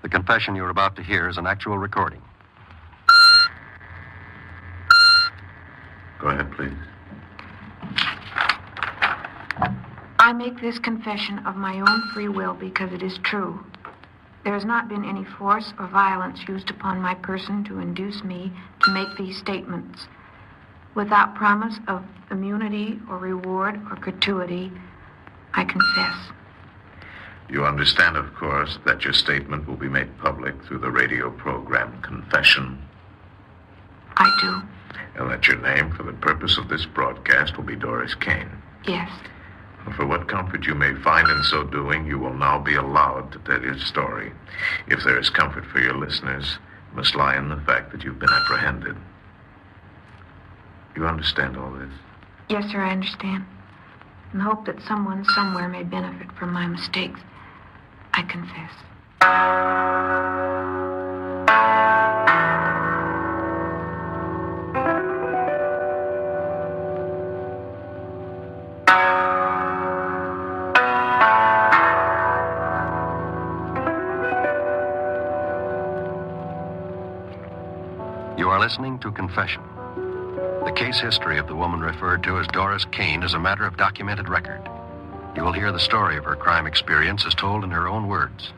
The confession you're about to hear is an actual recording. Go ahead, please. I make this confession of my own free will because it is true. There has not been any force or violence used upon my person to induce me to make these statements. Without promise of immunity or reward or gratuity, I confess. You understand, of course, that your statement will be made public through the radio program Confession. I do. And that your name for the purpose of this broadcast will be Doris Kane. Yes. For what comfort you may find in so doing, you will now be allowed to tell your story. If there is comfort for your listeners, it must lie in the fact that you've been apprehended. You understand all this? Yes, sir, I understand. In the hope that someone somewhere may benefit from my mistakes, I confess. You are listening to Confession. The case history of the woman referred to as Doris Kane is a matter of documented record. You will hear the story of her crime experience as told in her own words.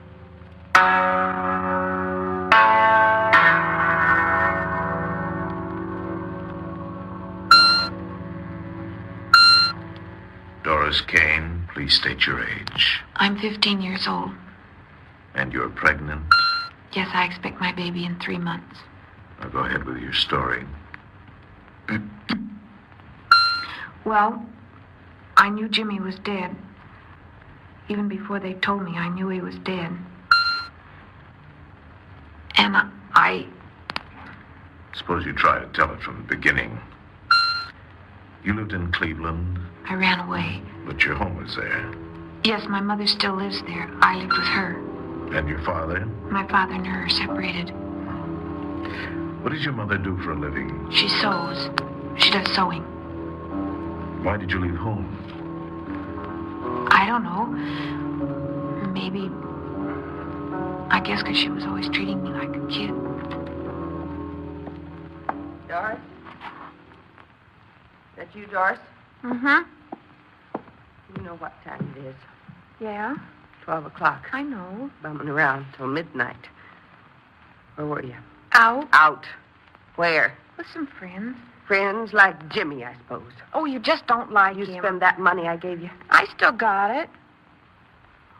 Doris Kane, please state your age. I'm 15 years old. And you're pregnant? Yes, I expect my baby in 3 months. Now go ahead with your story. Well, I knew Jimmy was dead. Even before they told me, I knew he was dead. And I... Suppose you try to tell it from the beginning. You lived in Cleveland, I ran away. but your home was there. Yes, my mother still lives there. I lived with her. And your father? My father and her are separated. What does your mother do for a living? She sews. She does sewing. Why did you leave home? I don't know. Maybe... I guess because she was always treating me like a kid. Doris? That you, Doris? Mm-hmm. You know what time it is. Yeah, 12 o'clock. I know. Bumming around till midnight. Where were you? Out Out. Where? with some friends. Friends like Jimmy, I suppose. Oh, you just don't like You him. spend that money I gave you? I still got it.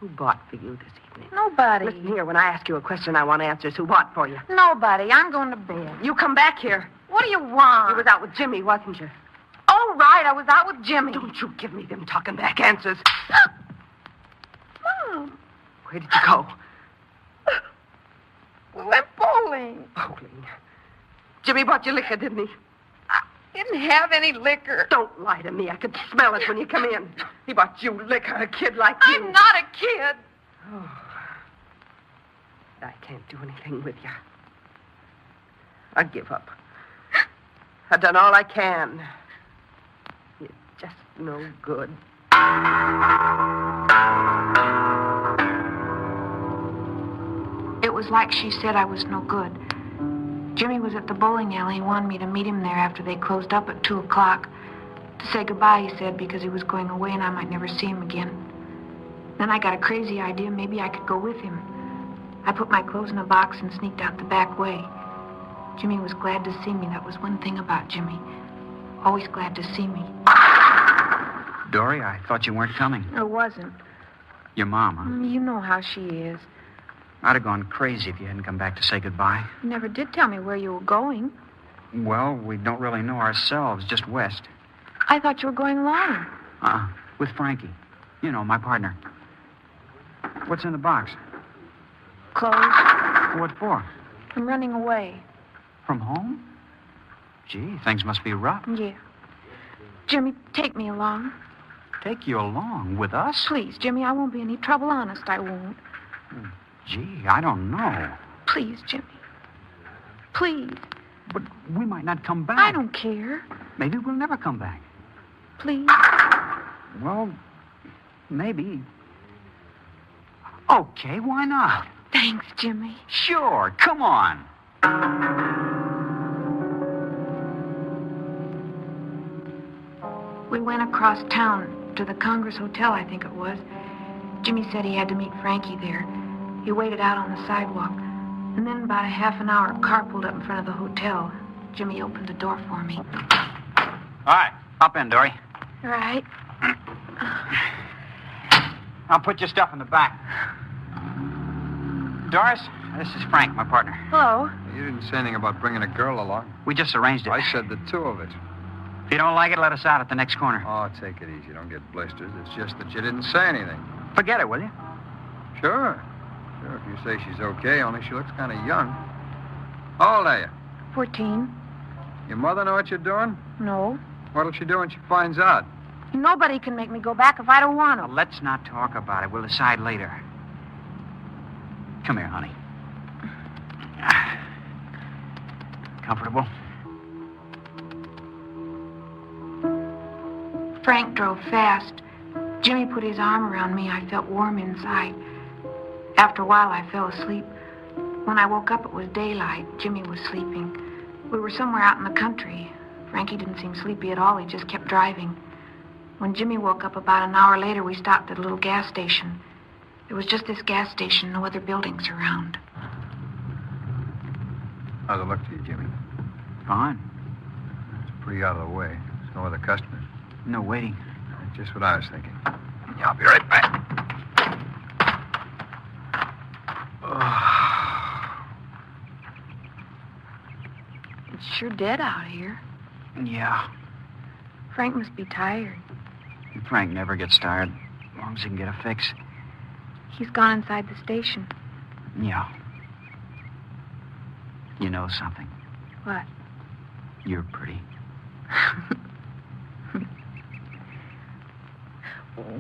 Who bought for you this evening? Nobody. Listen here, when I ask you a question, I want answers. Who bought for you? Nobody. I'm going to bed. You come back here. What do you want? You was out with Jimmy, wasn't you? Oh, right. I was out with Jimmy. Don't you give me them talking back answers. Mom, Where did you go? we went bowling. Bowling. Jimmy bought you liquor, didn't he? I didn't have any liquor. Don't lie to me. I could smell it when you come in. He bought you liquor, a kid like you. I'm not a kid. Oh. I can't do anything with you. I give up. I've done all I can. You're just no good. It was like she said I was no good. Jimmy was at the bowling alley. He wanted me to meet him there after they closed up at 2 o'clock. To say goodbye, he said, because he was going away and I might never see him again. Then I got a crazy idea. Maybe I could go with him. I put my clothes in a box and sneaked out the back way. Jimmy was glad to see me. That was one thing about Jimmy. Always glad to see me. Dory, I thought you weren't coming. I wasn't. Your mom, huh? You know how she is. I'd have gone crazy if you hadn't come back to say goodbye. You never did tell me where you were going. Well, we don't really know ourselves, just west. I thought you were going alone. With Frankie. You know, my partner. What's in the box? Clothes. What for? I'm running away. From home? Gee, things must be rough. Yeah. Jimmy, take me along. Take you along with us? Please, Jimmy, I won't be any trouble. Honest, I won't. Gee, I don't know. Please, Jimmy. Please. But we might not come back. I don't care. Maybe we'll never come back. Please. Well, maybe. Okay, why not? Thanks, Jimmy. Sure, come on. We went across town to the Congress Hotel, I think it was. Jimmy said he had to meet Frankie there. He waited out on the sidewalk. And then about a half an hour, a car pulled up in front of the hotel. Jimmy opened the door for me. All right, hop in, Dory. Right. I'll put your stuff in the back. Doris, this is Frank, my partner. Hello. You didn't say anything about bringing a girl along. We just arranged it. I said the two of it. If you don't like it, let us out at the next corner. Oh, take it easy. Don't get blisters. It's just that you didn't say anything. Forget it, will you? Sure. Sure, if you say she's okay, only she looks kind of young. How old are you? 14. Your mother know what you're doing? No. What'll she do when she finds out? Nobody can make me go back if I don't want Well, to. let's not talk about it. We'll decide later. Come here, honey. Comfortable? Frank drove fast. Jimmy put his arm around me. I felt warm inside. After a while, I fell asleep. When I woke up, it was daylight. Jimmy was sleeping. We were somewhere out in the country. Frankie didn't seem sleepy at all. He just kept driving. When Jimmy woke up about an hour later, we stopped at a little gas station. There was just this gas station, no other buildings around. How's it look to you, Jimmy? Fine. It's pretty out of the way. There's no other customers. No waiting. Just what I was thinking. Yeah, I'll be right back. It's sure dead out here. Yeah. Frank must be tired. Frank never gets tired, as long as he can get a fix. He's gone inside the station. Yeah. You know something? What? You're pretty.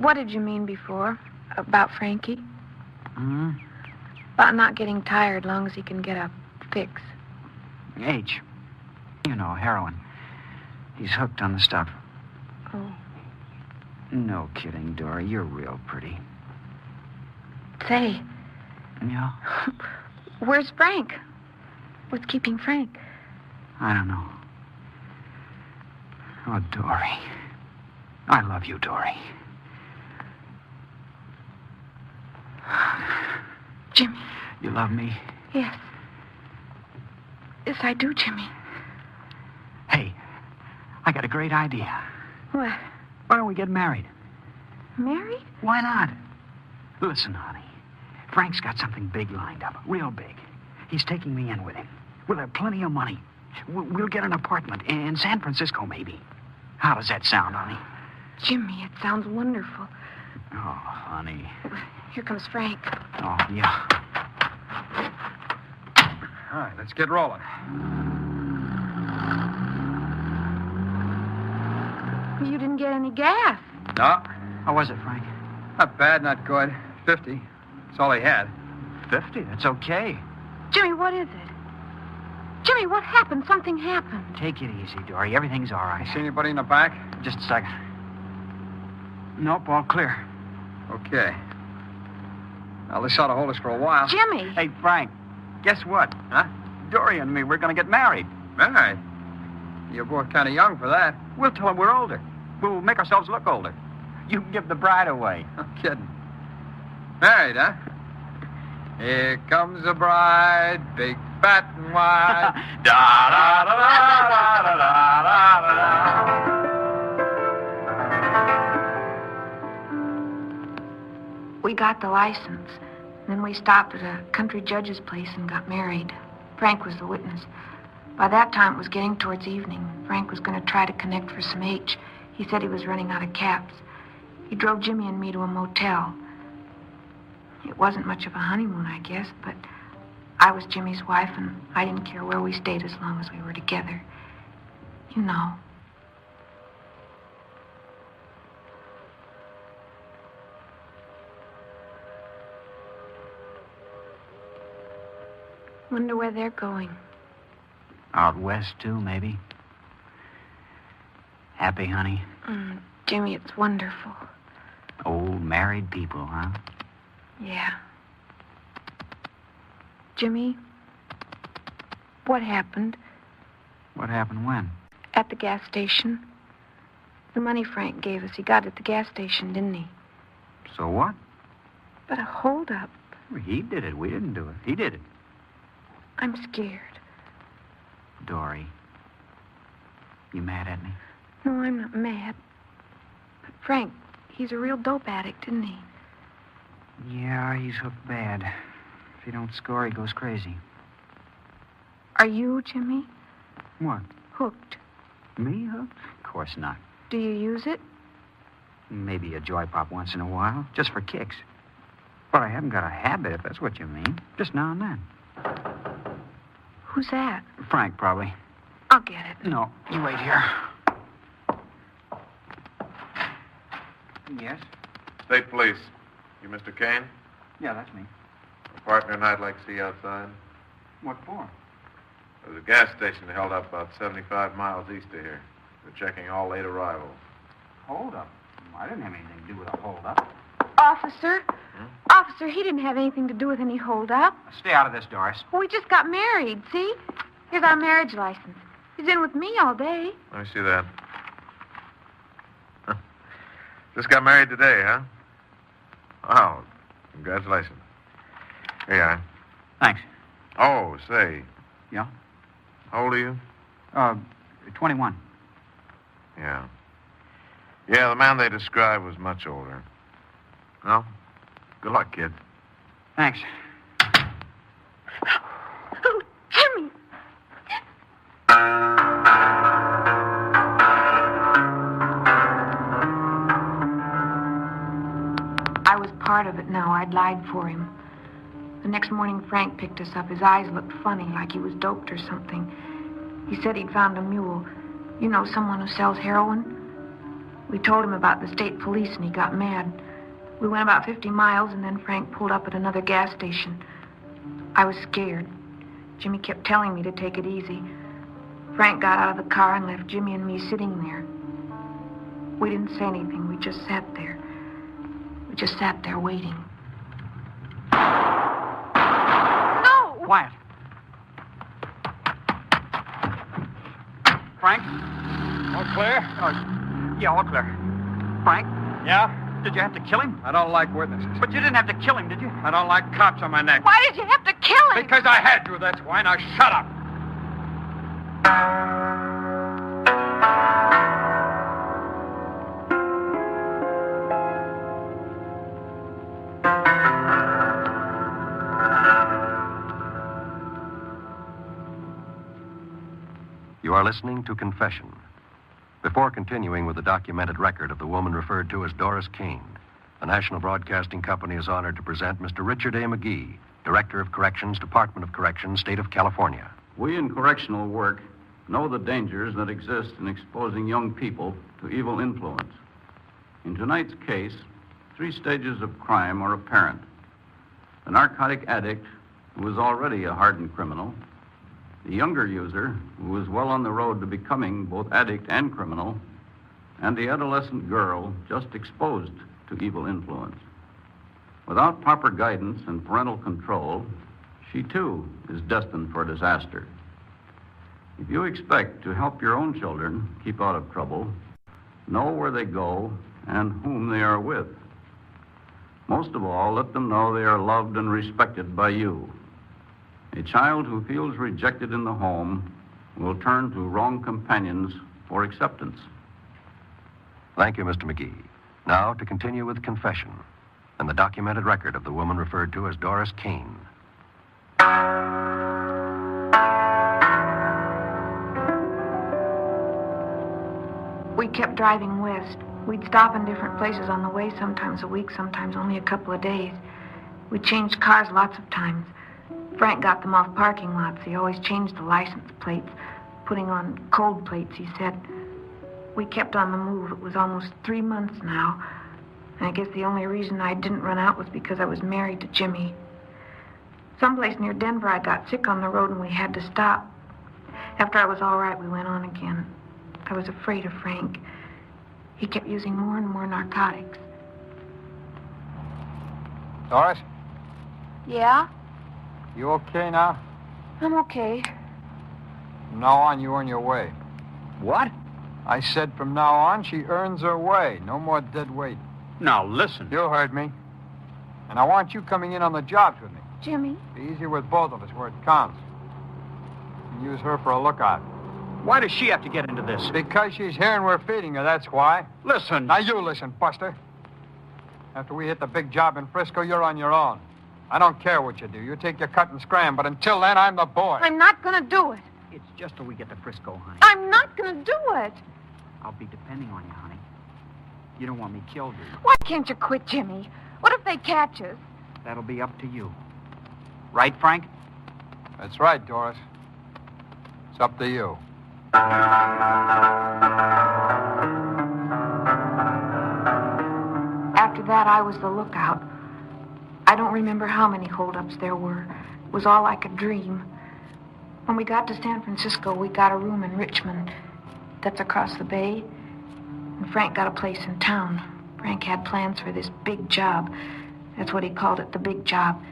What did you mean before? About Frankie? Hmm? About not getting tired long as he can get a fix. H. You know, heroin. He's hooked on the stuff. Oh. No kidding, Dory. You're real pretty. Say, Yeah? where's Frank? What's keeping Frank? I don't know. Oh, Dory. I love you, Dory. Jimmy. You love me? Yes. Yes, I do, Jimmy. Hey, I got a great idea. What? Why don't we get married? Married? Why not? Listen, honey. Frank's got something big lined up. Real big. He's taking me in with him. We'll have plenty of money. We'll get an apartment in San Francisco, maybe. How does that sound, honey? Jimmy, it sounds wonderful. Oh, honey. Here comes Frank. Oh, yeah. All right, let's get rolling. You didn't get any gas. No, How was it, Frank? not bad, not good. 50. That's all he had. 50. That's okay. Jimmy, what is it? Jimmy, what happened? Something happened. Take it easy, Dory. Everything's all right. See anybody in the back? Just a second. Nope, all clear. Okay. Well, this ought to hold us for a while. Jimmy! Hey, Frank, guess what? Huh? Dory and me, we're going to get married. All right. You're both kind of young for that. We'll tell them we're older. We'll make ourselves look older. You can give the bride away. No kidding. Married, huh? Here comes the bride, big, fat, and wide. Da da da da da da da da. We got the license. Then we stopped at a country judge's place and got married. Frank was the witness. By that time, it was getting towards evening. Frank was going to try to connect for some H. He said he was running out of caps. He drove Jimmy and me to a motel. It wasn't much of a honeymoon, I guess, but I was Jimmy's wife, and I didn't care where we stayed as long as we were together. You know. Wonder where they're going. Out west, too, maybe. Happy, honey? Jimmy, it's Old married people, huh? Yeah. Jimmy, what happened What happened when? at the gas station? The money Frank gave us, he got it at the gas station, didn't he? So what? But a holdup. Well, he did it. We didn't do it. He did it. I'm scared. Dory, you mad at me? No, I'm not mad. But Frank, he's a real dope addict, isn't he? Yeah, he's hooked bad. If he don't score, he goes crazy. Are you, Jimmy, What? hooked? Me hooked? Of course not. Do you use it? Maybe a joy pop once in a while, just for kicks. But I haven't got a habit, if that's what you mean. Just now and then. Who's that? Frank, probably. I'll get it. No, you wait here. Yes? State Police. You Mr. Kane? Yeah, that's me. A partner and I'd like to see you outside. What for? There's a gas station held up about 75 miles east of here. They're checking all late arrivals. Hold up. I didn't have anything to do with a hold up. Officer? Officer, he didn't have anything to do with any holdup. Stay out of this, Doris. Well, we just got married, see? Here's our marriage license. He's in with me all day. Let me see that. Huh. Just got married today, huh? Wow. Congratulations. Here you are. Thanks. Oh, say. Yeah? How old are you? 21. Yeah. Yeah, the man they described was much older. Well, good luck, kid. Thanks. Oh, Jimmy! I was part of it now. I'd lied for him. The next morning, Frank picked us up. His eyes looked funny, like he was doped or something. He said he'd found a mule. You know, someone who sells heroin? We told him about the state police, and he got mad. We went about 50 miles, and then Frank pulled up at another gas station. I was scared. Jimmy kept telling me to take it easy. Frank got out of the car and left Jimmy and me sitting there. We didn't say anything. We just sat there. We just sat there waiting. No! Quiet. Frank? All clear? Yeah, all clear. Frank, Yeah? did you have to kill him? I don't like witnesses. But you didn't have to kill him, did you? I don't like cops on my neck. Why did you have to kill him? Because I had to, that's why. Now shut up. You are listening to Confession. Before continuing with the documented record of the woman referred to as Doris Kane, the National Broadcasting Company is honored to present Mr. Richard A. McGee, Director of Corrections, Department of Corrections, State of California. We in correctional work know the dangers that exist in exposing young people to evil influence. In tonight's case, 3 stages of crime are apparent. The narcotic addict, who is already a hardened criminal, the younger user, who is well on the road to becoming both addict and criminal, and the adolescent girl just exposed to evil influence. Without proper guidance and parental control, she too is destined for disaster. If you expect to help your own children keep out of trouble, know where they go and whom they are with. Most of all, let them know they are loved and respected by you. A child who feels rejected in the home will turn to wrong companions for acceptance. Thank you, Mr. McGee. Now to continue with Confession and the documented record of the woman referred to as Doris Kane. We kept driving west. We'd stop in different places on the way, sometimes a week, sometimes only a couple of days. We changed cars lots of times. Frank got them off parking lots. He always changed the license plates, putting on cold plates, he said. We kept on the move. It was almost 3 months now. And I guess the only reason I didn't run out was because I was married to Jimmy. Someplace near Denver, I got sick on the road and we had to stop. After I was all right, we went on again. I was afraid of Frank. He kept using more and more You okay now? I'm okay. From now on, you earn your way. What? I said from now on, she earns her way. No more dead weight. Now, listen. You heard me. And I want you coming in on the jobs with me. Jimmy, Be easier with both of us where it counts. And use her for a lookout. Why does she have to get into this? Because she's here and we're feeding her, that's why. Listen. Now you listen, Buster. After we hit the big job in Frisco, you're on your own. I don't care what you do. You take your cut and scram, but until then, I'm the boy. I'm not going to do it. It's just till we get to Frisco, honey. I'm not going to do it. I'll be depending on you, honey. You don't want me killed, do you? Why can't you quit, Jimmy? What if they catch us? That'll be up to you. Right, Frank? That's right, Doris. It's up to you. After that, I was the lookout. I don't remember how many holdups there were. It was all like a dream. When we got to San Francisco, we got a room in Richmond. That's across the bay. And Frank got a place in town. Frank had plans for this big job. That's what he called it, the big job.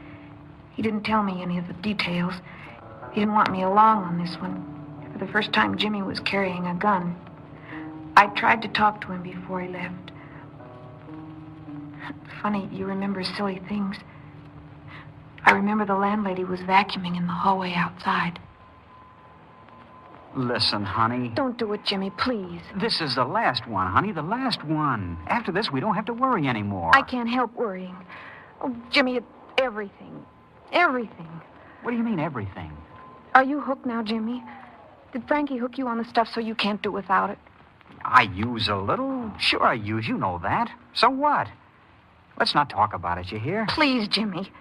He didn't tell me any of the details. He didn't want me along on this one. For the first time, Jimmy was carrying a gun. I tried to talk to him before he left. Funny, you remember silly things. I remember the landlady was vacuuming in the hallway outside. Listen, honey. Don't do it, Jimmy, please. This is the last one, honey, the last one. After this, we don't have to worry anymore. I can't help worrying. Oh, Jimmy, it's everything. Everything. What do you mean, everything? Are you hooked now, Jimmy? Did Frankie hook you on the stuff so you can't do without it? I use a little. Sure I use, you know that. So what? Let's not talk about it, you hear? Please, Jimmy.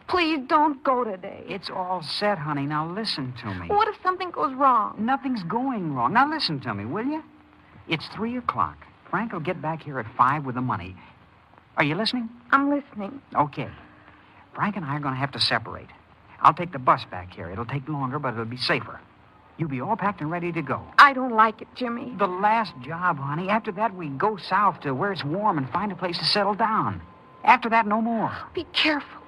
Please don't go today. It's all set, honey. Now listen to me. What if something goes wrong? Nothing's going wrong. Now listen to me, will you? It's 3 o'clock. Frank will get back here at 5 with the money. Are you listening? I'm listening. Okay. Frank and I are going to have to separate. I'll take the bus back here. It'll take longer, but it'll be safer. You'll be all packed and ready to go. I don't like it, Jimmy. The last job, honey. After that, we go south to where it's warm and find a place to settle down. After that, no more. Be careful.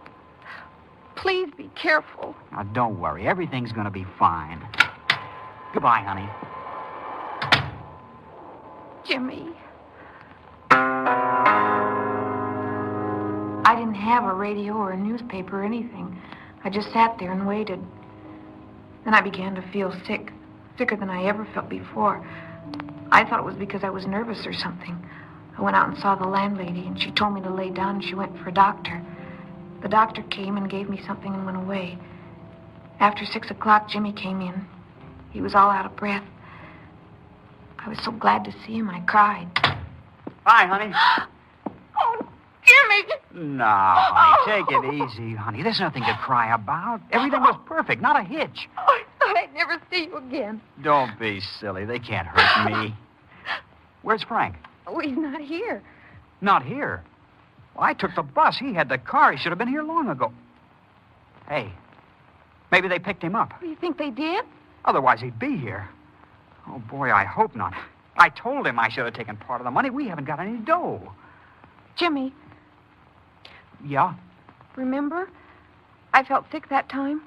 Please be careful. Now, don't worry. Everything's going to be fine. Goodbye, honey. Jimmy. I didn't have a radio or a newspaper or anything. I just sat there and waited. Then I began to feel sick, sicker than I ever felt before. I thought it was because I was nervous or something. I went out and saw the landlady, and she told me to lay down, and she went for a doctor. The doctor came and gave me something and went away. After 6 o'clock, Jimmy came in. He was all out of breath. I was so glad to see him, I cried. Bye, honey. Oh, Jimmy! No, honey, take it easy, honey. There's nothing to cry about. Everything was perfect, not a hitch. Oh, I thought I'd never see you again. Don't be silly. They can't hurt me. Where's Frank? Oh, he's not here. Not here. Well, I took the bus. He had the car. He should have been here long ago. Hey, maybe they picked him up. You think they did? Otherwise, he'd be here. Oh, boy, I hope not. I told him I should have taken part of the money. We haven't got any dough. Jimmy, Yeah? remember? I felt sick that time.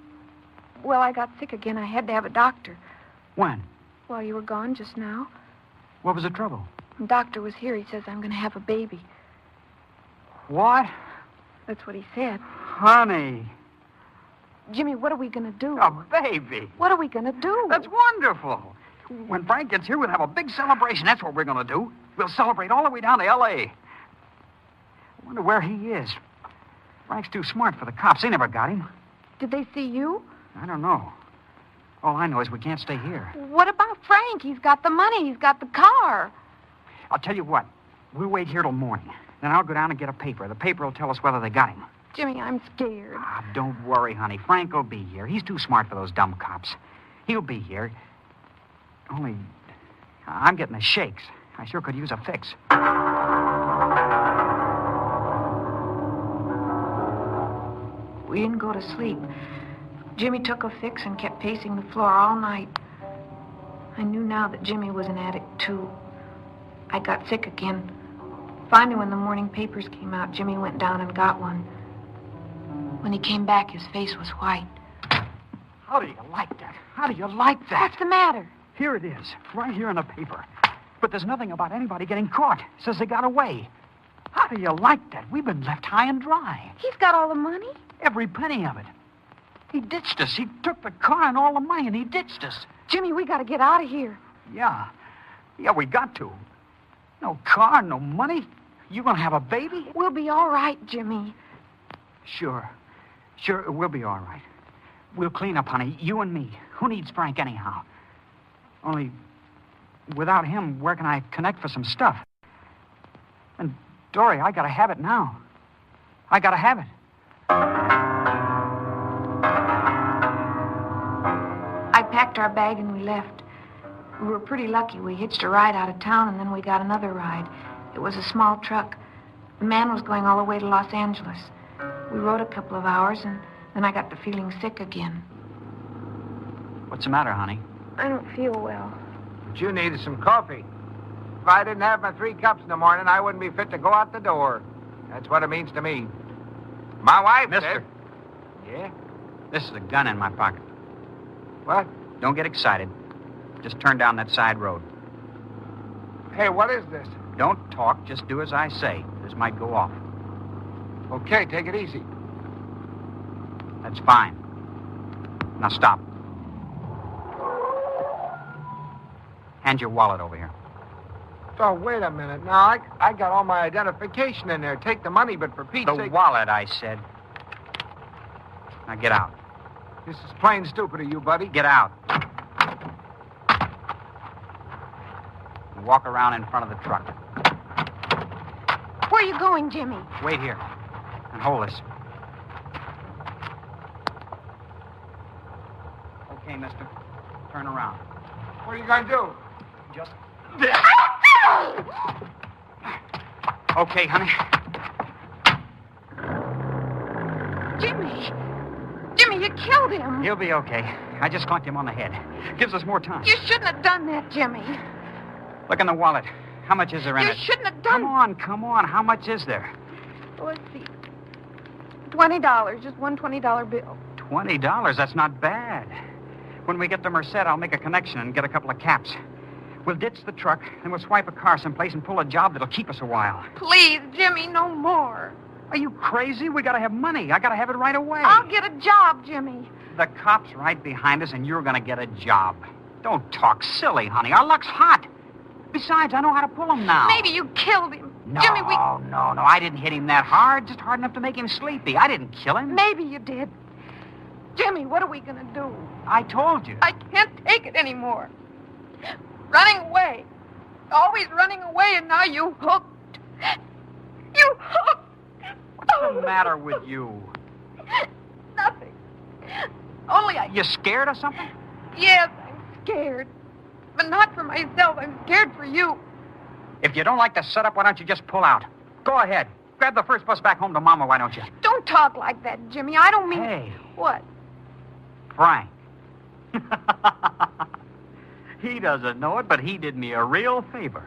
Well, I got sick again. I had to have a doctor. When? While you were gone just now. What was the trouble? The doctor was here. He says I'm going to have a baby. What? That's what he said. Honey, Jimmy, what are we going to do? a baby. What are we going to do? That's wonderful. When Frank gets here, we'll have a big celebration. That's what we're going to do. We'll celebrate all the way down to L.A. I wonder where he is. Frank's too smart for the cops. They never got him. Did they see you? I don't know. All I know is we can't stay here. What about Frank? He's got the money. He's got the car. I'll tell you what. We'll wait here till morning. Then I'll go down and get a paper. The paper will tell us whether they got him. Jimmy, I'm scared. Ah, don't worry, honey. Frank will be here. He's too smart for those dumb cops. He'll be here. Only, I'm getting the shakes. I sure could use a fix. We didn't go to sleep. Jimmy took a fix and kept pacing the floor all night. I knew now that Jimmy was an addict, too. I got sick again. Finally, when the morning papers came out, Jimmy went down and got one. When he came back, his face was white. How do you like that? How do you like that? What's the matter? Here it is, right here in the paper. But there's nothing about anybody getting caught. It says they got away. How do you like that? We've been left high and dry. He's got all the money? Every penny of it. He ditched us. He took the car and all the money, and he ditched us. Jimmy, we got to get out of here. Yeah. Yeah, we got to. No car, no money. You gonna have a baby? We'll be all right, Jimmy. Sure. Sure, we'll be all right. We'll clean up, honey. You and me. Who needs Frank anyhow? Only, without him, where can I connect for some stuff? And, Dory, I gotta have it now. I gotta have it. I packed our bag and we left. We were pretty lucky. We hitched a ride out of town, and then we got another ride. It was a small truck. The man was going all the way to Los Angeles. We rode a couple of hours, and then I got to feeling sick again. What's the matter, honey? I don't feel well. But you needed some coffee. If I didn't have my 3 cups in the morning, I wouldn't be fit to go out the door. That's what it means to me. My wife Mister. said... Yeah? This is a gun in my pocket. What? Don't get excited. Just turn down that side road. Hey, what is this? Don't talk. Just do as I say. This might go off. Okay, take it easy. That's fine. Now stop. Hand your wallet over here. Oh, wait a minute. Now, I got all my identification in there. Take the money, but for Pete's The sake... wallet, I said. Now get out. This is plain stupid of you, buddy. Get out. And walk around in front of the truck. Where are you going, Jimmy? Wait here. And hold this. Okay, mister. Turn around. What are you going to do? Just... Okay, honey. Jimmy! Jimmy, you killed him. He'll be okay. I just clunked him on the head. Gives us more time. You shouldn't have done that, Jimmy. Look in the wallet. How much is there in You it? shouldn't have done... Come on. How much is there? Let's see. $20. Just one $20 bill. $20? That's not bad. When we get to Merced, I'll make a connection and get a couple of caps. We'll ditch the truck, and we'll swipe a car someplace and pull a job that'll keep us a while. Please, Jimmy, no more. Are you crazy? We gotta have money. I gotta have it right away. I'll get a job, Jimmy. The cop's right behind us, and you're gonna get a job. Don't talk silly, honey. Our luck's hot. Besides, I know how to pull him now. Maybe you killed him. No, Jimmy, no. I didn't hit him that hard. Just hard enough to make him sleepy. I didn't kill him. Maybe you did. Jimmy, what are we going to do? I told you. I can't take it anymore. Running away. Always running away, and now you hooked. You hooked. What's the matter with you? Nothing. Only You scared or something? Yes, I'm scared. But not for myself. I'm scared for you. If you don't like the setup, why don't you just pull out? Go ahead. Grab the first bus back home to Mama, why don't you? Don't talk like that, Jimmy. I don't mean... Hey. What? Frank. He doesn't know it, but he did me a real favor.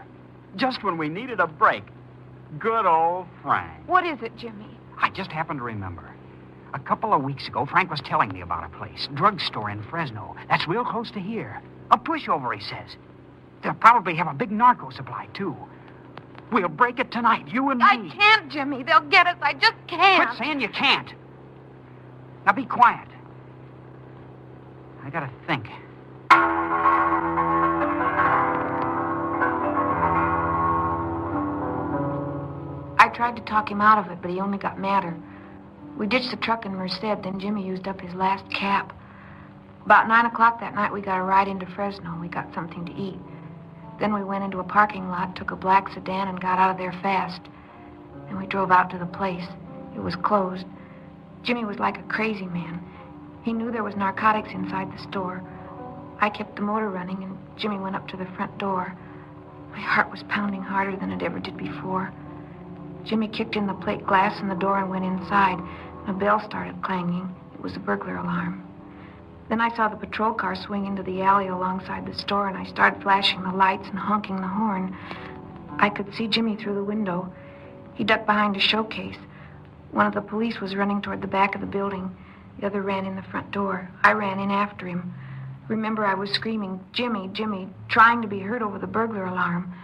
Just when we needed a break. Good old Frank. What is it, Jimmy? I just happened to remember. A couple of weeks ago, Frank was telling me about a place. Drugstore in Fresno. That's real close to here. A pushover, he says. They'll probably have a big narco supply, too. We'll break it tonight, you and me. I can't, Jimmy. They'll get us. I just can't. Quit saying you can't. Now be quiet. I gotta think. I tried to talk him out of it, but he only got madder. We ditched the truck in Merced, then Jimmy used up his last cap. About 9 o'clock that night, we got a ride into Fresno. We got something to eat. Then we went into a parking lot, took a black sedan, and got out of there fast. And we drove out to the place. It was closed. Jimmy was like a crazy man. He knew there was narcotics inside the store. I kept the motor running, and Jimmy went up to the front door. My heart was pounding harder than it ever did before. Jimmy kicked in the plate glass in the door and went inside. A bell started clanging. It was a burglar alarm. Then I saw the patrol car swing into the alley alongside the store, and I started flashing the lights and honking the horn. I could see Jimmy through the window. He ducked behind a showcase. One of the police was running toward the back of the building. The other ran in the front door. I ran in after him. Remember, I was screaming, Jimmy, Jimmy, trying to be heard over the burglar alarm.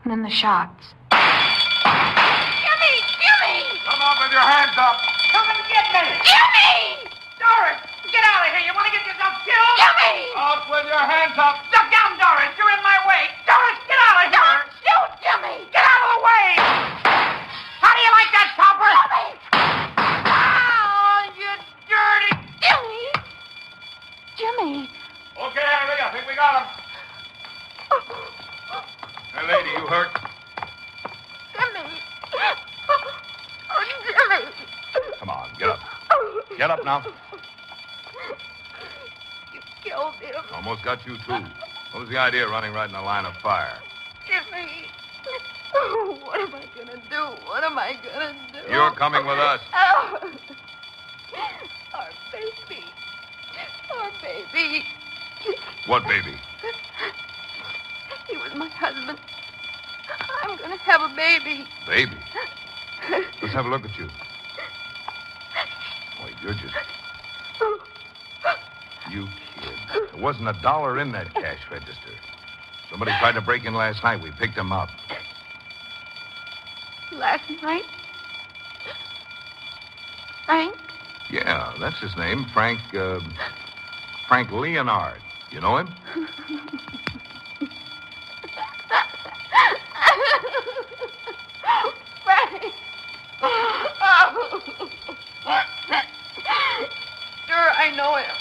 And then the shots. Jimmy! Jimmy! Come on with your hands up. Come and get me! Jimmy! Doris, get out of here. You want to get yourself killed? Jimmy! Out with your hands up. Look down, Doris. You're in my way. Doris, get out of here. Don't shoot, Jimmy. Get out of the way. How do you like that, Topper? Jimmy! Oh, you dirty... Jimmy! Jimmy! Okay, Henry, I think we got him. Hey, lady, you hurt? Jimmy! Oh, Jimmy! Come on, get up. Get up now. You killed him. Almost got you, too. What was the idea of running right in the line of fire? Jimmy! Oh, what am I gonna do? What am I gonna do? You're coming with us. Oh. Our baby. Our baby. What baby? He was my husband. I'm gonna have a baby. Baby? Let's have a look at you. Boy, you're just... You kid. There wasn't a dollar in that cash register. Somebody tried to break in last night. We picked him up. Last night? Frank? Yeah, that's his name. Frank Leonard. You know him? Frank! Oh. Sure, I know him.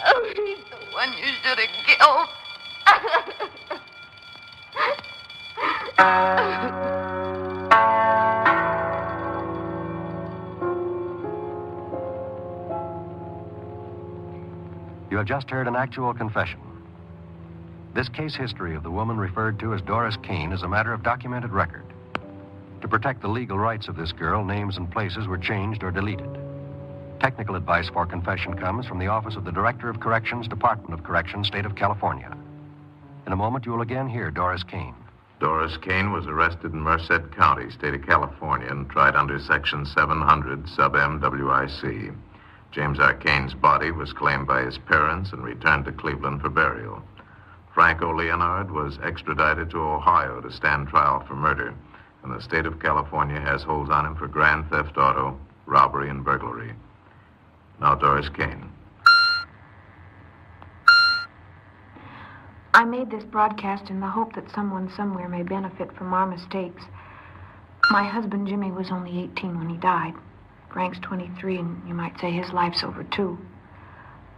Oh, he's the one you should have killed. You have just heard an actual confession. This case history of the woman referred to as Doris Kane is a matter of documented record. To protect the legal rights of this girl, names and places were changed or deleted. Technical advice for confession comes from the Office of the Director of Corrections, Department of Corrections, State of California. In a moment, you will again hear Doris Kane. Doris Kane was arrested in Merced County, State of California, and tried under Section 700, sub-MWIC. James R. Kane's body was claimed by his parents and returned to Cleveland for burial. Franco Leonard was extradited to Ohio to stand trial for murder, and the state of California has holds on him for grand theft auto, robbery, and burglary. Now, Doris Kane. I made this broadcast in the hope that someone somewhere may benefit from our mistakes. My husband, Jimmy, was only 18 when he died. Frank's 23, and you might say his life's over, too.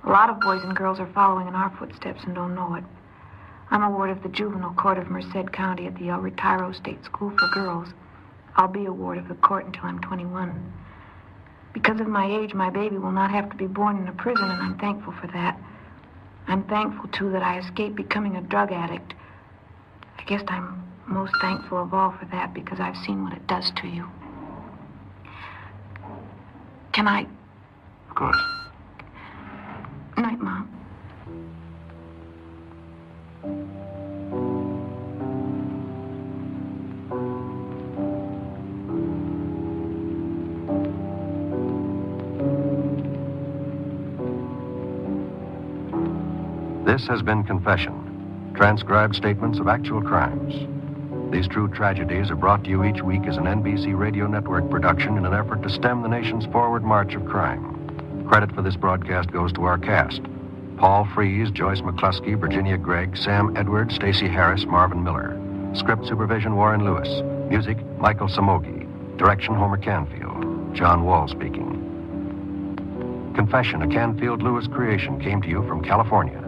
A lot of boys and girls are following in our footsteps and don't know it. I'm a ward of the Juvenile Court of Merced County at the El Retiro State School for Girls. I'll be a ward of the court until I'm 21. Because of my age, my baby will not have to be born in a prison, and I'm thankful for that. I'm thankful, too, that I escaped becoming a drug addict. I guess I'm most thankful of all for that because I've seen what it does to you. Can I? Of course. Night, Mom. This has been Confession, transcribed statements of actual crimes. These true tragedies are brought to you each week as an NBC Radio Network production in an effort to stem the nation's forward march of crime. Credit for this broadcast goes to our cast: Paul Frees, Joyce McCluskey, Virginia Gregg, Sam Edwards, Stacey Harris, Marvin Miller. Script supervision, Warren Lewis. Music, Michael Samogi. Direction, Homer Canfield. John Wall speaking. Confession, a Canfield Lewis creation, came to you from California.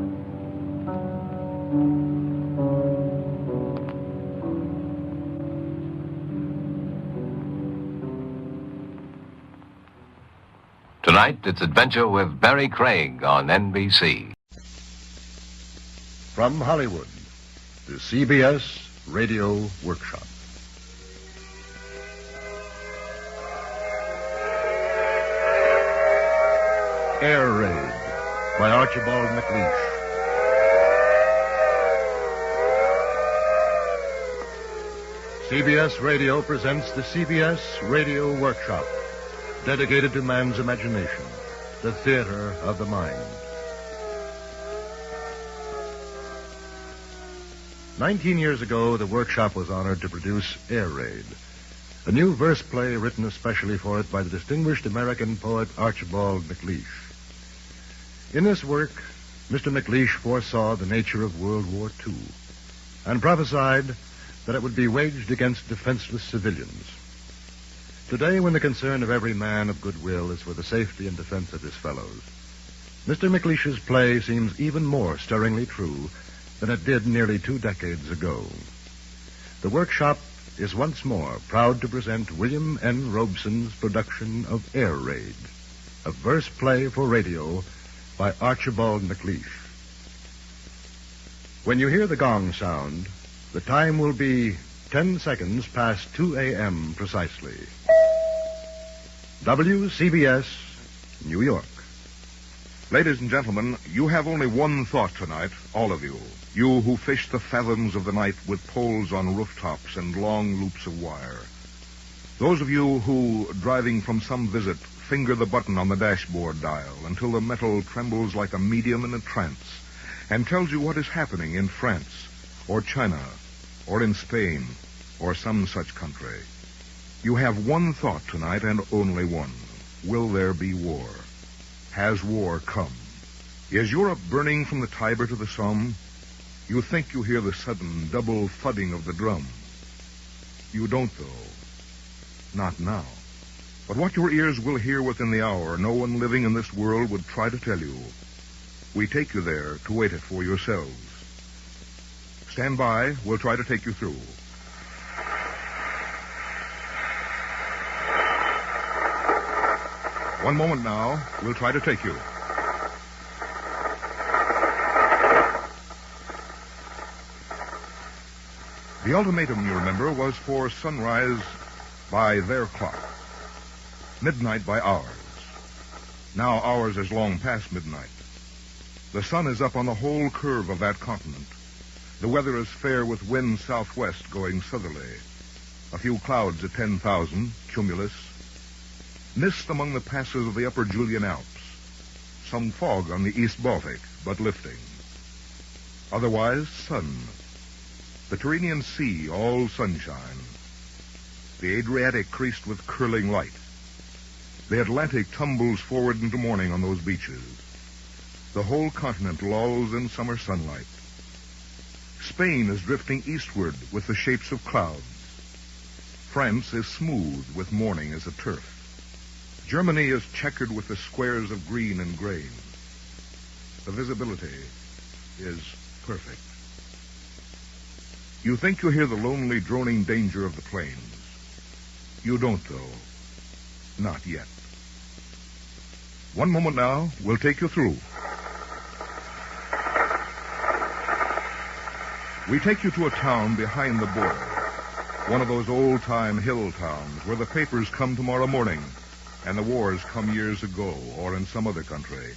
Tonight, it's Adventure with Barry Craig on NBC. From Hollywood, the CBS Radio Workshop. Air Raid by Archibald MacLeish. CBS Radio presents the CBS Radio Workshop. dedicated to man's imagination, the theater of the mind. 19 years ago, the workshop was honored to produce Air Raid, a new verse play written especially for it by the distinguished American poet Archibald MacLeish. In this work, Mr. MacLeish foresaw the nature of World War II and prophesied that it would be waged against defenseless civilians. Today, when the concern of every man of goodwill is for the safety and defense of his fellows, Mr. MacLeish's play seems even more stirringly true than it did nearly 2 decades ago. The workshop is once more proud to present William N. Robeson's production of Air Raid, a verse play for radio by Archibald MacLeish. When you hear the gong sound, the time will be 10 seconds past 2 a.m. precisely. WCBS, New York. Ladies and gentlemen, you have only one thought tonight, all of you. You who fish the fathoms of the night with poles on rooftops and long loops of wire. Those of you who, driving from some visit, finger the button on the dashboard dial until the metal trembles like a medium in a trance and tells you what is happening in France or China or in Spain or some such country. You have one thought tonight and only one. Will there be war? Has war come? Is Europe burning from the Tiber to the Somme? You think you hear the sudden double thudding of the drum. You don't, though. Not now. But what your ears will hear within the hour, no one living in this world would try to tell you. We take you there to wait it for yourselves. Stand by. We'll try to take you through. One moment now. We'll try to take you. The ultimatum, you remember, was for sunrise by their clock. Midnight by ours. Now ours is long past midnight. The sun is up on the whole curve of that continent. The weather is fair with wind southwest going southerly. A few clouds at 10,000, cumulus. Mist among the passes of the upper Julian Alps. Some fog on the East Baltic, but lifting. Otherwise, sun. The Tyrrhenian Sea, all sunshine. The Adriatic creased with curling light. The Atlantic tumbles forward into morning on those beaches. The whole continent lolls in summer sunlight. Spain is drifting eastward with the shapes of clouds. France is smooth with morning as a turf. Germany is checkered with the squares of green and grain. The visibility is perfect. You think you hear the lonely, droning danger of the plains. You don't, though. Not yet. One moment now, we'll take you through. We take you to a town behind the border. One of those old-time hill towns where the papers come tomorrow morning and the wars come years ago or in some other country.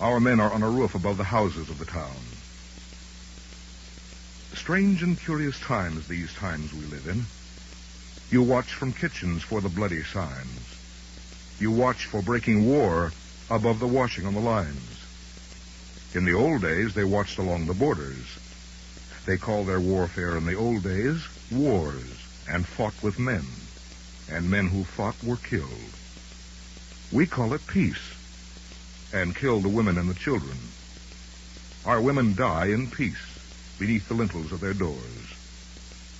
Our men are on a roof above the houses of the town. Strange and curious times, these times we live in. You watch from kitchens for the bloody signs. You watch for breaking war above the washing on the lines. In the old days, they watched along the borders. They called their warfare in the old days wars and fought with men. And men who fought were killed. We call it peace and kill the women and the children. Our women die in peace beneath the lintels of their doors.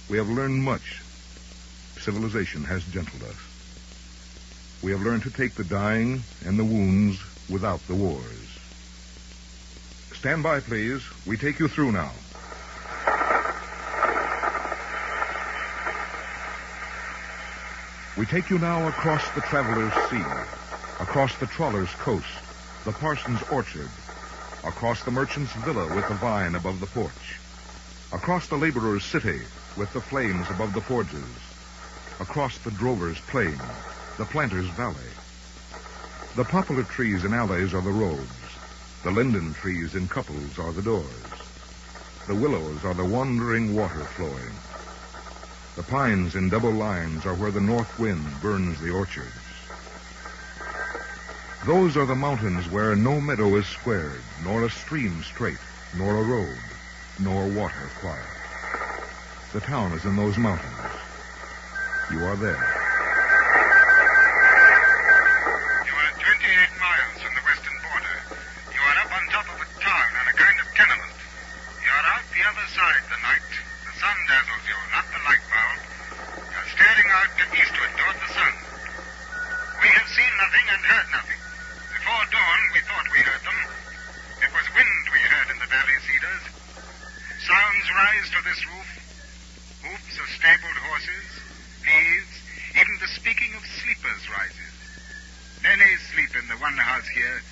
We have learned much. Civilization has gentled us. We have learned to take the dying and the wounds without the wars. Stand by, please. We take you through now. We take you now across the traveler's sea, across the trawler's coast, the parson's orchard, across the merchant's villa with the vine above the porch, across the laborer's city with the flames above the forges, across the drover's plain, the planter's valley. The poplar trees in alleys are the roads. The linden trees in couples are the doors. The willows are the wandering water flowing. The pines in double lines are where the north wind burns the orchards. Those are the mountains where no meadow is squared, nor a stream straight, nor a road, nor water quiet. The town is in those mountains. You are there. You are 28 miles from the western border. You are up on top of a town on a kind of tenement. You are out the other side the night. The sun dazzles you, not the light bulb. You are staring out to eastward toward the sun. We have seen nothing and heard nothing. Before dawn, we thought we heard them. It was wind we heard in the valley cedars. Sounds rise to this roof. Hoofs of stabled horses, peas, even the speaking of sleepers rises. Many sleep in the one house here.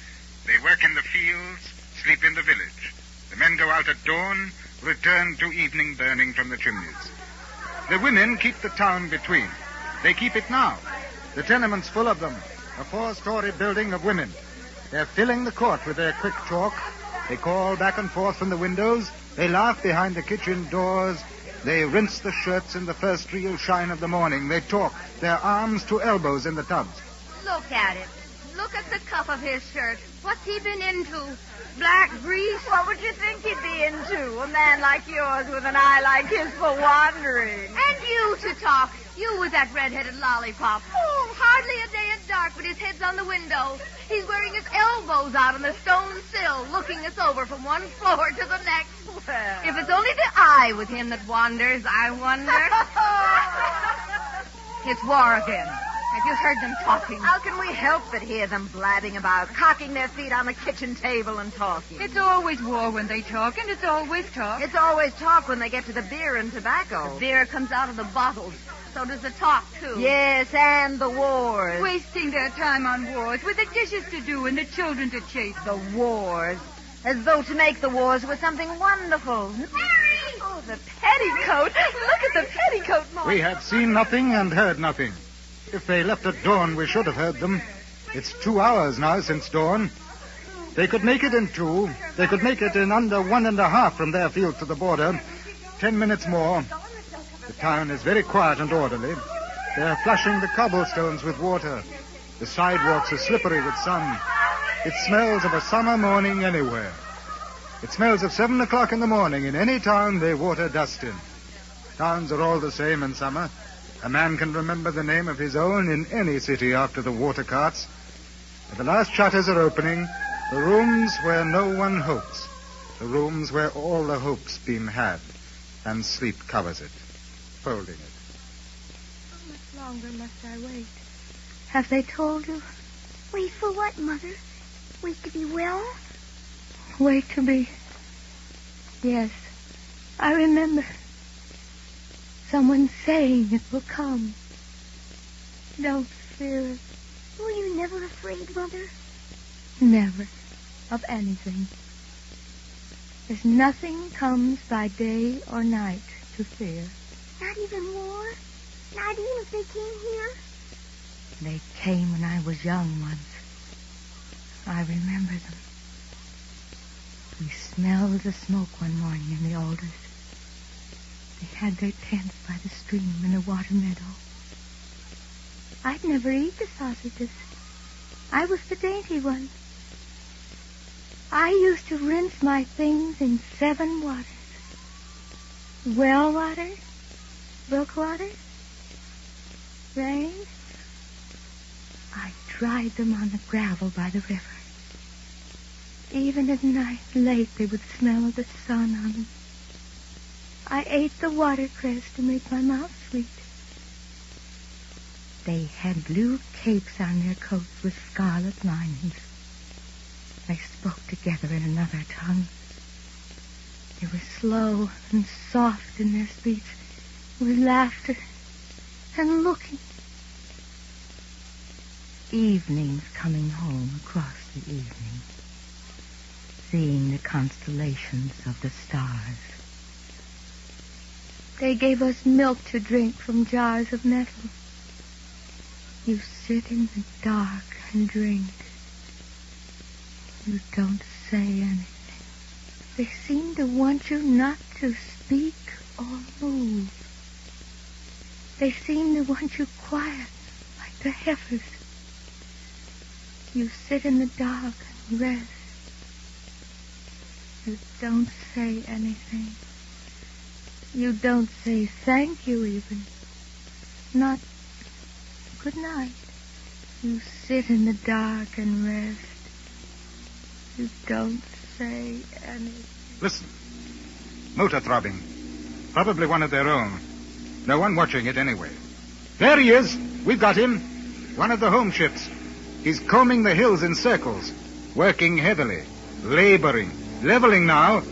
They work in the fields, sleep in the village. The men go out at dawn, return to evening burning from the chimneys. The women keep the town between. They keep it now. The tenement's full of them. A 4-story building of women. They're filling the court with their quick talk. They call back and forth from the windows. They laugh behind the kitchen doors. They rinse the shirts in the first real shine of the morning. They talk, their arms to elbows in the tubs. Look at it. Look at the cuff of his shirt. What's he been into? Black grease? What would you think he'd be into? A man like yours with an eye like his for wandering. And you to talk. You with that red-headed lollipop. Oh, hardly a day at dark, but his head's on the window. He's wearing his elbows out on the stone sill, looking us over from one floor to the next. Well. If it's only the eye with him that wanders, I wonder. It's war again. Have you heard them talking? How can we help but hear them blabbing about, cocking their feet on the kitchen table and talking? It's always war when they talk, and it's always talk. It's always talk when they get to the beer and tobacco. The beer comes out of the bottles. So does the talk, too. Yes, and the wars. Wasting their time on wars with the dishes to do and the children to chase. The wars. As though to make the wars was something wonderful. Mary! Oh, the petticoat. Look at the petticoat, Mom. We have seen nothing and heard nothing. If they left at dawn, we should have heard them. It's 2 hours now since dawn. They could make it in 2. They could make it in under 1.5 from their field to the border. 10 minutes more. The town is very quiet and orderly. They're flushing the cobblestones with water. The sidewalks are slippery with sun. It smells of a summer morning anywhere. It smells of 7 o'clock in the morning in any town they water dust in. Towns are all the same in summer. A man can remember the name of his own in any city after the water carts. And the last shutters are opening. The rooms where no one hopes. The rooms where all the hope's been had. And sleep covers it, folding it. How much longer must I wait? Have they told you? Wait for what, Mother? Wait to be well? Wait to be... Yes, I remember. Someone saying it will come. Don't fear it. Were you never afraid, Mother? Never. Of anything. There's nothing comes by day or night to fear. Not even war? Not even if they came here? They came when I was young once. I remember them. We smelled the smoke one morning in the alders. They had their tents by the stream in a water meadow. I'd never eat the sausages. I was the dainty one. I used to rinse my things in 7 waters. Well water, brook water, rain. I dried them on the gravel by the river. Even at night, late, they would smell the sun on them. I ate the watercress to make my mouth sweet. They had blue capes on their coats with scarlet linings. They spoke together in another tongue. They were slow and soft in their speech, with laughter and looking. Evenings coming home across the evening, seeing the constellations of the stars. They gave us milk to drink from jars of metal. You sit in the dark and drink. You don't say anything. They seem to want you not to speak or move. They seem to want you quiet, like the heifers. You sit in the dark and rest. You don't say anything. You don't say thank you even. Not good night. You sit in the dark and rest. You don't say anything. Listen. Motor throbbing. Probably one of their own. No one watching it anyway. There he is. We've got him. One of the home ships. He's combing the hills in circles, working heavily, laboring, leveling now.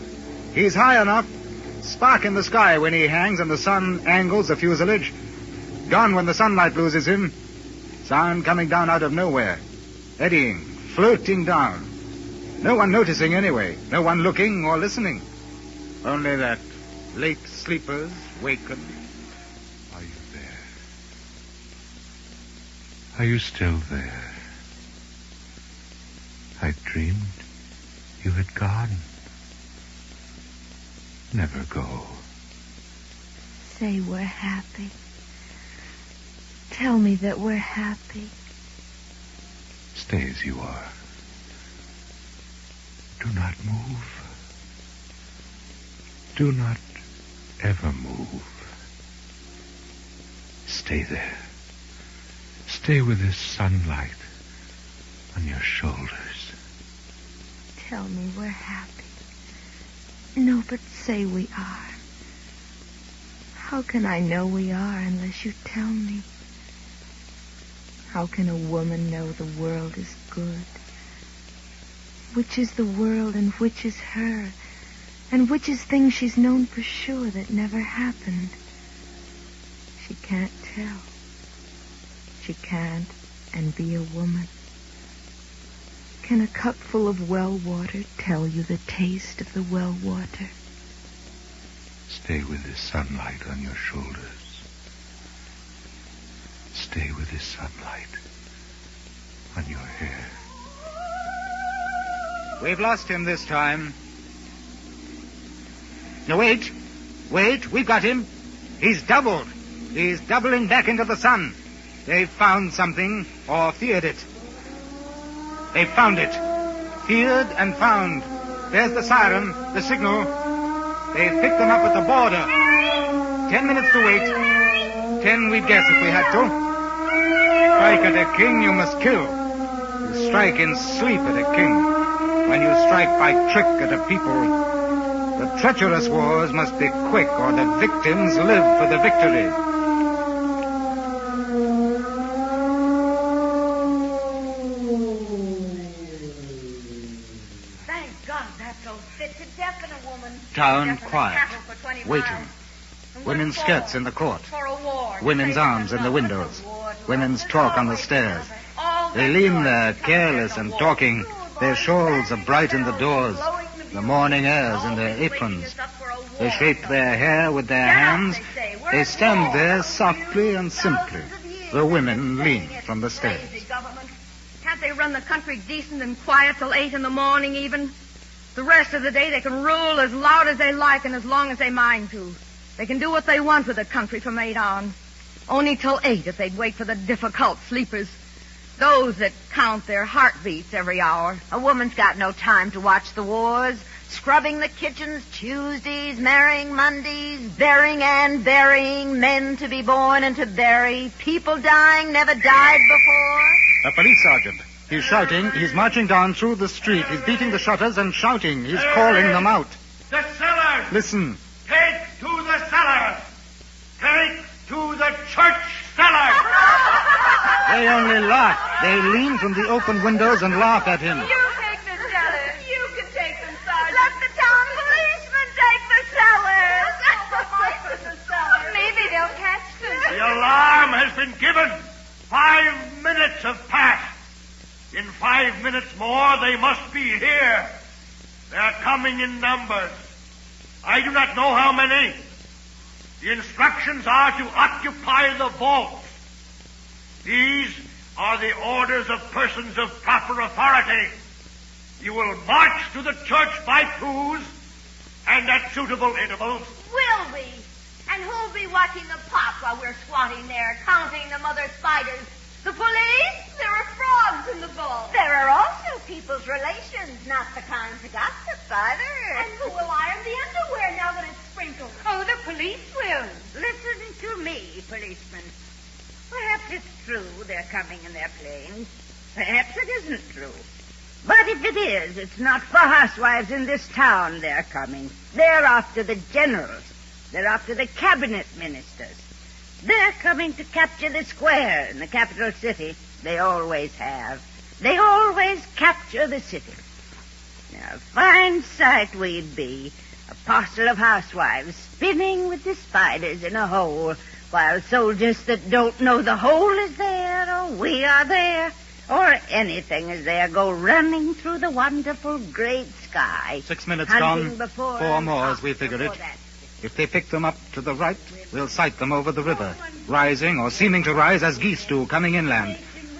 He's high enough. Spark in the sky when he hangs and the sun angles the fuselage. Gone when the sunlight loses him. Sound coming down out of nowhere. Eddying, floating down. No one noticing anyway. No one looking or listening. Only that late sleepers waken. Are you there? Are you still there? I dreamed you had gone. Never go. Say we're happy. Tell me that we're happy. Stay as you are. Do not move. Do not ever move. Stay there. Stay with this sunlight on your shoulders. Tell me we're happy. No, but say we are. How can I know we are unless you tell me? How can a woman know the world is good? Which is the world and which is her? And which is things she's known for sure that never happened? She can't tell. She can't and be a woman. Can a cup full of well water tell you the taste of the well water? Stay with this sunlight on your shoulders. Stay with this sunlight on your hair. We've lost him this time. No, wait. Wait, we've got him. He's doubled. He's doubling back into the sun. They've found something, or feared it. They've found it. Feared and found. There's the siren, the signal. They've picked them up at the border. 10 minutes to wait. 10 we'd guess if we had to. Strike at a king, you must kill. You strike in sleep at a king. When you strike by trick at a people, the treacherous wars must be quick, or the victims live for the victory. Thank God that's all fit to death in a woman. Town quiet, waiting. Women's skirts in the court. Women's arms in the windows. Women's talk on the stairs. They lean there, careless and talking. Their shawls are bright in the doors. The morning airs in their aprons. They shape their hair with their hands. They stand there softly and simply. The women lean from the stairs. Can't they run the country decent and quiet till 8 in the morning even? The rest of the day they can rule as loud as they like and as long as they mind to. They can do what they want with the country from 8 on. Only till 8 if they'd wait for the difficult sleepers. Those that count their heartbeats every hour. A woman's got no time to watch the wars. Scrubbing the kitchens Tuesdays, marrying Mondays, bearing and burying, men to be born and to bury, people dying never died before. A police sergeant. He's shouting. He's marching down through the street. He's beating the shutters and shouting. He's calling them out. The cellars! Listen. Take to the cellars! Take to the church cellars! They only laugh. They lean from the open windows and laugh at him. You take the cellars. You can take them, Sergeant. Let the town policeman take the cellars. Maybe they'll catch them. The alarm has been given. 5 minutes have passed. In 5 minutes more, they must be here. They're coming in numbers. I do not know how many. The instructions are to occupy the vaults. These are the orders of persons of proper authority. You will march to the church by twos and at suitable intervals. Will we? And who'll be watching the pot while we're squatting there, counting the mother spiders? The police? There are frogs in the bowl. There are also people's relations, not the kinds of gossip either. And who will iron the underwear now that it's sprinkled? Oh, the police will. Listen to me, policeman. Perhaps it's true they're coming in their planes. Perhaps it isn't true. But if it is, it's not for housewives in this town they're coming. They're after the generals. They're after the cabinet ministers. They're coming to capture the square in the capital city. They always have. They always capture the city. Now, a fine sight we'd be, a parcel of housewives spinning with the spiders in a hole, while soldiers that don't know the hole is there, or we are there, or anything is there, go running through the wonderful great sky. 6 minutes hunting gone. before 4 more as we figured it. that. If they pick them up to the right, we'll sight them over the river, rising or seeming to rise as geese do coming inland.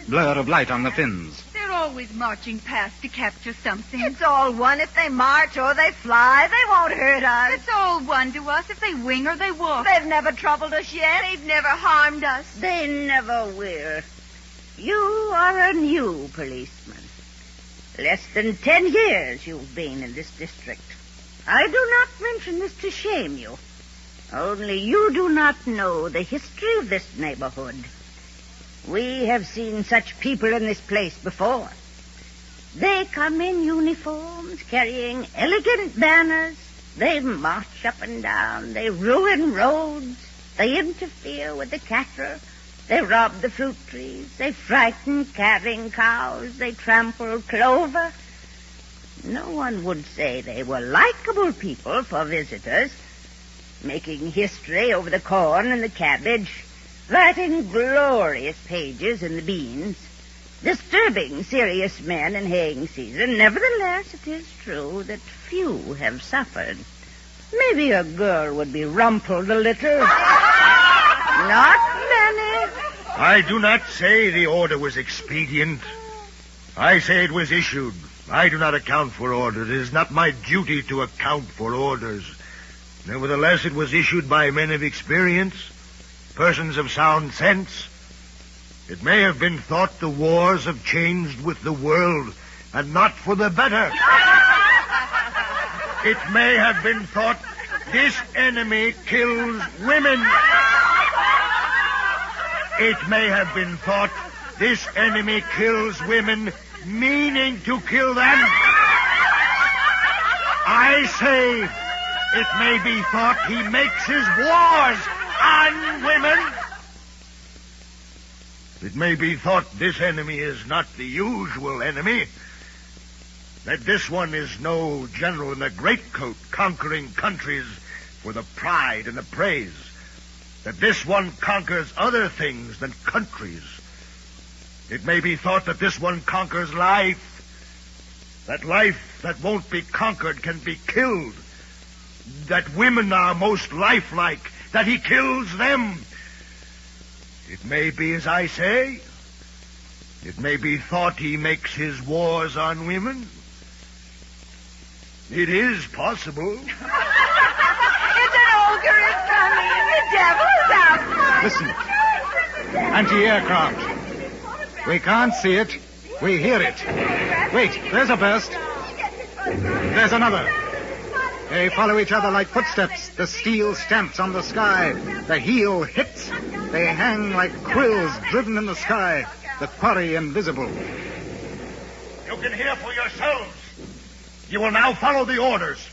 Blur of light on the fins. They're always marching past to capture something. It's all one if they march or they fly. They won't hurt us. It's all one to us if they wing or they walk. They've never troubled us yet. They've never harmed us. They never will. You are a new policeman. Less than 10 years you've been in this district. I do not mention this to shame you. Only you do not know the history of this neighborhood. We have seen such people in this place before. They come in uniforms, carrying elegant banners. They march up and down. They ruin roads. They interfere with the cattle. They rob the fruit trees. They frighten calving cows. They trample clover. No one would say they were likable people for visitors, making history over the corn and the cabbage, writing glorious pages in the beans, disturbing serious men in haying season. Nevertheless, it is true that few have suffered. Maybe a girl would be rumpled a little. Not many. I do not say the order was expedient. I say it was issued. I do not account for orders. It is not my duty to account for orders. Nevertheless, it was issued by men of experience, persons of sound sense. It may have been thought the wars have changed with the world, and not for the better. It may have been thought this enemy kills women. It may have been thought this enemy kills women, meaning to kill them. I say it may be thought he makes his wars on women. It may be thought this enemy is not the usual enemy, that this one is no general in a greatcoat conquering countries for the pride and the praise, that this one conquers other things than countries. It may be thought that this one conquers life, that life that won't be conquered can be killed, that women are most lifelike, that he kills them. It may be as I say. It may be thought he makes his wars on women. It is possible. It's an ogre is coming. The devil's out. Listen. Anti-aircraft. We can't see it. We hear it. Wait, there's a burst. There's another. They follow each other like footsteps. The steel stamps on the sky. The heel hits. They hang like quills driven in the sky. The quarry invisible. You can hear for yourselves. You will now follow the orders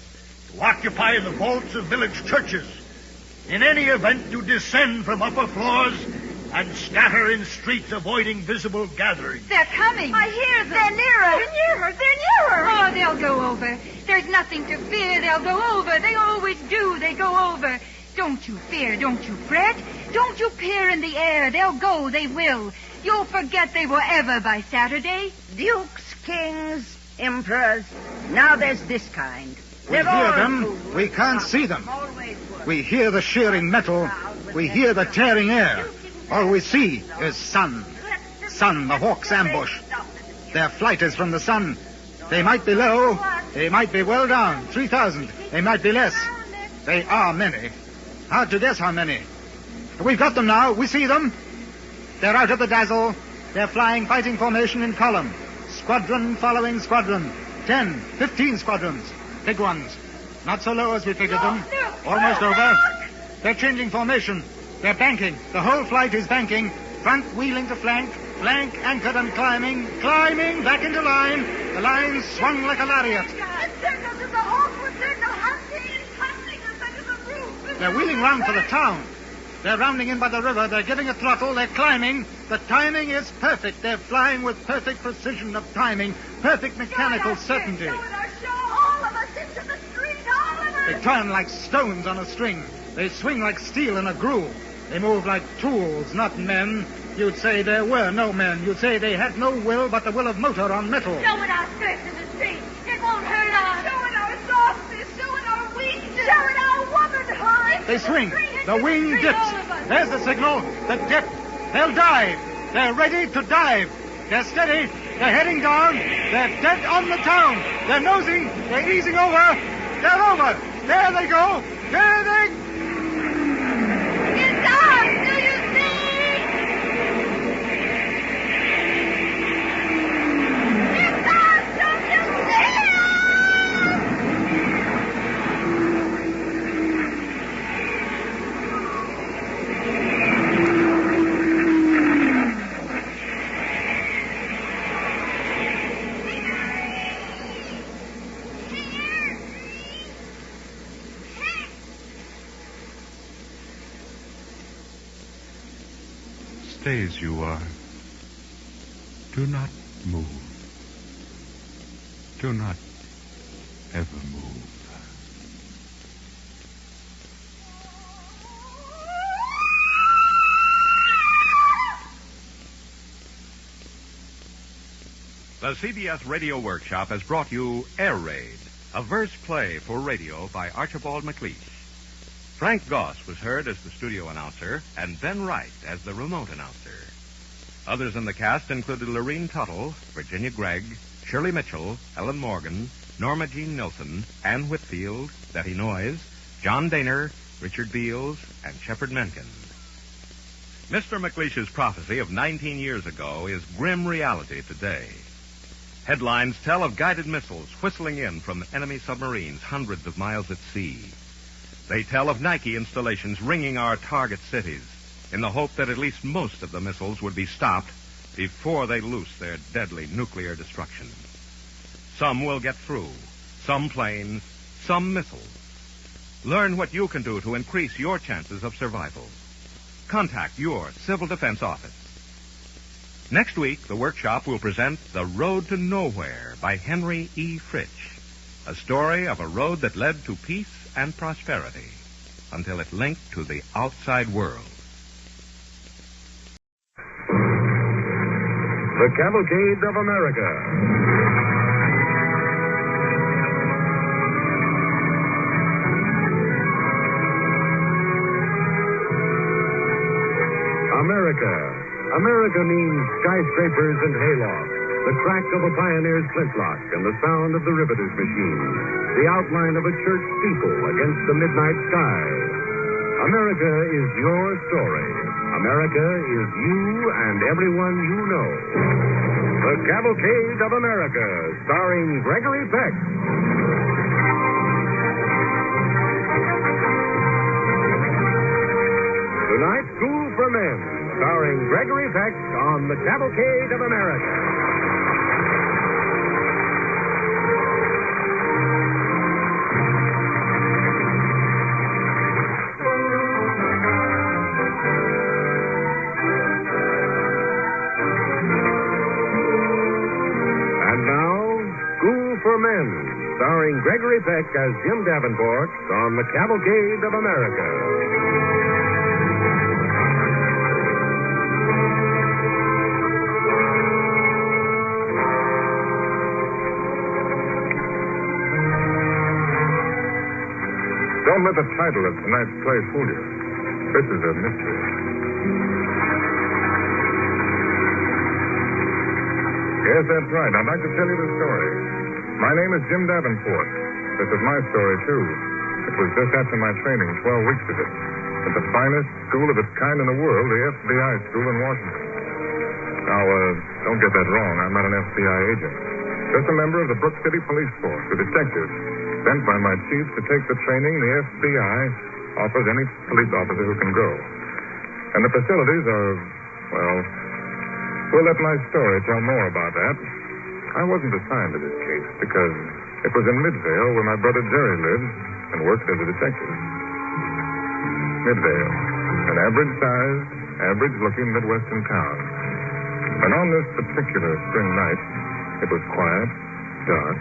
to occupy the vaults of village churches. In any event, to descend from upper floors and scatter in streets avoiding visible gatherings. They're coming. I hear them. They're nearer. They're nearer. They're nearer. Oh, they'll go over. There's nothing to fear. They'll go over. They always do. They go over. Don't you fear. Don't you fret. Don't you peer in the air. They'll go. They will. You'll forget they were ever by Saturday. Dukes, kings, emperors. Now there's this kind. We hear them. We can't see them. We hear the shearing metal. We hear the tearing air. All we see is sun. Sun, the hawk's ambush. Their flight is from the sun. They might be low. They might be well down. 3,000. They might be less. They are many. Hard to guess how many. We've got them now. We see them. They're out of the dazzle. They're flying fighting formation in column. Squadron following squadron. 10, 15 squadrons. Big ones. Not so low as we figured them. Almost over. They're changing formation. They're banking. The whole flight is banking. Front wheeling to flank. Flank anchored and climbing. Climbing back into line. The line swung like a lariat. They're wheeling round for the town. They're rounding in by the river. They're giving a throttle. They're climbing. The timing is perfect. They're flying with perfect precision of timing. Perfect mechanical certainty. They turn like stones on a string. They swing like steel in a groove. They move like tools, not men. You'd say there were no men. You'd say they had no will but the will of motor on metal. Showing our strength in the street. It won't hurt us. Showing our softness. Showing our wings. Showing our womanhood. They swing. The wing dips. There's the signal. The dip. They'll dive. They're ready to dive. They're steady. They're heading down. They're dead on the town. They're nosing. They're easing over. They're over. There they go. There they... It's us. Do you see? It's us. Don't you see Stay as you are. Do not move. Do not ever move. The CBS Radio Workshop has brought you Air Raid, a verse play for radio by Archibald MacLeish. Frank Goss was heard as the studio announcer and Ben Wright as the remote announcer. Others in the cast included Lorene Tuttle, Virginia Gregg, Shirley Mitchell, Ellen Morgan, Norma Jean Nilsson, Ann Whitfield, Betty Noyes, John Daner, Richard Beals, and Shepard Mencken. Mr. MacLeish's prophecy of 19 years ago is grim reality today. Headlines tell of guided missiles whistling in from enemy submarines hundreds of miles at sea. They tell of Nike installations ringing our target cities in the hope that at least most of the missiles would be stopped before they loose their deadly nuclear destruction. Some will get through, some planes, some missiles. Learn what you can do to increase your chances of survival. Contact your Civil Defense Office. Next week, the workshop will present The Road to Nowhere by Henry E. Fritsch, a story of a road that led to peace and prosperity until it linked to the outside world. The Cavalcade of America. America means skyscrapers and haylofts, the crack of a pioneer's flintlock, and the sound of the riveter's machine, the outline of a church steeple against the midnight sky. America is your story. America is you and everyone you know. The Cavalcade of America, starring Gregory Peck. Tonight, School for Men, starring Gregory Peck on The Cavalcade of America. And now, School for Men, starring Gregory Peck as Jim Davenport on The Cavalcade of America. Don't let the title of tonight's play fool you. This is a mystery. Yes, that's right. I'd like to tell you the story. My name is Jim Davenport. This is my story, too. It was just after my training, 12 weeks of it, at the finest school of its kind in the world, the FBI school in Washington. Now, don't get that wrong. I'm not an FBI agent. Just a member of the Brook City Police Force, a detective, sent by my chief to take the training the FBI offers any police officer who can go. And the facilities are, well, we'll let my story tell more about that. I wasn't assigned to this case because it was in Midvale where my brother Jerry lived and worked as a detective. Midvale, an average-sized, average-looking Midwestern town. And on this particular spring night, it was quiet, dark.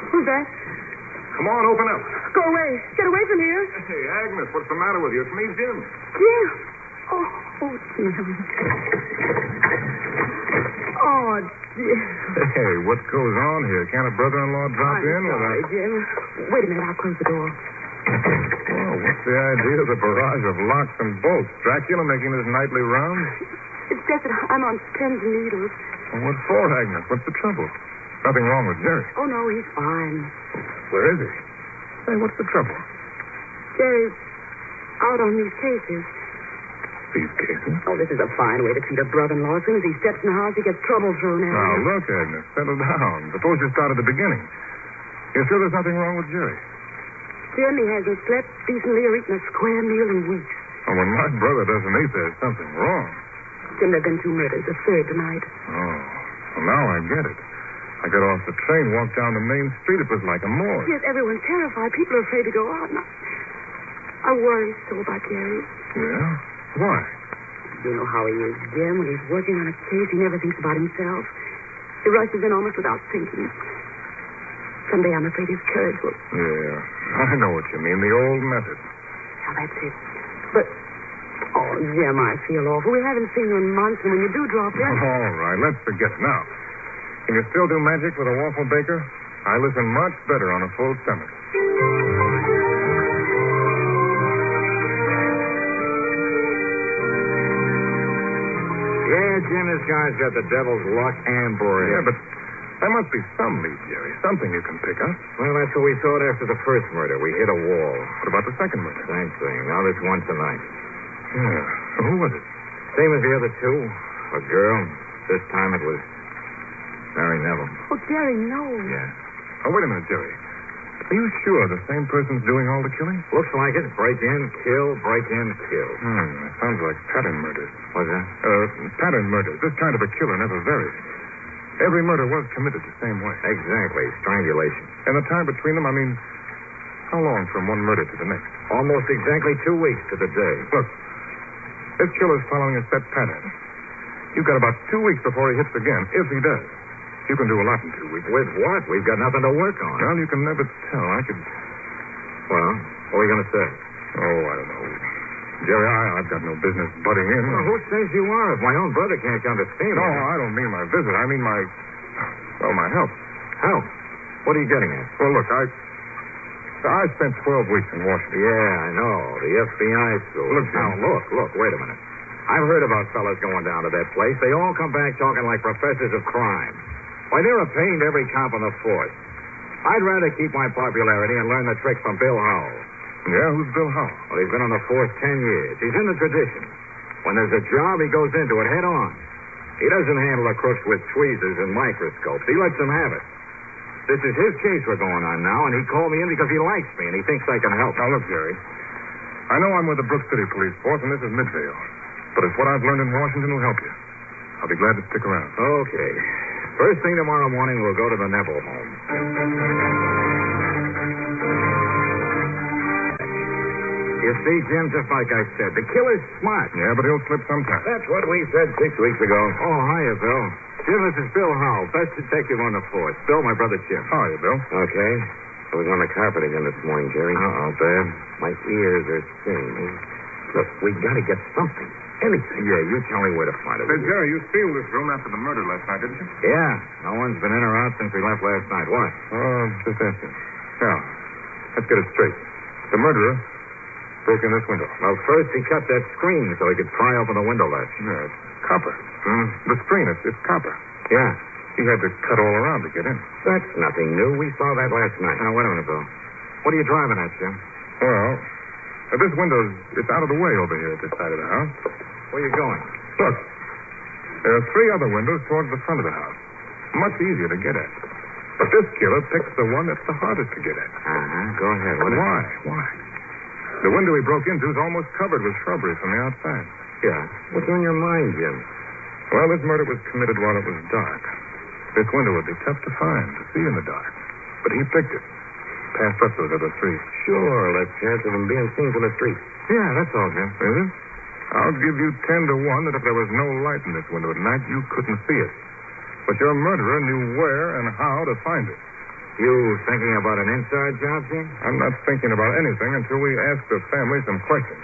Who's that? Come on, open up. Go away. Get away from here. Hey, Agnes, what's the matter with you? It's me, Jim. Jim. Oh, Jim. Oh, Jim. Hey, what goes on here? Can't a brother-in-law drop in Sorry, Jim. Wait a minute. I'll close the door. Oh, what's the idea of the barrage of locks and bolts? Dracula making his nightly rounds? It's just that I'm on pins and needles. Well, what for, Agnes? What's the trouble? Nothing wrong with Jerry. Oh, no, he's fine. Where is he? Hey, what's the trouble? Jerry's out on these cases. These cases? Oh, this is a fine way to treat a brother-in-law. As soon as he steps in the house, he gets trouble thrown at him. Now, look, Agnes, settle down. Suppose you start at the beginning. You sure there's nothing wrong with Jerry? Jim, he hasn't slept decently or eaten a square meal in weeks. Oh, when my brother doesn't eat, there's something wrong. Jim, there have been 2 murders, a third tonight. Oh, well, now I get it. I got off the train, walked down the main street. It was like a morgue. Yes, everyone's terrified. People are afraid to go out. And I worry so about Jerry. Yeah? Why? You know how he is, Jim. When he's working on a case, he never thinks about himself. He rushes in almost without thinking. Someday I'm afraid his courage will... Yeah, I know what you mean. The old method. Now, that's it. But, oh, Jim, I feel awful. We haven't seen you in months, and when you do drop in... All right, let's forget now. Can you still do magic with a waffle baker? I listen much better on a full stomach. Yeah, Jim, this guy's got the devil's luck and brain. Yeah, but there must be some lead, Jerry. Something you can pick up. Well, that's what we thought after the first murder. We hit a wall. What about the second murder? Same thing. Now this one tonight. Yeah. Who was it? Same as the other 2. A girl. This time it was Mary Neville. Oh, Jerry, no. Yeah. Oh, wait a minute, Jerry. Are you sure the same person's doing all the killing? Looks like it. Break in, kill, break in, kill. That sounds like pattern murders. What's that? Pattern murders. This kind of a killer never varies. Every murder was committed the same way. Exactly. Strangulation. And the time between them, I mean, how long from one murder to the next? Almost exactly 2 weeks to the day. Look, this killer's following a set pattern. You've got about 2 weeks before he hits again, if he does. You can do a lot in 2 weeks. With what? We've got nothing to work on. Well, you can never tell. I could... Well, what are we going to say? Oh, I don't know. Jerry, I've got no business butting in. Well, who says you are? If my own brother can't come to see me... No, I don't mean my visit. I mean my help. Help? What are you getting at? Well, look, I spent 12 weeks in Washington. Yeah, I know. The FBI school. Look, Jim. Now, look, wait a minute. I've heard about fellas going down to that place. They all come back talking like professors of crime. Why, they're a pain to every cop on the force. I'd rather keep my popularity and learn the trick from Bill Howell. Yeah, who's Bill Howell? Well, he's been on the force 10 years. He's in the tradition. When there's a job, he goes into it head on. He doesn't handle the crooks with tweezers and microscopes. He lets them have it. This is his case we're going on now, and he called me in because he likes me, and he thinks I can help. Now, look, Jerry. I know I'm with the Brook City Police Force, and this is Midvale. But if what I've learned in Washington will help you, I'll be glad to stick around. Okay. First thing tomorrow morning, we'll go to the Neville home. You see, Jim, just like I said, the killer's smart. Yeah, but he'll slip sometime. That's what we said 6 weeks ago. Oh, hiya, Bill. Jim, this is Bill Howell, best detective on the force. Bill, my brother Jim. Hiya, Bill. Okay. I was on the carpet again this morning, Jerry. Uh-oh, bad. My ears are stinging. Look, we got to get something. Anything. Yeah, you tell me where to find it. Say, Jerry, you sealed this room after the murder last night, didn't you? Yeah. No one's been in or out since we left last night. What? Just asking. Now, let's get it straight. The murderer broke in this window. Well, first he cut that screen so he could pry open the window latch. Yeah, it's copper. The screen, it's copper. Yeah. He had to cut all around to get in. That's nothing new. We saw that last night. Now, wait a minute, Bill. What are you driving at, Jim? Well, This window's it's out of the way over here at this side of the house. Where you going? Look. There are 3 other windows towards the front of the house. Much easier to get at. But this killer picks the one that's the hardest to get at. Go ahead. Why? The window he broke into is almost covered with shrubbery from the outside. Yeah. What's on your mind, Jim? Well, this murder was committed while it was dark. This window would be tough to find, to see in the dark. But he picked it. Passed up those other 3. Sure, less chance of him being seen from the street. Yeah, that's all, Jim. Is it? I'll give you 10 to 1 that if there was no light in this window at night, you couldn't see it. But your murderer knew where and how to find it. You thinking about an inside job, Jim? I'm not thinking about anything until we ask the family some questions.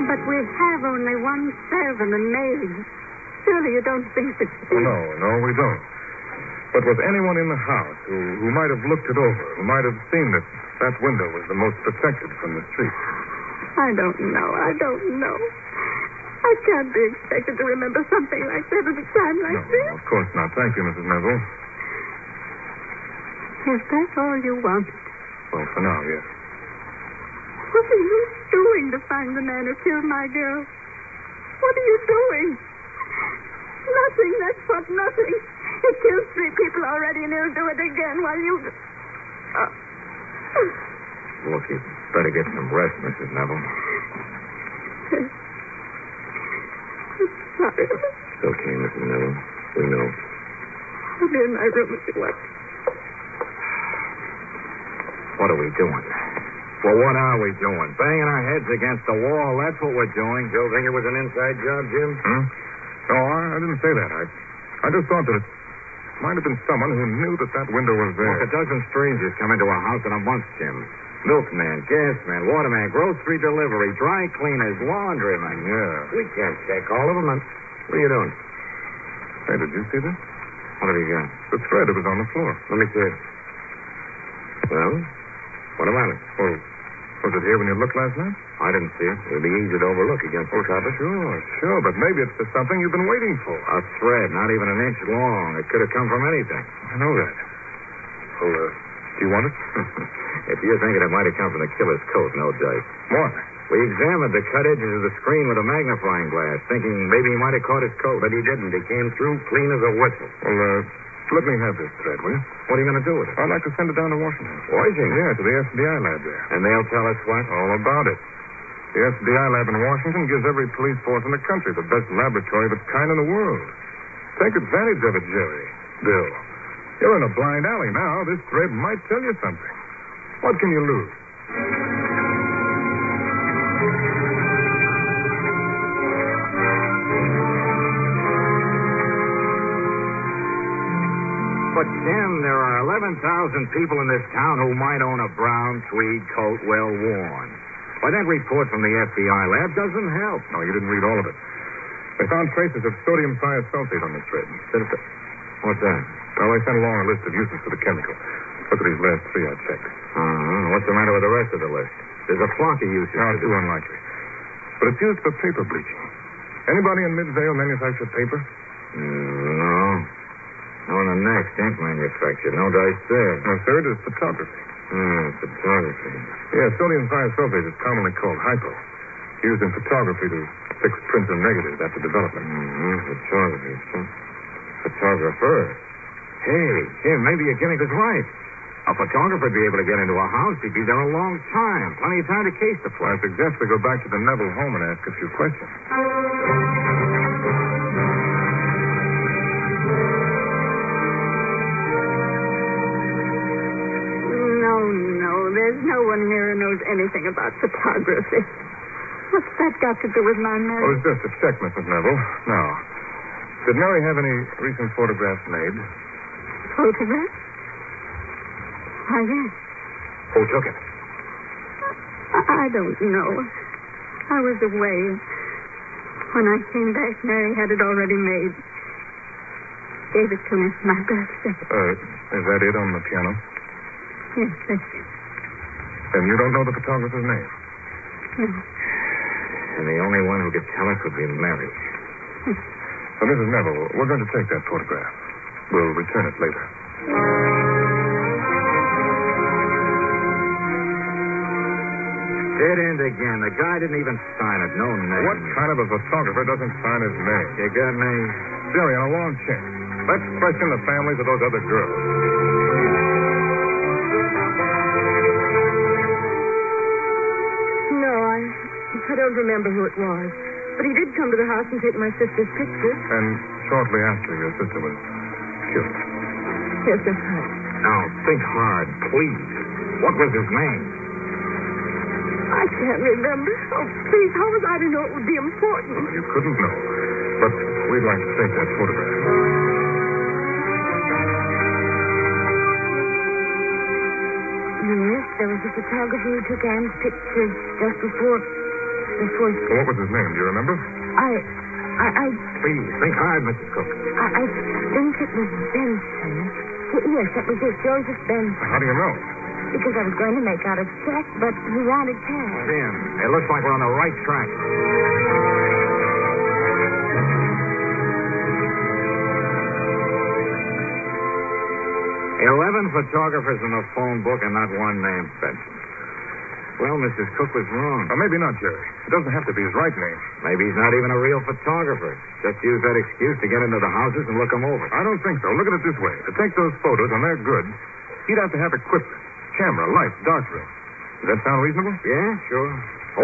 But we have only one servant and maid. Surely you don't think that... No, we don't. But was anyone in the house who might have looked it over, who might have seen that window was the most protected from the street? I don't know. I can't be expected to remember something like that at a time like this. Of course not. Thank you, Mrs. Neville. Is that all you wanted? Well, for now, yes. What are you doing to find the man who killed my girl? What are you doing? Nothing, that's what, nothing. He killed 3 people already, and he'll do it again while you... Look, you better get some rest, Mrs. Neville. Sorry. It's okay, Mrs. Neville. We know. I'll be in my room if you want. What are we doing? Well, what are we doing? Banging our heads against the wall. That's what we're doing. Joe think it was an inside job, Jim? No, I didn't say that. I just thought that it might have been someone who knew that window was there. Look, a dozen strangers come into a house in a month, Jim. Milkman, gasman, waterman, grocery delivery, dry cleaners, laundryman. Yeah. We can't check all of them. What are you doing? Hey, did you see this? What have you got? The thread that was on the floor. Let me see it. Well, what about it? Well, was it here when you looked last night? I didn't see it. It would be easy to overlook against the carpet. Sure, but maybe it's just something you've been waiting for. A thread, not even an inch long. It could have come from anything. I know that. Well, do you want it? If you're thinking it might have come from the killer's coat, no dice. What? We examined the cut edges of the screen with a magnifying glass, thinking maybe he might have caught his coat, but he didn't. He came through clean as a whistle. Well, let me have this thread, will you? What are you going to do with it? I'd like to send it down to Washington. Washington? Yeah, to the FBI lab there. And they'll tell us what? All about it. The FBI lab in Washington gives every police force in the country the best laboratory of its kind in the world. Take advantage of it, Jerry. Bill. You're in a blind alley now. This thread might tell you something. What can you lose? But, Jim, there are 11,000 people in this town who might own a brown tweed coat well worn. Why, that report from the FBI lab doesn't help. No, you didn't read all of it. They found traces of sodium thiosulfate on the thread. What's that? Well, they sent along a list of uses for the chemical. Look at these last 3 I checked. What's the matter with the rest of the list? There's a flock of uses. No, too unlikely. But it's used for paper bleaching. Anybody in Midvale manufacture paper? No. No, in the next ink manufacture. No dice there. No, third is photography. Photography. Yeah, sodium thiosulfate is commonly called hypo. Used in photography to fix prints and negatives after development. Photography. Photographer. Hey, Jim, maybe your gimmick is right. A photographer would be able to get into a house. He'd be there a long time. Plenty of time to case the place. I suggest we go back to the Neville home and ask a few questions. No. There's no one here who knows anything about photography. What's that got to do with my marriage? Well, it's just a check, Mrs. Neville. Now, did Mary have any recent photographs made? Photographs? Why, yes. Who took it? I don't know. I was away. When I came back, Mary had it already made. Gave it to me for my birthday. Is that it on the piano? Yes, that's it. Then you don't know the photographer's name? No. And the only one who could tell us would be Mary. Mrs. Neville, we're going to take that photograph. We'll return it later. Dead end again. The guy didn't even sign it. No name. What kind of a photographer doesn't sign his name? You got me? Jerry, on a long chance. Let's question the families of those other girls. No, I don't remember who it was. But he did come to the house and take my sister's picture. And shortly after, your sister was killed. Yes, that's right. Now, think hard, please. What was his name? I can't remember. Oh, please, how was I to know it would be important? Well, you couldn't know. But we'd like to take that photograph. Yes, there was a photographer who took Anne's picture just before... Well, what was his name? Do you remember? Please, think hard, Mrs. Cook. I think it was Benson. Yes, that was it, Joseph Benson. How do you know? Because I was going to make out a check, but he wanted cash. Jim, it looks like we're on the right track. 11 photographers in the phone book and not one named Benson. Well, Mrs. Cook was wrong. Or maybe not, Jerry. It doesn't have to be his right name. Maybe he's not even a real photographer. Just use that excuse to get into the houses and look them over. I don't think so. Look at it this way. To take those photos, and they're good, he'd have to have equipment. Camera, lights, darkroom. Does that sound reasonable? Yeah, sure.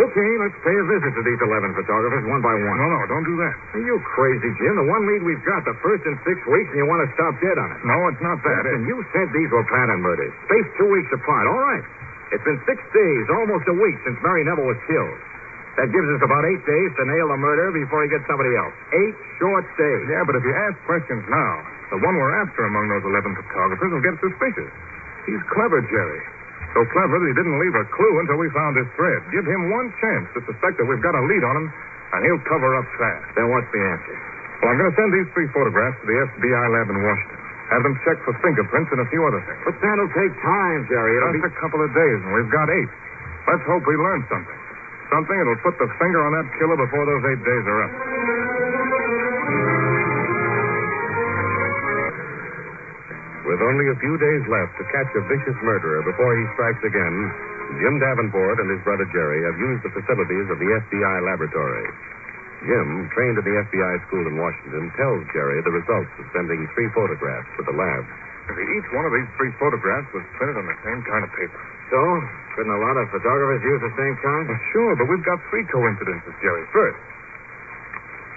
Okay, let's pay a visit to these 11 photographers one by one. No, don't do that. Are you crazy, Jim? The one lead we've got, the first in 6 weeks, and you want to stop dead on it. No, it's not that. Listen, you said these were pattern murders. Spaced 2 weeks apart. All right. It's been 6 days, almost a week, since Mary Neville was killed. That gives us about 8 days to nail the murder before he gets somebody else. 8 short days. Yeah, but if you ask questions now, the one we're after among those 11 photographers will get suspicious. He's clever, Jerry. So clever that he didn't leave a clue until we found his thread. Give him one chance to suspect that we've got a lead on him, and he'll cover up fast. Then what's the answer? Well, I'm going to send these 3 photographs to the FBI lab in Washington. Have them checked for fingerprints and a few other things. But that'll take time, Jerry. Just a couple of days, and we've got 8. Let's hope we learn something. Something that'll put the finger on that killer before those 8 days are up. With only a few days left to catch a vicious murderer before he strikes again, Jim Davenport and his brother Jerry have used the facilities of the FBI laboratory. Jim, trained at the FBI school in Washington, tells Jerry the results of sending 3 photographs to the lab. Each one of these 3 photographs was printed on the same kind of paper. So, couldn't a lot of photographers use the same kind? Well, sure, but we've got 3 coincidences, Jerry. First,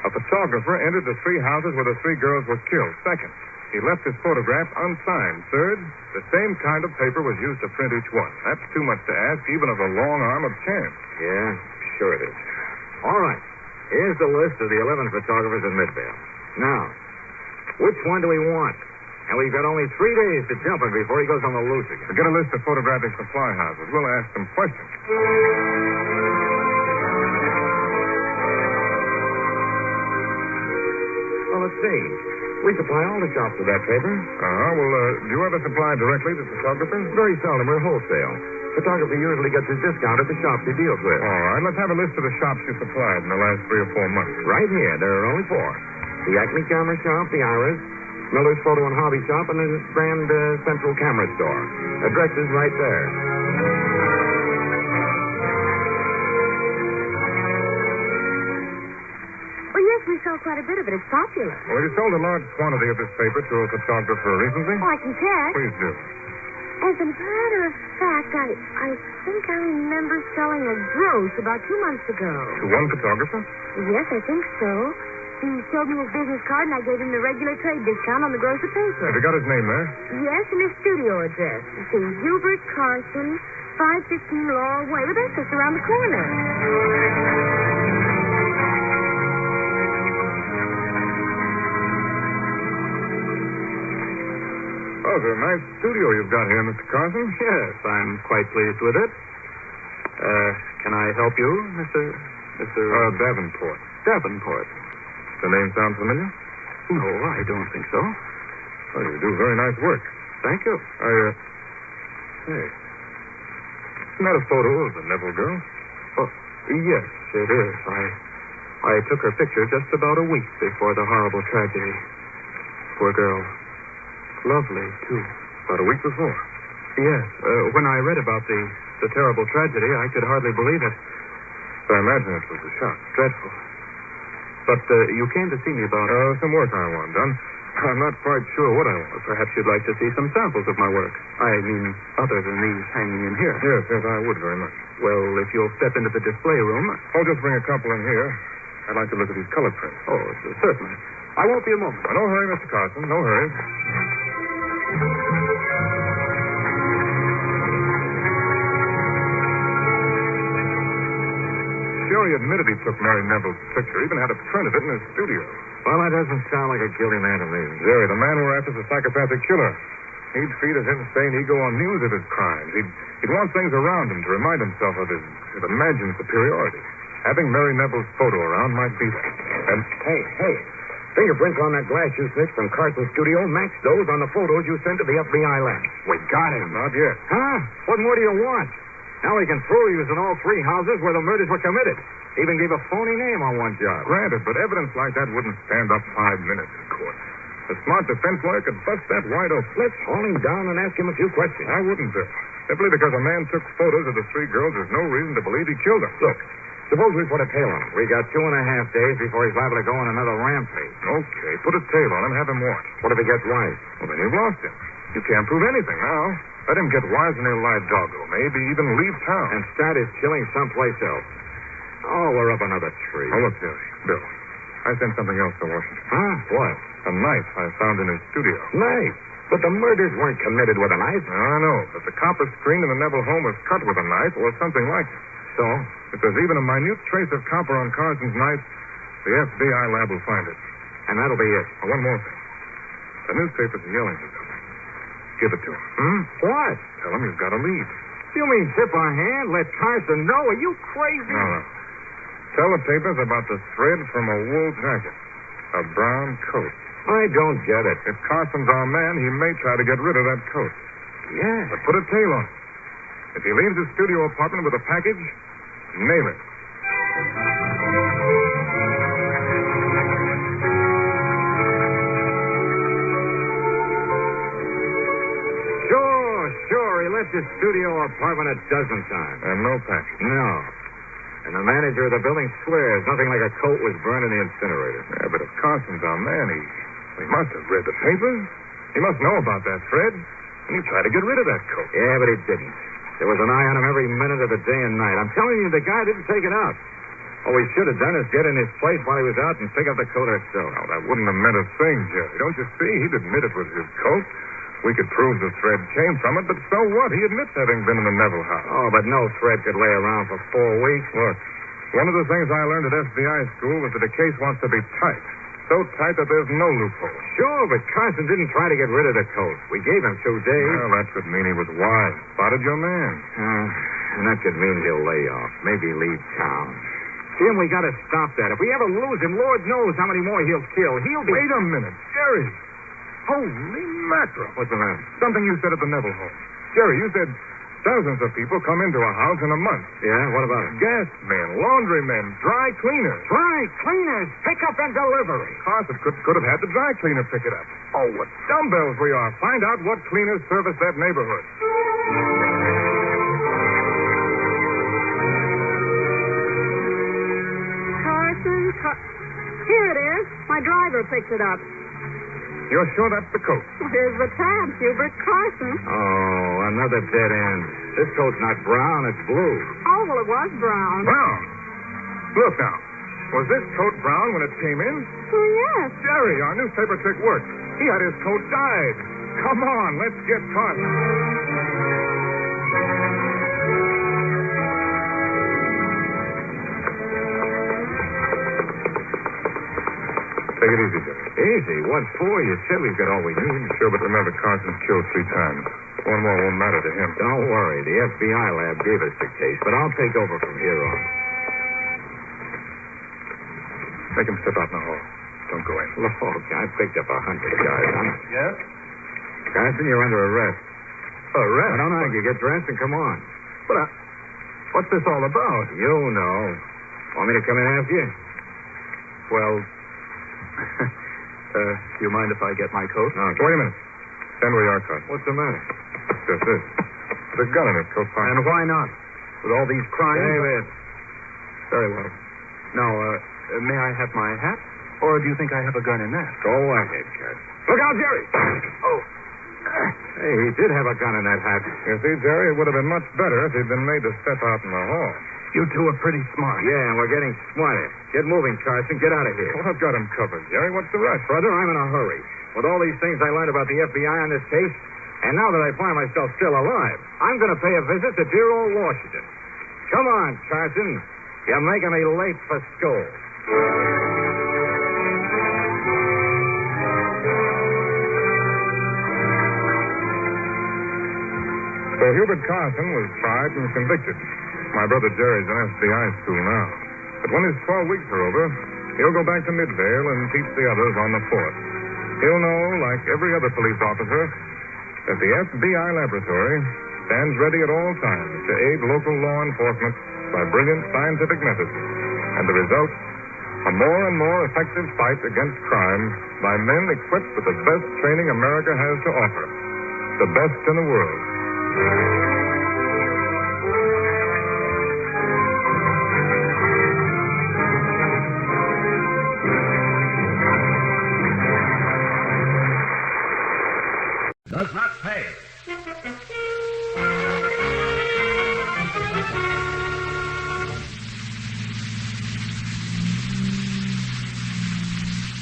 a photographer entered the 3 houses where the 3 girls were killed. Second, he left his photograph unsigned. Third, the same kind of paper was used to print each one. That's too much to ask, even of a long arm of chance. Yeah, sure it is. All right. Here's the list of the 11 photographers in Midvale. Now, which one do we want? And we've got only 3 days to jump him before he goes on the loose again. Get a list of photographic supply houses. We'll ask some questions. Well, let's see. We supply all the shops with that paper. Well, do you ever supply directly to photographers? Very seldom. We're wholesale. Photographer usually gets his discount at the shops he deals with. All right, let's have a list of the shops you supplied in the last 3 or 4 months. Right here. There are only 4. The Acme Camera Shop, the Iris, Miller's Photo and Hobby Shop, and the Grand Central Camera Store. Address is right there. Oh, yes, we sell quite a bit of it. It's popular. Well, have you sold a large quantity of this paper to a photographer recently? Oh, I can check. Please do. As a matter of fact, I think I remember selling a gross about 2 months ago. To one photographer? Yes, I think so. He showed me his business card, and I gave him the regular trade discount on the gross of paper. Have you got his name there? Yes, and his studio address. You see, Gilbert Carson, 515 Laurel Way. Well, that's just around the corner. Oh, it's a nice studio you've got here, Mr. Carson. Yes, I'm quite pleased with it. Can I help you, Mr. Davenport. Davenport. The name sound familiar? No, I don't think so. Well, you do very nice work. Thank you. Hey. Isn't that a photo of the Neville girl? Oh, yes, it is. I took her picture just about a week before the horrible tragedy. Poor girl. Lovely, too. About a week before. Yes. When I read about the terrible tragedy, I could hardly believe it. I imagine it was a shock. Dreadful. But you came to see me about... some work I want done. I'm not quite sure what I want. Perhaps you'd like to see some samples of my work. I mean, other than these hanging in here. Yes, I would very much. Well, if you'll step into the display room... I'll just bring a couple in here. I'd like to look at these color prints. Oh, certainly. I won't be a moment. No hurry, Mr. Carson. No hurry. Sure, he admitted he took Mary Neville's picture. Even had a print of it in his studio. Well, that doesn't sound like a guilty man to me. Jerry, the man we're after is a psychopathic killer. He'd feed his insane ego on news of his crimes. He'd want things around him to remind himself of his imagined superiority. Having Mary Neville's photo around might be that. And Hey. Fingerprints on that glass you snitched from Carson's studio match those on the photos you sent to the FBI lab. We got him. Not yet. Huh? What more do you want? Now we can prove he was in all three houses where the murders were committed. Even gave a phony name on one job. Granted, but evidence like that wouldn't stand up 5 minutes in court. A smart defense lawyer could bust that wide open. Let's haul him down and ask him a few questions. I wouldn't, Bill. Simply because a man took photos of the three girls, there's no reason to believe he killed them. Look, suppose we put a tail on him. We got 2.5 days before he's liable to go on another rampage. Okay, put a tail on him, have him watched. What if he gets wise? Well, then you've lost him. You can't prove anything now. Let him get wise and he'll lie doggo. Maybe even leave town. And start his killing someplace else. Oh, we're up another tree. Oh, look, Jerry. Bill, I sent something else to Washington. Huh? What? A knife I found in his studio. Knife? But the murders weren't committed with a knife. I know, but the copper screen in the Neville home was cut with a knife or something like it. So? If there's even a minute trace of copper on Carson's knife, the FBI lab will find it. And that'll be it. Oh, one more thing. The newspapers are yelling for something. Give it to him. What? Tell him you've got a lead. You mean tip our hand? Let Carson know? Are you crazy? No. Tell the papers about the thread from a wool jacket. A brown coat. I don't get it. If Carson's our man, he may try to get rid of that coat. Yeah. But put a tail on it. If he leaves his studio apartment with a package, nail it. Sure. He left his studio apartment a dozen times. And no package. No. And the manager of the building swears nothing like a coat was burned in the incinerator. Yeah, but if Carson's our man, he must have read the papers. He must know about that thread. And he tried to get rid of that coat. Yeah, but he didn't. There was an eye on him every minute of the day and night. I'm telling you, the guy didn't take it out. All he should have done is get in his place while he was out and pick up the coat ourselves. Oh, that wouldn't have meant a thing, Jerry. Don't you see? He'd admit it was his coat. We could prove the thread came from it, but so what? He admits having been in the Neville house. Oh, but no thread could lay around for 4 weeks. Look, one of the things I learned at FBI school was that a case wants to be tight. So tight that there's no loophole. Sure, but Carson didn't try to get rid of the coat. We gave him 2 days. Well, that could mean he was wise. Spotted your man. And that could mean he'll lay off. Maybe leave town. Jim, we got to stop that. If we ever lose him, Lord knows how many more he'll kill. He'll be... Wait a minute, Jerry. Holy mackerel. What's the matter? Something you said at the Neville home. Jerry, you said dozens of people come into a house in a month. Yeah, what about it? Gas men, laundrymen, dry cleaners. Dry cleaners, pick up and delivery. Carson could have had the dry cleaner pick it up. Oh, what dumbbells we are. Find out what cleaners service that neighborhood. Here it is. My driver picked it up. You're sure that's the coat? Here's the tab, Hubert Carson. Oh, another dead end. This coat's not brown, it's blue. Oh, well, it was brown. Brown? Look now. Was this coat brown when it came in? Oh, yes. Jerry, our newspaper trick worked. He had his coat dyed. Come on, let's get Carson. Take it easy, Jerry. Easy? What for? You said we've got all we need. Sure, but remember, Carson's killed 3 times. One more won't matter to him. Don't worry. The FBI lab gave us the case, but I'll take over from here on. Make him step out in the hall. Don't go in. Look, I picked up 100 guys. Yes? Carson, you're under arrest. Arrest? Don't argue. Get dressed and come on. But what's this all about? You know. Want me to come in after you? Well, do you mind if I get my coat? No, wait a minute. Stand where you are, Carson. What's the matter? Just this. There's a gun in his coat pocket. And why not? With all these crimes... David. Very well. Now, may I have my hat? Or do you think I have a gun in that? Go ahead, Carson. Look out, Jerry! Oh. Hey, he did have a gun in that hat. You see, Jerry, it would have been much better if he'd been made to step out in the hall. You two are pretty smart. Yeah, and we're getting smarter. Get moving, Carson. Get out of here. Well, I've got him covered, Jerry. What's the rush? Brother, I'm in a hurry. With all these things I learned about the FBI on this case, and now that I find myself still alive, I'm going to pay a visit to dear old Washington. Come on, Carson. You're making me late for school. So Hubert Carson was tried and convicted. My brother Jerry's in FBI school now. But when his 12 weeks are over, he'll go back to Midvale and teach the others on the force. He'll know, like every other police officer, that the FBI laboratory stands ready at all times to aid local law enforcement by brilliant scientific methods. And the result, a more and more effective fight against crime by men equipped with the best training America has to offer. The best in the world. Does not pay.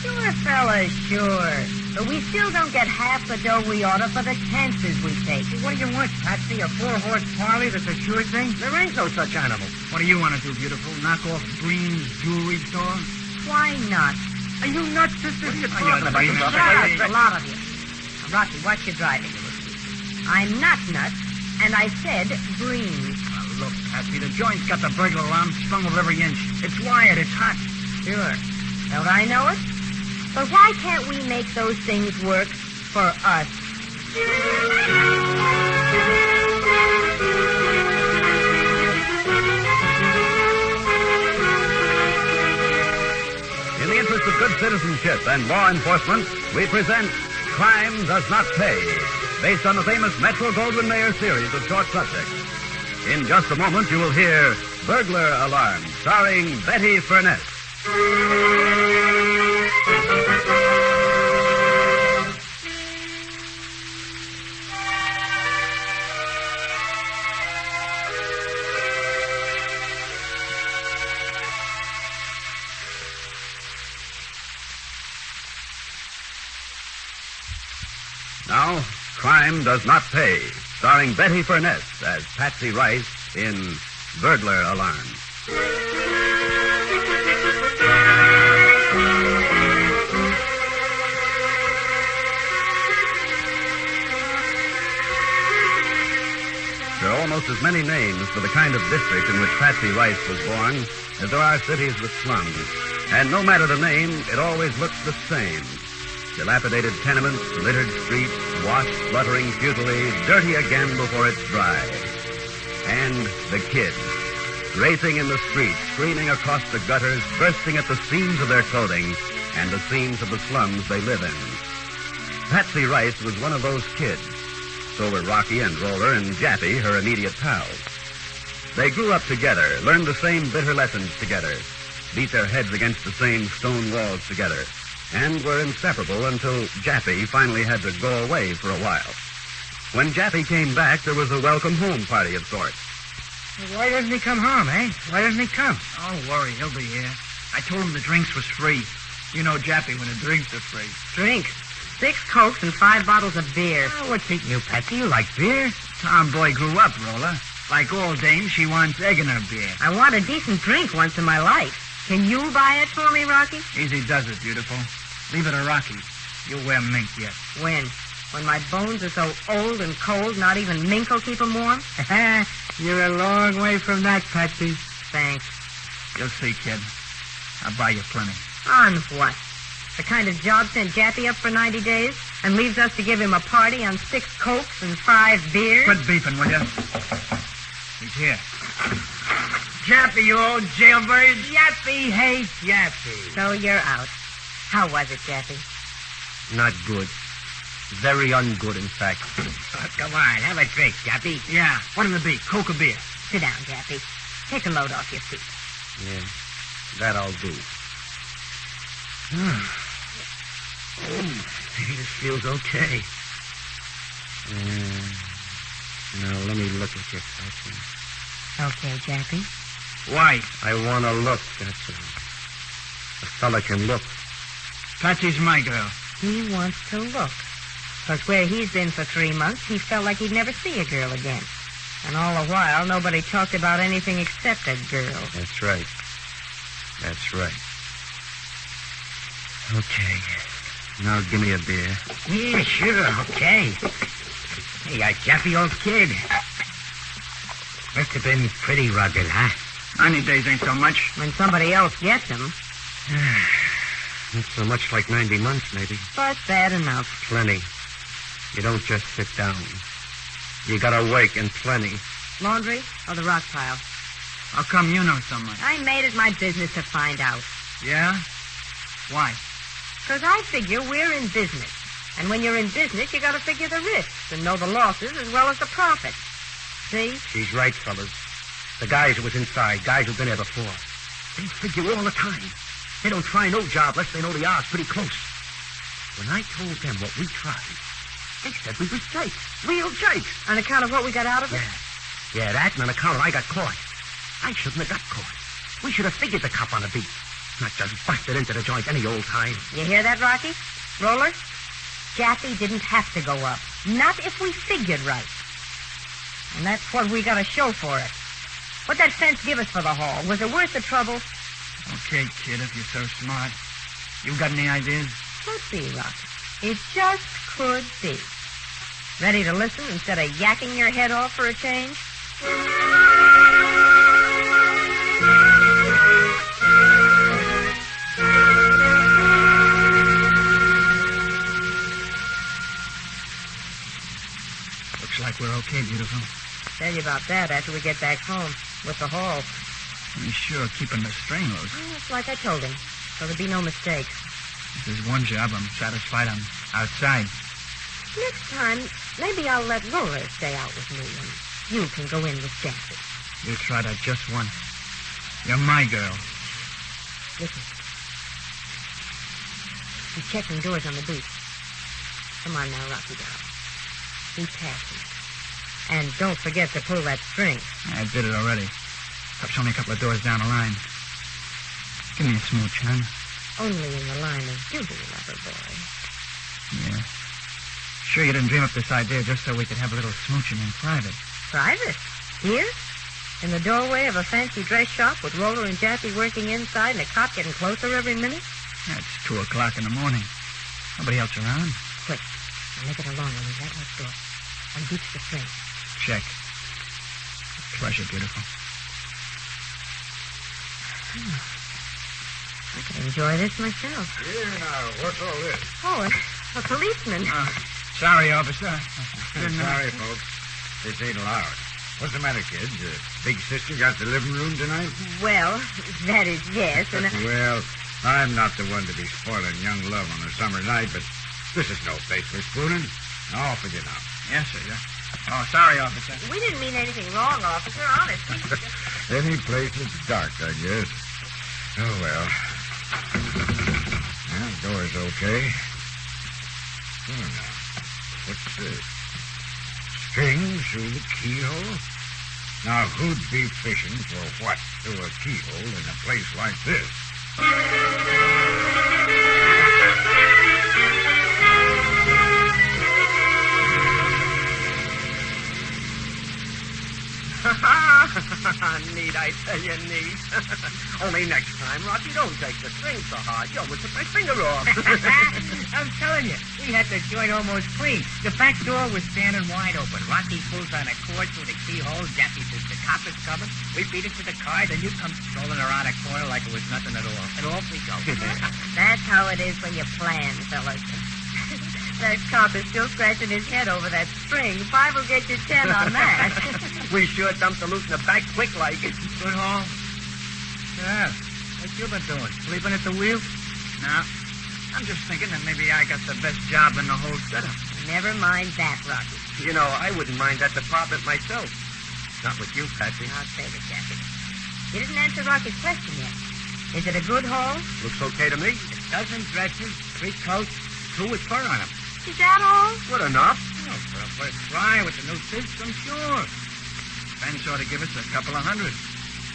Sure, fellas, sure. But we still don't get half the dough we oughta for the chances we take. What do you want, Patsy? A 4-horse Harley that's a sure thing? There ain't no such animal. What do you want to do, beautiful? Knock off Green's jewelry store? Why not? Are you nuts, sister? What are you talking about? Shut up, a lot of you. Now, Rocky, watch your driving. I'm not nuts, and I said green. Look, Patsy, the joint's got the burglar alarm strung over every inch. It's wired. It's hot. Sure. Don't I know it? But why can't we make those things work for us? In the interest of good citizenship and law enforcement, we present Crime Does Not Pay, based on the famous Metro-Goldwyn-Mayer series of short subjects. In just a moment, you will hear Burglar Alarm, starring Betty Furness. Now, Crime Does Not Pay, starring Betty Furness as Patsy Rice in Burglar Alarm. There are almost as many names for the kind of district in which Patsy Rice was born as there are cities with slums. And no matter the name, it always looks the same. Dilapidated tenements, littered streets, washed, spluttering futilely, dirty again before it's dry. And the kids, racing in the streets, screaming across the gutters, bursting at the seams of their clothing and the seams of the slums they live in. Patsy Rice was one of those kids. So were Rocky and Roller and Jappy, her immediate pals. They grew up together, learned the same bitter lessons together, beat their heads against the same stone walls together, and were inseparable until Jappy finally had to go away for a while. When Jappy came back, there was a welcome home party of sorts. Why doesn't he come home, eh? Why doesn't he come? Don't worry, he'll be here. I told him the drinks was free. You know Jappy when the drinks are free. Drinks? 6 Cokes and 5 bottles of beer. Oh, what's eating you, Patsy? You like beer? Tomboy grew up, Roller. Like all dames, she wants egg in her beer. I want a decent drink once in my life. Can you buy it for me, Rocky? Easy does it, beautiful. Leave it to Rocky. You'll wear mink yet. When? When my bones are so old and cold, not even mink will keep them warm? You're a long way from that, Patsy. Thanks. You'll see, kid. I'll buy you plenty. On what? The kind of job sent Jappy up for 90 days and leaves us to give him a party on 6 Cokes and 5 beers? Quit beefing, will you? He's here. Jappy, you old jailbird. Jappy hates Jappy. So you're out. How was it, Jappy? Not good. Very ungood, in fact. Oh, come on, have a drink, Jappy. Yeah, what'll it be, Coke or beer? Sit down, Jappy. Take a load off your feet. Yeah, that I'll do. This feels okay. Now, let me look at you, Patsy. Okay, Jappy. Why? I want to look, that's all. A fella can look. Patsy's my girl. He wants to look. Because where he's been for 3 months, he felt like he'd never see a girl again. And all the while, nobody talked about anything except a girl. That's right. That's right. Okay. Now give me a beer. Yeah, sure, okay. Hey, Jappy, old kid. Must have been pretty rugged, huh? 90 days ain't so much. When somebody else gets him. Not so much like 90 months, maybe. But bad enough. Plenty. You don't just sit down. You gotta work and plenty. Laundry or the rock pile? How come you know so much? I made it my business to find out. Yeah? Why? Because I figure we're in business. And when you're in business, you gotta figure the risks and know the losses as well as the profits. See? She's right, fellas. The guys that was inside, guys who've been there before, they figure all the time. They don't try no job unless they know the odds pretty close. When I told them what we tried, they said we was jakes. Real jakes. On account of what we got out of it? Yeah, that and on account of I got caught. I shouldn't have got caught. We should have figured the cop on the beat. Not just busted into the joint any old time. You hear that, Rocky? Roller? Jappy didn't have to go up. Not if we figured right. And that's what we got to show for it. What'd that fence give us for the haul? Was it worth the trouble? Okay, kid, if you're so smart. You got any ideas? Could be, Rocky. It just could be. Ready to listen instead of yakking your head off for a change? Looks like we're okay, beautiful. Tell you about that after we get back home with the haul. He's sure keeping the string loose. Well, it's like I told him, so there'll be no mistakes. This is one job I'm satisfied I'm outside. Next time, maybe I'll let Lola stay out with me, and you can go in with Jappy. You try that just once. You're my girl. Listen. He's checking doors on the beach. Come on now, Rocky doll. Be patient. And don't forget to pull that string. I did it already. Cup's only a couple of doors down the line. Give me a smooch, hon. Only in the line of duty, lover boy. Yeah. Sure you didn't dream up this idea just so we could have a little smooching in private. Private? Here? In the doorway of a fancy dress shop with Roller and Jappy working inside and a cop getting closer every minute? It's 2 o'clock in the morning. Nobody else around. Quick. I'll make it a long one in that next door. Unbeach the string. Check. Pleasure, beautiful. I could enjoy this myself. Here now, what's all this? Oh, a policeman. Sorry, officer. Sorry, folks. This ain't allowed. What's the matter, kids? Big sister got the living room tonight? Well, that is yes, and... Well, I'm not the one to be spoiling young love on a summer night, but this is no place for spooning. Off with you now. Yes, sir. Oh, sorry, officer. We didn't mean anything wrong, officer, honestly. Any place that's dark, I guess. Oh, well. Well, the door's okay. Oh, now. What's this? String through the keyhole? Now, who'd be fishing for what through a keyhole in a place like this? Neat, I tell you, neat. Only next time, Rocky, don't take the string so hard. You almost took my finger off. I'm telling you, we had the joint almost clean. The back door was standing wide open. Rocky pulls on a cord through the keyhole. Jappy says the cop is coming. We beat it to the car, then you come strolling around a corner like it was nothing at all. And off we go. That's how it is when you plan, fellas. That cop is still scratching his head over that string. 5 will get you 10 on that. We sure dumped the loot in the back quick like. Good haul? Yeah. What you been doing? Sleeping at the wheel? No. I'm just thinking that maybe I got the best job in the whole setup. Never mind that, Rocky. You know, I wouldn't mind that department myself. Not with you, Patsy. I'll save it, Jackie. You didn't answer Rocky's question yet. Is it a good haul? Looks okay to me. A dozen dresses, 3 coats, 2 with fur on them. Is that all? Good enough. Oh, for a first try with the new system, sure. Spence ought to give us a couple of hundred.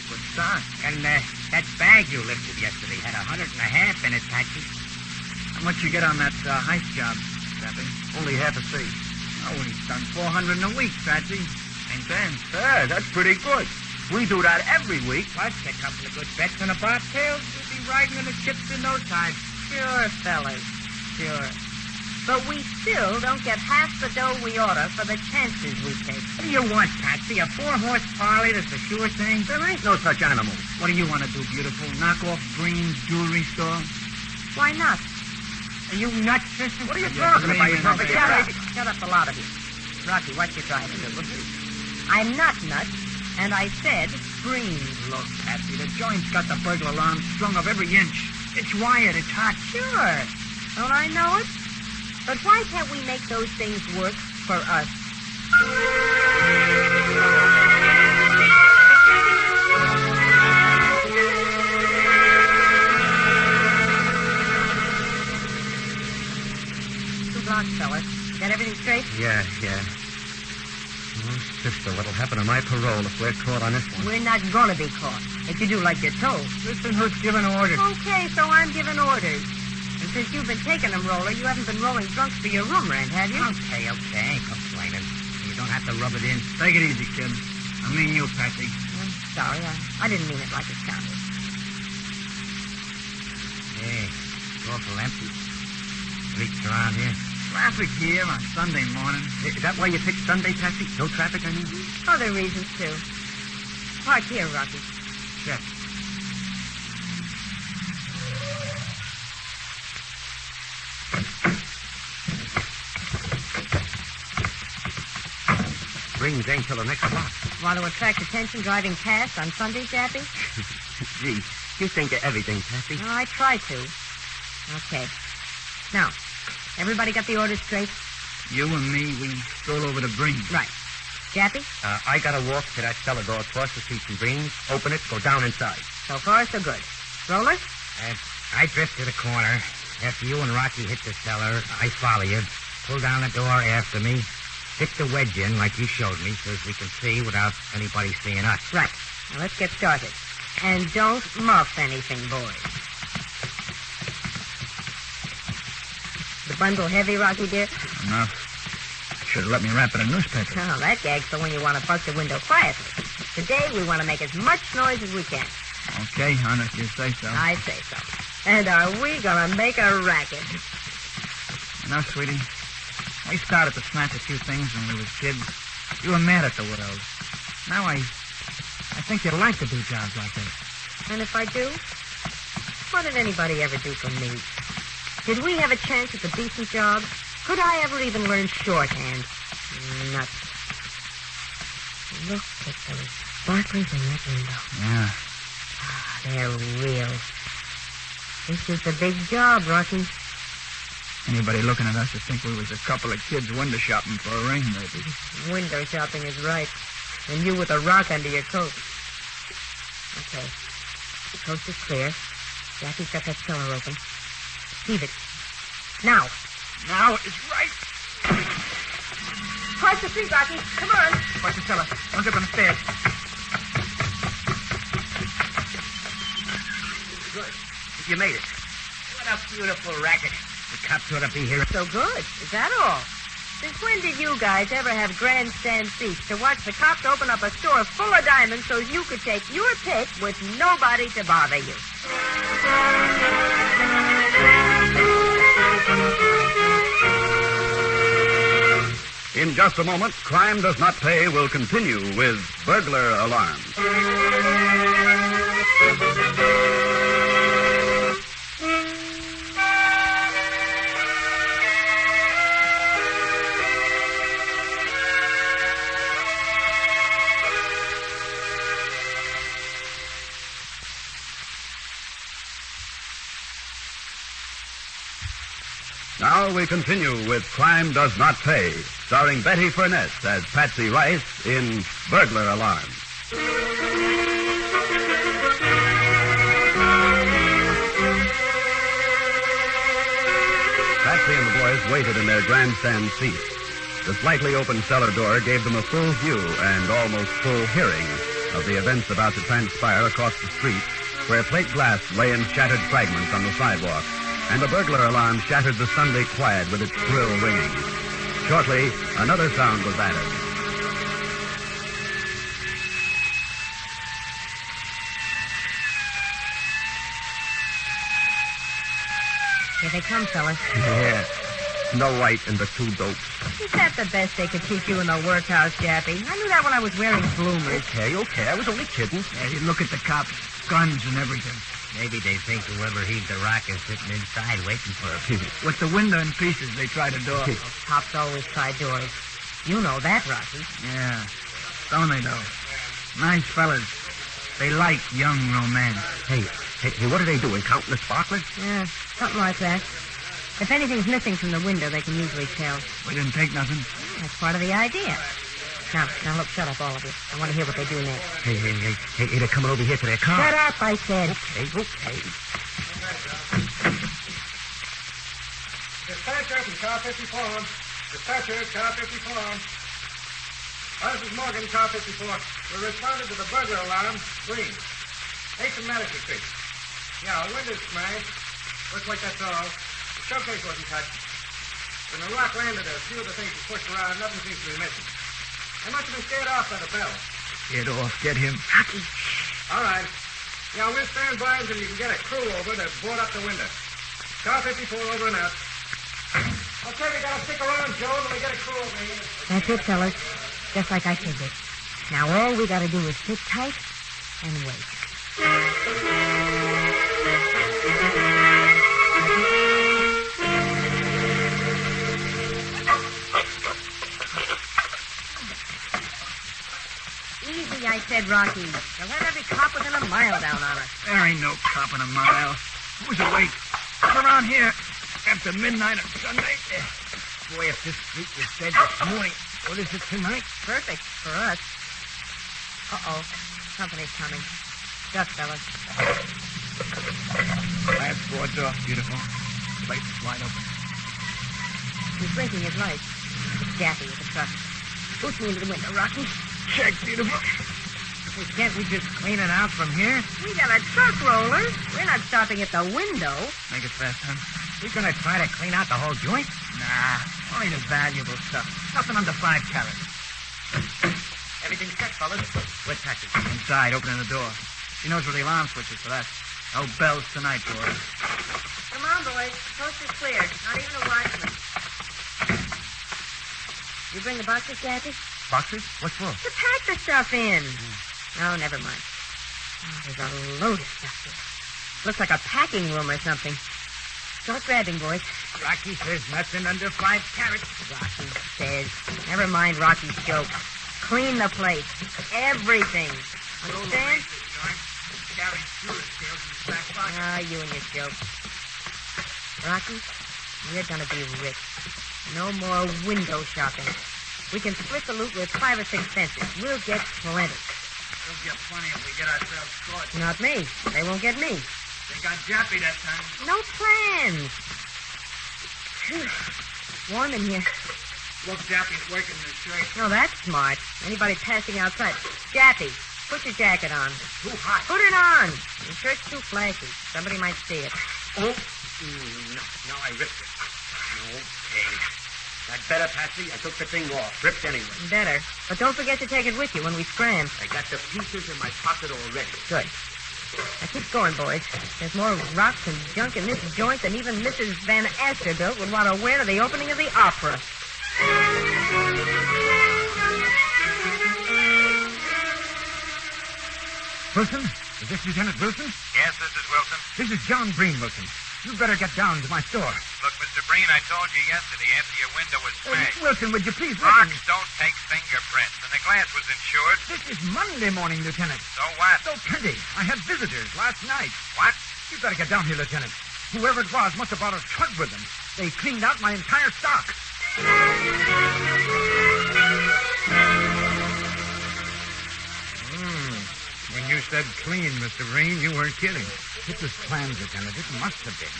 Good start. And that bag you lifted yesterday had 100 and a half in it, Patsy. How much you get on that heist job, Patsy? Only half a C. Oh, he's done 400 in a week, Patsy. Ain't bad. Yeah, that's pretty good. We do that every week. Plus a couple of good bets on the bobtails. We'll be riding in the chips in no time. Sure, fellas. Sure. But we still don't get half the dough we oughta for the chances we take. What do you want, Patsy? A 4-horse parlay that's a sure thing? There ain't no such animal. What do you want to do, beautiful? Knock off Green's jewelry store? Why not? Are you nuts, sister? What are you talking about? You talking Shut up, a lot of you. Rocky, what you trying to do? I'm not nuts, and I said green. Look, Patsy, the joint's got the burglar alarm strung up every inch. It's wired. It's hot. Sure. Don't I know it? But why can't we make those things work for us? Two blocks, fellas. Got everything straight? Yeah. Oh, sister, what'll happen to my parole if we're caught on this one? We're not gonna be caught. If you do like you're told. Listen, who's giving orders? Okay, so I'm giving orders. And since you've been taking them, Roller, you haven't been rolling drunks for your room rent, have you? Okay. Ain't complaining. You don't have to rub it in. Take it easy, kid. I mean you, Patsy. I'm sorry. I didn't mean it like it sounded. Hey, it's awful empty. Streets around here. Traffic here on Sunday morning. Is that why you picked Sunday, Patsy? No traffic, I mean? Other reasons, too. Park here, Rocky. Sure. Rings ain't till the next block. Want to attract attention driving past on Sunday, Jappy? Gee, you think of everything, Patsy. No, I try to. Okay. Now, everybody got the orders straight? You and me, we stroll over to Breen's. Right. Jappy? I gotta walk to that cellar door across the street from Breen's, open it, go down inside. So far, so good. Roller? I drift to the corner. After you and Rocky hit the cellar, I follow you. Pull down the door after me. Stick the wedge in like you showed me so as we can see without anybody seeing us. Right. Now, let's get started. And don't muff anything, boys. The bundle heavy, Rocky, dear? Enough. Should have let me wrap it in newspaper. Oh, that gag's for when you want to bust a window quietly. Today, we want to make as much noise as we can. Okay, hon, if you say so. I say so. And are we going to make a racket? You know, sweetie, I started to snatch a few things when we was kids. You were mad at the widows. Now I think you'd like to do jobs like this. And if I do, what did anybody ever do for me? Did we have a chance at a decent job? Could I ever even learn shorthand? Nuts. Look at those sparklers in that window. Yeah. They're real. This is the big job, Rocky. Anybody looking at us would think we was a couple of kids window shopping for a ring, maybe. Window shopping is right. And you with a rock under your coat. Okay. The coast is clear. Jackie's got that cellar open. Heave it. Now. Now is right. Cross the street, Rocky. Come on. Watch the cellar. Don't get on the stairs. Good. You made it. What a beautiful racket. The cops ought to be here. So good. Is that all? Since when did you guys ever have grandstand seats to watch the cops open up a store full of diamonds so you could take your pick with nobody to bother you? In just a moment, Crime Does Not Pay will continue with Burglar Alarms. Now we continue with Crime Does Not Pay, starring Betty Furness as Patsy Rice in Burglar Alarm. Patsy and the boys waited in their grandstand seats. The slightly open cellar door gave them a full view and almost full hearing of the events about to transpire across the street, where plate glass lay in shattered fragments on the sidewalk, and the burglar alarm shattered the Sunday quiet with its shrill ringing. Shortly, another sound was added. Here they come, fellas. Yeah. Snow White and the two dopes. Is that the best they could teach you in the workhouse, Jappy? I knew that when I was wearing bloomers. Okay. I was only kidding. Yeah, you look at the cops, guns and everything. Maybe they think whoever heaved the rock is sitting inside waiting for them. With the window in pieces, they tried a door. Cops always try doors. You know that, Rocky. Yeah. Don't they, though? Nice fellas. They like young romance. Hey, what are they doing? Counting the sparklers? Yeah, something like that. If anything's missing from the window, they can usually tell. We didn't take nothing. That's part of the idea. Now, look, shut up, all of you. I want to hear what they do next. Hey, they're coming over here to their car. Shut up, I said. Okay. Dispatcher from car 54. Dispatcher, car 54. This is Morgan, car 54. We responded to the burglar alarm. Green. 8th and Madison Street. Yeah, a window's smashed. Looks like that's all. The showcase wasn't touched. When the rock landed, a few of the things were pushed around. Nothing seems to be missing. They must have been scared off by the bell. Get off. Get him. All right. Yeah, we'll stand by until you can get a crew over to board up the window. Car 54 over and out. Okay, we gotta stick around, Joe, until we get a crew over here. That's it, fellas. Just like I figured. Now all we gotta do is sit tight and wait. Easy, I said, Rocky. They'll have every cop within a mile down on us. There ain't no cop in a mile. Who's awake? Come around here after midnight on Sunday. Boy, if this street was dead this morning, what is it tonight? Perfect for us. Uh-oh. Company's coming. Duck, fellas. Last board's off, beautiful. Place is wide open. He's blinking his lights. It's Jappy with the truck. Push me into the window, Rocky. Check, beautiful. Well, can't we just clean it out from here? We got a truck roller. We're not stopping at the window. Make it fast, son. We're gonna try to clean out the whole joint? Nah, only the valuable stuff. Nothing under 5 carats. Everything's set, fellas. Where's Patsy? Inside, opening the door. She knows where the alarm switch is for that. No bells tonight, boys. Come on, boys. Coast is clear. Not even a watchman. You bring the boxes, Jappy? Boxes? What for? To pack the stuff in. Oh, never mind. Oh, there's a load of stuff here. Looks like a packing room or something. Start grabbing, boys. Rocky says nothing under 5 carats. Rocky says. Never mind Rocky's joke. Clean the place. Everything. Understand? Ah, you and your joke. Rocky, we're gonna be rich. No more window shopping. We can split the loot with 5 or 6 fences. We'll get plenty. We'll get plenty if we get ourselves caught. Not me. They won't get me. They got Jappy that time. No plans. Warm in here. Look, Jappy's working this shirt. No, that's smart. Anybody passing outside. Jappy, put your jacket on. Too hot. Put it on. Your shirt's too flashy. Somebody might see it. Oh. No, I ripped it. Okay. That better, Patsy. I took the thing off. Ripped anyway. Better. But don't forget to take it with you when we scram. I got the pieces in my pocket already. Good. Now keep going, boys. There's more rocks and junk in this joint than even Mrs. Van Astorbilt would want to wear to the opening of the opera. Wilson? Is this Lieutenant Wilson? Yes, this is Wilson. This is John Breen, Wilson. You better get down to my store. Look, Mr. Breen, I told you yesterday after your window was smashed. Wilson, would you please listen? Rocks don't take fingerprints, and the glass was insured. This is Monday morning, Lieutenant. So what? So plenty. I had visitors last night. What? You better get down here, Lieutenant. Whoever it was must have brought a truck with them. They cleaned out my entire stock. When you said clean, Mr. Breen, you weren't kidding. It was planned, Lieutenant. It must have been.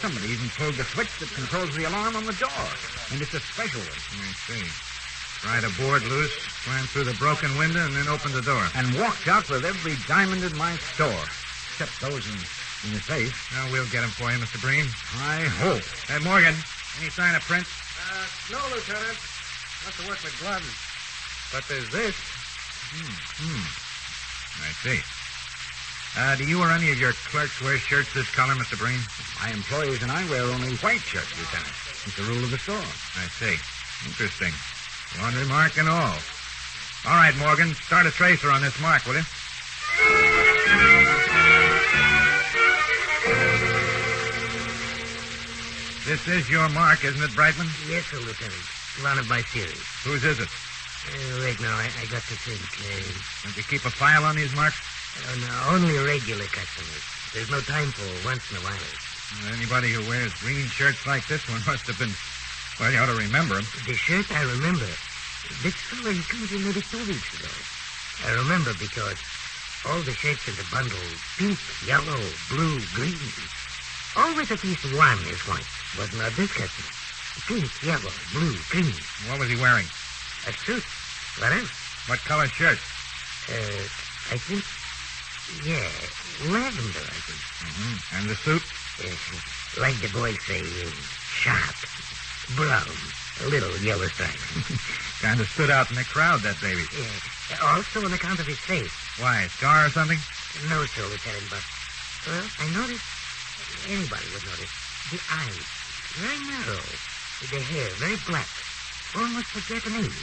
Somebody even pulled the switch that controls the alarm on the door. And it's a special one. I see. Pried a board loose, climbed through the broken window, and then opened the door. And walked out with every diamond in my store. Except those in the safe. Now, we'll get 'em for you, Mr. Breen. I hope. Hey, Morgan, any sign of prints? No, Lieutenant. Must have worked with gloves. But there's this. I see. Do you or any of your clerks wear shirts this color, Mr. Breen? My employees and I wear only white shirts, Lieutenant. It's the rule of the store. I see. Interesting. Laundry mark and all. All right, Morgan, start a tracer on this mark, will you? This is your mark, isn't it, Brightman? Yes, sir, Lieutenant. One of my series. Whose is it? Wait, now, I got to think. Don't you keep a file on these marks? No, only regular customers. There's no time for once in a while. Well, anybody who wears green shirts like this one must have been... Well, you ought to remember him. The shirt, I remember. This fellow, he comes in maybe 2 weeks ago. I remember because all the shirts in the bundle, pink, yellow, blue, green. Always at least one is white. But not this customer. Pink, yellow, blue, green. What was he wearing? A suit. What else? What color shirt? I think... Yeah, lavender, I think. Mm-hmm. And the suit? Like the boys say, sharp, brown, a little yellow stripe. Kind of stood out in the crowd, that baby. Yeah. Also on account of his face. Why, a scar or something? No, sir, Lieutenant, but... Well, I noticed... Anybody would notice. The eyes, very narrow. The hair, very black. Almost like Japanese.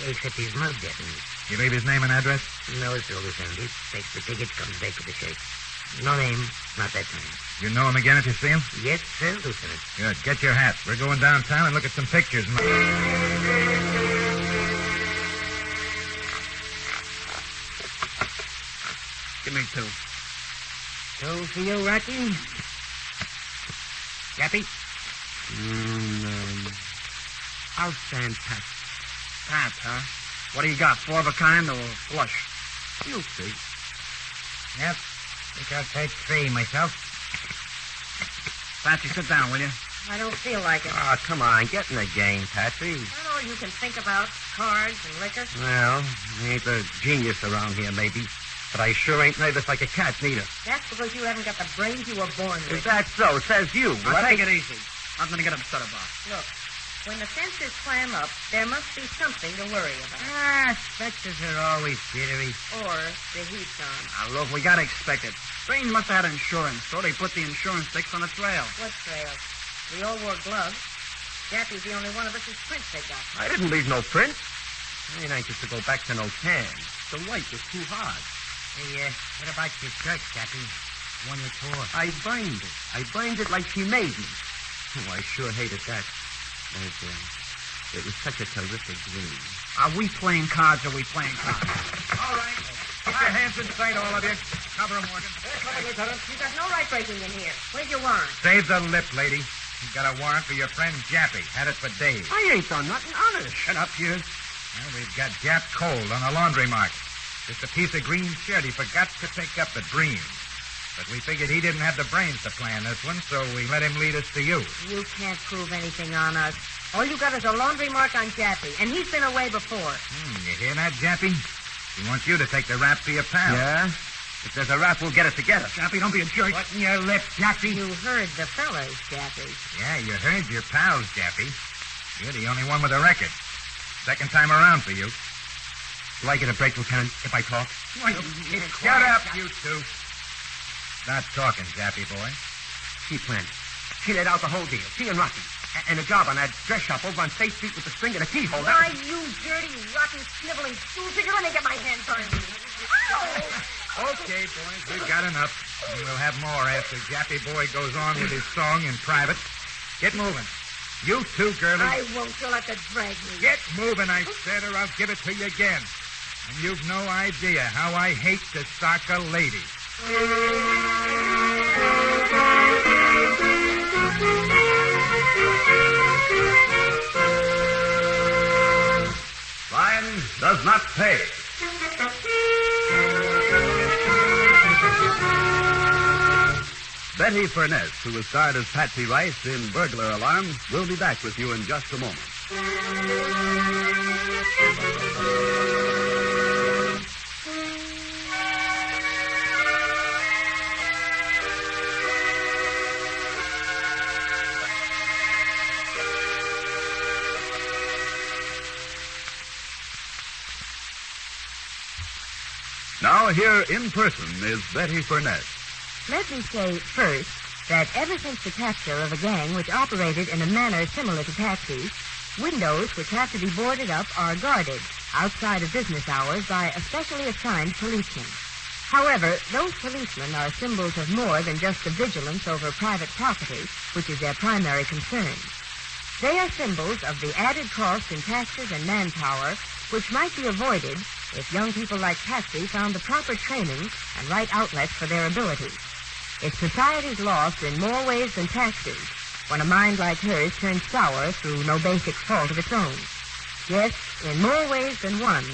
Except he's not Japanese. You leave his name and address? No, sir, Lieutenant. He takes the tickets, comes back with the shirt. No name, not that time. You know him again if you see him? Yes, sir, Lieutenant. Good. Get your hat. We're going downtown and look at some pictures. Give me 2. 2 for you, Rocky? Jappy? I'll stand pat. Pat, huh? What do you got, 4 of a kind or flush? You'll see. Yep. Think I'll take 3 myself. Patsy, sit down, will you? I don't feel like it. Oh, come on. Get in the game, Patsy. That's all you can think about. Cards and liquor. Well, I ain't the genius around here, maybe. But I sure ain't nervous like a cat, neither. That's because you haven't got the brains you were born with. Is that so? Says you. Now, take it easy. Nothing to get upset about. Look, when the fences clam up, there must be something to worry about. Fences are always jittery. Or the heat's on. Now, look, we gotta expect it. Strange must have had insurance, so they put the insurance sticks on the trail. What trail? We all wore gloves. Jappy's the only one of us whose prints they got. I didn't leave no print. I ain't anxious to go back to no tan. The white was too hard. Hey, what about your shirt, Jappy? One you tore. I burned it. I burned it like she made me. Oh, I sure hated that. It was such a terrific dream. Are we playing cards or are we playing cards? All right. Keep your hands in sight, all of you. Cover him, Morgan. Cover, Lieutenant. You got no right breaking in here. Where's your warrant? Save the lip, lady. You've got a warrant for your friend Jappy. Had it for days. I ain't done nothing. Honest. Shut up, you. Well, we've got Jap cold on a laundry mark. Just a piece of green shirt he forgot to pick up at Bream's. But we figured he didn't have the brains to plan this one, so we let him lead us to you. You can't prove anything on us. All you got is a laundry mark on Jappy, and he's been away before. You hear that, Jappy? He wants you to take the rap for your pal. Yeah? If there's a rap, we'll get it together. Jappy, don't be a jerk. What in your lip, Jappy? You heard the fellas, Jappy. Yeah, you heard your pals, Jappy. You're the only one with a record. Second time around for you. Do I get a break, Lieutenant, if I talk? Shut up, you two. Stop talking, Jappy boy. She planned it. She laid out the whole deal. She and Rocky. And a job on that dress shop over on State Street with the string and a keyhole. Why, you dirty, rotten, sniveling stool figure. Let me get my hands on you. Okay, boys, we've got enough. And we'll have more after Jappy boy goes on with his song in private. Get moving. You two, girlies. I won't. You'll have to drag me. Get moving, I said, or I'll give it to you again. And you've no idea how I hate to sock a lady. does not pay. Betty Furness, who was starred as Patsy Rice in Burglar Alarm, will be back with you in just a moment. Now here in person is Betty Furness. Let me say first that ever since the capture of a gang which operated in a manner similar to Patsy's, windows which have to be boarded up are guarded outside of business hours by a specially assigned policeman. However, those policemen are symbols of more than just the vigilance over private property, which is their primary concern. They are symbols of the added cost in taxes and manpower which might be avoided if young people like Patsy found the proper training and right outlets for their abilities. If society's lost in more ways than taxes, when a mind like hers turns sour through no basic fault of its own. Yes, in more ways than one,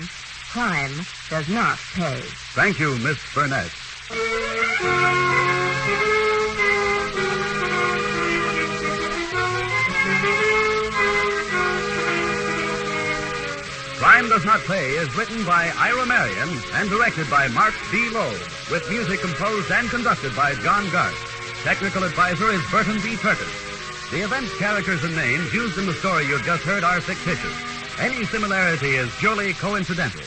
crime does not pay. Thank you, Miss Furness. Crime Does Not Pay is written by Ira Marion and directed by Mark D. Loeb, with music composed and conducted by John Garth. Technical advisor is Burton B. Turkis. The events, characters, and names used in the story you've just heard are fictitious. Any similarity is purely coincidental.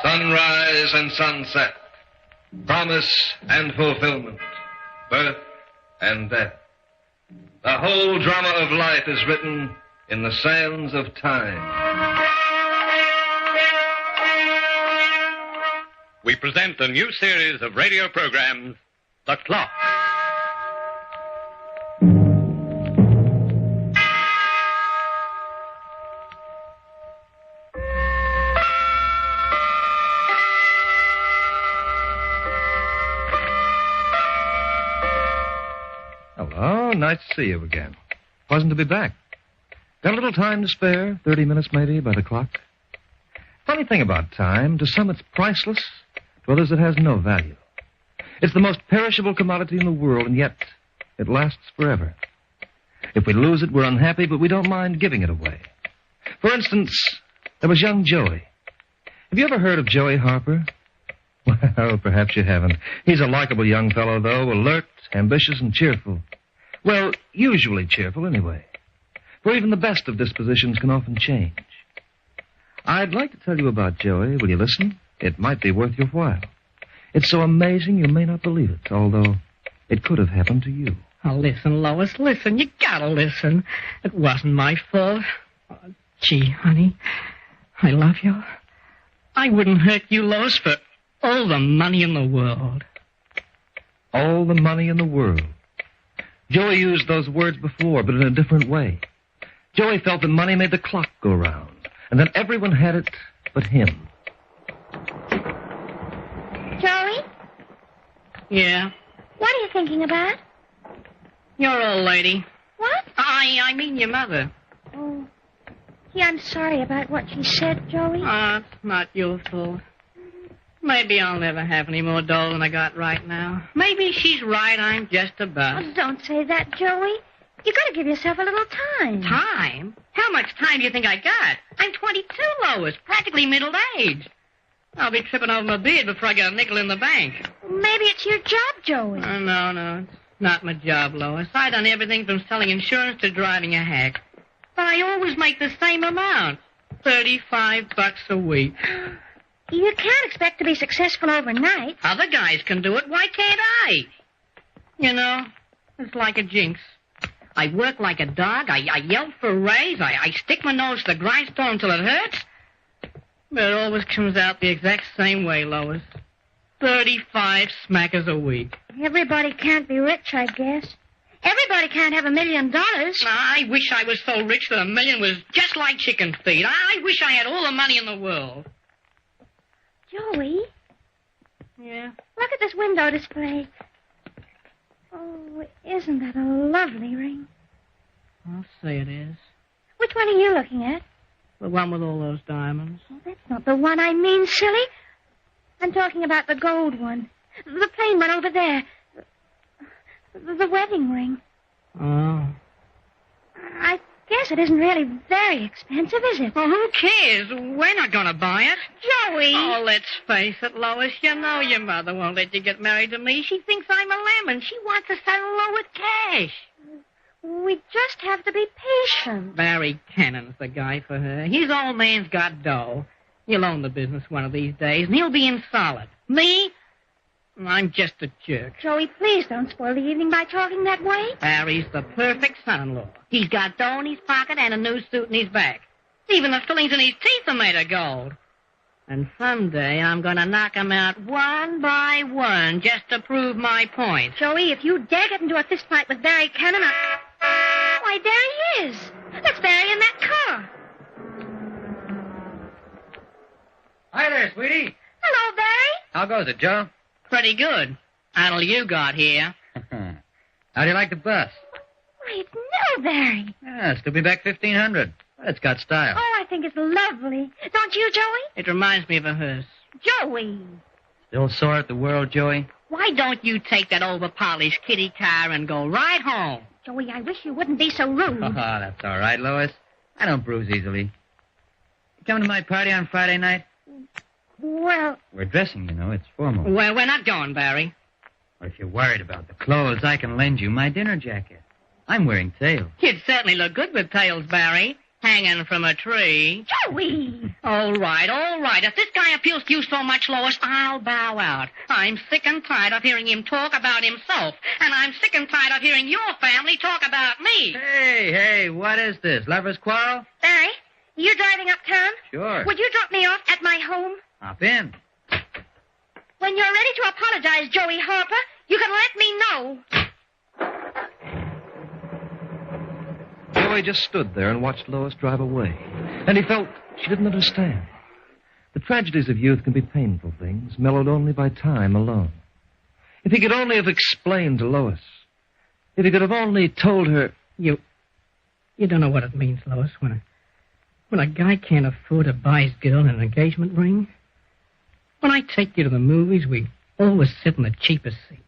Sunrise and sunset, promise and fulfillment, birth and death. The whole drama of life is written in the sands of time. We present a new series of radio programs, The Clock. Hello, nice to see you again. Pleasant to be back. Got a little time to spare, 30 minutes maybe by the clock. Funny thing about time, to some it's priceless, to others it has no value. It's the most perishable commodity in the world, and yet it lasts forever. If we lose it, we're unhappy, but we don't mind giving it away. For instance, there was young Joey. Have you ever heard of Joey Harper? Well, perhaps you haven't. He's a likable young fellow, though, alert, ambitious, and cheerful. Well, usually cheerful, anyway. For even the best of dispositions can often change. I'd like to tell you about Joey. Will you listen? It might be worth your while. It's so amazing you may not believe it, although it could have happened to you. Oh, listen, Lois, listen. You gotta listen. It wasn't my fault. Oh, gee, honey, I love you. I wouldn't hurt you, Lois, for all the money in the world. All the money in the world. Joey used those words before, but in a different way. Joey felt that money made the clock go round, and that everyone had it but him. Joey? Yeah? What are you thinking about? Your old lady. What? I mean your mother. Oh. Gee, I'm sorry about what she said, Joey. It's not your fault. Maybe I'll never have any more dough than I got right now. Maybe she's right. I'm just a bust. Oh, don't say that, Joey. You gotta give yourself a little time. Time? How much time do you think I got? I'm 22, Lois, practically middle-aged. I'll be tripping over my beard before I get a nickel in the bank. Maybe it's your job, Joey. No, it's not my job, Lois. I done everything from selling insurance to driving a hack. But I always make the same amount, $35 a week. You can't expect to be successful overnight. Other guys can do it. Why can't I? You know, it's like a jinx. I work like a dog. I yell for a raise. I stick my nose to the grindstone until it hurts. But it always comes out the exact same way, Lois. 35 smackers a week. Everybody can't be rich, I guess. Everybody can't have $1 million. I wish I was so rich that $1 million was just like chicken feed. I wish I had all the money in the world. Joey? Yeah? Look at this window display. Oh, isn't that a lovely ring? I'll say it is. Which one are you looking at? The one with all those diamonds. Oh, that's not the one I mean, silly. I'm talking about the gold one. The plain one over there. The wedding ring. Oh. I guess it isn't really very expensive, is it? Well, who cares? We're not going to buy it. Joey! Oh, let's face it, Lois. You know your mother won't let you get married to me. She thinks I'm a lemon. She wants to settle low with cash. We just have to be patient. Barry Cannon's the guy for her. His old man's got dough. He'll own the business one of these days, and he'll be in solid. Me? I'm just a jerk. Joey, please don't spoil the evening by talking that way. Barry's the perfect son-in-law. He's got dough in his pocket and a new suit in his back. Even the fillings in his teeth are made of gold. And someday I'm going to knock him out one by one just to prove my point. Joey, if you dare get into a fist fight with Barry Cannon, why, there he is. That's Barry in that car. Hi there, sweetie. Hello, Barry. How goes it, Joe? Pretty good. Until you got here. How do you like the bus? Why, it's new, Barry. Yeah, still be back 1,500. It's got style. Oh, I think it's lovely. Don't you, Joey? It reminds me of a hearse. Joey. Still sore at the world, Joey? Why don't you take that over-polished kitty car and go right home? Joey, I wish you wouldn't be so rude. Oh, that's all right, Lois. I don't bruise easily. You coming to my party on Friday night? Well... We're dressing, you know. It's formal. Well, we're not going, Barry. Well, if you're worried about the clothes, I can lend you my dinner jacket. I'm wearing tails. You'd certainly look good with tails, Barry. Hanging from a tree. Joey! All right, all right. If this guy appeals to you so much, Lois, I'll bow out. I'm sick and tired of hearing him talk about himself. And I'm sick and tired of hearing your family talk about me. Hey, what is this? Lover's quarrel? Barry, you driving uptown? Sure. Would you drop me off at my home? Hop in. When you're ready to apologize, Joey Harper, you can let me know. Joey just stood there and watched Lois drive away. And he felt she didn't understand. The tragedies of youth can be painful things, mellowed only by time alone. If he could only have explained to Lois. If he could have only told her... You don't know what it means, Lois, when a guy can't afford to buy his girl an engagement ring. When I take you to the movies, we always sit in the cheapest seats.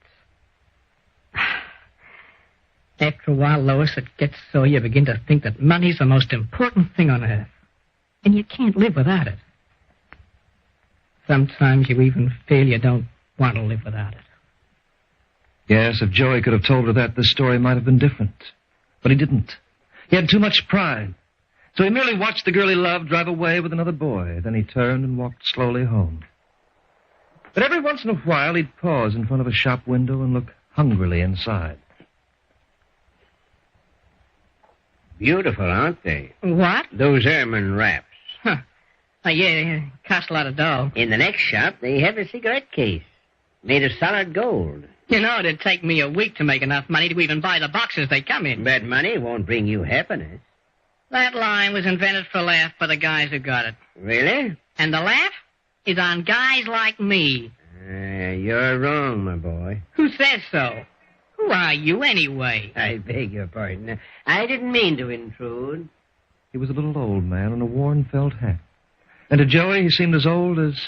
After a while, Lois, it gets so you begin to think that money's the most important thing on earth. And you can't live without it. Sometimes you even feel you don't want to live without it. Yes, if Joey could have told her that, the story might have been different. But he didn't. He had too much pride. So he merely watched the girl he loved drive away with another boy. Then he turned and walked slowly home. But every once in a while, he'd pause in front of a shop window and look hungrily inside. Beautiful, aren't they? What? Those ermine wraps. Huh. Yeah, cost a lot of dough. In the next shop, they have a cigarette case made of solid gold. You know, it'd take me a week to make enough money to even buy the boxes they come in. But money won't bring you happiness. That line was invented for laugh by the guys who got it. Really? And the laugh is on guys like me. You're wrong, my boy. Who says so? Who are you, anyway? I beg your pardon. I didn't mean to intrude. He was a little old man in a worn felt hat. And to Joey, he seemed as old as...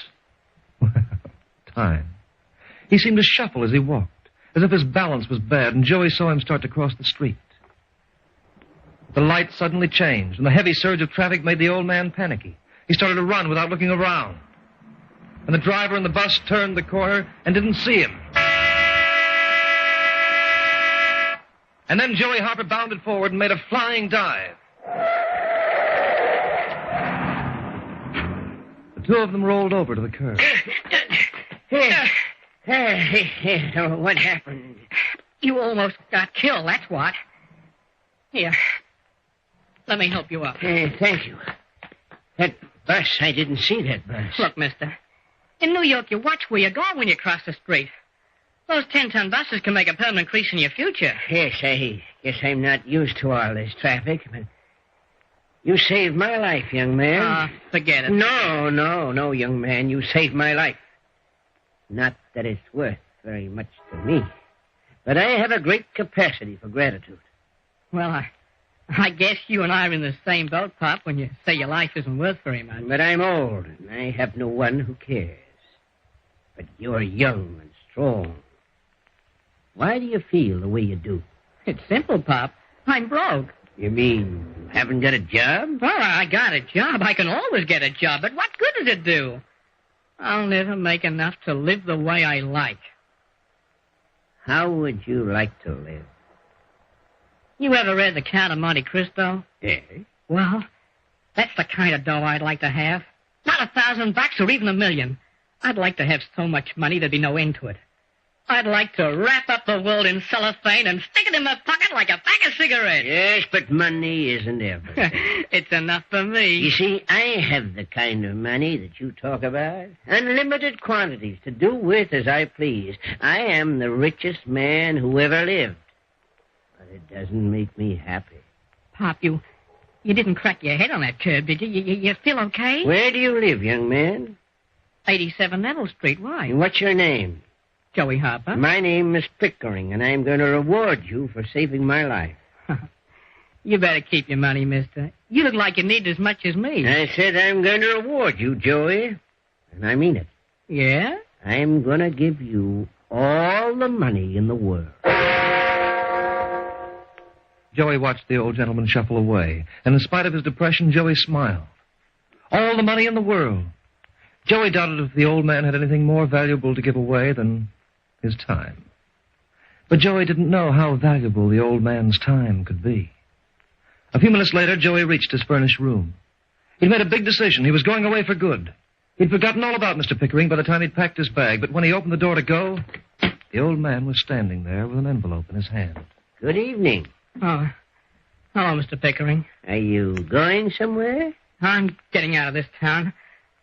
well, time. He seemed to shuffle as he walked, as if his balance was bad, and Joey saw him start to cross the street. The light suddenly changed, and the heavy surge of traffic made the old man panicky. He started to run without looking around. And the driver in the bus turned the corner and didn't see him. And then Joey Harper bounded forward and made a flying dive. The two of them rolled over to the curb. What happened? You almost got killed, that's what. Here. Let me help you up. Thank you. Bus, I didn't see that bus. Look, mister, in New York, you watch where you go when you cross the street. Those 10-ton buses can make a permanent crease in your future. Yes, I guess I'm not used to all this traffic, but you saved my life, young man. Forget it. No, young man. You saved my life. Not that it's worth very much to me, but I have a great capacity for gratitude. Well, I guess you and I are in the same boat, Pop, when you say your life isn't worth very much. But I'm old, and I have no one who cares. But you're young and strong. Why do you feel the way you do? It's simple, Pop. I'm broke. You mean you haven't got a job? Well, I got a job. I can always get a job, but what good does it do? I'll never make enough to live the way I like. How would you like to live? You ever read The Count of Monte Cristo? Yes. Well, that's the kind of dough I'd like to have. Not $1,000 or even $1 million. I'd like to have so much money there'd be no end to it. I'd like to wrap up the world in cellophane and stick it in my pocket like a pack of cigarettes. Yes, but money isn't everything. It's enough for me. You see, I have the kind of money that you talk about. Unlimited quantities to do with as I please. I am the richest man who ever lived. But it doesn't make me happy. Pop, you didn't crack your head on that curb, did you? You feel okay? Where do you live, young man? 87 Neville Street. Why? And what's your name? Joey Harper. My name is Pickering, and I'm going to reward you for saving my life. You better keep your money, mister. You look like you need as much as me. I said I'm going to reward you, Joey. And I mean it. Yeah? I'm going to give you all the money in the world. Joey watched the old gentleman shuffle away, and in spite of his depression, Joey smiled. All the money in the world. Joey doubted if the old man had anything more valuable to give away than his time. But Joey didn't know how valuable the old man's time could be. A few minutes later, Joey reached his furnished room. He'd made a big decision. He was going away for good. He'd forgotten all about Mr. Pickering by the time he'd packed his bag, but when he opened the door to go, the old man was standing there with an envelope in his hand. Good evening. Oh, hello, Mr. Pickering. Are you going somewhere? I'm getting out of this town.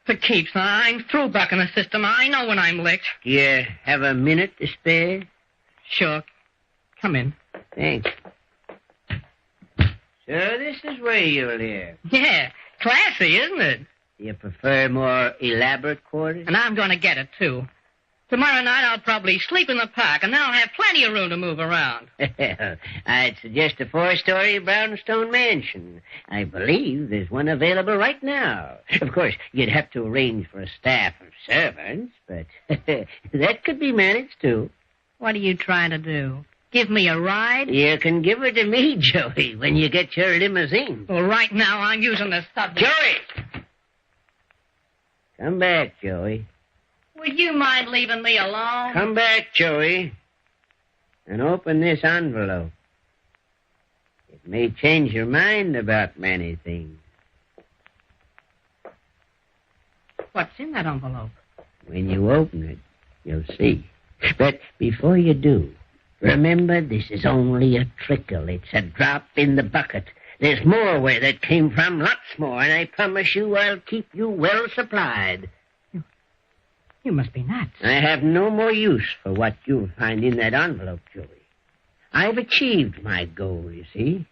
For keeps. I'm through bucking the system. I know when I'm licked. Do you have a minute to spare? Sure. Come in. Thanks. So this is where you live. Yeah, classy, isn't it? Do you prefer more elaborate quarters? And I'm going to get it, too. Tomorrow night I'll probably sleep in the park, and then I'll have plenty of room to move around. I'd suggest a 4-story brownstone mansion. I believe there's one available right now. Of course, you'd have to arrange for a staff of servants, but that could be managed, too. What are you trying to do? Give me a ride? You can give her to me, Joey, when you get your limousine. Well, right now I'm using the subway. Joey! Come back, Joey. Would you mind leaving me alone? Come back, Joey, and open this envelope. It may change your mind about many things. What's in that envelope? When you open it, you'll see. But before you do, remember this is only a trickle. It's a drop in the bucket. There's more where that came from, lots more, and I promise you I'll keep you well supplied. You must be nuts. I have no more use for what you'll find in that envelope, Joey. I've achieved my goal, you see.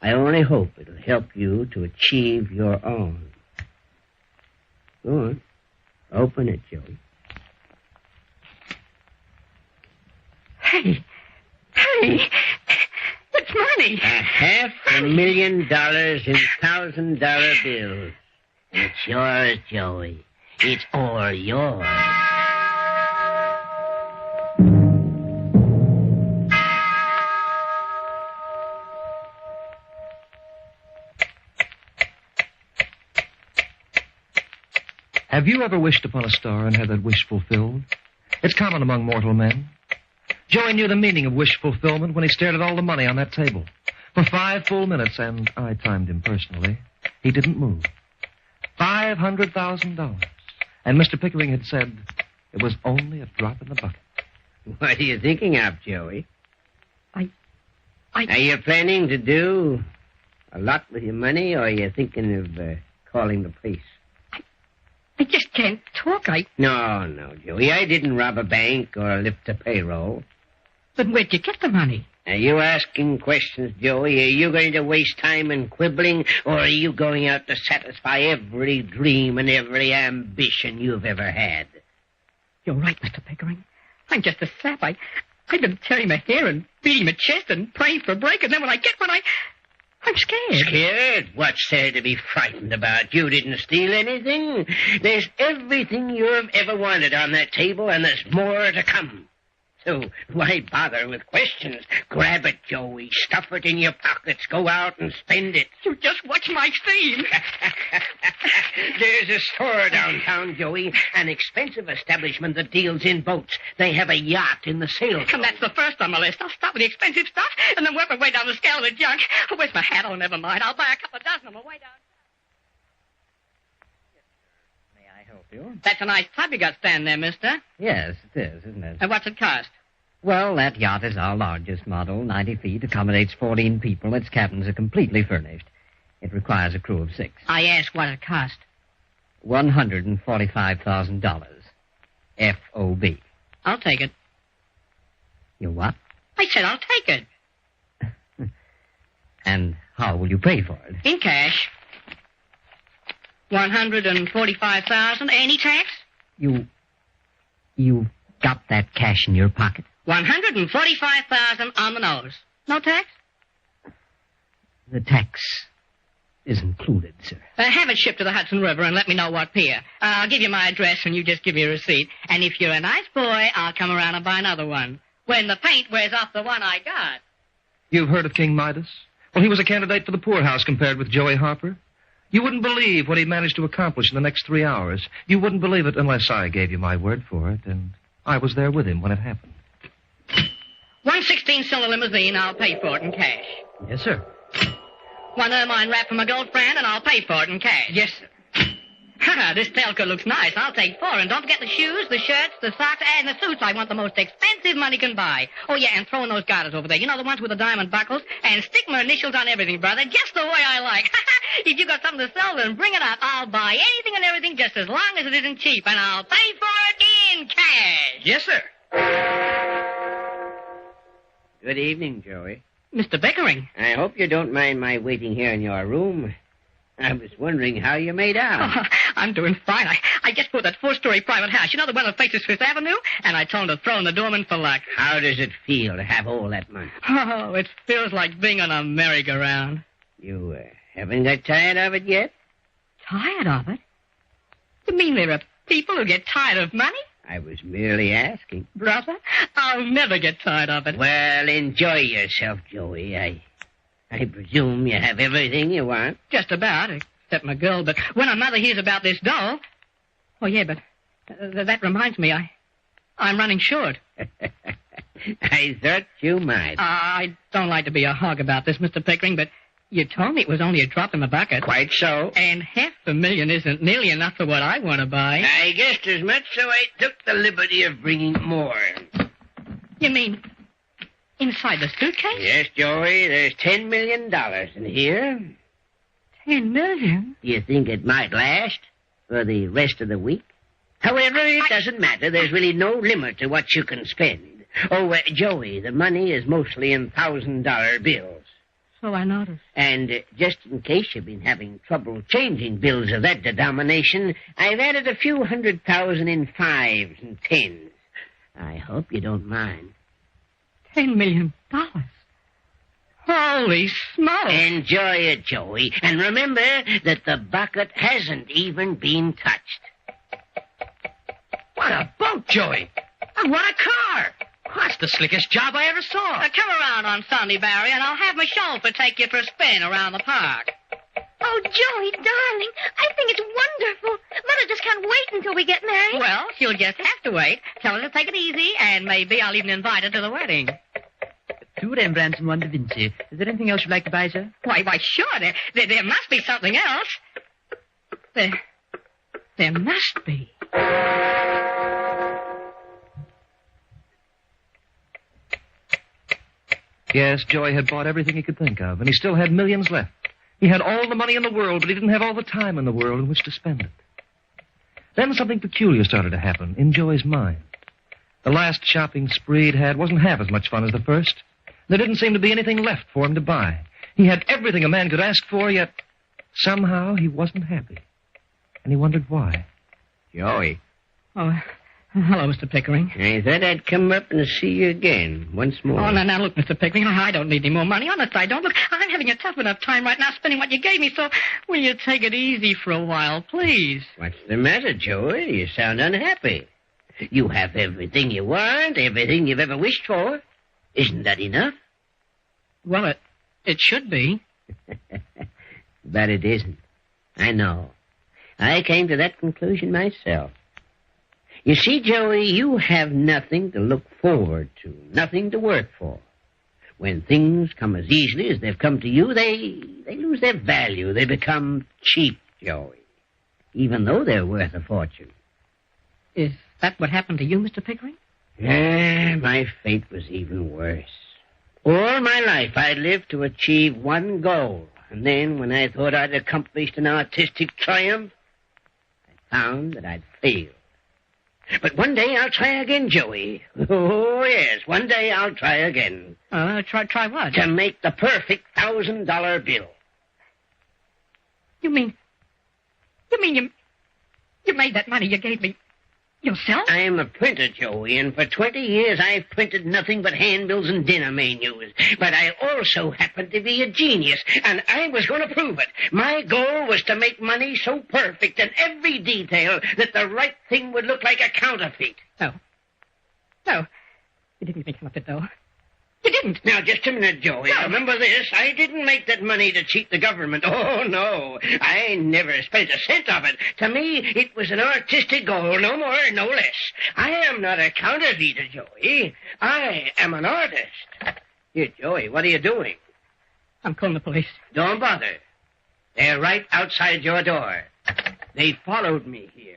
I only hope it'll help you to achieve your own. Go on. Open it, Joey. Hey! It's money! $500,000 in $1,000 bills. And it's yours, Joey. It's all yours. Have you ever wished upon a star and had that wish fulfilled? It's common among mortal men. Joey knew the meaning of wish fulfillment when he stared at all the money on that table. For 5 full minutes, and I timed him personally, he didn't move. $500,000. And Mr. Pickering had said it was only a drop in the bucket. What are you thinking of, Joey? I... Are you planning to do a lot with your money, or are you thinking of calling the police. I just can't talk. No, Joey. I didn't rob a bank or lift a payroll. But where'd you get the money? Are you asking questions, Joey? Are you going to waste time in quibbling, or are you going out to satisfy every dream and every ambition you've ever had? You're right, Mr. Pickering. I'm just a sap. I've been tearing my hair and beating my chest and praying for a break, and then when I get one, I'm scared. Scared? What's there to be frightened about? You didn't steal anything. There's everything you've ever wanted on that table, and there's more to come. So why bother with questions? Grab it, Joey. Stuff it in your pockets. Go out and spend it. You just watch my scene. There's a store downtown, Joey. An expensive establishment that deals in boats. They have a yacht in the sales. And that's the first on the list. I'll start with the expensive stuff and then work my way down the scale of the junk. Where's my hat? Oh, never mind. I'll buy a couple of dozen on my way down. Help you? That's a nice tub you got standing there, mister. Yes, it is, isn't it? And what's it cost? Well, that yacht is our largest model, 90 feet, accommodates 14 people. Its cabins are completely furnished. It requires a crew of 6. I asked what it cost. $145,000. F.O.B. I'll take it. You what? I said I'll take it. And how will you pay for it? In cash. $145,000. Any tax? You got that cash in your pocket? $145,000 on the nose. No tax? The tax is included, sir. Have it shipped to the Hudson River and let me know what pier. I'll give you my address and you just give me a receipt. And if you're a nice boy, I'll come around and buy another one. When the paint wears off the one I got. You've heard of King Midas? Well, he was a candidate for the poorhouse compared with Joey Harper. You wouldn't believe what he managed to accomplish in the next 3 hours. You wouldn't believe it unless I gave you my word for it, and I was there with him when it happened. 116-cylinder limousine, I'll pay for it in cash. Yes, sir. One ermine wrap for my girlfriend, and I'll pay for it in cash. Yes, sir. This tailcoat looks nice. I'll take 4. And don't forget the shoes, the shirts, the socks, and the suits. I want the most expensive money can buy. Oh, yeah, and throw in those garters over there. You know, the ones with the diamond buckles? And stick my initials on everything, brother, just the way I like. If you got something to sell, then bring it up. I'll buy anything and everything just as long as it isn't cheap. And I'll pay for it in cash. Yes, sir. Good evening, Joey. Mr. Pickering. I hope you don't mind my waiting here in your room. I was wondering how you made out. Oh, I'm doing fine. I just bought that 4-story private house. You know, the one that faces Fifth Avenue? And I told him to throw in the doorman for luck. How does it feel to have all that money? Oh, it feels like being on a merry-go-round. You haven't got tired of it yet? Tired of it? You mean there are people who get tired of money? I was merely asking. Brother, I'll never get tired of it. Well, enjoy yourself, Joey. I presume you have everything you want. Just about, except my girl. But when her mother hears about this doll... Oh, yeah, but that reminds me, I'm running short. I thought you might. I don't like to be a hog about this, Mr. Pickering, but you told me it was only a drop in the bucket. Quite so. And $500,000 isn't nearly enough for what I want to buy. I guessed as much, so I took the liberty of bringing more. You mean... inside the suitcase? Yes, Joey, there's $10 million in here. $10 million? Do you think it might last for the rest of the week? However, it doesn't matter. There's really no limit to what you can spend. Oh, Joey, the money is mostly in $1,000 bills. So I noticed. And just in case you've been having trouble changing bills of that denomination, I've added a few $100,000 in 5s and 10s. I hope you don't mind. $10 million. Holy smoke. Enjoy it, Joey. And remember that the bucket hasn't even been touched. What a boat, Joey. And what a car. That's the slickest job I ever saw. Come around on Sunday, Barry, and I'll have my chauffeur take you for a spin around the park. Oh, Joey, darling, I think it's wonderful. Mother just can't wait until we get married. Well, she'll just have to wait. Tell her to take it easy, and maybe I'll even invite her to the wedding. 2 Rembrandts and 1 Da Vinci. Is there anything else you'd like to buy, sir? Why, sure. There must be something else. There must be. Yes, Joey had bought everything he could think of, and he still had millions left. He had all the money in the world, but he didn't have all the time in the world in which to spend it. Then something peculiar started to happen in Joey's mind. The last shopping spree he'd had wasn't half as much fun as the first. There didn't seem to be anything left for him to buy. He had everything a man could ask for, yet somehow he wasn't happy. And he wondered why. Joey. Oh, hello, Mr. Pickering. I thought I'd come up and see you again once more. Oh, now, look, Mr. Pickering, I don't need any more money. Honest, I don't. Look, I'm having a tough enough time right now spending what you gave me, so will you take it easy for a while, please? What's the matter, Joey? You sound unhappy. You have everything you want, everything you've ever wished for. Isn't that enough? Well, it should be. But it isn't. I know. I came to that conclusion myself. You see, Joey, you have nothing to look forward to, nothing to work for. When things come as easily as they've come to you, they lose their value. They become cheap, Joey, even though they're worth a fortune. Is that what happened to you, Mr. Pickering? Yeah, my fate was even worse. All my life I lived to achieve one goal, and then when I thought I'd accomplished an artistic triumph, I found that I'd failed. But one day I'll try again, Joey. Oh, yes, one day I'll try again. Try what? To make the perfect $1,000 bill. You mean you made that money you gave me yourself? I am a printer, Joey, and for 20 years I've printed nothing but handbills and dinner menus. But I also happen to be a genius, and I was going to prove it. My goal was to make money so perfect in every detail that the right thing would look like a counterfeit. No. You didn't make it, though. You didn't. Now, just a minute, Joey. No. Remember this. I didn't make that money to cheat the government. Oh, no. I never spent a cent of it. To me, it was an artistic goal, no more, no less. I am not a counterfeiter, Joey. I am an artist. Here, Joey, what are you doing? I'm calling the police. Don't bother. They're right outside your door. They followed me here.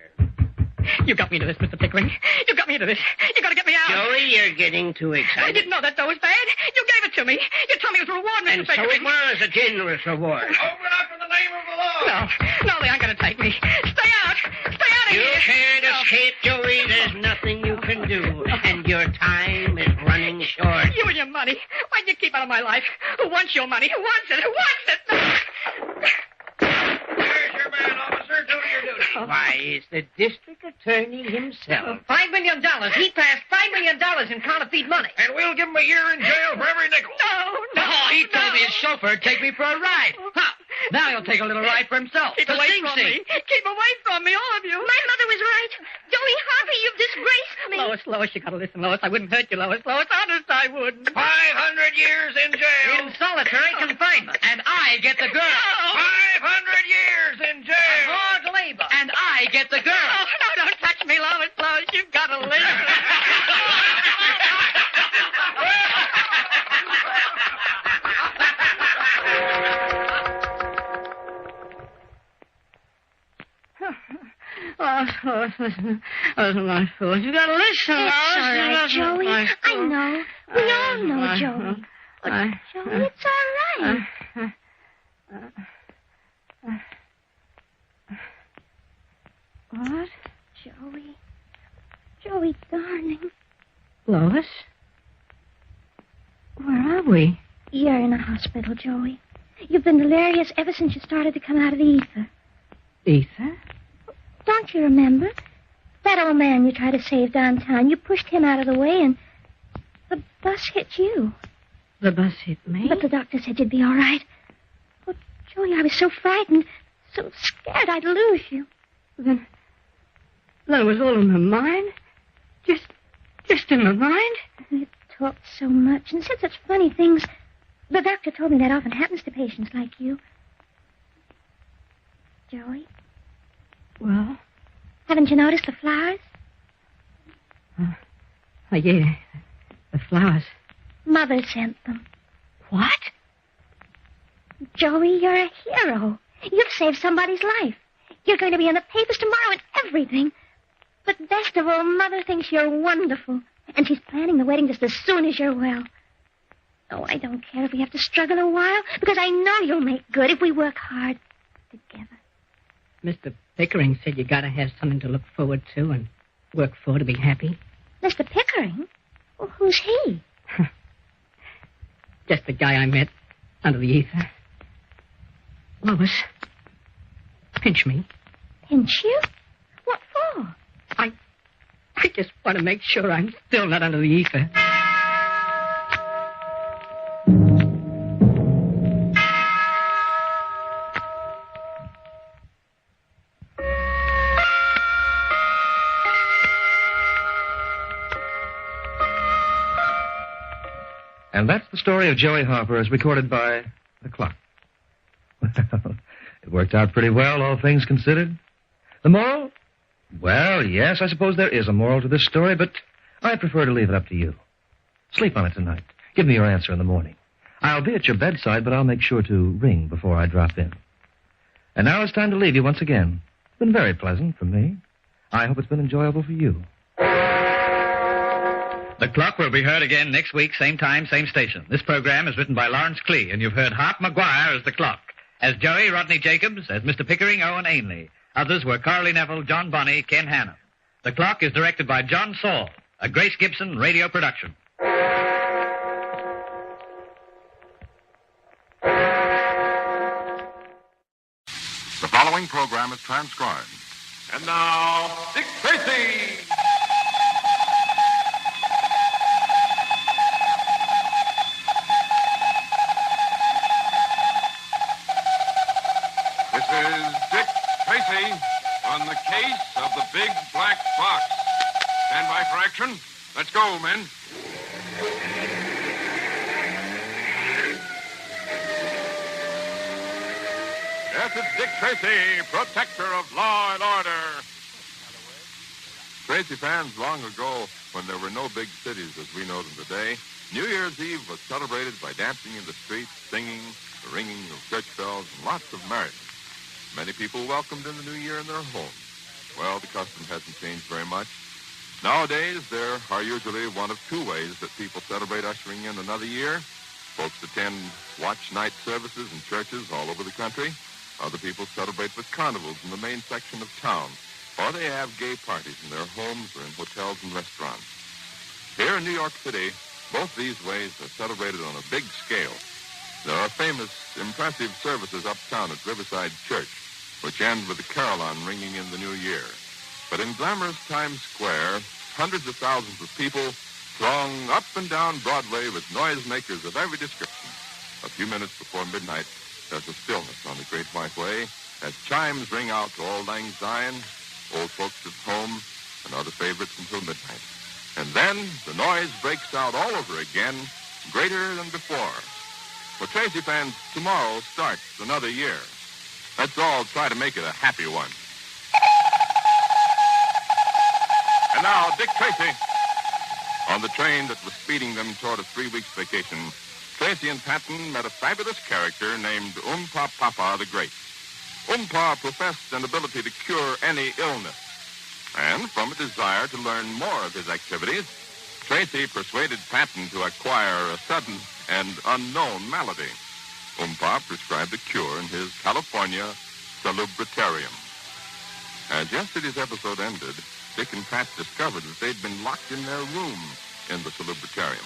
You got me into this, Mr. Pickering. You got me into this. You got to get me out. Joey, you're getting too excited. I didn't know that dough was bad. You gave it to me. You told me it was a reward, Mr. Pickering. And so it was a generous reward. Open up in the name of the law. No, they aren't going to take me. Stay out. Stay out of here. You can't escape, Joey. There's nothing you can do. And your time is running short. You and your money. Why'd you keep out of my life? Who wants your money? Who wants it? Who wants it? There's your man, officer. Do your duty. Why, it's the district attorney himself. $5 million. He passed $5 million in counterfeit money. And we'll give him a year in jail for every nickel. No. He told his chauffeur to take me for a ride. Huh. Now he'll take a little ride for himself. Keep away from me. Keep away from me, all of you. My mother was right. Joey Harvey, you've disgraced me. Lois, you gotta listen, Lois. I wouldn't hurt you, Lois. Honest, I wouldn't. 500 years in jail. In solitary confinement. And I get the girl. 500 years in jail. Hard labor. And I get the girl. No, don't touch me, Lois. You've got to live. Lois, listen. That was my fault. You gotta listen, Lois. It's all right, Joey. I know. We all know, Joey. Joey, it's all right. What? Joey, darling. Lois? Where are we? You're in a hospital, Joey. You've been delirious ever since you started to come out of the ether. Ether? Don't you remember? That old man you tried to save downtown. You pushed him out of the way and the bus hit you. The bus hit me? But the doctor said you'd be all right. Oh, Joey, I was so frightened, so scared I'd lose you. Then it was all in my mind? Just in my mind? You talked so much and said such funny things. The doctor told me that often happens to patients like you. Joey? Well? Haven't you noticed the flowers? Yeah. The flowers. Mother sent them. What? Joey, you're a hero. You've saved somebody's life. You're going to be in the papers tomorrow and everything. But best of all, Mother thinks you're wonderful. And she's planning the wedding just as soon as you're well. Oh, I don't care if we have to struggle a while, because I know you'll make good if we work hard together. Mr. Pickering said you gotta have something to look forward to and work for to be happy. Mr. Pickering? Well, who's he? Just the guy I met under the ether. Lois, pinch me. Pinch you? What for? I just want to make sure I'm still not under the ether. And that's the story of Joey Harper as recorded by the clock. Well, it worked out pretty well, all things considered. The moral? Well, yes, I suppose there is a moral to this story, but I prefer to leave it up to you. Sleep on it tonight. Give me your answer in the morning. I'll be at your bedside, but I'll make sure to ring before I drop in. And now it's time to leave you once again. It's been very pleasant for me. I hope it's been enjoyable for you. The Clock will be heard again next week, same time, same station. This program is written by Lawrence Clee, and you've heard Hart McGuire as the Clock, as Joey Rodney Jacobs, as Mr. Pickering, Owen Ainley. Others were Carly Neville, John Bonney, Ken Hannum. The Clock is directed by John Saul, a Grace Gibson radio production. The following program is transcribed. And now, Dick Tracy! This is Dick Tracy on the case of the big black box. Stand by for action. Let's go, men. Yes, it's Dick Tracy, protector of law and order. Tracy fans, long ago, when there were no big cities as we know them today, New Year's Eve was celebrated by dancing in the streets, singing, the ringing of church bells, and lots of merriment. Many people welcomed in the new year in their homes. Well, the custom hasn't changed very much. Nowadays, there are usually one of two ways that people celebrate ushering in another year. Folks attend watch night services in churches all over the country. Other people celebrate with carnivals in the main section of town, or they have gay parties in their homes or in hotels and restaurants. Here in New York City, both these ways are celebrated on a big scale. There are famous, impressive services uptown at Riverside Church, which end with the carillon ringing in the new year. But in glamorous Times Square, hundreds of thousands of people throng up and down Broadway with noisemakers of every description. A few minutes before midnight, there's a stillness on the Great White Way as chimes ring out to Auld Lang Syne, Old Folks at Home, and other favorites until midnight. And then the noise breaks out all over again, greater than before. For Tracy fans, tomorrow starts another year. Let's all try to make it a happy one. And now, Dick Tracy. On the train that was speeding them toward a 3-week vacation, Tracy and Patton met a fabulous character named Oompa Papa the Great. Oompa professed an ability to cure any illness. And from a desire to learn more of his activities, Tracy persuaded Patton to acquire a sudden and unknown malady. Oompa prescribed a cure in his California salubritarium. As yesterday's episode ended, Dick and Pat discovered that they'd been locked in their room in the salubritarium.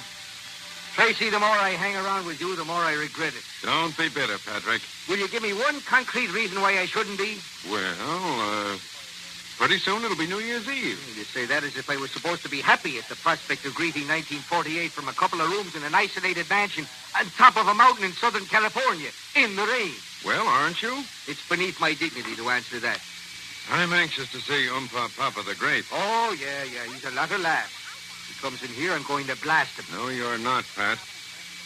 Tracy, the more I hang around with you, the more I regret it. Don't be bitter, Patrick. Will you give me one concrete reason why I shouldn't be? Well, pretty soon it'll be New Year's Eve. You say that as if I was supposed to be happy at the prospect of greeting 1948 from a couple of rooms in an isolated mansion on top of a mountain in Southern California, in the rain. Well, aren't you? It's beneath my dignity to answer that. I'm anxious to see Oompa Papa the Great. Oh, yeah. He's a lot of laughs. He comes in here, I'm going to blast him. No, you're not, Pat.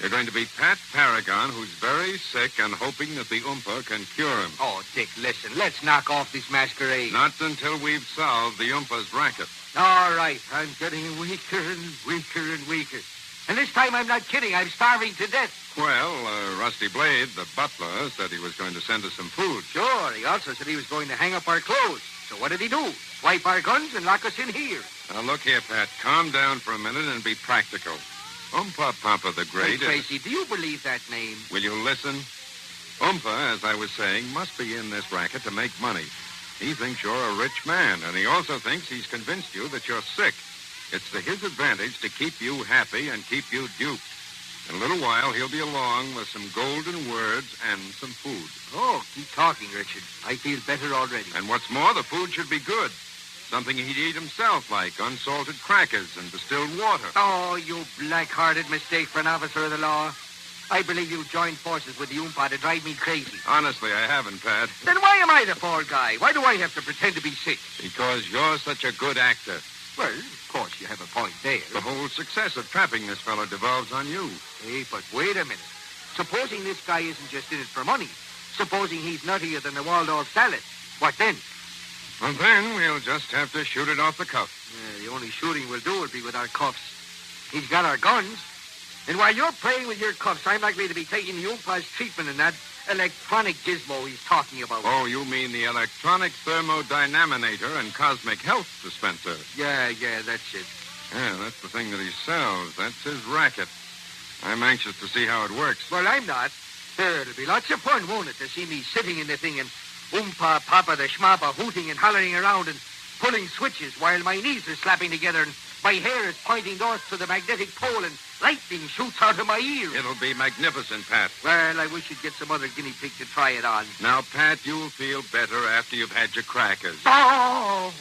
You're going to be Pat Paragon, who's very sick and hoping that the Oompa can cure him. Oh, Dick, listen. Let's knock off this masquerade. Not until we've solved the Oompa's racket. All right. I'm getting weaker and weaker and weaker. And this time I'm not kidding. I'm starving to death. Well, Rusty Blade, the butler, said he was going to send us some food. Sure. He also said he was going to hang up our clothes. So what did he do? Swipe our guns and lock us in here. Now, look here, Pat. Calm down for a minute and be practical. Papa the Great. Hey, Tracy, do you believe that name? Will you listen? Oompa, as I was saying, must be in this racket to make money. He thinks you're a rich man, and he also thinks he's convinced you that you're sick. It's to his advantage to keep you happy and keep you duped. In a little while, he'll be along with some golden words and some food. Oh, keep talking, Richard. I feel better already. And what's more, the food should be good. Something he'd eat himself, like unsalted crackers and distilled water. Oh, you black-hearted mistake for an officer of the law. I believe you joined forces with the Oompa to drive me crazy. Honestly, I haven't, Pat. Then why am I the fall guy? Why do I have to pretend to be sick? Because you're such a good actor. Well, of course, you have a point there. The whole success of trapping this fellow devolves on you. Hey, but wait a minute. Supposing this guy isn't just in it for money. Supposing he's nuttier than the Waldorf salad. What then? Well, then we'll just have to shoot it off the cuff. The only shooting we'll do will be with our cuffs. He's got our guns. And while you're playing with your cuffs, I'm likely to be taking the Oompa's treatment and that electronic gizmo he's talking about. Oh, you mean the electronic thermodynamator and cosmic health dispenser? Yeah, that's it. Yeah, that's the thing that he sells. That's his racket. I'm anxious to see how it works. Well, I'm not. It'll be lots of fun, won't it, to see me sitting in the thing and Oompa, Papa, the Schmappa hooting and hollering around and pulling switches while my knees are slapping together and my hair is pointing north to the magnetic pole and lightning shoots out of my ears. It'll be magnificent, Pat. Well, I wish you'd get some other guinea pig to try it on. Now, Pat, you'll feel better after you've had your crackers. Oh!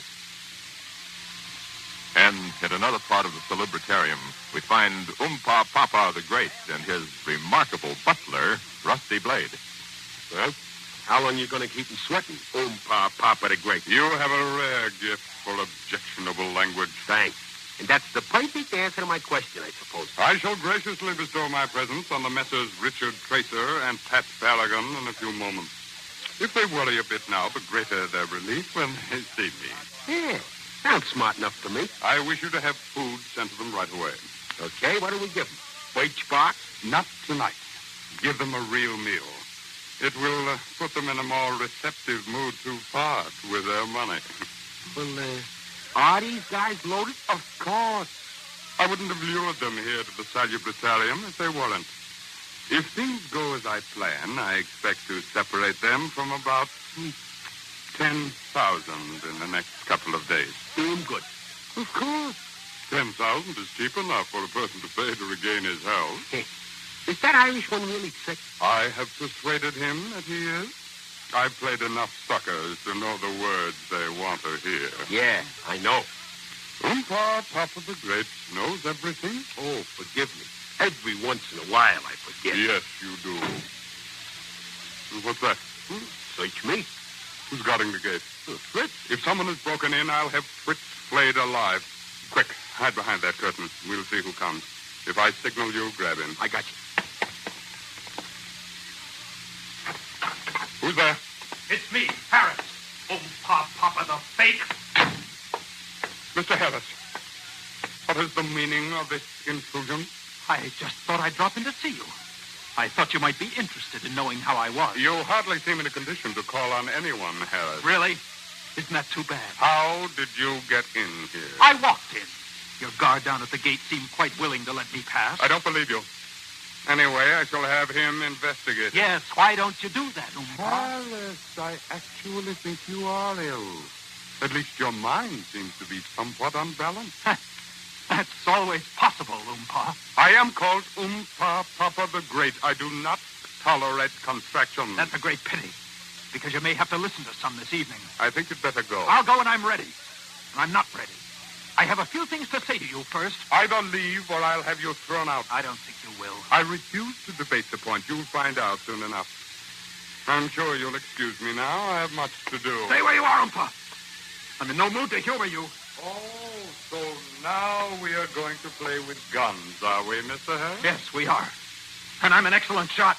And in another part of the Celebritarium, we find Oompa Papa the Great and his remarkable butler, Rusty Blade. Well, how long are you going to keep him sweating, Oompa Papa the Great? You have a rare gift for objectionable language. Thanks. And that's the perfect answer to my question, I suppose. I shall graciously bestow my presence on the Messrs. Richard Tracer and Pat Farragon in a few moments. If they worry a bit now, the greater their relief when they see me. Yeah, sounds smart enough to me. I wish you to have food sent to them right away. Okay, what do we give them? Birch bark? Not tonight. Give them a real meal. It will put them in a more receptive mood to part with their money. Well, are these guys loaded? Of course. I wouldn't have lured them here to the Salubritarium if they weren't. If things go as I plan, I expect to separate them from about 10,000 in the next couple of days. Doing good. Of course. 10,000 is cheap enough for a person to pay to regain his health. Hey, is that Irish one really sick? I have persuaded him that he is. I've played enough suckers to know the words they want to hear. Yeah, I know. Oompa Papa the Great knows everything. Oh, forgive me. Every once in a while I forget. Yes, you do. What's that? Search me. Who's guarding the gate? Fritz. If someone has broken in, I'll have Fritz flayed alive. Quick, hide behind that curtain. We'll see who comes. If I signal you, grab him. I got you. Who's there? It's me, Harris. Oompa Papa the fake. Mr. Harris, what is the meaning of this intrusion? I just thought I'd drop in to see you. I thought you might be interested in knowing how I was. You hardly seem in a condition to call on anyone, Harris. Really? Isn't that too bad? How did you get in here? I walked in. Your guard down at the gate seemed quite willing to let me pass. I don't believe you. Anyway, I shall have him investigated. Yes, why don't you do that, Oompa? Harris, I actually think you are ill. At least your mind seems to be somewhat unbalanced. That's always possible, Oompa. I am called Oompa Papa the Great. I do not tolerate contractions. That's a great pity, because you may have to listen to some this evening. I think you'd better go. I'll go when I'm ready. And I'm not ready. I have a few things to say to you first. Either leave or I'll have you thrown out. I don't think you will. I refuse to debate the point. You'll find out soon enough. I'm sure you'll excuse me now. I have much to do. Stay where you are, Oompa. I'm in no mood to humor you. Oh, so now we are going to play with guns, are we, Mr. Harris? Yes, we are. And I'm an excellent shot.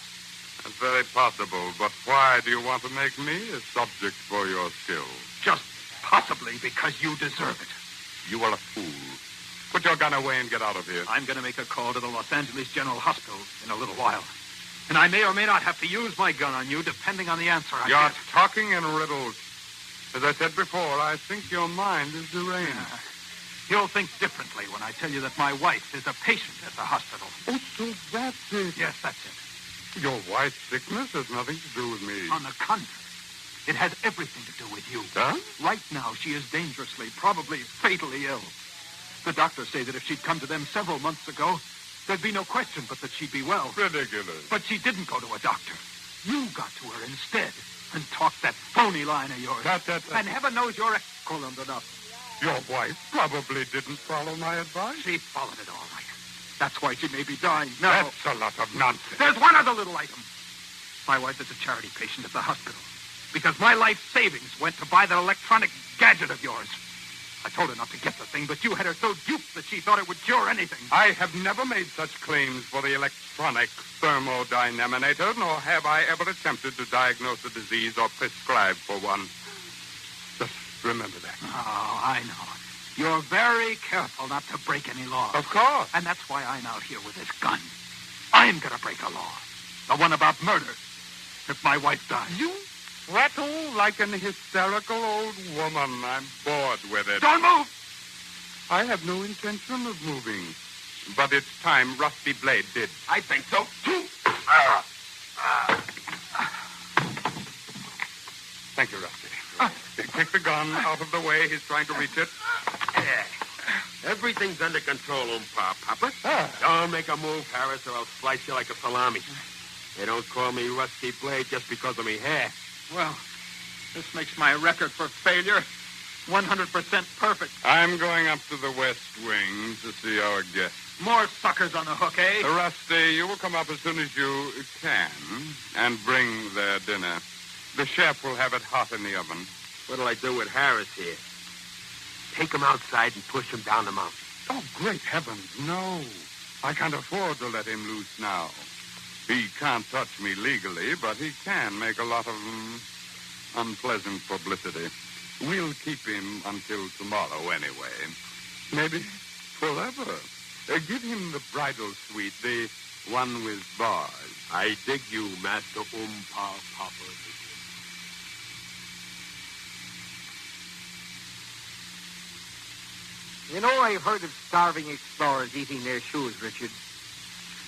That's very possible, but why do you want to make me a subject for your skill? Just possibly because you deserve it. You are a fool. Put your gun away and get out of here. I'm going to make a call to the Los Angeles General Hospital in a little while. And I may or may not have to use my gun on you, depending on the answer I You're get. talking in riddles. As I said before, I think your mind is deranged. You'll think differently when I tell you that my wife is a patient at the hospital. Oh, so that's it. Yes, that's it. Your wife's sickness has nothing to do with me. On the contrary, it has everything to do with you. Huh? Right now, she is dangerously, probably fatally ill. The doctors say that if she'd come to them several months ago, there'd be no question but that she'd be well. Ridiculous. But she didn't go to a doctor. You got to her instead and talked that phony line of yours. And heaven knows you're excellent enough. Your wife probably didn't follow my advice. She followed it all right. That's why she may be dying now. That's a lot of nonsense. There's one other little item. My wife is a charity patient at the hospital because my life savings went to buy that electronic gadget of yours. I told her not to get the thing, but you had her so duped that she thought it would cure anything. I have never made such claims for the electronic thermodynamator, nor have I ever attempted to diagnose a disease or prescribe for one. Just remember that. Oh, I know. You're very careful not to break any laws. Of course. And that's why I'm out here with this gun. I'm going to break a law. The one about murder. If my wife dies. You rattle like an hysterical old woman. I'm bored with it. Don't move! I have no intention of moving. But it's time Rusty Blade did. I think so, too. Thank you, Rusty. Take the gun out of the way. He's trying to reach it. Everything's under control, Papa. Don't make a move, Harris, or I'll slice you like a salami. They don't call me Rusty Blade just because of me hair. Well, this makes my record for failure 100% perfect. I'm going up to the West Wing to see our guests. More suckers on the hook, eh? Rusty, you will come up as soon as you can and bring their dinner. The chef will have it hot in the oven. What'll I do with Harris here? Take him outside and push him down the mountain. Oh, great heavens, no. I can't afford to let him loose now. He can't touch me legally, but he can make a lot of unpleasant publicity. We'll keep him until tomorrow anyway. Maybe forever. Give him the bridal suite, the one with bars. I dig you, Master Papa. You know, I've heard of starving explorers eating their shoes, Richard.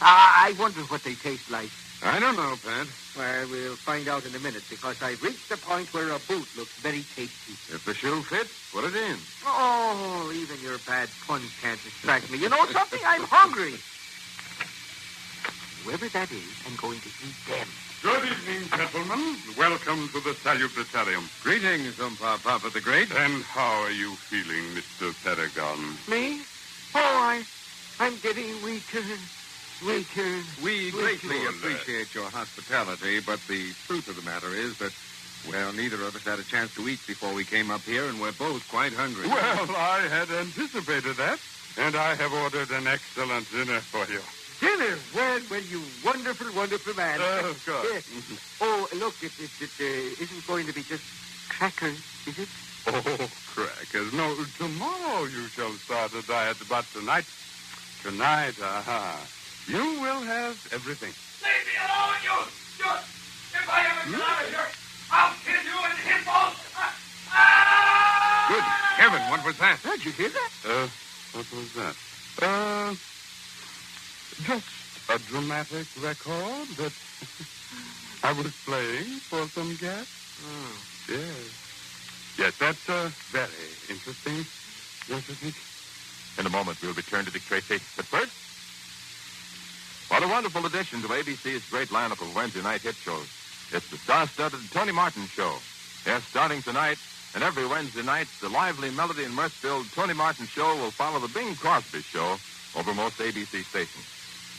I wonder what they taste like. I don't know, Pat. Well, we'll find out in a minute, because I've reached the point where a boot looks very tasty. If the shoe fits, put it in. Oh, even your bad puns can't distract me. You know something? I'm hungry. Whoever that is, I'm going to eat them. Good evening, gentlemen. Welcome to the Salutarium. Greetings, Papa the Great. And how are you feeling, Mr. Paragon? Me? Oh, I'm getting weaker. We greatly appreciate your hospitality, but the truth of the matter is that, well, neither of us had a chance to eat before we came up here, and we're both quite hungry. Well, I had anticipated that, and I have ordered an excellent dinner for you. Dinner? Well, you wonderful, wonderful man. Of course. Oh, look, it isn't going to be just crackers, is it? Oh, crackers. No, tomorrow you shall start a diet, but tonight, you will have everything. Leave me alone, you! If I ever get out of here, I'll kill you and him both! Good heaven, what was that? Did you hear that? What was that? Just a dramatic record that I was playing for some guests. Oh. Yes, that's very interesting, don't you think? In a moment, we'll return to Dick Tracy. But first, what a wonderful addition to ABC's great lineup of Wednesday night hit shows. It's the star-studded Tony Martin Show. Yes, starting tonight and every Wednesday night, the lively melody and mirth-filled Tony Martin Show will follow the Bing Crosby Show over most ABC stations.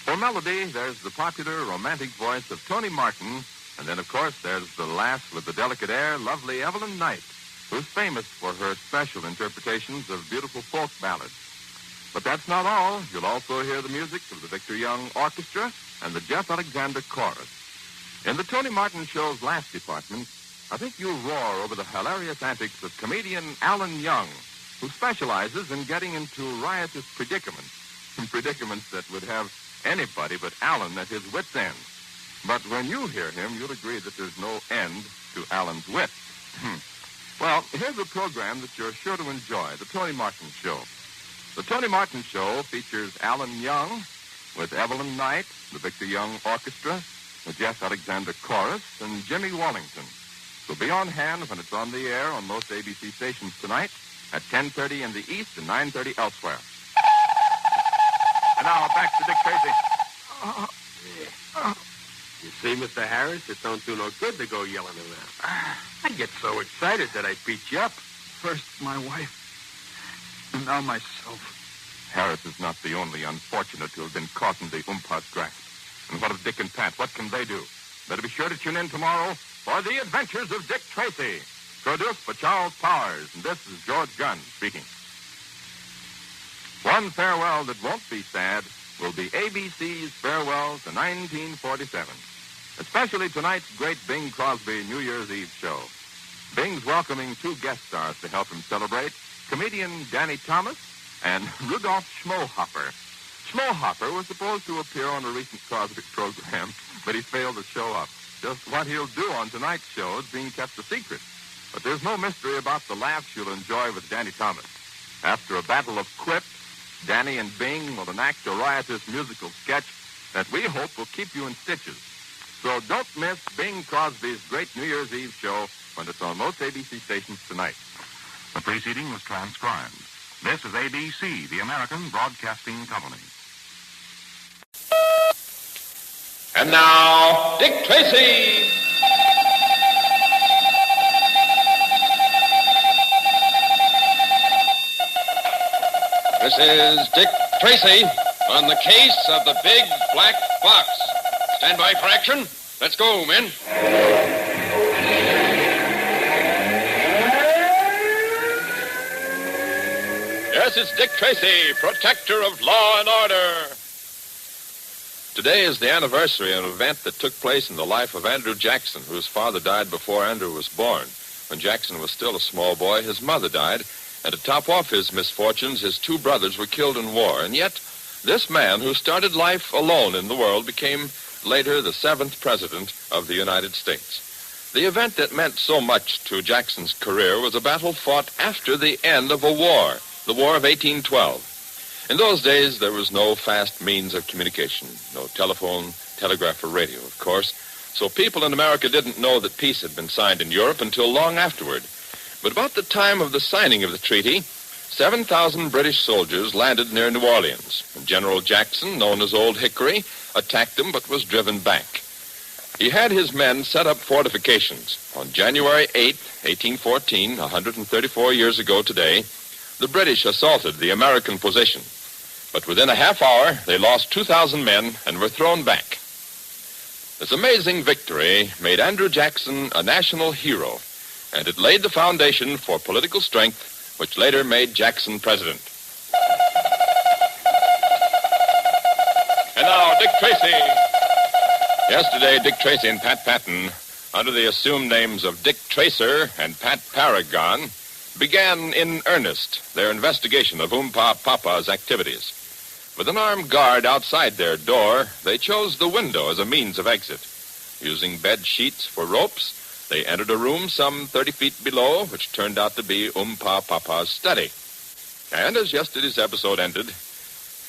For melody, there's the popular romantic voice of Tony Martin, and then, of course, there's the lass with the delicate air, lovely Evelyn Knight, who's famous for her special interpretations of beautiful folk ballads. But that's not all. You'll also hear the music of the Victor Young Orchestra and the Jeff Alexander Chorus. In the Tony Martin Show's last department, I think you'll roar over the hilarious antics of comedian Alan Young, who specializes in getting into riotous predicaments that would have anybody but Alan at his wit's end. But when you hear him, you'll agree that there's no end to Alan's wit. Well, here's a program that you're sure to enjoy, the Tony Martin Show. The Tony Martin Show features Alan Young with Evelyn Knight, the Victor Young Orchestra, the Jess Alexander Chorus, and Jimmy Wallington. So be on hand when it's on the air on most ABC stations tonight at 10:30 in the East and 9:30 elsewhere. And now back to Dick Tracy. You see, Mr. Harris, it don't do no good to go yelling around. I get so excited that I beat you up. First my wife, and now myself. Harris is not the only unfortunate to have been caught in the Umpa's grasp. And what of Dick and Pat? What can they do? Better be sure to tune in tomorrow for The Adventures of Dick Tracy, produced by Charles Powers. And this is George Gunn speaking. One farewell that won't be sad will be ABC's farewell to 1947, especially tonight's great Bing Crosby New Year's Eve show. Bing's welcoming two guest stars to help him celebrate, comedian Danny Thomas and Rudolph Schmohopper. Schmohopper was supposed to appear on a recent Crosby program, but he failed to show up. Just what he'll do on tonight's show is being kept a secret. But there's no mystery about the laughs you'll enjoy with Danny Thomas. After a battle of quips, Danny and Bing will enact a riotous musical sketch that we hope will keep you in stitches. So don't miss Bing Crosby's great New Year's Eve show when it's on most ABC stations tonight. The preceding was transcribed. This is ABC, the American Broadcasting Company. And now, Dick Tracy. This is Dick Tracy on the case of the Big Black Box. Stand by for action. Let's go, men. Yes, it's Dick Tracy, protector of law and order. Today is the anniversary of an event that took place in the life of Andrew Jackson, whose father died before Andrew was born. When Jackson was still a small boy, his mother died, and to top off his misfortunes, his two brothers were killed in war. And yet, this man who started life alone in the world became later the 7th president of the United States. The event that meant so much to Jackson's career was a battle fought after the end of a war, the War of 1812. In those days, there was no fast means of communication, no telephone, telegraph, or radio, of course, so people in America didn't know that peace had been signed in Europe until long afterward. But about the time of the signing of the treaty, 7,000 British soldiers landed near New Orleans, and General Jackson, known as Old Hickory, attacked them but was driven back. He had his men set up fortifications. On January 8, 1814, 134 years ago today, the British assaulted the American position. But within a half hour, they lost 2,000 men and were thrown back. This amazing victory made Andrew Jackson a national hero, and it laid the foundation for political strength, which later made Jackson president. And now, Dick Tracy. Yesterday, Dick Tracy and Pat Patton, under the assumed names of Dick Tracer and Pat Paragon, began in earnest their investigation of Oompa Papa's activities. With an armed guard outside their door, they chose the window as a means of exit. Using bed sheets for ropes, they entered a room some 30 feet below, which turned out to be Oompa Papa's study. And as yesterday's episode ended,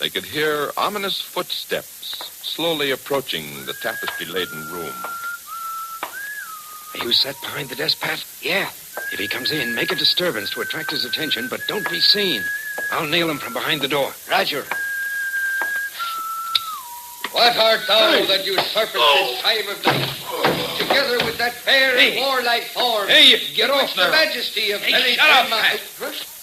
they could hear ominous footsteps slowly approaching the tapestry-laden room. You sat behind the desk, Pat? Yeah. If he comes in, make a disturbance to attract his attention, but don't be seen. I'll nail him from behind the door. Roger. What art thou that usurpest this time of night, together with that fair and warlike form? Hey, get off the now. majesty of Hey, shut up, Pat.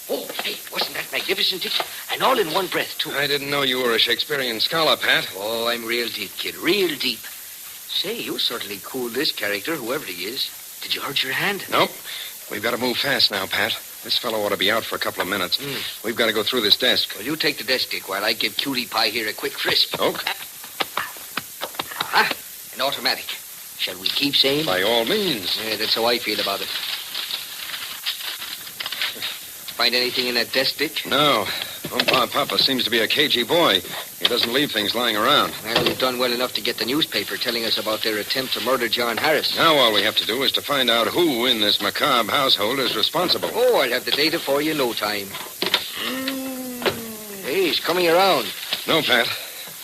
Oh, hey, wasn't that magnificent, Dick? And all in one breath, too. I didn't know you were a Shakespearean scholar, Pat. Oh, I'm real deep, kid, real deep. Say, you certainly cooled this character, whoever he is. Did you hurt your hand? Nope. We've got to move fast now, Pat. This fellow ought to be out for a couple of minutes. We've got to go through this desk. Well, you take the desk, Dick, while I give Cutie Pie here a quick frisk. Okay. Ah, an automatic. Shall we keep saying? By all means. Yeah, that's how I feel about it. Find anything in that desk, Dick? No. Oompa Papa seems to be a cagey boy. He doesn't leave things lying around. Well, we've done well enough to get the newspaper telling us about their attempt to murder John Harris. Now all we have to do is to find out who in this macabre household is responsible. Oh, I'll have the data for you in no time. he's coming around. No, Pat.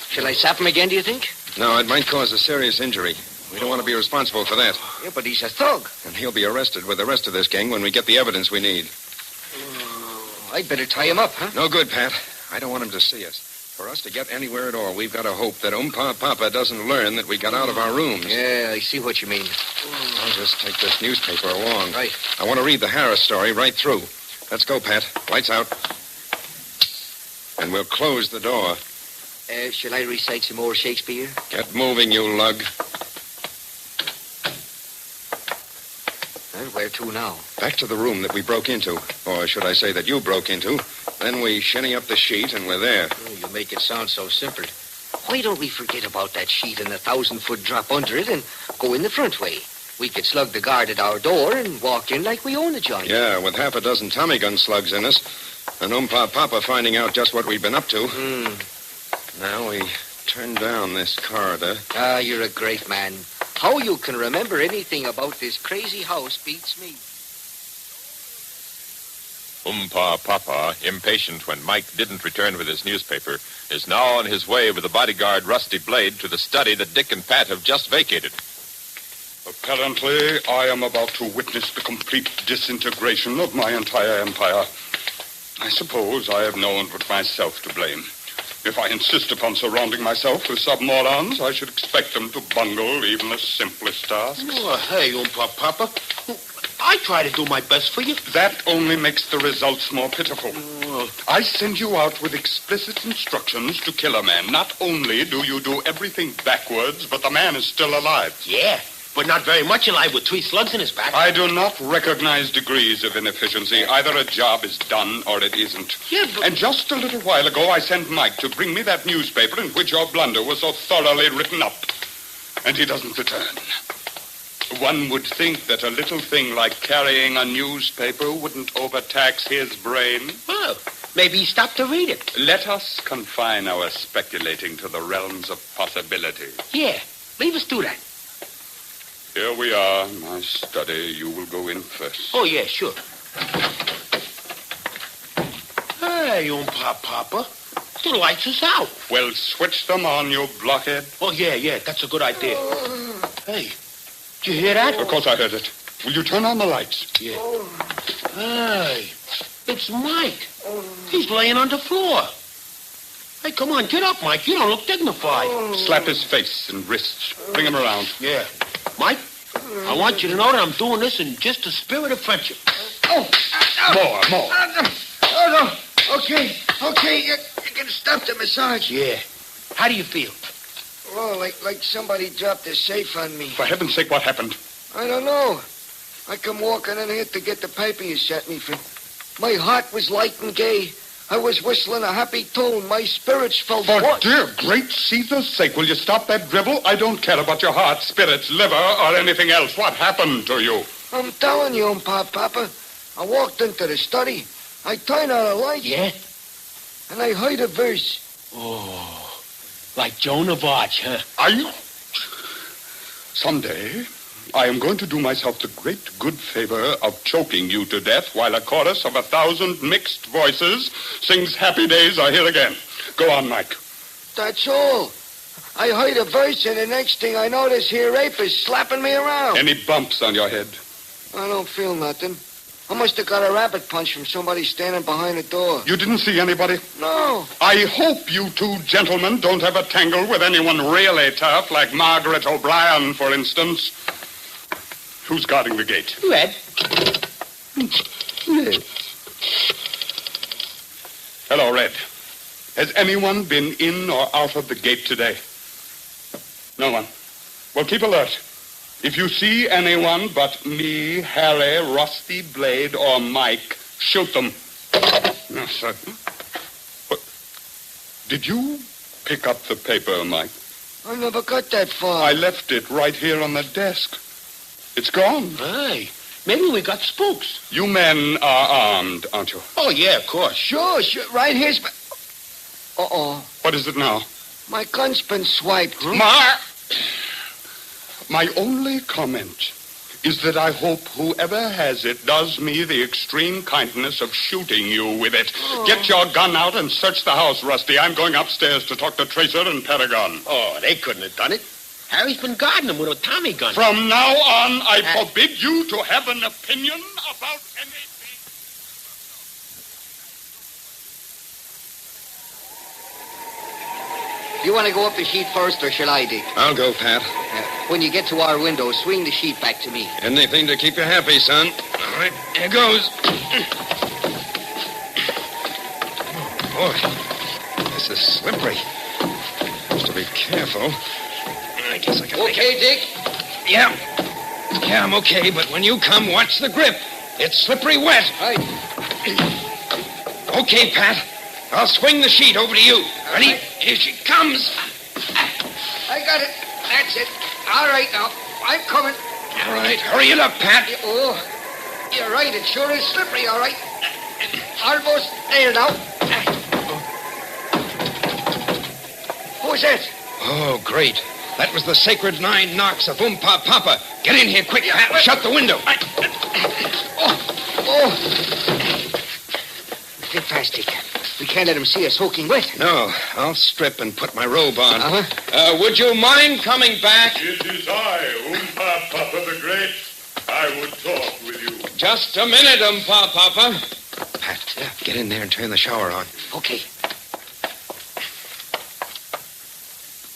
Shall I sap him again, do you think? No, it might cause a serious injury. We don't want to be responsible for that. Yeah, but he's a thug. And he'll be arrested with the rest of this gang when we get the evidence we need. I'd better tie him up, huh? No good, Pat. I don't want him to see us. For us to get anywhere at all, we've got to hope that Papa doesn't learn that we got out of our rooms. Yeah, I see what you mean. I'll just take this newspaper along. Right. I want to read the Harris story right through. Let's go, Pat. Lights out. And we'll close the door. Shall I recite some more Shakespeare? Get moving, you lug. Well, where to now? Back to the room that we broke into. Or should I say that you broke into. Then we shinny up the sheet and we're there. Oh, you make it sound so simple. Why don't we forget about that sheet and the 1,000-foot drop under it and go in the front way? We could slug the guard at our door and walk in like we own the joint. Yeah, with half a dozen Tommy gun slugs in us. And Papa finding out just what we've been up to. Now we turn down this corridor. Ah, you're a great man. How you can remember anything about this crazy house beats me. Papa, impatient when Mike didn't return with his newspaper, is now on his way with the bodyguard Rusty Blade to the study that Dick and Pat have just vacated. Apparently, I am about to witness the complete disintegration of my entire empire. I suppose I have no one but myself to blame. If I insist upon surrounding myself with submorons, I should expect them to bungle even the simplest tasks. Oh, hey, Papa. I try to do my best for you. That only makes the results more pitiful. I send you out with explicit instructions to kill a man. Not only do you do everything backwards, but the man is still alive. Yeah, but not very much alive with 3 slugs in his back. I do not recognize degrees of inefficiency. Either a job is done or it isn't. Yeah, but... And just a little while ago, I sent Mike to bring me that newspaper in which your blunder was so thoroughly written up. And he doesn't return. One would think that a little thing like carrying a newspaper wouldn't overtax his brain. Well, maybe he stopped to read it. Let us confine our speculating to the realms of possibility. Yeah, leave us do that. Here we are, my study. You will go in first. Oh, yeah, sure. Hey, Papa. The lights is out. Well, switch them on, you blockhead. Oh, yeah, that's a good idea. Hey, did you hear that? Of course I heard it. Will you turn on the lights? Yeah. Hey, it's Mike. He's laying on the floor. Hey, come on, get up, Mike. You don't look dignified. Slap his face and wrists. Bring him around. Yeah. Mike, I want you to know that I'm doing this in just the spirit of friendship. More. Oh, no. Okay. You can stop the massage. Yeah. How do you feel? Oh, like somebody dropped a safe on me. For heaven's sake, what happened? I don't know. I come walking in here to get the paper you sent me for. My heart was light and gay. I was whistling a happy tune. My spirits felt... For dear great Caesar's sake, will you stop that dribble? I don't care about your heart, spirits, liver, or anything else. What happened to you? I'm telling you, Papa. I walked into the study. I turned on a light. Yeah? And I heard a verse. Oh, like Joan of Arc, huh? Are you... Someday, I am going to do myself the great good favor of choking you to death while a chorus of 1,000 mixed voices sings Happy Days Are Here Again. Go on, Mike. That's all. I heard a verse, and the next thing I know, this here ape is slapping me around. Any bumps on your head? I don't feel nothing. I must have got a rabbit punch from somebody standing behind the door. You didn't see anybody? No. I hope you two gentlemen don't have a tangle with anyone really tough, like Margaret O'Brien, for instance. Who's guarding the gate? Red. Hello, Red. Has anyone been in or out of the gate today? No one. Well, keep alert. If you see anyone but me, Harry, Rusty Blade, or Mike, shoot them. No, sir. What? Did you pick up the paper, Mike? I never got that far. I left it right here on the desk. It's gone. Hey, maybe we got spooks. You men are armed, aren't you? Oh, yeah, of course. Sure. Right here's... Uh-oh. What is it now? My gun's been swiped. My only comment is that I hope whoever has it does me the extreme kindness of shooting you with it. Oh. Get your gun out and search the house, Rusty. I'm going upstairs to talk to Tracer and Paragon. Oh, they couldn't have done it. Harry's been guarding them with a Tommy gun. From now on, I forbid you to have an opinion about anything. You want to go up the sheet first, or shall I, Dick? I'll go, Pat. When you get to our window, swing the sheet back to me. Anything to keep you happy, son. All right, here goes. Boy, this is slippery. Have to be careful. I guess I can make Okay, it. Dick? Yeah. Yeah, I'm okay, but when you come, watch the grip. It's slippery wet. Right. Okay, Pat. I'll swing the sheet over to you. Ready? Right. Here she comes. I got it. That's it. All right now. I'm coming. All right, hurry it up, Pat. Oh, you're right. It sure is slippery, all right. Almost there now. Who's that? Oh, great. That was the sacred 9 knocks of Oompa Papa. Get in here quick, Pat. Shut the window. Get fast, Dick. We can't let him see us soaking wet. No, I'll strip and put my robe on. Uh-huh. Would you mind coming back? It is I, Oompa Papa the Great. I would talk with you. Just a minute, Oompa Papa. Pat, get in there and turn the shower on. Okay.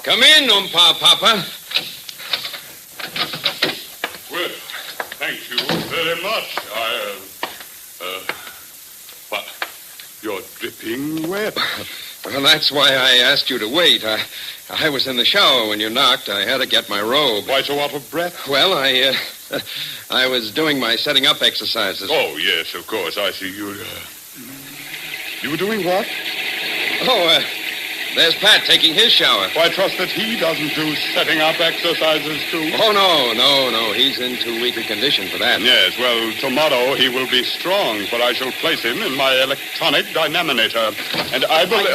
Come in, Oompa Papa. Well, thank you very much. What? You're dripping wet. Well, that's why I asked you to wait. I was in the shower when you knocked. I had to get my robe. Why so out of breath? Well, I was doing my setting up exercises. Oh, yes, of course. I see you. You were doing what? Oh, there's Pat taking his shower. Well, I trust that he doesn't do setting up exercises, too. Oh, no. He's in too weak a condition for that. Yes, well, tomorrow he will be strong, for I shall place him in my electronic dynaminator. And I will...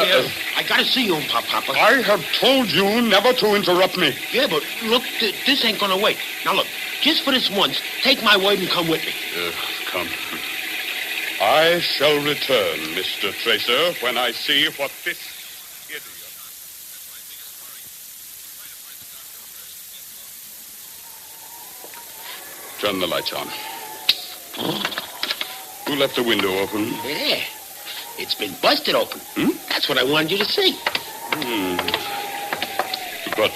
I gotta see you, Papa. I have told you never to interrupt me. Yeah, but look, this ain't gonna wait. Now, look, just for this once, take my word and come with me. Come. I shall return, Mr. Tracer, when I see what this... Turn the lights on. Who left the window open? Yeah. It's been busted open. That's what I wanted you to see. But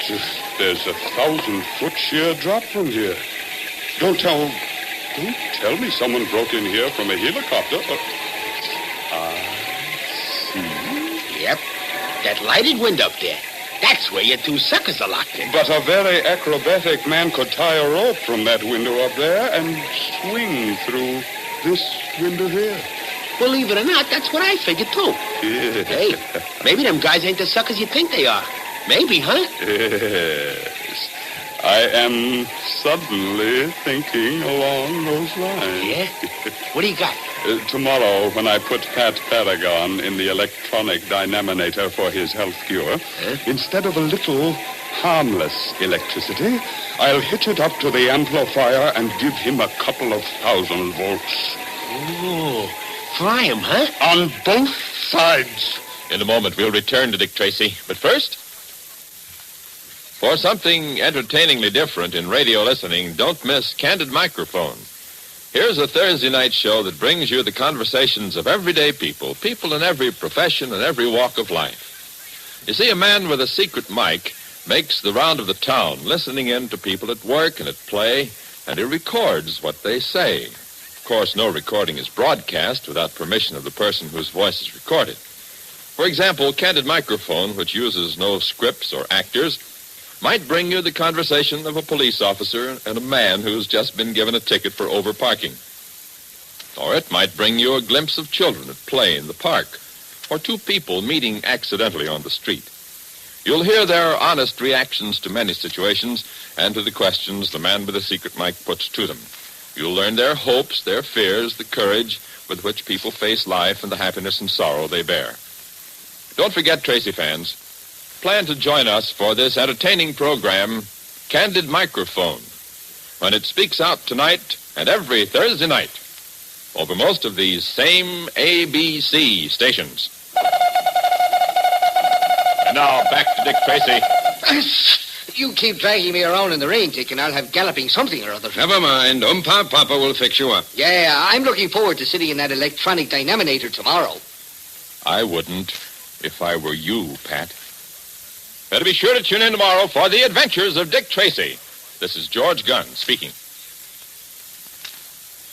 there's a 1,000-foot sheer drop from here. Don't tell me someone broke in here from a helicopter. I see. Yep. That lighted window up there. That's where your 2 suckers are locked in. But a very acrobatic man could tie a rope from that window up there and swing through this window here. Believe it or not, that's what I figured, too. Yes. Hey, maybe them guys ain't the suckers you think they are. Maybe, huh? Yes. I am suddenly thinking along those lines. Yeah? What do you got? Tomorrow, when I put Pat Paragon in the electronic dynaminator for his health cure, instead of a little harmless electricity, I'll hitch it up to the amplifier and give him a couple of 1,000 volts. Oh, fry him, huh? On both sides. In a moment, we'll return to Dick Tracy. But first, for something entertainingly different in radio listening, don't miss Candid Microphone. Here's a Thursday night show that brings you the conversations of everyday people in every profession and every walk of life. You see, a man with a secret mic makes the round of the town, listening in to people at work and at play, and he records what they say. Of course, no recording is broadcast without permission of the person whose voice is recorded. For example, Candid Microphone, which uses no scripts or actors, might bring you the conversation of a police officer and a man who's just been given a ticket for overparking. Or it might bring you a glimpse of children at play in the park, or 2 people meeting accidentally on the street. You'll hear their honest reactions to many situations and to the questions the man with the secret mic puts to them. You'll learn their hopes, their fears, the courage with which people face life and the happiness and sorrow they bear. Don't forget, Tracy fans, plan to join us for this entertaining program, Candid Microphone. when it speaks out tonight and every Thursday night over most of these same ABC stations. And now, back to Dick Tracy. You keep dragging me around in the rain, Dick, and I'll have galloping something or other. Never mind. Papa will fix you up. Yeah, I'm looking forward to sitting in that electronic dynaminator tomorrow. I wouldn't if I were you, Pat. Better be sure to tune in tomorrow for the adventures of Dick Tracy. This is George Gunn speaking.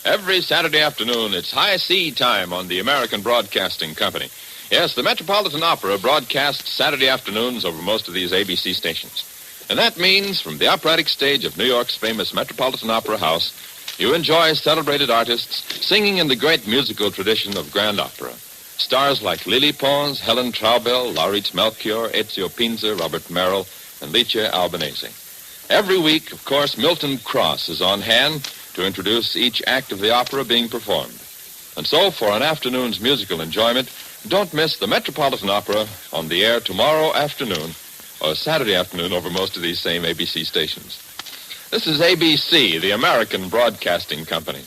Every Saturday afternoon, it's high C time on the American Broadcasting Company. Yes, the Metropolitan Opera broadcasts Saturday afternoons over most of these ABC stations. And that means from the operatic stage of New York's famous Metropolitan Opera House, you enjoy celebrated artists singing in the great musical tradition of grand opera. Stars like Lily Pons, Helen Traubel, Lauritz Melchior, Ezio Pinza, Robert Merrill, and Licia Albanese. Every week, of course, Milton Cross is on hand to introduce each act of the opera being performed. And so, for an afternoon's musical enjoyment, don't miss the Metropolitan Opera on the air tomorrow afternoon or Saturday afternoon over most of these same ABC stations. This is ABC, the American Broadcasting Company.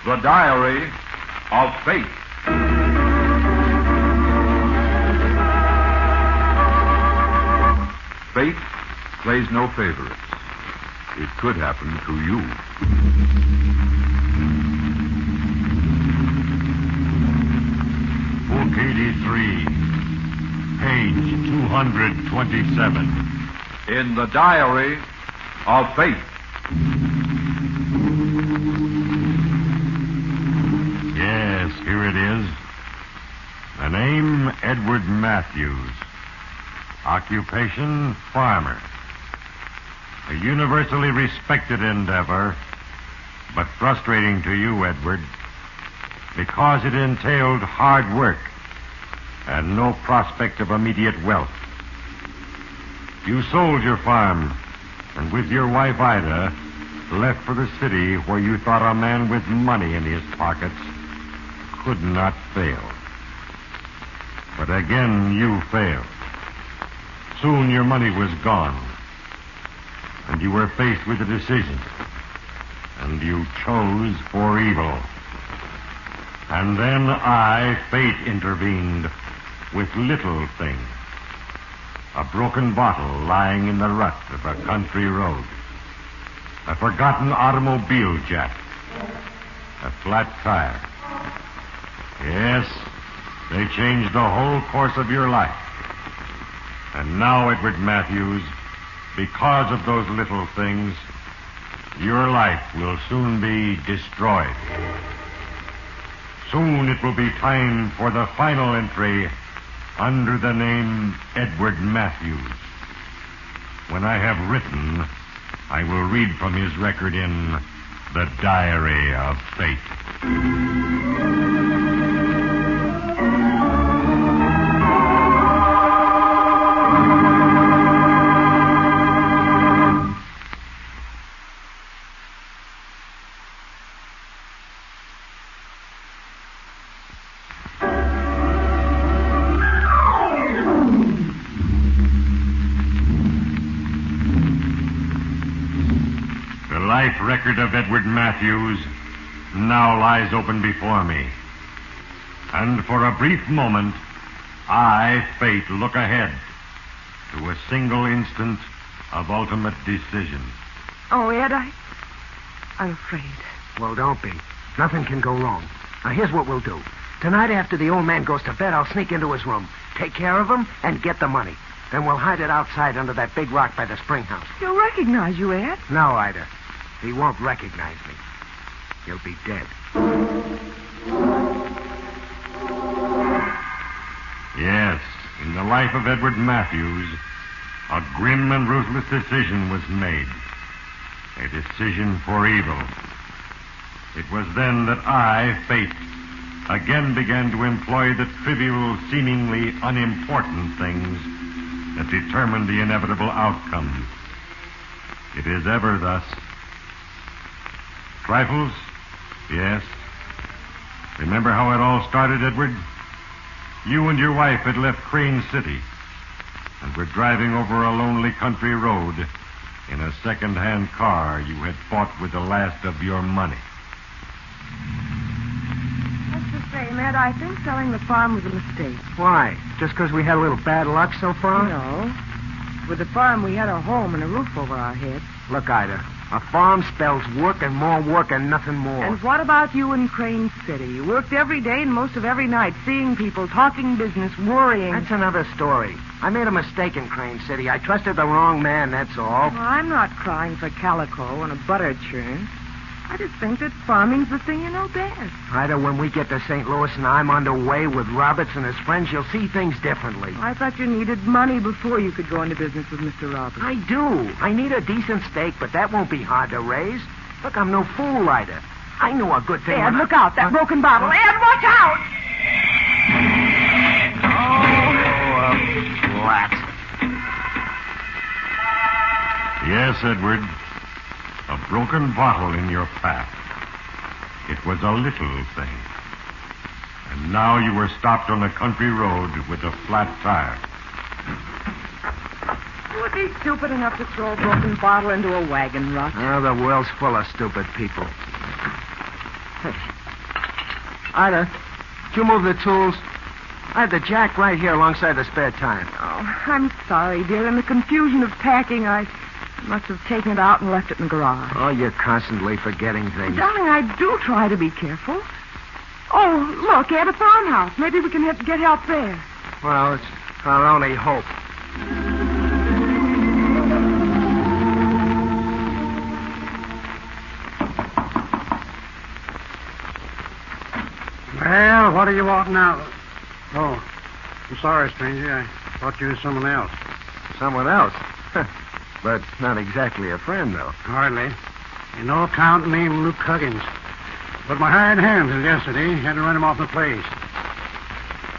The Diary of Fate. Fate plays no favorites. It could happen to you. Book 83, page 227. In the Diary of Fate. Yes, here it is. The name, Edward Matthews. Occupation, farmer. A universally respected endeavor, but frustrating to you, Edward, because it entailed hard work and no prospect of immediate wealth. You sold your farm, and with your wife, Ida, left for the city where you thought a man with money in his pockets could not fail. But again, you failed. Soon your money was gone, and you were faced with a decision, and you chose for evil. And then fate intervened with little things. A broken bottle lying in the rut of a country road. A forgotten automobile jack. A flat tire. Yes, they changed the whole course of your life. And now, Edward Matthews, because of those little things, your life will soon be destroyed. Soon it will be time for the final entry under the name Edward Matthews. When I have written, I will read from his record in The Diary of Fate. Record of Edward Matthews now lies open before me. And for a brief moment, I, Fate, look ahead to a single instant of ultimate decision. Oh, Ed, I'm afraid. Well, don't be. Nothing can go wrong. Now, here's what we'll do. Tonight, after the old man goes to bed, I'll sneak into his room, take care of him, and get the money. Then we'll hide it outside under that big rock by the spring house. He'll recognize you, Ed. No, Ida. He won't recognize me. He'll be dead. Yes, in the life of Edward Matthews, a grim and ruthless decision was made. A decision for evil. It was then that I, Fate, again began to employ the trivial, seemingly unimportant things that determine the inevitable outcome. It is ever thus. Trifles? Yes. Remember how it all started, Edward? You and your wife had left Crane City and were driving over a lonely country road in a second-hand car you had bought with the last of your money. That's the same, Ed. I think selling the farm was a mistake. Why? Just because we had a little bad luck so far? No. With the farm, we had a home and a roof over our heads. Look, Ida, a farm spells work and more work and nothing more. And what about you in Crane City? You worked every day and most of every night, seeing people, talking business, worrying. That's another story. I made a mistake in Crane City. I trusted the wrong man, that's all. Well, I'm not crying for calico and a butter churn. I just think that farming's the thing you know best. Ida, when we get to St. Louis and I'm underway with Roberts and his friends, you'll see things differently. I thought you needed money before you could go into business with Mr. Roberts. I do. I need a decent stake, but that won't be hard to raise. Look, I'm no fool, Ida. I know a good thing. Ed, look out. That broken bottle. Ed, watch out! Flat. Yes, Edward. A broken bottle in your path. It was a little thing. And now you were stopped on a country road with a flat tire. Who would be stupid enough to throw a broken bottle into a wagon rut? Oh, the world's full of stupid people. Hey. Ida, did you move the tools? I have the jack right here alongside the spare tire. Oh, I'm sorry, dear. In the confusion of packing, I must have taken it out and left it in the garage. Oh, you're constantly forgetting things. Darling, I do try to be careful. Oh, look, at a farmhouse. Maybe we can get help there. Well, it's our only hope. Well, what do you want now? Oh, I'm sorry, stranger. I thought you were someone else. Someone else? But not exactly a friend, though. Hardly. A no account named Luke Huggins. But my hired hand till yesterday had to run him off the place.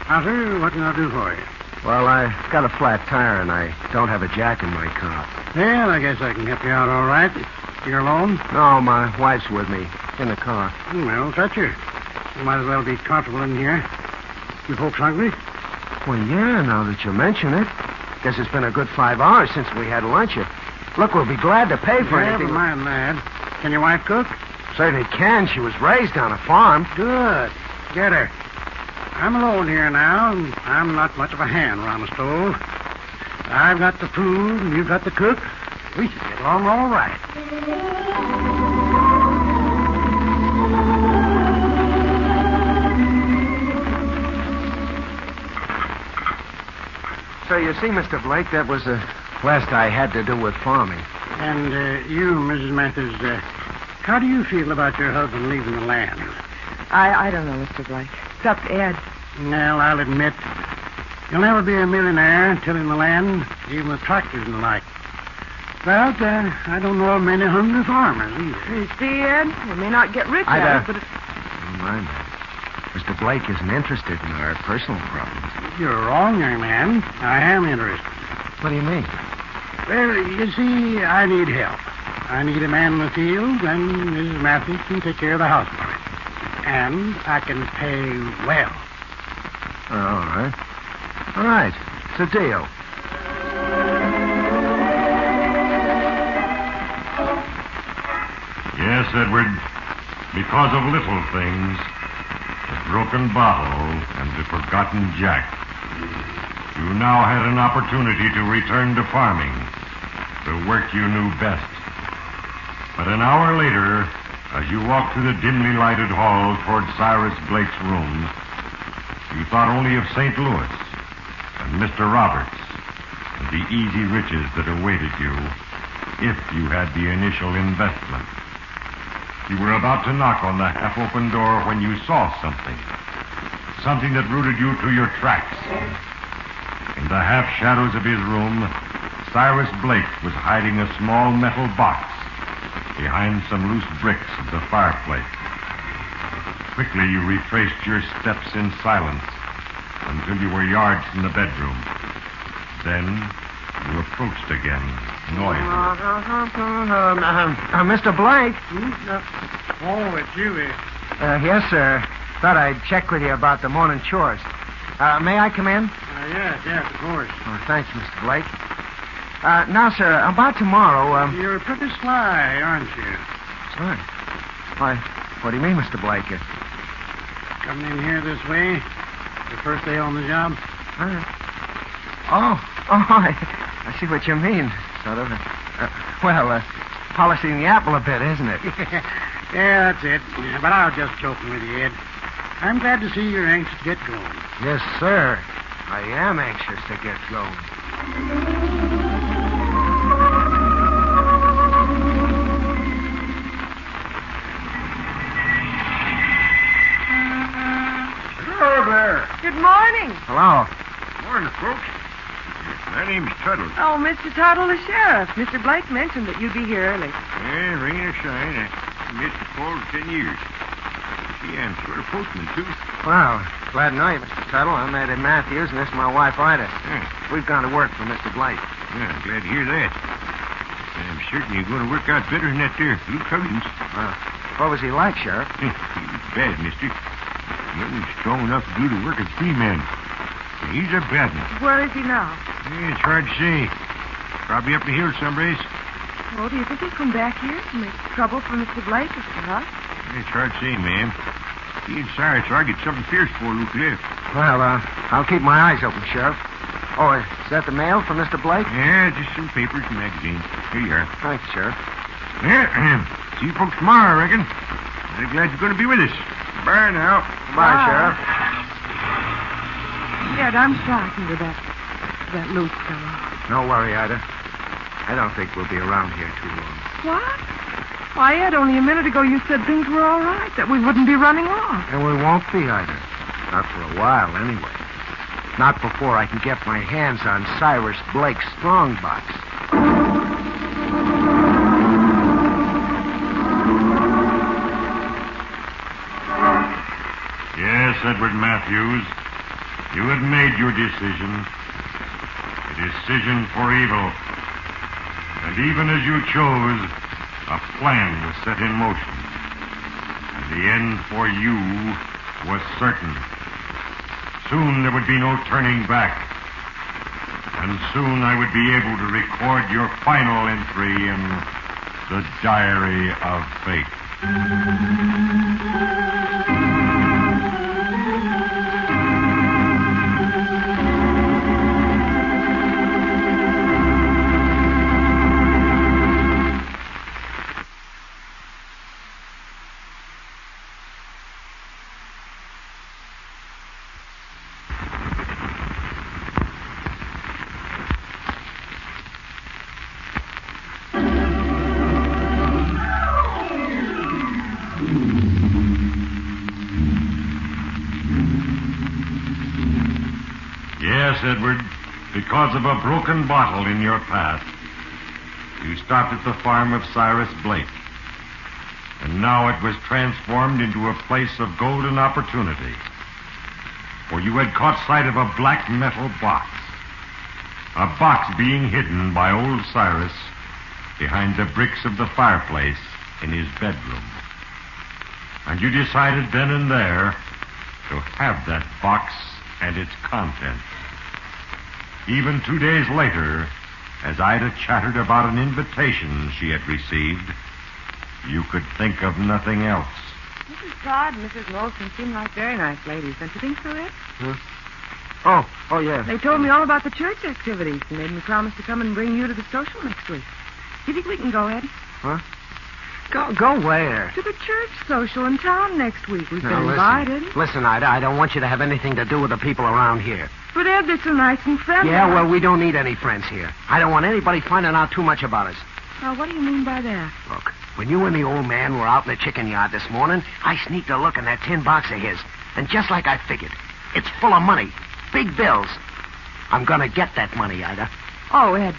Now, sir, what can I do for you? Well, I got a flat tire and I don't have a jack in my car. Well, I guess I can help you out all right. You're alone? No, my wife's with me in the car. Well, touch her. You might as well be comfortable in here. You folks hungry? Well, yeah, now that you mention it. Guess it's been a good 5 hours since we had lunch. Look, we'll be glad to pay for anything. Never mind, lad. Can your wife cook? Certainly can. She was raised on a farm. Good. Get her. I'm alone here now, and I'm not much of a hand around the stove. I've got the food, and you've got the cook. We should get along all right. So you see, Mr. Blake, that was the last I had to do with farming. And you, Mrs. Mathers, how do you feel about your husband leaving the land? I don't know, Mr. Blake. It's up to Ed. Well, I'll admit, you'll never be a millionaire tilling the land, even the tractors and the like. But I don't know of many hungry farmers either. You see, Ed, we may not get rich at it, but it's... Don't mind that. Mr. Blake isn't interested in our personal problems. You're wrong, young man. I am interested. What do you mean? Well, you see, I need help. I need a man in the field, and Mrs. Matthews can take care of the house for me. And I can pay well. All right. All right. It's a deal. Yes, Edward. Because of little things, a broken bottle and the forgotten jack, you now had an opportunity to return to farming, the work you knew best. But an hour later, as you walked through the dimly lighted hall toward Cyrus Blake's room, you thought only of St. Louis and Mr. Roberts and the easy riches that awaited you if you had the initial investment. You were about to knock on the half-open door when you saw something. Something that rooted you to your tracks. In the half-shadows of his room, Cyrus Blake was hiding a small metal box behind some loose bricks of the fireplace. Quickly, you retraced your steps in silence until you were yards from the bedroom. Then, you approached again, noisily. Mr. Blake? Oh, it's you, Yes, sir. Thought I'd check with you about the morning chores. May I come in? Yes, of course. Oh, thanks, Mr. Blake. Now, sir, about tomorrow, You're pretty sly, aren't you? Sorry. Why, what do you mean, Mr. Blake? Coming in here this way? Your first day on the job? I see what you mean, sort of. Polishing the apple a bit, isn't it? Yeah, that's it. But I was just joking with you, Ed. I'm glad to see you're anxious to get going. Yes, sir. I am anxious to get going. Hello there. Good morning. Hello. Morning, folks. My name's Tuttle. Oh, Mr. Tuttle, the sheriff. Mr. Blake mentioned that you'd be here early. Yeah, rain or shine, I missed the call 10 years. See, I'm sort of postman, too. Well, glad to know you, Mr. Tuttle. I'm Eddie Matthews, and this is my wife, Ida. We've gone to work for Mr. Blake. Yeah, I'm glad to hear that. I'm certain you're going to work out better than that there Luke Huggins. What was he like, Sheriff? He was bad, mister. Young, strong enough to do the work of 3 men. But he's a bad one. Where is he now? Yeah, it's hard to say. Probably up the hill someplace. Oh, do you think he'll come back here to make trouble for Mr. Blake, Mr. Huck? It's hard to say, ma'am. He and Cyrus argued something fierce before Luke left. Well, I'll keep my eyes open, Sheriff. Oh, is that the mail from Mr. Blake? Yeah, just some papers and magazines. Here you are. Thanks, Sheriff. Yeah, see you folks tomorrow, I reckon. I'm glad you're going to be with us. Bye now. Bye, Sheriff. Ed, I'm frightened of that Luke fellow. No worry, Ida. I don't think we'll be around here too long. What? Why, Ed, only a minute ago you said things were all right, that we wouldn't be running off. And we won't be, Ida. Not for a while, anyway. Not before I can get my hands on Cyrus Blake's strongbox. Yes, Edward Matthews. You had made your decision. A decision for evil. And even as you chose, a plan was set in motion. And the end for you was certain. Soon there would be no turning back. And soon I would be able to record your final entry in the Diary of Fate. Yes, Edward, because of a broken bottle in your path, you stopped at the farm of Cyrus Blake. And now it was transformed into a place of golden opportunity. For you had caught sight of a black metal box. A box being hidden by old Cyrus behind the bricks of the fireplace in his bedroom. And you decided then and there to have that box and its contents. Even 2 days later, as Ida chattered about an invitation she had received, you could think of nothing else. Mrs. Todd and Mrs. Molson seem like very nice ladies, don't you think so, Ed? Huh? Oh, yeah. They told me all about the church activities and made me promise to come and bring you to the social next week. Do you think we can go, Ed? Huh? Go where? To the church social in town next week. We've been Now, invited. Listen, Ida, I don't want you to have anything to do with the people around here. But, Ed, they're so nice and friendly. Yeah, well, we don't need any friends here. I don't want anybody finding out too much about us. Now, what do you mean by that? Look, when you and the old man were out in the chicken yard this morning, I sneaked a look in that tin box of his. And just like I figured, it's full of money. Big bills. I'm going to get that money, Ida. Oh, Ed,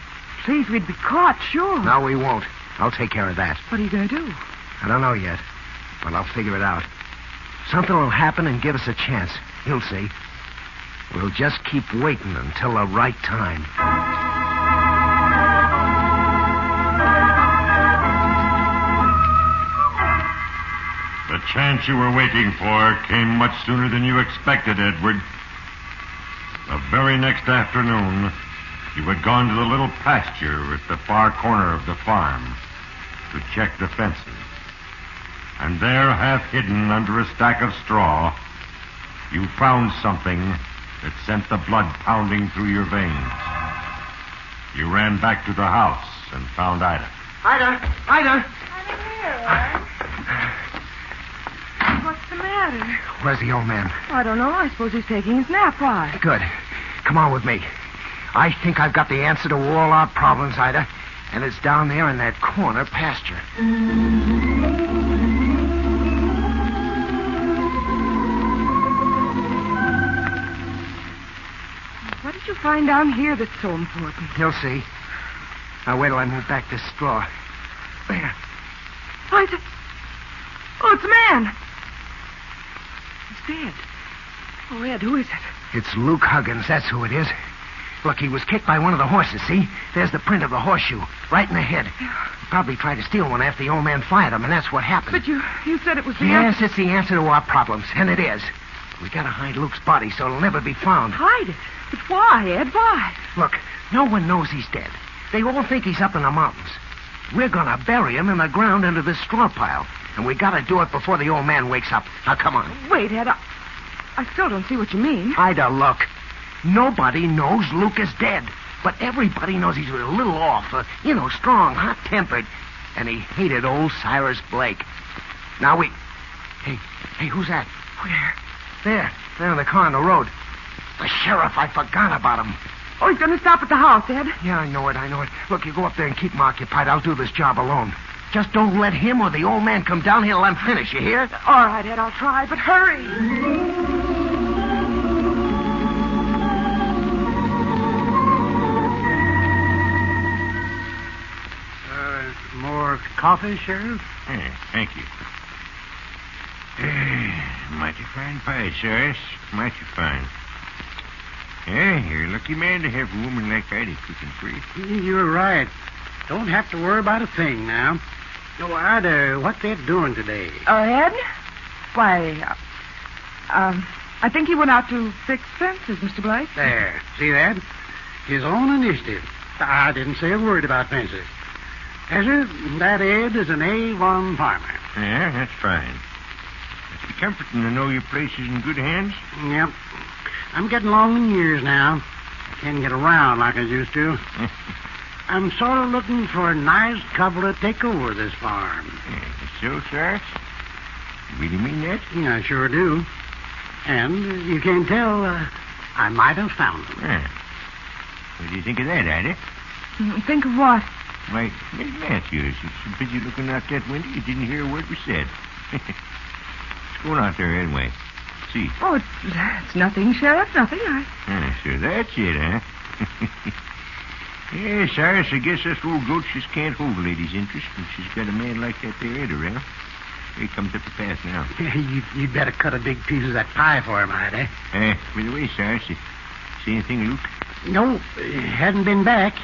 please, we'd be caught, sure. No, we won't. I'll take care of that. What are you going to do? I don't know yet, but I'll figure it out. Something will happen and give us a chance. You'll see. We'll just keep waiting until the right time. The chance you were waiting for came much sooner than you expected, Edward. very next afternoon, you had gone to the little pasture at the far corner of the farm to check the fences. And there, half hidden under a stack of straw, you found something that sent the blood pounding through your veins. You ran back to the house and found Ida. Ida! Ida! What's the matter? Where's the old man? I don't know. I suppose he's taking his nap. Why? Good. Come on with me. I think I've got the answer to all our problems, Ida. And it's down there in that corner pasture. What did you find down here that's so important? You'll see. Now, wait till I move back this straw. There. Oh, it's a man. He's dead. Oh, Ed, who is it? It's Luke Huggins. That's who it is. Look, he was kicked by one of the horses, see? There's the print of the horseshoe, right in the head. He probably tried to steal one after the old man fired him, and that's what happened. But you said it was the Yes, answer. it's the answer to our problems, and it is. We gotta hide Luke's body so it'll never be found. Hide it? But why, Ed? Why? Look, no one knows he's dead. They all think he's up in the mountains. We're gonna bury him in the ground under this straw pile, and we gotta do it before the old man wakes up. Now, come on. Wait, Ed, I still don't see what you mean. Ida, look. Nobody knows Luke is dead, but everybody knows he's a little off. Strong, hot-tempered, and he hated old Cyrus Blake. Now Hey, who's that? Where? There in the car on the road. The sheriff, I forgot about him. Oh, he's going to stop at the house, Ed. Yeah, I know it. Look, you go up there and keep him occupied. I'll do this job alone. Just don't let him or the old man come down here till I'm finished, you hear? All right, Ed, I'll try, but hurry. More coffee, Sheriff? Thank you. Mighty fine pie, Cyrus. Mighty fine. You're a lucky man to have a woman like Ida cooking for you. You're right. Don't have to worry about a thing now. No, Ida, what they doing today? Ed? Why, I think he went out to fix fences, Mr. Blake. There. See that? His own initiative. I didn't say a word about fences. Ezra, that Ed is an A1 farmer. Yeah, that's fine. It's comforting to know your place is in good hands. Yep. I'm getting along in years now. I can't get around like I used to. I'm sort of looking for a nice couple to take over this farm. So, Cyrus? You really mean that? Yeah, I sure do. And you can't tell, I might have found them. Yeah. What do you think of that, Ida? Think of what? Why, Miss Matthews, you're so busy looking out that window you didn't hear a word we said. What's going out there anyway? See. Oh, it's nothing, Sheriff, nothing. So that's it, huh? Yeah, Cyrus, I guess this old goat just can't hold a lady's interest when she's got a man like that there Ed around. Here he comes up the path now. You'd better cut a big piece of that pie for him, Ida. By the way, Cyrus, see anything, Luke? No, he hadn't been back.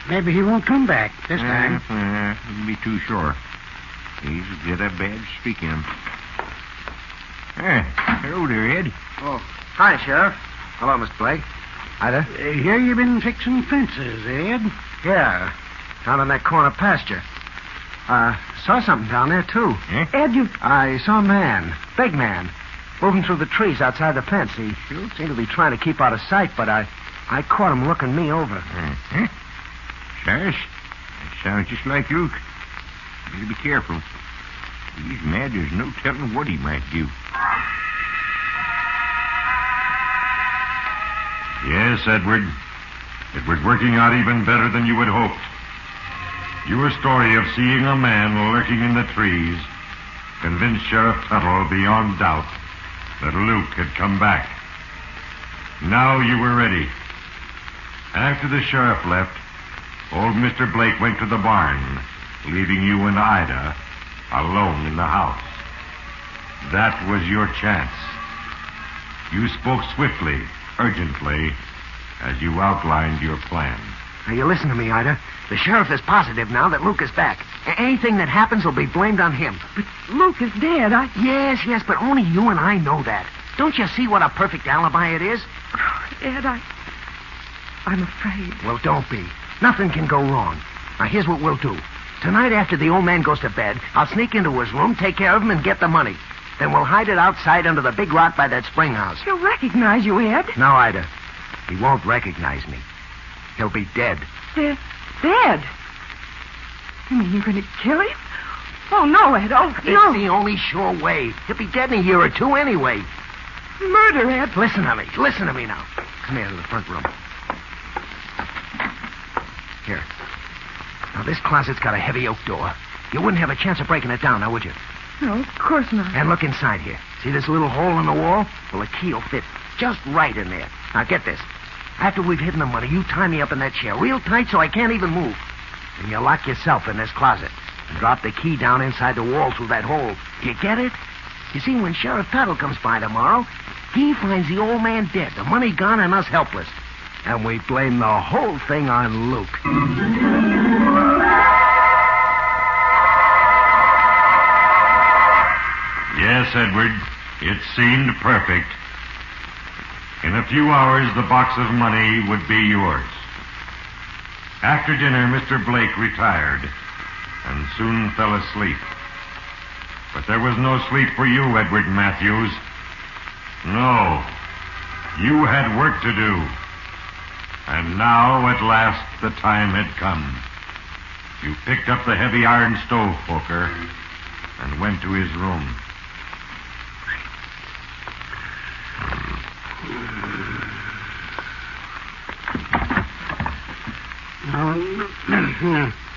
Maybe he won't come back this time. Wouldn't be too sure. He's got a bad streak in him. Hello there, Ed. Oh, hi, Sheriff. Hello, Mr. Blake. Ida? Here you been fixing fences, Ed? Yeah, down in that corner pasture. Saw something down there, too. Ed, I saw a man, big man, moving through the trees outside the fence. He seemed to be trying to keep out of sight, but I caught him looking me over. Cyrus, that sounds just like Luke. You better be careful. If he's mad, there's no telling what he might do. Yes, Edward. It was working out even better than you had hoped. Your story of seeing a man lurking in the trees convinced Sheriff Tuttle beyond doubt that Luke had come back. Now you were ready. After the sheriff left, old Mr. Blake went to the barn, leaving you and Ida alone in the house. That was your chance. You spoke swiftly, urgently, as you outlined your plan. Now, you listen to me, Ida. The sheriff is positive now that Luke is back. Anything that happens will be blamed on him. But Luke is dead. Yes, but only you and I know that. Don't you see what a perfect alibi it is? Ed, I'm afraid. Well, don't be. Nothing can go wrong. Now, here's what we'll do. Tonight, after the old man goes to bed, I'll sneak into his room, take care of him, and get the money. Then we'll hide it outside under the big rock by that spring house. He'll recognize you, Ed. No, Ida. He won't recognize me. He'll be dead. Dead? You mean you're going to kill him? Oh, no, Ed. Oh, It's no. the only sure way. He'll be dead in a year or two anyway. Murder, Ed. Listen to me. Listen to me now. Come here to the front room. Here. Now, this closet's got a heavy oak door. You wouldn't have a chance of breaking it down, now, would you? No, of course not. And look inside here. See this little hole in the wall? Well, a key will fit just right in there. Now, get this. After we've hidden the money, you tie me up in that chair real tight so I can't even move. And you lock yourself in this closet and drop the key down inside the wall through that hole. You get it? You see, when Sheriff Tuttle comes by tomorrow, he finds the old man dead, the money gone, and us helpless. And we blame the whole thing on Luke. Yes, Edward, it seemed perfect. In a few hours, the box of money would be yours. After dinner, Mr. Blake retired and soon fell asleep. But there was no sleep for you, Edward Matthews. No. You had work to do. And now, at last, the time had come. You picked up the heavy iron stove poker and went to his room.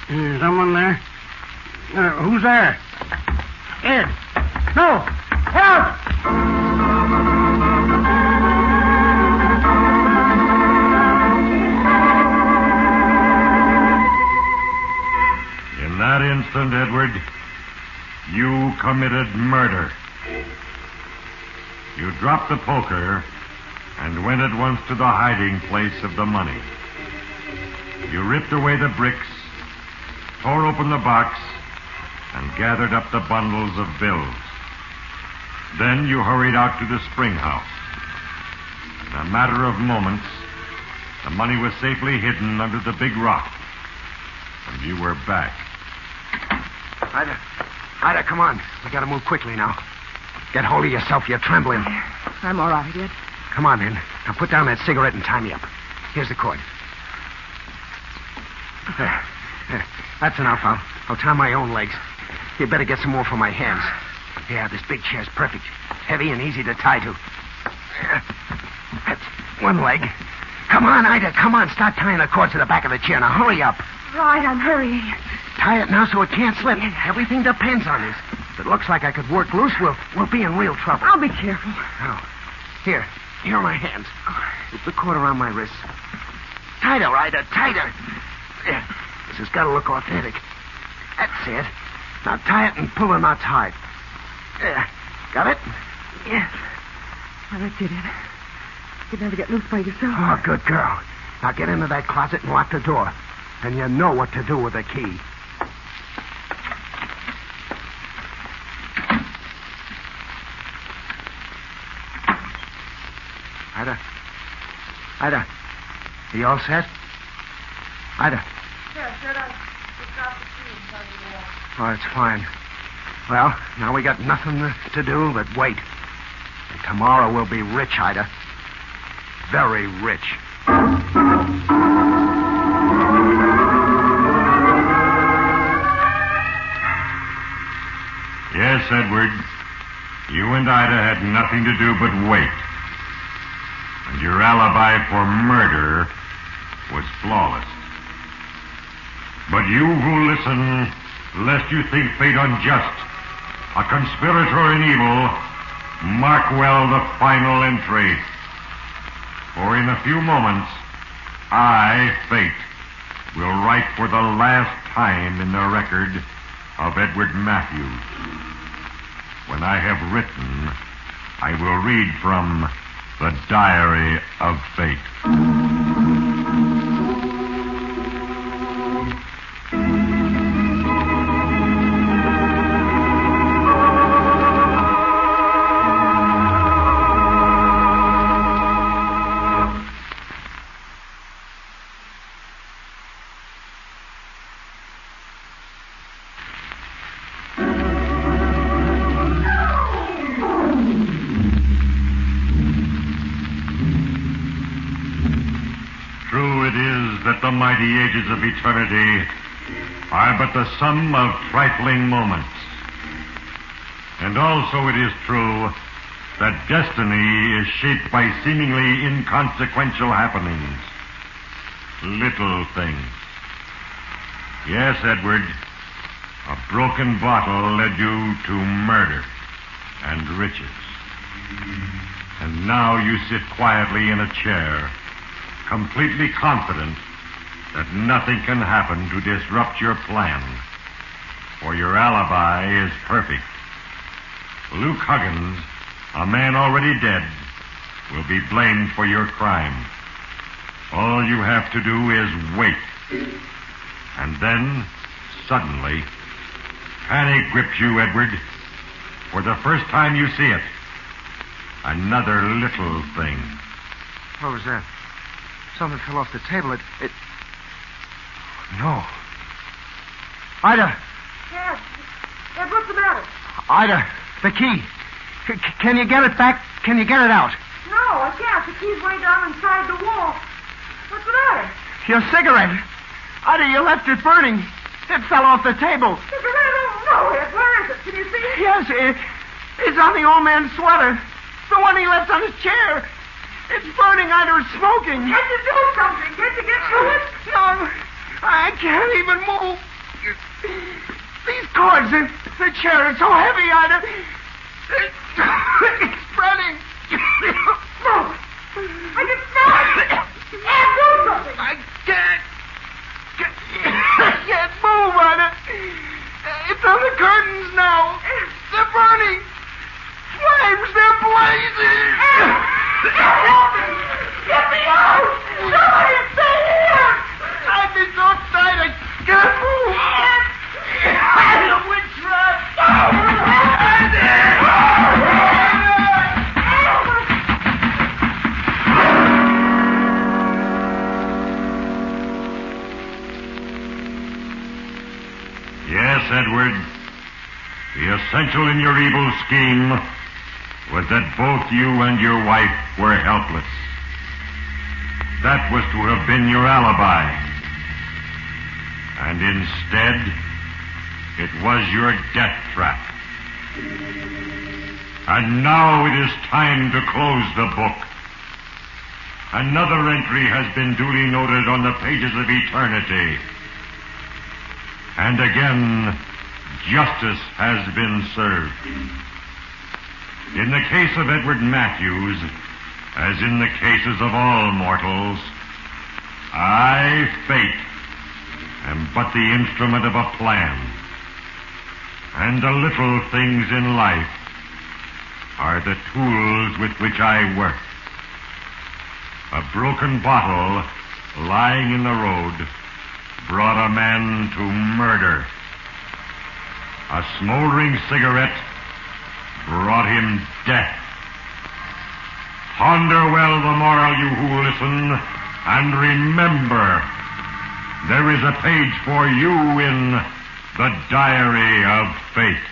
Is someone there? Who's there? Ed! No! Help! In that instant, Edward, you committed murder. You dropped the poker and went at once to the hiding place of the money. You ripped away the bricks, tore open the box, and gathered up the bundles of bills. Then you hurried out to the spring house. In a matter of moments, the money was safely hidden under the big rock, and you were back. Ida, come on. We gotta move quickly now. Get hold of yourself. You're trembling. I'm all right, Ed. Come on, then. Now put down that cigarette and tie me up. Here's the cord. There. That's enough. I'll tie my own legs. You better get some more for my hands. Yeah, this big chair's perfect. Heavy and easy to tie to. That's one leg. Come on, Ida. Come on. Start tying the cord to the back of the chair. Now, hurry up. Right, I'm hurrying. Tie it now so it can't slip. Everything depends on this. If it looks like I could work loose, we'll be in real trouble. I'll be careful. Now, here are my hands. Loop the cord around my wrists. Tighter, Ida, tighter. There. This has got to look authentic. That's it. Now tie it and pull the knots hard. There. Got it? Yes. Well, that's it, Ed. You'd never get loose by yourself. Oh, good girl. Now get into that closet and lock the door. And you know what to do with the key. Ida. Are you all set? Ida. Yeah, sure. Just drop the key inside the wall. Oh, it's fine. Well, now we got nothing to do but wait. And tomorrow we'll be rich, Ida. Very rich. Yes, Edward. You and Ida had nothing to do but wait. And your alibi for murder was flawless. But you who listen, lest you think fate unjust, a conspirator in evil, mark well the final entry. For in a few moments, I, Fate, will write for the last time in the record of Edward Matthews. When I have written, I will read from the Diary of Fate. it is that the mighty ages of eternity are but the sum of trifling moments. And also it is true that destiny is shaped by seemingly inconsequential happenings. Little things. Yes, Edward, a broken bottle led you to murder and riches. And now you sit quietly in a chair, completely confident that nothing can happen to disrupt your plan, for your alibi is perfect. Luke Huggins, a man already dead, will be blamed for your crime. All you have to do is wait. And then, suddenly, panic grips you, Edward. For the first time you see it. Another little thing. What was that? Something fell off the table. It... No. Ida! Yes. Ed, what's the matter? Ida, the key. Can you get it back? Can you get it out? No, I can't. The key's way down inside the wall. What's the matter? Your cigarette. Ida, you left it burning. It fell off the table. Cigarette? Oh, no, Ed. Where is it? Can you see it? Yes, it's on the old man's sweater. The one he left on his chair. It's burning. Ida, it's smoking. Can't you do something? Can't you get through it? No, I can't even move. These cords, the chair is so heavy, Ida. It's spreading. No. I can smell it. Ed, do something. I can't move, Ida. It's on the curtains now. They're burning. Flames, they're blazing. Help me. Get me out. Somebody stay here. I've been so tight I can't move. The witch trap. Yes, Edward. The essential in your evil scheme was that both you and your wife were helpless. That was to have been your alibi. And instead, it was your death trap. And now it is time to close the book. Another entry has been duly noted on the pages of eternity. And again, justice has been served. In the case of Edward Matthews, as in the cases of all mortals, I, fate, am but the instrument of a plan. And the little things in life are the tools with which I work. A broken bottle lying in the road brought a man to murder. A smoldering cigarette brought him death. Ponder well the moral, you who listen, and remember, there is a page for you in the Diary of Fate.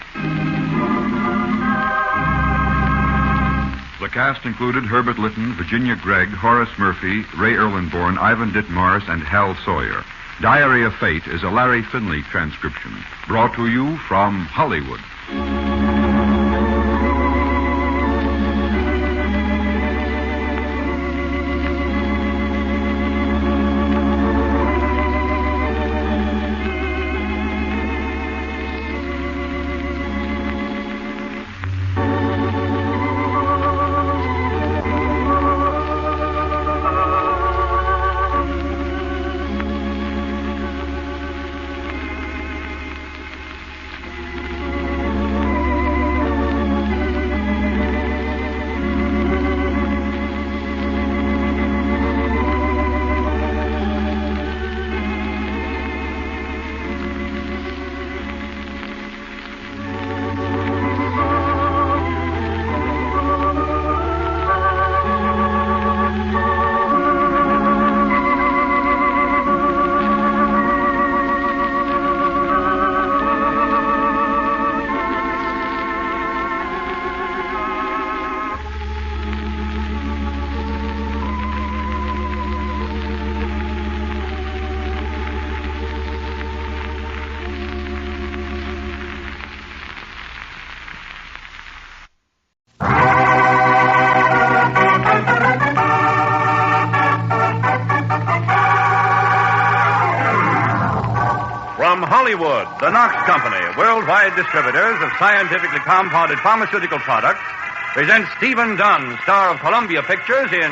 The cast included Herbert Lytton, Virginia Gregg, Horace Murphy, Ray Erlenborn, Ivan Ditmars, and Hal Sawyer. Diary of Fate is a Larry Finley transcription, brought to you from Hollywood. Hollywood, the Knox Company, worldwide distributors of scientifically compounded pharmaceutical products, presents Stephen Dunn, star of Columbia Pictures, in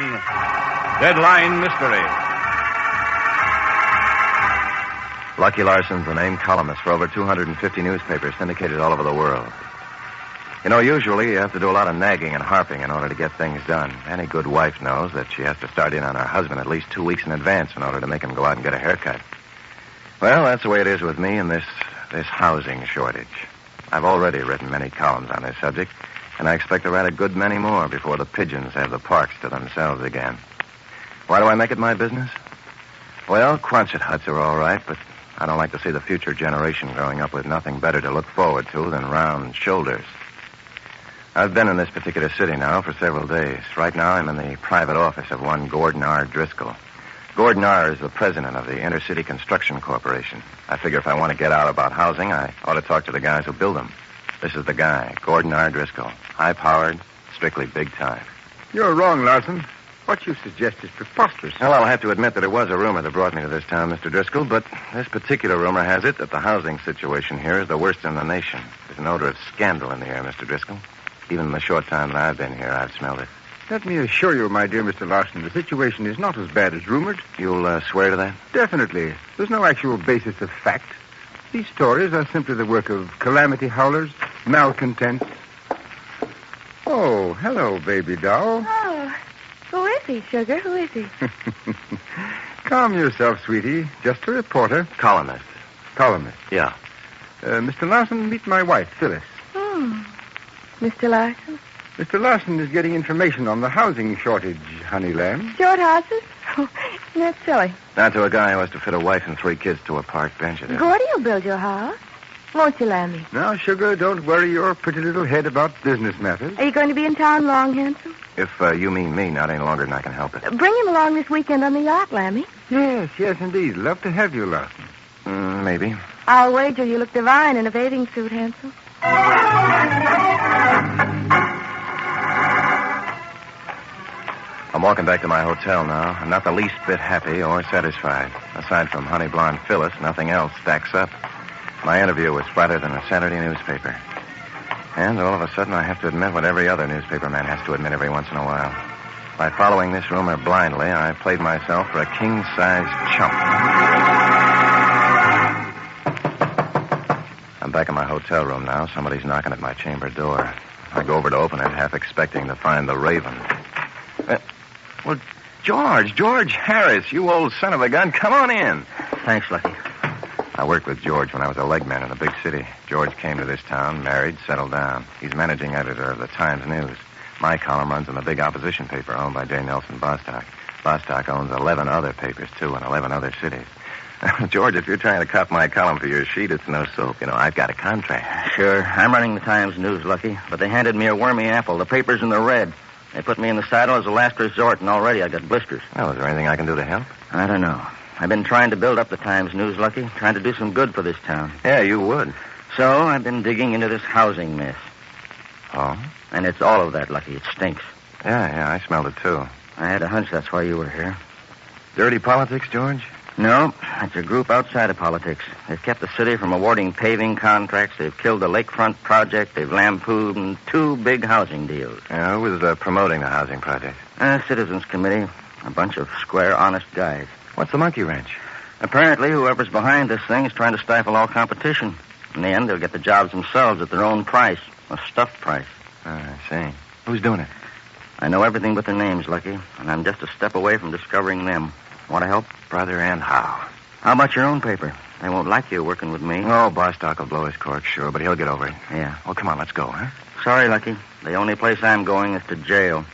Deadline Mystery. Lucky Larson's the named columnist for over 250 newspapers syndicated all over the world. You know, usually you have to do a lot of nagging and harping in order to get things done. Any good wife knows that she has to start in on her husband at least 2 weeks in advance in order to make him go out and get a haircut. Well, that's the way it is with me and this housing shortage. I've already written many columns on this subject, and I expect to write a good many more before the pigeons have the parks to themselves again. Why do I make it my business? Well, Quonset huts are all right, but I don't like to see the future generation growing up with nothing better to look forward to than round shoulders. I've been in this particular city now for several days. Right now, I'm in the private office of one Gordon R. Driscoll. Gordon R. is the president of the Intercity Construction Corporation. I figure if I want to get out about housing, I ought to talk to the guys who build them. This is the guy, Gordon R. Driscoll. High-powered, strictly big time. You're wrong, Larson. What you suggest is preposterous. Well, I'll have to admit that it was a rumor that brought me to this town, Mr. Driscoll, but this particular rumor has it that the housing situation here is the worst in the nation. There's an odor of scandal in the air, Mr. Driscoll. Even in the short time that I've been here, I've smelled it. Let me assure you, my dear Mr. Larson, the situation is not as bad as rumored. You'll swear to that? Definitely. There's no actual basis of fact. These stories are simply the work of calamity howlers, malcontents. Oh, hello, baby doll. Oh, who is he, Sugar? Who is he? Calm yourself, sweetie. Just a reporter. Columnist. Columnist? Yeah. Mr. Larson, meet my wife, Phyllis. Mr. Larson? Mr. Larson is getting information on the housing shortage, honey lamb. Short houses? Oh, isn't that silly? Not to a guy who has to fit a wife and 3 kids to a park bench. Gordy will build your house. Won't you, Lammy? Now, Sugar, don't worry your pretty little head about business matters. Are you going to be in town long, handsome? If you mean me, not any longer than I can help it. Bring him along this weekend on the yacht, Lammy. Yes, indeed. Love to have you, Larson. Maybe. I'll wager you look divine in a bathing suit, handsome. I'm walking back to my hotel now. I'm not the least bit happy or satisfied. Aside from honey blonde Phyllis, nothing else stacks up. My interview was flatter than a Saturday newspaper. And all of a sudden, I have to admit what every other newspaper man has to admit every once in a while. By following this rumor blindly, I played myself for a king-sized chump. I'm back in my hotel room now. Somebody's knocking at my chamber door. I go over to open it, half expecting to find the Raven. Well, George Harris, you old son of a gun, come on in. Thanks, Lucky. I worked with George when I was a legman in a big city. George came to this town, married, settled down. He's managing editor of the Times News. My column runs in the big opposition paper owned by J. Nelson Bostock. Bostock owns 11 other papers, too, in 11 other cities. George, if you're trying to cop my column for your sheet, it's no soap. You know, I've got a contract. Sure. I'm running the Times News, Lucky, but they handed me a wormy apple. The paper's in the red. They put me in the saddle as a last resort, and already I got blisters. Well, is there anything I can do to help? I don't know. I've been trying to build up the Times News, Lucky, trying to do some good for this town. Yeah, you would. So I've been digging into this housing mess. Oh? And it's all of that, Lucky. It stinks. Yeah, I smelled it, too. I had a hunch that's why you were here. Dirty politics, George? No, it's a group outside of politics. They've kept the city from awarding paving contracts. They've killed the lakefront project. They've lampooned 2 big housing deals. Yeah, who was promoting the housing project? Citizens Committee. A bunch of square, honest guys. What's the monkey wrench? Apparently, whoever's behind this thing is trying to stifle all competition. In the end, they'll get the jobs themselves at their own price. A stuffed price. I see. Who's doing it? I know everything but their names, Lucky, and I'm just a step away from discovering them. Want to help? Brother, and how? How about your own paper? They won't like you working with me. Oh, Bostock will blow his cork, sure, but he'll get over it. Yeah. Oh, come on, let's go, huh? Sorry, Lucky. The only place I'm going is to jail.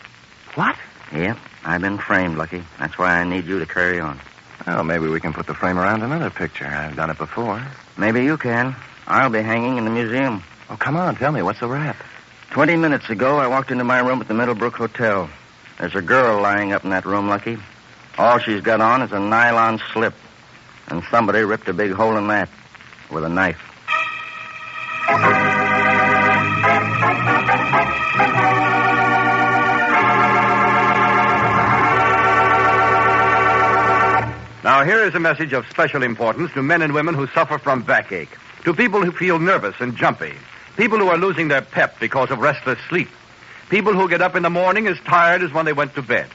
What? Yep. I've been framed, Lucky. That's why I need you to carry on. Well, maybe we can put the frame around another picture. I've done it before. Maybe you can. I'll be hanging in the museum. Oh, come on, tell me, what's the rap? 20 minutes ago, I walked into my room at the Middlebrook Hotel. There's a girl lying up in that room, Lucky. All she's got on is a nylon slip. And somebody ripped a big hole in that with a knife. Now, here is a message of special importance to men and women who suffer from backache, to people who feel nervous and jumpy, people who are losing their pep because of restless sleep, people who get up in the morning as tired as when they went to bed,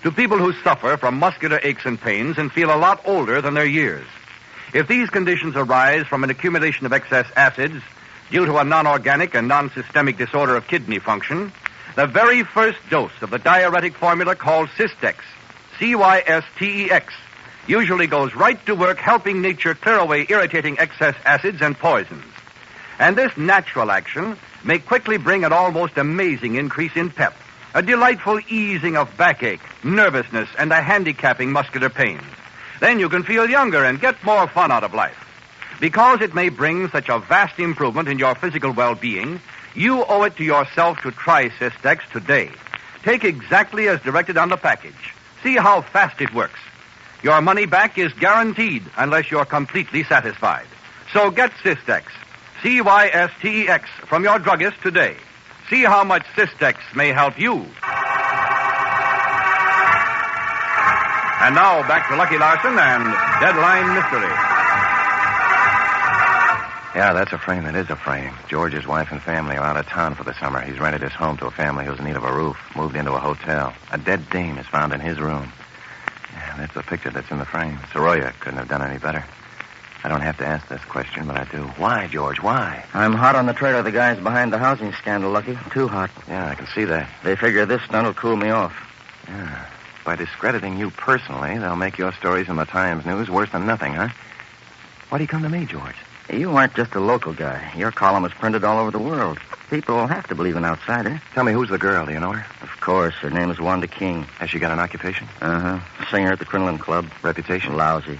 to people who suffer from muscular aches and pains and feel a lot older than their years. If these conditions arise from an accumulation of excess acids due to a non-organic and non-systemic disorder of kidney function, the very first dose of the diuretic formula called Cystex, Cystex, usually goes right to work helping nature clear away irritating excess acids and poisons. And this natural action may quickly bring an almost amazing increase in pep, a delightful easing of backache, nervousness, and a handicapping muscular pains. Then you can feel younger and get more fun out of life. Because it may bring such a vast improvement in your physical well-being, you owe it to yourself to try Cystex today. Take exactly as directed on the package. See how fast it works. Your money back is guaranteed unless you're completely satisfied. So get Cystex, Cystex, from your druggist today. See how much Cystex may help you. And now back to Lucky Larson and Deadline Mystery. Yeah, that's a frame. It is a frame. George's wife and family are out of town for the summer. He's rented his home to a family who's in need of a roof, moved into a hotel. A dead dame is found in his room. Yeah, that's the picture that's in the frame. Soroya couldn't have done any better. I don't have to ask this question, but I do. Why, George? Why? I'm hot on the trail of the guys behind the housing scandal, Lucky. Too hot. Yeah, I can see that. They figure this stunt will cool me off. Yeah. By discrediting you personally, they'll make your stories in the Times News worse than nothing, huh? Why do you come to me, George? You aren't just a local guy. Your column is printed all over the world. People will have to believe an outsider. Tell me, who's the girl? Do you know her? Of course. Her name is Wanda King. Has she got an occupation? Uh-huh. Singer at the Crinoline Club. Reputation? Lousy.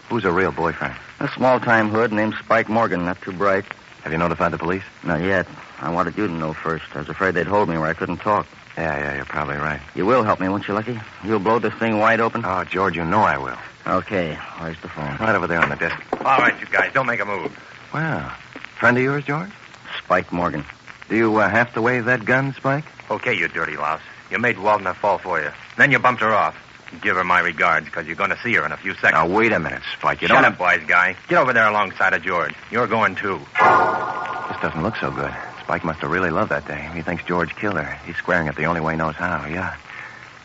Who's her real boyfriend? A small-time hood named Spike Morgan, not too bright. Have you notified the police? Not yet. I wanted you to know first. I was afraid they'd hold me where I couldn't talk. Yeah, you're probably right. You will help me, won't you, Lucky? You'll blow this thing wide open? Oh, George, you know I will. Okay. Where's the phone? Right over there on the desk. All right, you guys, don't make a move. Well, friend of yours, George? Spike Morgan. Do you have to wave that gun, Spike? Okay, you dirty louse. You made Waldner fall for you. Then you bumped her off. Give her my regards, because you're going to see her in a few seconds. Now, wait a minute, Spike. Shut up, wise guy. Get over there alongside of George. You're going, too. This doesn't look so good. Spike must have really loved that dame. He thinks George killed her. He's squaring it the only way he knows how, yeah.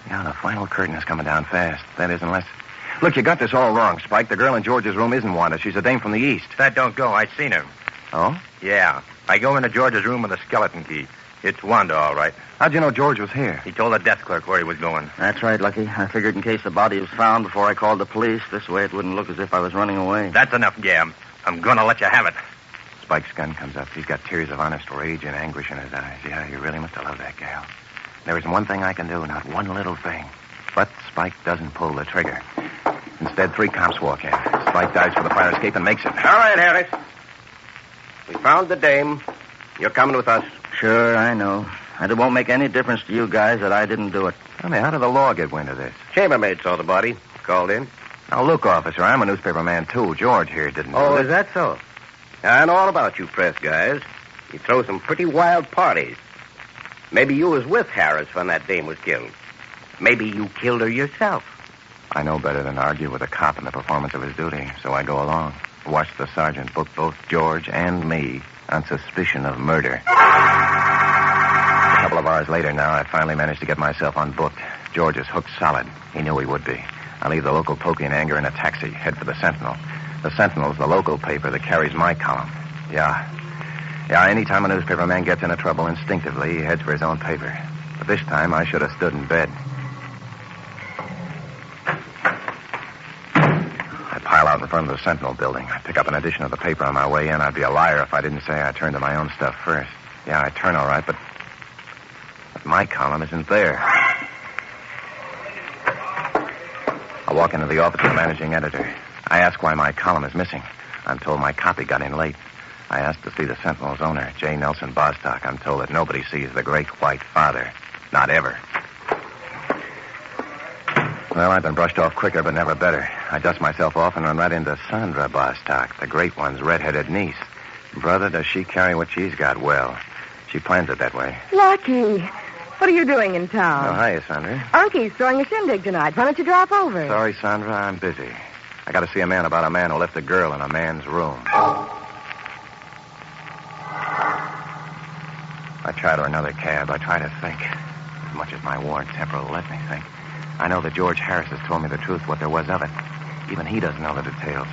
Yeah, the final curtain is coming down fast. That is, unless... Look, you got this all wrong, Spike. The girl in George's room isn't Wanda. She's a dame from the East. That don't go. I seen her. Oh? Yeah. I go into George's room with a skeleton key. It's Wanda, all right. How'd you know George was here? He told the desk clerk where he was going. That's right, Lucky. I figured in case the body was found before I called the police, this way it wouldn't look as if I was running away. That's enough, Gam. I'm going to let you have it. Spike's gun comes up. He's got tears of honest rage and anguish in his eyes. Yeah, you really must have loved that gal. There isn't one thing I can do, not one little thing. But Spike doesn't pull the trigger. Instead, 3 cops walk in. Spike dives for the fire escape and makes it. All right, Harris. We found the dame. You're coming with us. Sure, I know. And it won't make any difference to you guys that I didn't do it. Tell me, how did the law get wind of this? Chambermaid saw the body. Called in. Now, look, officer, I'm a newspaper man, too. George here didn't do Oh, it. is that so? I know all about you press guys. You throw some pretty wild parties. Maybe you was with Harris when that dame was killed. Maybe you killed her yourself. I know better than to argue with a cop in the performance of his duty, so I go along. Watch the sergeant book both George and me on suspicion of murder. A couple of hours later now, I finally managed to get myself unbooked. George is hooked solid. He knew he would be. I leave the local pokey in anger in a taxi, head for the Sentinel. The Sentinel's the local paper that carries my column. Yeah, anytime a newspaper man gets into trouble, instinctively, he heads for his own paper. But this time, I should have stood in bed. I pile out in front of the Sentinel building. I pick up an edition of the paper on my way in. I'd be a liar if I didn't say I turned to my own stuff first. Yeah, I turn all right, but my column isn't there. I walk into the office of the managing editor. I ask why my column is missing. I'm told my copy got in late. I ask to see the Sentinel's owner, J. Nelson Bostock. I'm told that nobody sees the great white father. Not ever. Well, I've been brushed off quicker, but never better. I dust myself off and run right into Sandra Bostock, the great one's red-headed niece. Brother, does she carry what she's got well. She plans it that way. Lucky. What are you doing in town? Oh, hiya, Sandra. Uncie's throwing a shindig tonight. Why don't you drop over? Sorry, Sandra, I'm busy. I got to see a man about a man who left a girl in a man's room. I try to another cab. I try to think. As much as my worn temper will let me think. I know that George Harris has told me the truth, what there was of it. Even he doesn't know the details.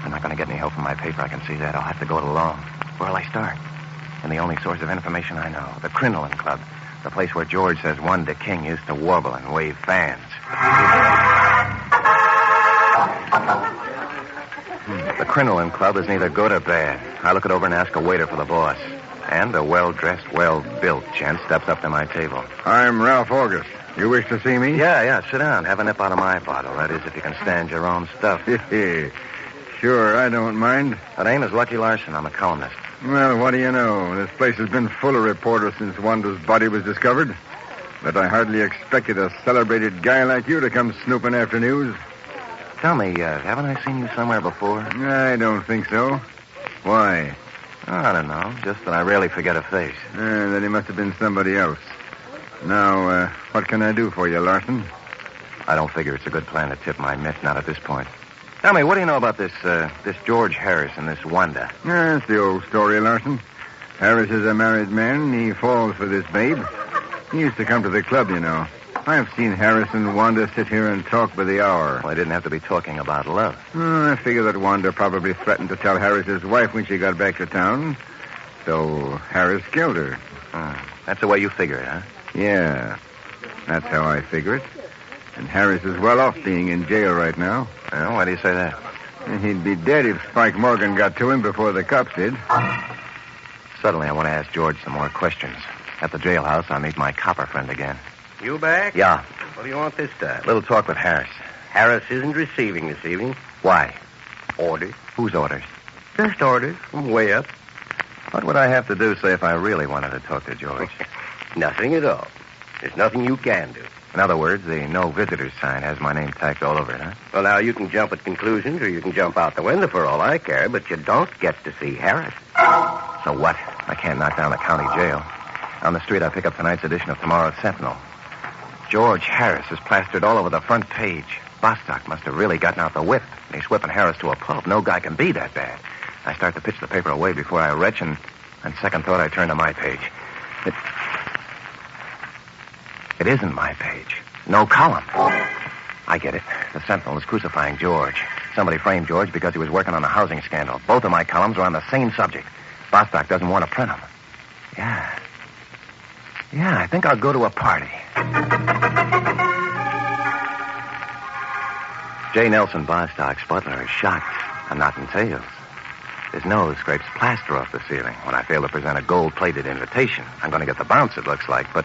I'm not going to get any help from my paper, I can see that. I'll have to go it alone. Where'll I start? And the only source of information I know, the Crinoline Club. The place where George says Wanda King used to warble and wave fans. The Crinoline Club is neither good or bad. I look it over and ask a waiter for the boss. And a well-dressed, well-built gent steps up to my table. I'm Ralph August. You wish to see me? Yeah, sit down. Have a nip out of my bottle. That is, if you can stand your own stuff. Sure, I don't mind. My name is Lucky Larson. I'm a columnist. Well, what do you know? This place has been full of reporters since Wanda's body was discovered. But I hardly expected a celebrated guy like you to come snooping after news. Tell me, haven't I seen you somewhere before? I don't think so. Why? I don't know. Just that I rarely forget a face. Then he must have been somebody else. Now, what can I do for you, Larson? I don't figure it's a good plan to tip my mitt, not at this point. Tell me, what do you know about this George Harris and this Wanda? It's the old story, Larson. Harris is a married man, and he falls for this babe. He used to come to the club, you know. I've seen Harris and Wanda sit here and talk by the hour. Well, they didn't have to be talking about love. I figure that Wanda probably threatened to tell Harris's wife when she got back to town. So Harris killed her. That's the way you figure it, huh? Yeah, that's how I figure it. And Harris is well off being in jail right now. Well, why do you say that? He'd be dead if Spike Morgan got to him before the cops did. Suddenly, I want to ask George some more questions. At the jailhouse, I meet my copper friend again. You back? Yeah. What do you want this time? Little talk with Harris. Harris isn't receiving this evening. Why? Orders. Whose orders? Just orders from way up. What would I have to do, say, if I really wanted to talk to George? Nothing at all. There's nothing you can do. In other words, the no visitors sign has my name tacked all over it, huh? Well, now, you can jump at conclusions or you can jump out the window for all I care, but you don't get to see Harris. So what? I can't knock down the county jail. On the street, I pick up tonight's edition of tomorrow's Sentinel. George Harris is plastered all over the front page. Bostock must have really gotten out the whip, and he's whipping Harris to a pulp. No guy can be that bad. I start to pitch the paper away before I retch, and on second thought, I turn to my page. It isn't my page. No column. I get it. The Sentinel is crucifying George. Somebody framed George because he was working on a housing scandal. Both of my columns are on the same subject. Bostock doesn't want to print them. Yeah, I think I'll go to a party. J. Nelson Bostock's butler is shocked. I'm not in tails. His nose scrapes plaster off the ceiling when I fail to present a gold-plated invitation. I'm going to get the bounce, it looks like, but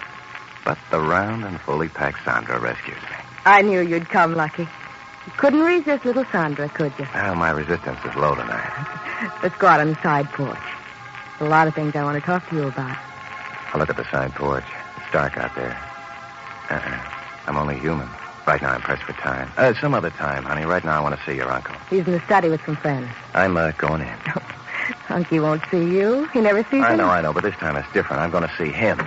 the round and fully packed Sandra rescues me. I knew you'd come, Lucky. You couldn't resist little Sandra, could you? Well, my resistance is low tonight. Let's go out on the side porch. There's a lot of things I want to talk to you about. I'll look at the side porch. It's dark out there. I'm only human. Right now I'm pressed for time. Some other time, honey. Right now I want to see your uncle. He's in the study with some friends. I'm going in. Unky won't see you. He never sees you. I know, but this time it's different. I'm going to see him.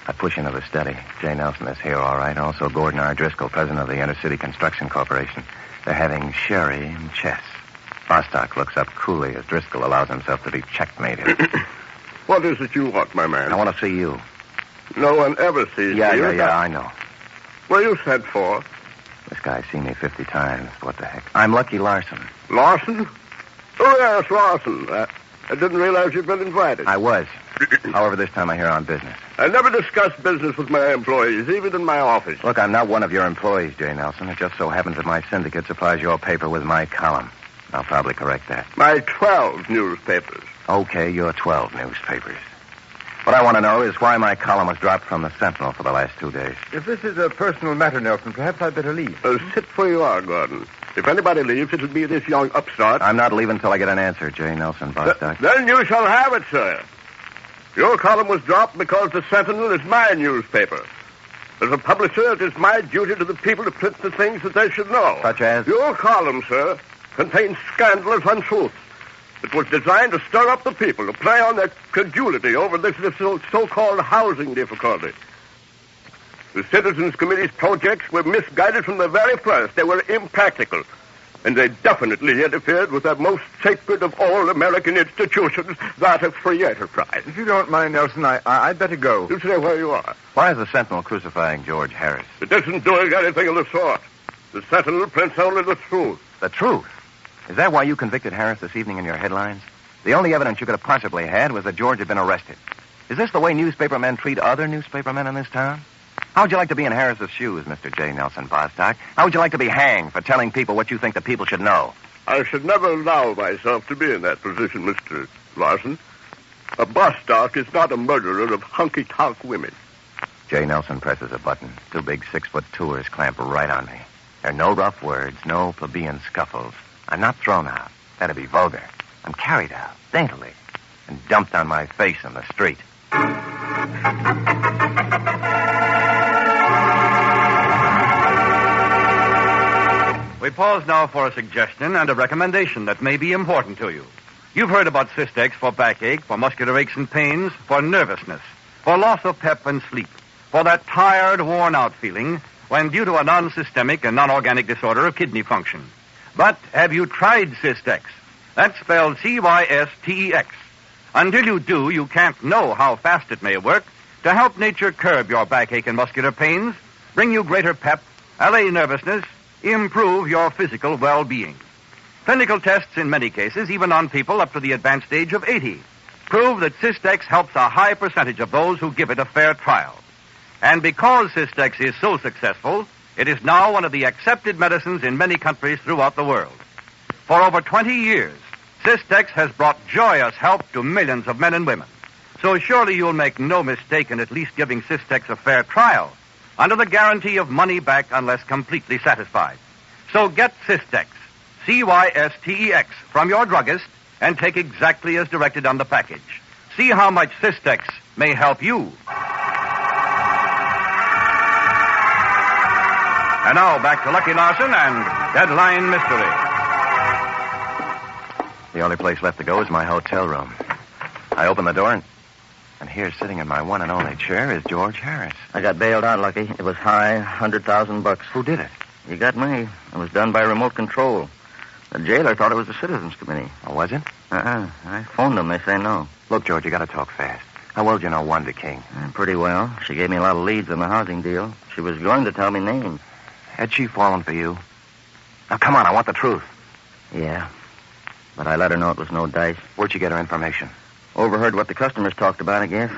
I push into the study. Jay Nelson is here, all right. Also, Gordon R. Driscoll, president of the Intercity Construction Corporation. They're having sherry and chess. Bostock looks up coolly as Driscoll allows himself to be checkmated. What is it you want, my man? I want to see you. No one ever sees me. Yeah, I know. What are you sent for? This guy's seen me 50 times. What the heck? I'm Lucky Larson. Larson? Oh, yes, Larson. I didn't realize you'd been invited. I was. However, this time I'm here on business. I never discuss business with my employees, even in my office. Look, I'm not one of your employees, Jay Nelson. It just so happens that my syndicate supplies your paper with my column. I'll probably correct that. My 12 newspapers. Okay, your 12 newspapers. What I want to know is why my column was dropped from the Sentinel for the last 2 days. If this is a personal matter, Nelson, perhaps I'd better leave. Sit where you are, Gordon. If anybody leaves, it'll be this young upstart. I'm not leaving until I get an answer, J. Nelson Bostock. Then you shall have it, sir. Your column was dropped because the Sentinel is my newspaper. As a publisher, it is my duty to the people to print the things that they should know. Such as? Your column, sir, contains scandalous untruths. It was designed to stir up the people, to play on their credulity over this so-called housing difficulty. The Citizens Committee's projects were misguided from the very first. They were impractical. And they definitely interfered with that most sacred of all American institutions, that of free enterprise. If you don't mind, Nelson, I'd better go. You stay where you are. Why is the Sentinel crucifying George Harris? It isn't doing anything of the sort. The Sentinel prints only the truth. The truth? Is that why you convicted Harris this evening in your headlines? The only evidence you could have possibly had was that George had been arrested. Is this the way newspapermen treat other newspapermen in this town? How would you like to be in Harris's shoes, Mr. J. Nelson Bostock? How would you like to be hanged for telling people what you think the people should know? I should never allow myself to be in that position, Mr. Larson. A Bostock is not a murderer of hunky-tonk women. J. Nelson presses a button. Two big 6'2" clamp right on me. There are no rough words, no plebeian scuffles. I'm not thrown out. That'd be vulgar. I'm carried out, daintily, and dumped on my face in the street. We pause now for a suggestion and a recommendation that may be important to you. You've heard about Systex for backache, for muscular aches and pains, for nervousness, for loss of pep and sleep, for that tired, worn-out feeling when due to a non-systemic and non-organic disorder of kidney function. But have you tried Systex? That's spelled Cystex. Until you do, you can't know how fast it may work to help nature curb your backache and muscular pains, bring you greater pep, allay nervousness, improve your physical well-being. Clinical tests in many cases, even on people up to the advanced age of 80, prove that Systex helps a high percentage of those who give it a fair trial. And because Systex is so successful, it is now one of the accepted medicines in many countries throughout the world. For over 20 years, Systex has brought joyous help to millions of men and women. So surely you'll make no mistake in at least giving Systex a fair trial, under the guarantee of money back unless completely satisfied. So get Systex, Cystex, from your druggist and take exactly as directed on the package. See how much Systex may help you. And now back to Lucky Larson and Deadline Mystery. The only place left to go is my hotel room. I open the door and here, sitting in my one and only chair, is George Harris. I got bailed out, Lucky. It was high, $100,000. Who did it? You got me. It was done by remote control. The jailer thought it was the Citizens Committee. Oh, was it? I phoned them. They say no. Look, George, you got to talk fast. How well do you know Wanda King? Pretty well. She gave me a lot of leads on the housing deal. She was going to tell me names. Had she fallen for you? Now, come on, I want the truth. Yeah. But I let her know it was no dice. Where'd you get her information? Overheard what the customers talked about, I guess.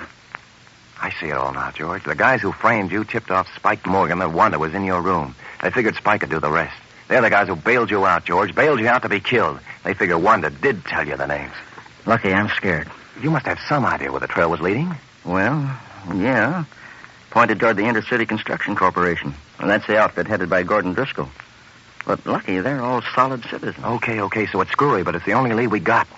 I see it all now, George. The guys who framed you tipped off Spike Morgan that Wanda was in your room. They figured Spike could do the rest. They're the guys who bailed you out, George. Bailed you out to be killed. They figure Wanda did tell you the names. Lucky, I'm scared. You must have some idea where the trail was leading. Well, yeah. Pointed toward the Intercity Construction Corporation. And that's the outfit headed by Gordon Driscoll. But Lucky, they're all solid citizens. Okay, so it's screwy, but it's the only lead we got.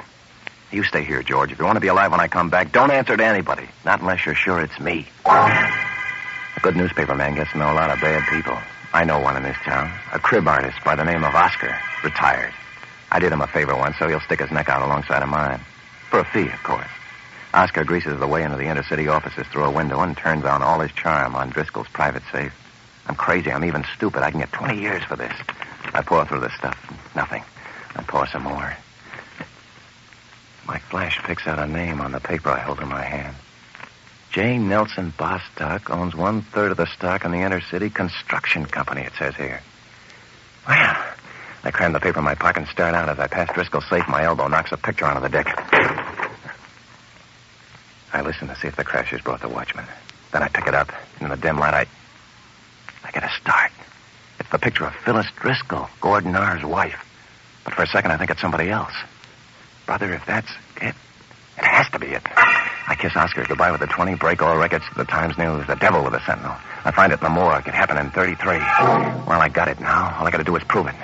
You stay here, George. If you want to be alive when I come back, don't answer to anybody. Not unless you're sure it's me. A good newspaper man gets to know a lot of bad people. I know one in this town. A crib artist by the name of Oscar. Retired. I did him a favor once, so he'll stick his neck out alongside of mine. For a fee, of course. Oscar greases the way into the Intercity offices through a window and turns on all his charm on Driscoll's private safe. I'm crazy. I'm even stupid. I can get 20 years for this. I pour through this stuff. Nothing. I pour some more. My flash picks out a name on the paper I hold in my hand. J. Nelson Bostock owns 1/3 of the stock in the Intercity Construction Company, it says here. Well, I cram the paper in my pocket and start out. As I pass Driscoll's safe, my elbow knocks a picture onto the deck. I listen to see if the crasher's brought the watchman. Then I pick it up. In the dim light, I get a start. It's the picture of Phyllis Driscoll, Gordon R.'s wife. But for a second, I think it's somebody else. Brother, if that's it has to be it. I kiss Oscar goodbye with the 20, break all records to the Times News, the devil with the Sentinel. I find it in the morgue. It happened in 33. Well, I got it now. All I got to do is prove it.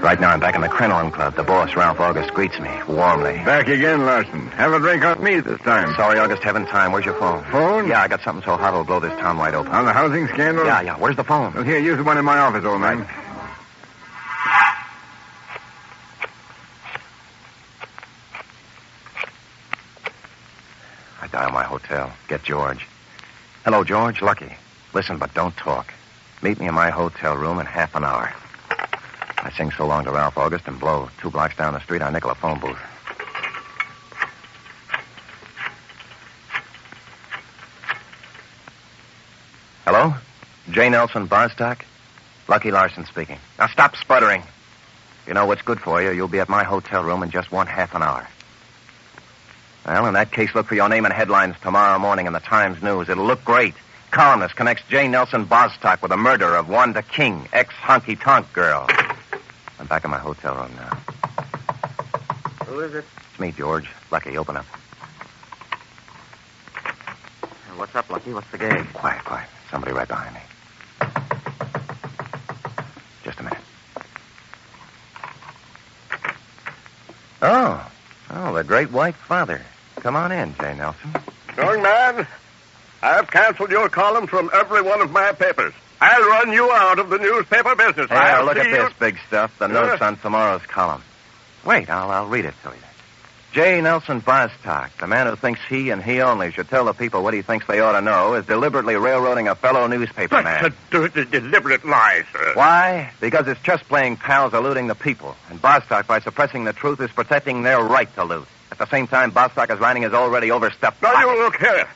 Right now, I'm back in the Crinoline Club. The boss, Ralph August, greets me warmly. Back again, Larson. Have a drink on me this time. Sorry, August, haven't time. Where's your phone? Phone? Yeah, I got something so hot it'll blow this town wide open. On the housing scandal? Yeah. Where's the phone? Well, here, use the one in my office, old man. I dial my hotel. Get George. Hello, George. Lucky. Listen, but don't talk. Meet me in my hotel room in half an hour. I sing so long to Ralph August and blow 2 blocks down the street. I nickel a phone booth. Hello? J. Nelson Bostock? Lucky Larson speaking. Now stop sputtering. You know what's good for you. You'll be at my hotel room in just 1 half an hour. Well, in that case, look for your name in headlines tomorrow morning in the Times News. It'll look great. Columnist connects J. Nelson Bostock with the murder of Wanda King, ex-honky-tonk girl. I'm back in my hotel room now. Who is it? It's me, George. Lucky, open up. What's up, Lucky? What's the game? Quiet. Somebody right behind me. Just a minute. Oh, the great white father. Come on in, J. Nelson. Young man, I've canceled your column from every one of my papers. I'll run you out of the newspaper business. Hey, I'll look at see this big stuff. The notes on tomorrow's column. Wait, I'll read it to you. J. Nelson Bostock, the man who thinks he and he only should tell the people what he thinks they ought to know, is deliberately railroading a fellow newspaper man. That's a deliberate lie, sir. Why? Because it's just playing pals eluding the people. And Bostock, by suppressing the truth, is protecting their right to loot. At the same time, Bostock is lining his already overstepped Now, pocket. you look here.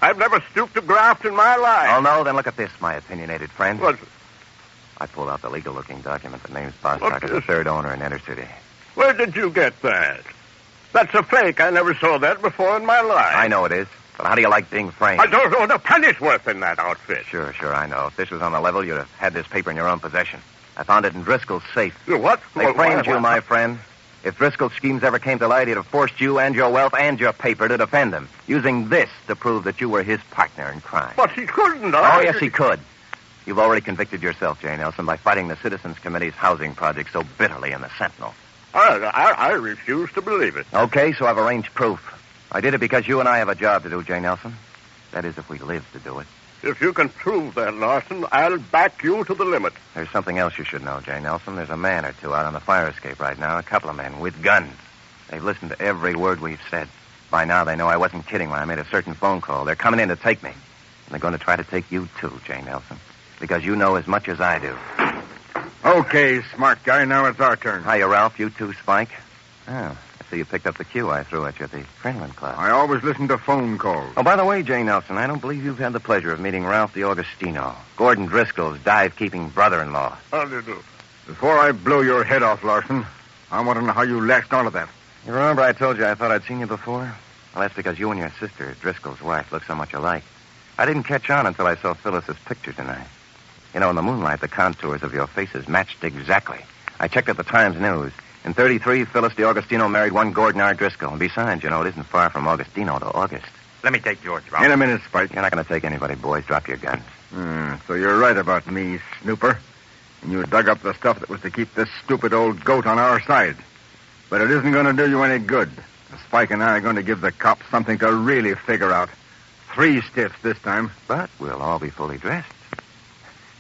I've never stooped to graft in my life. Oh, no? Then look at this, my opinionated friend. What? I pulled out the legal-looking document that names Bostock as the third owner in Intercity. Where did you get that? That's a fake. I never saw that before in my life. I know it is. But how do you like being framed? I don't know the penny's worth in that outfit. Sure, I know. If this was on the level, you'd have had this paper in your own possession. I found it in Driscoll's safe. What? They framed you, my friend. If Driscoll's schemes ever came to light, he'd have forced you and your wealth and your paper to defend him, using this to prove that you were his partner in crime. But he couldn't. Oh, yes, he could. You've already convicted yourself, J. Nelson, by fighting the Citizens Committee's housing project so bitterly in the Sentinel. I refuse to believe it. Okay, so I've arranged proof. I did it because you and I have a job to do, J. Nelson. That is, if we live to do it. If you can prove that, Larson, I'll back you to the limit. There's something else you should know, J. Nelson. There's a man or two out on the fire escape right now, a couple of men with guns. They've listened to every word we've said. By now, they know I wasn't kidding when I made a certain phone call. They're coming in to take me. And they're going to try to take you, too, J. Nelson. Because you know as much as I do. Okay, smart guy. Now it's our turn. Hiya, Ralph. You too, Spike. Oh, I see you picked up the cue I threw at you at the Kremlin Club. I always listen to phone calls. Oh, by the way, J. Nelson, I don't believe you've had the pleasure of meeting Ralph DiAugustino, Gordon Driscoll's dive-keeping brother-in-law. How do you do? Before I blow your head off, Larson, I want to know how you latched onto that. You remember I told you I thought I'd seen you before? Well, that's because you and your sister, Driscoll's wife, look so much alike. I didn't catch on until I saw Phyllis's picture tonight. You know, in the moonlight, the contours of your faces matched exactly. I checked at the Times News. In 1933, Phyllis DiAugustino married one Gordon R. Driscoll. And besides, you know, it isn't far from Augustino to August. Let me take George, Ralph. In a minute, Spike. You're not going to take anybody, boys. Drop your guns. So you're right about me, snooper. And you dug up the stuff that was to keep this stupid old goat on our side. But it isn't going to do you any good. Spike and I are going to give the cops something to really figure out. 3 stiffs this time. But we'll all be fully dressed.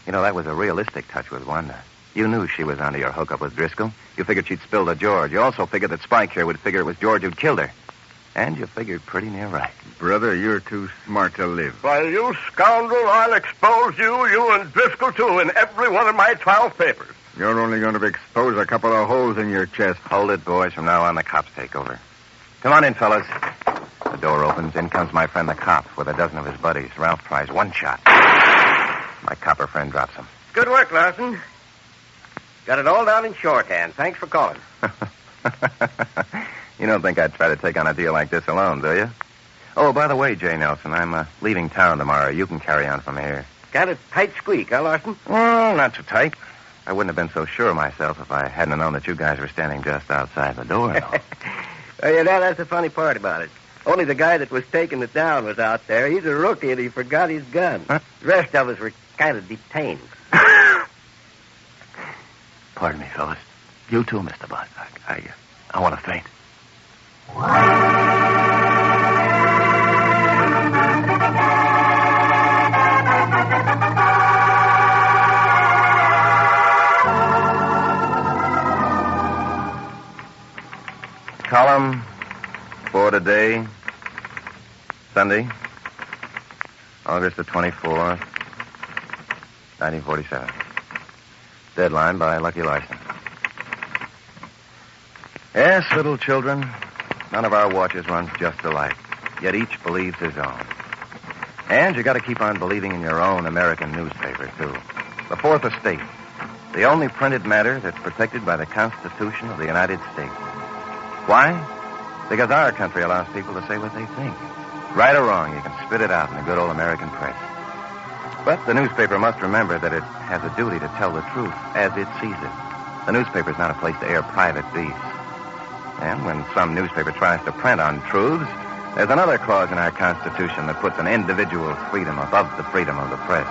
You know, that was a realistic touch with Wanda. You knew she was onto your hookup with Driscoll. You figured she'd spill to George. You also figured that Spike here would figure it was George who'd killed her. And you figured pretty near right. Brother, you're too smart to live. Why, you scoundrel, I'll expose you and Driscoll, too, in every one of my 12 papers. You're only going to expose a couple of holes in your chest. Hold it, boys. From now on, the cops take over. Come on in, fellas. The door opens. In comes my friend the cop with a dozen of his buddies. Ralph tries one shot. My copper friend drops him. Good work, Larson. Got it all down in shorthand. Thanks for calling. You don't think I'd try to take on a deal like this alone, do you? Oh, by the way, J. Nelson, I'm leaving town tomorrow. You can carry on from here. Got a tight squeak, huh, Larson? Well, not too tight. I wouldn't have been so sure of myself if I hadn't known that you guys were standing just outside the door. Well, you know, that's the funny part about it. Only the guy that was taking it down was out there. He's a rookie, and he forgot his gun. Huh? The rest of us were kind of detained. Pardon me, fellas. You too, Mr. Bostock. I want to faint. Column for today, Sunday, August the 24th, 1947. Deadline by Lucky Larson. Yes, little children, none of our watches runs just alike, yet each believes his own. And you got to keep on believing in your own American newspaper, too. The Fourth Estate, the only printed matter that's protected by the Constitution of the United States. Why? Because our country allows people to say what they think. Right or wrong, you can spit it out in the good old American press. But the newspaper must remember that it has a duty to tell the truth as it sees it. The newspaper's not a place to air private beefs. And when some newspaper tries to print untruths, there's another clause in our Constitution that puts an individual's freedom above the freedom of the press.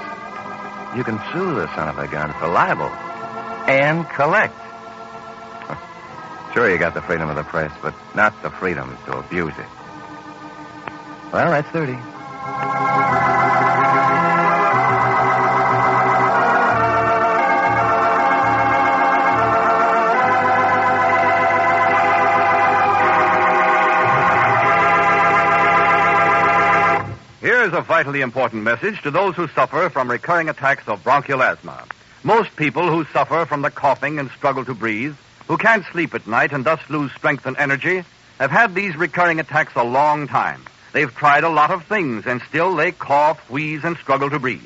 You can sue the son of a gun for libel and collect. Sure, you got the freedom of the press, but not the freedom to abuse it. Well, that's 30. Here's a vitally important message to those who suffer from recurring attacks of bronchial asthma. Most people who suffer from the coughing and struggle to breathe, who can't sleep at night and thus lose strength and energy, have had these recurring attacks a long time. They've tried a lot of things, and still they cough, wheeze, and struggle to breathe.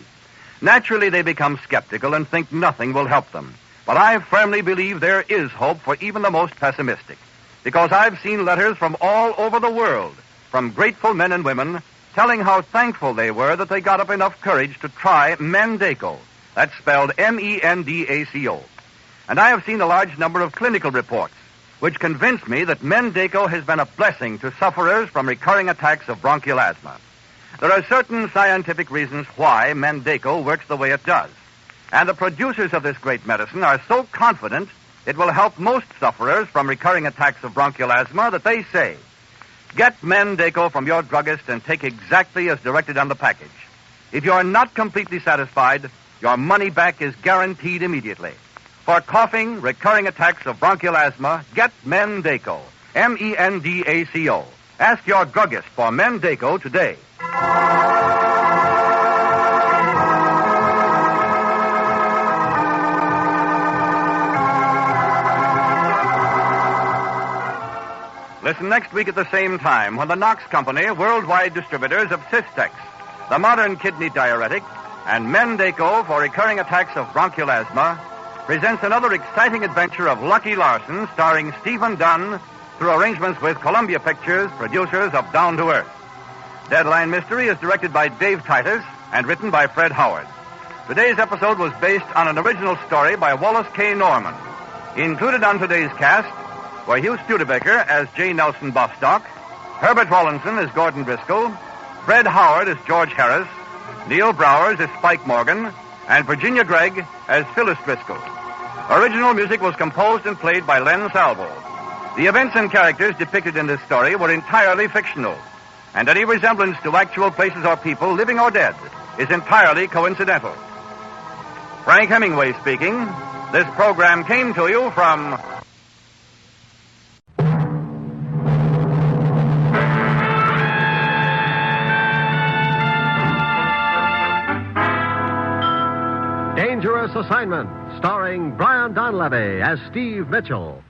Naturally, they become skeptical and think nothing will help them. But I firmly believe there is hope for even the most pessimistic, because I've seen letters from all over the world, from grateful men and women, telling how thankful they were that they got up enough courage to try Mendaco. That's spelled Mendaco. And I have seen a large number of clinical reports, which convince me that Mendaco has been a blessing to sufferers from recurring attacks of bronchial asthma. There are certain scientific reasons why Mendaco works the way it does. And the producers of this great medicine are so confident it will help most sufferers from recurring attacks of bronchial asthma that they say, get Mendaco from your druggist and take exactly as directed on the package. If you're not completely satisfied, your money back is guaranteed immediately. For coughing, recurring attacks of bronchial asthma, get Mendaco. Mendaco. Ask your druggist for Mendaco today. Listen next week at the same time when the Knox Company, worldwide distributors of Cystex, the modern kidney diuretic, and Mendaco for recurring attacks of bronchial asthma, presents another exciting adventure of Lucky Larson, starring Stephen Dunn, through arrangements with Columbia Pictures, producers of Down to Earth. Deadline Mystery is directed by Dave Titus and written by Fred Howard. Today's episode was based on an original story by Wallace K. Norman. Included on today's cast were Hugh Studebaker as J. Nelson Bostock, Herbert Rawlinson as Gordon Driscoll, Fred Howard as George Harris, Neil Browers as Spike Morgan, and Virginia Gregg as Phyllis Driscoll. Original music was composed and played by Len Salvo. The events and characters depicted in this story were entirely fictional, and any resemblance to actual places or people, living or dead, is entirely coincidental. Frank Hemingway speaking. This program came to you from... Dangerous Assignment, starring Brian Donlevy as Steve Mitchell.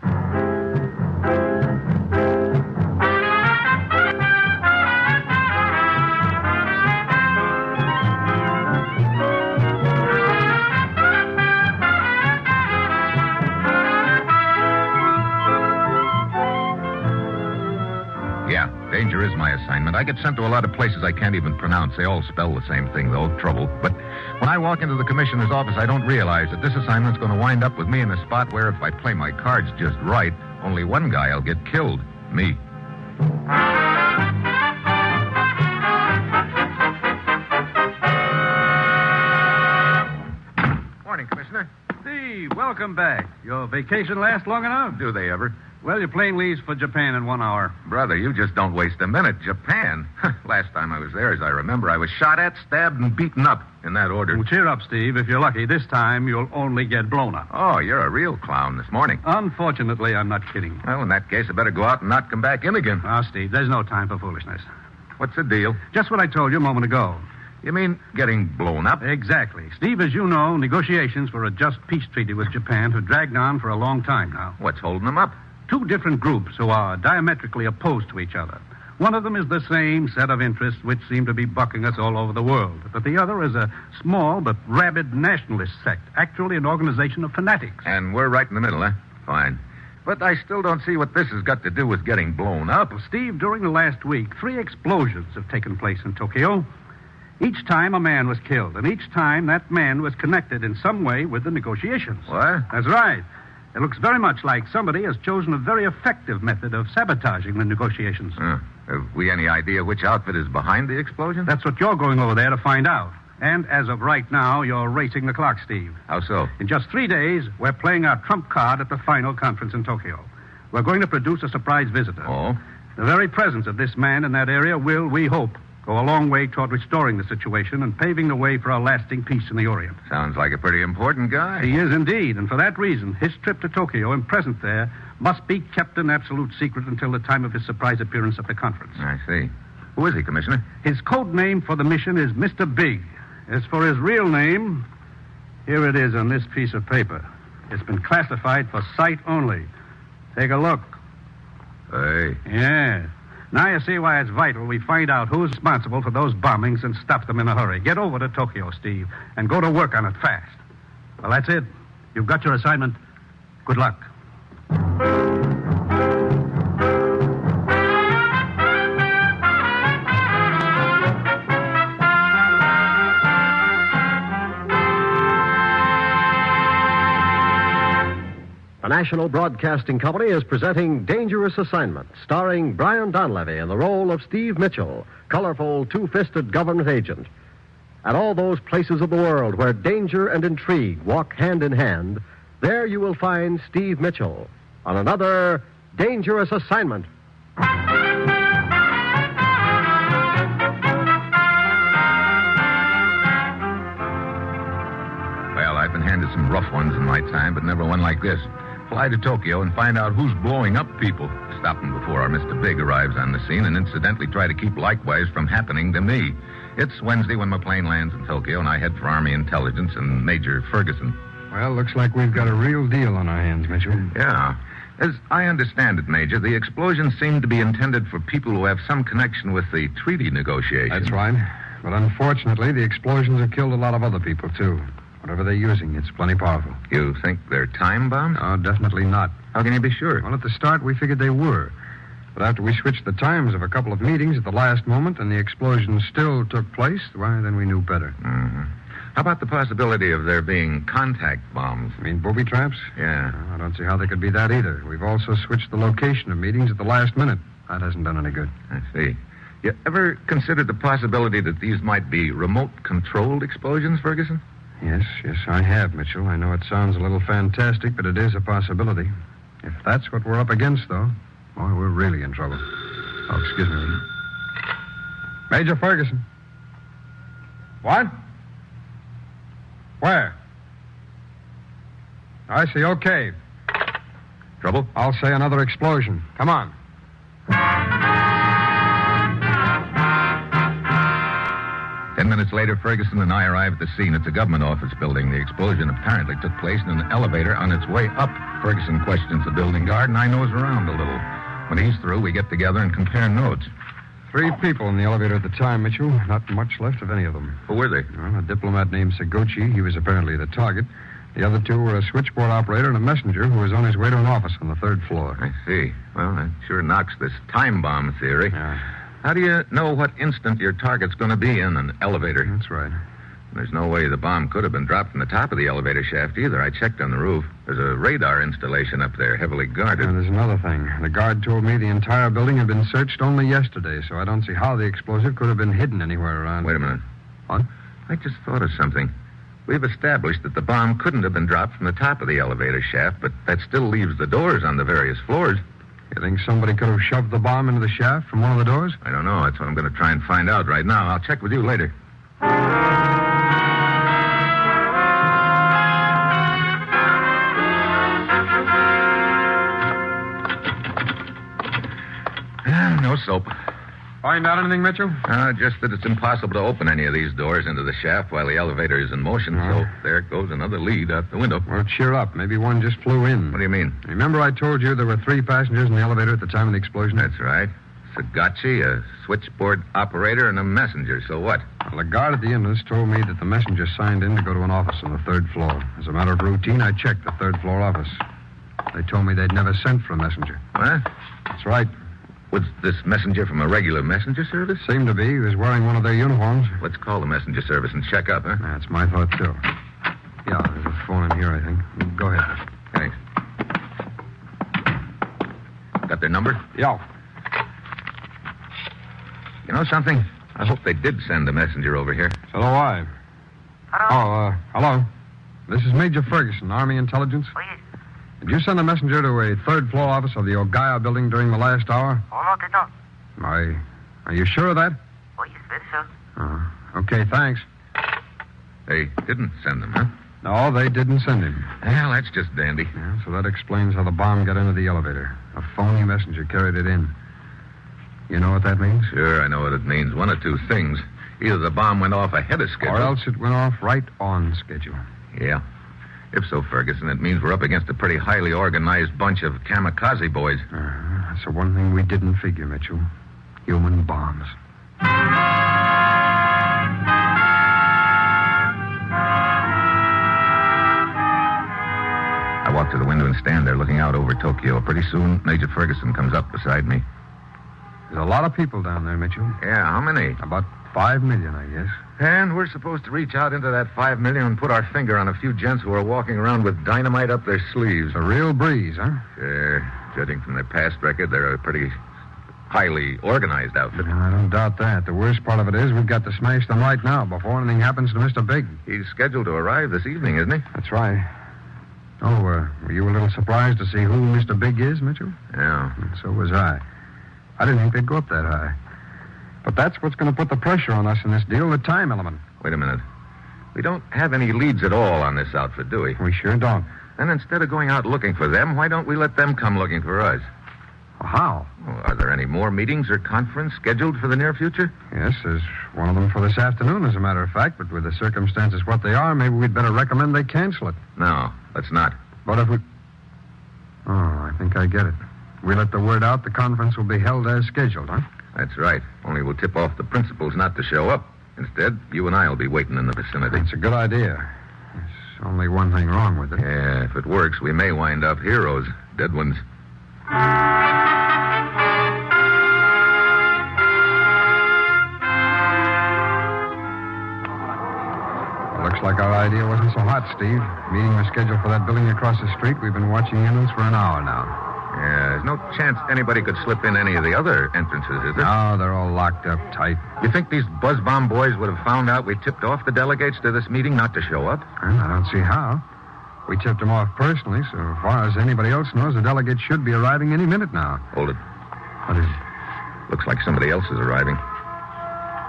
Yeah, danger is my assignment. I get sent to a lot of places I can't even pronounce. They all spell the same thing, though, trouble. But when I walk into the commissioner's office, I don't realize that this assignment's going to wind up with me in a spot where, if I play my cards just right, only one guy will get killed. Me. Morning, Commissioner. Steve, welcome back. Your vacation last long enough? Do they ever? Well, your plane leaves for Japan in 1 hour. Brother, you just don't waste a minute. Japan. Last time I was there, as I remember, I was shot at, stabbed, and beaten up in that order. Well, cheer up, Steve. If you're lucky, this time you'll only get blown up. Oh, you're a real clown this morning. Unfortunately, I'm not kidding. Well, in that case, I better go out and not come back in again. Now, Steve, there's no time for foolishness. What's the deal? Just what I told you a moment ago. You mean getting blown up? Exactly. Steve, as you know, negotiations for a just peace treaty with Japan have dragged on for a long time now. What's holding them up? Two different groups who are diametrically opposed to each other. One of them is the same set of interests which seem to be bucking us all over the world. But the other is a small but rabid nationalist sect, actually an organization of fanatics. And we're right in the middle, huh? Fine. But I still don't see what this has got to do with getting blown up. Well, Steve, during the last week, 3 explosions have taken place in Tokyo. Each time a man was killed, and each time that man was connected in some way with the negotiations. What? That's right. It looks very much like somebody has chosen a very effective method of sabotaging the negotiations. Have we any idea which outfit is behind the explosion? That's what you're going over there to find out. And as of right now, you're racing the clock, Steve. How so? In just 3 days, we're playing our trump card at the final conference in Tokyo. We're going to produce a surprise visitor. Oh? The very presence of this man in that area will, we hope, go a long way toward restoring the situation and paving the way for a lasting peace in the Orient. Sounds like a pretty important guy. He is indeed, and for that reason, his trip to Tokyo and presence there must be kept an absolute secret until the time of his surprise appearance at the conference. I see. Who is he, Commissioner? His code name for the mission is Mr. Big. As for his real name, here it is on this piece of paper. It's been classified for sight only. Take a look. Hey. Yeah. Now you see why it's vital we find out who's responsible for those bombings and stop them in a hurry. Get over to Tokyo, Steve, and go to work on it fast. Well, that's it. You've got your assignment. Good luck. The National Broadcasting Company is presenting Dangerous Assignment, starring Brian Donlevy in the role of Steve Mitchell, colorful, two-fisted government agent. At all those places of the world where danger and intrigue walk hand in hand, there you will find Steve Mitchell on another Dangerous Assignment. Well, I've been handed some rough ones in my time, but never one like this. Fly to Tokyo and find out who's blowing up people. Stop them before our Mr. Big arrives on the scene and incidentally try to keep likewise from happening to me. It's Wednesday when my plane lands in Tokyo and I head for Army Intelligence and Major Ferguson. Well, looks like we've got a real deal on our hands, Mitchell. Yeah. As I understand it, Major, the explosions seem to be intended for people who have some connection with the treaty negotiations. That's right. But unfortunately, the explosions have killed a lot of other people, too. Whatever they're using, it's plenty powerful. You think they're time bombs? No, definitely not. How can you be sure? Well, at the start, we figured they were. But after we switched the times of a couple of meetings at the last moment and the explosion still took place, why, then we knew better. Mm-hmm. How about the possibility of there being contact bombs? You mean booby traps? Yeah. Well, I don't see how they could be that either. We've also switched the location of meetings at the last minute. That hasn't done any good. I see. You ever considered the possibility that these might be remote-controlled explosions, Ferguson? Yes, I have, Mitchell. I know it sounds a little fantastic, but it is a possibility. If that's what we're up against, though, boy, we're really in trouble. Oh, excuse me. Major Ferguson. What? Where? I see. Okay. Trouble? I'll say another explosion. Come on. 10 minutes later, Ferguson and I arrive at the scene. It's a government office building. The explosion apparently took place in an elevator on its way up. Ferguson questions the building guard, and I nose around a little. When he's through, we get together and compare notes. 3 people in the elevator at the time, Mitchell. Not much left of any of them. Who were they? Well, a diplomat named Seguchi. He was apparently the target. The other 2 were a switchboard operator and a messenger who was on his way to an office on the 3rd floor. I see. Well, that sure knocks this time bomb theory. Yeah. How do you know what instant your target's going to be in an elevator? That's right. There's no way the bomb could have been dropped from the top of the elevator shaft either. I checked on the roof. There's a radar installation up there, heavily guarded. And there's another thing. The guard told me the entire building had been searched only yesterday, so I don't see how the explosive could have been hidden anywhere around. Wait a minute. What? I just thought of something. We've established that the bomb couldn't have been dropped from the top of the elevator shaft, but that still leaves the doors on the various floors. You think somebody could have shoved the bomb into the shaft from one of the doors? I don't know. That's what I'm going to try and find out right now. I'll check with you later. No soap. Find out anything, Mitchell? Just that it's impossible to open any of these doors into the shaft while the elevator is in motion. So there goes another lead out the window. Well, cheer up. Maybe one just flew in. What do you mean? Remember I told you there were 3 passengers in the elevator at the time of the explosion? That's right. Sagachi, a switchboard operator, and a messenger. So what? Well, the guard at the entrance told me that the messenger signed in to go to an office on the 3rd floor. As a matter of routine, I checked the 3rd floor office. They told me they'd never sent for a messenger. What? That's right. Was this messenger from a regular messenger service? Seemed to be. He was wearing one of their uniforms. Let's call the messenger service and check up, huh? That's my thought, too. Yeah, there's a phone in here, I think. Go ahead. Thanks. Got their number? Yeah. You know something? I hope they did send a messenger over here. So do I. Hello. This is Major Ferguson, Army Intelligence. Please. Did you send a messenger to a 3rd floor office of the Ogaya building during the last hour? Oh, no, did not. Are you sure of that? Oh, yes, very sure. Okay, thanks. They didn't send them, huh? No, they didn't send him. Well, that's just dandy. Yeah, so that explains how the bomb got into the elevator. A phony messenger carried it in. You know what that means? Sure, I know what it means. One of 2 things. Either the bomb went off ahead of schedule. Or else it went off right on schedule. Yeah. If so, Ferguson, it means we're up against a pretty highly organized bunch of kamikaze boys. That's the one thing we didn't figure, Mitchell. Human bombs. I walk to the window and stand there looking out over Tokyo. Pretty soon, Major Ferguson comes up beside me. There's a lot of people down there, Mitchell. Yeah, how many? About 5 million, I guess. And we're supposed to reach out into that 5 million and put our finger on a few gents who are walking around with dynamite up their sleeves. A real breeze, huh? Sure. Judging from their past record, they're a pretty highly organized outfit. I don't doubt that. The worst part of it is we've got to smash them right now before anything happens to Mr. Big. He's scheduled to arrive this evening, isn't he? That's right. Oh, were you a little surprised to see who Mr. Big is, Mitchell? Yeah. And so was I. I didn't think they'd go up that high. But that's what's going to put the pressure on us in this deal, the time element. Wait a minute. We don't have any leads at all on this outfit, do we? We sure don't. Then instead of going out looking for them, why don't we let them come looking for us? How? Well, are there any more meetings or conference scheduled for the near future? Yes, there's one of them for this afternoon, as a matter of fact. But with the circumstances what they are, maybe we'd better recommend they cancel it. No, let's not. But if we... Oh, I think I get it. We let the word out, the conference will be held as scheduled, huh? That's right. Only we'll tip off the principals not to show up. Instead, you and I will be waiting in the vicinity. It's a good idea. There's only one thing wrong with it. Yeah, if it works, we may wind up heroes. Dead ones. Looks like our idea wasn't so hot, Steve. Meeting was scheduled for that building across the street. We've been watching entrance for an hour now. Yeah, there's no chance anybody could slip in any of the other entrances, is there? No, they're all locked up tight. You think these buzz bomb boys would have found out we tipped off the delegates to this meeting not to show up? Well, I don't see how. We tipped them off personally. So far as anybody else knows, the delegates should be arriving any minute now. Hold it. What is it? Looks like somebody else is arriving.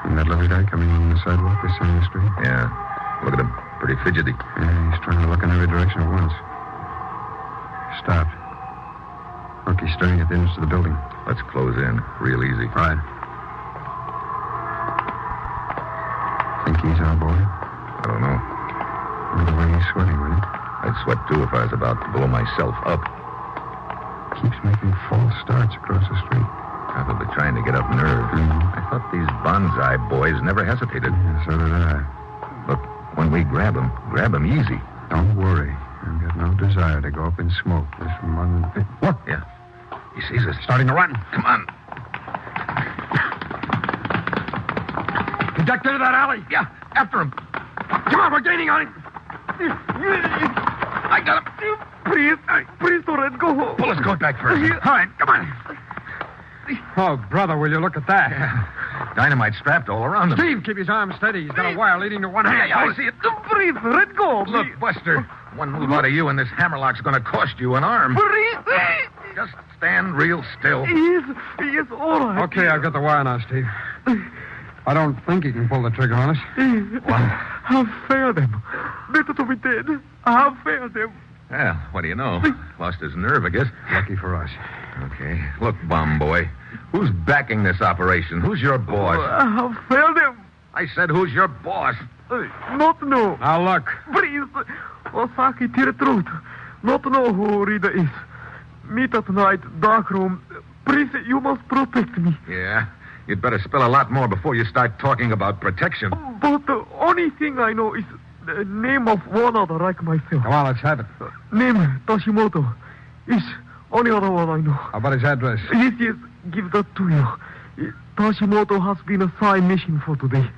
And that little guy coming on the sidewalk this side of the street? Yeah. Look at him. Pretty fidgety. Yeah, he's trying to look in every direction at once. Stop. Look, he's staring at the entrance to the building. Let's close in. Real easy. Right. Think he's our boy? I don't know. Look at the way he's sweating, wouldn't it? I'd sweat, too, if I was about to blow myself up. Keeps making false starts across the street. Probably trying to get up nerve. I thought these bonsai boys never hesitated. Yeah, so did I. Look, when we grab them easy. Don't worry. I've got no desire to go up in smoke. This modern... Look! Yeah. He sees us. Starting to run. Come on. He ducked into that alley. Yeah, after him. Come on, we're gaining on him. I got him. Please don't let go. Pull his coat back first. All right, come on. Oh, brother, will you look at that? Yeah. Dynamite strapped all around him. Steve, keep his arm steady. He's got a wire leading to one hand. Yeah, I see it. Breathe. Let go. Look, Buster, one move out of you and this hammerlock's going to cost you an arm. Breathe. Just stand real still. He is all right. Okay, I've got the wire now, Steve. I don't think he can pull the trigger on us. What? I've failed him. Better to be dead. I've failed him. Well, what do you know? Lost his nerve, I guess. Lucky for us. Okay. Look, bum boy. Who's backing this operation? Who's your boss? I have failed him. I said, who's your boss? Not know. Now, look. Please. Osaki, tell the truth. Not know who Rita is. Meet at night, dark room. Please, you must protect me. Yeah? You'd better spill a lot more before you start talking about protection. But the only thing I know is the name of one other like myself. Come on, let's have it. Name Tashimoto. Is only other one I know. How about his address? Yes, give that to you. Tashimoto has been assigned mission for today.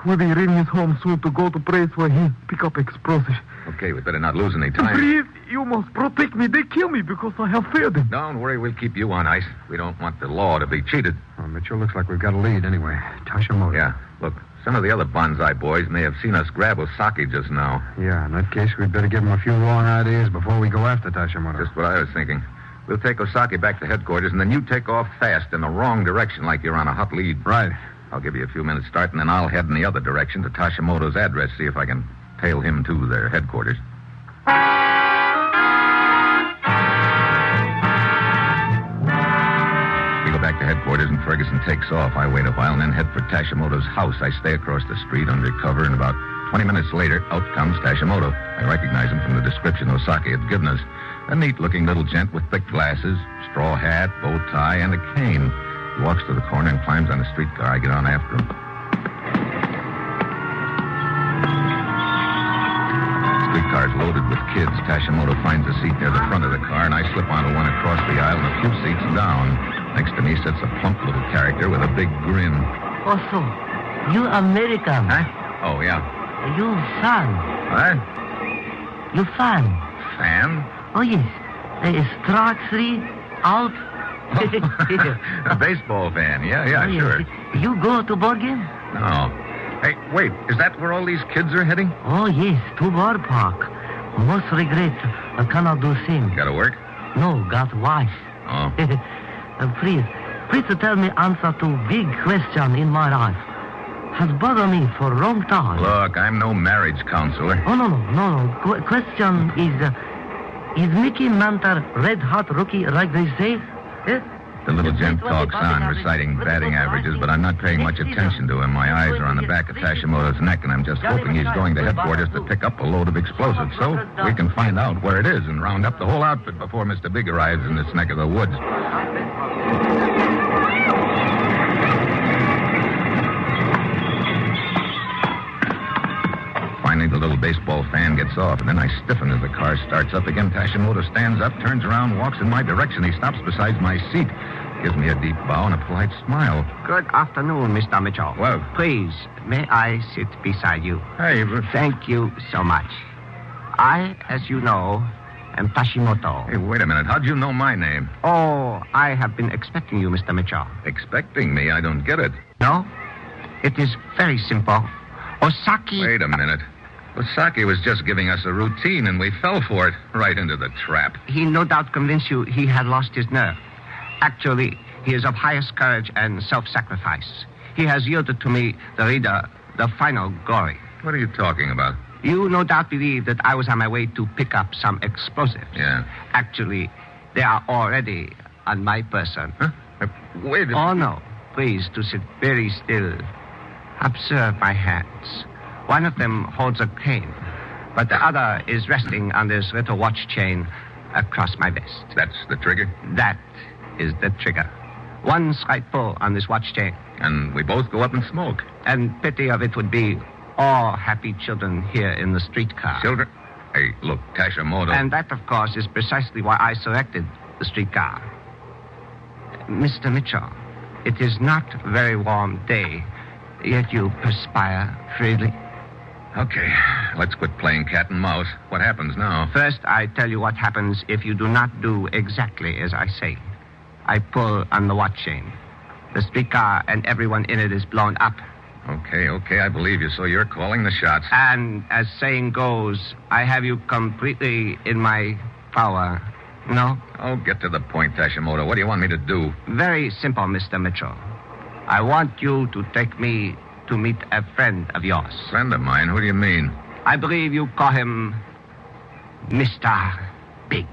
We'll be reaching his home soon to go to place where he pick up explosives. Okay, we better not lose any time. Please, you must protect me. They kill me because I have failed them. Don't worry, we'll keep you on ice. We don't want the law to be cheated. Well, Mitchell, looks like we've got a lead anyway. Tashimoto. Yeah, look, some of the other bonsai boys may have seen us grab Osaki just now. Yeah, in that case, we'd better give them a few wrong ideas before we go after Tashimoto. Just what I was thinking. We'll take Osaki back to headquarters, and then you take off fast in the wrong direction like you're on a hot lead. Right. I'll give you a few minutes start, and then I'll head in the other direction to Tashimoto's address, see if I can tail him to their headquarters. We go back to headquarters, and Ferguson takes off. I wait a while and then head for Tashimoto's house. I stay across the street under cover, and about 20 minutes later, out comes Tashimoto. I recognize him from the description Osaki had given us. A neat-looking little gent with thick glasses, straw hat, bow tie, and a cane. He walks to the corner and climbs on a streetcar. I get on after him. Streetcar's loaded with kids. Tashimoto finds a seat near the front of the car, and I slip onto one across the aisle and a few seats down. Next to me sits a plump little character with a big grin. Also, you American. Huh? Oh, yeah. You fan. What? You fan. Fan? Oh, yes. Strike 3, out. A baseball fan. Yeah, Oh, yes. sure. You go to ball game? No. Hey, wait. Is that where all these kids are heading? Oh, yes, to ballpark. Most regret, I cannot do same. Gotta work? No, got wife. Oh. Please tell me answer to big question in my life. Has bothered me for a long time. Look, I'm no marriage counselor. Oh, no. Question is Mickey Mantle red hot rookie like they say? The little gent talks on, reciting batting averages, but I'm not paying much attention to him. My eyes are on the back of Tashimoto's neck, and I'm just hoping he's going to headquarters to pick up a load of explosives so we can find out where it is and round up the whole outfit before Mr. Big arrives in this neck of the woods. Finally, the little baseball fan gets off, and then I stiffen as the car starts up again. Tashimoto stands up, turns around, walks in my direction. He stops beside my seat, gives me a deep bow and a polite smile. Good afternoon, Mr. Mitchell. Well, please, may I sit beside you? Hey, Thank you so much. I, as you know, am Tashimoto. Hey, wait a minute. How'd you know my name? Oh, I have been expecting you, Mr. Mitchell. Expecting me? I don't get it. No? It is very simple. Osaki... Wait a minute. Osaki was just giving us a routine, and we fell for it. Right into the trap. He no doubt convinced you he had lost his nerve. Actually, he is of highest courage and self-sacrifice. He has yielded to me the final glory. What are you talking about? You no doubt believe that I was on my way to pick up some explosives. Yeah. Actually, they are already on my person. Huh? Wait a... Oh, no. Please, to sit very still. Observe my hands. One of them holds a cane, but the other is resting on this little watch chain across my vest. That's the trigger? That is the trigger. One slight pull on this watch chain. And we both go up and smoke. And pity of it would be all happy children here in the streetcar. Children? Hey, look, Tashimoto... And that, of course, is precisely why I selected the streetcar. Mr. Mitchell, it is not a very warm day, yet you perspire freely. Okay, let's quit playing cat and mouse. What happens now? First, I tell you what happens if you do not do exactly as I say. I pull on the watch chain. The streetcar and everyone in it is blown up. Okay, I believe you. So you're calling the shots. And as saying goes, I have you completely in my power. No? Oh, get to the point, Tashimoto. What do you want me to do? Very simple, Mr. Mitchell. I want you to take me to meet a friend of yours. Friend of mine? Who do you mean? I believe you call him Mr. Big.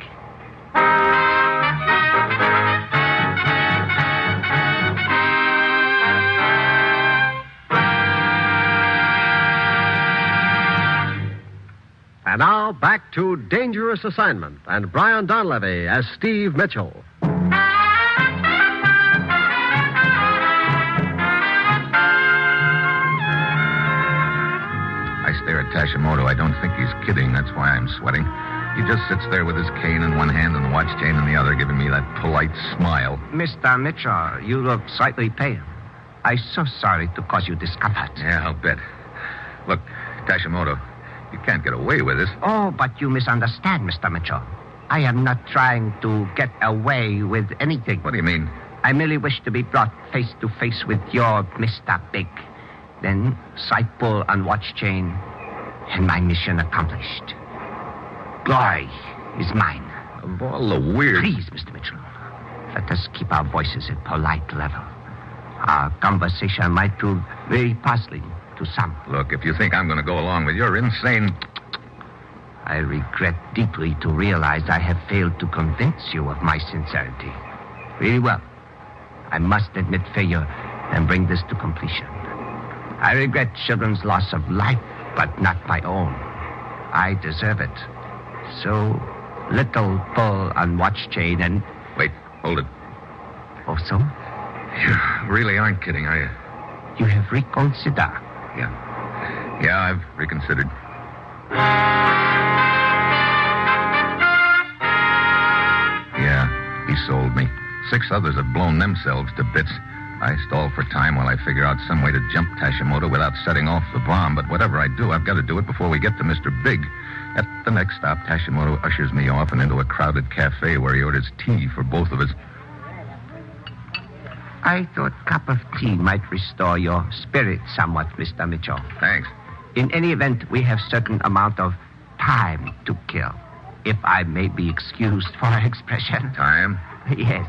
And now, back to Dangerous Assignment and Brian Donlevy as Steve Mitchell. I stare at Tashimoto. I don't think he's kidding. That's why I'm sweating. He just sits there with his cane in one hand and the watch chain in the other, giving me that polite smile. Mr. Mitchell, you look slightly pale. I'm so sorry to cause you discomfort. Yeah, I'll bet. Look, Tashimoto, you can't get away with this. Oh, but you misunderstand, Mr. Mitchell. I am not trying to get away with anything. What do you mean? I merely wish to be brought face to face with your Mr. Big. Then sight pull on watch chain, and my mission accomplished. Glory is mine. Of all the weird... Please, Mr. Mitchell, let us keep our voices at polite level. Our conversation might prove very puzzling to some. Look, if you think I'm going to go along with your insane... I regret deeply to realize I have failed to convince you of my sincerity. Really well. I must admit failure and bring this to completion. I regret children's loss of life, but not my own. I deserve it. So little pull on watch chain and... Wait, hold it. Oh, so? You really aren't kidding, are you? You have reconsidered. Yeah, I've reconsidered. Yeah, he sold me. 6 others have blown themselves to bits. I stall for time while I figure out some way to jump Tashimoto without setting off the bomb. But whatever I do, I've got to do it before we get to Mr. Big. At the next stop, Tashimoto ushers me off and into a crowded cafe where he orders tea for both of us. I thought a cup of tea might restore your spirit somewhat, Mr. Mitchell. Thanks. In any event, we have certain amount of time to kill, if I may be excused for expression. Time? Yes.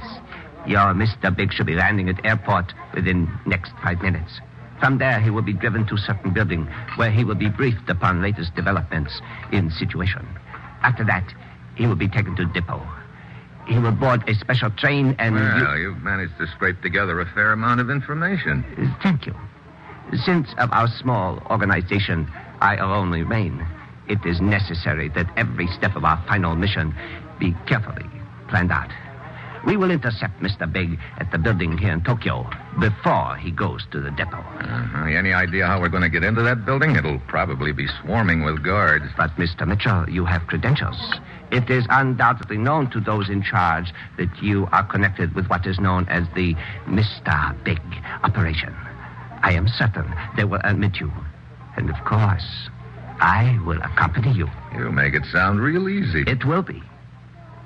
Your Mr. Big should be landing at airport within next 5 minutes. From there, he will be driven to certain building where he will be briefed upon latest developments in situation. After that, he will be taken to depot. He will board a special train and... Well, you've managed to scrape together a fair amount of information. Thank you. Since of our small organization, I alone remain, it is necessary that every step of our final mission be carefully planned out. We will intercept Mr. Big at the building here in Tokyo before he goes to the depot. Any idea how we're going to get into that building? It'll probably be swarming with guards. But, Mr. Mitchell, you have credentials. It is undoubtedly known to those in charge that you are connected with what is known as the Mr. Big operation. I am certain they will admit you. And, of course, I will accompany you. You make it sound real easy. It will be.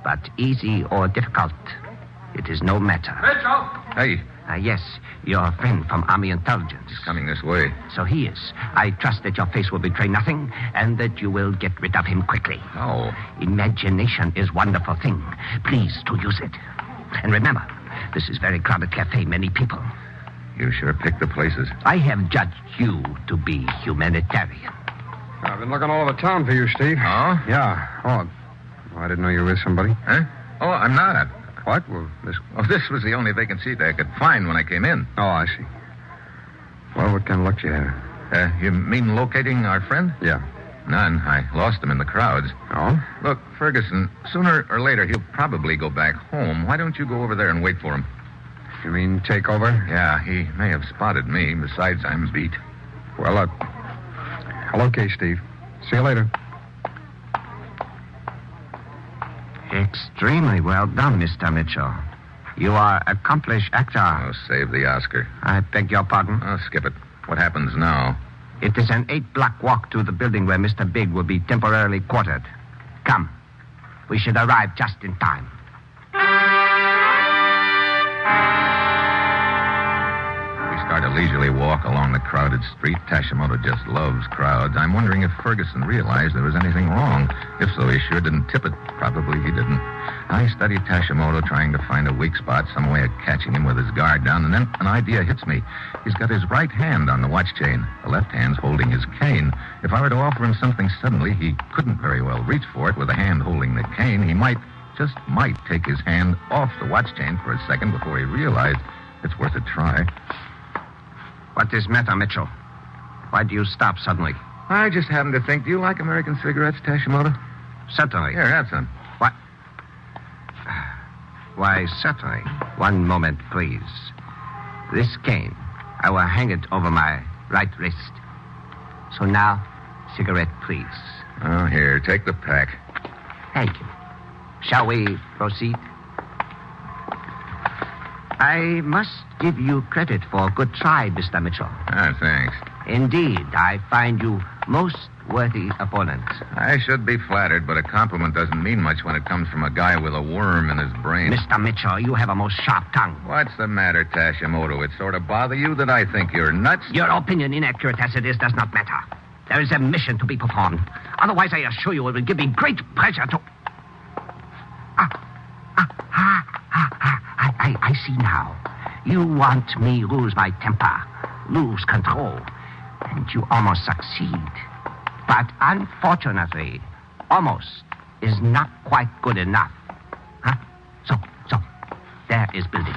But easy or difficult, it is no matter. Mitchell! Hey. Yes, your friend from Army Intelligence. He's coming this way. So he is. I trust that your face will betray nothing and that you will get rid of him quickly. Oh. Imagination is a wonderful thing. Please to use it. And remember, this is very crowded cafe, many people. You sure picked the places. I have judged you to be humanitarian. I've been looking all over town for you, Steve. Oh? Yeah. Oh, I didn't know you were with somebody. Huh? Oh, I'm not. What? Well, this was the only vacant seat I could find when I came in. Oh, I see. Well, what kind of luck do you have? You mean locating our friend? Yeah. None. I lost him in the crowds. Oh? Look, Ferguson, sooner or later he'll probably go back home. Why don't you go over there and wait for him? You mean take over? Yeah, he may have spotted me. Besides, I'm beat. Well, okay, Steve. See you later. Extremely well done, Mr. Mitchell. You are accomplished actor. Oh, save the Oscar. I beg your pardon? Oh, skip it. What happens now? It is an 8-block walk to the building where Mr. Big will be temporarily quartered. Come. We should arrive just in time. We start start a leisurely walk along the crowded street. Tashimoto just loves crowds. I'm wondering if Ferguson realized there was anything wrong. If so, he sure didn't tip it. Probably he didn't. I study Tashimoto, trying to find a weak spot, some way of catching him with his guard down, and then an idea hits me. He's got his right hand on the watch chain. The left hand's holding his cane. If I were to offer him something suddenly, he couldn't very well reach for it with a hand holding the cane. He might, just might, take his hand off the watch chain for a second before he realized it's worth a try. What is matter, Mitchell? Why do you stop suddenly? I just happened to think, do you like American cigarettes, Tashimoto? Certainly. Here, have some. What? Why, certainly. One moment, please. This cane, I will hang it over my right wrist. So now, cigarette, please. Oh, here, take the pack. Thank you. Shall we proceed? I must give you credit for a good try, Mr. Mitchell. Ah, thanks. Indeed, I find you most worthy opponent. I should be flattered, but a compliment doesn't mean much when it comes from a guy with a worm in his brain. Mr. Mitchell, you have a most sharp tongue. What's the matter, Tashimoto? It sort of bother you that I think you're nuts? Your opinion, inaccurate as it is, does not matter. There is a mission to be performed. Otherwise, I assure you, it will give me great pleasure to... I see now. You want me lose my temper, lose control, and you almost succeed. But unfortunately, almost is not quite good enough. Huh? So, there is building.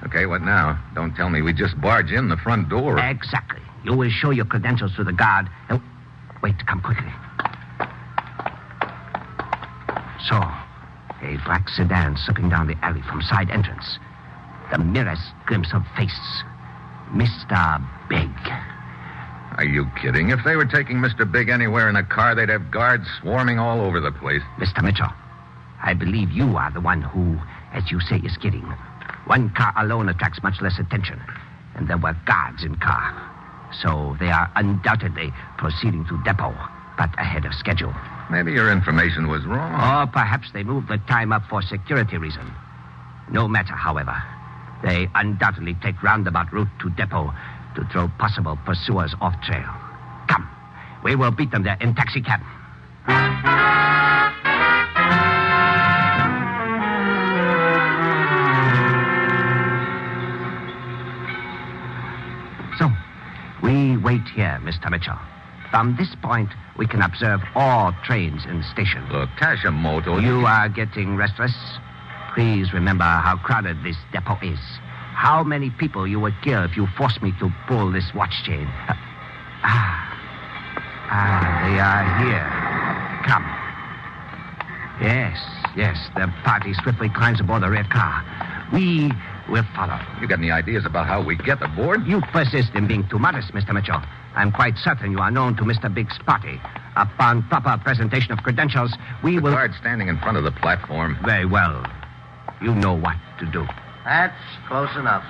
Okay, what now? Don't tell me we just barge in the front door. Exactly. You will show your credentials to the guard. Wait, come quickly. So, a black sedan slipping down the alley from side entrance. The merest glimpse of face. Mr. Big. Are you kidding? If they were taking Mr. Big anywhere in a car, they'd have guards swarming all over the place. Mr. Mitchell, I believe you are the one who, as you say, is kidding. One car alone attracts much less attention. And there were guards in car. So they are undoubtedly proceeding to depot, but ahead of schedule. Maybe your information was wrong. Or perhaps they moved the time up for security reason. No matter, however. They undoubtedly take roundabout route to depot to throw possible pursuers off trail. Come, we will beat them there in taxicab. So, we wait here, Mr. Mitchell. From this point, we can observe all trains in the station. Look, Tashimoto... You are getting restless? Please remember how crowded this depot is. How many people you would kill if you forced me to pull this watch chain. They are here. Come. Yes, the party swiftly climbs aboard the red car. We will follow. You got any ideas about how we get aboard? You persist in being too modest, Mr. Mitchell. I'm quite certain you are known to Mr. Big's party. Upon proper presentation of credentials, we will... The guard standing in front of the platform. Very well. You know what to do. That's close enough.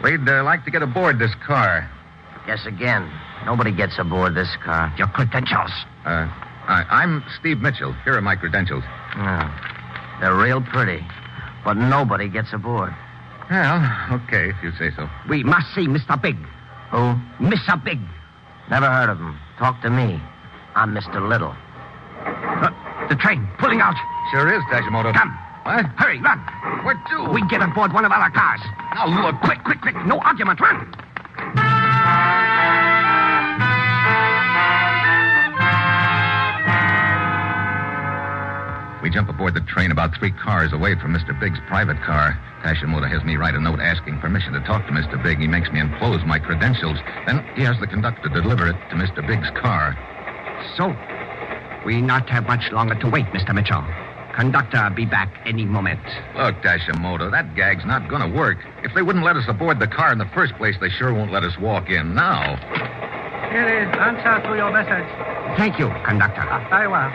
We'd like to get aboard this car. Guess again. Nobody gets aboard this car. Your credentials. I'm Steve Mitchell. Here are my credentials. Oh, they're real pretty. But nobody gets aboard. Well, okay, if you say so. We must see Mr. Big. Who? Mr. Big. Never heard of him. Talk to me. I'm Mr. Little. The train, pulling out. Sure is, Tashimoto. Come. What? Hurry, run. Where to? We get aboard one of our cars. Now, look. Quick. No argument. Run. We jump aboard the train about 3 cars away from Mr. Big's private car. Tashimoto has me write a note asking permission to talk to Mr. Big. He makes me enclose my credentials. Then he has the conductor deliver it to Mr. Big's car. So, we not have much longer to wait, Mr. Mitchell. Conductor, be back any moment. Look, Tashimoto, that gag's not going to work. If they wouldn't let us aboard the car in the first place, they sure won't let us walk in now. Here is answer to your message. Thank you, conductor. Very well.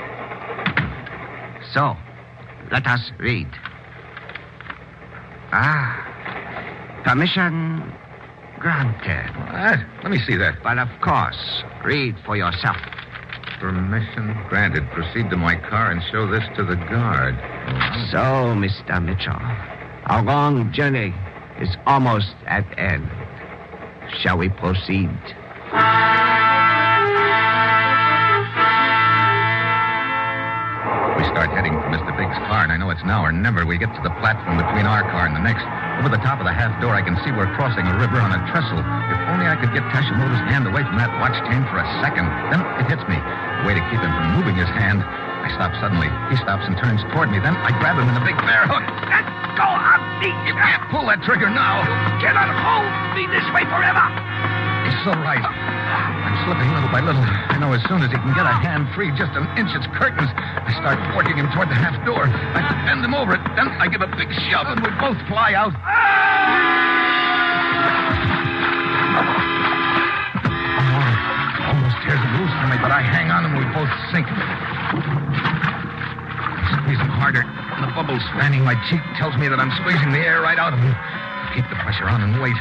So, let us read. Permission granted. What? Let me see that. But of course, read for yourself. Permission granted. Proceed to my car and show this to the guard. So, Mr. Mitchell, our long journey is almost at end. Shall we proceed? We start heading for Mr. Big's car, and I know it's now or never. We get to the platform between our car and the next. Over the top of the half door, I can see we're crossing a river on a trestle. If only I could get Tashimoto's hand away from that watch chain for a second. Then it hits me. A way to keep him from moving his hand. I stop suddenly. He stops and turns toward me. Then I grab him in a big bear hook. Let go of me! You can't pull that trigger now. You cannot hold me this way forever. He's so right. I'm slipping little by little. I know as soon as he can get a hand free, just an inch, it's curtains. I start working him toward the half door. I bend him over it. Then I give a big shove, and we both fly out. Water almost tears him loose from me, but I hang on and we both sink. I squeeze him harder, and the bubbles fanning my cheek tells me that I'm squeezing the air right out of him. I keep the pressure on and wait.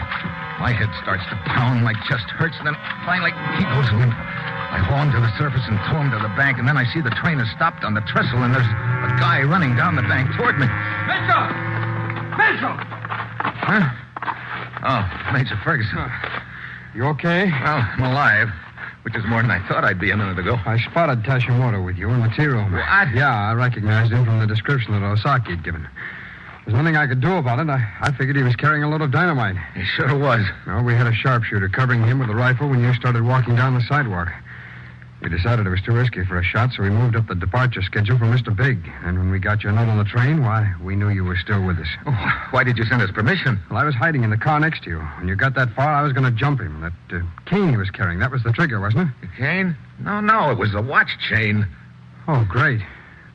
My head starts to pound, my chest hurts, and then finally he goes limp. I haul him to the surface and tow him to the bank, and then I see the train has stopped on the trestle, and there's a guy running down the bank toward me. Mitchell! Mitchell! Huh? Oh, Major Ferguson. You okay? Well, I'm alive, which is more than I thought I'd be a minute ago. I spotted Tashimoto with you in the tea room. What? Yeah, I recognized him from the description that Osaki had given. There's nothing I could do about it. I figured he was carrying a load of dynamite. He sure was. Well, we had a sharpshooter covering him with a rifle when you started walking down the sidewalk. We decided it was too risky for a shot, so we moved up the departure schedule for Mr. Big. And when we got your note on the train, why, we knew you were still with us. Oh, why did you send us permission? Well, I was hiding in the car next to you. When you got that far, I was going to jump him. That cane he was carrying, that was the trigger, wasn't it? The cane? No, it was the watch chain. Oh, great.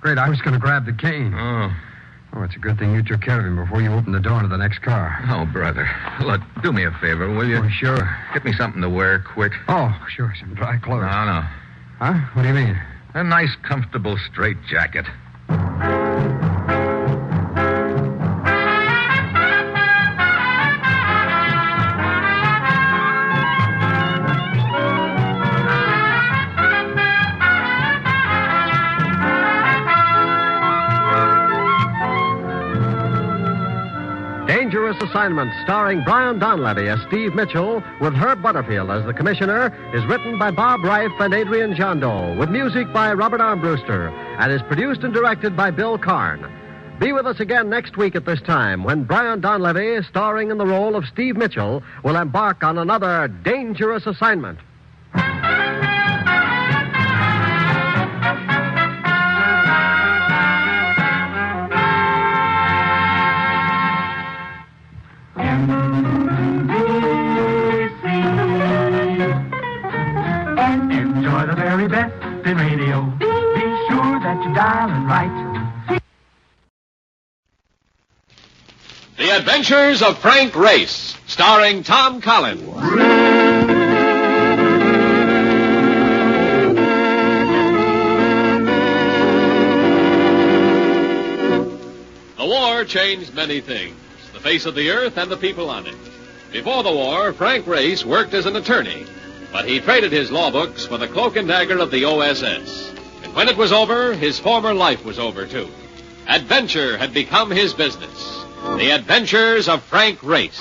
Great, I was going to grab the cane. Oh, it's a good thing you took care of him before you opened the door to the next car. Oh, brother. Look, do me a favor, will you? Oh, sure. Get me something to wear, quick. Oh, sure, some dry clothes. No. Huh? What do you mean? A nice, comfortable, straight jacket. Dangerous Assignment, starring Brian Donlevy as Steve Mitchell, with Herb Butterfield as the commissioner, is written by Bob Reif and Adrian Jondo, with music by Robert Armbruster, and is produced and directed by Bill Karn. Be with us again next week at this time, when Brian Donlevy, starring in the role of Steve Mitchell, will embark on another dangerous assignment. Enjoy the very best in radio. Be sure that you dial it right. The Adventures of Frank Race, starring Tom Collins. The war changed many things, the face of the earth and the people on it. Before the war, Frank Race worked as an attorney, but he traded his law books for the cloak and dagger of the OSS. And when it was over, his former life was over, too. Adventure had become his business. The Adventures of Frank Race.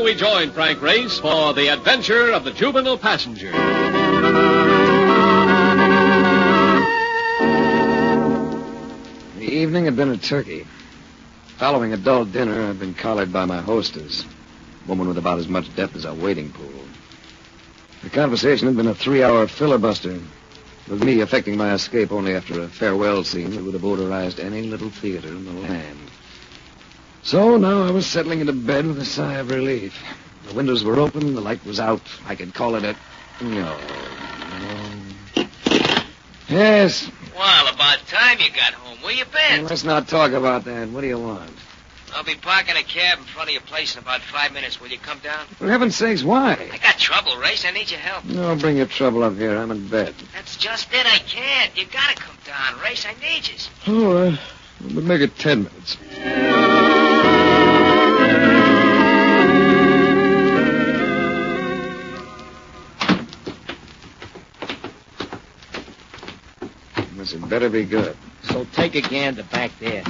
We join Frank Race for the adventure of the juvenile passenger. 1, 2, 3, 4. evening had been a turkey. Following a dull dinner, I'd been collared by my hostess, a woman with about as much depth as a wading pool. The conversation had been a 3-hour filibuster, with me effecting my escape only after a farewell scene that would have odorized any little theater in the land. So now I was settling into bed with a sigh of relief. The windows were open, the light was out. I could call it a... No. Yes. Well, about time you got home. Where you been? Well, let's not talk about that. What do you want? I'll be parking a cab in front of your place in about 5 minutes. Will you come down? For heaven's sakes, why? I got trouble, Race. I need your help. No, bring your trouble up here. I'm in bed. That's just it. I can't. You gotta come down, Race. I need you. All right. We'll make it 10 minutes. This had better be good. So take a gander back there.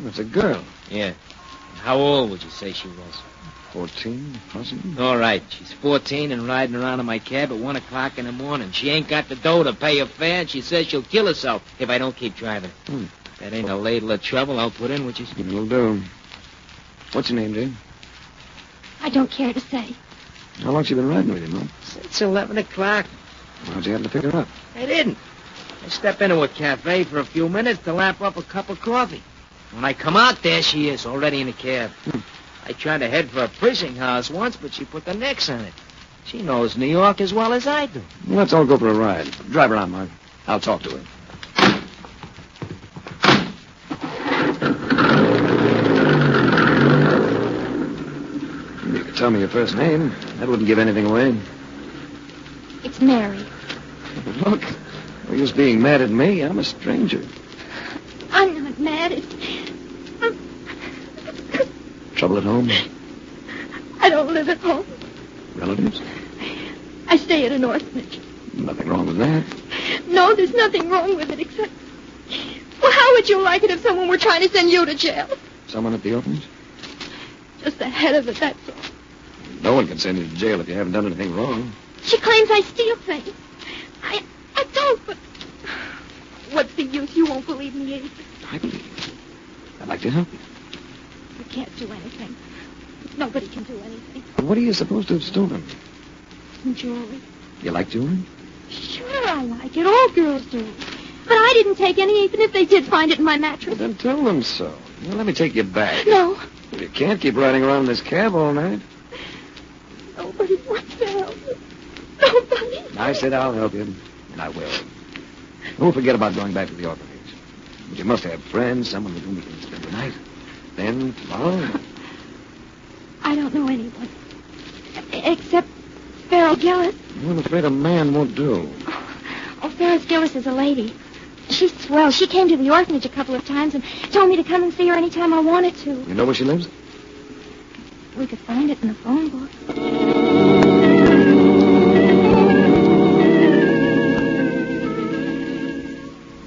It's a girl. Yeah. How old would you say she was? 14, possibly. All right. She's 14 and riding around in my cab at 1 o'clock in the morning. She ain't got the dough to pay her fare, and she says she'll kill herself if I don't keep driving. That ain't a ladle of trouble I'll put in, which is... It'll do. What's your name, Jane? I don't care to say. How long she been riding with you, Mom? Since 11 o'clock. How'd you happen to pick her up? I didn't. I step into a cafe for a few minutes to lap up a cup of coffee. When I come out, there she is, already in the cab. I tried to head for a prison house once, but she put the nix on it. She knows New York as well as I do. Well, let's all go for a ride. Drive her on, Mark. I'll talk to her. You could tell me your first name. That wouldn't give anything away. It's Mary. Look, you're just being mad at me. I'm a stranger. I'm not mad. It's... Trouble at home? I don't live at home. Relatives? I stay at an orphanage. Nothing wrong with that. No, there's nothing wrong with it except... Well, how would you like it if someone were trying to send you to jail? Someone at the orphanage? Just the head of it, that's all. No one can send you to jail if you haven't done anything wrong. She claims I steal things. I don't, but... What's the use? You won't believe me either. I believe you. I'd like to help you. You can't do anything. Nobody can do anything. What are you supposed to have stolen? Some jewelry. You like jewelry? Sure I like it. All girls do. But I didn't take any, even if they did find it in my mattress. Well, then tell them so. Well, let me take you back. No. You can't keep riding around in this cab all night. Nobody wants to help me. Nobody. I said I'll help you, and I will. Don't forget about going back to the orphanage. But you must have friends, someone with whom you can spend the night. Then, tomorrow... I don't know anyone. Except Farrell Gillis. I'm afraid a man won't do. Oh, Farrell Gillis is a lady. She's swell. She came to the orphanage a couple of times and told me to come and see her anytime I wanted to. You know where she lives? We could find it in the phone book.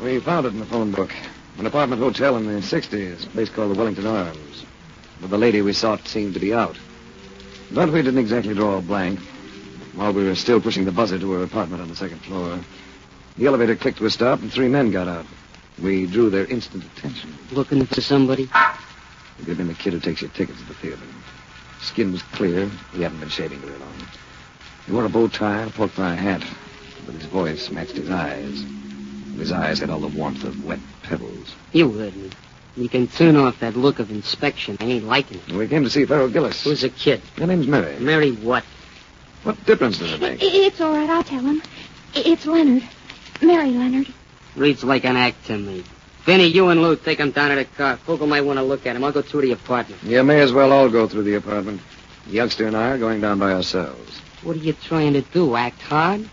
We found it in the phone book. An apartment hotel in the 60s, a place called the Wellington Arms. But the lady we sought seemed to be out. But we didn't exactly draw a blank. While we were still pushing the buzzer to her apartment on the second floor, the elevator clicked to a stop and 3 men got out. We drew their instant attention. Looking for somebody? It could have been the kid who takes your tickets at the theater. Skin was clear. He hadn't been shaving very long. He wore a bow tie and a pork pie hat, but his voice matched his eyes. His eyes had all the warmth of wet pebbles. You heard me. You can turn off that look of inspection. I ain't liking it. We came to see Farrell Gillis. Who's a kid? Her name's Mary. Mary what? What difference does it make? It's all right. I'll tell him. It's Leonard. Mary Leonard. Reads like an act to me. Benny, you and Lou take him down to the car. Fogel might want to look at him. I'll go through the apartment. You may as well all go through the apartment. The youngster and I are going down by ourselves. What are you trying to do, act hard?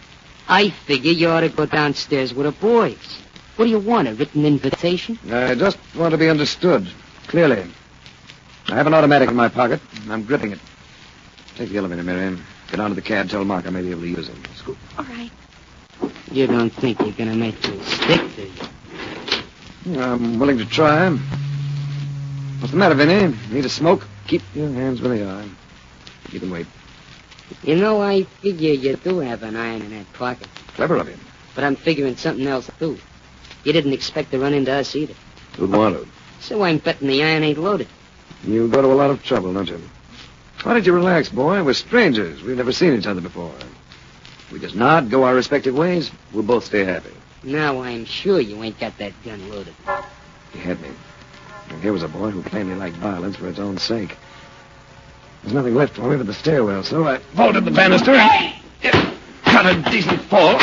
I figure you ought to go downstairs with the boys. What do you want, a written invitation? I just want to be understood, clearly. I have an automatic in my pocket. I'm gripping it. Take the elevator, Mary. Get onto the cab. Tell Mark I may be able to use him. Scoop. All right. You don't think you're going to make me stick, do you? I'm willing to try. What's the matter, Vinny? Need a smoke? Keep your hands where they are. You can wait. You know, I figure you do have an iron in that pocket. Clever of you. But I'm figuring something else, too. You didn't expect to run into us either. Who'd want to? So I'm betting the iron ain't loaded. You go to a lot of trouble, don't you? Why don't you relax, boy? We're strangers. We've never seen each other before. We just nod, go our respective ways. We'll both stay happy. Now I'm sure you ain't got that gun loaded. He had me. And here was a boy who plainly liked violence for its own sake. There's nothing left for me but the stairwell, so I vaulted the banister and got a decent fall.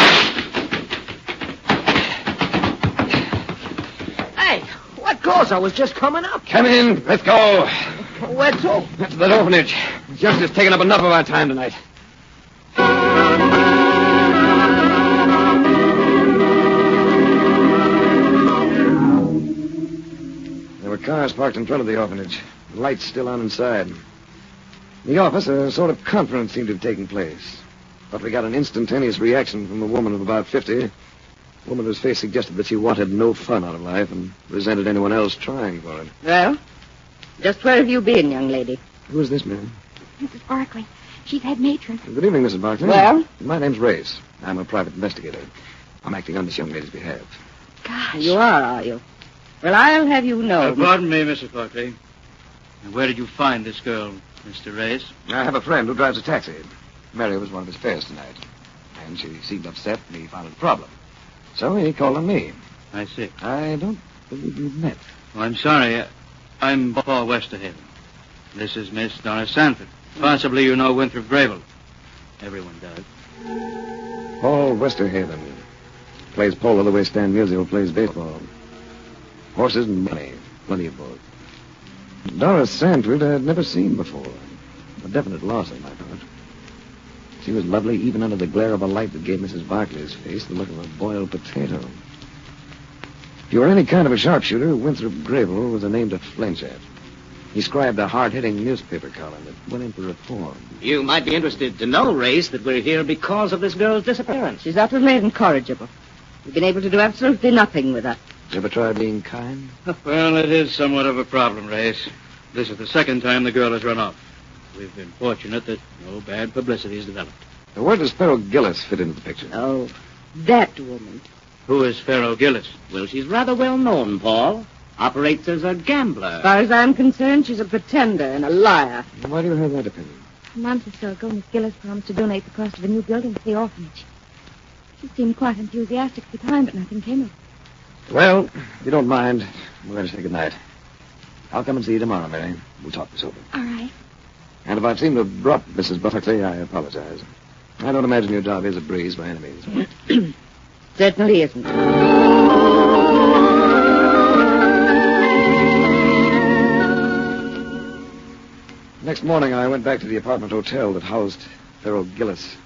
Hey, what goes? I was just coming up. Come in. Let's go. Where to? That's that orphanage. Justice taken up enough of our time tonight. There were cars parked in front of the orphanage. The lights still on inside. In the office, a sort of conference seemed to have taken place. But we got an instantaneous reaction from a woman of about 50. A woman whose face suggested that she wanted no fun out of life and resented anyone else trying for it. Well, just where have you been, young lady? Who is this man? Mrs. Barkley. She's head matron. Good evening, Mrs. Barkley. Well? My name's Race. I'm a private investigator. I'm acting on this young lady's behalf. Gosh. You are you? Well, I'll have you know. Pardon me, Mrs. Barkley. Where did you find this girl, Mr. Reyes? I have a friend who drives a taxi. Mary was one of his fares tonight. And she seemed upset, and he found it a problem. So he called on me. I see. I don't believe we've met. Well, I'm sorry. I'm Paul Westerhaven. This is Miss Doris Sanford. Possibly you know Winthrop Grable. Everyone does. Paul Westerhaven. Plays polo the way Stan Musial plays baseball. Horses and money. Plenty of both. Doris Sanford I had never seen before. A definite loss on my part. She was lovely even under the glare of a light that gave Mrs. Barkley's face the look of a boiled potato. If you were any kind of a sharpshooter, Winthrop Grable was a name to flinch at. He scribed a hard-hitting newspaper column that went in for reform. You might be interested to know, Race, that we're here because of this girl's disappearance. She's utterly incorrigible. We've been able to do absolutely nothing with her. Ever try being kind? Well, it is somewhat of a problem, Race. This is the second time the girl has run off. We've been fortunate that no bad publicity has developed. Now, where does Farrell Gillis fit into the picture? Oh, that woman. Who is Farrell Gillis? Well, she's rather well known, Paul. Operates as a gambler. As far as I'm concerned, she's a pretender and a liar. Why do you have that opinion? A month or so ago, Miss Gillis promised to donate the cost of a new building to the orphanage. She seemed quite enthusiastic at the time, but nothing came of it. Well, if you don't mind, we're going to say goodnight. I'll come and see you tomorrow, Mary. We'll talk this over. All right. And if I seem to have dropped Mrs. Barkley, I apologize. I don't imagine your job is a breeze by any means. Certainly isn't. Next morning, I went back to the apartment hotel that housed Farrell Gillis.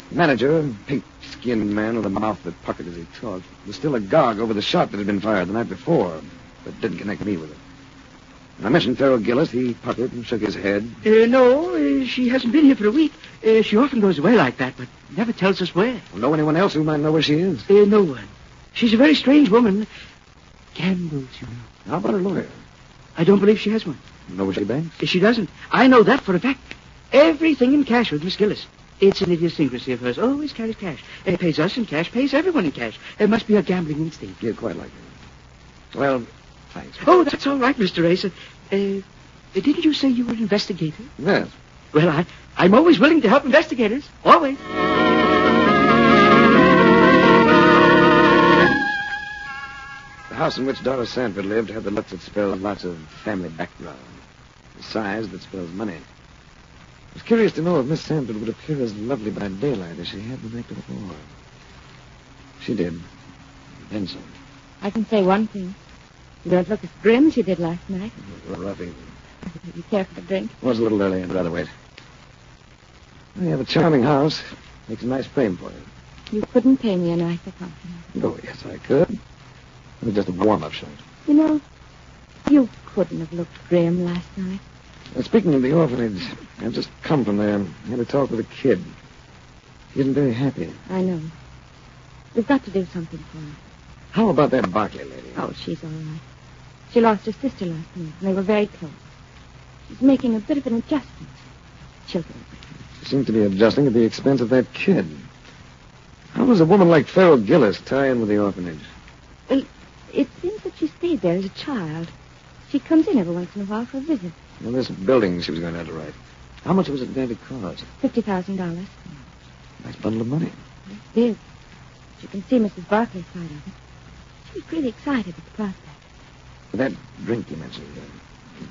The manager, a pink-skinned man with a mouth that puckered as he talked, was still agog over the shot that had been fired the night before, but didn't connect me with it. When I mentioned Farrell Gillis, he puckered and shook his head. No, she hasn't been here for a week. She often goes away like that, but never tells us where. Know anyone else who might know where she is? No one. She's a very strange woman. Gambles, you know. How about her lawyer? I don't believe she has one. Know where she banks? She doesn't. I know that for a fact. Everything in cash with Miss Gillis. It's an idiosyncrasy of hers. Always carries cash. Pays us in cash, pays everyone in cash. It must be a gambling instinct. Yeah, quite like that. Well, thanks. Oh, that's all right, Mr. Racer. Didn't you say you were an investigator? Yes. Well, I'm always willing to help investigators. Always. The house in which Doris Sanford lived had the look that spells lots of family background. The size that spells money. I was curious to know if Miss Sanford would appear as lovely by daylight as she had the night before. She did. Then some. I can say one thing. You don't look as grim as you did last night. Rough evening. You care for a drink? It was a little early. I'd rather wait. You have a charming house. Makes a nice frame for you. You couldn't pay me a nicer compliment. Oh, yes, I could. It was just a warm-up shot. You know, you couldn't have looked grim last night. Speaking of the orphanage, I've just come from there. I had a talk with a kid. He isn't very happy. I know. We've got to do something for her. How about that Barkley lady? Oh, she's all right. She lost her sister last night, and they were very close. She's making a bit of an adjustment. Children. She seems to be adjusting at the expense of that kid. How does a woman like Farrell Gillis tie in with the orphanage? It seems that she stayed there as a child. She comes in every once in a while for a visit. Well, this building she was going to underwrite. How much was it going to cost? $50,000. Nice bundle of money. It's big. You can see Mrs. Barclay's side of it. She was pretty excited at the prospect. That drink you mentioned,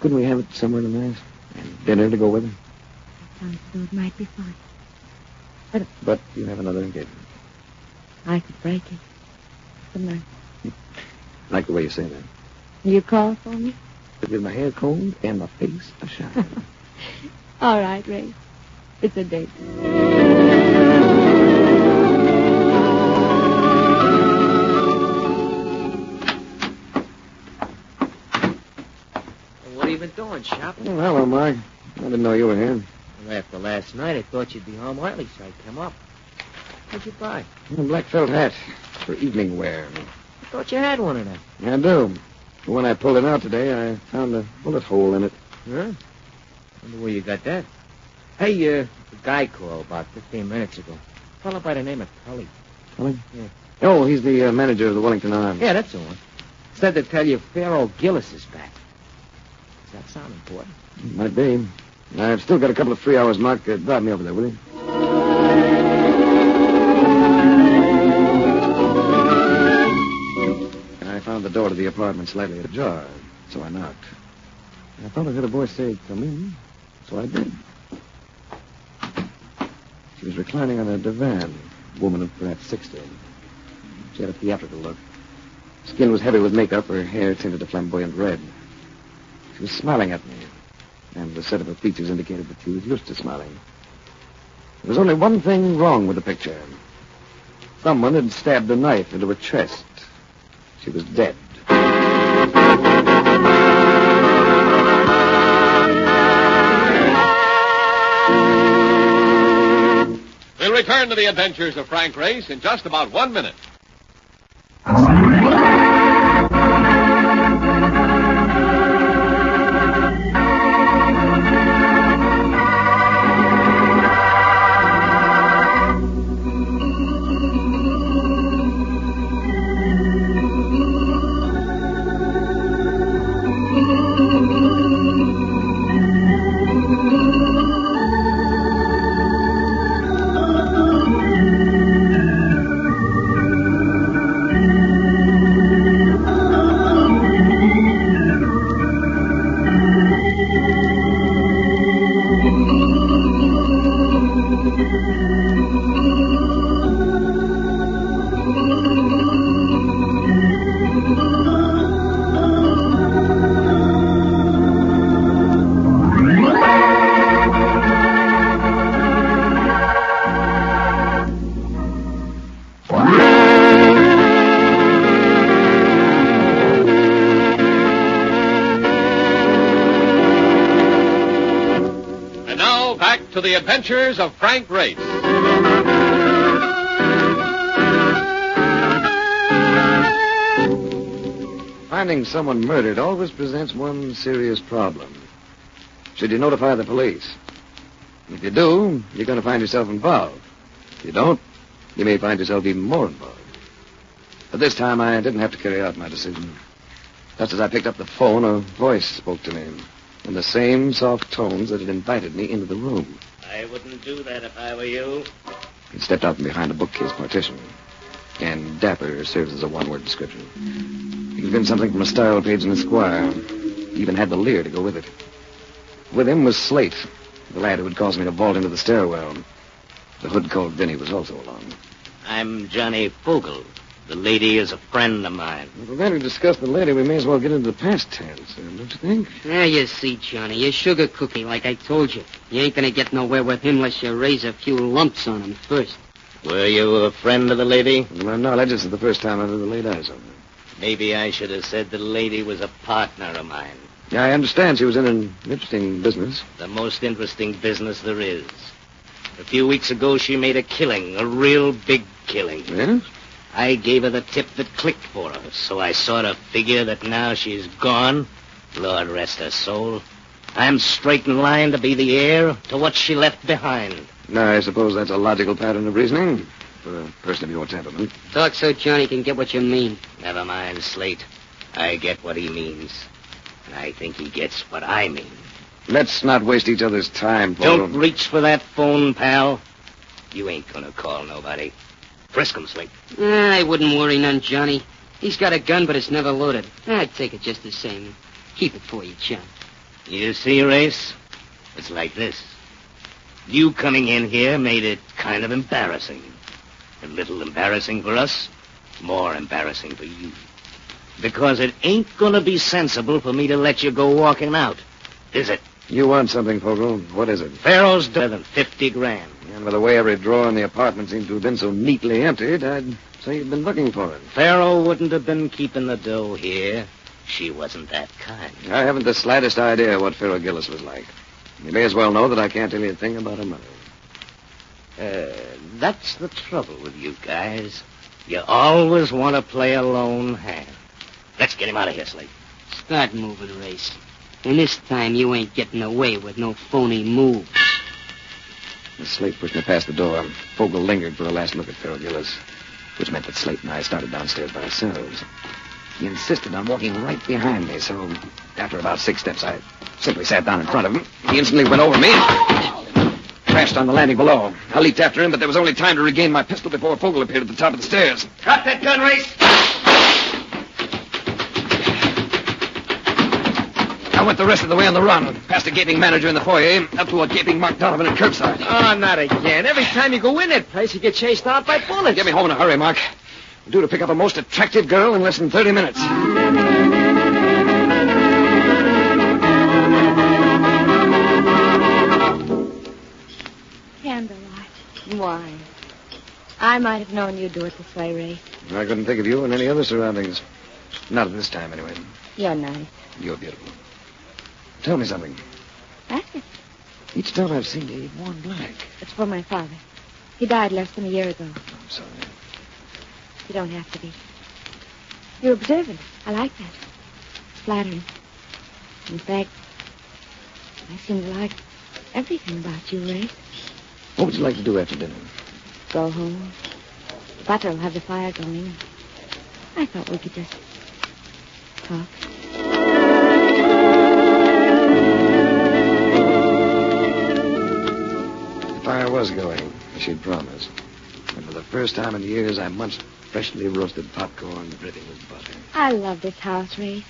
couldn't we have it somewhere in the mess? And dinner to go with it? That sounds as though it might be fun. But you have another engagement. I could break it. Couldn't I? I like the way you say that. Will you call for me? With my hair combed and my face ashine. All right, Ray. It's a date. What have you been doing, shopping? Oh, hello, Mark. I didn't know you were here. Well, after last night, I thought you'd be home early, so I came up. What'd you buy? A black felt hat for evening wear. I thought you had one of them. I do. But when I pulled it out today, I found a bullet hole in it. Huh? Wonder where you got that. Hey, a guy called about 15 minutes ago. A fellow by the name of Tully. Tully? Yeah. Oh, he's the manager of the Wellington Arms. Yeah, that's the one. Said to tell you Pharaoh Gillis is back. Does that sound important? Might be. I've still got a couple of free hours, Mark. Drive me over there, will you? I found the door to the apartment slightly ajar, so I knocked. I thought I heard a voice say, "Come in," so I did. She was reclining on a divan, a woman of perhaps 60. She had a theatrical look. Skin was heavy with makeup, her hair tinted a flamboyant red. She was smiling at me, and the set of her features indicated that she was used to smiling. There was only one thing wrong with the picture. Someone had stabbed a knife into her chest. She was dead. We'll return to the adventures of Frank Race in just about 1 minute. To the adventures of Frank Race. Finding someone murdered always presents one serious problem. Should you notify the police? If you do, you're going to find yourself involved. If you don't, you may find yourself even more involved. But this time, I didn't have to carry out my decision. Just as I picked up the phone, a voice spoke to me in the same soft tones that had invited me into the room. I wouldn't do that if I were you. He stepped out from behind a bookcase partition. And dapper serves as a one-word description. He could have been something from a style page in Esquire. He even had the leer to go with it. With him was Slate, the lad who had caused me to vault into the stairwell. The hood called Vinny was also along. I'm Johnny Fogel. The lady is a friend of mine. Well, for that to discuss the lady, we may as well get into the past tense, don't you think? Yeah, you see, Johnny, you're sugar cookie, like I told you. You ain't gonna get nowhere with him unless you raise a few lumps on him first. Were you a friend of the lady? To my knowledge, this is the first time I've ever laid eyes on her. Maybe I should have said the lady was a partner of mine. Yeah, I understand she was in an interesting business. The most interesting business there is. A few weeks ago, she made a killing, a real big killing. Yes? I gave her the tip that clicked for her, so I sort of figure that now she's gone, Lord rest her soul, I'm straight in line to be the heir to what she left behind. Now, I suppose that's a logical pattern of reasoning for a person of your temperament. Talk so Johnny can get what you mean. Never mind, Slate. I get what he means. And I think he gets what I mean. Let's not waste each other's time, Don't reach for that phone, pal. You ain't gonna call nobody. Frisk him, Slate. I wouldn't worry none, Johnny. He's got a gun, but it's never loaded. I'd take it just the same. Keep it for you, chum. You see, Race? It's like this. You coming in here made it kind of embarrassing. A little embarrassing for us, more embarrassing for you. Because it ain't gonna be sensible for me to let you go walking out, is it? You want something, Fogel. What is it? Pharaoh's better than 50 grand. And by the way every drawer in the apartment seems to have been so neatly emptied, I'd say you've been looking for it. Pharaoh wouldn't have been keeping the dough here. She wasn't that kind. I haven't the slightest idea what Pharaoh Gillis was like. You may as well know that I can't tell you a thing about her mother. That's the trouble with you guys. You always want to play a lone hand. Let's get him out of here, Slate. Start moving, Race. And this time you ain't getting away with no phony moves. As Slate pushed me past the door, Fogel lingered for a last look at Pharaoh Gillis, which meant that Slate and I started downstairs by ourselves. He insisted on walking right behind me, so after about 6 steps, I simply sat down in front of him. He instantly went over me and crashed on the landing below. I leaped after him, but there was only time to regain my pistol before Fogel appeared at the top of the stairs. Drop that gun, Race! I went the rest of the way on the run, past a gaping manager in the foyer, up to a gaping Mark Donovan at curbside. Oh, not again. Every time you go in that place, you get chased out by bullets. Get me home in a hurry, Mark. I'm due to pick up a most attractive girl in less than 30 minutes. Candlelight. Wine. I might have known you'd do it this way, Ray. I couldn't think of you in any other surroundings. Not at this time, anyway. You're nice. You're beautiful. Tell me something. Ask it. Each time I've seen you, you've worn black. It's for my father. He died less than a year ago. I'm sorry. You don't have to be. You're observant. I like that. It's flattering. In fact, I seem to like everything about you, Ray. What would you like to do after dinner? Go home. The butler will have the fire going. I thought we could just talk. The fire was going, as she'd promised. And for the first time in years, I munched freshly roasted popcorn dripping with butter. I love this house, Ray.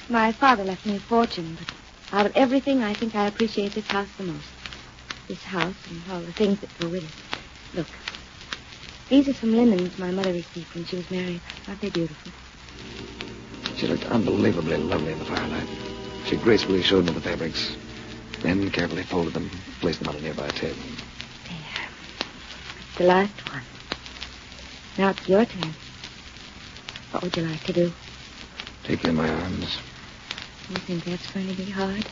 My father left me a fortune, but out of everything, I think I appreciate this house the most. This house and all the things that go with it. Look, these are some linens my mother received when she was married. Aren't they beautiful? She looked unbelievably lovely in the firelight. She gracefully showed me the fabrics, then carefully folded them, placed them on a nearby table. There. It's the last one. Now it's your turn. What would you like to do? Take you in my arms. You think that's going to be hard?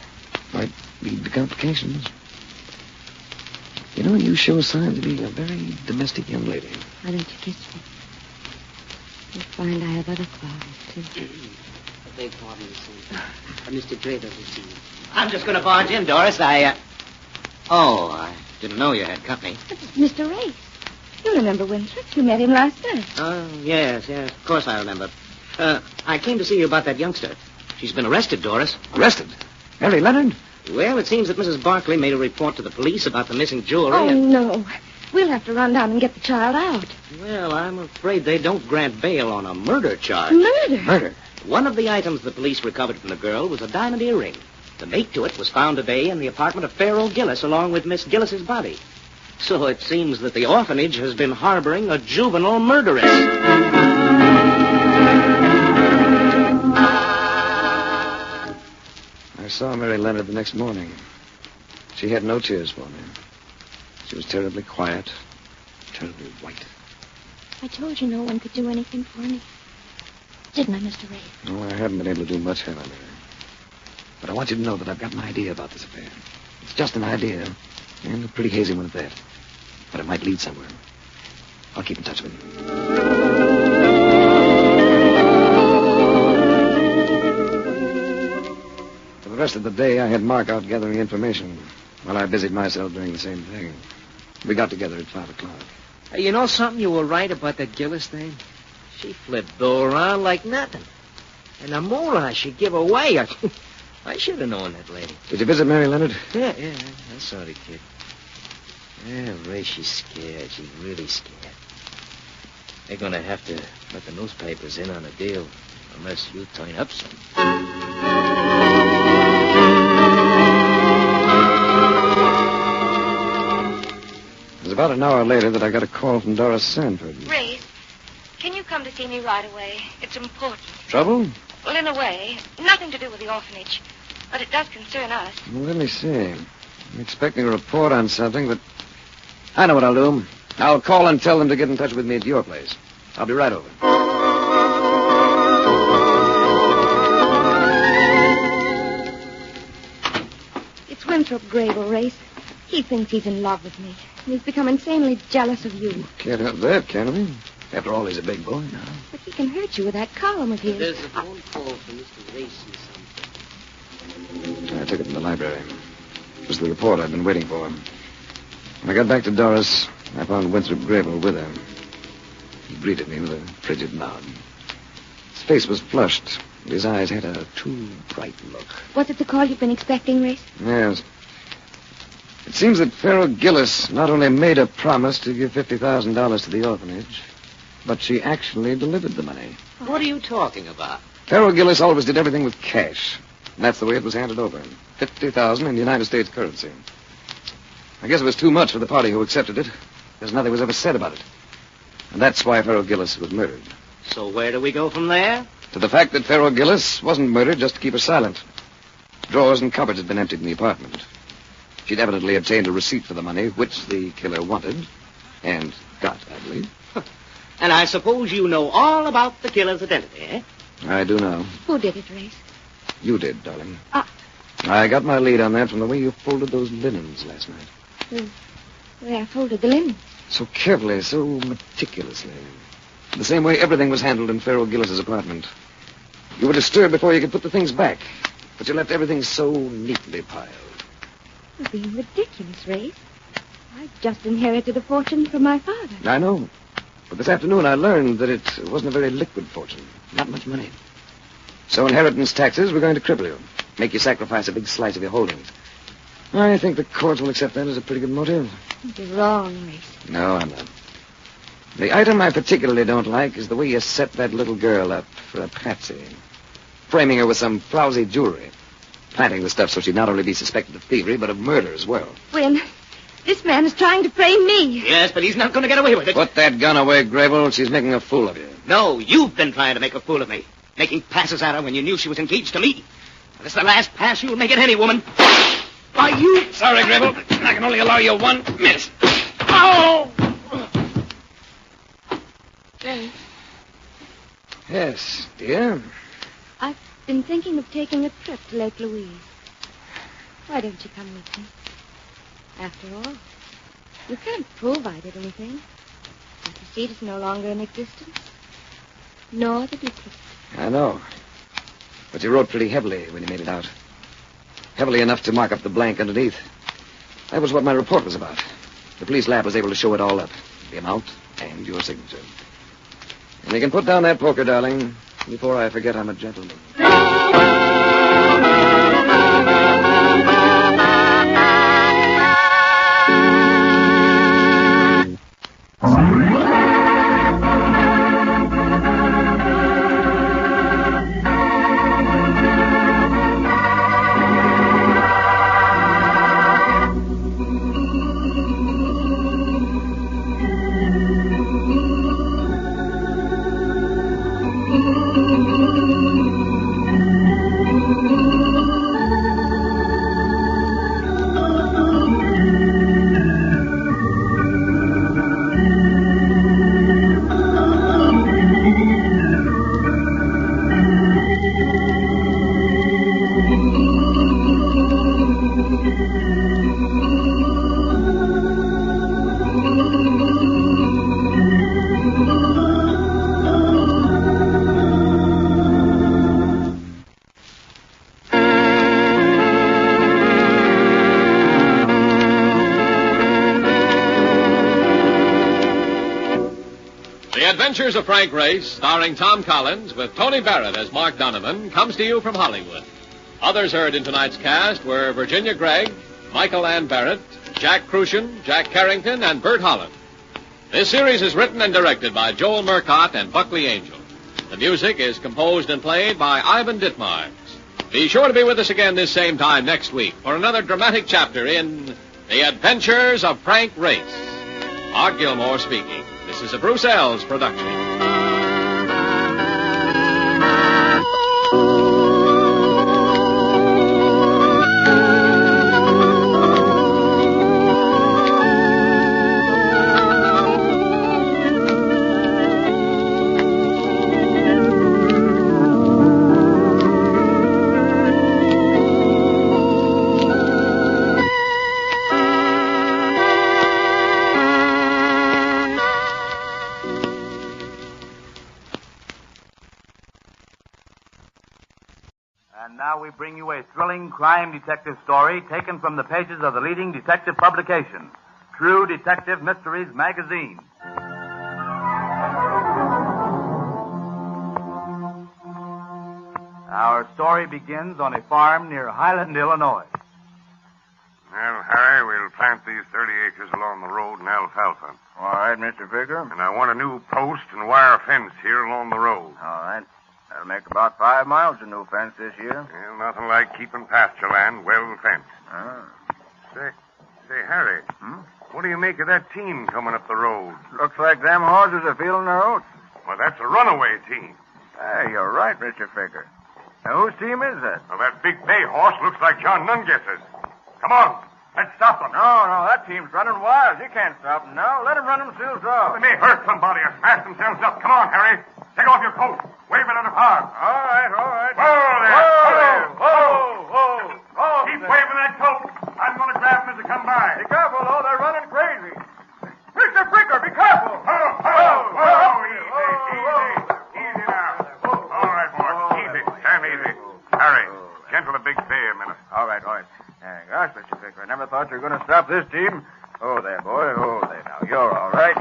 Might lead to complications. You know, you show signs of being a very domestic young lady. Why don't you kiss me? You'll find I have other qualities, too. Beg pardon, Mr. Drader will see you. I'm just going to barge in, Doris. Oh, I didn't know you had company. But it's Mr. Race. You remember Winthrop? You met him last night. Oh, yes, of course I remember. I came to see you about that youngster. She's been arrested, Doris. Arrested? Mary Leonard? Well, it seems that Mrs. Barkley made a report to the police about the missing jewelry. Oh, no. We'll have to run down and get the child out. Well, I'm afraid they don't grant bail on a murder charge. Murder? Murder? One of the items the police recovered from the girl was a diamond earring. The mate to it was found today in the apartment of Pharaoh Gillis, along with Miss Gillis's body. So it seems that the orphanage has been harboring a juvenile murderess. I saw Mary Leonard the next morning. She had no tears for me. She was terribly quiet, terribly white. I told you no one could do anything for me. Didn't I, Mr. Ray? No, I haven't been able to do much, have I, Mary? But I want you to know that I've got an idea about this affair. It's just an idea, and a pretty hazy one at that. But it might lead somewhere. I'll keep in touch with you. For the rest of the day, I had Mark out gathering information while I busied myself doing the same thing. We got together at 5 o'clock. Hey, you know something? You were right about that Gillis thing. She flipped Bill around like nothing. And the moolah she give away. I should have known that lady. Did you visit Mary Leonard? Yeah, I saw the kid. Yeah, Ray, she's scared. She's really scared. They're going to have to let the newspapers in on a deal unless you turn up some. It was about an hour later that I got a call from Doris Sanford. Ray, can you come to see me right away? It's important. Trouble? Well, in a way. Nothing to do with the orphanage. But it does concern us. Well, let me see. I'm expecting a report on something, but I know what I'll do. I'll call and tell them to get in touch with me at your place. I'll be right over. It's Winthrop Grable, Race. He thinks he's in love with me. And he's become insanely jealous of you. Can't help that, can we? After all, he's a big boy now. But he can hurt you with that column of his. There's a phone call from Mr. Race or something. I took it from the library. It was the report I'd been waiting for. When I got back to Doris, I found Winthrop Grable with her. He greeted me with a frigid nod. His face was flushed, and his eyes had a too bright look. Was it the call you've been expecting, Race? Yes. It seems that Farrell Gillis not only made a promise to give $50,000 to the orphanage, but she actually delivered the money. What are you talking about? Farrell Gillis always did everything with cash. And that's the way it was handed over. $50,000 in United States currency. I guess it was too much for the party who accepted it, because nothing was ever said about it. And that's why Farrell Gillis was murdered. So where do we go from there? To the fact that Farrell Gillis wasn't murdered just to keep her silent. Drawers and cupboards had been emptied in the apartment. She'd evidently obtained a receipt for the money, which the killer wanted, and got, I believe. And I suppose you know all about the killer's identity, eh? I do know. Who did it, Race? You did, darling. Ah. I got my lead on that from the way you folded those linens last night. The way I folded the linen. So carefully, so meticulously. The same way everything was handled in Farrell Gillis's apartment. You were disturbed before you could put the things back, but you left everything so neatly piled. You're being ridiculous, Race. I just inherited a fortune from my father. I know. But this afternoon I learned that it wasn't a very liquid fortune. Not much money. So inheritance taxes were going to cripple you. Make you sacrifice a big slice of your holdings. I think the courts will accept that as a pretty good motive. You're wrong, Race. No, I'm not. The item I particularly don't like is the way you set that little girl up for a patsy. Framing her with some frowsy jewelry. Planting the stuff so she'd not only be suspected of thievery, but of murder as well. Win, this man is trying to frame me. Yes, but he's not going to get away with it. Put that gun away, Grable. She's making a fool of you. No, you've been trying to make a fool of me. Making passes at her when you knew she was engaged to me. This is the last pass you'll make at any woman. Why, you... Sorry, Grable. I can only allow you 1 minute. Oh! Race, Yes, dear. I've been thinking of taking a trip to Lake Louise. Why don't you come with me? After all, you can't prove I did anything. The receipt is no longer in existence. Nor the duplicate. I know. But you wrote pretty heavily when you made it out. Heavily enough to mark up the blank underneath. That was what my report was about. The police lab was able to show it all up. The amount and your signature. And you can put down that poker, darling, before I forget I'm a gentleman. The Adventures of Frank Race, starring Tom Collins with Tony Barrett as Mark Donovan, comes to you from Hollywood. Others heard in tonight's cast were Virginia Gregg, Michael Ann Barrett, Jack Crucian, Jack Carrington, and Bert Holland. This series is written and directed by Joel Murcott and Buckley Angel. The music is composed and played by Ivan Ditmars. Be sure to be with us again this same time next week for another dramatic chapter in The Adventures of Frank Race. Art Gilmore speaking. This is a Bruce Ells production. Now we bring you a thrilling crime detective story taken from the pages of the leading detective publication, True Detective Mysteries Magazine. Our story begins on a farm near Highland, Illinois. Well, Harry, we'll plant these 30 acres along the road in alfalfa. All right, Mr. Figger. And I want a new post and wire fence here along the road. All right. That'll make about 5 miles of new fence this year. Well, nothing like keeping pasture land well fenced. Say, Harry. What do you make of that team coming up the road? Looks like them horses are feeling their oats. Well, that's a runaway team. Hey, you're right, Mr. Figger. Now, whose team is that? Well, that big bay horse looks like John Nunguess's. Come on. Let's stop them. No, that team's running wild. You can't stop them now. Let them run themselves off. They may hurt somebody or smash themselves up. Come on, Harry. Take off your coat. Wave it at the farm. All right. Whoa there. Whoa. Keep waving that coat. I'm going to grab them as they come by. Be careful, though. They're running crazy. Mr. Figger, be careful. Easy now. All right, boy. Easy. Stand easy. Harry, gentle the big bay a minute. All right. Gosh, Mr. Figger, I never thought you were going to stop this team. Oh, there, boy. Oh, there. Now, you're all right.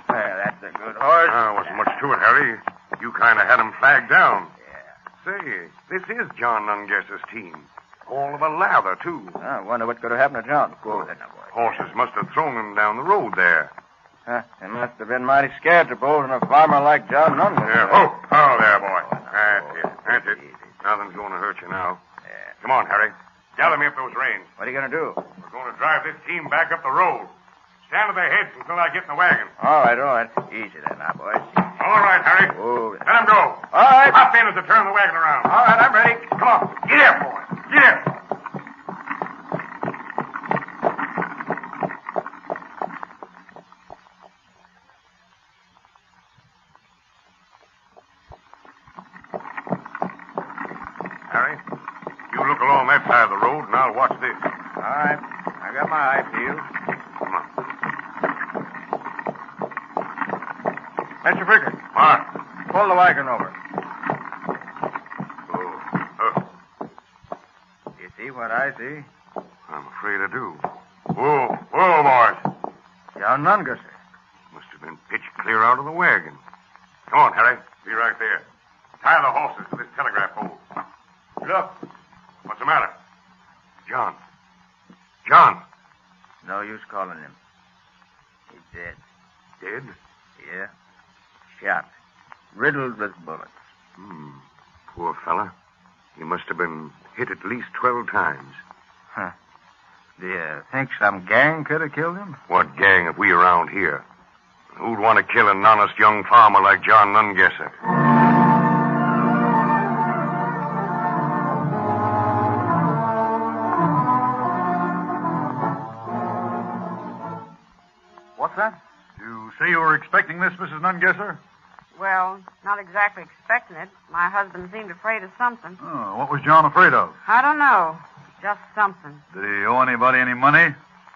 That's a good horse. Wasn't much to it, Harry. You kind of had him flagged down. Yeah. Say, this is John Nunguess's team. All of a lather, too. I wonder what could have happened to John. Go then, now, boy. Horses must have thrown him down the road there. They must have been mighty scared to bolt on a farmer like John Nunguess. Yeah. Oh, there, boy. That's it. Nothing's going to hurt you now. Yeah. Come on, Harry. Gather me up those reins. What are you going to do? We're going to drive this team back up the road. Stand to their heads until I get in the wagon. All right. Easy there now, boys. All right, Harry. Oh, let them go. All right. Hop in as I turn the wagon around. All right, I'm ready. Come on. Get here, boy. Get here. Harry, you look along that side of the road, and I'll watch this. All right. I got my eye peeled. Come on. Mr. Figger. What? Pull the wagon over. You see what I see? I'm afraid I do. Whoa, boys. John Nunguess. Must have been pitched clear out of the wagon. Come on, Harry. Be right there. Tie the horses to this telegraph pole. Look. What's the matter? John. No use calling him. He's dead. Dead? Yeah. Shot. Riddled with bullets. Poor fella. He must have been hit at least 12 times. Huh. Do you think some gang could have killed him? What gang have we around here? Who'd want to kill an honest young farmer like John Nunguesser? What's that? You say you were expecting this, Mrs. Nunguesser? Well, not exactly expecting it. My husband seemed afraid of something. Oh, what was John afraid of? I don't know. Just something. Did he owe anybody any money?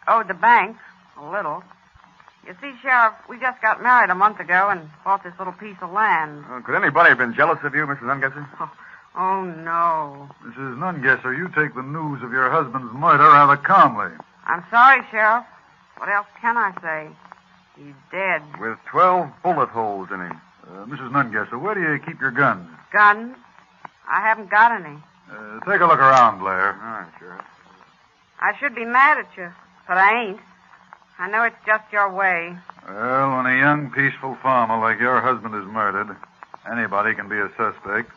Owed the bank. A little. You see, Sheriff, we just got married a month ago and bought this little piece of land. Could anybody have been jealous of you, Mrs. Nunguesser? Oh, no. Mrs. Nunguesser, you take the news of your husband's murder rather calmly. I'm sorry, Sheriff. What else can I say? He's dead. With 12 bullet holes in him. Mrs. Nungesser, where do you keep your guns? Guns? I haven't got any. Take a look around, Blair. All right, Sheriff. I should be mad at you, but I ain't. I know it's just your way. Well, when a young, peaceful farmer like your husband is murdered, anybody can be a suspect.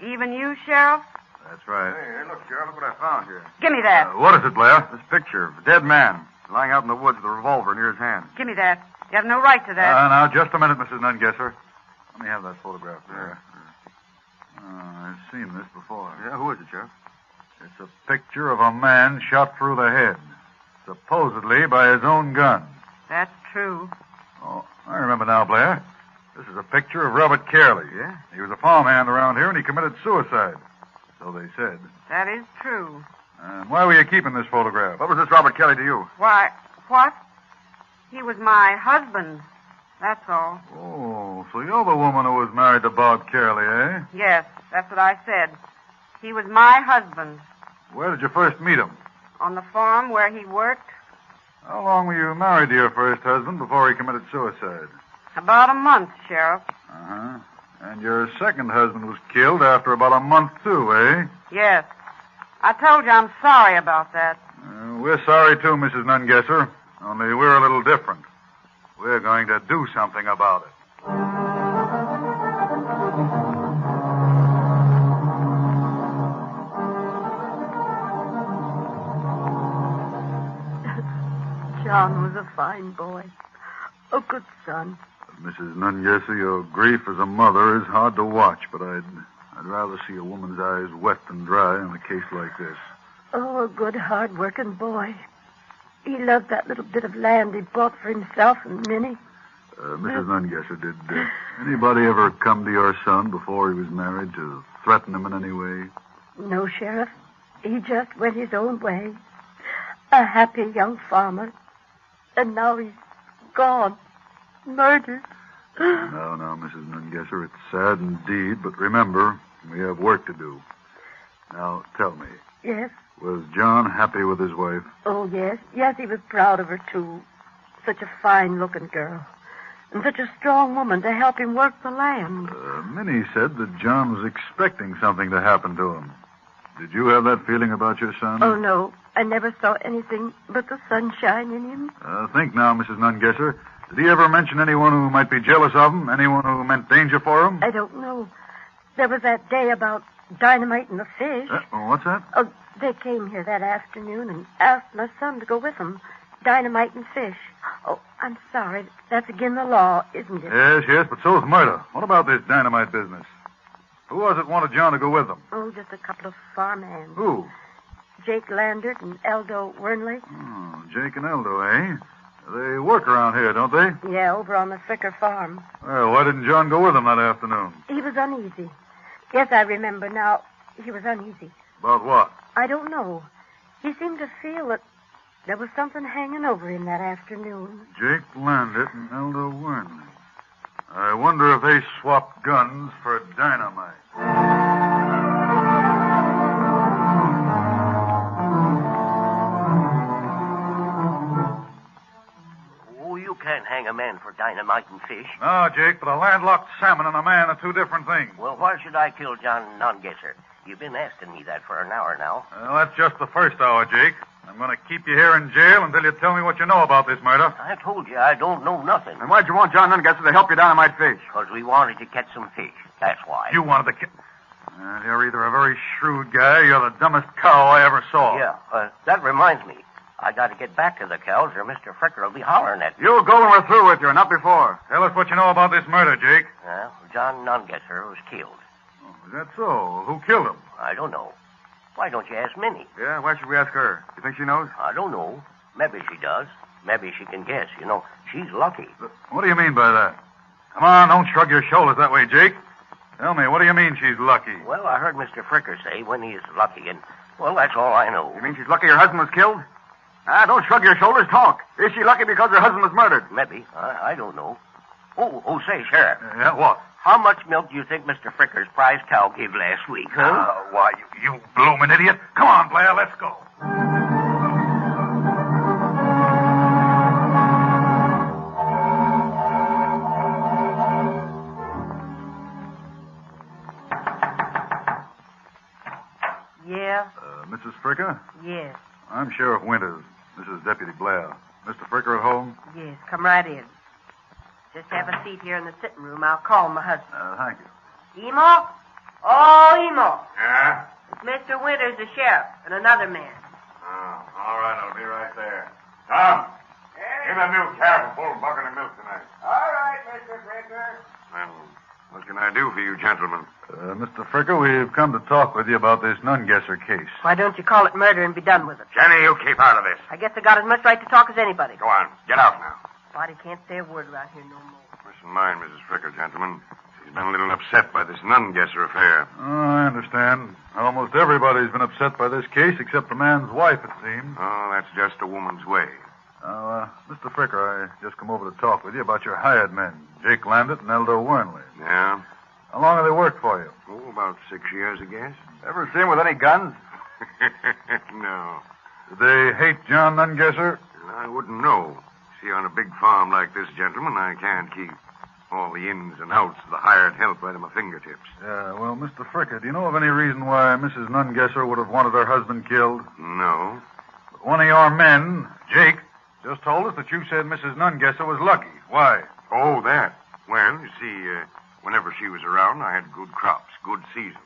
Even you, Sheriff? That's right. Hey, look, Sheriff, look what I found here. Give me that. What is it, Blair? This picture of a dead man lying out in the woods with a revolver near his hand. Give me that. You have no right to that. Now, just a minute, Mrs. Nungesser. Let me have that photograph there. I've seen this before. Yeah, who is it, Sheriff? It's a picture of a man shot through the head, supposedly by his own gun. That's true. Oh, I remember now, Blair. This is a picture of Robert Carey. Yeah? He was a farmhand around here, and he committed suicide. So they said. That is true. And why were you keeping this photograph? What was this Robert Kelly to you? Why, what? He was my husband. That's all. Oh, so you're the woman who was married to Bob Carey, eh? Yes, that's what I said. He was my husband. Where did you first meet him? On the farm where he worked. How long were you married to your first husband before he committed suicide? About a month, Sheriff. Uh-huh. And your second husband was killed after about a month, too, eh? Yes. I told you I'm sorry about that. We're sorry, too, Mrs. Nungesser. Only we're a little different. We're going to do something about it. John was a fine boy. A good son. Mrs. Nungesser, your grief as a mother is hard to watch, but I'd rather see a woman's eyes wet than dry in a case like this. Oh, a good, hard-working boy. He loved that little bit of land he bought for himself and Minnie. Mrs. Nungesser, did anybody ever come to your son before he was married to threaten him in any way? No, Sheriff. He just went his own way. A happy young farmer. And now he's gone. Murdered. No, Mrs. Nungesser, it's sad indeed, but remember, we have work to do. Now, tell me. Yes? Was John happy with his wife? Oh, yes. Yes, he was proud of her, too. Such a fine-looking girl. And such a strong woman to help him work the land. Minnie said that John was expecting something to happen to him. Did you have that feeling about your son? Oh, no. I never saw anything but the sunshine in him. Think now, Mrs. Nungesser. Did he ever mention anyone who might be jealous of him? Anyone who meant danger for him? I don't know. There was that day about dynamite and the fish. What's that? Oh, they came here that afternoon and asked my son to go with them. Dynamite and fish. Oh, I'm sorry. That's against the law, isn't it? Yes, but so is murder. What about this dynamite business? Who was it wanted John to go with them? Oh, just a couple of farmhands. Who? Jake Landert and Eldo Wernley. Oh, Jake and Eldo, eh? They work around here, don't they? Yeah, over on the Fricker farm. Well, why didn't John go with them that afternoon? He was uneasy. Yes, I remember now. He was uneasy. About what? I don't know. He seemed to feel that there was something hanging over him that afternoon. Jake Landert and Eldo Wernley. I wonder if they swapped guns for dynamite. You can't hang a man for dynamite and fish. No, Jake, but a landlocked salmon and a man are two different things. Well, why should I kill John Nungesser? You've been asking me that for an hour now. Well, that's just the first hour, Jake. I'm going to keep you here in jail until you tell me what you know about this murder. I told you I don't know nothing. And why'd you want John Nungesser to help you dynamite fish? Because we wanted to catch some fish. That's why. You wanted to you're either a very shrewd guy or you're the dumbest cow I ever saw. Yeah, that reminds me. I got to get back to the cows or Mr. Fricker will be hollering at me. You'll go when we're through with you, not before. Tell us what you know about this murder, Jake. Well, John Nungesser was killed. Oh, is that so? Who killed him? I don't know. Why don't you ask Minnie? Yeah, why should we ask her? You think she knows? I don't know. Maybe she does. Maybe she can guess. You know, she's lucky. What do you mean by that? Come on, don't shrug your shoulders that way, Jake. Tell me, what do you mean she's lucky? Well, I heard Mr. Fricker say when he's lucky, and, well, that's all I know. You mean she's lucky her husband was killed? Don't shrug your shoulders. Talk. Is she lucky because her husband was murdered? Maybe. I don't know. Oh, say, Sheriff. Yeah, what? How much milk do you think Mr. Fricker's prize cow gave last week, huh? Why, you bloomin' idiot. Come on, Blair, let's go. Fricker? Yes, I'm Sheriff Winters. This is Deputy Blair. Mr. Fricker at home? yes. Come right in. Just have a seat here in the sitting room. I'll call my husband. Thank you. Emo? Oh, Emo. Yeah? It's Mr. Winters, the sheriff, and another man. Oh, all right, I'll be right there. Tom, give that new calf a full bucket of milk tonight. All right, Mr. Fricker. Well, what can I do for you, gentlemen? Mr. Fricker, we've come to talk with you about this nun-guesser case. Why don't you call it murder and be done with it? Jenny, you keep out of this. I guess I got as much right to talk as anybody. Go on, get out now. Body can't say a word around here no more. Listen, mind, Mrs. Fricker, gentlemen. She's been a little upset by this nun-guesser affair. Oh, I understand. Almost everybody's been upset by this case except the man's wife, it seems. Oh, that's just a woman's way. Now, Mr. Fricker, I just come over to talk with you about your hired men, Jake Landit and Eldo Wernley. Yeah? How long have they worked for you? Oh, about 6 years, I guess. Ever see them with any guns? No. Did they hate John Nungesser? I wouldn't know. See, on a big farm like this, gentlemen, I can't keep all the ins and outs of the hired help right at my fingertips. Yeah, well, Mr. Fricker, do you know of any reason why Mrs. Nungesser would have wanted her husband killed? No. But one of your men, Jake, just told us that you said Mrs. Nungesser was lucky. Why? Oh, that. Well, you see, whenever she was around, I had good crops, good seasons.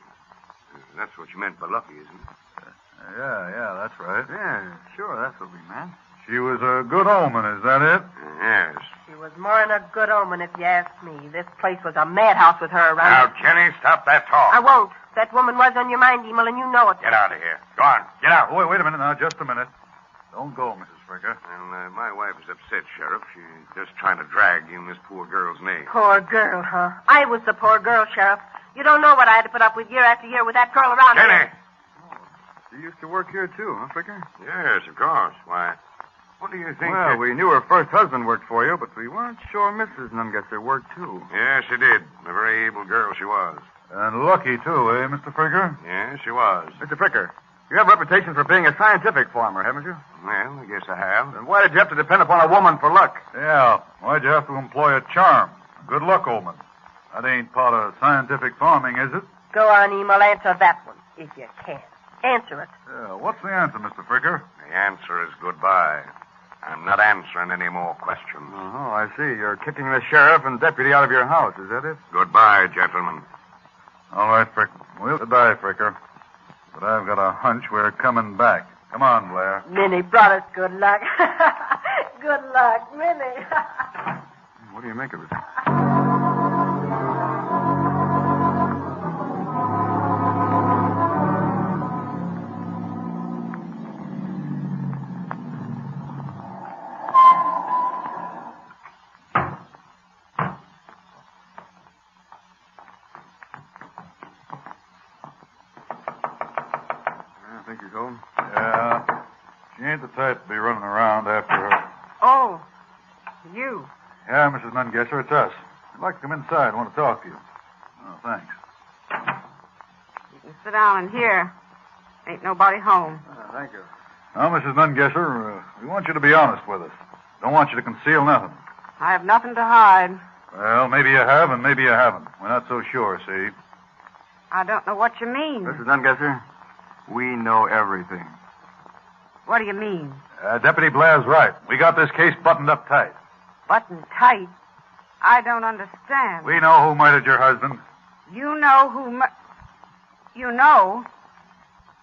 That's what you meant by lucky, isn't it? Yeah, that's right. Yeah, sure, that's what we meant. She was a good omen, is that it? Yes. She was more than a good omen, if you ask me. This place was a madhouse with her around Now, it. Jenny, stop that talk. I won't. That woman was on your mind, Emil, and you know it. Get out of here. Go on, get out. Oh, wait a minute now, just a minute. Don't go, Mrs. Fricker. Well, my wife is upset, Sheriff. She's just trying to drag in this poor girl's name. Poor girl, huh? I was the poor girl, Sheriff. You don't know what I had to put up with year after year with that girl around Jenny! here. She used to work here, too, huh, Fricker? Yes, of course. Why, what do you think? Well, we knew her first husband worked for you, but we weren't sure Mrs. Nungesser worked, too. Yes, she did. A very able girl she was. And lucky, too, eh, Mr. Fricker? Yes, she was. Mr. Fricker, you have a reputation for being a scientific farmer, haven't you? Well, I guess I have. Then why did you have to depend upon a woman for luck? Yeah, why'd you have to employ a charm? A good luck omen. That ain't part of scientific farming, is it? Go on, Emil, answer that one, if you can. Answer it. Yeah, what's the answer, Mr. Fricker? The answer is goodbye. I'm not answering any more questions. Oh, I see. You're kicking the sheriff and deputy out of your house, is that it? Goodbye, gentlemen. All right, Fricker. Well, goodbye, Fricker. But I've got a hunch we're coming back. Come on, Blair. Minnie brought us good luck. Good luck, Minnie. What do you make of it? Yeah. She ain't the type to be running around after her. Oh, you. Yeah, Mrs. Nungesser, it's us. I'd like to come inside. I want to talk to you. Oh, thanks. You can sit down in here. Ain't nobody home. Thank you. Now, Mrs. Nungesser, we want you to be honest with us. Don't want you to conceal nothing. I have nothing to hide. Well, maybe you have and maybe you haven't. We're not so sure, see? I don't know what you mean. Mrs. Nungesser, we know everything. What do you mean? Deputy Blair's right. We got this case buttoned up tight. Buttoned tight? I don't understand. We know who murdered your husband. You know who You know?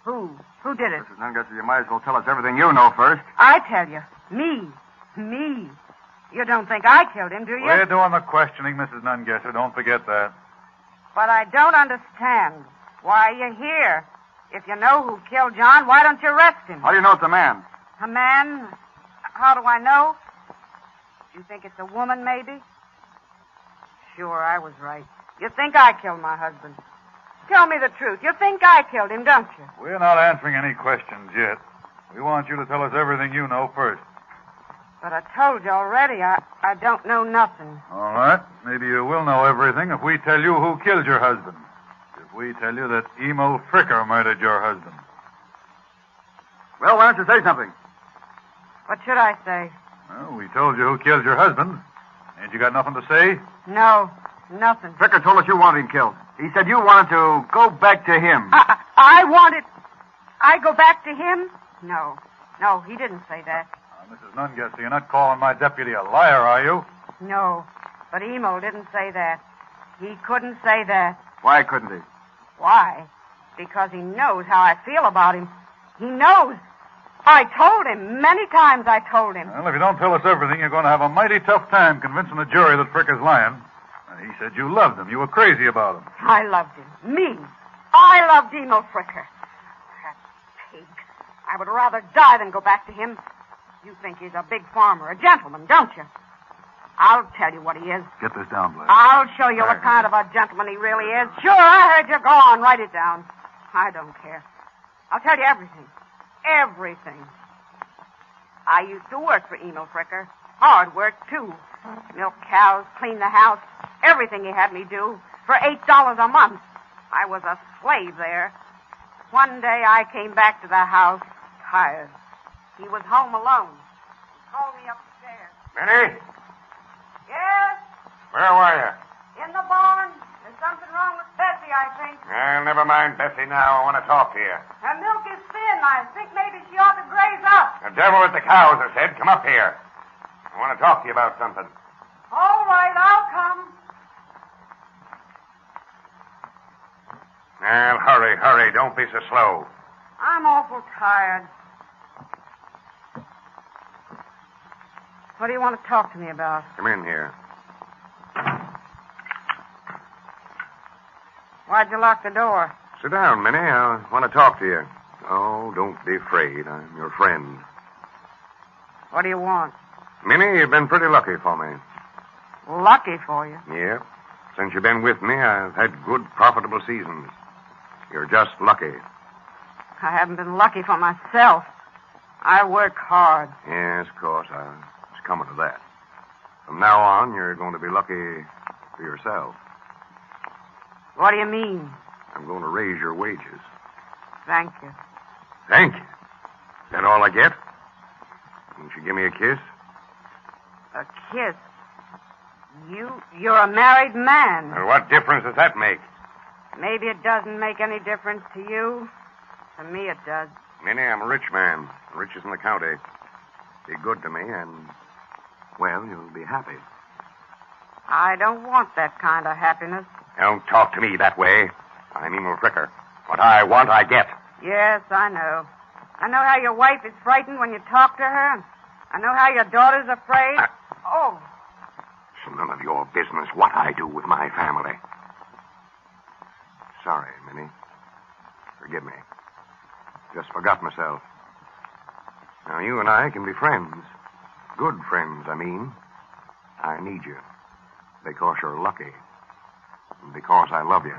Who? Who did it? Mrs. Nungesser, you might as well tell us everything you know first. I tell you. Me. You don't think I killed him, do you? We're doing the questioning, Mrs. Nungesser. Don't forget that. But I don't understand. Why are you here? If you know who killed John, why don't you arrest him? How do you know it's a man? A man? How do I know? You think it's a woman, maybe? Sure, I was right. You think I killed my husband. Tell me the truth. You think I killed him, don't you? We're not answering any questions yet. We want you to tell us everything you know first. But I told you already, I don't know nothing. All right. Maybe you will know everything if we tell you who killed your husband. If we tell you that Emil Fricker murdered your husband. Well, why don't you say something? What should I say? Well, we told you who killed your husband. Ain't you got nothing to say? No, nothing. Fricker told us you wanted him killed. He said you wanted to go back to him. I wanted... I go back to him? No. No, he didn't say that. Mrs. Nungesser, you're not calling my deputy a liar, are you? No. But Emil didn't say that. He couldn't say that. Why couldn't he? Why? Because he knows how I feel about him. He knows. I told him. Many times I told him. Well, if you don't tell us everything, you're going to have a mighty tough time convincing the jury that Fricker's lying. He said you loved him. You were crazy about him. I loved him. Me. I loved Emil Fricker. That pig. I would rather die than go back to him. You think he's a big farmer, a gentleman, don't you? I'll tell you what he is. Get this down, Blair. I'll show you what kind of a gentleman he really is. Sure, I heard you. Go on, write it down. I don't care. I'll tell you everything. Everything. I used to work for Emil Fricker. Hard work, too. Milk cows, clean the house, everything he had me do for $8 a month. I was a slave there. One day I came back to the house tired. He was home alone. He called me upstairs. Minnie? Yes? Where were you? In the barn. There's something wrong with Bessie, I think. Well, never mind Bessie now. I want to talk to you. Her milk is thin. I think maybe she ought to graze up. The devil with the cows, I said. Come up here. I want to talk to you about something. All right, I'll come. Well, hurry. Don't be so slow. I'm awful tired. What do you want to talk to me about? Come in here. Why'd you lock the door? Sit down, Minnie. I want to talk to you. Oh, don't be afraid. I'm your friend. What do you want? Minnie, you've been pretty lucky for me. Lucky for you. Yeah. Since you've been with me, I've had good, profitable seasons. You're just lucky. I haven't been lucky for myself. I work hard. Yes, of course. I was coming to that. From now on, you're going to be lucky for yourself. What do you mean? I'm going to raise your wages. Thank you. Thank you. Is that all I get? Won't you give me a kiss? A kiss? You're a married man. Well, what difference does that make? Maybe it doesn't make any difference to you. To me, it does. Minnie, I'm a rich man. Richest in the county. Be good to me and, well, you'll be happy. I don't want that kind of happiness. Don't talk to me that way. I'm Emil Fricker. What I want, I get. Yes, I know. I know how your wife is frightened when you talk to her. I know how your daughter's afraid. Oh. It's none of your business what I do with my family. Sorry, Minnie. Forgive me. Just forgot myself. Now, you and I can be friends. Good friends, I mean. I need you. Because you're lucky. And because I love you.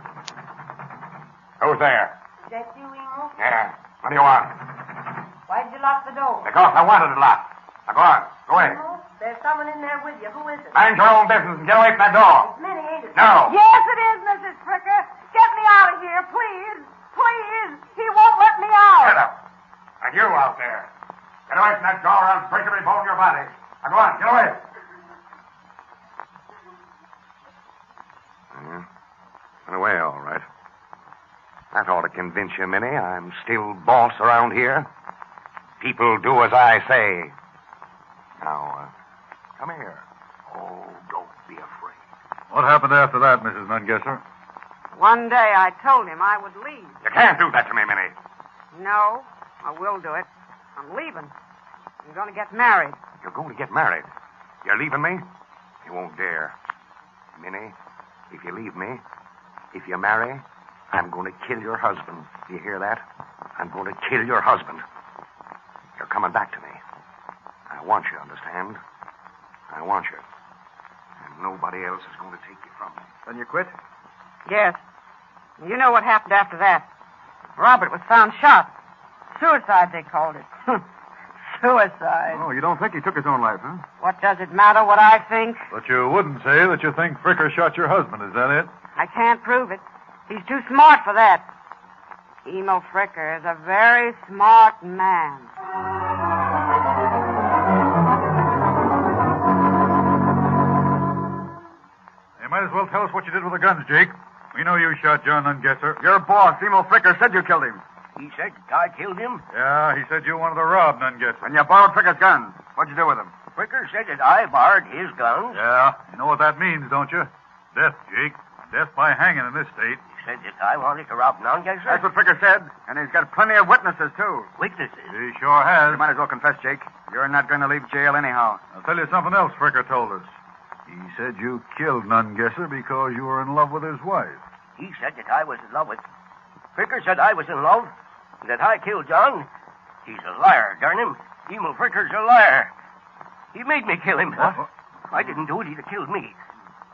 Who's there? That you, Emil? Yeah. What do you want? Why'd you lock the door? Because I wanted it locked. Now, go on. Go away. Emil, there's someone in there with you. Who is it? Mind your own business and get away from that door. It's Minnie, ain't it? No. Yes, it is, Mrs. Fricker. Get me out of here, please. Please. He won't let me out. Shut up. And you out there. Get away from that door or I'll break every bone in your body. Now, go on. Get away. Yeah. Went away, all right. That ought to convince you, Minnie. I'm still boss around here. People do as I say. Now, come here. Oh, don't be afraid. What happened after that, Mrs. Nungesser? One day I told him I would leave. You can't do that to me, Minnie. No, I will do it. I'm leaving. I'm going to get married. You're going to get married. You're leaving me? You won't dare. Minnie, if you leave me, if you marry, I'm going to kill your husband. Do you hear that? I'm going to kill your husband. You're coming back to me. I want you, understand? I want you. And nobody else is going to take you from me. Then you quit? Yes. You know what happened after that. Robert was found shot. Suicide, they called it. Suicide. Oh, you don't think he took his own life, huh? What does it matter what I think? But you wouldn't say that you think Fricker shot your husband, is that it? I can't prove it. He's too smart for that. Emil Fricker is a very smart man. You might as well tell us what you did with the guns, Jake. We know you shot John Ungesser. Your boss, Emil Fricker, said you killed him. He said I killed him. Yeah, he said you wanted to rob Nungesser. And you borrowed Fricker's guns. What'd you do with them? Fricker said that I borrowed his guns. Yeah, you know what that means, don't you? Death, Jake. Death by hanging in this state. He said that I wanted to rob Nungesser. That's what Fricker said, and he's got plenty of witnesses, too. Witnesses? He sure has. You might as well confess, Jake. You're not going to leave jail anyhow. I'll tell you something else Fricker told us. He said you killed Nungesser because you were in love with his wife. He said that I was in love with... Fricker said I was in love, that I killed John. He's a liar, darn him. Emil Fricker's a liar. He made me kill him. What? I didn't do it. He'd have killed me.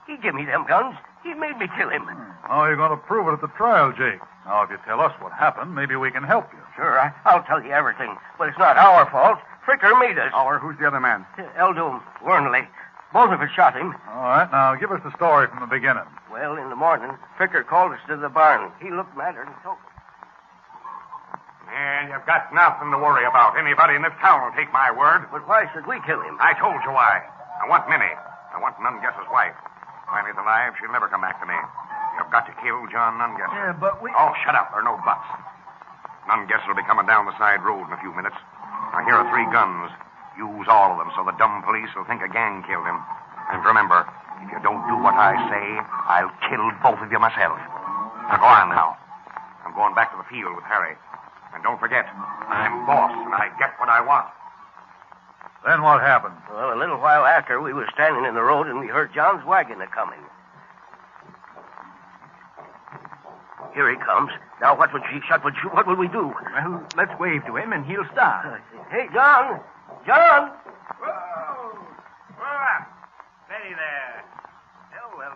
He gave me them guns. He made me kill him. How are you going to prove it at the trial, Jake? Now, if you tell us what happened, maybe we can help you. Sure, I'll tell you everything. But it's not our fault. Fricker made us. Who's the other man? Eldon Wernley. Both of us shot him. All right, now give us the story from the beginning. Well, in the morning, Fricker called us to the barn. He looked madder and told... Yeah, you've got nothing to worry about. Anybody in this town will take my word. But why should we kill him? I told you why. I want Minnie. I want Nungesser's wife. While he's alive, she'll never come back to me. You've got to kill John Nungesser. Yeah, but we... Oh, shut up. There are no buts. Nungesser will be coming down the side road in a few minutes. Now, here are 3 guns. Use all of them so the dumb police will think a gang killed him. And remember, if you don't do what I say, I'll kill both of you myself. Now, go on now. I'm going back to the field with Harry. And don't forget, I'm boss, and I get what I want. Then what happened? Well, a little while after, we were standing in the road, and we heard John's wagon a-coming. Here he comes. Now, what would she shot? What would we do? Well, let's wave to him, and he'll stop. Hey, John! John! Whoa! Whoa! Steady there. Hello.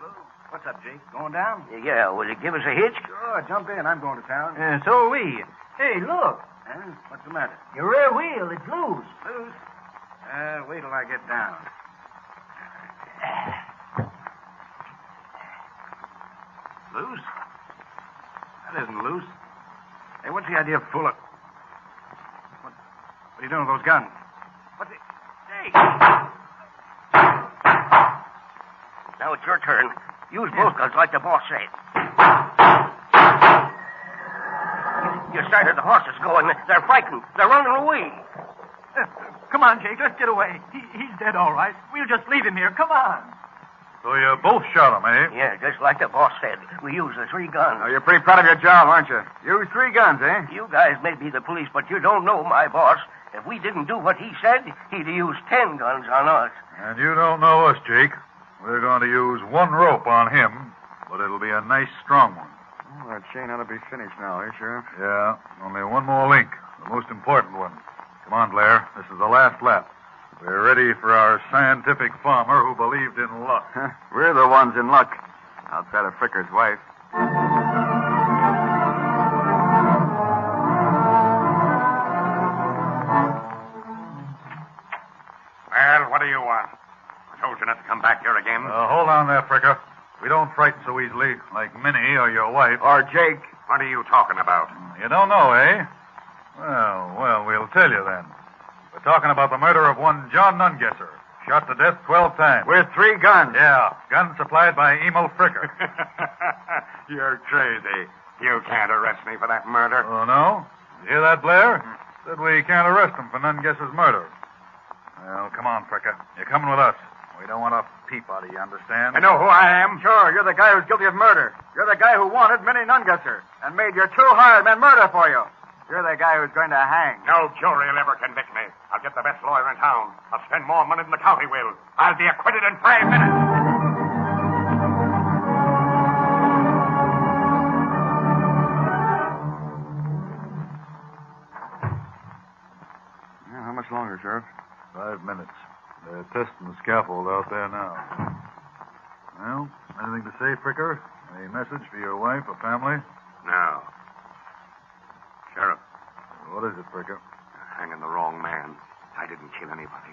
What's up, Jake? Going down? Yeah, will you give us a hitch? Sure, jump in. I'm going to town. So are we. Hey, look. What's the matter? Your rear wheel, it's loose. Loose? Wait till I get down. Loose? That isn't loose. Hey, what's the idea of fooling? What are you doing with those guns? Hey! Now it's your turn. Use both guns like the boss said. You started the horses going. They're frightened. They're running away. Come on, Jake. Let's get away. He's dead, all right. We'll just leave him here. Come on. So you both shot him, eh? Yeah, just like the boss said. We used the 3 guns. Oh, you're pretty proud of your job, aren't you? Use 3 guns, eh? You guys may be the police, but you don't know my boss. If we didn't do what he said, he'd use 10 guns on us. And you don't know us, Jake. We're going to use 1 rope on him, but it'll be a nice, strong one. Oh, that chain ought to be finished now, eh, Sheriff? Yeah, only 1 more link, the most important one. Come on, Blair. This is the last lap. We're ready for our scientific farmer who believed in luck. We're the ones in luck, outside of Fricker's wife. Well, what do you want? I told you not to come back here again. Hold on there, Fricker. We don't frighten so easily, like Minnie or your wife. Or Jake. What are you talking about? You don't know, eh? Well, we'll tell you then. We're talking about the murder of one John Nungesser, shot to death 12 times. With 3 guns. Yeah, guns supplied by Emil Fricker. You're crazy. You can't arrest me for that murder. Oh, no? You hear that, Blair? Said we can't arrest him for Nungesser's murder. Well, come on, Fricker. You're coming with us. We don't want a peep out of you, understand? I know who I am. Sure, you're the guy who's guilty of murder. You're the guy who wanted Minnie Nungesser and made your 2 hired men murder for you. You're the guy who's going to hang. No jury will ever convict me. I'll get the best lawyer in town. I'll spend more money than the county will. I'll be acquitted in 5 minutes. Yeah, how much longer, Sheriff? 5 minutes. They're testing the scaffold out there now. Well, anything to say, Fricker? Any message for your wife or family? No. Sheriff. What is it, Fricker? Hanging the wrong man. I didn't kill anybody.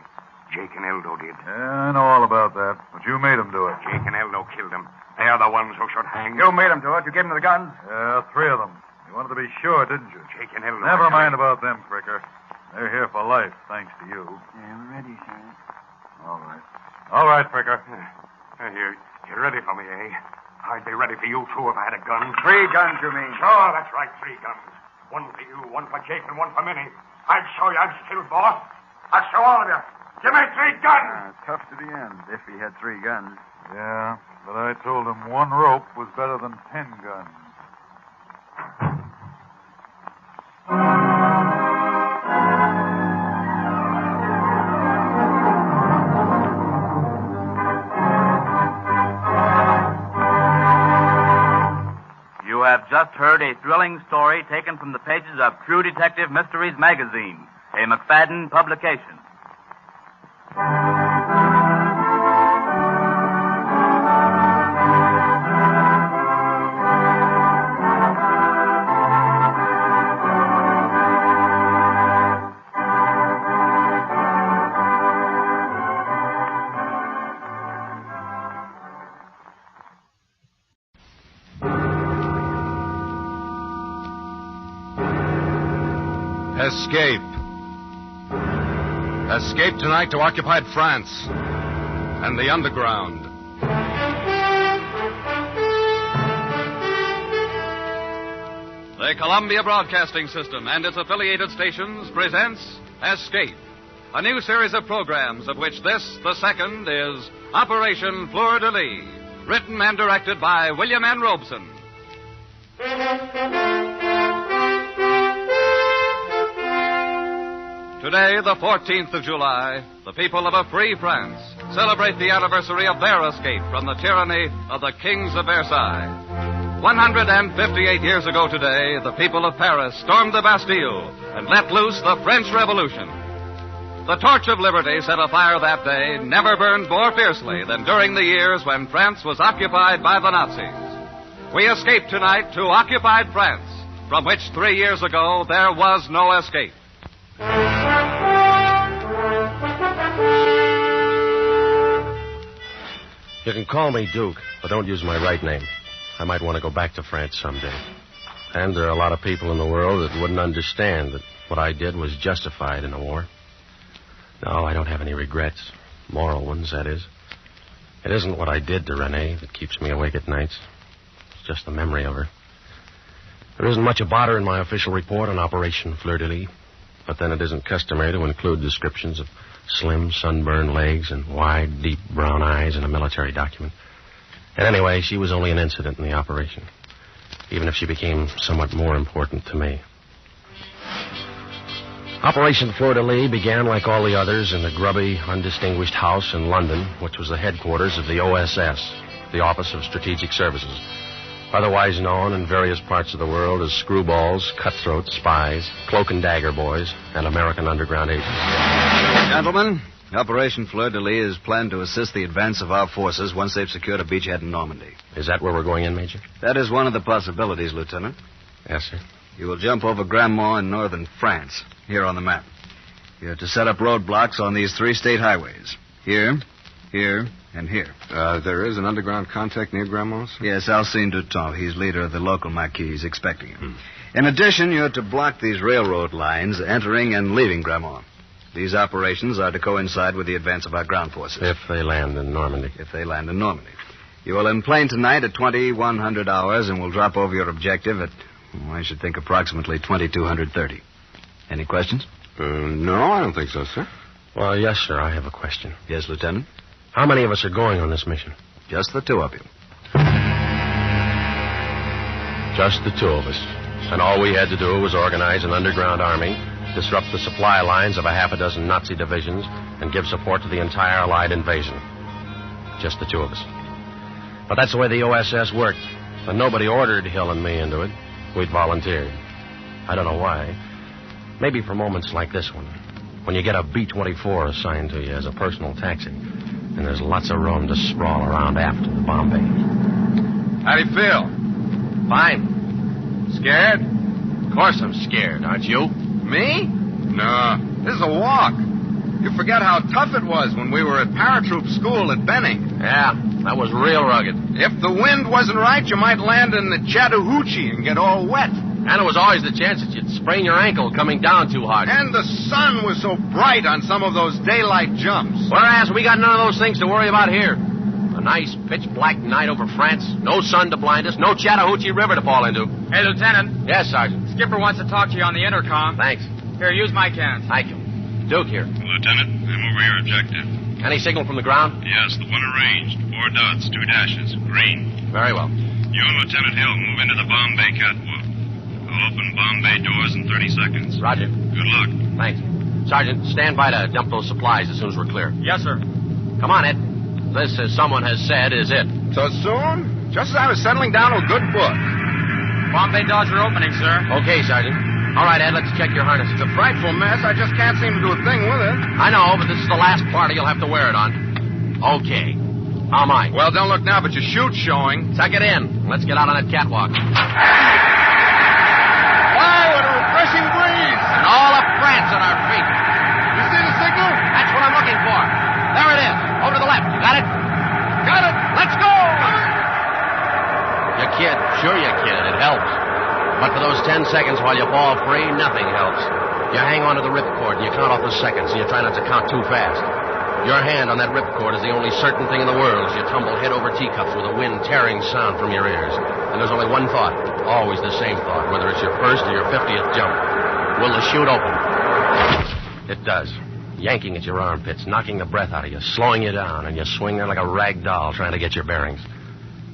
Jake and Eldo did. Yeah, I know all about that. But you made them do it. Jake and Eldo killed him. They are the ones who should hang. You made them do it. You gave them the guns. Yeah, 3 of them. You wanted to be sure, didn't you? Jake and Eldo. Never mind about them, Fricker. They're here for life, thanks to you. Yeah, we're ready, Sheriff. All right. All right, Fricker. You're ready for me, eh? I'd be ready for you, too, if I had a gun. 3 guns, you mean? Sure, that's right, 3 guns. One for you, one for Jake, and one for Minnie. I'll show you I'm still boss. I'll show all of you. Give me 3 guns. Tough to the end, if he had 3 guns. Yeah, but I told him 1 rope was better than 10 guns. You have just heard a thrilling story taken from the pages of True Detective Mysteries magazine, a McFadden publication. Escape. Escape tonight to occupied France and the underground. The Columbia Broadcasting System and its affiliated stations presents Escape, a new series of programs of which this, the second, is Operation Fleur-de-Lis, written and directed by William N. Robeson. Today, the 14th of July, the people of a free France celebrate the anniversary of their escape from the tyranny of the kings of Versailles. 158 years ago today, the people of Paris stormed the Bastille and let loose the French Revolution. The torch of liberty set afire that day never burned more fiercely than during the years when France was occupied by the Nazis. We escape tonight to occupied France, from which 3 years ago there was no escape. You can call me Duke, but don't use my right name. I might want to go back to France someday. And there are a lot of people in the world that wouldn't understand that what I did was justified in the war. No, I don't have any regrets. Moral ones, that is. It isn't what I did to Renee that keeps me awake at nights. It's just the memory of her. There isn't much about her in my official report on Operation Fleur-de-Lis. But then it isn't customary to include descriptions of slim, sunburned legs and wide, deep brown eyes in a military document. And anyway, she was only an incident in the operation, even if she became somewhat more important to me. Operation Fleur-de-Lis began, like all the others, in the grubby, undistinguished house in London, which was the headquarters of the OSS, the Office of Strategic Services, otherwise known in various parts of the world as screwballs, cutthroats, spies, cloak and dagger boys, and American underground agents. Gentlemen, Operation Fleur-de-Lis is planned to assist the advance of our forces once they've secured a beachhead in Normandy. Is that where we're going in, Major? That is one of the possibilities, Lieutenant. Yes, sir. You will jump over Grandmont in northern France, here on the map. You're to set up roadblocks on these 3 state highways. Here, here, and here. There is an underground contact near Grandma's? Yes, Alcine Dutton. He's leader of the local maquis. He's expecting him. In addition, you're to block these railroad lines entering and leaving Grandmont. These operations are to coincide with the advance of our ground forces. If they land in Normandy. If they land in Normandy. You will enplane tonight at 2100 hours and will drop over your objective at, I should think, approximately 2230. Any questions? No, I don't think so, sir. Well, yes, sir, I have a question. Yes, Lieutenant? How many of us are going on this mission? Just the 2 of you. Just the 2 of us. And all we had to do was organize an underground army, disrupt the supply lines of a half a dozen Nazi divisions, and give support to the entire Allied invasion. Just the 2 of us. But that's the way the OSS worked. And nobody ordered Hill and me into it. We'd volunteered. I don't know why. Maybe for moments like this one, when you get a B-24 assigned to you as a personal taxi, and there's lots of room to sprawl around aft in the bomb bay. How do you feel? Fine. Scared? Of course I'm scared, aren't you? Me? No. This is a walk. You forget how tough it was when we were at paratroop school at Benning. Yeah, that was real rugged. If the wind wasn't right, you might land in the Chattahoochee and get all wet. And there was always the chance that you'd sprain your ankle coming down too hard. And the sun was so bright on some of those daylight jumps. Whereas we got none of those things to worry about here. A nice pitch-black night over France, no sun to blind us, no Chattahoochee River to fall into. Hey, Lieutenant. Yes, Sergeant. skipper wants to talk to you on the intercom. Thanks. Here, use my cans. Thank you. Duke here. Lieutenant, I'm over your objective. Any signal from the ground? Yes, the one arranged. 4 dots, 2 dashes. Green. Very well. You and Lieutenant Hill move into the bomb bay catwalk. I'll open bomb bay doors in 30 seconds. Roger. Good luck. Thanks. Sergeant, stand by to dump those supplies as soon as we're clear. Yes, sir. Come on, Ed. This, as someone has said, is it. So soon? Just as I was settling down to a good book. Bomb bay doors are opening, sir. Okay, Sergeant. All right, Ed, let's check your harness. It's a frightful mess. I just can't seem to do a thing with it. I know, but this is the last party you'll have to wear it on. Okay. How am I? Well, don't look now, but your chute's showing. Tuck it in. Let's get out on that catwalk. Wow, what a refreshing breeze. And all of France at our feet. You see the signal? That's what I'm looking for. There it is. Over to the left. You got it? Got it. Let's go! You kid. Sure you kid. It helps. But for those 10 seconds while you fall free, nothing helps. You hang on to the ripcord and you count off the seconds and you try not to count too fast. Your hand on that ripcord is the only certain thing in the world as you tumble head over teacups with a wind tearing sound from your ears. And there's only one thought, always the same thought, whether it's your first or your 50th jump. Will the chute open? It does. Yanking at your armpits, knocking the breath out of you, slowing you down, and you swing there like a rag doll trying to get your bearings.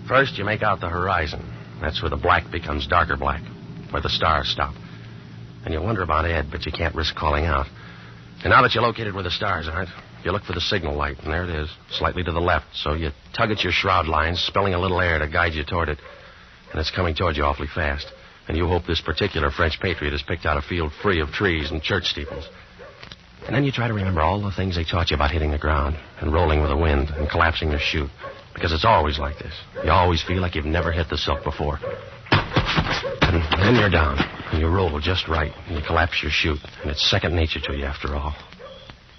First, you make out the horizon. That's where the black becomes darker black, where the stars stop. And you wonder about Ed, but you can't risk calling out. And now that you're located where the stars aren't, you look for the signal light, and there it is, slightly to the left. So you tug at your shroud lines, spilling a little air to guide you toward it. And it's coming toward you awfully fast. And you hope this particular French patriot has picked out a field free of trees and church steeples. And then you try to remember all the things they taught you about hitting the ground and rolling with the wind and collapsing your chute. Because it's always like this. You always feel like you've never hit the silk before. And then you're down, and you roll just right, and you collapse your chute. And it's second nature to you after all.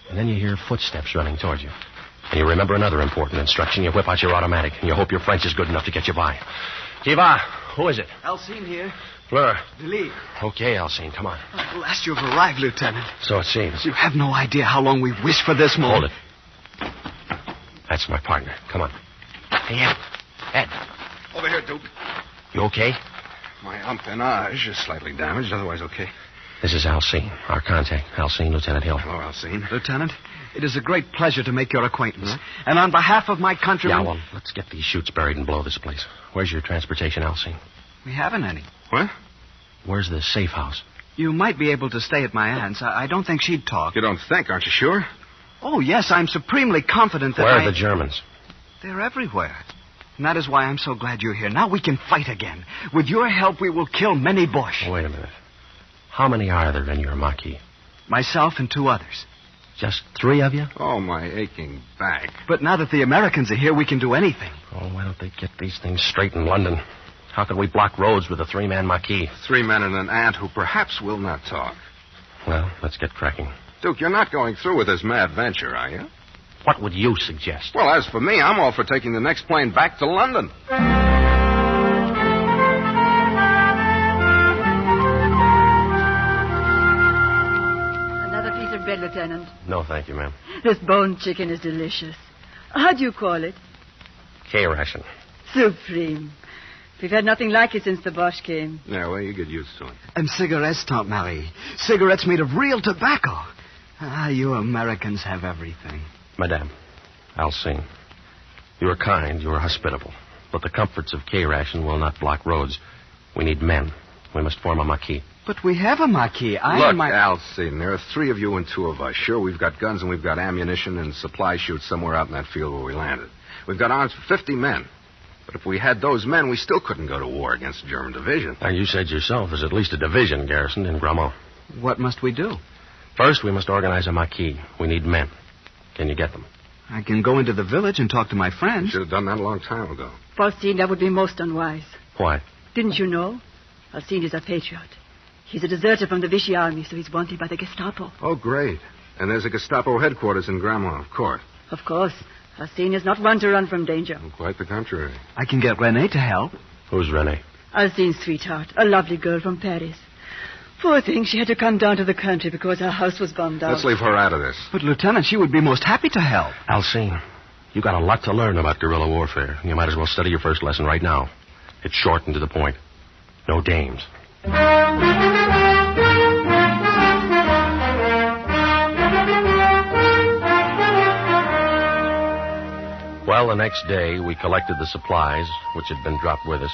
And then you hear footsteps running towards you. And you remember another important instruction. You whip out your automatic, and you hope your French is good enough to get you by. Qui va? Who is it? Alcine here. Fleur. Delete. Okay, Alcine, come on. At last you have arrived, Lieutenant. So it seems. You have no idea how long we've wished for this moment. Hold it. That's my partner. Come on. Hey, Ed. Ed. Over here, Duke. You okay? My empennage is slightly damaged, otherwise okay. This is Alcine, our contact. Alcine, Lieutenant Hill. Hello, Alcine. Lieutenant, it is a great pleasure to make your acquaintance. And on behalf of my countrymen... Yeah, well, let's get these chutes buried and blow this place. Where's your transportation, Alcine? We haven't any. What? Where's the safe house? You might be able to stay at my aunt's. I don't think she'd talk. You don't think, aren't you sure? Oh, yes, I'm supremely confident that Where are the Germans? They're everywhere. And that is why I'm so glad you're here. Now we can fight again. With your help, we will kill many Boche. Wait a minute. How many are there in your Maquis? Myself and 2 others. Just 3 of you? Oh, my aching back. But now that the Americans are here, we can do anything. Oh, why don't they get these things straight in London? How could we block roads with a 3-man Maquis? 3 men and an aunt who perhaps will not talk. Well, let's get cracking. Duke, you're not going through with this mad venture, are you? What would you suggest? Well, as for me, I'm all for taking the next plane back to London. Another piece of bread, Lieutenant. No, thank you, ma'am. This bone chicken is delicious. How do you call it? K-ration. Supreme. We've had nothing like it since the Boche came. Yeah, well, you get used to it. And cigarettes, Tante Marie. Cigarettes made of real tobacco. Ah, you Americans have everything. Madame, Alcine, you are kind, you are hospitable. But the comforts of K-ration will not block roads. We need men. We must form a Maquis. But we have a Maquis. Look, Alcine, there are 3 of you and 2 of us. Sure, we've got guns and we've got ammunition and supply chutes somewhere out in that field where we landed. We've got arms for 50 men. But if we had those men, we still couldn't go to war against the German division. Now, you said yourself there's at least a division garrisoned in Grammont. What must we do? First, we must organize a Maquis. We need men. Can you get them? I can go into the village and talk to my friends. You should have done that a long time ago. Faustine, that would be most unwise. Why? Didn't you know? Faustine is a patriot. He's a deserter from the Vichy army, so he's wanted by the Gestapo. Oh, great. And there's a Gestapo headquarters in Grammont, of course. Of course. Faustine is not one to run from danger. Oh, quite the contrary. I can get Renee to help. Who's Renee? Alcine's sweetheart, a lovely girl from Paris. Poor thing, she had to come down to the country because her house was bombed out. Let's leave her out of this. But, Lieutenant, she would be most happy to help. Alcine, you got a lot to learn about guerrilla warfare. You might as well study your first lesson right now. It's short and to the point. No dames. Well, the next day, we collected the supplies, which had been dropped with us,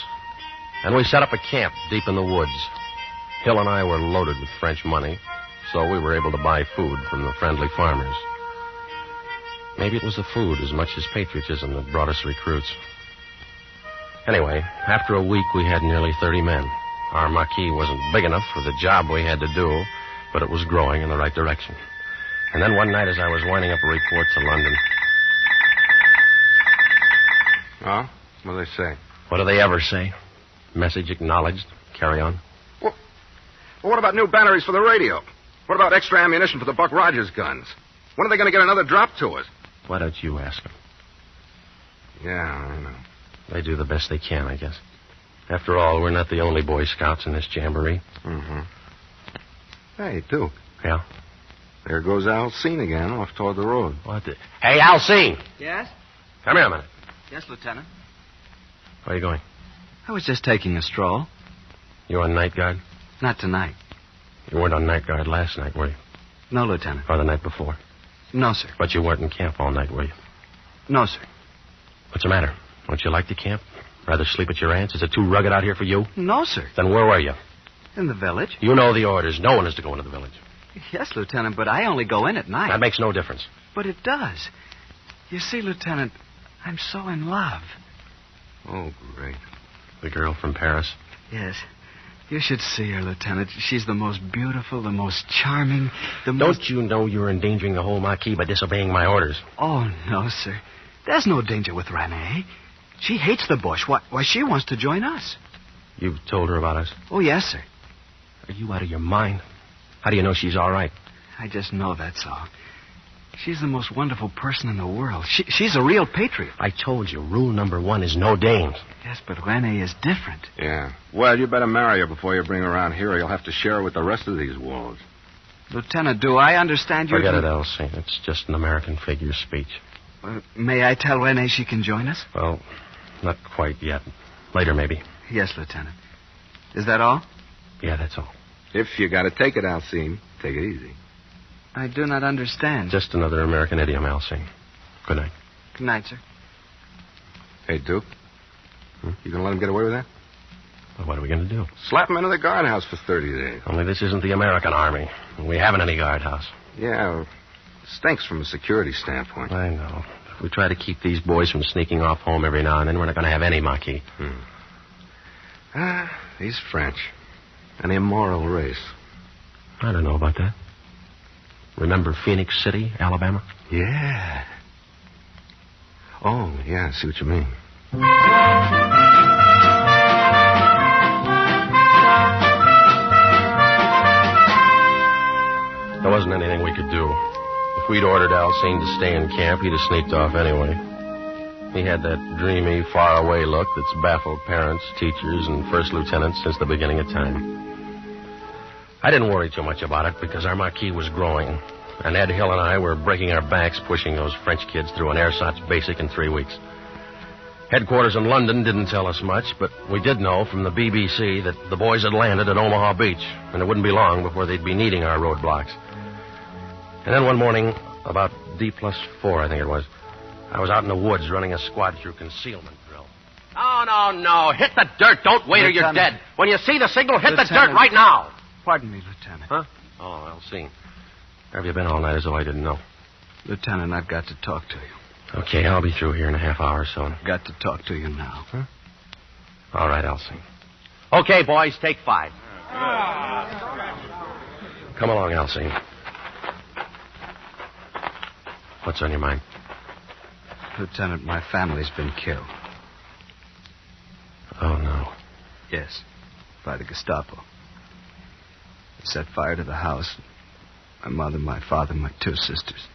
and we set up a camp deep in the woods. Hill and I were loaded with French money, so we were able to buy food from the friendly farmers. Maybe it was the food as much as patriotism that brought us recruits. Anyway, after a week, we had nearly 30 men. Our marquee wasn't big enough for the job we had to do, but it was growing in the right direction. And then one night, as I was winding up a report to London... Oh? What do they say? What do they ever say? Message acknowledged. Carry on. Well, what about new batteries for the radio? What about extra ammunition for the Buck Rogers guns? When are they going to get another drop to us? Why don't you ask them? Yeah, I know. They do the best they can, I guess. After all, we're not the only Boy Scouts in this jamboree. Mm-hmm. Hey, Duke. Yeah? There goes Alcine again, off toward the road. What the... Hey, Alcine! Yes? Come here a minute. Yes, Lieutenant. Where are you going? I was just taking a stroll. You on night guard? Not tonight. You weren't on night guard last night, were you? No, Lieutenant. Or the night before? No, sir. But you weren't in camp all night, were you? No, sir. What's the matter? Don't you like the camp? Rather sleep at your aunt's? Is it too rugged out here for you? No, sir. Then where were you? In the village. You know the orders. No one is to go into the village. Yes, Lieutenant, but I only go in at night. That makes no difference. But it does. You see, Lieutenant, I'm so in love. Oh, great. The girl from Paris? Yes. You should see her, Lieutenant. She's the most beautiful, the most charming, Don't you know you're endangering the whole Marquis by disobeying my orders? Oh, no, sir. There's no danger with Renee. She hates the bush. Why, she wants to join us. You've told her about us? Oh, yes, sir. Are you out of your mind? How do you know she's all right? I just know that's all. She's the most wonderful person in the world. She's a real patriot. I told you, rule number 1 is no dames. Yes, but Renee is different. Yeah. Well, you better marry her before you bring her around here, or you'll have to share her with the rest of these wolves. Lieutenant, do I understand you? Forget it, Elsie. It's just an American figure of speech. May I tell Renee she can join us? Well, not quite yet. Later, maybe. Yes, Lieutenant. Is that all? Yeah, that's all. If you got to take it, Alcine, take it easy. I do not understand. Just another American idiom, Elsie. Good night. Good night, sir. Hey, Duke. You going to let him get away with that? Well, what are we going to do? Slap him into the guardhouse for 30 days. Only this isn't the American Army. We haven't any guardhouse. Yeah, stinks from a security standpoint. I know. If we try to keep these boys from sneaking off home every now and then, we're not going to have any Marquis. These French. An immoral race. I don't know about that. Remember Phoenix City, Alabama? Yeah. Oh, yeah, I see what you mean. There wasn't anything we could do. If we'd ordered Alcine to stay in camp, he'd have sneaked off anyway. He had that dreamy, faraway look that's baffled parents, teachers, and first lieutenants since the beginning of time. I didn't worry too much about it because our Marquis was growing, and Ed Hill and I were breaking our backs pushing those French kids through an ersatz basic in 3 weeks. Headquarters in London didn't tell us much, but we did know from the BBC that the boys had landed at Omaha Beach, and it wouldn't be long before they'd be needing our roadblocks. And then one morning, about D+4, I think it was, I was out in the woods running a squad through concealment drill. No. Hit the dirt. Don't wait or you're dead. When you see the signal, hit the dirt right now. Pardon me, Lieutenant. Huh? Oh, Elsie. Where have you been all night as though I didn't know? Lieutenant, I've got to talk to you. Okay, I'll be through here in a half hour or so. Got to talk to you now. Huh? All right, Elsie. Okay, boys, take 5. Come along, Elsie. What's on your mind? Lieutenant, my family's been killed. Oh, no. Yes, by the Gestapo. They set fire to the house. My mother, my father, my 2 sisters.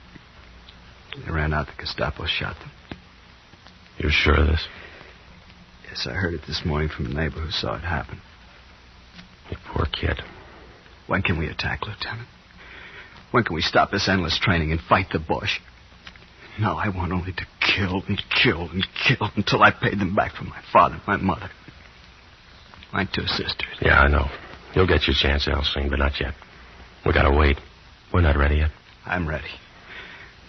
They ran out. The Gestapo shot them. You're sure of this? Yes, I heard it this morning from a neighbor who saw it happen. You poor kid. When can we attack, Lieutenant? When can we stop this endless training and fight the Boche? No, I want only to kill and kill and kill until I paid them back for my father, my mother, my 2 sisters. Yeah, I know. You'll get your chance, Alcine, but not yet. We gotta wait. We're not ready yet. I'm ready.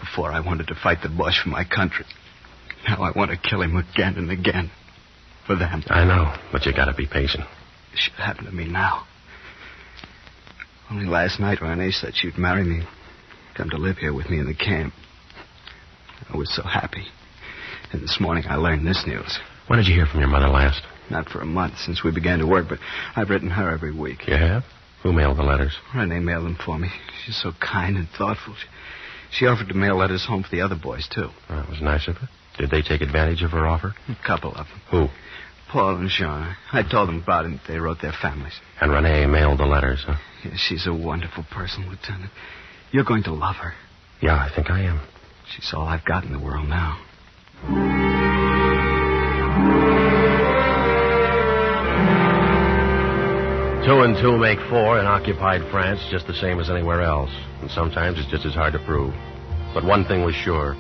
Before I wanted to fight the Boche for my country. Now I want to kill him again and again. For them. I know, but you gotta be patient. It should happen to me now. Only last night Renee said she'd marry me. Come to live here with me in the camp. I was so happy. And this morning I learned this news. When did you hear from your mother last? Not for a month since we began to work, but I've written her every week. You have? Who mailed the letters? Renee mailed them for me. She's so kind and thoughtful. She offered to mail letters home for the other boys, too. That was nice of her. Did they take advantage of her offer? A couple of them. Who? Paul and Jean. I told them about it. They wrote their families. And Renee mailed the letters, huh? Yeah, she's a wonderful person, Lieutenant. You're going to love her. Yeah, I think I am. She's all I've got in the world now. 2 and 2 make 4 in occupied France, just the same as anywhere else. And sometimes it's just as hard to prove. But one thing was sure.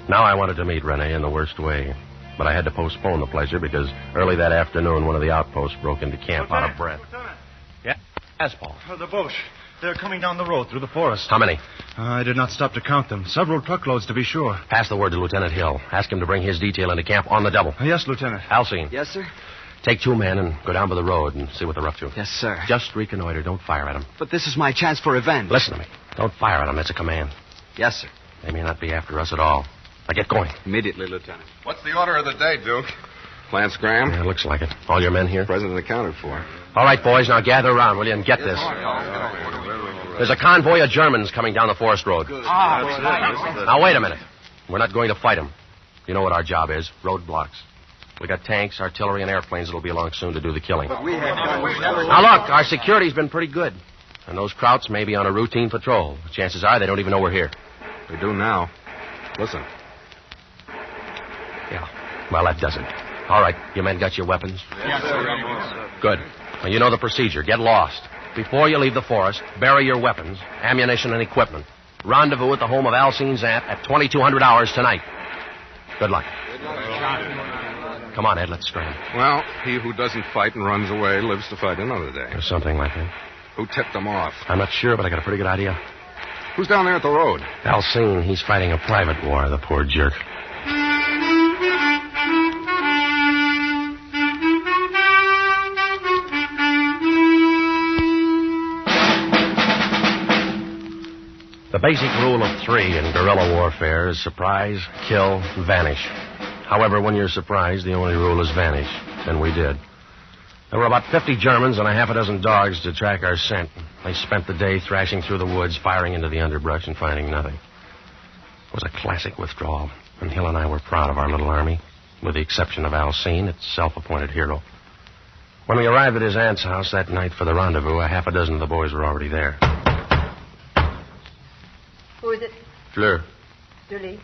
Now I wanted to meet Renee in the worst way. But I had to postpone the pleasure because early that afternoon, one of the outposts broke into camp out of breath. Yeah? Yes, Paul. The Boche. They're coming down the road through the forest. How many? I did not stop to count them. Several truckloads, to be sure. Pass the word to Lieutenant Hill. Ask him to bring his detail into camp on the double. Yes, Lieutenant. Alcine. Yes, sir? Take 2 men and go down by the road and see what they're up to. Yes, sir. Just reconnoiter. Don't fire at them. But this is my chance for revenge. Listen to me. Don't fire at them. That's a command. Yes, sir. They may not be after us at all. Now get going. Immediately, Lieutenant. What's the order of the day, Duke? Lance Graham? Yeah, it looks like it. All your men here? President accounted for. All right, boys, now gather around, will you, and get this. There's a convoy of Germans coming down the forest road. Now, wait a minute. We're not going to fight them. You know what our job is. Roadblocks. We got tanks, artillery, and airplanes that'll be along soon to do the killing. Now, look, our security's been pretty good. And those Krauts may be on a routine patrol. Chances are they don't even know we're here. They do now. Listen. Yeah. Well, that does it. All right, you men got your weapons? Yes, sir. Good. Now, you know the procedure. Get lost. Before you leave the forest, bury your weapons, ammunition, and equipment. Rendezvous at the home of Alcine's aunt at 2200 hours tonight. Good luck. Come on, Ed, let's scram. Well, he who doesn't fight and runs away lives to fight another day. Or something like that. Who tipped them off? I'm not sure, but I got a pretty good idea. Who's down there at the road? Alcine. He's fighting a private war, the poor jerk. The basic rule of 3 in guerrilla warfare is surprise, kill, vanish. However, when you're surprised, the only rule is vanish. And we did. There were about 50 Germans and a half a dozen dogs to track our scent. They spent the day thrashing through the woods, firing into the underbrush, and finding nothing. It was a classic withdrawal, and Hill and I were proud of our little army, with the exception of Alcine, its self-appointed hero. When we arrived at his aunt's house that night for the rendezvous, a half a dozen of the boys were already there. Who is it? Fleur. Julie.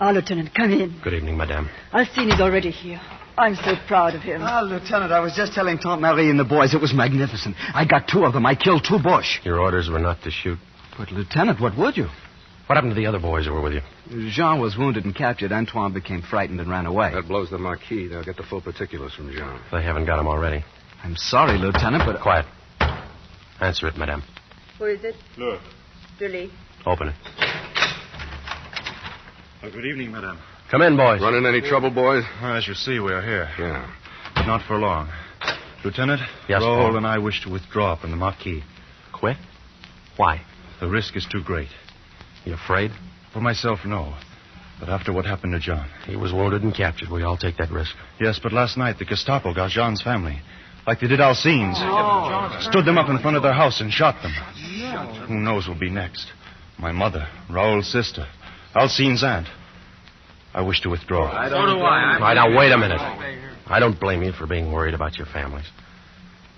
Lieutenant, come in. Good evening, madame. Alcine is already here. I'm so proud of him. Lieutenant, I was just telling Tante Marie and the boys it was magnificent. I got 2 of them. I killed 2 Boche. Your orders were not to shoot. But, Lieutenant, what would you? What happened to the other boys who were with you? Jean was wounded and captured. Antoine became frightened and ran away. That blows the Marquis. They'll get the full particulars from Jean. They haven't got him already. I'm sorry, Lieutenant, but... Quiet. Answer it, madame. Who is it? Look. Julie. Open it. Good evening, madame. Come in, boys. Running any trouble, boys? As you see, we are here. Yeah. But not for long. Lieutenant, yes, Raoul Paul. and I wish to withdraw from the Marquis. Quit? Why? The risk is too great. You afraid? For myself, no. But after what happened to John. He was wounded and captured. We all take that risk. Yes, but last night the Gestapo got Jean's family. Like they did Alcine's. Stood them up in front of their house and shot them. Who knows what'll be next? My mother, Raoul's sister, Alcine's aunt. I wish to withdraw. So do I. All right, now, wait a minute. I don't blame you for being worried about your families.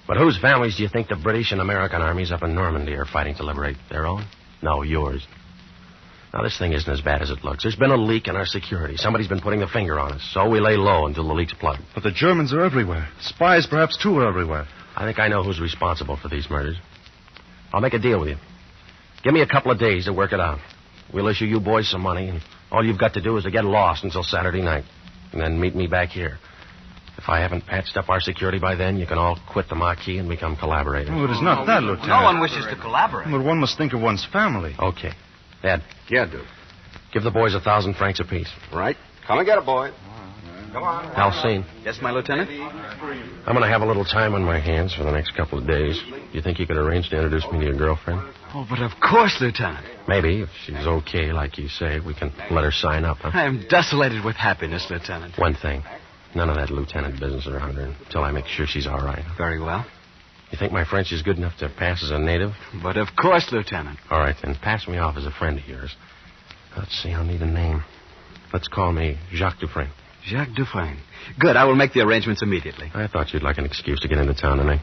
But whose families do you think the British and American armies up in Normandy are fighting to liberate? Their own? No, yours. Now, this thing isn't as bad as it looks. There's been a leak in our security. Somebody's been putting the finger on us, so we lay low until the leak's plugged. But the Germans are everywhere. Spies, perhaps, too, are everywhere. I think I know who's responsible for these murders. I'll make a deal with you. Give me a couple of days to work it out. We'll issue you boys some money, and all you've got to do is to get lost until Saturday night, and then meet me back here. If I haven't patched up our security by then, you can all quit the Marquis and become collaborators. Oh, it is not that, Lieutenant. No one wishes to collaborate. But one must think of one's family. Okay. Ed. Yeah, Duke. Give the boys 1,000 francs apiece. Right. Come and get it, boy. Come on. Alcine. Yes, my lieutenant? I'm going to have a little time on my hands for the next couple of days. You think you could arrange to introduce me to your girlfriend? Oh, but of course, Lieutenant. Maybe, if she's okay, like you say, we can let her sign up, huh? I am desolated with happiness, Lieutenant. One thing. None of that lieutenant business around her until I make sure she's all right. Very well. You think my French is good enough to pass as a native? But of course, Lieutenant. All right, then pass me off as a friend of yours. Let's see, I'll need a name. Let's call me Jacques Dufresne. Jacques Dufresne. Good, I will make the arrangements immediately. I thought you'd like an excuse to get into town tonight.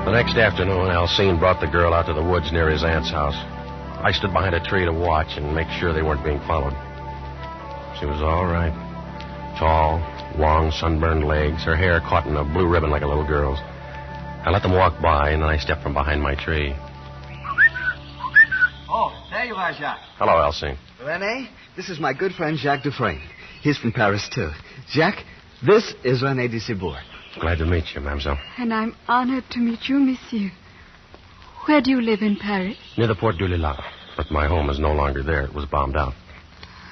The next afternoon, Alcine brought the girl out to the woods near his aunt's house. I stood behind a tree to watch and make sure they weren't being followed. She was all right. Tall, long, sunburned legs, her hair caught in a blue ribbon like a little girl's. I let them walk by, and then I stepped from behind my tree. Oh, there you are, Jacques. Hello, Alcine. René, this is my good friend Jacques Dufresne. He's from Paris, too. Jacques, this is René de Cibourg. Glad to meet you, mademoiselle. And I'm honored to meet you, monsieur. Where do you live in Paris? Near the Porte du Lilas. But my home is no longer there. It was bombed out.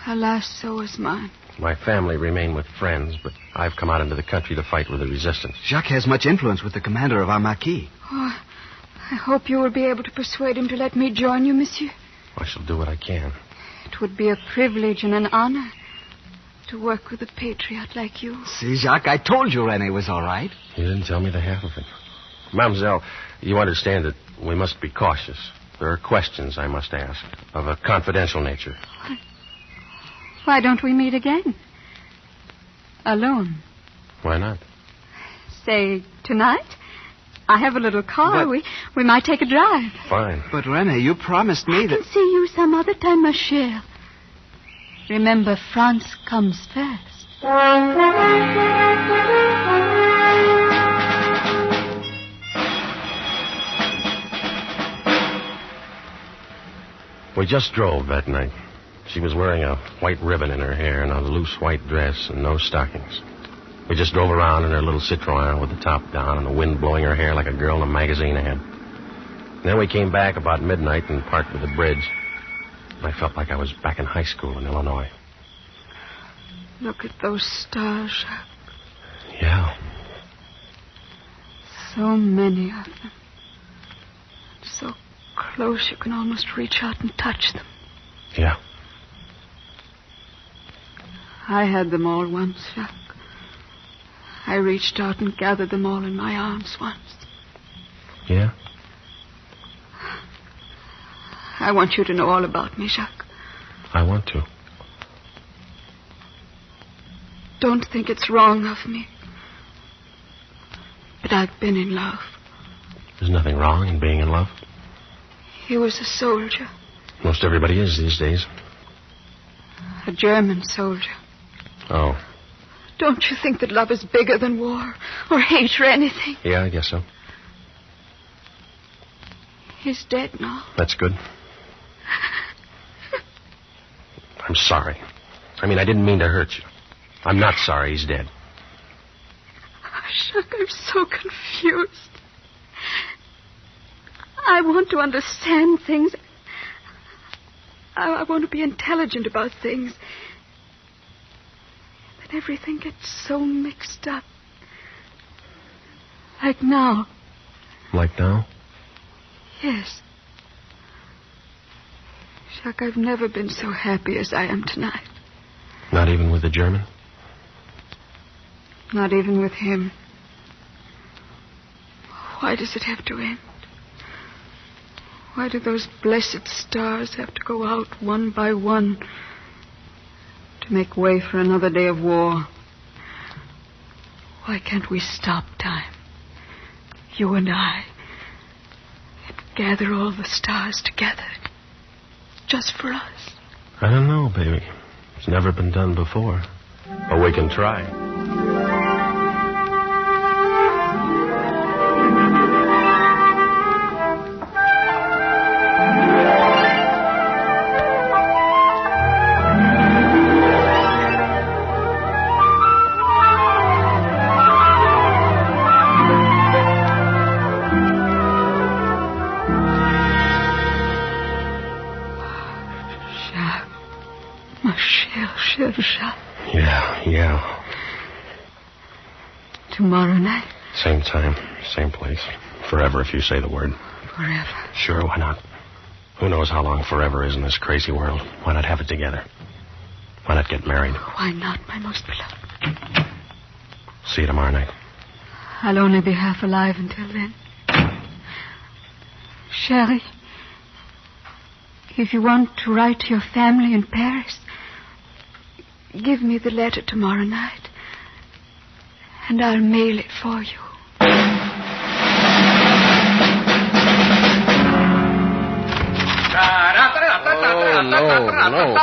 Alas, so was mine. My family remain with friends, but I've come out into the country to fight with the resistance. Jacques has much influence with the commander of our Marquis. Oh, I hope you will be able to persuade him to let me join you, monsieur. I shall do what I can. It would be a privilege and an honor to work with a patriot like you. See, Jacques, I told you René was all right. You didn't tell me the half of it. Mademoiselle, you understand that we must be cautious. There are questions I must ask of a confidential nature. Why don't we meet again? Alone. Why not? Say, tonight? I have a little car. But... We might take a drive. Fine. But, René, you promised me that... I can see you some other time, ma chère. Remember, France comes first. We just drove that night. She was wearing a white ribbon in her hair and a loose white dress and no stockings. We just drove around in her little Citroën with the top down and the wind blowing her hair like a girl in a magazine ad. Then we came back about midnight and parked by the bridge. I felt like I was back in high school in Illinois. Look at those stars, Jacques. Yeah. So many of them. So close you can almost reach out and touch them. Yeah. I had them all once, Jacques. I reached out and gathered them all in my arms once. Yeah? I want you to know all about me, Jacques. I want to. Don't think it's wrong of me. But I've been in love. There's nothing wrong in being in love. He was a soldier. Most everybody is these days. A German soldier. Oh. Don't you think that love is bigger than war or hate or anything? Yeah, I guess so. He's dead now. That's good. I'm sorry. I mean, I didn't mean to hurt you. I'm not sorry he's dead. Jacques, I'm so confused. I want to understand things. I want to be intelligent about things. But everything gets so mixed up. Like now. Like now? Yes. Jacques, I've never been so happy as I am tonight. Not even with the German? Not even with him. Why does it have to end? Why do those blessed stars have to go out one by one to make way for another day of war? Why can't we stop time? You and I. And gather all the stars together. Just for us. I don't know, baby. It's never been done before. But we can try. little shop. Yeah. Tomorrow night. Same time, same place. Forever, if you say the word. Forever. Sure, why not? Who knows how long forever is in this crazy world? Why not have it together? Why not get married? Why not, my most beloved? See you tomorrow night. I'll only be half alive until then. Sherry, if you want to write to your family in Paris, give me the letter tomorrow night, and I'll mail it for you. No.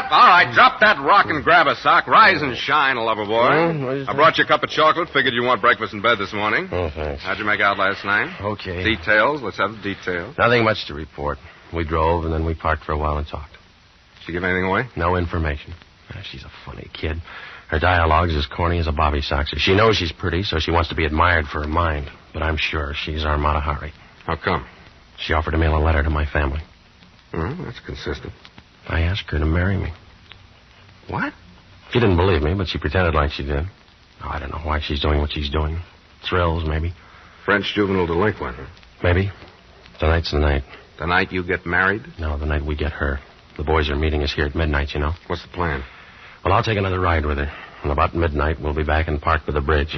All right, drop that rock and grab a sock. Rise and shine, lover boy. I brought you a cup of chocolate. Figured you want breakfast in bed this morning. Oh, thanks. How'd you make out last night? Okay. Details. Let's have the details. Nothing much to report. We drove, and then we parked for a while and talked. Did she give anything away? No information. She's a funny kid. Her dialogue's as corny as a bobby soxer. She knows she's pretty, so she wants to be admired for her mind. But I'm sure she's our Matahari. How come? She offered to mail a letter to my family. That's consistent. I asked her to marry me. What? She didn't believe me, but she pretended like she did. Oh, I don't know why she's doing what she's doing. Thrills, maybe. French juvenile delinquent. Maybe. Tonight's the night. The night you get married? No, the night we get her. The boys are meeting us here at midnight, you know. What's the plan? Well, I'll take another ride with her. And about midnight, we'll be back and parked by the bridge.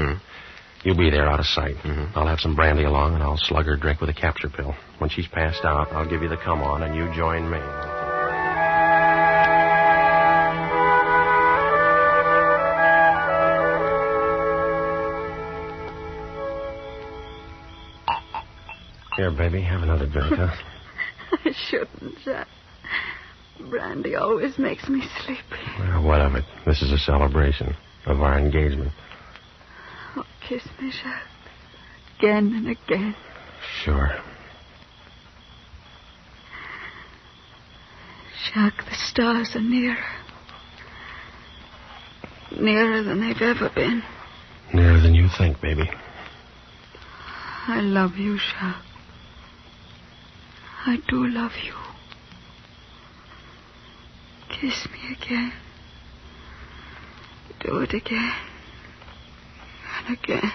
You'll be there out of sight. I'll have some brandy along, and I'll slug her drink with a capture pill. When she's passed out, I'll give you the come on, and you join me. Here, baby, have another drink, huh? I shouldn't, Jack. Brandy always makes me sleepy. Well, what of it? This is a celebration of our engagement. Oh, kiss me, Jack. Again and again. Sure. Jack, the stars are nearer. Nearer than they've ever been. Nearer than you think, baby. I love you, Jack. I do love you. Kiss me again. Do it again. And again.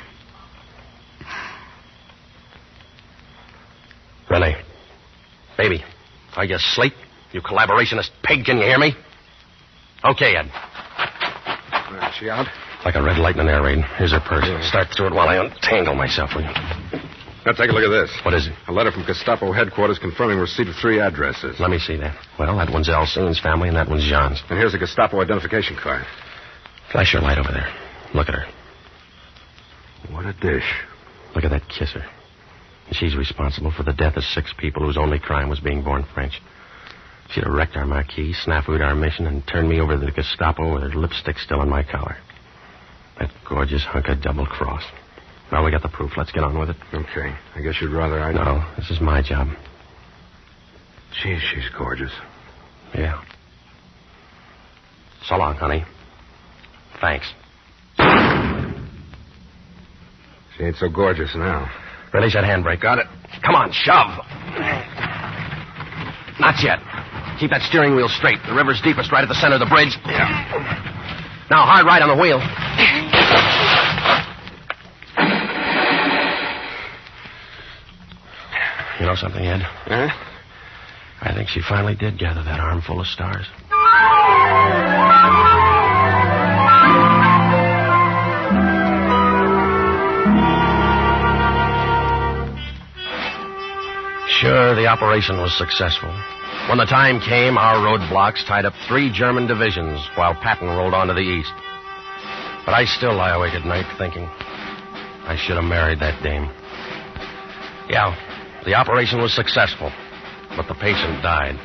Renee. Baby. Are you asleep? You collaborationist pig, can you hear me? Okay, Ed. Is she out? Like a red light in an air raid. Here's her purse. Start through it while I untangle myself, will you? Now, take a look at this. What is it? A letter from Gestapo headquarters confirming receipt of 3 addresses. Let me see that. Well, that one's Alcine's family, and that one's Jean's. And here's a Gestapo identification card. Flash your light over there. Look at her. What a dish. Look at that kisser. She's responsible for the death of 6 people whose only crime was being born French. She'd have wrecked our marquee, snafu'd our mission, and turned me over to the Gestapo with her lipstick still on my collar. That gorgeous hunk of double cross. Well, we got the proof. Let's get on with it. Okay. I guess you'd rather I... No, this is my job. Gee, she's gorgeous. Yeah. So long, honey. Thanks. She ain't so gorgeous now. Release that handbrake. Got it. Come on, shove. Not yet. Keep that steering wheel straight. The river's deepest right at the center of the bridge. Yeah. Now, hard right on the wheel. You know something, Ed? Huh? I think she finally did gather that armful of stars. Sure, the operation was successful. When the time came, our roadblocks tied up 3 German divisions while Patton rolled on to the east. But I still lie awake at night thinking I should have married that dame. Yeah, the operation was successful, but the patient died.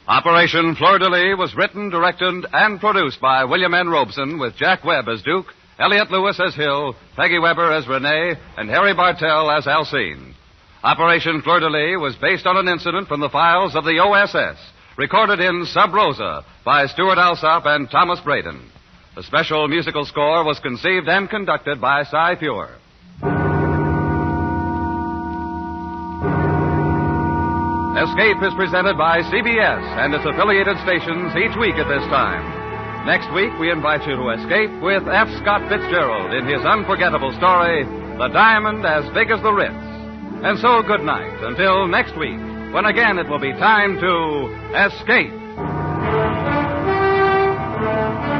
Operation Fleur-de-Lis was written, directed, and produced by William N. Robeson with Jack Webb as Duke, Elliot Lewis as Hill, Peggy Weber as Renee, and Harry Bartell as Alcine. Operation Fleur-de-Lis was based on an incident from the files of the OSS, recorded in Sub Rosa by Stuart Alsop and Thomas Braden. The special musical score was conceived and conducted by Cy Pure. Escape is presented by CBS and its affiliated stations each week at this time. Next week, we invite you to escape with F. Scott Fitzgerald in his unforgettable story, The Diamond as Big as the Ritz. And so, good night, until next week, when again it will be time to escape.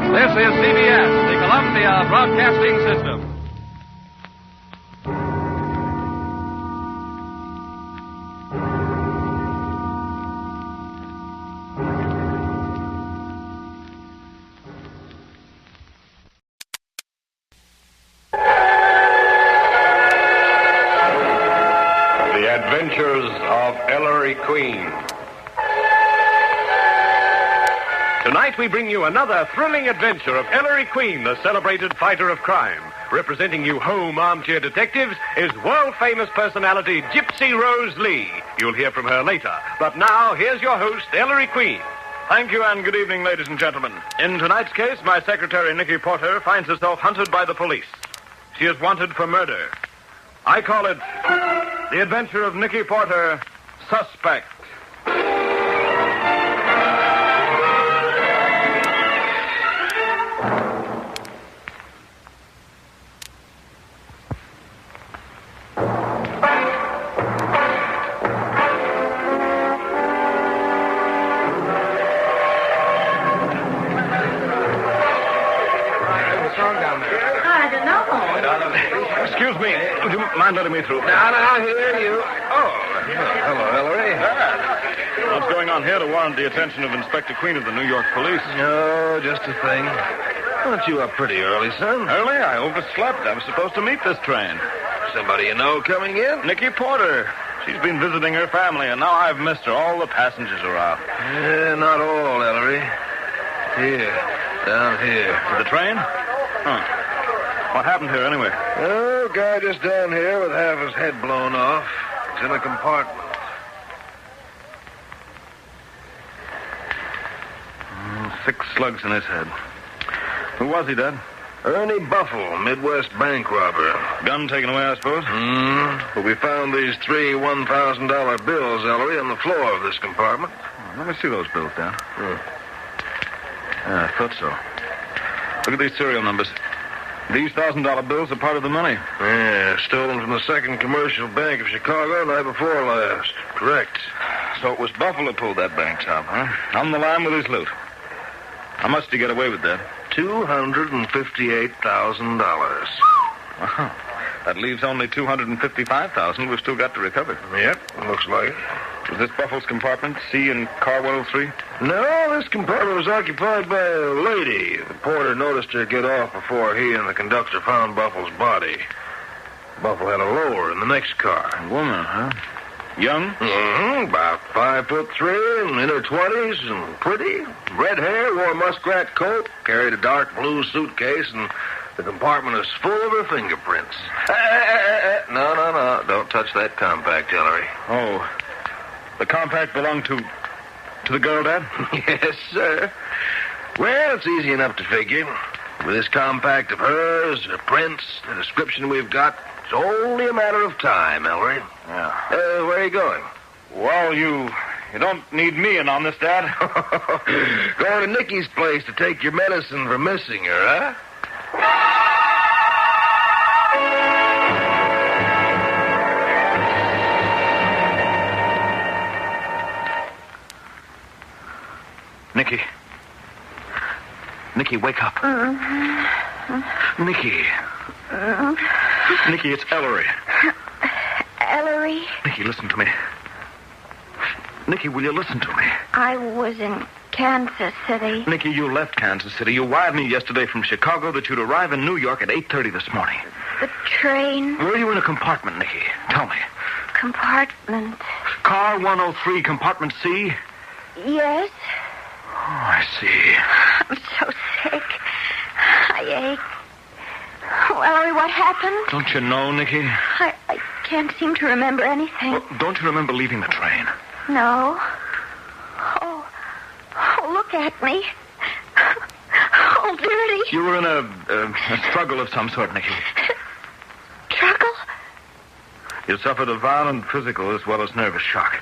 This is CBS, the Columbia Broadcasting System. Adventures of Ellery Queen. Tonight we bring you another thrilling adventure of Ellery Queen, the celebrated fighter of crime. Representing you home armchair detectives is world-famous personality Gypsy Rose Lee. You'll hear from her later. But now, here's your host, Ellery Queen. Thank you, and good evening, ladies and gentlemen. In tonight's case, my secretary, Nicky Porter, finds herself hunted by the police. She is wanted for murder. I call it The Adventure of Nicky Porter, Suspect. Excuse me. Would you mind letting me through? Now, here you. Oh, hello, Ellery. What's going on here to warrant the attention of Inspector Queen of the New York Police? No, just a thing. Aren't you up pretty early, son? Early? I overslept. I was supposed to meet this train. Somebody you know coming in? Nicky Porter. She's been visiting her family, and now I've missed her. All the passengers are out. Not all, Ellery. Here, down here. To the train? Huh. What happened here, anyway? Oh, guy just down here with half his head blown off. He's in a compartment. 6 slugs in his head. Who was he, Dad? Ernie Buffle, Midwest bank robber. Gun taken away, I suppose? But we found these 3 $1,000 bills, Ellery, on the floor of this compartment. Let me see those bills, Dad. Yeah, I thought so. Look at these serial numbers. These $1,000 bills are part of the money. Yeah, stolen from the Second Commercial Bank of Chicago night before last. Correct. So it was Buffalo who pulled that bank top, huh? On the line with his loot. How much did he get away with, Dad? $258,000. Wow. That leaves only $255,000 we've still got to recover. Yep, looks like it. Was this Buffalo's compartment C in car 103? No, this compartment was occupied by a lady. The porter noticed her get off before he and the conductor found Buffalo's body. Buffalo had a lower in the next car. A woman, huh? Young? About 5'3", in her 20s, and pretty. Red hair, wore a muskrat coat, carried a dark blue suitcase, and the compartment is full of her fingerprints. No. Don't touch that compact, Ellery. Oh. The compact belonged to the girl, Dad? Yes, sir. Well, it's easy enough to figure. With this compact of hers, her prints, the description we've got, it's only a matter of time, Ellery. Yeah. Where are you going? Well, you don't need me in on this, Dad. Going to Nicky's place to take your medicine for missing her, huh? Nicky. Nicky, wake up. Nicky. Nicky, it's Ellery. Ellery? Nicky, listen to me. Nicky, will you listen to me? I was in Kansas City. Nicky, you left Kansas City. You wired me yesterday from Chicago that you'd arrive in New York at 8:30 this morning. The train? Were you in a compartment, Nicky? Tell me. Compartment? Car 103, compartment C? Yes. Oh, I see. I'm so sick. I ache. Oh, Ellery, what happened? Don't you know, Nicky? I can't seem to remember anything. Well, don't you remember leaving the train? No. Oh, look at me. all dirty. You were in a struggle of some sort, Nicky. Struggle? You suffered a violent physical as well as nervous shock.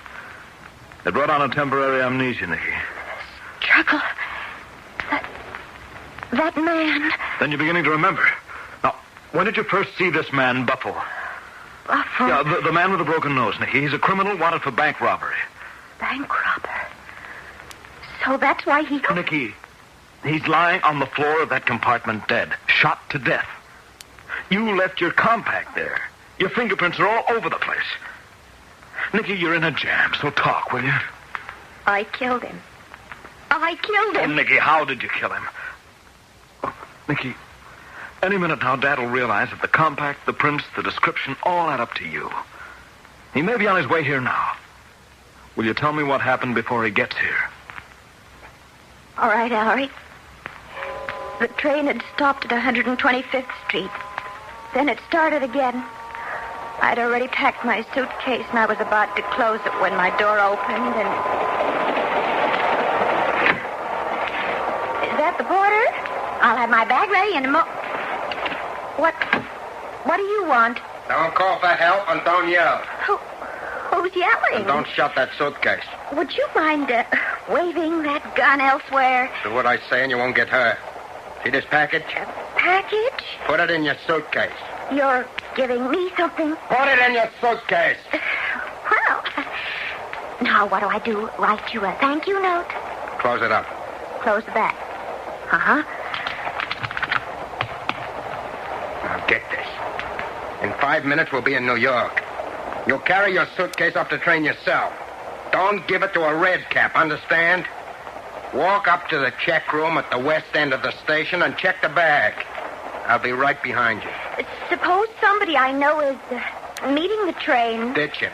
It brought on a temporary amnesia, Nicky. Struggle? That man. Then you're beginning to remember. Now, when did you first see this man, Buffle? Buffle? Yeah, the man with the broken nose, Nicky. He's a criminal wanted for bank robbery. Bank robber? So that's why he... Nicky, he's lying on the floor of that compartment dead, shot to death. You left your compact there. Your fingerprints are all over the place. Nicky, you're in a jam, so talk, will you? I killed him. I killed him. Oh, Nicky, how did you kill him? Oh, Nicky, any minute now, Dad will realize that the compact, the prints, the description all add up to you. He may be on his way here now. Will you tell me what happened before he gets here? All right, Ellery. The train had stopped at 125th Street. Then it started again. I'd already packed my suitcase, and I was about to close it when my door opened, and... Is that the porter? I'll have my bag ready in a mo... What do you want? Don't call for help and don't yell. Who's yelling? And don't shut that suitcase. Would you mind waving that gun elsewhere? Do what I say and you won't get hurt. See this package? Package? Put it in your suitcase. You're giving me something? Put it in your suitcase. Well, now what do I do? Write you a thank you note? Close it up. Close the back. Uh-huh. Now get this. In 5 minutes, we'll be in New York. You'll carry your suitcase up the train yourself. Don't give it to a red cap, understand? Walk up to the check room at the west end of the station and check the bag. I'll be right behind you. Suppose somebody I know is meeting the train. Ditch him.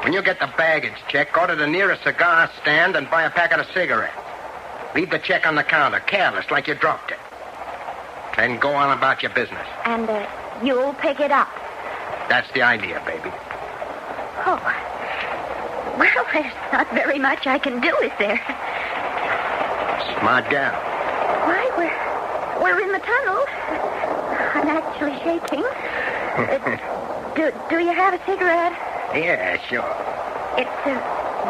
When you get the baggage check, go to the nearest cigar stand and buy a packet of cigarettes. Leave the check on the counter, careless, like you dropped it. Then go on about your business. And you'll pick it up. That's the idea, baby. Oh. Well, there's not very much I can do, is there? Smart gal. Why, we're in the tunnel. I'm actually shaking. Do you have a cigarette? Yeah, sure. It's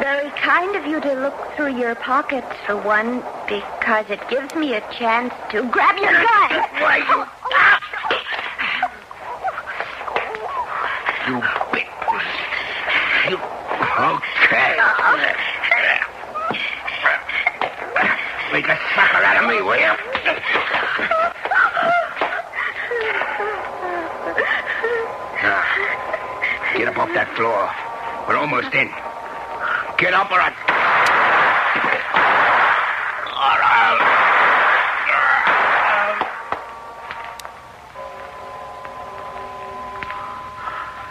very kind of you to look through your pockets for one, because it gives me a chance to grab your gun. Why, you big... You... Okay. Make a sucker out of me, will you? Now, get up off that floor. We're almost in. Get up or I...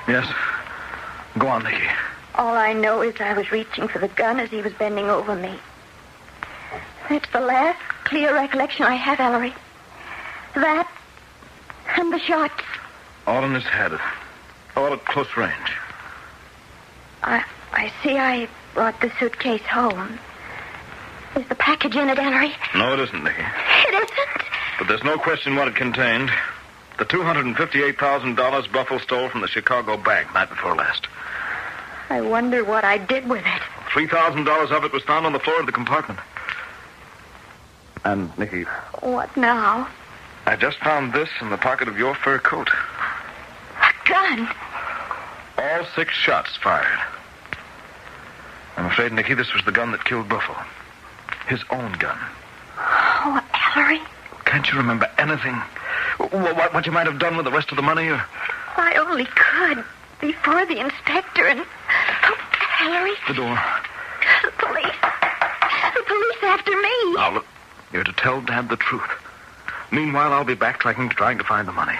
Yes? Go on, Nicky. All I know is I was reaching for the gun as he was bending over me. That's the last clear recollection I have, Ellery. That and the shots. All in his head. All at close range. I see I brought the suitcase home. Is the package in it, Ellery? No, it isn't, Nicky. It isn't? But there's no question what it contained. The $258,000 Buffalo stole from the Chicago bank night before last. I wonder what I did with it. $3,000 of it was found on the floor of the compartment. And, Nicky, What now? I just found this in the pocket of your fur coat. A gun? All 6 shots fired. I'm afraid, Nicky, this was the gun that killed Buffalo. His own gun. Oh, Ellery. Can't you remember anything? What you might have done with the rest of the money? Or... I only could before the inspector and... Oh, Ellery. The door. The police. The police after me. Now, look, you're to tell Dad the truth. Meanwhile, I'll be backtracking, trying to find the money.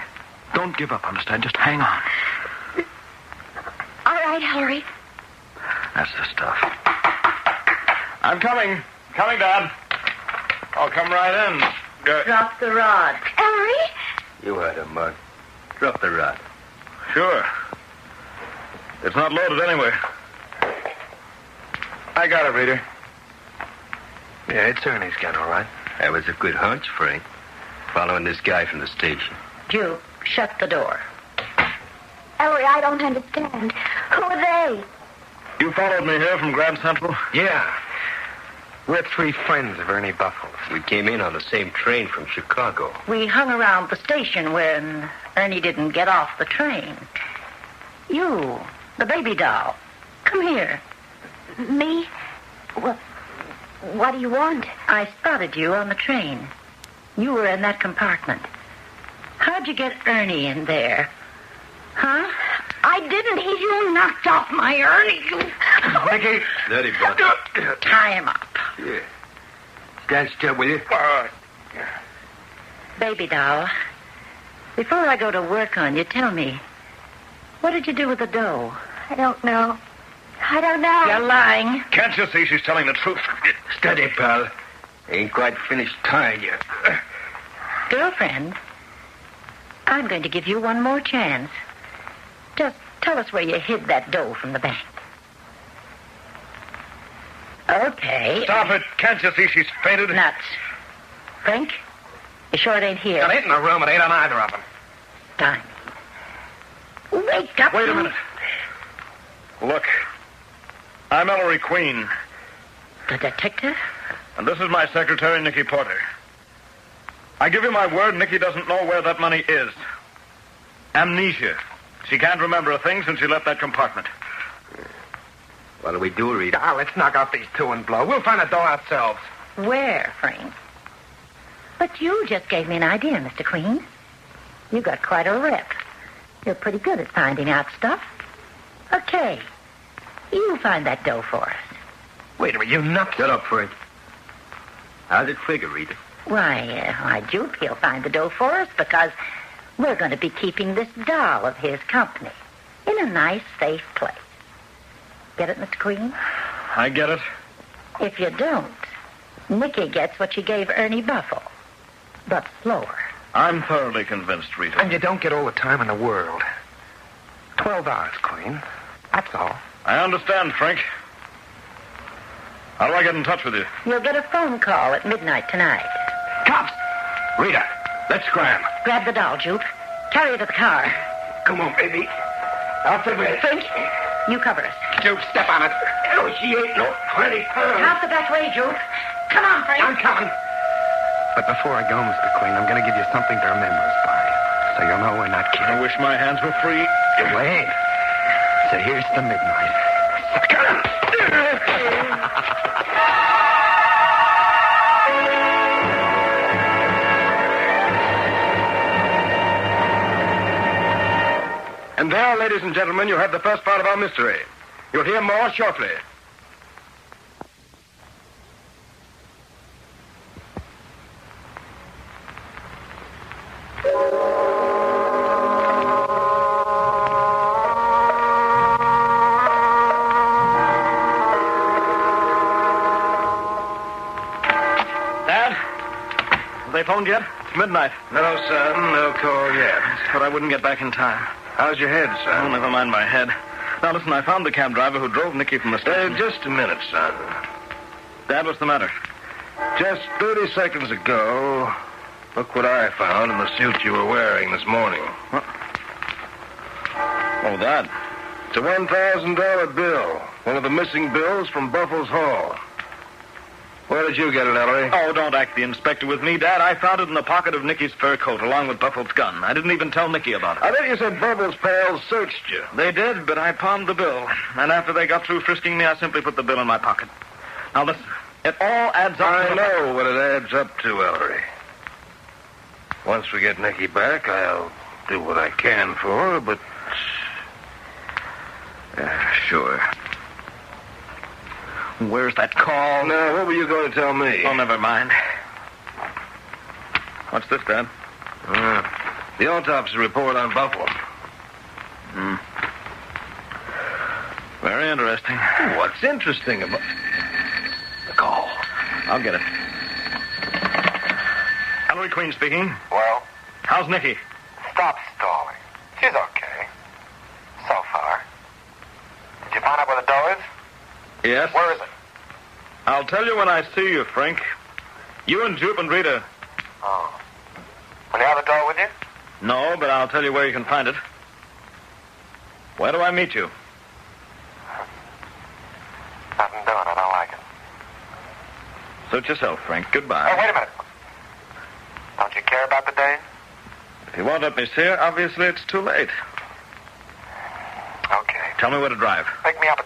Don't give up, understand? Just hang on. All right, Ellery. That's the stuff. I'm coming. Coming, Dad. I'll come right in. Drop the rod. Ellery? You heard him, Mud. Drop the rod. Sure. It's not loaded anyway. I got it, Reader. Yeah, it's Ernie's gun, all right. That was a good hunch, Frank. Following this guy from the station. Jupe, shut the door. Ellery, I don't understand. Who are they? You followed me here from Grand Central? Yeah. We're three friends of Ernie Buffalo's. We came in on the same train from Chicago. We hung around the station when Ernie didn't get off the train. You, the baby doll. Come here. Me? What do you want? I spotted you on the train. You were in that compartment. How'd you get Ernie in there? Huh? I didn't. You knocked off my Ernie. Nicky. Steady, bud. Tie him up. Yeah. Stand still, will you? Baby doll, before I go to work on you, tell me, what did you do with the dough? I don't know. You're lying. Can't you see she's telling the truth? Steady, pal. Ain't quite finished tying you. Girlfriend, I'm going to give you one more chance. Just tell us where you hid that dough from the bank. Okay. Stop it. Can't you see she's fainted? Nuts. Frank, you sure it ain't here? It ain't in the room. It ain't on either of them. Fine. Wake up. Wait a minute. Look, I'm Ellery Queen. The detective? And this is my secretary, Nicky Porter. I give you my word, Nicky doesn't know where that money is. Amnesia. She can't remember a thing since she left that compartment. What do we do, Rita? Ah, let's knock out these two and blow. We'll find the dough ourselves. Where, Frank? But you just gave me an idea, Mr. Queen. You got quite a rep. You're pretty good at finding out stuff. Okay. You find that dough for us. Wait a minute, you nuts. Shut up, Frank. How's it figure, Rita? Why, Jupe, he'll find the dough for us because we're going to be keeping this doll of his company in a nice, safe place. Get it, Mr. Queen? I get it. If you don't, Nicky gets what she gave Ernie Buffalo, but slower. I'm thoroughly convinced, Rita. And you don't get all the time in the world. 12 hours, Queen. That's all. I understand, Frank. How do I get in touch with you? You'll get a phone call at midnight tonight. Cops! Rita, let's scram. Grab the doll, Jupe. Carry her to the car. Come on, baby. Out the way. Frank, you cover us. Jupe, step on it. Oh, she ain't no 20 pounds. Out the back way, Jupe. Come on, Frank. I'm coming. But before I go, Mr. Queen, I'm going to give you something to remember us by. So you'll know we're not kidding. I wish my hands were free. Wait. So here's the midnight. And there, ladies and gentlemen, you have the first part of our mystery. You'll hear more shortly. Dad? Have they phoned yet? It's midnight. No, son, no call yet. But I wouldn't get back in time. How's your head, son? Oh, never mind my head. Now, listen, I found the cab driver who drove Nicky from the station. Just a minute, son. Dad, what's the matter? Just 30 seconds ago, look what I found in the suit you were wearing this morning. What? Oh, that. It's a $1,000 bill. One of the missing bills from Buffalo's Hall. Where did you get it, Ellery? Oh, don't act the inspector with me, Dad. I found it in the pocket of Nicky's fur coat, along with Buffalo's gun. I didn't even tell Nicky about it. I thought you said Buffalo's pals searched you. They did, but I palmed the bill. And after they got through frisking me, I simply put the bill in my pocket. Now, listen. It all adds up I know what it adds up to, Ellery. Once we get Nicky back, I'll do what I can for her, but... Sure. Where's that call? Now, what were you going to tell me? Oh, never mind. What's this, Dad? The autopsy report on Buffalo. Very interesting. What's interesting about... The call. I'll get it. Ellery Queen speaking. Well? How's Nicky? Stop stalling. She's okay. So far. Did you find out where the dough is? Yes? Where is it? I'll tell you when I see you, Frank. You and Jupe and Rita. Oh. Will you have the dough with you? No, but I'll tell you where you can find it. Where do I meet you? Nothing doing. I don't like it. Suit yourself, Frank. Goodbye. Hey, wait a minute. Don't you care about the day? If you won't let me see her, obviously it's too late. Okay. Tell me where to drive. Pick me up at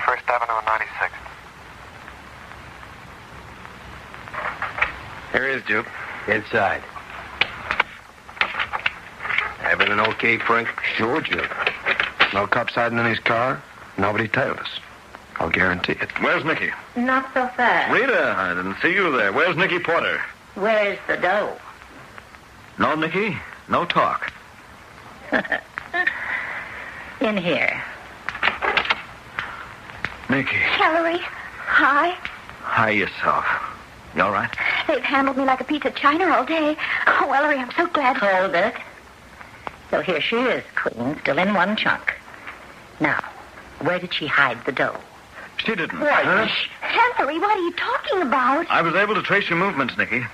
First Avenue and 96th. Here he is, Jupe. Inside. Everything okay, Frank? Sure, Jupe. No cops hiding in his car. Nobody tailed us. I'll guarantee it. Where's Nicky? Not so fast. Rita, I didn't see you there. Where's Nicky Porter? Where's the dough? No, Nicky. No talk. In here. Nicky. Ellery, hi. Hi yourself. You all right? They've handled me like a piece of china all day. Oh, Ellery, I'm so glad. Hold it. So here she is, Queen, still in one chunk. Now, where did she hide the dough? She didn't. What? Ellery, what are you talking about? I was able to trace your movements, Nicky.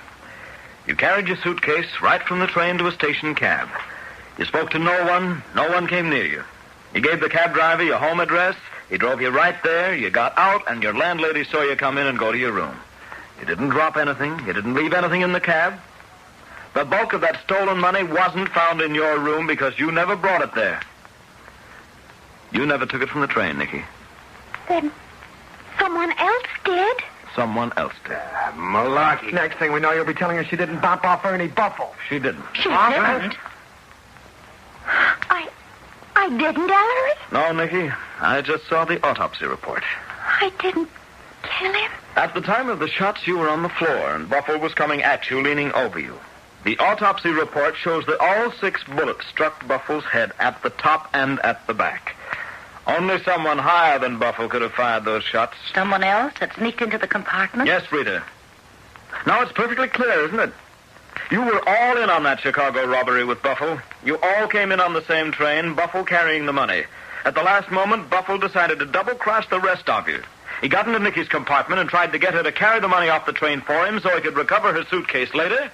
You carried your suitcase right from the train to a station cab. You spoke to no one. No one came near you. You gave the cab driver your home address. He drove you right there. You got out, and your landlady saw you come in and go to your room. You didn't drop anything. You didn't leave anything in the cab. The bulk of that stolen money wasn't found in your room because you never brought it there. You never took it from the train, Nicky. Then someone else did? Someone else did. Malarkey. Next thing we know, you'll be telling her she didn't bump off Ernie Buffle. She didn't. She didn't. I didn't, Ellery. No, Nicky. I just saw the autopsy report. I didn't kill him. At the time of the shots, you were on the floor, and Buffle was coming at you, leaning over you. The autopsy report shows that all 6 bullets struck Buffle's head at the top and at the back. Only someone higher than Buffle could have fired those shots. Someone else had sneaked into the compartment? Yes, Rita. Now it's perfectly clear, isn't it? You were all in on that Chicago robbery with Buffle. You all came in on the same train, Buffle carrying the money. At the last moment, Buffle decided to double-cross the rest of you. He got into Nicky's compartment and tried to get her to carry the money off the train for him so he could recover her suitcase later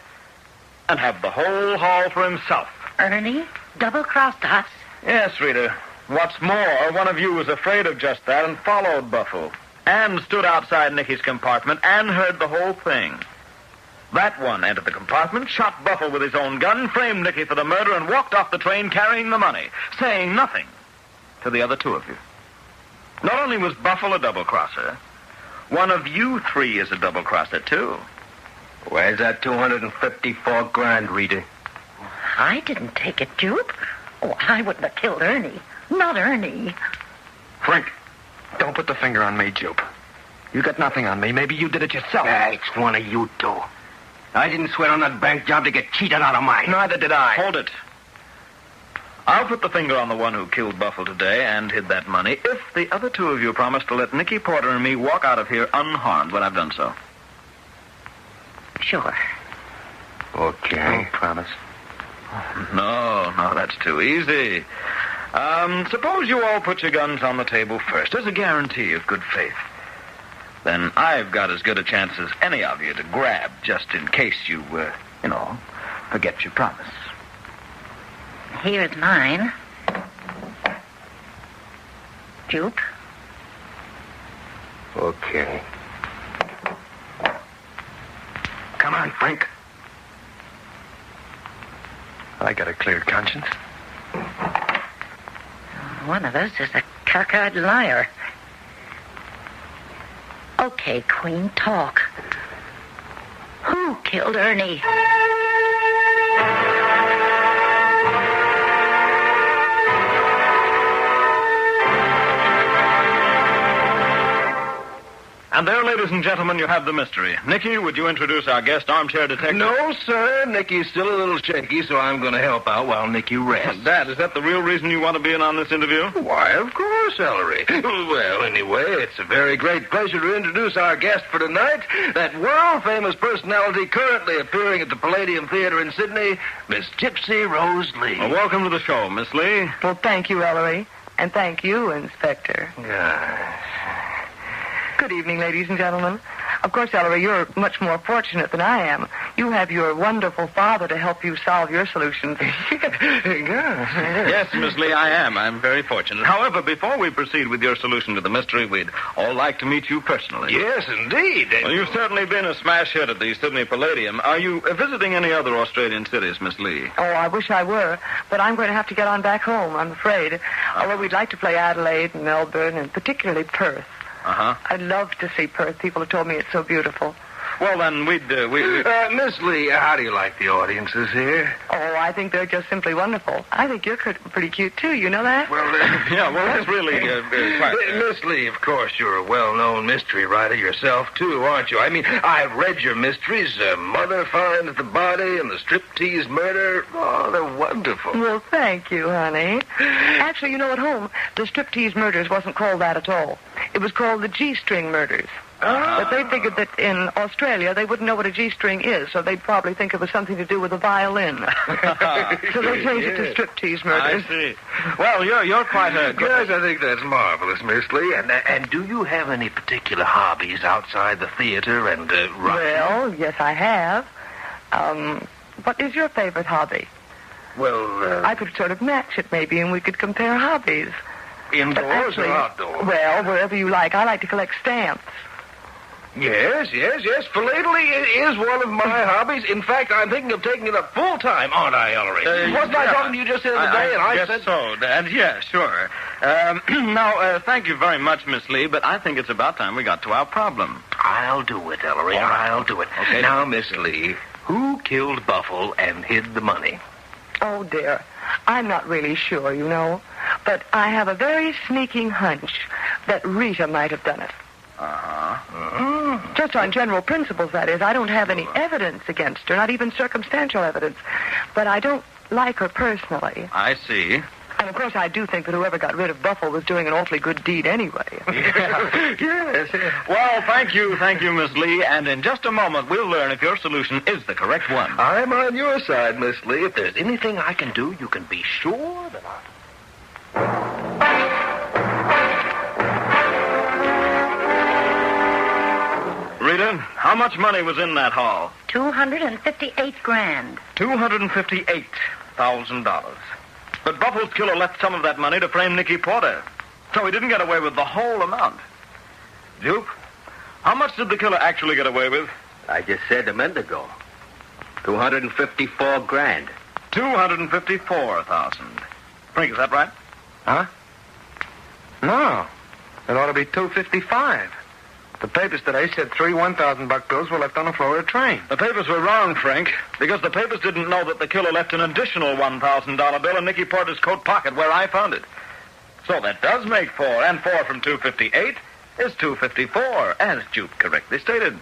and have the whole haul for himself. Ernie double-crossed us? Yes, Rita. What's more, one of you was afraid of just that and followed Buffle and stood outside Nicky's compartment and heard the whole thing. That one entered the compartment, shot Buffle with his own gun, framed Nicky for the murder, and walked off the train carrying the money, saying nothing to the other 2 of you. Not only was Buffle a double-crosser, one of you 3 is a double-crosser, too. Where's that $254 grand, Rita? I didn't take it, Jupe. Oh, I wouldn't have killed Ernie. Not Ernie. Frank, don't put the finger on me, Jupe. You got nothing on me. Maybe you did it yourself. It's one of you 2. I didn't swear on that bank job to get cheated out of mine. Neither did I. Hold it. I'll put the finger on the one who killed Buffle today and hid that money if the other 2 of you promise to let Nicky Porter and me walk out of here unharmed when I've done so. Sure. Okay. Promise. No, that's too easy. Suppose you all put your guns on the table first as a guarantee of good faith. Then I've got as good a chance as any of you to grab just in case you, forget your promise. Here's mine. Jupe. Okay. Come on, Frank. I got a clear conscience. One of us is a cockeyed liar. Okay, Queen, talk. Who killed Ernie? And there, ladies and gentlemen, you have the mystery. Nicky, would you introduce our guest armchair detective? No, sir. Nicky's still a little shaky, so I'm going to help out while Nicky rests. Dad, is that the real reason you want to be in on this interview? Why, of course, Ellery. Well, anyway, it's a very great pleasure to introduce our guest for tonight, that world-famous personality currently appearing at the Palladium Theater in Sydney, Miss Gypsy Rose Lee. Well, welcome to the show, Miss Lee. Well, thank you, Ellery. And thank you, Inspector. Good evening, ladies and gentlemen. Of course, Ellery, you're much more fortunate than I am. You have your wonderful father to help you solve your solutions. Yes, Miss Lee, I am. I'm very fortunate. However, before we proceed with your solution to the mystery, we'd all like to meet you personally. Yes, indeed. Well, you've certainly been a smash hit at the Sydney Palladium. Are you visiting any other Australian cities, Miss Lee? Oh, I wish I were, but I'm going to have to get on back home, I'm afraid. Although we'd like to play Adelaide and Melbourne, and particularly Perth. Uh-huh. I'd love to see Perth. People have told me it's so beautiful. Well, then, we'd... Miss Lee, how do you like the audiences here? Oh, I think they're just simply wonderful. I think you're pretty cute, too. You know that? Well, yeah, well, that's really quite... Miss Lee, of course, you're a well-known mystery writer yourself, too, aren't you? I mean, I've read your mysteries. Mother finds the body and the striptease murder. Oh, they're wonderful. Well, thank you, honey. Actually, you know, at home, the striptease murders wasn't called that at all. It was called the G-string murders. But they figured that in Australia they wouldn't know what a G-string is, so they'd probably think it was something to do with a violin. So they changed it to striptease murders. I see. Well, you're quite a... Yes, I think that's marvelous, Miss Lee. And do you have any particular hobbies outside the theater and writing? Well, yes, I have. What is your favorite hobby? Well, I could sort of match it, maybe, and we could compare hobbies. Indoors or outdoors? Well, wherever you like. I like to collect stamps. Yes. Philately is one of my hobbies. In fact, I'm thinking of taking it up full-time, aren't I, Ellery? Wasn't I talking to you just the other day? And I said so, Dad. Yeah, sure. Now, thank you very much, Miss Lee, but I think it's about time we got to our problem. I'll do it, Ellery. I'll do it. Okay. Now, Miss Lee, who killed Buffle and hid the money? Oh, dear. I'm not really sure, you know. But I have a very sneaking hunch that Rita might have done it. Just on general principles, that is. I don't have any evidence against her, not even circumstantial evidence. But I don't like her personally. I see. And, of course, I do think that whoever got rid of Buffle was doing an awfully good deed anyway. Yes. Well, thank you, Miss Lee. And in just a moment, we'll learn if your solution is the correct one. I'm on your side, Miss Lee. If there's anything I can do, you can be sure that Rita, how much money was in that haul? $258,000. $258,000. But Buffle's killer left some of that money to frame Nicky Porter. So he didn't get away with the whole amount. Jupe, how much did the killer actually get away with? I just said a minute ago. $254,000. $254,000. Frank, is that right? Huh? No. It ought to be $255. The papers today said 3 $1,000 bills were left on the floor of the train. The papers were wrong, Frank, because the papers didn't know that the killer left an additional $1,000 bill in Nicky Porter's coat pocket where I found it. So that does make 4, and 4 from 258 is 254, as Jupe correctly stated.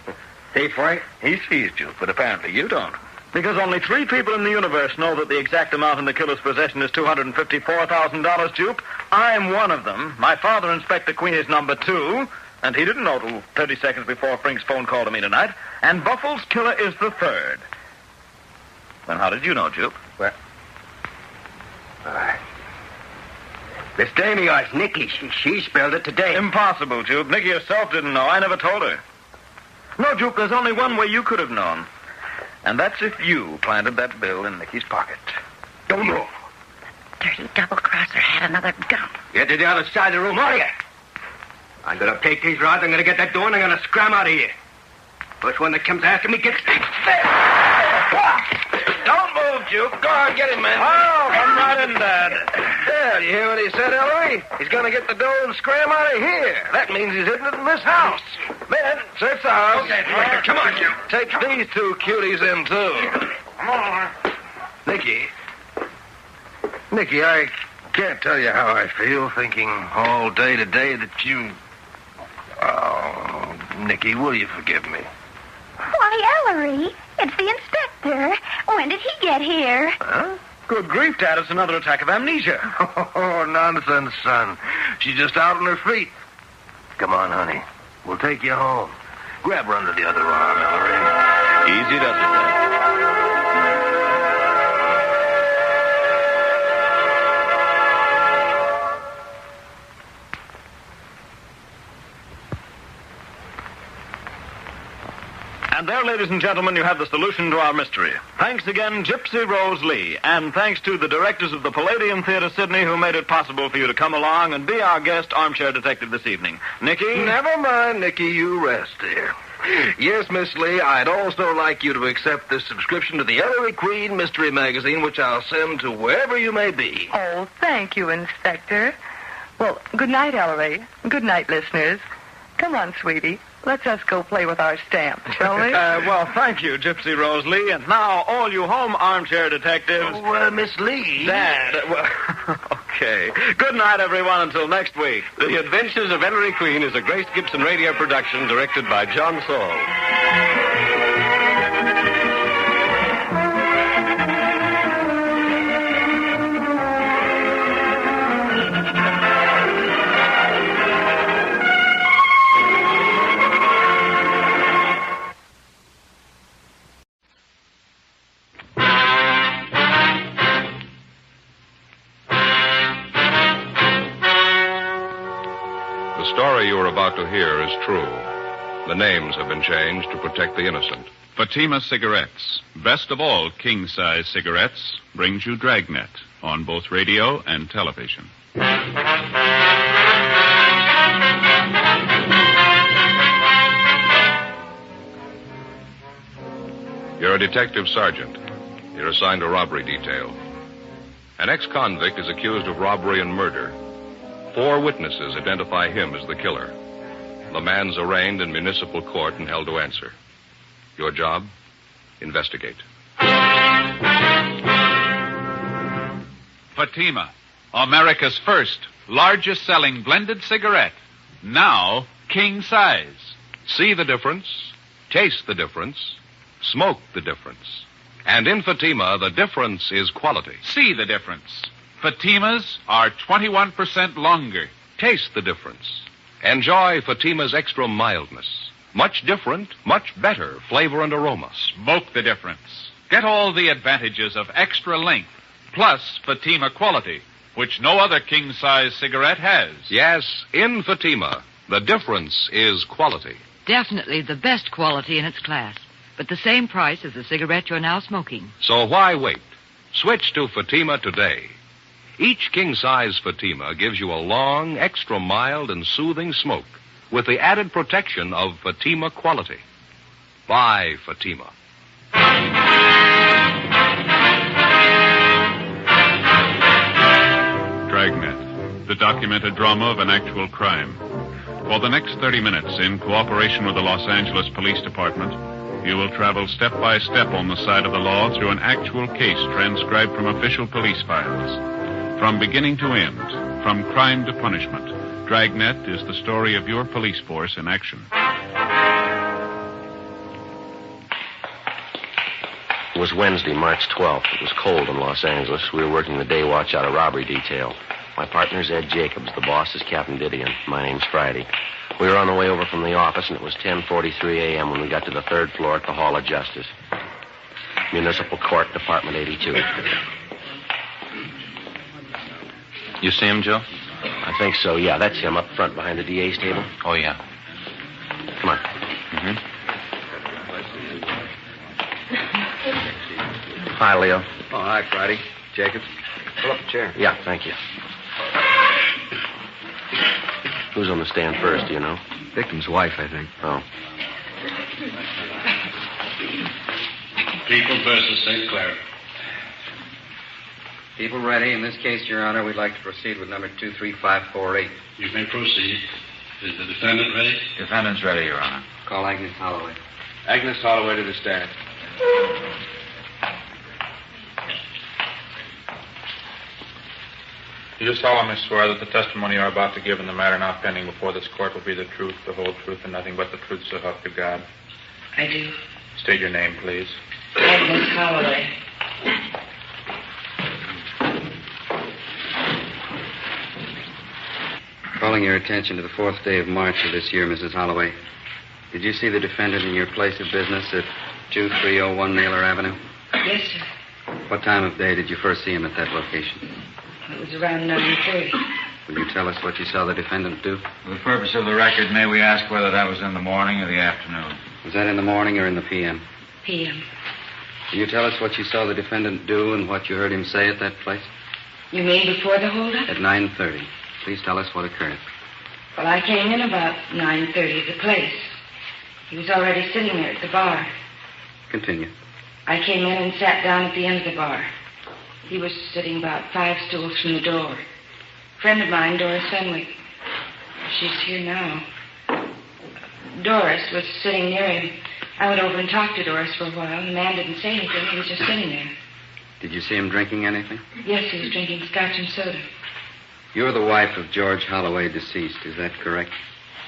See, Frank? He sees, Jupe, but apparently you don't. Because only 3 people in the universe know that the exact amount in the killer's possession is $254,000, Jupe. I'm one of them. My father, Inspector Queen, is number 2. And he didn't know till 30 seconds before Frank's phone call to me tonight. And Buffle's killer is the 3rd. Then how did you know, Jupe? Well, Miss Damie, it's Nicky. She spelled it today. Impossible, Jupe. Nicky herself didn't know. I never told her. No, Jupe, there's only one way you could have known. And that's if you planted that bill in Nicky's pocket. Don't move. Dirty double-crosser had another gun. Get to the other side of the room, all of you. I'm going to take these rods, I'm going to get that door, and I'm going to scram out of here. First one that comes after me gets... Don't move, Jupe. Go on, get him, man. Oh, come right in, Dad. Yeah, you hear what he said, Ellery? He's going to get the door and scram out of here. That means he's hidden it in this house. Man, search the house. Okay, come on, Jupe. Take these 2 cuties in, too. Come on. Nicky, I can't tell you how I feel thinking all day today that you... Oh, Nicky, will you forgive me? Why, Ellery, it's the inspector. When did he get here? Huh? Good grief, Dad, it's another attack of amnesia. Oh, nonsense, son. She's just out on her feet. Come on, honey. We'll take you home. Grab her under the other arm, Ellery. Easy does it, Dad. And there, ladies and gentlemen, you have the solution to our mystery. Thanks again, Gypsy Rose Lee, and thanks to the directors of the Palladium Theater, Sydney, who made it possible for you to come along and be our guest armchair detective this evening. Nicky? Never mind, Nicky. You rest, dear. Yes, Miss Lee, I'd also like you to accept this subscription to the Ellery Queen Mystery Magazine, which I'll send to wherever you may be. Oh, thank you, Inspector. Well, good night, Ellery. Good night, listeners. Come on, sweetie. Let's us go play with our stamp, shall we? Well, thank you, Gypsy Rose Lee. And now, all you home armchair detectives... Oh, Miss Lee. Dad. Okay. Good night, everyone, until next week. The Adventures of Ellery Queen is a Grace Gibson radio production directed by John Saul. The story you are about to hear is true. The names have been changed to protect the innocent. Fatima Cigarettes, best of all king-size cigarettes, brings you Dragnet on both radio and television. You're a detective sergeant. You're assigned a robbery detail. An ex-convict is accused of robbery and murder. 4 witnesses identify him as the killer. The man's arraigned in municipal court and held to answer. Your job? Investigate. Fatima, America's first, largest selling blended cigarette. Now, king size. See the difference, taste the difference, smoke the difference. And in Fatima, the difference is quality. See the difference. Fatimas are 21% longer. Taste the difference. Enjoy Fatima's extra mildness. Much different, much better flavor and aroma. Smoke the difference. Get all the advantages of extra length, plus Fatima quality, which no other king-size cigarette has. Yes, in Fatima, the difference is quality. Definitely the best quality in its class, but the same price as the cigarette you're now smoking. So why wait? Switch to Fatima today. Each king-size Fatima gives you a long, extra mild, and soothing smoke with the added protection of Fatima quality. Buy Fatima. Dragnet, the documented drama of an actual crime. For the next 30 minutes, in cooperation with the Los Angeles Police Department, you will travel step by step on the side of the law through an actual case transcribed from official police files. From beginning to end, from crime to punishment, Dragnet is the story of your police force in action. It was Wednesday, March 12th. It was cold in Los Angeles. We were working the day watch out of robbery detail. My partner's Ed Jacobs. The boss is Captain Didion. My name's Friday. We were on the way over from the office, and it was 10:43 a.m. when we got to the 3rd floor at the Hall of Justice. Municipal Court, Department 82. You see him, Joe? I think so, yeah. That's him up front behind the DA's table. Oh, yeah. Come on. Mm-hmm. Hi, Leo. Oh, hi, Friday. Jacobs. Pull up a chair. Yeah, thank you. Who's on the stand first, do you know? Victim's wife, I think. Oh. People versus St. Clair. People ready. In this case, Your Honor, we'd like to proceed with number 23548. You may proceed. Is the defendant ready? Defendant's ready, Your Honor. Call Agnes Holloway. Agnes Holloway to the stand. Do you solemnly swear that the testimony you are about to give in the matter now pending before this court will be the truth, the whole truth, and nothing but the truth, so help you God? I do. State your name, please. Agnes Holloway. Calling your attention to the 4th day of March of this year, Mrs. Holloway. Did you see the defendant in your place of business at 2301 Naylor Avenue? Yes, sir. What time of day did you first see him at that location? It was around 9:30. Will you tell us what you saw the defendant do? For the purpose of the record, may we ask whether that was in the morning or the afternoon? Was that in the morning or in the p.m.? P.M. Can you tell us what you saw the defendant do and what you heard him say at that place? You mean before the holdup? At 9:30. Please tell us what occurred. Well, I came in about 9:30 at the place. He was already sitting there at the bar. Continue. I came in and sat down at the end of the bar. He was sitting about 5 stools from the door. A friend of mine, Doris Fenwick. She's here now. Doris was sitting near him. I went over and talked to Doris for a while. The man didn't say anything. He was just sitting there. Did you see him drinking anything? Yes, he was drinking scotch and soda. You're the wife of George Holloway, deceased. Is that correct?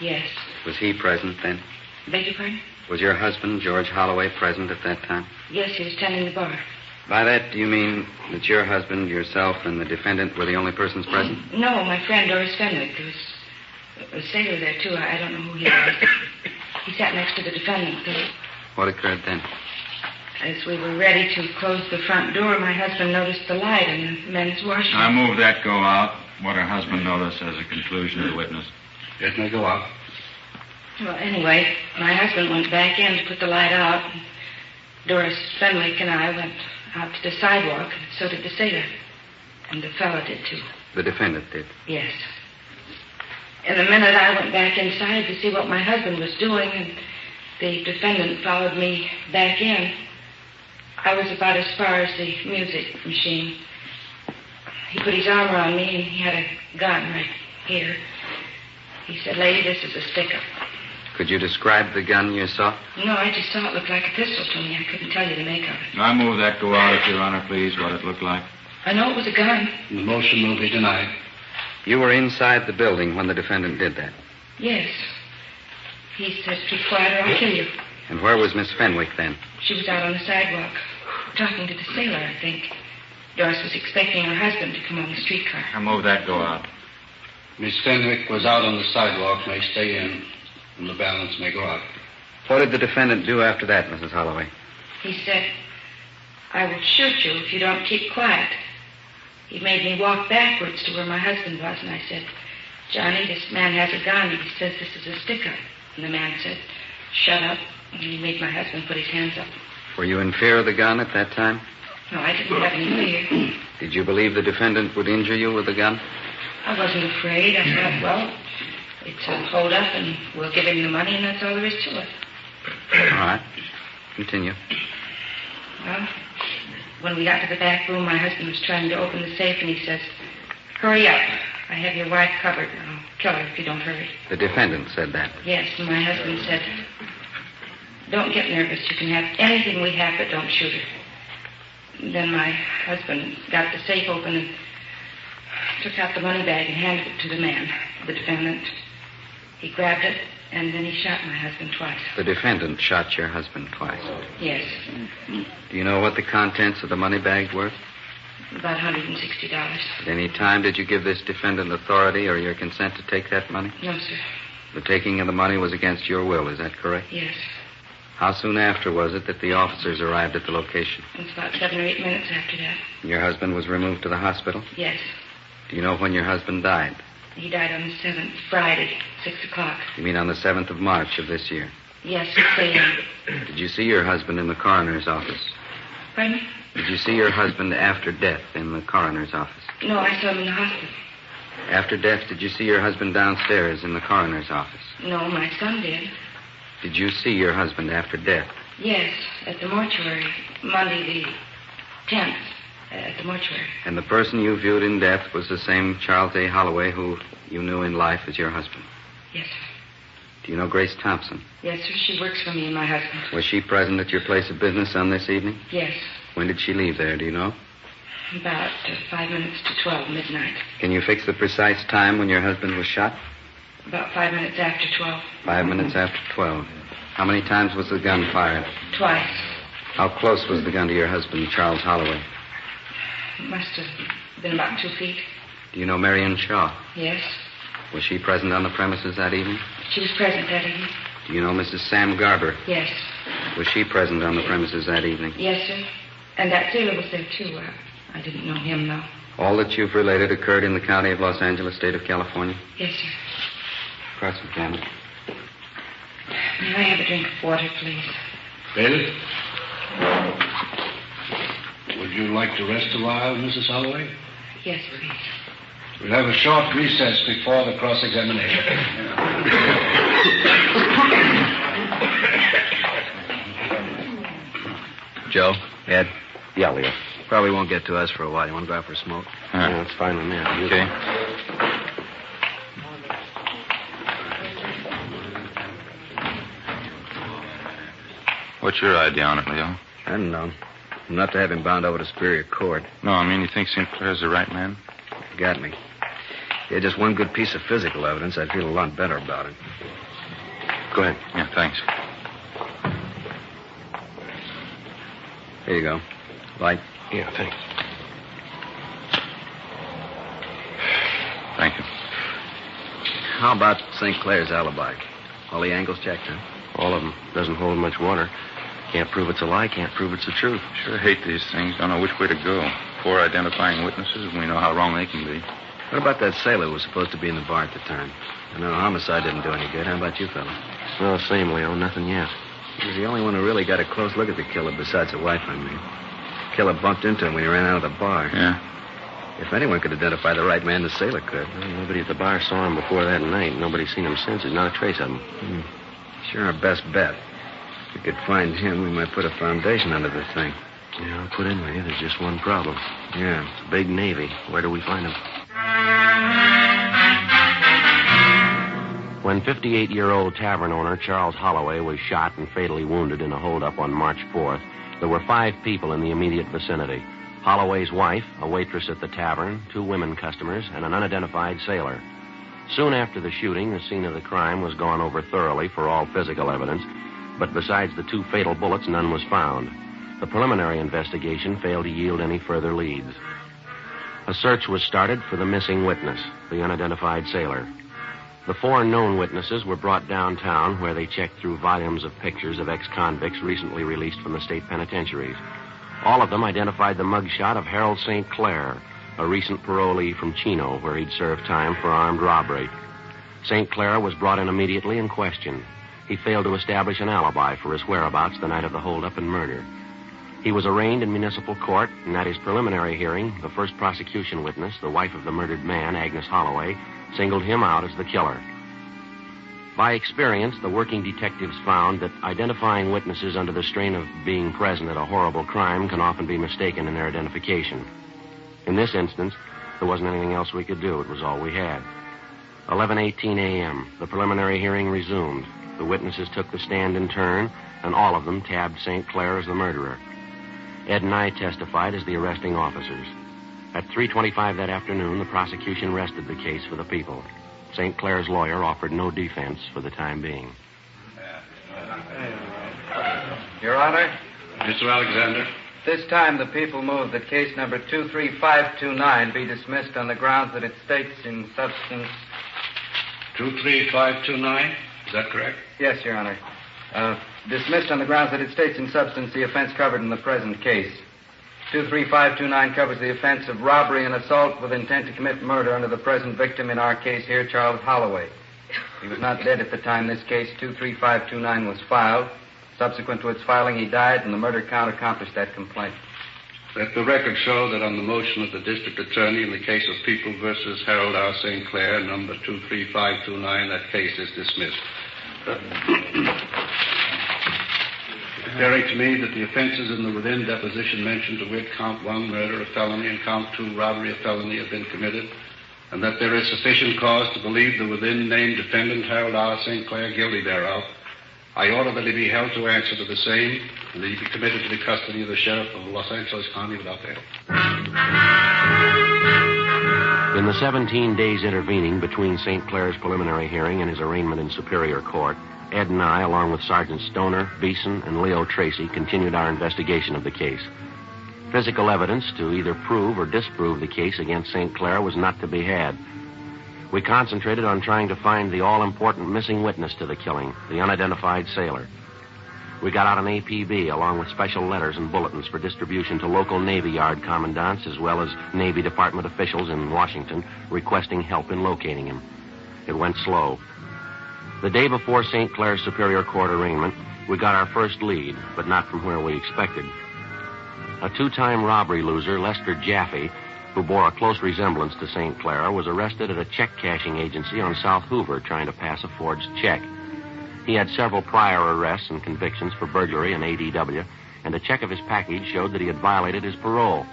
Yes. Was he present then? Beg your pardon? Was your husband, George Holloway, present at that time? Yes, he was tending the bar. By that, do you mean that your husband, yourself, and the defendant were the only persons present? No, my friend Doris Fenwick. There was a sailor there, too. I don't know who he was. He sat next to the defendant. What occurred then? As we were ready to close the front door, my husband noticed the light in the men's washroom. I move that go out. What her husband noticed as a conclusion to the witness. It may go out. Well, anyway, my husband went back in to put the light out. And Doris Fenwick and I went out to the sidewalk, and so did the sailor. And the fellow did, too. The defendant did? Yes. In a minute, I went back inside to see what my husband was doing, and the defendant followed me back in. I was about as far as the music machine. He put his arm around me, and he had a gun right here. He said, "Lady, this is a stick-up." Could you describe the gun you saw? No, I just saw it look like a pistol to me. I couldn't tell you the make of it. I move that go out, if Your Honor, please, what it looked like. I know it was a gun. The motion will be denied. You were inside the building when the defendant did that? Yes. He said, "Keep quiet or I'll kill you." And where was Miss Fenwick then? She was out on the sidewalk, talking to the sailor, I think. Doris was expecting her husband to come on the streetcar. I move that go out. Miss Fenwick was out on the sidewalk, may stay in, and the balance may go out. What did the defendant do after that, Mrs. Holloway? He said, "I will shoot you if you don't keep quiet." He made me walk backwards to where my husband was, and I said, "Johnny, this man has a gun, and he says this is a stick-up." And the man said, "Shut up," and he made my husband put his hands up. Were you in fear of the gun at that time? No, I didn't have any fear. Did you believe the defendant would injure you with the gun? I wasn't afraid. I thought, well, it's a hold-up, and we'll give him the money, and that's all there is to it. All right. Continue. Well, when we got to the back room, my husband was trying to open the safe, and he says, "Hurry up. I have your wife covered. I'll kill her if you don't hurry." The defendant said that? Yes, and my husband said, "Don't get nervous. You can have anything we have, but don't shoot her." Then my husband got the safe open and took out the money bag and handed it to the man, the defendant. He grabbed it, and then he shot my husband twice. The defendant shot your husband twice? Yes. Do you know what the contents of the money bag were? About $160. At any time did you give this defendant authority or your consent to take that money? No, sir. The taking of the money was against your will, is that correct? Yes. How soon after was it that the officers arrived at the location? It was about 7 or 8 minutes after that. Your husband was removed to the hospital? Yes. Do you know when your husband died? He died on the 7th, Friday, 6 o'clock. You mean on the 7th of March of this year? Yes, 6 a.m. Did you see your husband in the coroner's office? Pardon me? Did you see your husband after death in the coroner's office? No, I saw him in the hospital. After death, did you see your husband downstairs in the coroner's office? No, my son did. Did you see your husband after death? Yes, at the mortuary, Monday the 10th, at the mortuary. And the person you viewed in death was the same Charles A. Holloway who you knew in life as your husband? Yes, sir. Do you know Grace Thompson? Yes, sir. She works for me and my husband. Was she present at your place of business on this evening? Yes. When did she leave there, do you know? About 5 minutes to 12, midnight. Can you fix the precise time when your husband was shot? About 5 minutes after 12. 5 minutes after 12. How many times was the gun fired? Twice. How close was the gun to your husband, Charles Holloway? It must have been about 2 feet. Do you know Marion Shaw? Yes. Was she present on the premises that evening? She was present that evening. Do you know Mrs. Sam Garber? Yes. Was she present on the premises that evening? Yes, sir. And that sailor was there, too. I didn't know him, though. All that you've related occurred in the county of Los Angeles, state of California? Yes, sir. Cross-examine. May I have a drink of water, please? Bill? Would you like to rest a while, Mrs. Holloway? Yes, please. We'll have a short recess before the cross-examination. Joe? Ed? Yeah, Leo. Probably won't get to us for a while. You want to go out for a smoke? Yeah, that's fine with me. Okay. What's your idea on it, Leo? I don't know. Enough to have him bound over to Superior Court. No, I mean, you think St. Clair's the right man? You got me. Yeah, just one good piece of physical evidence, I'd feel a lot better about it. Go ahead. Yeah, thanks. Here you go. Light? Yeah, thanks. Thank you. How about St. Clair's alibi? All the angles checked, huh? All of them. Doesn't hold much water. Can't prove it's a lie, can't prove it's the truth. Sure hate these things. Don't know which way to go. 4 identifying witnesses, and we know how wrong they can be. What about that sailor who was supposed to be in the bar at the time? I know homicide didn't do any good. How about you, fella? No, same, Leo. Nothing yet. He was the only one who really got a close look at the killer besides the wife, I mean. The killer bumped into him when he ran out of the bar. Yeah. If anyone could identify the right man, the sailor could. Well, nobody at the bar saw him before that night. Nobody's seen him since. There's not a trace of him. Sure, our best bet. If we could find him, we might put a foundation under the thing. Yeah, I'll put in with you. There's just one problem. Yeah. It's a big navy. Where do we find him? When 58-year-old tavern owner Charles Holloway was shot and fatally wounded in a holdup on March 4th, there were 5 people in the immediate vicinity. Holloway's wife, a waitress at the tavern, 2 women customers, and an unidentified sailor. Soon after the shooting, the scene of the crime was gone over thoroughly for all physical evidence, but besides the 2 fatal bullets, none was found. The preliminary investigation failed to yield any further leads. A search was started for the missing witness, the unidentified sailor. The 4 known witnesses were brought downtown, where they checked through volumes of pictures of ex-convicts recently released from the state penitentiaries. All of them identified the mugshot of Harold St. Clair, a recent parolee from Chino, where he'd served time for armed robbery. St. Clair was brought in immediately and questioned. He failed to establish an alibi for his whereabouts the night of the holdup and murder. He was arraigned in municipal court, and at his preliminary hearing, the first prosecution witness, the wife of the murdered man, Agnes Holloway, singled him out as the killer. By experience, the working detectives found that identifying witnesses under the strain of being present at a horrible crime can often be mistaken in their identification. In this instance, there wasn't anything else we could do. It was all we had. 11:18 a.m., the preliminary hearing resumed. The witnesses took the stand in turn, and all of them tabbed St. Clair as the murderer. Ed and I testified as the arresting officers. At 3:25 that afternoon, the prosecution rested the case for the people. St. Clair's lawyer offered no defense for the time being. Your Honor? Mr. Alexander? This time the people move that case number 23529 be dismissed on the grounds that it states in substance... 23529? Is that correct? Yes, Your Honor. Dismissed on the grounds that it states in substance the offense covered in the present case. 23529 covers the offense of robbery and assault with intent to commit murder under the present victim in our case here, Charles Holloway. He was not dead at the time this case 23529 was filed. Subsequent to its filing, he died, and the murder count accomplished that complaint. Let the record show that on the motion of the district attorney in the case of People versus Harold R. St. Clair, number 23529, that case is dismissed. Declaring to me that the offenses in the within deposition mentioned, to wit, count 1, murder, a felony, and count 2, robbery, a felony, have been committed, and that there is sufficient cause to believe the within named defendant, Harold R. St. Clair, guilty thereof, I order that he be held to answer to the same, and that he be committed to the custody of the sheriff of Los Angeles County without bail. In the 17 days intervening between St. Clair's preliminary hearing and his arraignment in Superior Court, Ed and I, along with Sergeant Stoner, Beeson, and Leo Tracy, continued our investigation of the case. Physical evidence to either prove or disprove the case against St. Clair was not to be had. We concentrated on trying to find the all-important missing witness to the killing, the unidentified sailor. We got out an APB along with special letters and bulletins for distribution to local Navy Yard commandants as well as Navy Department officials in Washington requesting help in locating him. It went slow. The day before St. Clair's Superior Court arraignment, we got our first lead, but not from where we expected. A two-time robbery loser, Lester Jaffe, who bore a close resemblance to St. Clair, was arrested at a check-cashing agency on South Hoover trying to pass a forged check. He had several prior arrests and convictions for burglary and ADW, and a check of his package showed that he had violated his parole.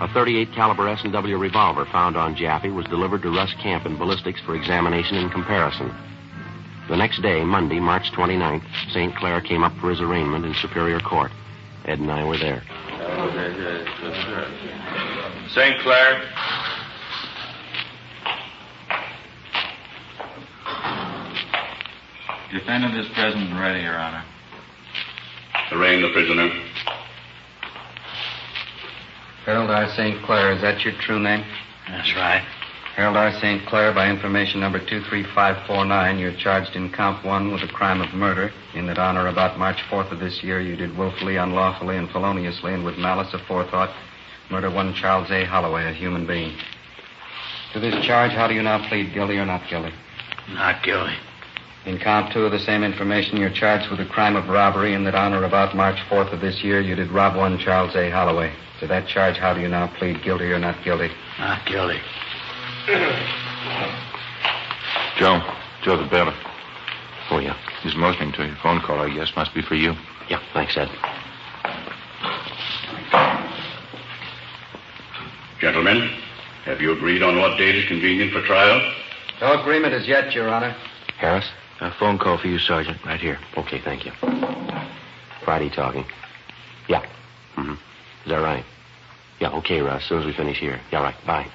A .38 caliber S&W revolver found on Jaffe was delivered to Russ Camp in ballistics for examination and comparison. The next day, Monday, March 29th, St. Clair came up for his arraignment in Superior Court. Ed and I were there. St. Clair. Defendant is present and ready, Your Honor. Arraign the prisoner. Harold R. St. Clair, is that your true name? That's right. Harold R. St. Clair, by information number 23549, you're charged in count 1 with the crime of murder, in that on or about March 4th of this year, you did willfully, unlawfully, and feloniously, and with malice aforethought, murder one Charles A. Holloway, a human being. To this charge, how do you now plead, guilty or not guilty? Not guilty. In count 2 of the same information, you're charged with the crime of robbery, in that on or about March 4th of this year, you did rob one Charles A. Holloway. To that charge, how do you now plead, guilty or not guilty? Not guilty. Joe the bailiff. Oh, yeah. He's motioning to you. Phone call, I guess, must be for you. Yeah, thanks, Ed. Gentlemen, have you agreed on what date is convenient for trial? No agreement as yet, Your Honor. Harris? A phone call for you, Sergeant, right here. Okay, thank you. Friday talking. Yeah. Mm-hmm. Is that right? Yeah, okay, Russ, as soon as we finish here. Yeah, right, bye.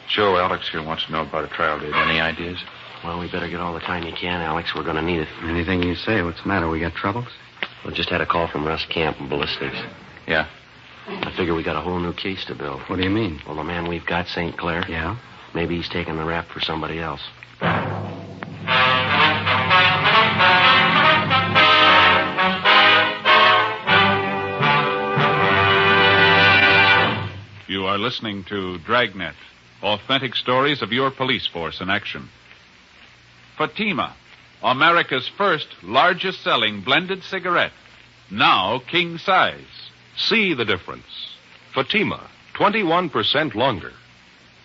Joe, Alex here wants to know about a trial date. Any ideas? Well, we better get all the time you can, Alex. We're going to need it. Anything you say. What's the matter? We got troubles? We just had a call from Russ Camp and ballistics. Yeah. I figure we got a whole new case to build. What do you mean? Well, the man we've got, St. Clair. Yeah? Maybe he's taking the rap for somebody else. You are listening to Dragnet, authentic stories of your police force in action. Fatima, America's first largest selling blended cigarette, now king size. See the difference. Fatima, 21% longer.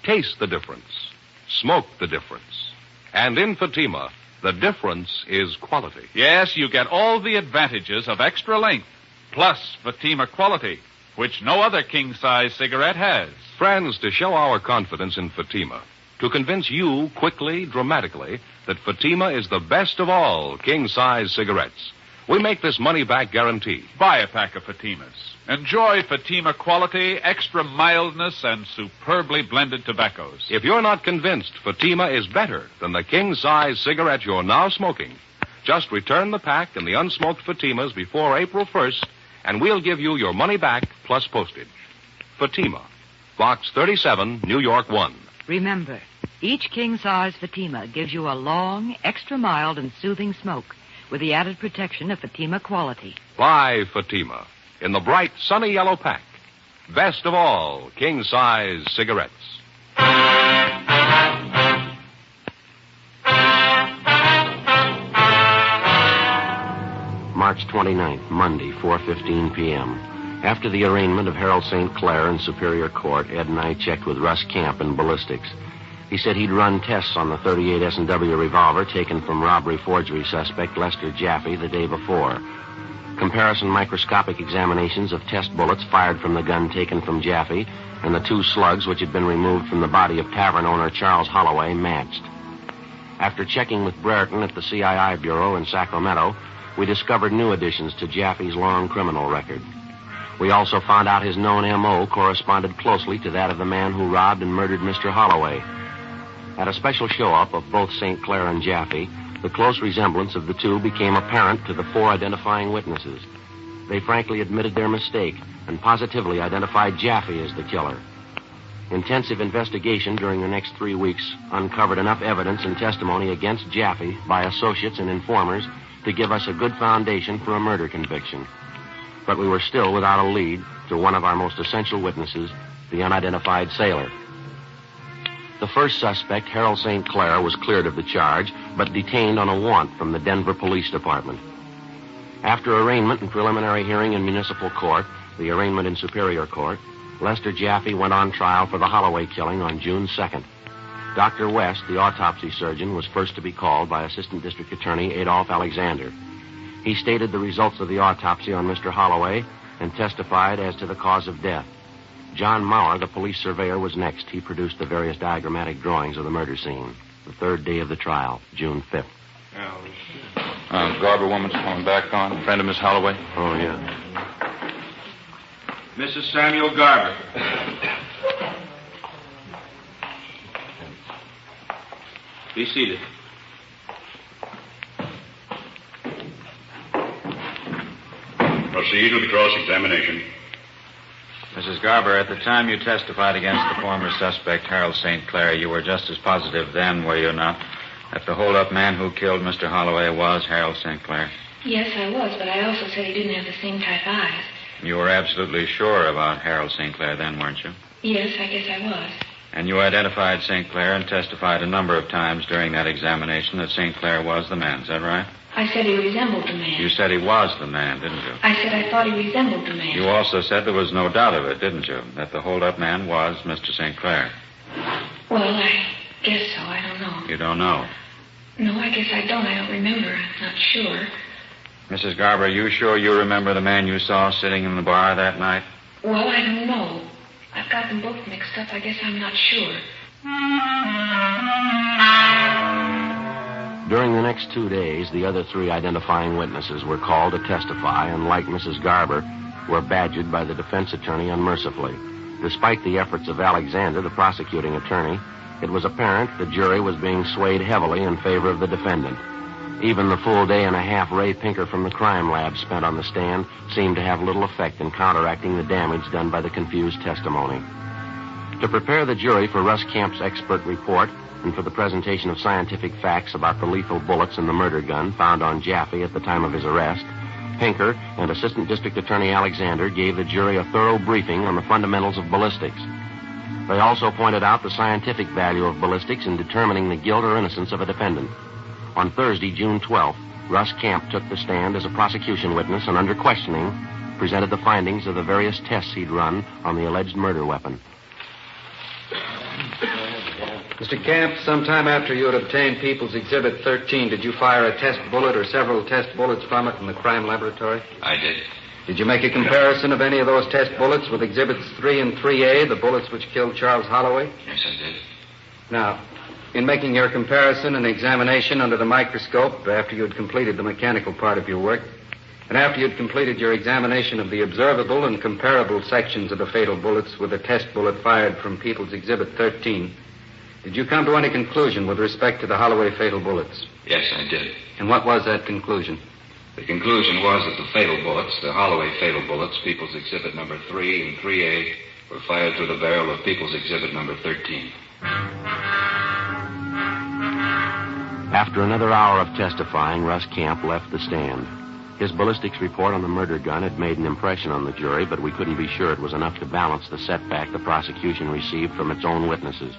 Taste the difference. Smoke the difference. And in Fatima, the difference is quality. Yes, you get all the advantages of extra length, plus Fatima quality, which no other king-size cigarette has. Friends, to show our confidence in Fatima, to convince you quickly, dramatically, that Fatima is the best of all king-size cigarettes, we make this money-back guarantee. Buy a pack of Fatimas. Enjoy Fatima quality, extra mildness, and superbly blended tobaccos. If you're not convinced Fatima is better than the king-size cigarette you're now smoking, just return the pack and the unsmoked Fatimas before April 1st, and we'll give you your money back plus postage. Fatima, Box 37, New York 1. Remember, each king-size Fatima gives you a long, extra mild, and soothing smoke with the added protection of Fatima quality. Buy Fatima in the bright, sunny yellow pack. Best of all king-size cigarettes. March 29th, Monday, 4:15 p.m. After the arraignment of Harold St. Clair in Superior Court, Ed and I checked with Russ Camp in ballistics. He said he'd run tests on the .38 S&W revolver taken from robbery forgery suspect Lester Jaffe the day before. Comparison microscopic examinations of test bullets fired from the gun taken from Jaffe and the 2 slugs which had been removed from the body of tavern owner Charles Holloway matched. After checking with Brereton at the CII Bureau in Sacramento, we discovered new additions to Jaffe's long criminal record. We also found out his known M.O. corresponded closely to that of the man who robbed and murdered Mr. Holloway. At a special show-up of both St. Clair and Jaffe, the close resemblance of the two became apparent to the 4 identifying witnesses. They frankly admitted their mistake and positively identified Jaffe as the killer. Intensive investigation during the next 3 weeks uncovered enough evidence and testimony against Jaffe by associates and informers to give us a good foundation for a murder conviction. But we were still without a lead to one of our most essential witnesses, the unidentified sailor. The first suspect, Harold St. Clair, was cleared of the charge, but detained on a warrant from the Denver Police Department. After arraignment and preliminary hearing in municipal court, the arraignment in Superior Court, Lester Jaffe went on trial for the Holloway killing on June 2nd. Dr. West, the autopsy surgeon, was first to be called by Assistant District Attorney Adolph Alexander. He stated the results of the autopsy on Mr. Holloway and testified as to the cause of death. John Maurer, the police surveyor, was next. He produced the various diagrammatic drawings of the murder scene. The third day of the trial, June 5th. Garber woman's coming back on. Friend of Miss Holloway? Oh, yeah. Mrs. Samuel Garber. Be seated. Proceed with cross-examination. Mrs. Garber, at the time you testified against the former suspect, Harold St. Clair, you were just as positive then, were you not, that the hold-up man who killed Mr. Holloway was Harold St. Clair? Yes, I was, but I also said he didn't have the same type eyes. You were absolutely sure about Harold St. Clair then, weren't you? Yes, I guess I was. And you identified St. Clair and testified a number of times during that examination that St. Clair was the man. Is that right? I said he resembled the man. You said he was the man, didn't you? I said I thought he resembled the man. You also said there was no doubt of it, didn't you? That the hold-up man was Mr. St. Clair. Well, I guess so. I don't know. You don't know? No, I guess I don't. I don't remember. I'm not sure. Mrs. Garber, are you sure you remember the man you saw sitting in the bar that night? Well, I don't know. I've got them both mixed up. I guess I'm not sure. During the next 2 days, the other three identifying witnesses were called to testify and, like Mrs. Garber, were badgered by the defense attorney unmercifully. Despite the efforts of Alexander, the prosecuting attorney, it was apparent the jury was being swayed heavily in favor of the defendant. Even the full day and a half Ray Pinker from the crime lab spent on the stand seemed to have little effect in counteracting the damage done by the confused testimony. To prepare the jury for Russ Camp's expert report and for the presentation of scientific facts about the lethal bullets in the murder gun found on Jaffe at the time of his arrest, Pinker and Assistant District Attorney Alexander gave the jury a thorough briefing on the fundamentals of ballistics. They also pointed out the scientific value of ballistics in determining the guilt or innocence of a defendant. On Thursday, June 12th, Russ Camp took the stand as a prosecution witness and, under questioning, presented the findings of the various tests he'd run on the alleged murder weapon. Mr. Camp, sometime after you had obtained People's Exhibit 13, did you fire a test bullet or several test bullets from it in the crime laboratory? I did. Did you make a comparison of any of those test bullets with Exhibits 3 and 3A, the bullets which killed Charles Holloway? Yes, I did. Now, in making your comparison and examination under the microscope after you had completed the mechanical part of your work, and after you had completed your examination of the observable and comparable sections of the fatal bullets with the test bullet fired from People's Exhibit 13, did you come to any conclusion with respect to the Holloway fatal bullets? Yes, I did. And what was that conclusion? The conclusion was that the fatal bullets, the Holloway fatal bullets, People's Exhibit number 3 and 3A, were fired through the barrel of People's Exhibit number 13. After another hour of testifying, Russ Camp left the stand. His ballistics report on the murder gun had made an impression on the jury, but we couldn't be sure it was enough to balance the setback the prosecution received from its own witnesses.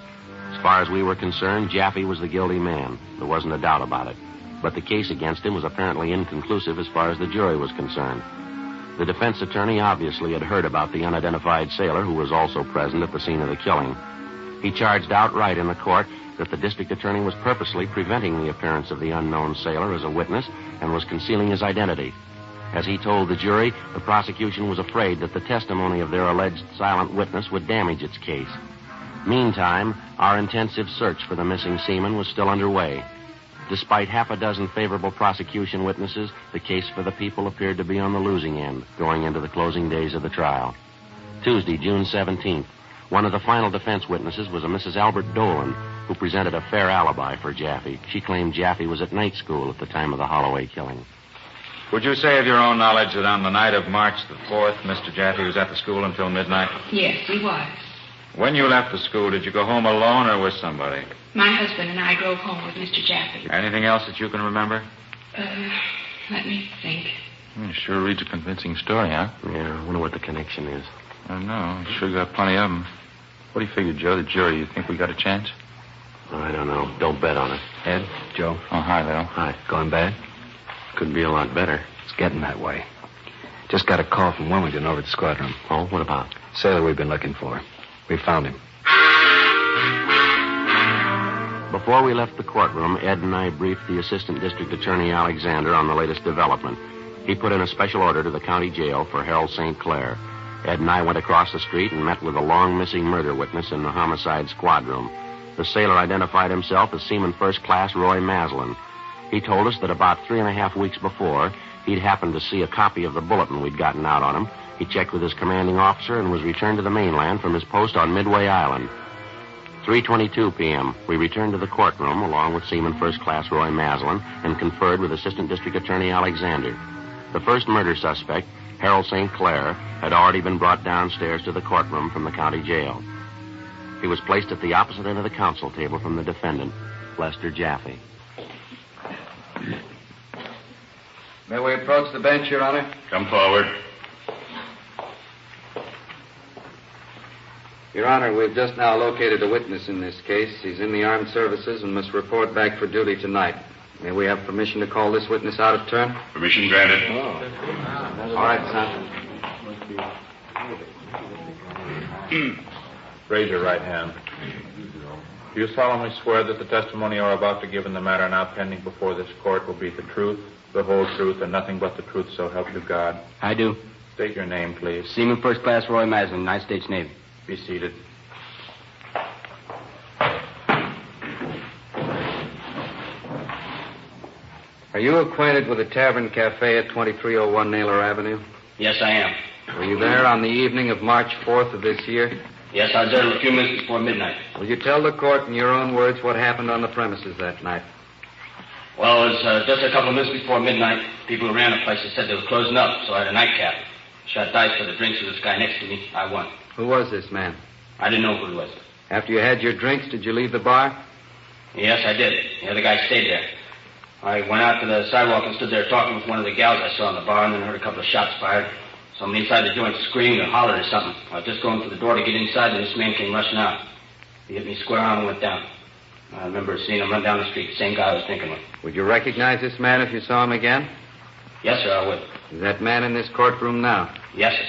As far as we were concerned, Jaffe was the guilty man. There wasn't a doubt about it. But the case against him was apparently inconclusive as far as the jury was concerned. The defense attorney obviously had heard about the unidentified sailor who was also present at the scene of the killing. He charged outright in the court that the district attorney was purposely preventing the appearance of the unknown sailor as a witness and was concealing his identity. As he told the jury, the prosecution was afraid that the testimony of their alleged silent witness would damage its case. Meantime, our intensive search for the missing seaman was still underway. Despite half a dozen favorable prosecution witnesses, the case for the people appeared to be on the losing end going into the closing days of the trial. Tuesday, June 17th, one of the final defense witnesses was a Mrs. Albert Dolan, who presented a fair alibi for Jaffe. She claimed Jaffe was at night school at the time of the Holloway killing. Would you say of your own knowledge that on the night of March the 4th, Mr. Jaffe was at the school until midnight? Yes, he was. When you left the school, did you go home alone or with somebody? My husband and I drove home with Mr. Jaffe. Anything else that you can remember? Let me think. It sure reads a convincing story, huh? Yeah, I wonder what the connection is. I don't know. Sure got plenty of them. What do you figure, Joe? The jury, you think we got a chance? I don't know. Don't bet on it. Ed, Joe. Oh, hi, Leo. Hi. Going bad? Could be a lot better. It's getting that way. Just got a call from Wilmington over at the squadron. Oh, what about? Sailor we've been looking for. We found him. Before we left the courtroom, Ed and I briefed the Assistant District Attorney Alexander on the latest development. He put in a special order to the county jail for Harold St. Clair. Ed and I went across the street and met with a long-missing murder witness in the homicide squad room. The sailor identified himself as Seaman First Class Roy Maslin. He told us that about 3.5 weeks before, he'd happened to see a copy of the bulletin we'd gotten out on him. He checked with his commanding officer and was returned to the mainland from his post on Midway Island. 3:22 p.m., we returned to the courtroom along with Seaman First Class Roy Maslin and conferred with Assistant District Attorney Alexander. The first murder suspect, Harold St. Clair, had already been brought downstairs to the courtroom from the county jail. He was placed at the opposite end of the counsel table from the defendant, Lester Jaffe. May we approach the bench, Your Honor? Come forward. Your Honor, we've just now located a witness in this case. He's in the armed services and must report back for duty tonight. May we have permission to call this witness out of turn? Permission granted. All right, son. Raise your right hand. Do you solemnly swear that the testimony you are about to give in the matter now pending before this court will be the truth, the whole truth, and nothing but the truth, so help you God? I do. State your name, please. Seaman First Class Roy Maslin, United States Navy. Be seated. Are you acquainted with the Tavern Cafe at 2301 Naylor Avenue? Yes, I am. Were you there on the evening of March 4th of this year? Yes, I was there a few minutes before midnight. Will you tell the court in your own words what happened on the premises that night? Well, it was just a couple of minutes before midnight. People who ran the place said they were closing up, so I had a nightcap. Shot dice for the drinks with this guy next to me. I won. Who was this man? I didn't know who he was. After you had your drinks, did you leave the bar? Yes, I did. The other guy stayed there. I went out to the sidewalk and stood there talking with one of the gals I saw in the bar, and then heard a couple of shots fired. Someone inside the joint screamed or hollered or something. I was just going for the door to get inside, and this man came rushing out. He hit me square on and went down. I remember seeing him run down the street, the same guy I was thinking of. Would you recognize this man if you saw him again? Yes, sir, I would. Is that man in this courtroom now? Yes, sir.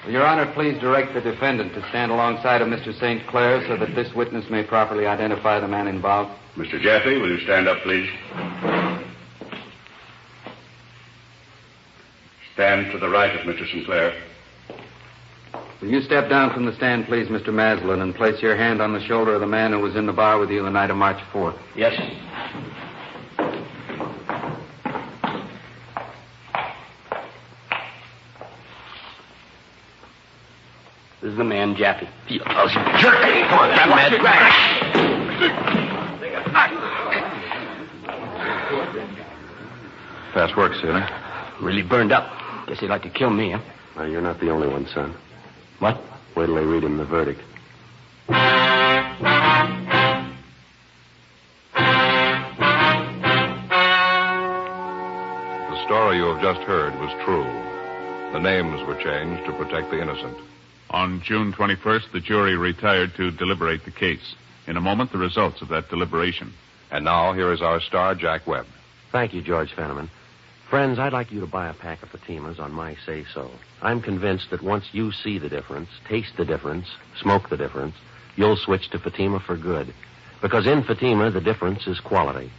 Will Your Honor please direct the defendant to stand alongside of Mr. St. Clair so that this witness may properly identify the man involved? Mr. Jaffe, will you stand up, please? Stand to the right of Mr. Sinclair. Will you step down from the stand, please, Mr. Maslin, and place your hand on the shoulder of the man who was in the bar with you the night of March 4th? Yes, sir. This is the man, Jaffe. You lousy jerk. Come on, grab him, Ed. Grab Fast work, sailor. Really burned up. Guess he'd like to kill me, huh? Well, you're not the only one, son. What? Wait till they read him the verdict. The story you have just heard was true. The names were changed to protect the innocent. On June 21st, the jury retired to deliberate the case. In a moment, the results of that deliberation. And now, here is our star, Jack Webb. Thank you, George Fenneman. Friends, I'd like you to buy a pack of Fatimas on my say-so. I'm convinced that once you see the difference, taste the difference, smoke the difference, you'll switch to Fatima for good. Because in Fatima, the difference is quality.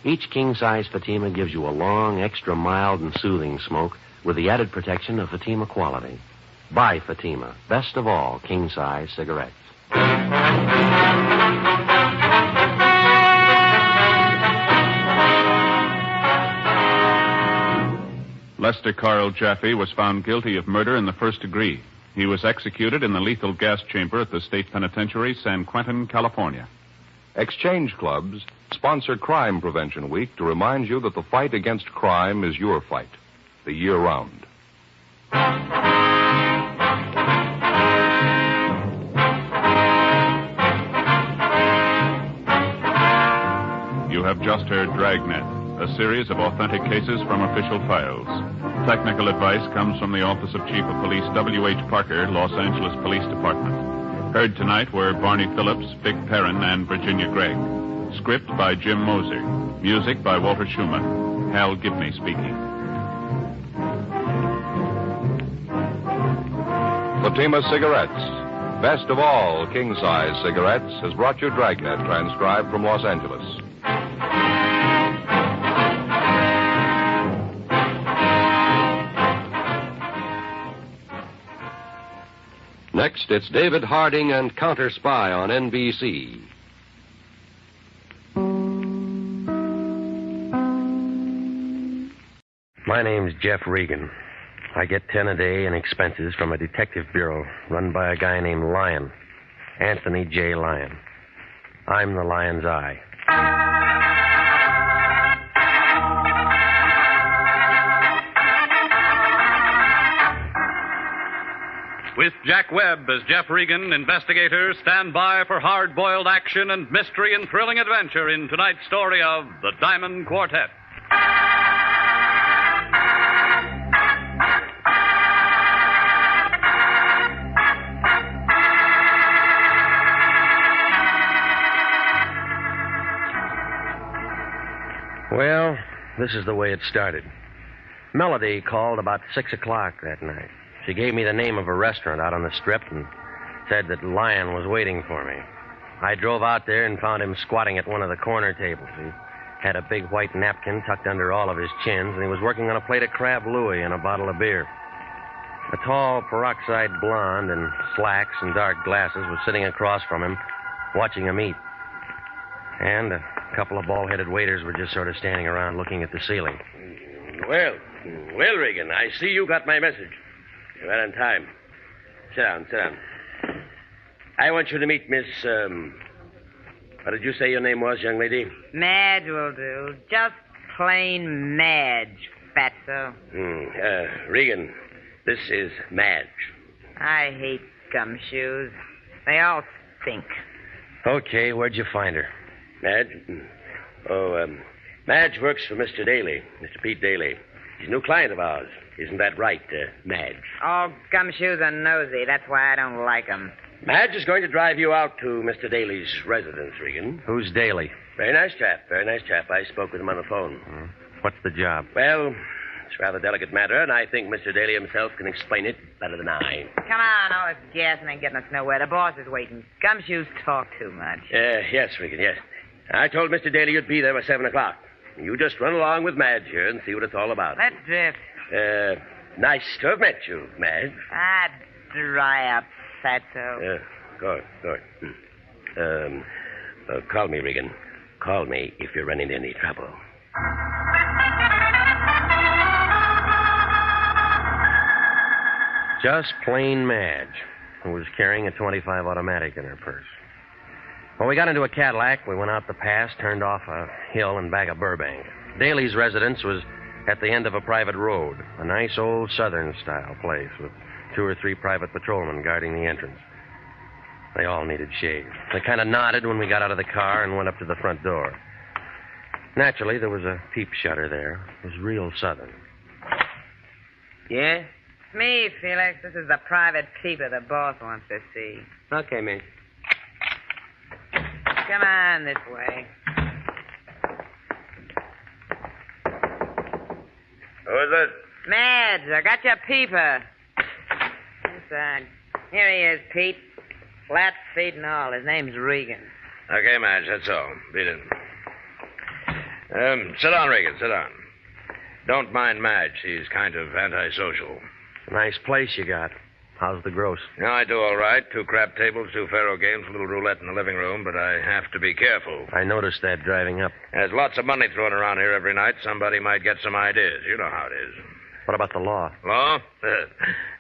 Each king-size Fatima gives you a long, extra mild and soothing smoke with the added protection of Fatima quality. Buy Fatima, best of all king-size cigarettes. Lester Carl Jaffe was found guilty of murder in the first degree. He was executed in the lethal gas chamber at the State Penitentiary, San Quentin, California. Exchange Clubs sponsor Crime Prevention Week to remind you that the fight against crime is your fight, the year round. You have just heard Dragnet, a series of authentic cases from official files. Technical advice comes from the Office of Chief of Police W.H. Parker, Los Angeles Police Department. Heard tonight were Barney Phillips, Vic Perrin, and Virginia Gregg. Script by Jim Moser. Music by Walter Schumann. Hal Gibney speaking. Fatima Cigarettes, best of all king-size cigarettes, has brought you Dragnet, transcribed from Los Angeles. Next, it's David Harding and Counter Spy on NBC. My name's Jeff Regan. I get 10 a day in expenses from a detective bureau run by a guy named Lyon, Anthony J. Lyon. I'm the Lion's Eye. With Jack Webb as Jeff Regan, investigators stand by for hard-boiled action and mystery and thrilling adventure in tonight's story of The Diamond Quartet. Well, this is the way it started. Melody called about 6 o'clock that night. She gave me the name of a restaurant out on the strip and said that Lyon was waiting for me. I drove out there and found him squatting at one of the corner tables. He had a big white napkin tucked under all of his chins, and he was working on a plate of crab louis and a bottle of beer. A tall peroxide blonde in slacks and dark glasses was sitting across from him, watching him eat. And a couple of bald-headed waiters were just sort of standing around looking at the ceiling. Well, Regan, I see you got my message. You're right on time. Sit down. I want you to meet Miss, what did you say your name was, young lady? Madge will do. Just plain Madge, fatso. Regan, this is Madge. I hate gumshoes. They all stink. Okay, where'd you find her? Madge? Madge works for Mr. Daly, Mr. Pete Daly. He's a new client of ours. Isn't that right, Madge? All gumshoes are nosy. That's why I don't like them. Madge is going to drive you out to Mr. Daly's residence, Regan. Who's Daly? Very nice chap. I spoke with him on the phone. What's the job? Well, it's a rather delicate matter, and I think Mr. Daly himself can explain it better than I. Come on, all this gassing ain't getting us nowhere. The boss is waiting. Gumshoes talk too much. Yes, Regan, yes. I told Mr. Daly you'd be there by 7 o'clock. You just run along with Madge here and see what it's all about. Let's drift. Nice to have met you, Madge. Ah, dry up, fatso. Good. Call me, Regan. Call me if you run into any trouble. Just plain Madge, who was carrying a .25 automatic in her purse. When we got into a Cadillac, we went out the pass, turned off a hill, and back of Burbank. Daly's residence was at the end of a private road, a nice old Southern-style place with 2 or 3 private patrolmen guarding the entrance. They all needed shave. They kind of nodded when we got out of the car and went up to the front door. Naturally, there was a peep shutter there. It was real Southern. Yeah? It's me, Felix. This is the private peeper the boss wants to see. Okay, mate. Come on this way. Who is it? Madge, I got your peeper. Inside. Here he is, Pete. Flat feet and all. His name's Regan. Okay, Madge, that's all. Beat it. Sit down, Regan, sit down. Don't mind Madge. She's kind of antisocial. Nice place you got. How's the gross? No, I do all right. 2 crap tables, 2 faro games, a little roulette in the living room, but I have to be careful. I noticed that driving up. There's lots of money thrown around here every night. Somebody might get some ideas. You know how it is. What about the law? Law?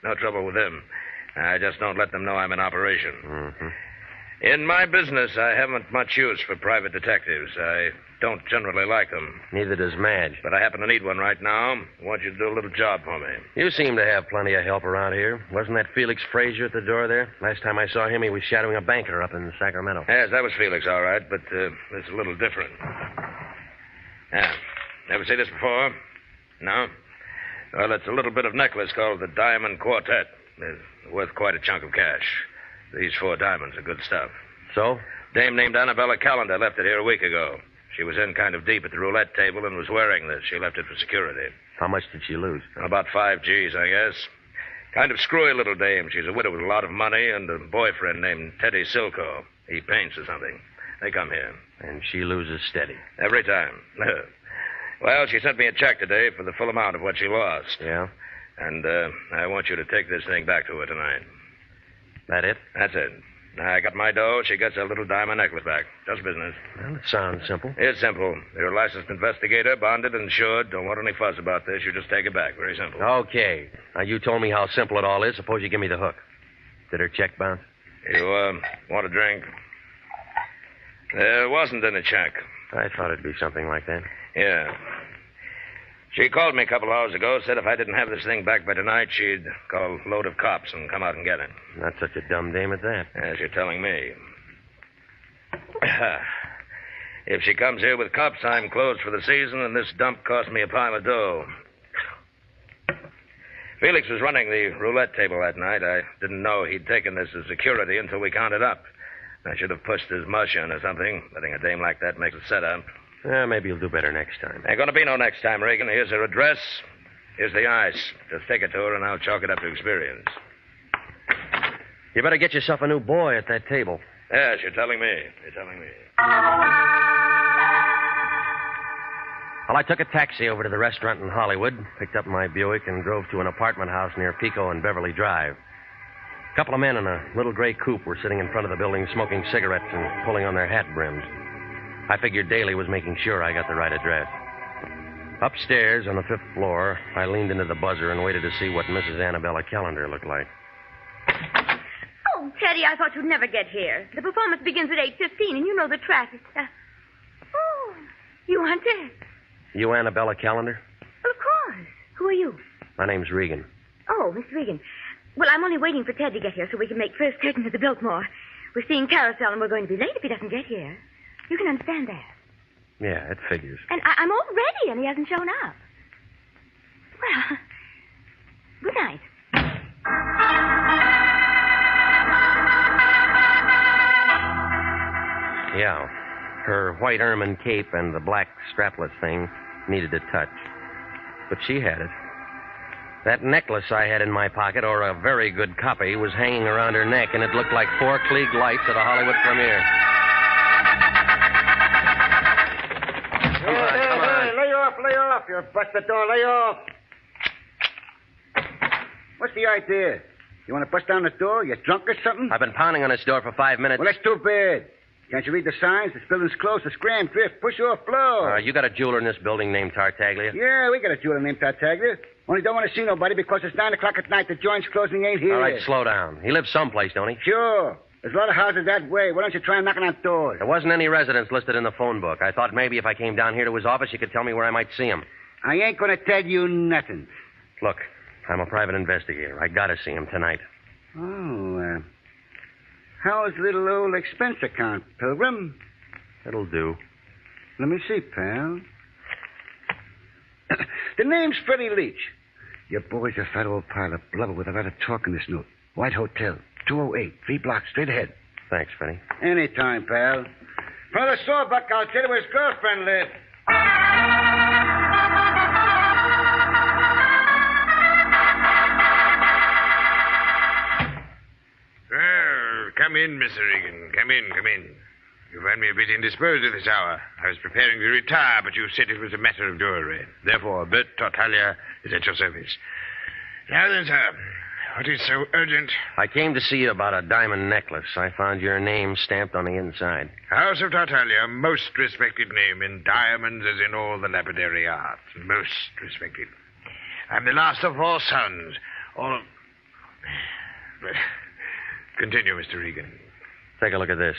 No trouble with them. I just don't let them know I'm in operation. Mm-hmm. In my business, I haven't much use for private detectives. I don't generally like them. Neither does Madge. But I happen to need one right now. I want you to do a little job for me. You seem to have plenty of help around here. Wasn't that Felix Frazier at the door there? Last time I saw him, he was shadowing a banker up in Sacramento. Yes, that was Felix, all right, but it's a little different. Never see this before? No? Well, it's a little bit of necklace called the Diamond Quartet. It's worth quite a chunk of cash. These 4 diamonds are good stuff. So? Dame named Annabella Callender left it here a week ago. She was in kind of deep at the roulette table and was wearing this. She left it for security. How much did she lose? About 5 G's, I guess. Kind of screwy little dame. She's a widow with a lot of money and a boyfriend named Teddy Silco. He paints or something. They come here. And she loses steady. Every time. Well, she sent me a check today for the full amount of what she lost. Yeah? And I want you to take this thing back to her tonight. That it? That's it. I got my dough. She gets a little diamond necklace back. Just business. Well, it sounds simple. It's simple. You're a licensed investigator, bonded, insured. Don't want any fuss about this. You just take it back. Very simple. Okay. Now, you told me how simple it all is. Suppose you give me the hook. Did her check bounce? You want a drink? There wasn't any check. I thought it'd be something like that. Yeah. She called me a couple hours ago, said if I didn't have this thing back by tonight, she'd call a load of cops and come out and get it. Not such a dumb dame at that. As you're telling me. If she comes here with cops, I'm closed for the season, and this dump cost me a pile of dough. Felix was running the roulette table that night. I didn't know he'd taken this as security until we counted up. I should have pushed his mush in or something. Letting a dame like that make a setup. Yeah, maybe you'll do better next time. Ain't gonna be no next time, Regan. Here's her address. Here's the ice. Just take it to her, and I'll chalk it up to experience. You better get yourself a new boy at that table. Yes, you're telling me. You're telling me. Well, I took a taxi over to the restaurant in Hollywood, picked up my Buick, and drove to an apartment house near Pico and Beverly Drive. A couple of men in a little gray coupe were sitting in front of the building smoking cigarettes and pulling on their hat brims. I figured Daly was making sure I got the right address. Upstairs on the 5th floor, I leaned into the buzzer and waited to see what Mrs. Annabella Callender looked like. Oh, Teddy, I thought you'd never get here. The performance begins at 8:15, and you know the traffic. Oh, you aren't there? You Annabella Callender? Well, of course. Who are you? My name's Regan. Oh, Miss Regan. Well, I'm only waiting for Ted to get here so we can make first curtain of the Biltmore. We're seeing Carousel, and we're going to be late if he doesn't get here. You can understand that. Yeah, it figures. And I'm all ready, and he hasn't shown up. Well, good night. Yeah. Her white ermine cape and the black strapless thing needed a touch. But she had it. That necklace I had in my pocket, or a very good copy, was hanging around her neck, and it looked like 4 Klieg lights at a Hollywood premiere. Lay off. You bust the door. Lay off. What's the idea? You want to bust down the door? You drunk or something? I've been pounding on this door for 5 minutes. Well, that's too bad. Can't you read the signs? This building's closed. The scram, drift, push off, blow. You got a jeweler in this building named Tartaglia? Yeah, we got a jeweler named Tartaglia. Only don't want to see nobody because it's 9 o'clock at night. The joint's closing, ain't here. All right, slow down. He lives someplace, don't he? Sure. There's a lot of houses that way. Why don't you try knocking on doors? There wasn't any residence listed in the phone book. I thought maybe if I came down here to his office, you could tell me where I might see him. I ain't going to tell you nothing. Look, I'm a private investigator. I got to see him tonight. Oh, how's little old expense account, Pilgrim? It'll do. Let me see, pal. The name's Freddie Leach. Your boy's a fat old pile of blubber with a lot of talk in this note. White Hotel, 208, 3 blocks straight ahead. Thanks, Freddie. Anytime, pal. From the sawbuck, I'll tell you where his girlfriend lived. Well, come in, Mr. Regan. Come in. You find me a bit indisposed at this hour. I was preparing to retire, but you said it was a matter of jewelry. Therefore, Bert Tartaglia is at your service. Now then, sir, what is so urgent? I came to see you about a diamond necklace. I found your name stamped on the inside. House of Tartaglia, most respected name in diamonds as in all the lapidary arts. Most respected. I'm the last of 4 sons. All of... Continue, Mr. Regan. Take a look at this.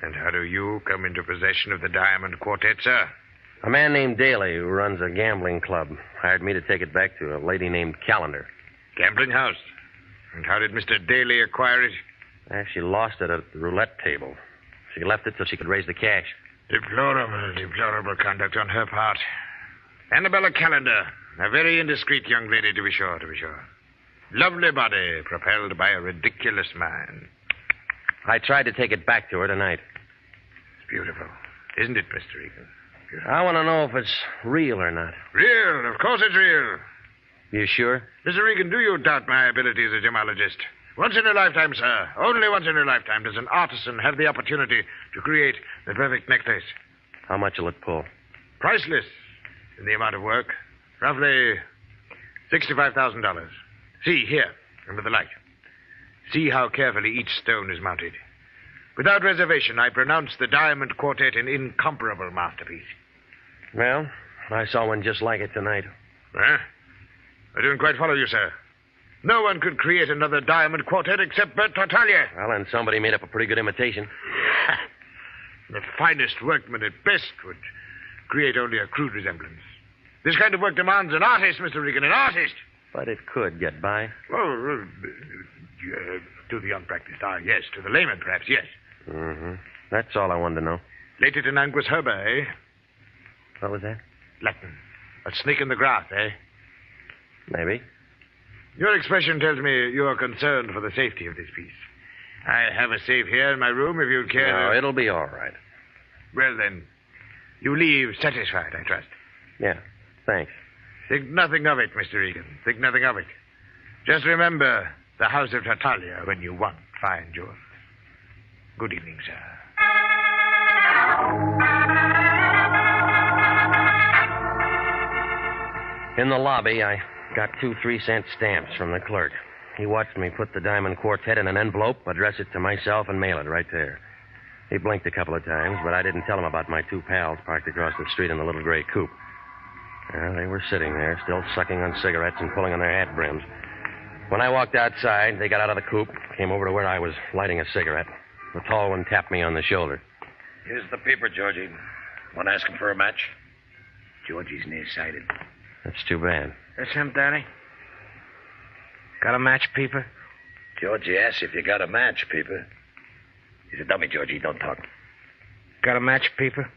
And how do you come into possession of the diamond quartet, sir? A man named Daly, who runs a gambling club, hired me to take it back to a lady named Callender. Gambling house? And how did Mr. Daly acquire it? She lost it at the roulette table. She left it so she could raise the cash. Deplorable conduct on her part. Annabella Callender, a very indiscreet young lady, to be sure. Lovely body, propelled by a ridiculous mind. I tried to take it back to her tonight. It's beautiful. Isn't it, Mr. Regan? Beautiful. I want to know if it's real or not. Real. Of course it's real. You sure? Mr. Regan, do you doubt my ability as a gemologist? Once in a lifetime, sir, only once in a lifetime does an artisan have the opportunity to create the perfect necklace. How much will it pull? Priceless in the amount of work. Roughly $65,000. See, here, under the light. See how carefully each stone is mounted. Without reservation, I pronounce the Diamond Quartet an incomparable masterpiece. Well, I saw one just like it tonight. Huh? I don't quite follow you, sir. No one could create another Diamond Quartet except Bert Tartaglia. Well, and somebody made up a pretty good imitation. The finest workman at best would create only a crude resemblance. This kind of work demands an artist, Mr. Regan, an artist. But it could get by. Oh, to the unpracticed eye, yes. To the layman, perhaps, yes. Mm-hmm. That's all I wanted to know. Lated in Anguis herba, eh? What was that? Latin. A snake in the grass, eh? Maybe. Your expression tells me you are concerned for the safety of this piece. I have a safe here in my room if you'd care No, to... it'll be all right. Well, then, you leave satisfied, I trust. Yeah, thanks. Think nothing of it, Mr. Regan. Think nothing of it. Just remember the House of Tartaglia when you want fine jewels. Good evening, sir. In the lobby, I got 2 3-cent stamps from the clerk. He watched me put the Diamond Quartet in an envelope, address it to myself, and mail it right there. He blinked a couple of times, but I didn't tell him about my 2 pals parked across the street in the little gray coupe. They were sitting there, still sucking on cigarettes and pulling on their hat brims. When I walked outside, they got out of the coupe, came over to where I was lighting a cigarette. The tall one tapped me on the shoulder. Here's the paper, Georgie. Want to ask him for a match? Georgie's nearsighted. That's too bad. That's him, Danny. Got a match, Peeper? Georgie asks if you got a match, Peeper. He's a dummy, Georgie. Don't talk. Got a match, Peeper?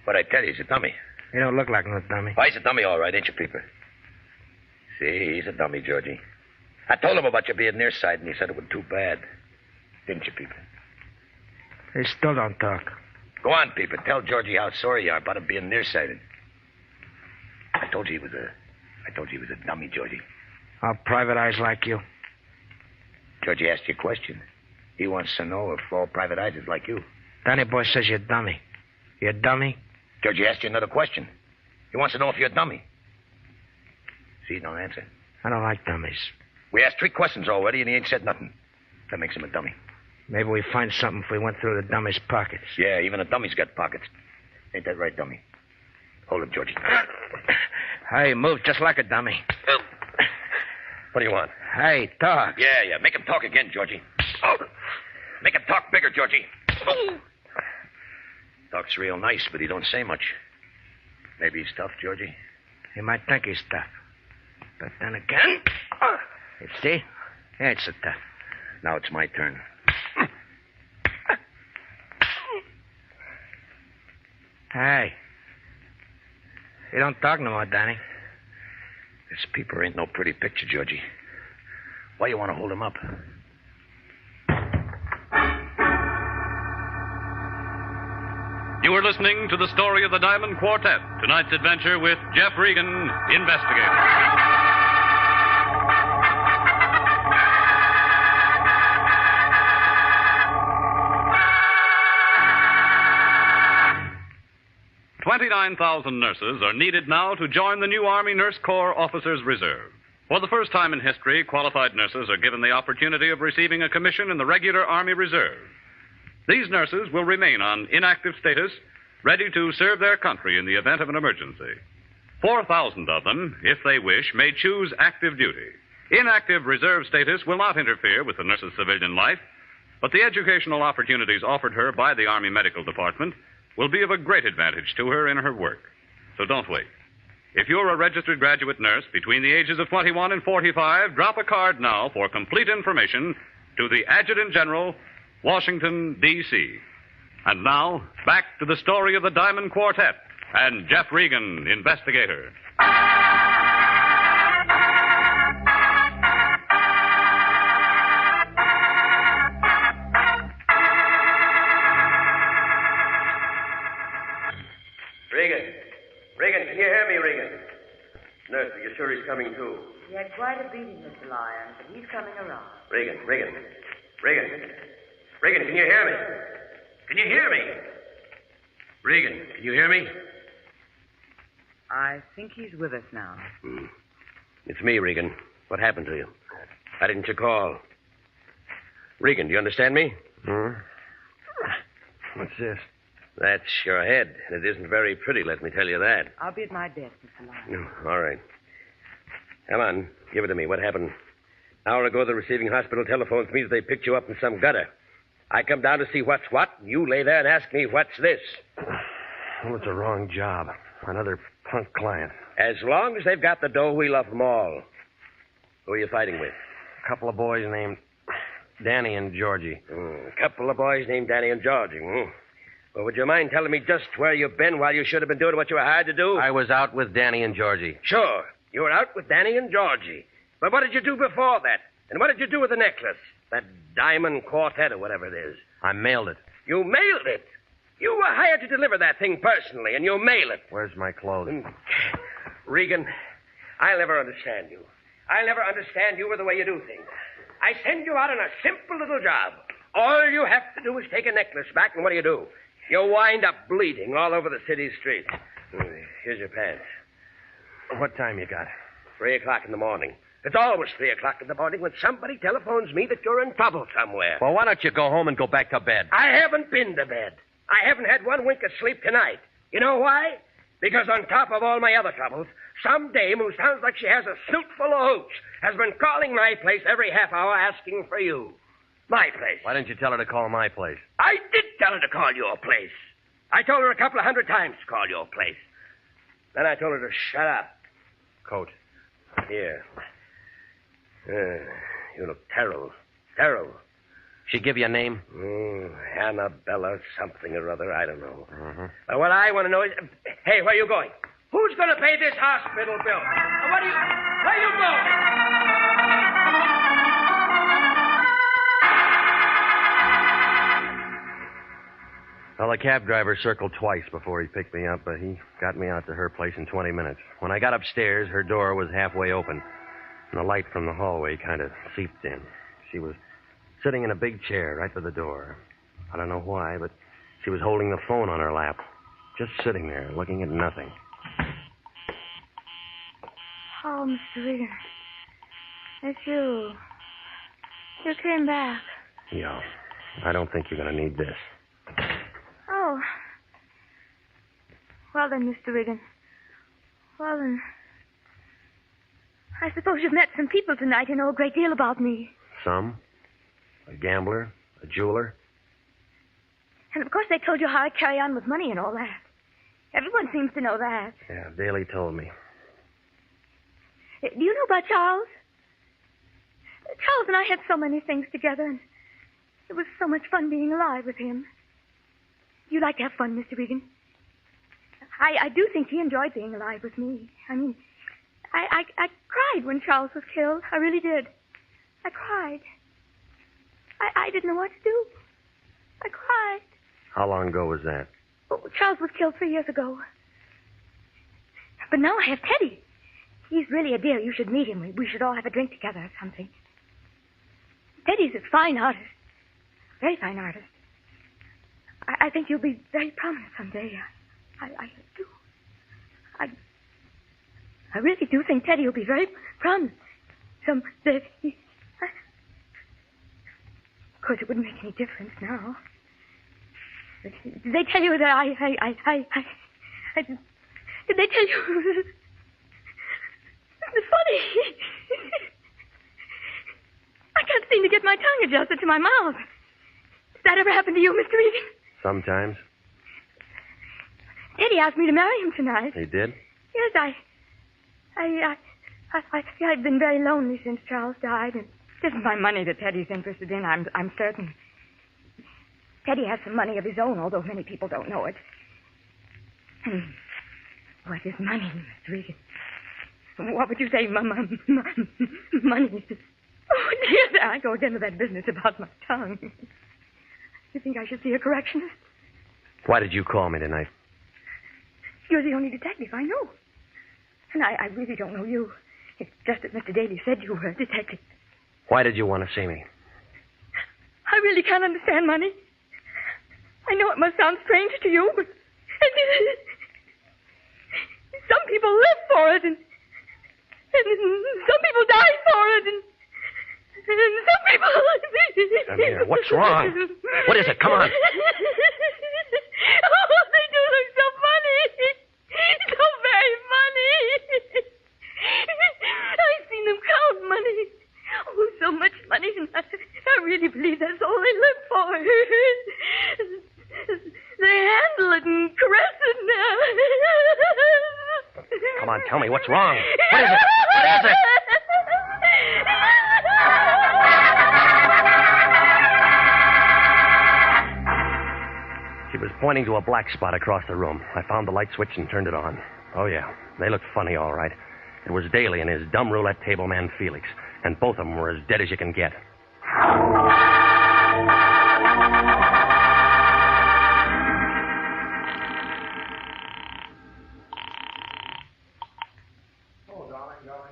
What'd I tell you? He's a dummy. He don't look like no dummy. Why, he's a dummy, all right, ain't you, Peeper? See, he's a dummy, Georgie. I told him about you being nearsighted, and he said it was too bad. Didn't you, Peeper? He still don't talk. Go on, Peeper. Tell Georgie how sorry you are about him being nearsighted. I told you he was a dummy, Georgie. How private eyes like you? Georgie asked you a question. He wants to know if all private eyes is like you. Danny boy says you're a dummy. You a dummy? Georgie asked you another question. He wants to know if you're a dummy. See, he don't answer. I don't like dummies. We asked 3 questions already, and he ain't said nothing. That makes him a dummy. Maybe we'd find something if we went through the dummy's pockets. Yeah, even a dummy's got pockets. Ain't that right, dummy? Hold him, Georgie. Hey, move just like a dummy. What do you want? Hey, talk. Yeah. Make him talk again, Georgie. Oh. Make him talk bigger, Georgie. Oh. Talks real nice, but he don't say much. Maybe he's tough, Georgie. He might think he's tough. But then again... You see? He ain't so tough. Now it's my turn. Hey. You don't talk no more, Danny. This Peeper ain't no pretty picture, Georgie. Why you want to hold him up? You are listening to the story of the Diamond Quartet. Tonight's adventure with Jeff Regan, investigator. $29,000 nurses are needed now to join the new Army Nurse Corps Officers Reserve. For the first time in history, qualified nurses are given the opportunity of receiving a commission in the regular Army Reserve. These nurses will remain on inactive status, ready to serve their country in the event of an emergency. 4,000 of them, if they wish, may choose active duty. Inactive reserve status will not interfere with the nurse's civilian life, but the educational opportunities offered her by the Army Medical Department will be of a great advantage to her in her work. So don't wait. If you're a registered graduate nurse between the ages of 21 and 45, drop a card now for complete information to the Adjutant General, Washington, D.C. And now, back to the story of the Diamond Quartet and Jeff Regan, investigator. Regan, can you hear me, Regan? Nurse, are you sure he's coming too? He had quite a beating, Mr. Lyon, but he's coming around. Regan, can you hear me? Can you hear me? Regan, can you hear me? I think he's with us now. It's me, Regan. What happened to you? Why didn't you call? Regan, do you understand me? What's this? That's your head. It isn't very pretty, let me tell you that. I'll be at my desk, Mr. Lyon. All right. Come on, give it to me. What happened? An hour ago, the receiving hospital telephones me that they picked you up in some gutter. I come down to see what's what, and you lay there and ask me what's this. Well, it's a wrong job. Another punk client. As long as they've got the dough, we love them all. Who are you fighting with? A couple of boys named Danny and Georgie. A couple of boys named Danny and Georgie. Well, would you mind telling me just where you've been while you should have been doing what you were hired to do? I was out with Danny and Georgie. Sure. You were out with Danny and Georgie. But what did you do before that? And what did you do with the necklace? That diamond quartet or whatever it is. I mailed it. You mailed it? You were hired to deliver that thing personally, and you mail it. Where's my clothes? Regan, I'll never understand you. I'll never understand you or the way you do things. I send you out on a simple little job. All you have to do is take a necklace back, and what do? You wind up bleeding all over the city streets. Here's your pants. What time you got? 3 o'clock in the morning. It's always 3 o'clock in the morning when somebody telephones me that you're in trouble somewhere. Well, why don't you go home and go back to bed? I haven't been to bed. I haven't had one wink of sleep tonight. You know why? Because on top of all my other troubles, some dame who sounds like she has a snoot full of hooch has been calling my place every half hour asking for you. My place. Why didn't you tell her to call my place? I did tell her to call your place. I told her a couple of 100 times to call your place. Then I told her to shut up. Coat. Here. You look terrible. Terrible. She give you a name? Annabella something or other. I don't know. But what I want to know is... Hey, where are you going? Who's going to pay this hospital bill? Where are you going? Well, the cab driver circled twice before he picked me up, but he got me out to her place in 20 minutes. When I got upstairs, her door was halfway open, and the light from the hallway kind of seeped in. She was sitting in a big chair right by the door. I don't know why, but she was holding the phone on her lap, just sitting there, looking at nothing. Oh, Mr. Regan. It's you. You came back. Yeah. I don't think you're going to need this. Oh. Well then, Mr. Regan. Well then. I suppose you've met some people tonight who know a great deal about me. Some? A gambler? A jeweler? And of course they told you how I carry on with money and all that. Everyone seems to know that. Yeah, Daly told me. Do you know about Charles? Charles and I had so many things together, and it was so much fun being alive with him. You like to have fun, Mr. Regan? I do think he enjoyed being alive with me. I mean, I cried when Charles was killed. I really did. I cried. I didn't know what to do. I cried. How long ago was that? Oh, Charles was killed 3 years ago. But now I have Teddy. He's really a dear. You should meet him. We should all have a drink together or something. Teddy's a fine artist. Very fine artist. I think you'll be very prominent someday. I do. I really do think Teddy will be very prominent someday. Of course, it wouldn't make any difference now. Did they tell you that did they tell you? It's funny. I can't seem to get my tongue adjusted to my mouth. Does that ever happen to you, Mr. Regan? Sometimes. Teddy asked me to marry him tonight. He did? Yes, I've been very lonely since Charles died, and it isn't my money that Teddy's interested in, I'm certain. Teddy has some money of his own, although many people don't know it. And what is money, Mr. Regan? What would you say, money? Oh, dear, there I go again with that business about my tongue. You think I should see a correctionist? Why did you call me tonight? You're the only detective I know. And I really don't know you. It's just that Mr. Daly said you were a detective. Why did you want to see me? I really can't understand money. I know it must sound strange to you, but some people live for it, and some people die for it, and some people... Samir, what's wrong? What is it? Come on. Oh, they do look so funny. So very funny. I've seen them count money. Oh, so much money, and I really believe that's all they live for. They handle it and caress it now. Come on, tell me, what's wrong? What is it? What is it? She was pointing to a black spot across the room. I found the light switch and turned it on. Oh, yeah, they looked funny, all right. It was Daly and his dumb roulette table man, Felix. And both of them were as dead as you can get.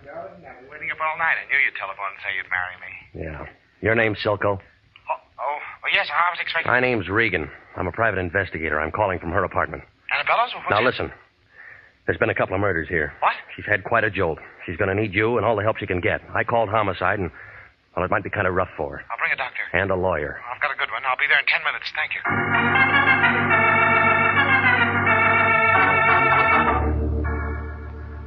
Darling. I've been waiting up all night. I knew you'd telephone and say you'd marry me. Yeah. Your name's Silko? Oh, yes, I was expecting... My name's Regan. I'm a private investigator. I'm calling from her apartment. Annabella's? Now, listen. There's been a couple of murders here. What? She's had quite a jolt. She's going to need you and all the help she can get. I called homicide, and, well, it might be kind of rough for her. I'll bring a doctor. And a lawyer. I've got a good one. I'll be there in 10 minutes. Thank you.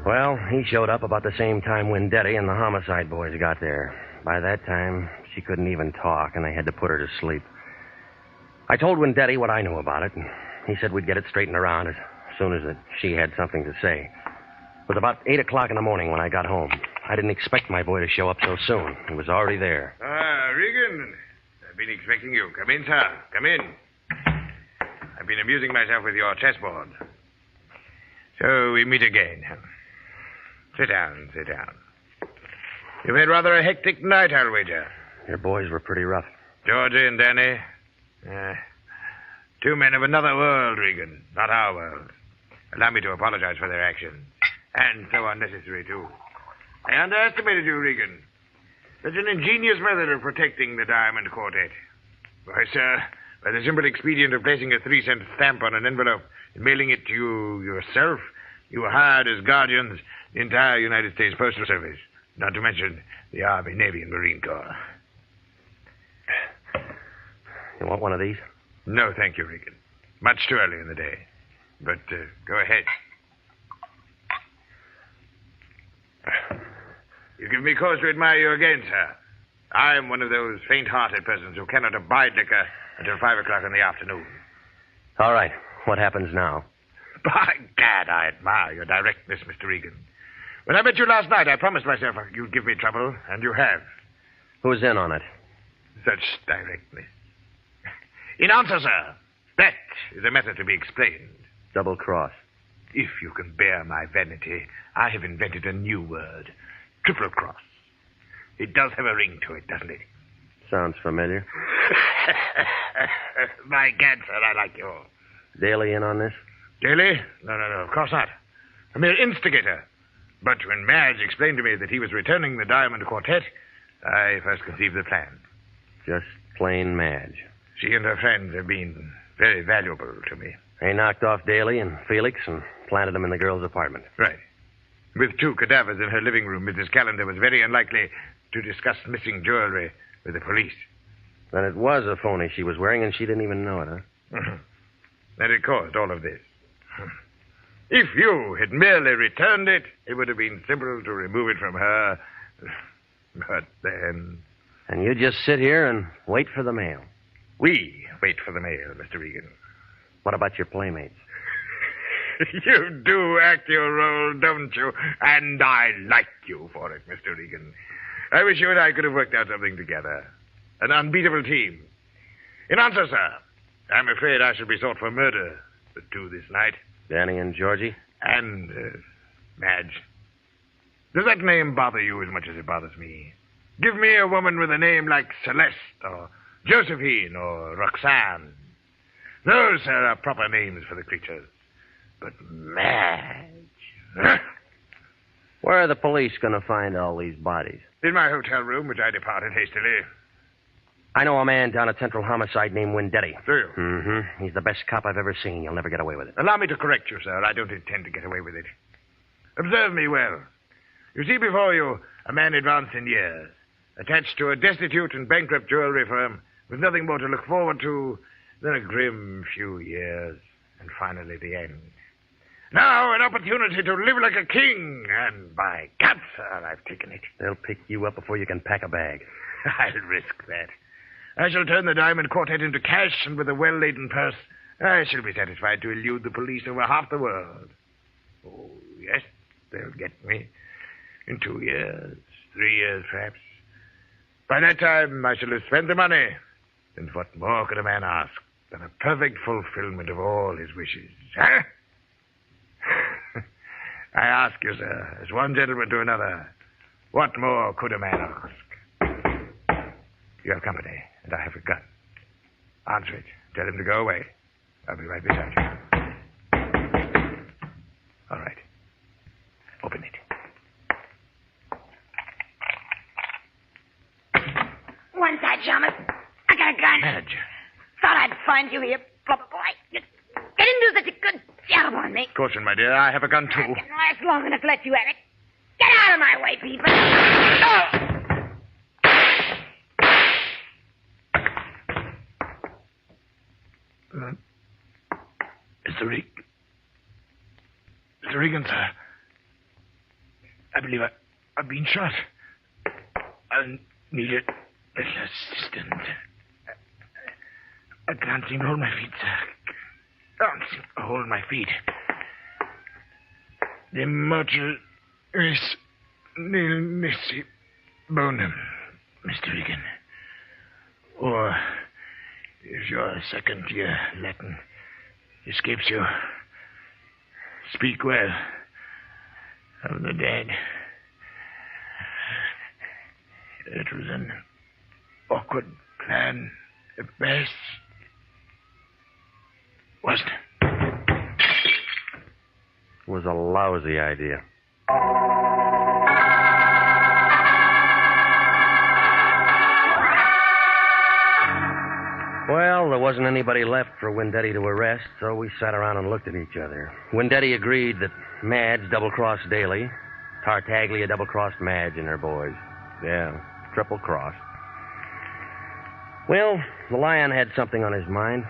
Well, he showed up about the same time Wendetti and the homicide boys got there. By that time, she couldn't even talk, and they had to put her to sleep. I told Wendetti what I knew about it, and he said we'd get it straightened around as soon as she had something to say. It was about 8 o'clock in the morning when I got home. I didn't expect my boy to show up so soon. He was already there. Regan. I've been expecting you. Come in, sir. Come in. I've been amusing myself with your chessboard. So we meet again. Sit down. You've had rather a hectic night, I'll wager. Your boys were pretty rough. Georgie and Danny. Two men of another world, Regan. Not our world. Allow me to apologize for their actions. And so unnecessary, too. I underestimated you, Regan. Such an ingenious method of protecting the Diamond Quartet. Why, sir, by the simple expedient of placing a 3-cent stamp on an envelope and mailing it to you yourself, you hired as guardians the entire United States Postal Service, not to mention the Army, Navy, and Marine Corps. You want one of these? No, thank you, Regan. Much too early in the day. But go ahead. You give me cause to admire you again, sir. I am one of those faint-hearted persons who cannot abide liquor until 5 o'clock in the afternoon. All right. What happens now? By gad, I admire your directness, Mr. Regan. When I met you last night, I promised myself you'd give me trouble, and you have. Who's in on it? Such directness. In answer, sir, that is a matter to be explained. Double cross. If you can bear my vanity, I have invented a new word. Triple cross. It does have a ring to it, doesn't it? Sounds familiar. By gad, sir, I like you. Daly in on this? Daly? No, of course not. A mere instigator. But when Madge explained to me that he was returning the Diamond Quartet, I first conceived the plan. Just plain Madge. She and her friends have been very valuable to me. They knocked off Daly and Felix and planted them in the girl's apartment. Right. With 2 cadavers in her living room, Mrs. Callender was very unlikely to discuss missing jewelry with the police. Then it was a phony she was wearing, and she didn't even know it, huh? And it caused all of this. If you had merely returned it, it would have been simple to remove it from her. But then... And you just sit here and wait for the mail. We wait for the mail, Mr. Regan. What about your playmates? You do act your role, don't you? And I like you for it, Mr. Regan. I wish you and I could have worked out something together. An unbeatable team. In answer, sir, I'm afraid I shall be sought for murder for 2 this night. Danny and Georgie? And Madge. Does that name bother you as much as it bothers me? Give me a woman with a name like Celeste or Josephine or Roxanne. Those, sir, are proper names for the creatures. But Madge... Huh? Where are the police going to find all these bodies? In my hotel room, which I departed hastily. I know a man down at Central Homicide named Wendetti. Do you? Mm-hmm. He's the best cop I've ever seen. You'll never get away with it. Allow me to correct you, sir. I don't intend to get away with it. Observe me well. You see before you a man advanced in years, attached to a destitute and bankrupt jewelry firm, with nothing more to look forward to than a grim few years, and finally the end. Now an opportunity to live like a king, and by God, sir, I've taken it. They'll pick you up before you can pack a bag. I'll risk that. I shall turn the diamond quartet into cash, and with a well-laden purse, I shall be satisfied to elude the police over half the world. Oh, yes, they'll get me. In 2 years, 3 years, perhaps. By that time, I shall have spent the money. And what more could a man ask than a perfect fulfillment of all his wishes? Huh? I ask you, sir, as one gentleman to another, what more could a man ask? You have company, and I have a gun. Answer it. Tell him to go away. I'll be right beside you. All right. Open it. One side, Shamus. I got a gun. Madge. Thought I'd find you here, blubber boy. You didn't do such a good job on me. Caution, my dear. I have a gun, too. I can last long enough to let you have it. Get out of my way, people. Oh! Mr. Regan, sir. I believe I've been shot. I'll need a little assistance. I can't seem to hold my feet, sir. Can't seem to hold my feet. The mortal is nil nisi bonum, Mr. Regan. Or, if your second year Latin escapes you, speak well of the dead. It was an awkward plan at best, wasn't it? It was a lousy idea. Well, there wasn't anybody left for Wendetti to arrest, so we sat around and looked at each other. Wendetti agreed that Madge double-crossed Daly. Tartaglia double-crossed Madge and her boys. Yeah, triple-crossed. Well, the Lion had something on his mind.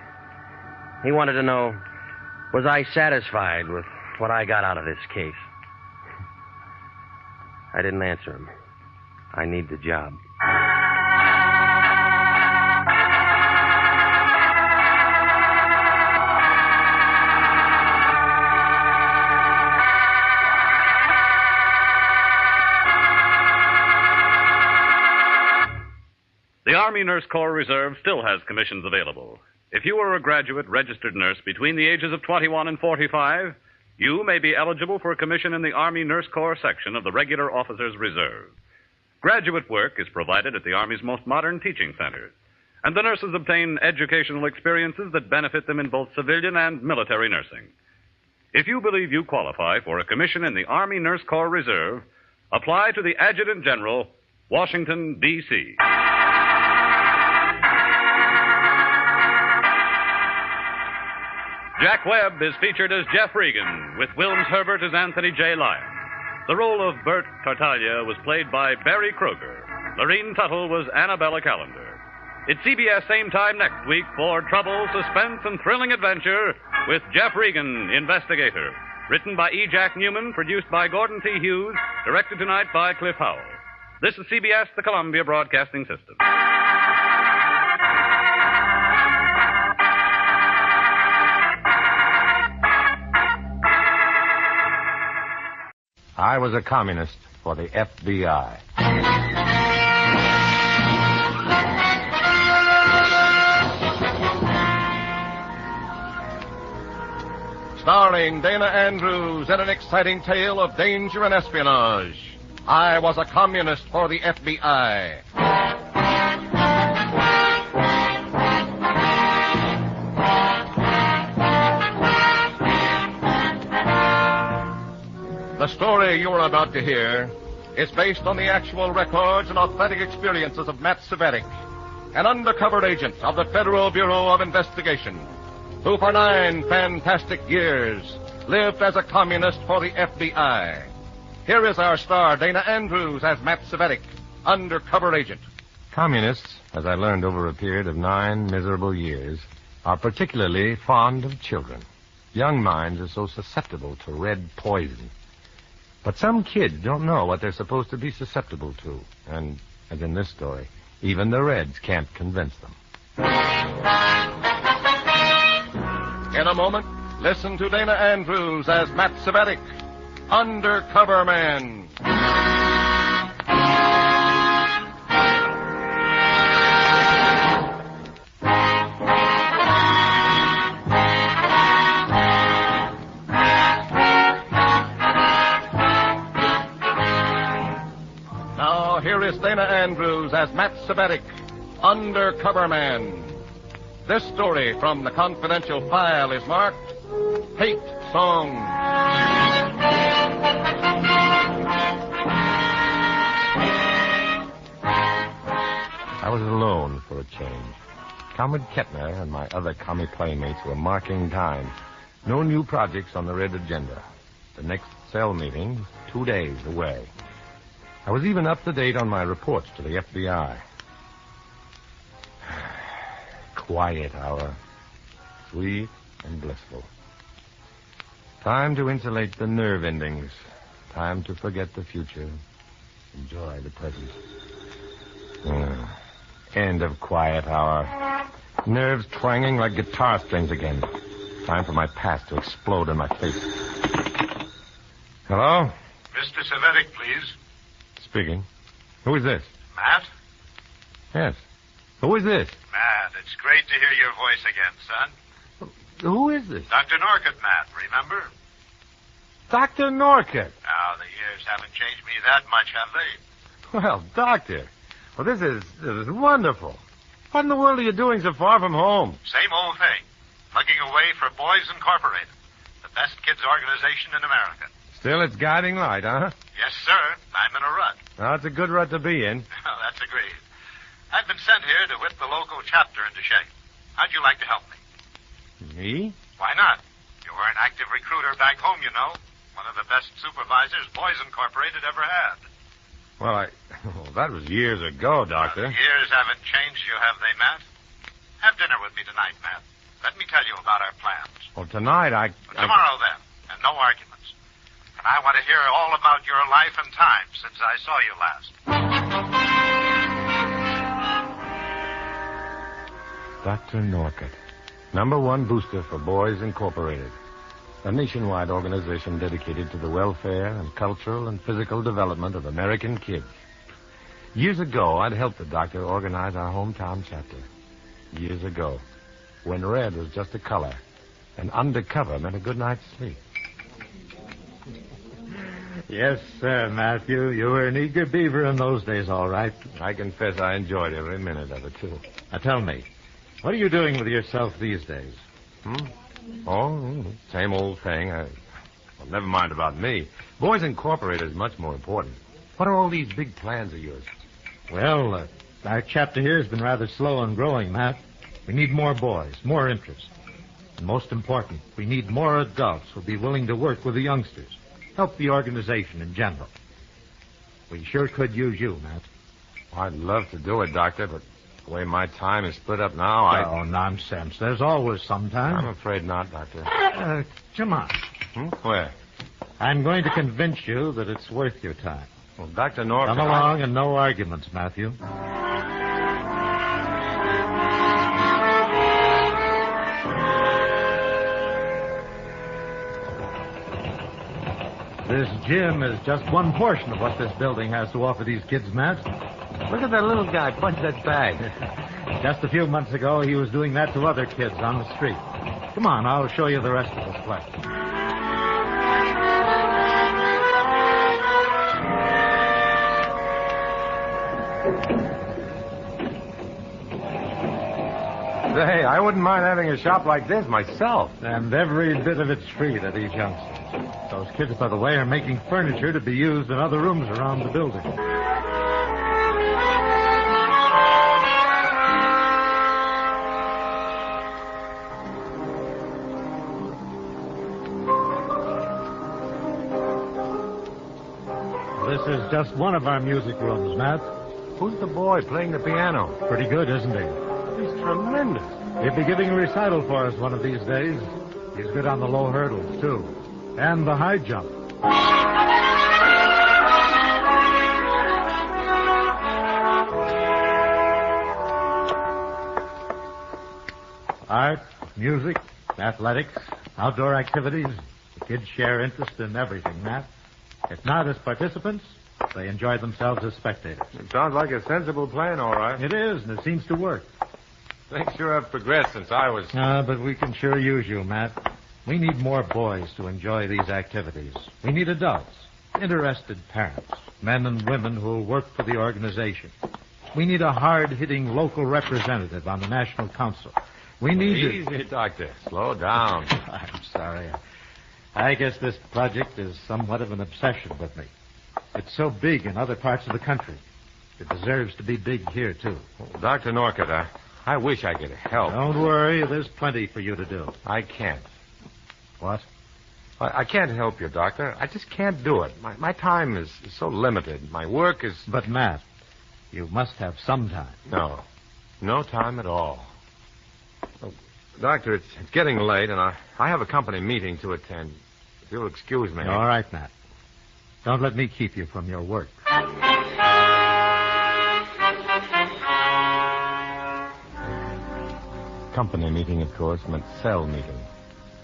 He wanted to know, was I satisfied with what I got out of this case? I didn't answer him. I need the job. The Army Nurse Corps Reserve still has commissions available. If you are a graduate registered nurse between the ages of 21 and 45, you may be eligible for a commission in the Army Nurse Corps section of the Regular Officers Reserve. Graduate work is provided at the Army's most modern teaching centers, and the nurses obtain educational experiences that benefit them in both civilian and military nursing. If you believe you qualify for a commission in the Army Nurse Corps Reserve, apply to the Adjutant General, Washington, D.C. Jack Webb is featured as Jeff Regan, with Wilms Herbert as Anthony J. Lyon. The role of Bert Tartaglia was played by Barry Kruger. Lorene Tuttle was Annabella Callender. It's CBS same time next week for Trouble, Suspense, and Thrilling Adventure with Jeff Regan, Investigator. Written by E. Jack Newman, produced by Gordon T. Hughes, directed tonight by Cliff Howell. This is CBS, the Columbia Broadcasting System. I was a communist for the FBI. Starring Dana Andrews in an exciting tale of danger and espionage. I was a communist for the FBI. The story you are about to hear is based on the actual records and authentic experiences of Matt Savetic, an undercover agent of the Federal Bureau of Investigation, who for 9 fantastic years lived as a communist for the FBI. Here is our star, Dana Andrews, as Matt Savetic, undercover agent. Communists, as I learned over a period of 9 miserable years, are particularly fond of children. Young minds are so susceptible to red poison. But some kids don't know what they're supposed to be susceptible to. And, as in this story, even the Reds can't convince them. In a moment, listen to Dana Andrews as Matt Savetic, undercover man. Now, here is Dana Andrews as Matt Savetic, undercover man. This story from the confidential file is marked Hate Song. I was alone for a change. Comrade Kettner and my other commie playmates were marking time. No new projects on the red agenda. The next cell meeting, 2 days away. I was even up to date on my reports to the FBI. Quiet hour. Sweet and blissful. Time to insulate the nerve endings. Time to forget the future. Enjoy the present. End of quiet hour. Nerves twanging like guitar strings again. Time for my past to explode in my face. Hello? Mr. Savetic, please. Speaking. Who is this? Matt? Yes. Who is this? Matt, it's great to hear your voice again, son. Who is this? Dr. Norcott, Matt, remember? Dr. Norcott. Now, the years haven't changed me that much, have they? Well, Doctor. Well, this is wonderful. What in the world are you doing so far from home? Same old thing. Plugging away for Boys Incorporated, the best kids organization in America. Still its guiding light, huh? Yes, sir. I'm in a rut. Well, it's a good rut to be in. Oh, that's agreed. I've been sent here to whip the local chapter into shape. How'd you like to help me? Me? Why not? You were an active recruiter back home, you know. One of the best supervisors Boys Incorporated ever had. Well, that was years ago, Doctor. Years haven't changed you, have they, Matt? Have dinner with me tonight, Matt. Let me tell you about our plans. Well, tonight Tomorrow, then, and no arguments. And I want to hear all about your life and time since I saw you last. Dr. Norcott, #1 booster for Boys Incorporated, a nationwide organization dedicated to the welfare and cultural and physical development of American kids. Years ago, I'd helped the doctor organize our hometown chapter. Years ago, when red was just a color, and undercover meant a good night's sleep. Yes, sir, Matthew. You were an eager beaver in those days, all right. I confess I enjoyed every minute of it, too. Now, tell me, what are you doing with yourself these days? Oh, same old thing. Well, never mind about me. Boys Incorporated is much more important. What are all these big plans of yours? Well, our chapter here has been rather slow in growing, Matt. We need more boys, more interest. And most important, we need more adults who'll be willing to work with the youngsters, help the organization in general. We sure could use you, Matt. I'd love to do it, Doctor, but the way my time is split up now, Oh, nonsense. There's always some time. I'm afraid not, Doctor. Come on. Where? I'm going to convince you that it's worth your time. Well, Dr. Norcott... Come along and no arguments, Matthew. This gym is just one portion of what this building has to offer these kids, Matt. Look at that little guy punch that bag. Just a few months ago, he was doing that to other kids on the street. Come on, I'll show you the rest of this place. Say, I wouldn't mind having a shop like this myself. And every bit of it's free to these youngsters. Those kids, by the way, are making furniture to be used in other rooms around the building. This is just one of our music rooms, Matt. Who's the boy playing the piano? Pretty good, isn't he? He's tremendous. He'll be giving a recital for us one of these days. He's good on the low hurdles, too. And the high jump. Art, music, athletics, outdoor activities. The kids share interest in everything, Matt. If not as participants, they enjoy themselves as spectators. It sounds like a sensible plan, all right. It is, and it seems to work. Things sure have progressed since I was... But we can sure use you, Matt. We need more boys to enjoy these activities. We need adults, interested parents, men and women who will work for the organization. We need a hard-hitting local representative on the National Council. We need... Easy, Doctor. Slow down. I'm sorry. I guess this project is somewhat of an obsession with me. It's so big in other parts of the country. It deserves to be big here, too. Well, Dr. Norcutt, I wish I could help. Don't worry. There's plenty for you to do. I can't. What? I can't help you, Doctor. I just can't do it. My time is so limited. My work is... But, Matt, you must have some time. No. No time at all. Oh, Doctor, it's getting late, and I have a company meeting to attend. If you'll excuse me. All right, Matt. Don't let me keep you from your work. Company meeting, of course, meant cell meeting.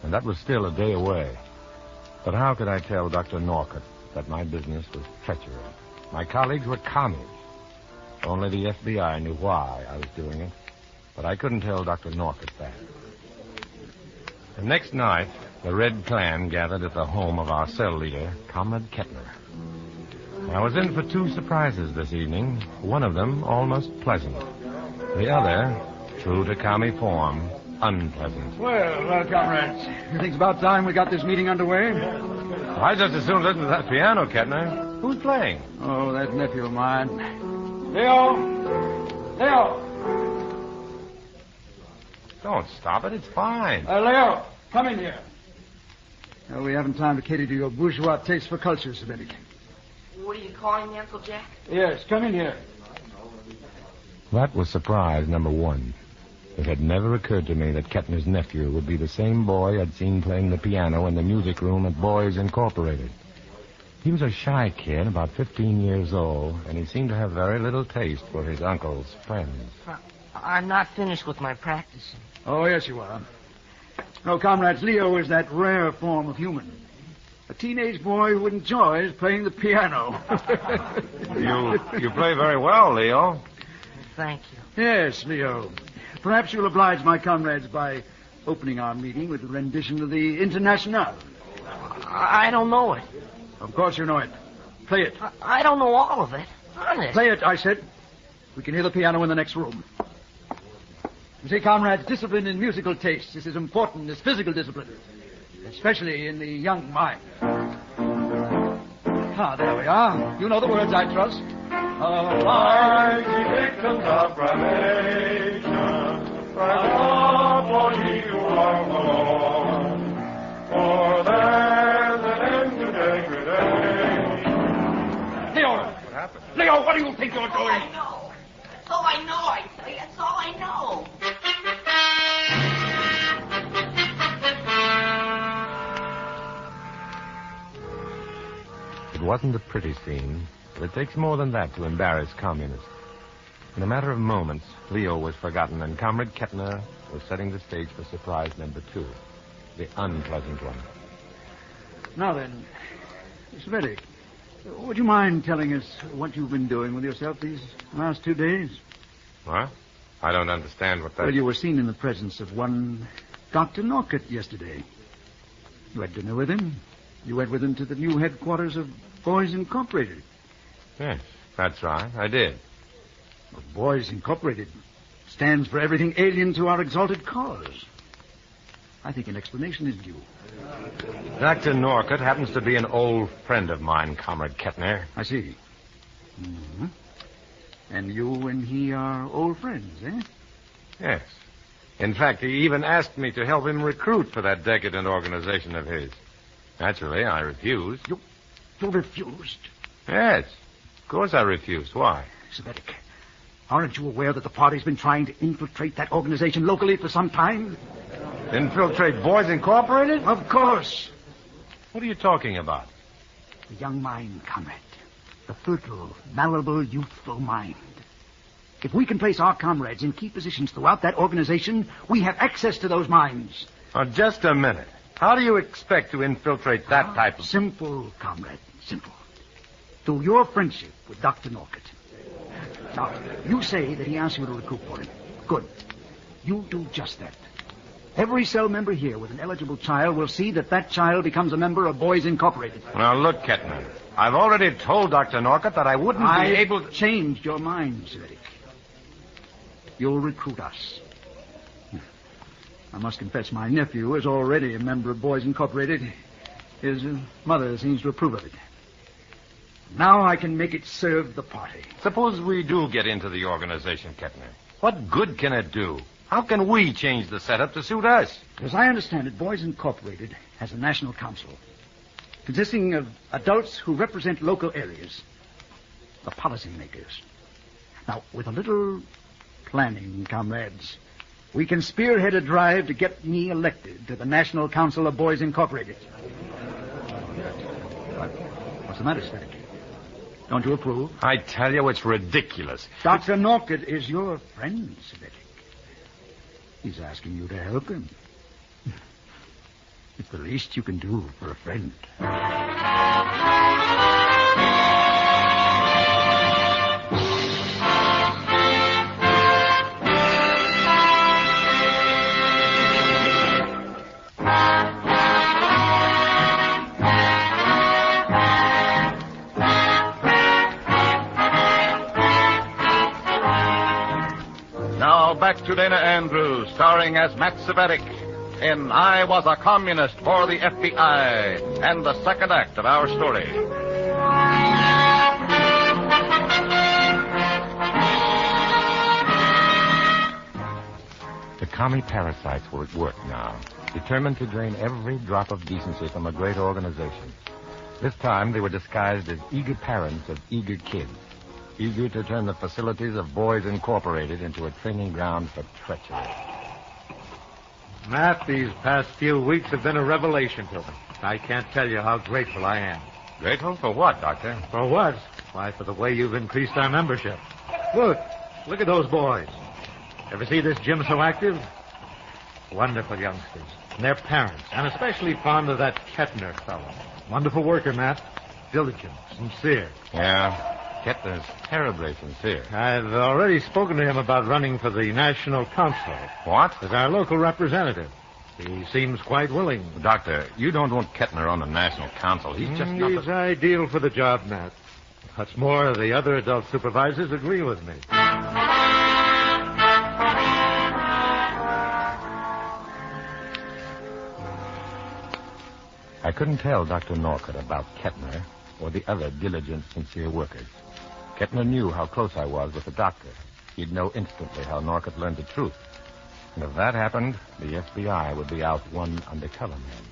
And that was still a day away. But how could I tell Dr. Norcutt that my business was treachery? My colleagues were commies. Only the FBI knew why I was doing it. But I couldn't tell Dr. Norcutt that. The next night, the Red Clan gathered at the home of our cell leader, Comrade Kettner. I was in for two surprises this evening, one of them almost pleasant. The other, true to commie form, unpleasant. Well, comrades, you think it's about time we got this meeting underway? I just as soon listen to that piano, Kettner. Who's playing? Oh, that nephew of mine. Leo! Leo! Don't stop it. It's fine. Leo, come in here. No, we haven't time to cater to your bourgeois taste for culture, Semitic. What are you calling me, Uncle Jack? Yes, come in here. That was surprise number one. It had never occurred to me that Kettner's nephew would be the same boy I'd seen playing the piano in the music room at Boys Incorporated. He was a shy kid, about 15 years old, and he seemed to have very little taste for his uncle's friends. I'm not finished with my practicing. Oh, yes, you are. No, comrades, Leo is that rare form of human. A teenage boy who enjoys playing the piano. You play very well, Leo. Thank you. Yes, Leo. Perhaps you'll oblige my comrades by opening our meeting with a rendition of the Internationale. I don't know it. Of course you know it. Play it. I don't know all of it. Honest. Play it, I said. We can hear the piano in the next room. You see, comrades, discipline in musical taste is as important as physical discipline, especially in the young mind. There we are. You know the words, I trust. Mighty victims of privation, rise up, for you are the Lord. For there's an end to degradation. Leo! What happened? Leo, what do you think you're doing? That's all I know. I say that's all I know. It wasn't a pretty scene, but it takes more than that to embarrass communists. In a matter of moments, Leo was forgotten, and Comrade Kettner was setting the stage for surprise number two, the unpleasant one. Now then, Mr. Reddick, would you mind telling us what you've been doing with yourself these last 2 days? What? I don't understand what that... Well, you were seen in the presence of one Dr. Norcutt yesterday. You had dinner with him. You went with him to the new headquarters of Boys Incorporated. Yes, that's right. I did. Well, Boys Incorporated. stands for everything alien to our exalted cause. I think an explanation is due. Dr. Norcott happens to be an old friend of mine, Comrade Kettner. I see. Mm-hmm. And you and he are old friends, eh? Yes. In fact, he even asked me to help him recruit for that decadent organization of his. Naturally, I refused. You refused? Yes. Of course I refused. Why? Savetic, aren't you aware that the party's been trying to infiltrate that organization locally for some time? Infiltrate Boys Incorporated? Of course. What are you talking about? The young mind, comrade. The fertile, malleable, youthful mind. If we can place our comrades in key positions throughout that organization, we have access to those minds. Oh, just a minute. How do you expect to infiltrate that type of... Simple, comrade, simple. Through your friendship with Dr. Norcott. Now, you say that he asked you to recruit for him. Good. You do just that. Every cell member here with an eligible child will see that that child becomes a member of Boys Incorporated. Now, look, Kettner. I've already told Dr. Norcott that I wouldn't be able to... changed your mind, Savetic. You'll recruit us. I must confess my nephew is already a member of Boys Incorporated. His mother seems to approve of it. Now I can make it serve the party. Suppose we do get into the organization, Kettner. What good can it do? How can we change the setup to suit us? As I understand it, Boys Incorporated has a national council consisting of adults who represent local areas, the policymakers. Now, with a little planning, comrades, we can spearhead a drive to get me elected to the National Council of Boys Incorporated. What's the matter, Savetic? Don't you approve? I tell you, it's ridiculous. Dr. Norcott is your friend, Savetic. He's asking you to help him. It's the least you can do for a friend. Now back to Dana Andrews, starring as Matt Savetic in I Was a Communist for the FBI, and the second act of our story. The commie parasites were at work now, determined to drain every drop of decency from a great organization. This time they were disguised as eager parents of eager kids, eager to turn the facilities of Boys Incorporated into a training ground for treachery. Matt, these past few weeks have been a revelation to me. I can't tell you how grateful I am. Grateful for what, Doctor? For what? Why, for the way you've increased our membership. Look at those boys. Ever see this gym so active? Wonderful youngsters. And their parents, and especially fond of that Kettner fellow. Wonderful worker, Matt. Diligent, sincere. Yeah. Kettner's terribly sincere. I've already spoken to him about running for the National Council. What? As our local representative. He seems quite willing. Doctor, you don't want Kettner on the National Council. He's just not... He's ideal for the job, Matt. What's more, the other adult supervisors agree with me. I couldn't tell Dr. Norcott about Kettner or the other diligent, sincere workers. Kettner knew how close I was with the doctor. He'd know instantly how Norcott learned the truth. And if that happened, the FBI would be out one undercover man.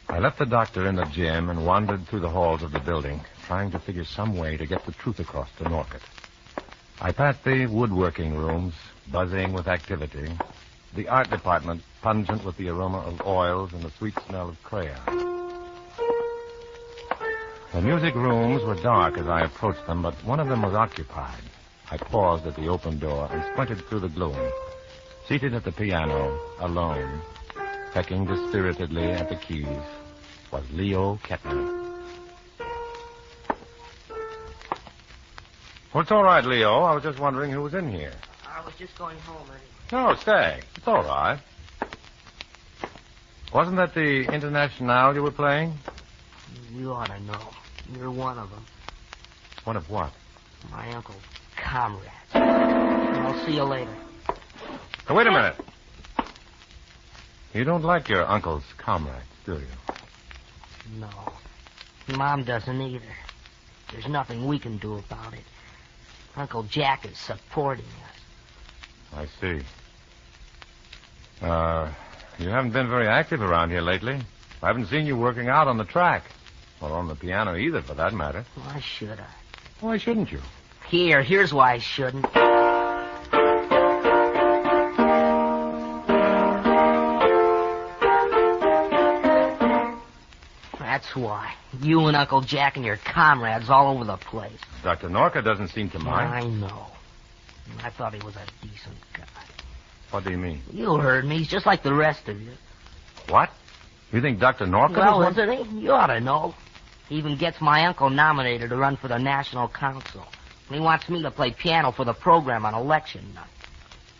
I left the doctor in the gym and wandered through the halls of the building, trying to figure some way to get the truth across to Norcott. I passed the woodworking rooms, buzzing with activity, the art department, pungent with the aroma of oils and the sweet smell of crayon. The music rooms were dark as I approached them, but one of them was occupied. I paused at the open door and squinted through the gloom. Seated at the piano, alone, pecking dispiritedly at the keys, was Leo Kettner. Well, it's all right, Leo. I was just wondering who was in here. I was just going home, Eddie. No, stay. It's all right. Wasn't that the Internationale you were playing? You ought to know. You're one of them. One of what? My uncle's comrades. I'll see you later. Now, wait a minute. You don't like your uncle's comrades, do you? No. Mom doesn't either. There's nothing we can do about it. Uncle Jack is supporting us. I see. You haven't been very active around here lately. I haven't seen you working out on the track. Or on the piano either, for that matter. Why should I? Why shouldn't you? Here's why I shouldn't. That's why. You and Uncle Jack and your comrades all over the place. Dr. Norca doesn't seem to mind. I know. I thought he was a decent guy. What do you mean? You heard me. He's just like the rest of you. What? You think Dr. Norca Well, is one? isn't he? You ought to know. He even gets my uncle nominated to run for the National Council. And he wants me to play piano for the program on election night.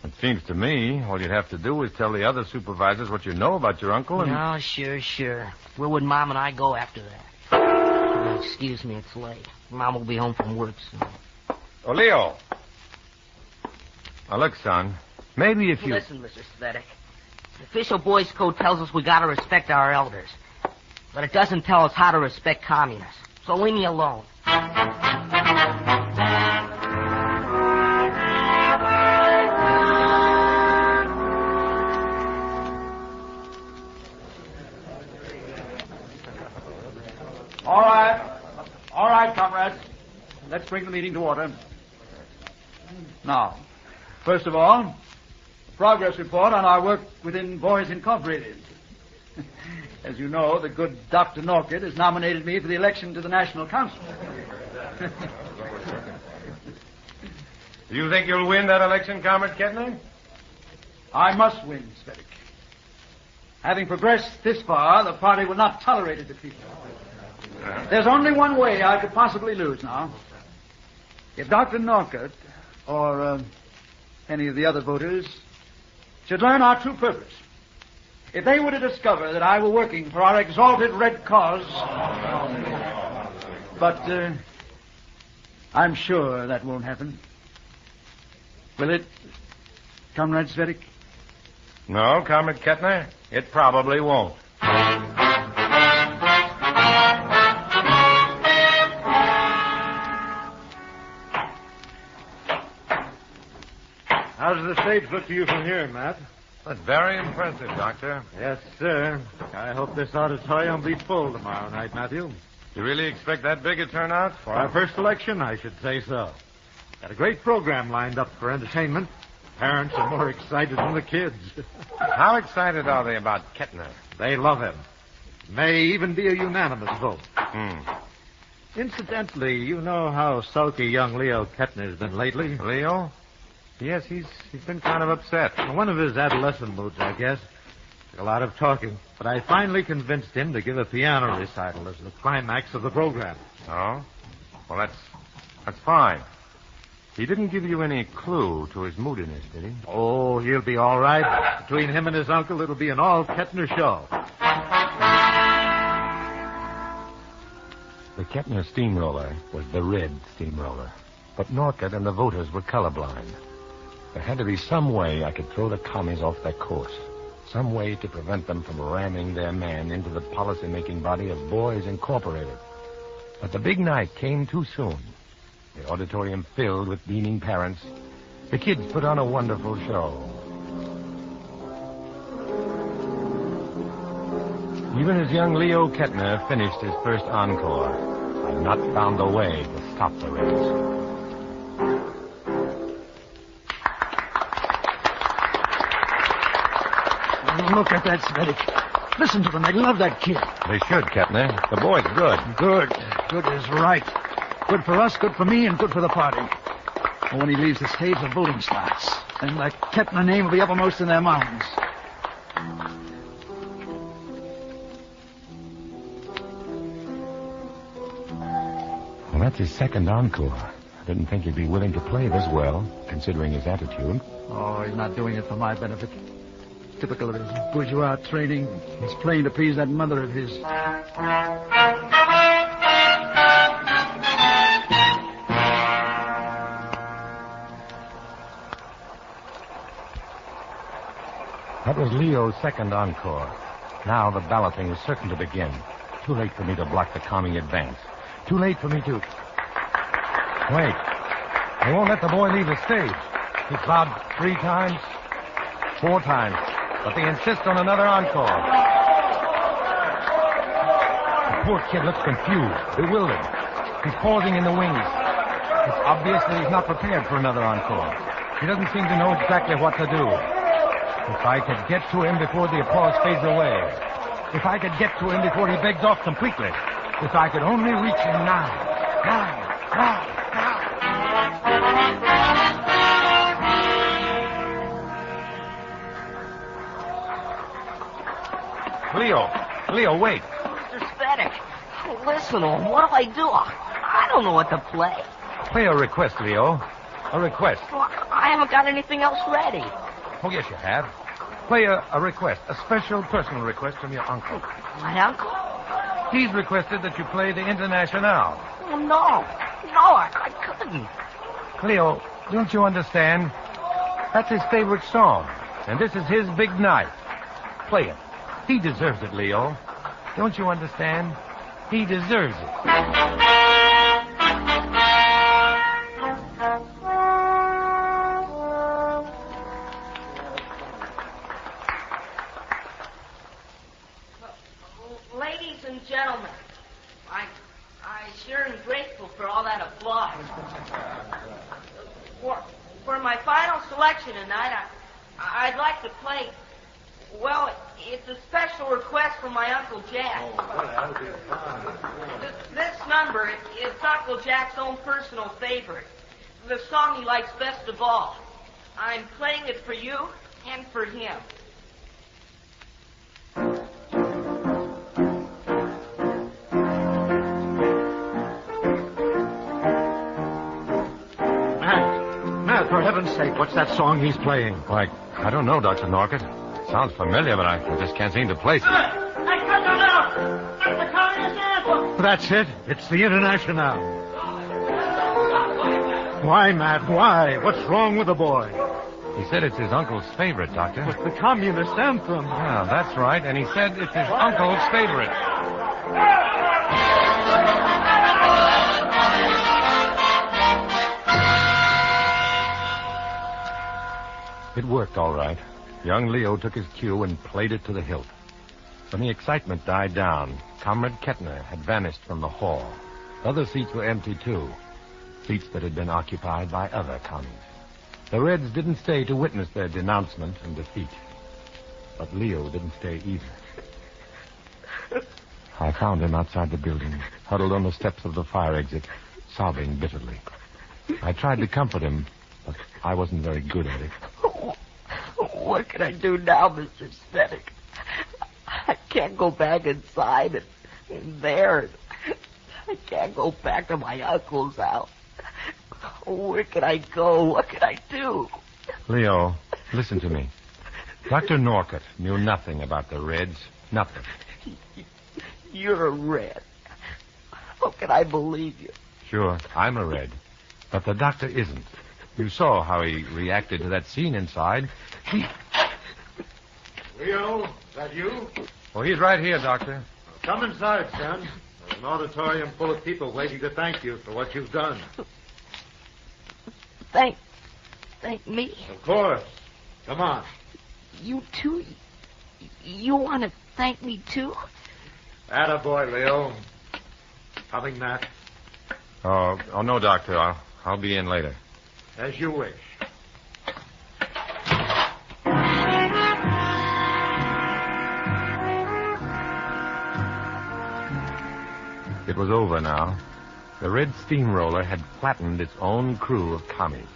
It seems to me all you'd have to do is tell the other supervisors what you know about your uncle and... Oh, sure. Where would Mom and I go after that? Oh, excuse me, it's late. Mom will be home from work soon. Oh, Leo. Now, look, son, maybe if you... Listen, Mr. Svetic. The official boys' code tells us we gotta respect our elders. But it doesn't tell us how to respect communists. So leave me alone. All right, comrades. Let's bring the meeting to order. Now, first of all, progress report on our work within Boys Incorporated. As you know, the good Dr. Norcott has nominated me for the election to the National Council. Do you think you'll win that election, Comrade Kettner? I must win, Svetic. Having progressed this far, the party will not tolerate a defeat. There's only one way I could possibly lose now. If Dr. Norcott or any of the other voters should learn our true purpose, if they were to discover that I were working for our exalted red cause... But I'm sure that won't happen. Will it, Comrade Svetic? No, Comrade Kettner, it probably won't. How does the stage look to you from here, Matt? That's very impressive, Doctor. Yes, sir. I hope this auditorium will be full tomorrow night, Matthew. You really expect that big a turnout? For our first election, I should say so. Got a great program lined up for entertainment. Parents are more excited than the kids. How excited are they about Kettner? They love him. May even be a unanimous vote. Incidentally, you know how sulky young Leo Kettner's been lately? Leo? Yes, he's been kind of upset. One of his adolescent moods, I guess. A lot of talking. But I finally convinced him to give a piano recital as the climax of the program. Oh? Well, that's fine. He didn't give you any clue to his moodiness, did he? Oh, he'll be all right. Between him and his uncle, it'll be an all-Kettner show. The Kettner steamroller was the red steamroller. But Norcott and the voters were colorblind. There had to be some way I could throw the commies off their course. Some way to prevent them from ramming their man into the policy-making body of Boys Incorporated. But the big night came too soon. The auditorium filled with beaming parents. The kids put on a wonderful show. Even as young Leo Kettner finished his first encore, I've not found a way to stop the race. Look at that, Svetic. Listen to them. They love that kid. They should, Kettner. The boy's good. Good is right. Good for us, good for me, and good for the party. And when he leaves the stage, the voting starts. And the Kettner name will be uppermost in their minds. Well, that's his second encore. I didn't think he'd be willing to play this well, considering his attitude. Oh, he's not doing it for my benefit. Typical of his bourgeois training. He's playing to please that mother of his. That was Leo's second encore. Now the balloting was certain to begin. Too late for me to block the calming advance. Too late for me to... Wait. They won't let the boy leave the stage. He's bowed 3 times, 4 times, but they insist on another encore. The poor kid looks confused, bewildered. He's pausing in the wings. It's obvious that he's not prepared for another encore. He doesn't seem to know exactly what to do. If I could get to him before the applause fades away. If I could get to him before he begs off completely. If I could only reach him now. Now. Leo, wait. Mr. Spadek, listen to him. What do I do? I don't know what to play. Play a request, Leo. A request. Well, I haven't got anything else ready. Oh, yes, you have. Play a request, a special personal request from your uncle. My uncle? He's requested that you play the Internationale. Oh, no, I couldn't. Leo, don't you understand? That's his favorite song, and this is his big night. Play it. He deserves it, Leo. Don't you understand? He deserves it. Ladies and gentlemen, I sure am grateful for all that applause. For my final selection tonight, I'd like to play, well, it's a special request from my Uncle Jack. This number is Uncle Jack's own personal favorite. The song he likes best of all. I'm playing it for you and for him. Matt, for heaven's sake, what's that song he's playing? Why, I don't know, Dr. Norcott. Sounds familiar, but I just can't seem to place it. I cut it out! It's the communist anthem! That's it. It's the Internationale. Why, Matt, why? What's wrong with the boy? He said it's his uncle's favorite, Doctor. It's the communist anthem. Yeah, that's right. And he said it's his uncle's favorite. It worked all right. Young Leo took his cue and played it to the hilt. When the excitement died down, Comrade Kettner had vanished from the hall. Other seats were empty, too. Seats that had been occupied by other commies. The Reds didn't stay to witness their denouncement and defeat. But Leo didn't stay either. I found him outside the building, huddled on the steps of the fire exit, sobbing bitterly. I tried to comfort him, but I wasn't very good at it. What can I do now, Mr. Spadek? I can't go back inside and there. I can't go back to my uncle's house. Where can I go? What can I do? Leo, listen to me. Dr. Norcott knew nothing about the Reds. Nothing. You're a Red. How can I believe you? Sure, I'm a Red. But the doctor isn't. You saw how he reacted to that scene inside. Leo, is that you? Oh, he's right here, Doctor. Come inside, son. There's an auditorium full of people waiting to thank you for what you've done. Thank me? Of course. Come on. You too? You want to thank me too? Attaboy, Leo. Coming, Matt? Oh, no, Doctor. I'll be in later. As you wish. It was over now. The Red Steamroller had flattened its own crew of commies.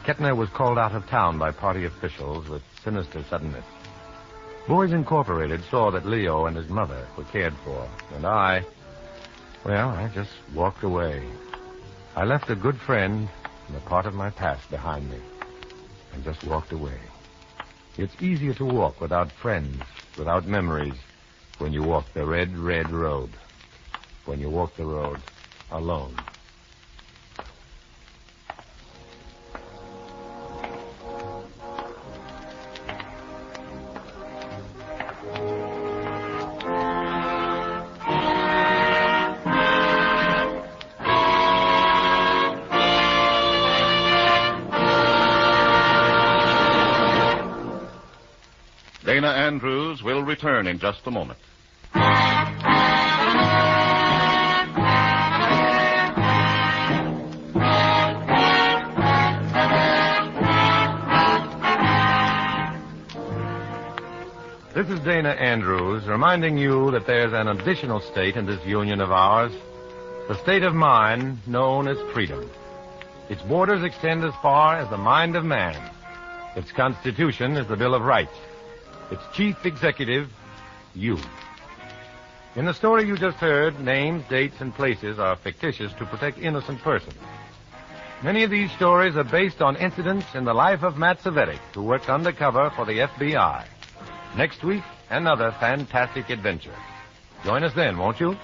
Kettner was called out of town by party officials with sinister suddenness. Boys Incorporated saw that Leo and his mother were cared for, and I just walked away. I left a good friend and a part of my past behind me, and just walked away. It's easier to walk without friends, without memories, when you walk the red, red road. When you walk the road alone. Dana Andrews will return in just a moment. This is Dana Andrews reminding you that there's an additional state in this union of ours, the state of mind known as freedom. Its borders extend as far as the mind of man. Its constitution is the Bill of Rights. Its chief executive, you. In the story you just heard, names, dates, and places are fictitious to protect innocent persons. Many of these stories are based on incidents in the life of Matt Savetic, who worked undercover for the FBI. Next week, another fantastic adventure. Join us then, won't you?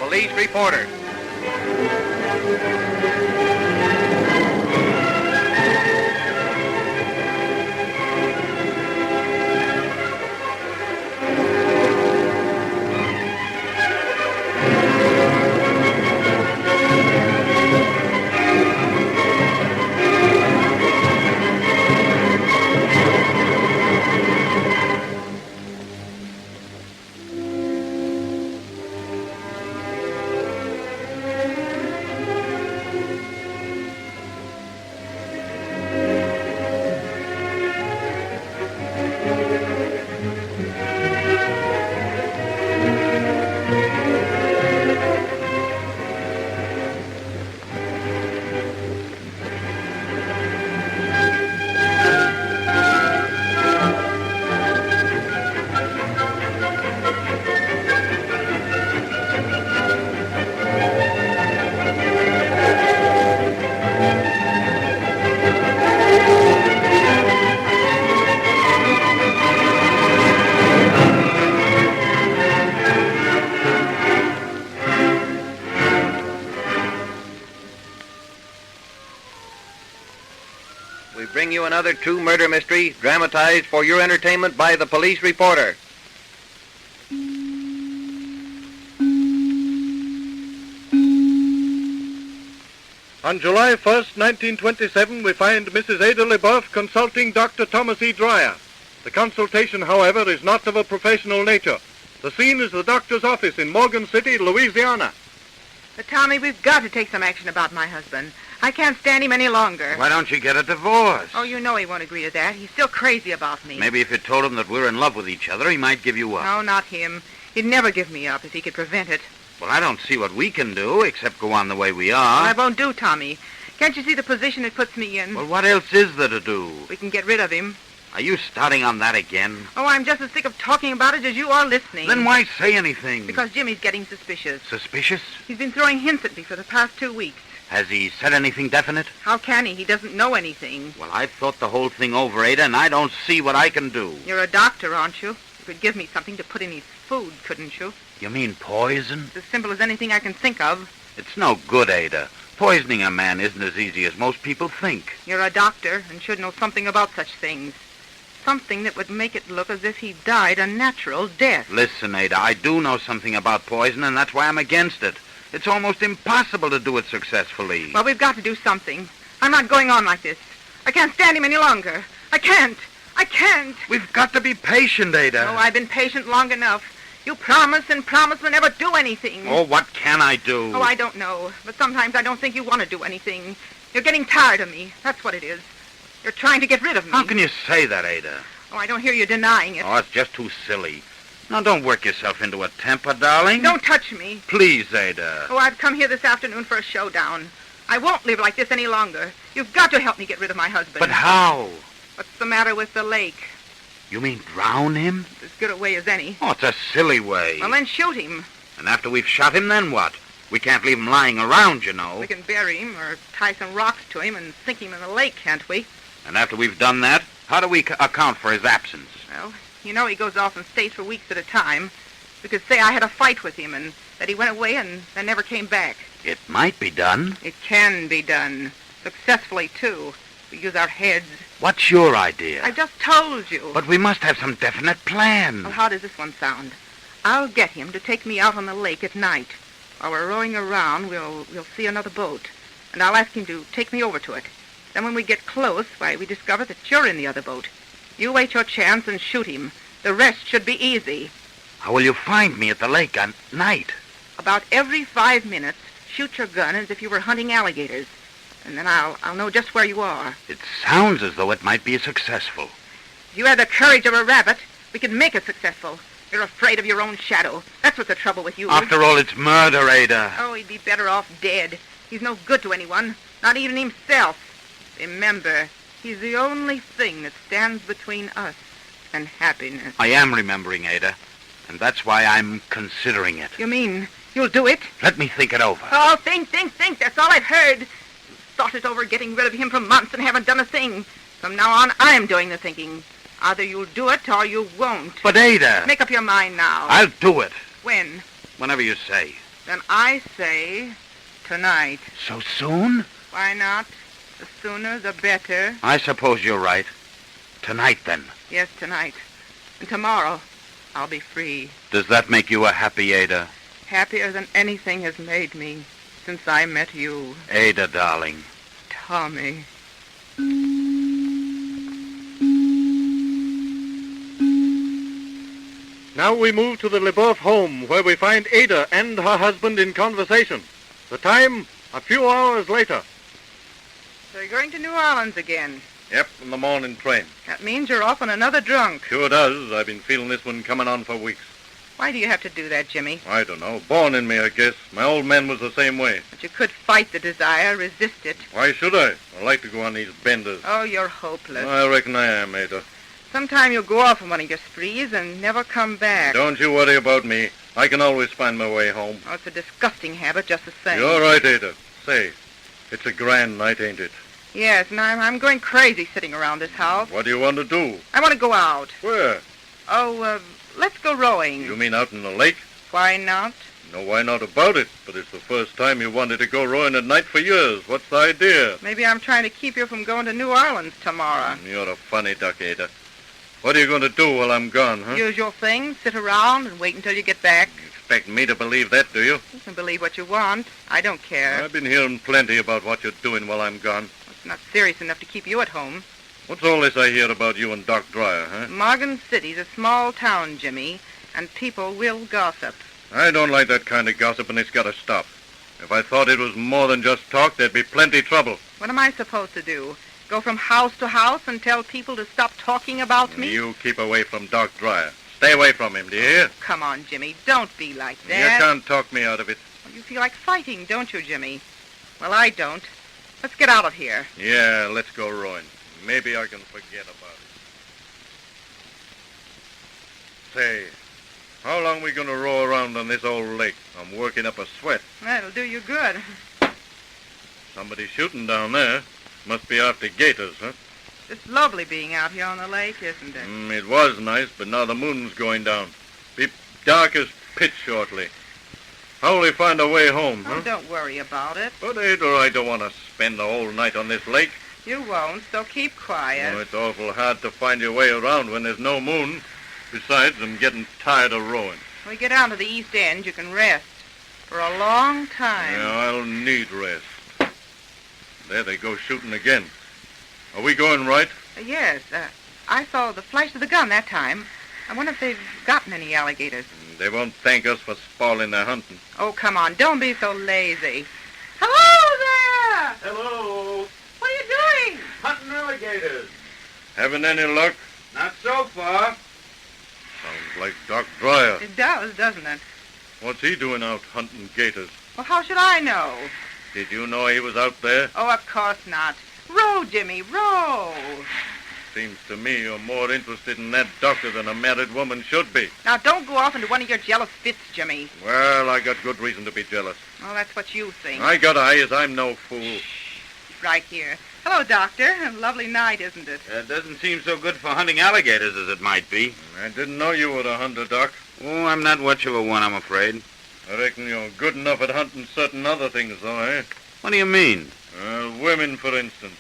Police reporter. We bring you another true murder mystery dramatized for your entertainment by the police reporter. On July 1st, 1927, we find Mrs. Ada LeBoeuf consulting Dr. Thomas E. Dreyer. The consultation, however, is not of a professional nature. The scene is the doctor's office in Morgan City, Louisiana. But, Tommy, we've got to take some action about my husband. I can't stand him any longer. Why don't you get a divorce? Oh, you know he won't agree to that. He's still crazy about me. Maybe if you told him that we're in love with each other, he might give you up. No, not him. He'd never give me up if he could prevent it. Well, I don't see what we can do except go on the way we are. Well, I won't do, Tommy. Can't you see the position it puts me in? Well, what else is there to do? We can get rid of him. Are you starting on that again? Oh, I'm just as sick of talking about it as you are listening. Then why say anything? Because Jimmy's getting suspicious. Suspicious? He's been throwing hints at me for the past 2 weeks. Has he said anything definite? How can he? He doesn't know anything. Well, I've thought the whole thing over, Ada, and I don't see what I can do. You're a doctor, aren't you? You could give me something to put in his food, couldn't you? You mean poison? It's as simple as anything I can think of. It's no good, Ada. Poisoning a man isn't as easy as most people think. You're a doctor and should know something about such things. Something that would make it look as if he died a natural death. Listen, Ada, I do know something about poison, and that's why I'm against it. It's almost impossible to do it successfully. Well, we've got to do something. I'm not going on like this. I can't stand him any longer. I can't. We've got to be patient, Ada. Oh, I've been patient long enough. You promise and promise we'll never do anything. Oh, what can I do? Oh, I don't know. But sometimes I don't think you want to do anything. You're getting tired of me. That's what it is. You're trying to get rid of me. How can you say that, Ada? Oh, I don't hear you denying it. Oh, it's just too silly. Now, don't work yourself into a temper, darling. Don't touch me. Please, Ada. Oh, I've come here this afternoon for a showdown. I won't live like this any longer. You've got to help me get rid of my husband. But how? What's the matter with the lake? You mean drown him? It's as good a way as any. Oh, it's a silly way. Well, then shoot him. And after we've shot him, then what? We can't leave him lying around, you know. We can bury him or tie some rocks to him and sink him in the lake, can't we? And after we've done that, how do we account for his absence? Well, you know he goes off and stays for weeks at a time. We could say I had a fight with him and that he went away and then never came back. It might be done. It can be done. Successfully, too. We use our heads. What's your idea? I just told you. But we must have some definite plan. Well, how does this one sound? I'll get him to take me out on the lake at night. While we're rowing around, we'll see another boat. And I'll ask him to take me over to it. Then when we get close, why, we discover that you're in the other boat. You wait your chance and shoot him. The rest should be easy. How will you find me at the lake at night? About every 5 minutes, shoot your gun as if you were hunting alligators. And then I'll know just where you are. It sounds as though it might be successful. If you had the courage of a rabbit, we could make it successful. You're afraid of your own shadow. That's what's the trouble with you. After all, it's murder, Ada. Oh, he'd be better off dead. He's no good to anyone, not even himself. Remember, he's the only thing that stands between us and happiness. I am remembering, Ada, and that's why I'm considering it. You mean you'll do it? Let me think it over. Oh, think. That's all I've heard. Thought it over getting rid of him for months and haven't done a thing. From now on, I'm doing the thinking. Either you'll do it or you won't. But, Ada... Make up your mind now. I'll do it. When? Whenever you say. Then I say tonight. So soon? Why not? The sooner, the better. I suppose you're right. Tonight, then. Yes, tonight. And tomorrow, I'll be free. Does that make you a happy Ada? Happier than anything has made me since I met you. Ada, darling. Tommy. Now we move to the LeBeouf home, where we find Ada and her husband in conversation. The time, a few hours later. So you're going to New Orleans again? Yep, in the morning train. That means you're off on another drunk. Sure does. I've been feeling this one coming on for weeks. Why do you have to do that, Jimmy? I don't know. Born in me, I guess. My old man was the same way. But you could fight the desire, resist it. Why should I? I like to go on these benders. Oh, you're hopeless. I reckon I am, Ada. Sometime you'll go off on one of your sprees and never come back. Don't you worry about me. I can always find my way home. Oh, it's a disgusting habit just the same. You're right, Ada. Say, it's a grand night, ain't it? Yes, and I'm going crazy sitting around this house. What do you want to do? I want to go out. Where? Oh, let's go rowing. You mean out in the lake? Why not? No, why not about it? But it's the first time you wanted to go rowing at night for years. What's the idea? Maybe I'm trying to keep you from going to New Orleans tomorrow. You're a funny duck, Ada. What are you going to do while I'm gone, huh? Usual thing, sit around and wait until you get back. You expect me to believe that, do you? You can believe what you want. I don't care. I've been hearing plenty about what you're doing while I'm gone. It's not serious enough to keep you at home. What's all this I hear about you and Doc Dreyer, huh? Morgan City's a small town, Jimmy, and people will gossip. I don't like that kind of gossip, and it's got to stop. If I thought it was more than just talk, there'd be plenty trouble. What am I supposed to do? Go from house to house and tell people to stop talking about me? You keep away from Doc Dreyer. Stay away from him, do you hear? Come on, Jimmy. Don't be like that. You can't talk me out of it. Well, you feel like fighting, don't you, Jimmy? Well, I don't. Let's get out of here. Yeah, let's go rowing. Maybe I can forget about it. Say, how long we going to row around on this old lake? I'm working up a sweat. That'll do you good. Somebody shooting down there. Must be after gators, huh? It's lovely being out here on the lake, isn't it? It was nice, but now the moon's going down. Be dark as pitch shortly. How will we find our way home, huh? Oh, don't worry about it. But Ada, I don't want to spend the whole night on this lake. You won't, so keep quiet. Oh, it's awful hard to find your way around when there's no moon. Besides, I'm getting tired of rowing. When we get down to the east end, you can rest. For a long time. Yeah, I'll need rest. There they go shooting again. Are we going right? Yes. I saw the flash of the gun that time. I wonder if they've gotten any alligators. They won't thank us for spoiling their hunting. Oh, come on. Don't be so lazy. Hello there! Hello. What are you doing? Hunting alligators. Having any luck? Not so far. Sounds like Doc Dreyer. It does, doesn't it? What's he doing out hunting gators? Well, how should I know? Did you know he was out there? Oh, of course not. Row, Jimmy, row. Seems to me you're more interested in that doctor than a married woman should be. Now, don't go off into one of your jealous fits, Jimmy. Well, I got good reason to be jealous. Well, that's what you think. I got eyes. I'm no fool. Right here. Hello, Doctor. A lovely night, isn't it? It doesn't seem so good for hunting alligators as it might be. I didn't know you were a hunter, Doc. Oh, I'm not much of a one, I'm afraid. I reckon you're good enough at hunting certain other things, though, eh? What do you mean? Women, for instance.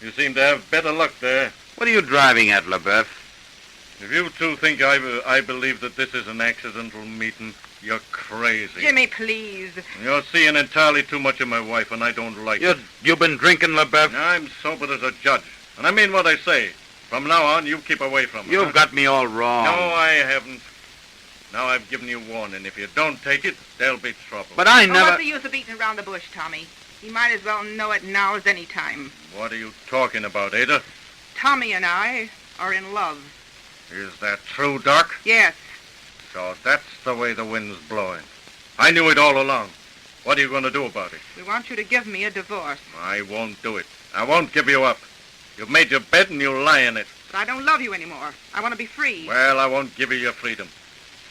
You seem to have better luck there. What are you driving at, LaBeouf? If you two think I believe that this is an accidental meeting, you're crazy. Jimmy, please. You're seeing entirely too much of my wife, and I don't like it. You've been drinking, LaBeouf? I'm sober as a judge, and I mean what I say. From now on, you keep away from her. You've got me all wrong. No, I haven't. Now I've given you warning. If you don't take it, there'll be trouble. But I never... What's the use of beating around the bush, Tommy? He might as well know it now as any time. What are you talking about, Ada? Tommy and I are in love. Is that true, Doc? Yes. So that's the way the wind's blowing. I knew it all along. What are you going to do about it? We want you to give me a divorce. I won't do it. I won't give you up. You've made your bed and you lie in it. But I don't love you anymore. I want to be free. Well, I won't give you your freedom.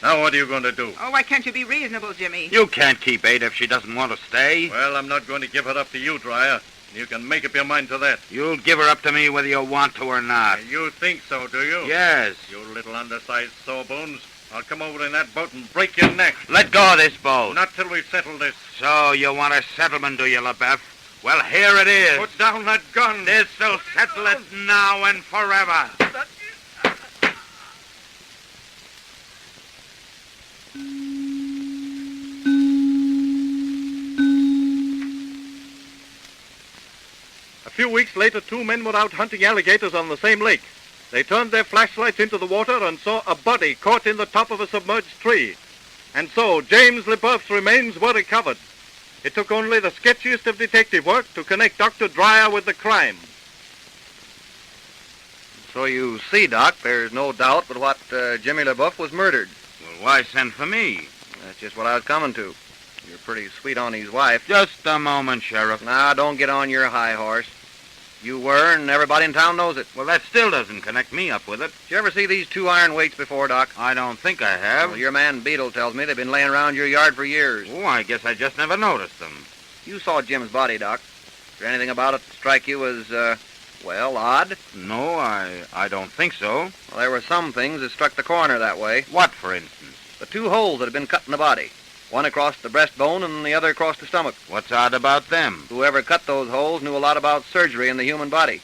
Now what are you going to do? Oh, why can't you be reasonable, Jimmy? You can't keep Ada if she doesn't want to stay. Well, I'm not going to give her up to you, Dreyer. You can make up your mind to that. You'll give her up to me whether you want to or not. You think so, do you? Yes. You little undersized sawbones. I'll come over in that boat and break your neck. Let go of this boat. Not till we settle this. So you want a settlement, do you, LaBeouf? Well, here it is. Put down that gun. This'll settle it now and forever. A few weeks later, two men were out hunting alligators on the same lake. They turned their flashlights into the water and saw a body caught in the top of a submerged tree. And so James LeBeouf's remains were recovered. It took only the sketchiest of detective work to connect Dr. Dreyer with the crime. So you see, Doc, there's no doubt but what Jimmy LeBeouf was murdered. Well, why send for me? That's just what I was coming to. You're pretty sweet on his wife. Just a moment, Sheriff. Now, don't get on your high horse. You were, and everybody in town knows it. Well, that still doesn't connect me up with it. Did you ever see these two iron weights before, Doc? I don't think I have. Well, your man Beetle tells me they've been laying around your yard for years. Oh, I guess I just never noticed them. You saw Jim's body, Doc. Is there anything about it strike you as, odd? No, I don't think so. Well, there were some things that struck the coroner that way. What, for instance? The two holes that had been cut in the body. One across the breastbone and the other across the stomach. What's odd about them? Whoever cut those holes knew a lot about surgery in the human body.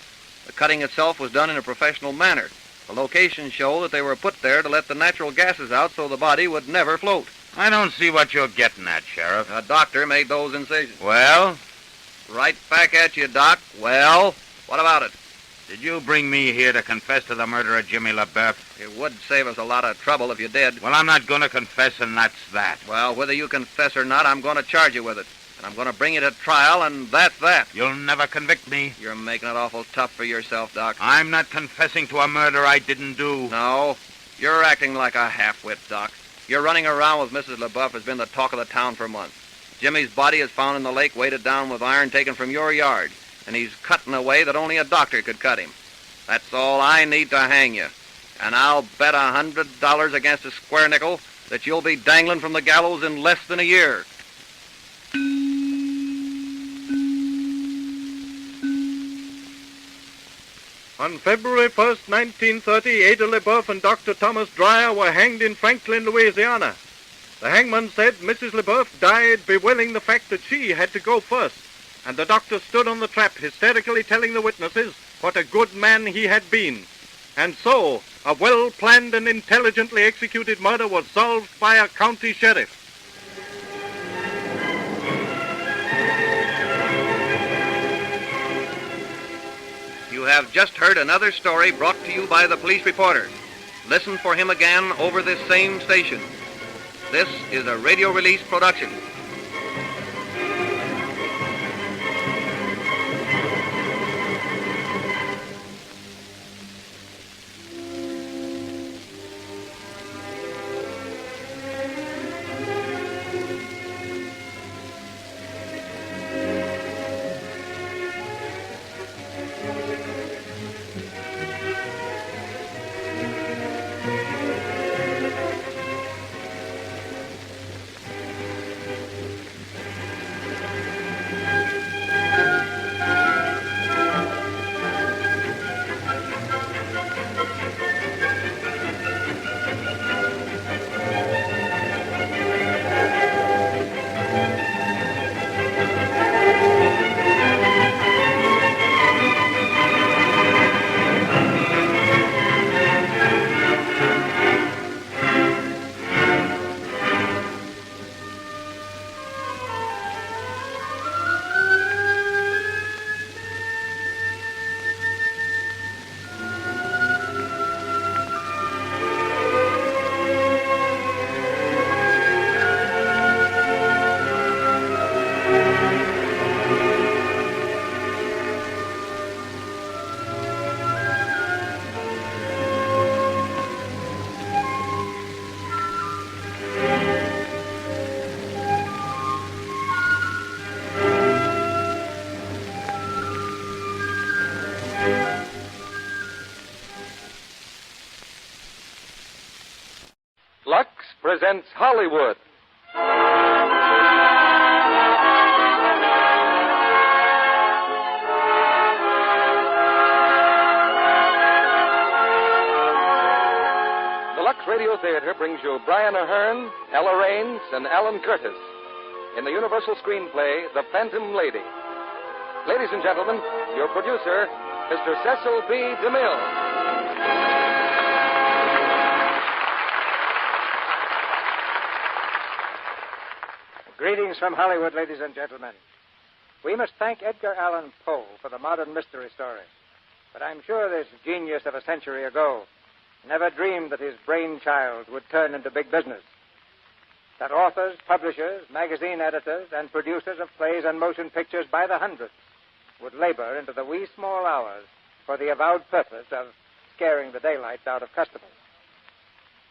The cutting itself was done in a professional manner. The locations show that they were put there to let the natural gases out so the body would never float. I don't see what you're getting at, Sheriff. A doctor made those incisions. Well? Right back at you, Doc. Well, what about it? Did you bring me here to confess to the murder of Jimmy LeBeouf? It would save us a lot of trouble if you did. Well, I'm not going to confess, and that's that. Well, whether you confess or not, I'm going to charge you with it. And I'm going to bring you to trial, and that's that. You'll never convict me. You're making it awful tough for yourself, Doc. I'm not confessing to a murder I didn't do. No, you're acting like a half-wit, Doc. You're running around with Mrs. LeBeouf has been the talk of the town for months. Jimmy's body is found in the lake, weighted down with iron taken from your yard, and he's cut in a way that only a doctor could cut him. That's all I need to hang you. And I'll bet $100 against a square nickel that you'll be dangling from the gallows in less than a year. On February 1st, 1930, Ada LeBeouf and Dr. Thomas Dreyer were hanged in Franklin, Louisiana. The hangman said Mrs. LeBeouf died bewailing the fact that she had to go first, and the doctor stood on the trap hysterically telling the witnesses what a good man he had been. And so, a well-planned and intelligently executed murder was solved by a county sheriff. You have just heard another story brought to you by the police reporter. Listen for him again over this same station. This is a radio release production. presents Hollywood. The Lux Radio Theater brings you Brian Ahern, Ella Raines, and Alan Curtis in the Universal screenplay, The Phantom Lady. Ladies and gentlemen, your producer, Mr. Cecil B. DeMille. Greetings from Hollywood, ladies and gentlemen. We must thank Edgar Allan Poe for the modern mystery story. But I'm sure this genius of a century ago never dreamed that his brainchild would turn into big business. That authors, publishers, magazine editors, and producers of plays and motion pictures by the hundreds would labor into the wee small hours for the avowed purpose of scaring the daylights out of customers.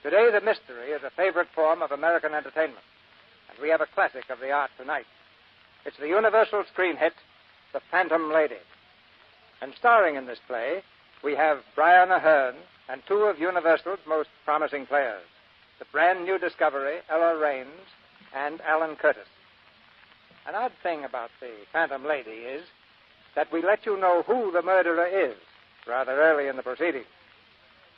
Today, the mystery is a favorite form of American entertainment. And we have a classic of the art tonight. It's the universal screen hit, The Phantom Lady. And starring in this play, we have Brian Ahern and two of Universal's most promising players, the brand new discovery, Ella Raines, and Alan Curtis. An odd thing about The Phantom Lady is that we let you know who the murderer is rather early in the proceedings.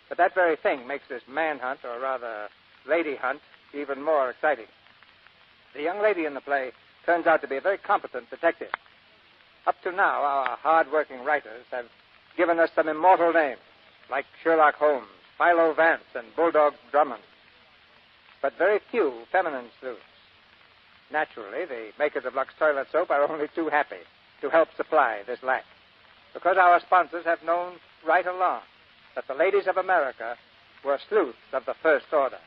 But that very thing makes this manhunt, or rather lady hunt, even more exciting. The young lady in the play turns out to be a very competent detective. Up to now, our hard-working writers have given us some immortal names, like Sherlock Holmes, Philo Vance, and Bulldog Drummond. But very few feminine sleuths. Naturally, the makers of Lux Toilet Soap are only too happy to help supply this lack, because our sponsors have known right along that the ladies of America were sleuths of the first order.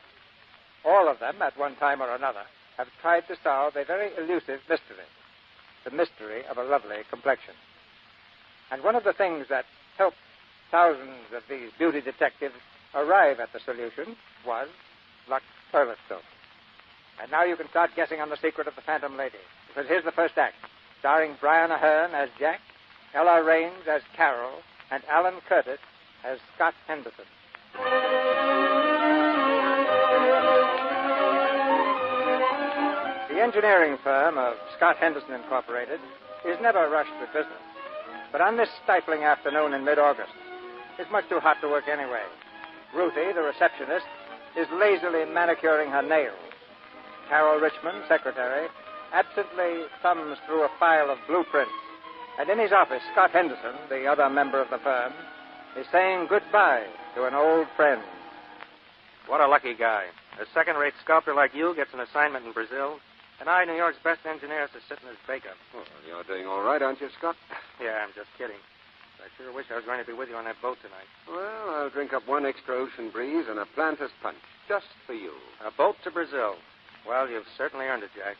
All of them, at one time or another, have tried to solve a very elusive mystery, the mystery of a lovely complexion. And one of the things that helped thousands of these beauty detectives arrive at the solution was Lux Toilet Soap. And now you can start guessing on the secret of the Phantom Lady, because here's the first act, starring Brian Ahern as Jack, Ella Raines as Carol, and Alan Curtis as Scott Henderson. The engineering firm of Scott Henderson Incorporated is never rushed with business. But on this stifling afternoon in mid-August, it's much too hot to work anyway. Ruthie, the receptionist, is lazily manicuring her nails. Carol Richmond, secretary, absently thumbs through a file of blueprints. And in his office, Scott Henderson, the other member of the firm, is saying goodbye to an old friend. What a lucky guy. A second-rate sculptor like you gets an assignment in Brazil, and I, New York's best engineer, has to sit in his baker. Well, you're doing all right, aren't you, Scott? Yeah, I'm just kidding. I sure wish I was going to be with you on that boat tonight. Well, I'll drink up one extra ocean breeze and a planter's punch, just for you. A boat to Brazil. Well, you've certainly earned it, Jack.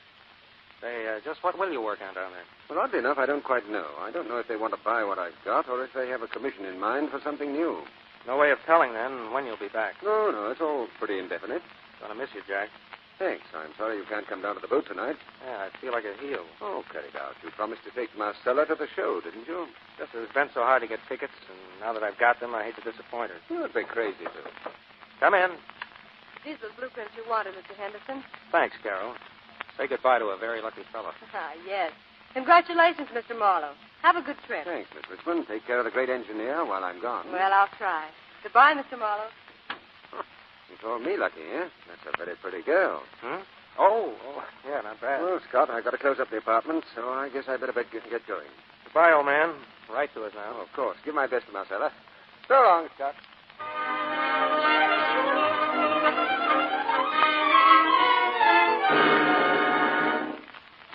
Say, just what will you work on down there? Well, oddly enough, I don't quite know. I don't know if they want to buy what I've got or if they have a commission in mind for something new. No way of telling, then, when you'll be back. No, it's all pretty indefinite. Gonna miss you, Jack. Thanks. I'm sorry you can't come down to the boat tonight. Yeah, I feel like a heel. Oh, cut it out. You promised to take Marcella to the show, didn't you? Just it's been so hard to get tickets, and now that I've got them, I hate to disappoint her. You'd be crazy to. Come in. These are the blueprints you wanted, Mr. Henderson. Thanks, Carol. Say goodbye to a very lucky fellow. Ah, yes. Congratulations, Mr. Marlowe. Have a good trip. Thanks, Miss Richmond. Take care of the great engineer while I'm gone. Well, I'll try. Goodbye, Mr. Marlowe. You called me lucky, eh? That's a very pretty girl. Hmm? Oh, yeah, not bad. Well, Scott, I've got to close up the apartment, so I guess I better get going. Goodbye, old man. Write to us now. Oh, of course. Give my best to Marcella. So long, Scott.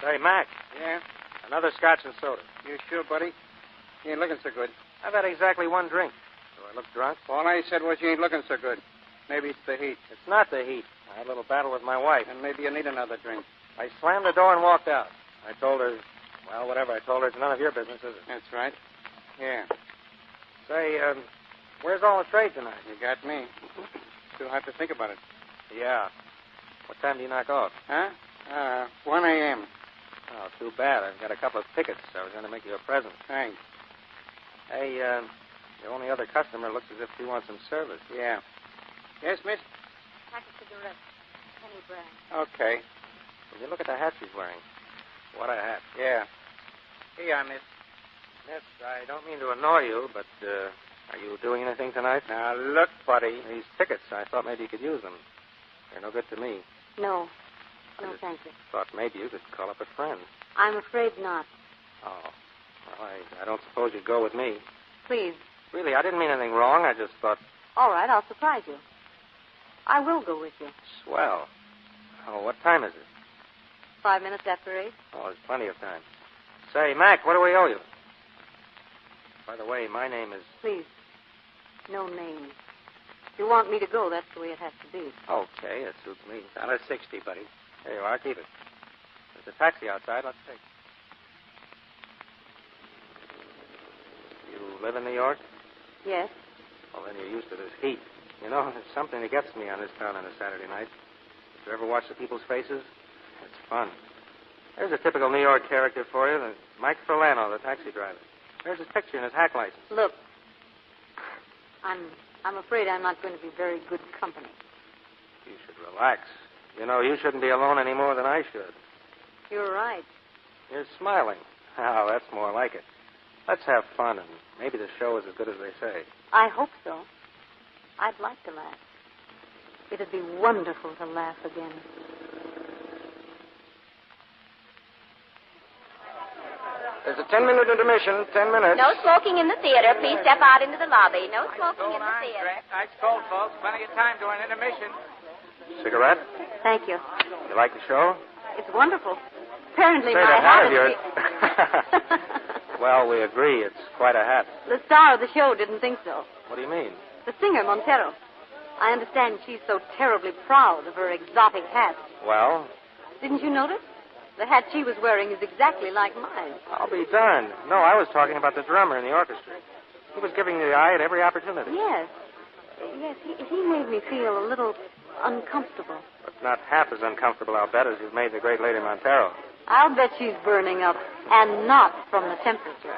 Say, Mac. Yeah? Another scotch and soda. You sure, buddy? You ain't looking so good. I've had exactly one drink. Do I look drunk? All I said was you ain't looking so good. Maybe it's the heat. It's not the heat. I had a little battle with my wife. And maybe you need another drink. I slammed the door and walked out. I told her, well, whatever I told her, it's none of your business, is it? That's right. Yeah. Say, where's all the trade tonight? You got me. Still have to think about it. Yeah. What time do you knock off? Huh? 1 a.m. Oh, too bad. I've got a couple of tickets. I was going to make you a present. Thanks. Hey, the only other customer looks as if she wants some service. Yeah. Yes, miss? Pack a cigarette. any brand. Okay. Will you look at the hat she's wearing? What a hat. Yeah. Here you are, miss. Miss, I don't mean to annoy you, but are you doing anything tonight? Now, look, buddy. These tickets, I thought maybe you could use them. They're no good to me. No. No, thank you. Thought maybe you could call up a friend. I'm afraid not. Oh. Well, I don't suppose you'd go with me. Please. Really, I didn't mean anything wrong. I just thought, All right, I'll surprise you. I will go with you. swell. Oh, what time is it? 5 minutes after 8. Oh, there's plenty of time. Say, Mac, what do we owe you? By the way, my name is... Please. No names. If you want me to go, that's the way it has to be. Okay, it suits me. $1.60, buddy. There you are. Keep it. There's a taxi outside. Let's take it. You live in New York? Yes. Well, then you're used to this heat. You know, there's something that gets me on this town on a Saturday night. Did you ever watch the people's faces? It's fun. There's a typical New York character for you. Mike Ferlano, the taxi driver. There's his picture and his hack license. Look, I'm afraid I'm not going to be very good company. You should relax. You know, you shouldn't be alone any more than I should. You're right. You're smiling. Oh, that's more like it. Let's have fun, and maybe the show is as good as they say. I hope so. I'd like to laugh. It'd be wonderful to laugh again. There's a 10-minute intermission. 10 minutes. No smoking in the theater. Please step out into the lobby. No smoking in the theater. Ice cold, folks. Plenty of time to an intermission. Cigarette? Thank you. You like the show? It's wonderful. Apparently Say, my the hat hat of yours. Well, we agree. It's quite a hat. The star of the show didn't think so. What do you mean? The singer, Montero. I understand she's so terribly proud of her exotic hat. Well, Didn't you notice? The hat she was wearing is exactly like mine. I'll be darned. No, I was talking about the drummer in the orchestra. He was giving me the eye at every opportunity. Yes. Yes, he made me feel a little uncomfortable. But not half as uncomfortable, I'll bet, as you've made the great Lady Montero. I'll bet she's burning up, and not from the temperature.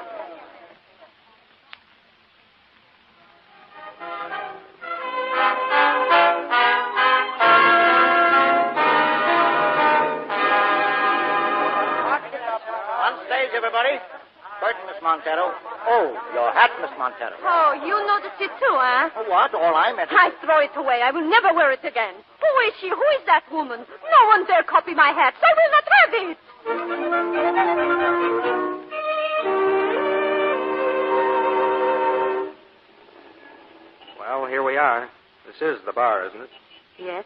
On stage, everybody. Curtain, Miss Montero. Oh, your hat, Miss Montero. Oh, you noticed it too, huh? What? All I meant is... I throw it away. I will never wear it again. Who is she? Who is that woman? No one dare copy my hats. I will not have it. Well, here we are. This is the bar, isn't it? Yes.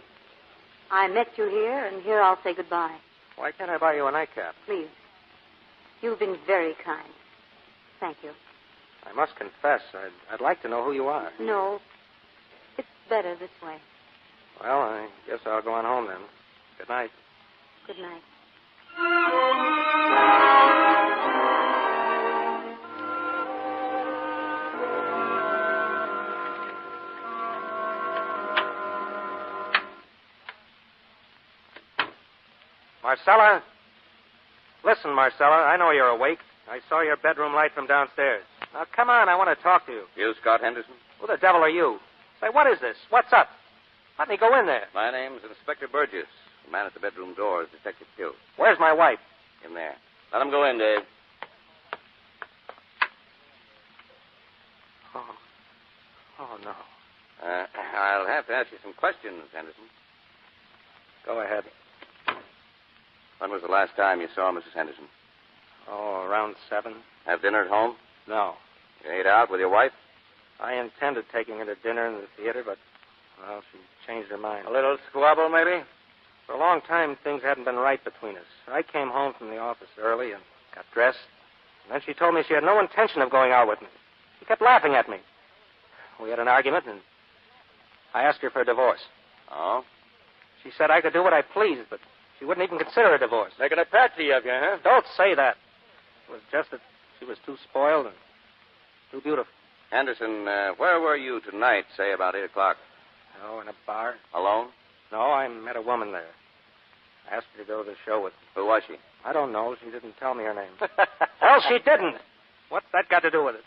I met you here, and here I'll say goodbye. Why can't I buy you a nightcap? Please. You've been very kind. Thank you. I must confess, I'd like to know who you are. No. It's better this way. Well, I guess I'll go on home then. Good night. Good night. Marcella? Listen, Marcella, I know you're awake. I saw your bedroom light from downstairs. Now, come on, I want to talk to you. You, Scott Henderson? Who the devil are you? Say, what is this? What's up? Let me go in there. My name's Inspector Burgess. The man at the bedroom door is Detective Hill. Where's my wife? In there. Let him go in, Dave. Oh, no. I'll have to ask you some questions, Henderson. Go ahead. When was the last time you saw Mrs. Henderson? Oh, around 7. Have dinner at home? No. You ate out with your wife? I intended taking her to dinner in the theater, but, well, she changed her mind. A little squabble, maybe? For a long time, things hadn't been right between us. I came home from the office early and got dressed. And then she told me she had no intention of going out with me. She kept laughing at me. We had an argument, and I asked her for a divorce. Oh? She said I could do what I pleased, but she wouldn't even consider a divorce. Making a patsy of you, huh? Don't say that. It was just that she was too spoiled and too beautiful. Henderson, where were you tonight, say about 8 o'clock? Oh, in a bar? Alone? No, I met a woman there. I asked her to go to the show with me. Who was she? I don't know. She didn't tell me her name. Well, she didn't. What's that got to do with it?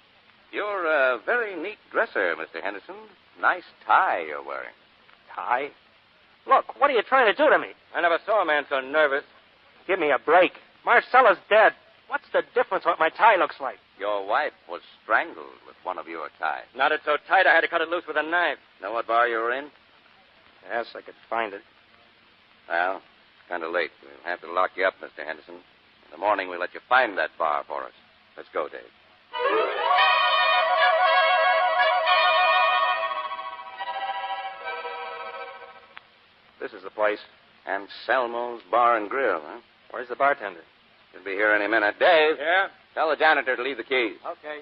You're a very neat dresser, Mr. Henderson. Nice tie you're wearing. Tie? Look, what are you trying to do to me? I never saw a man so nervous. Give me a break. Marcella's dead. What's the difference what my tie looks like? Your wife was strangled with one of your ties. Knotted so tight I had to cut it loose with a knife. Know what bar you were in? Yes, I could find it. Well, it's kind of late. We'll have to lock you up, Mr. Henderson. In the morning, we'll let you find that bar for us. Let's go, Dave. This is the place. Anselmo's Bar and Grill, huh? Where's the bartender? He'll be here any minute. Dave! Yeah? Tell the janitor to leave the keys. Okay.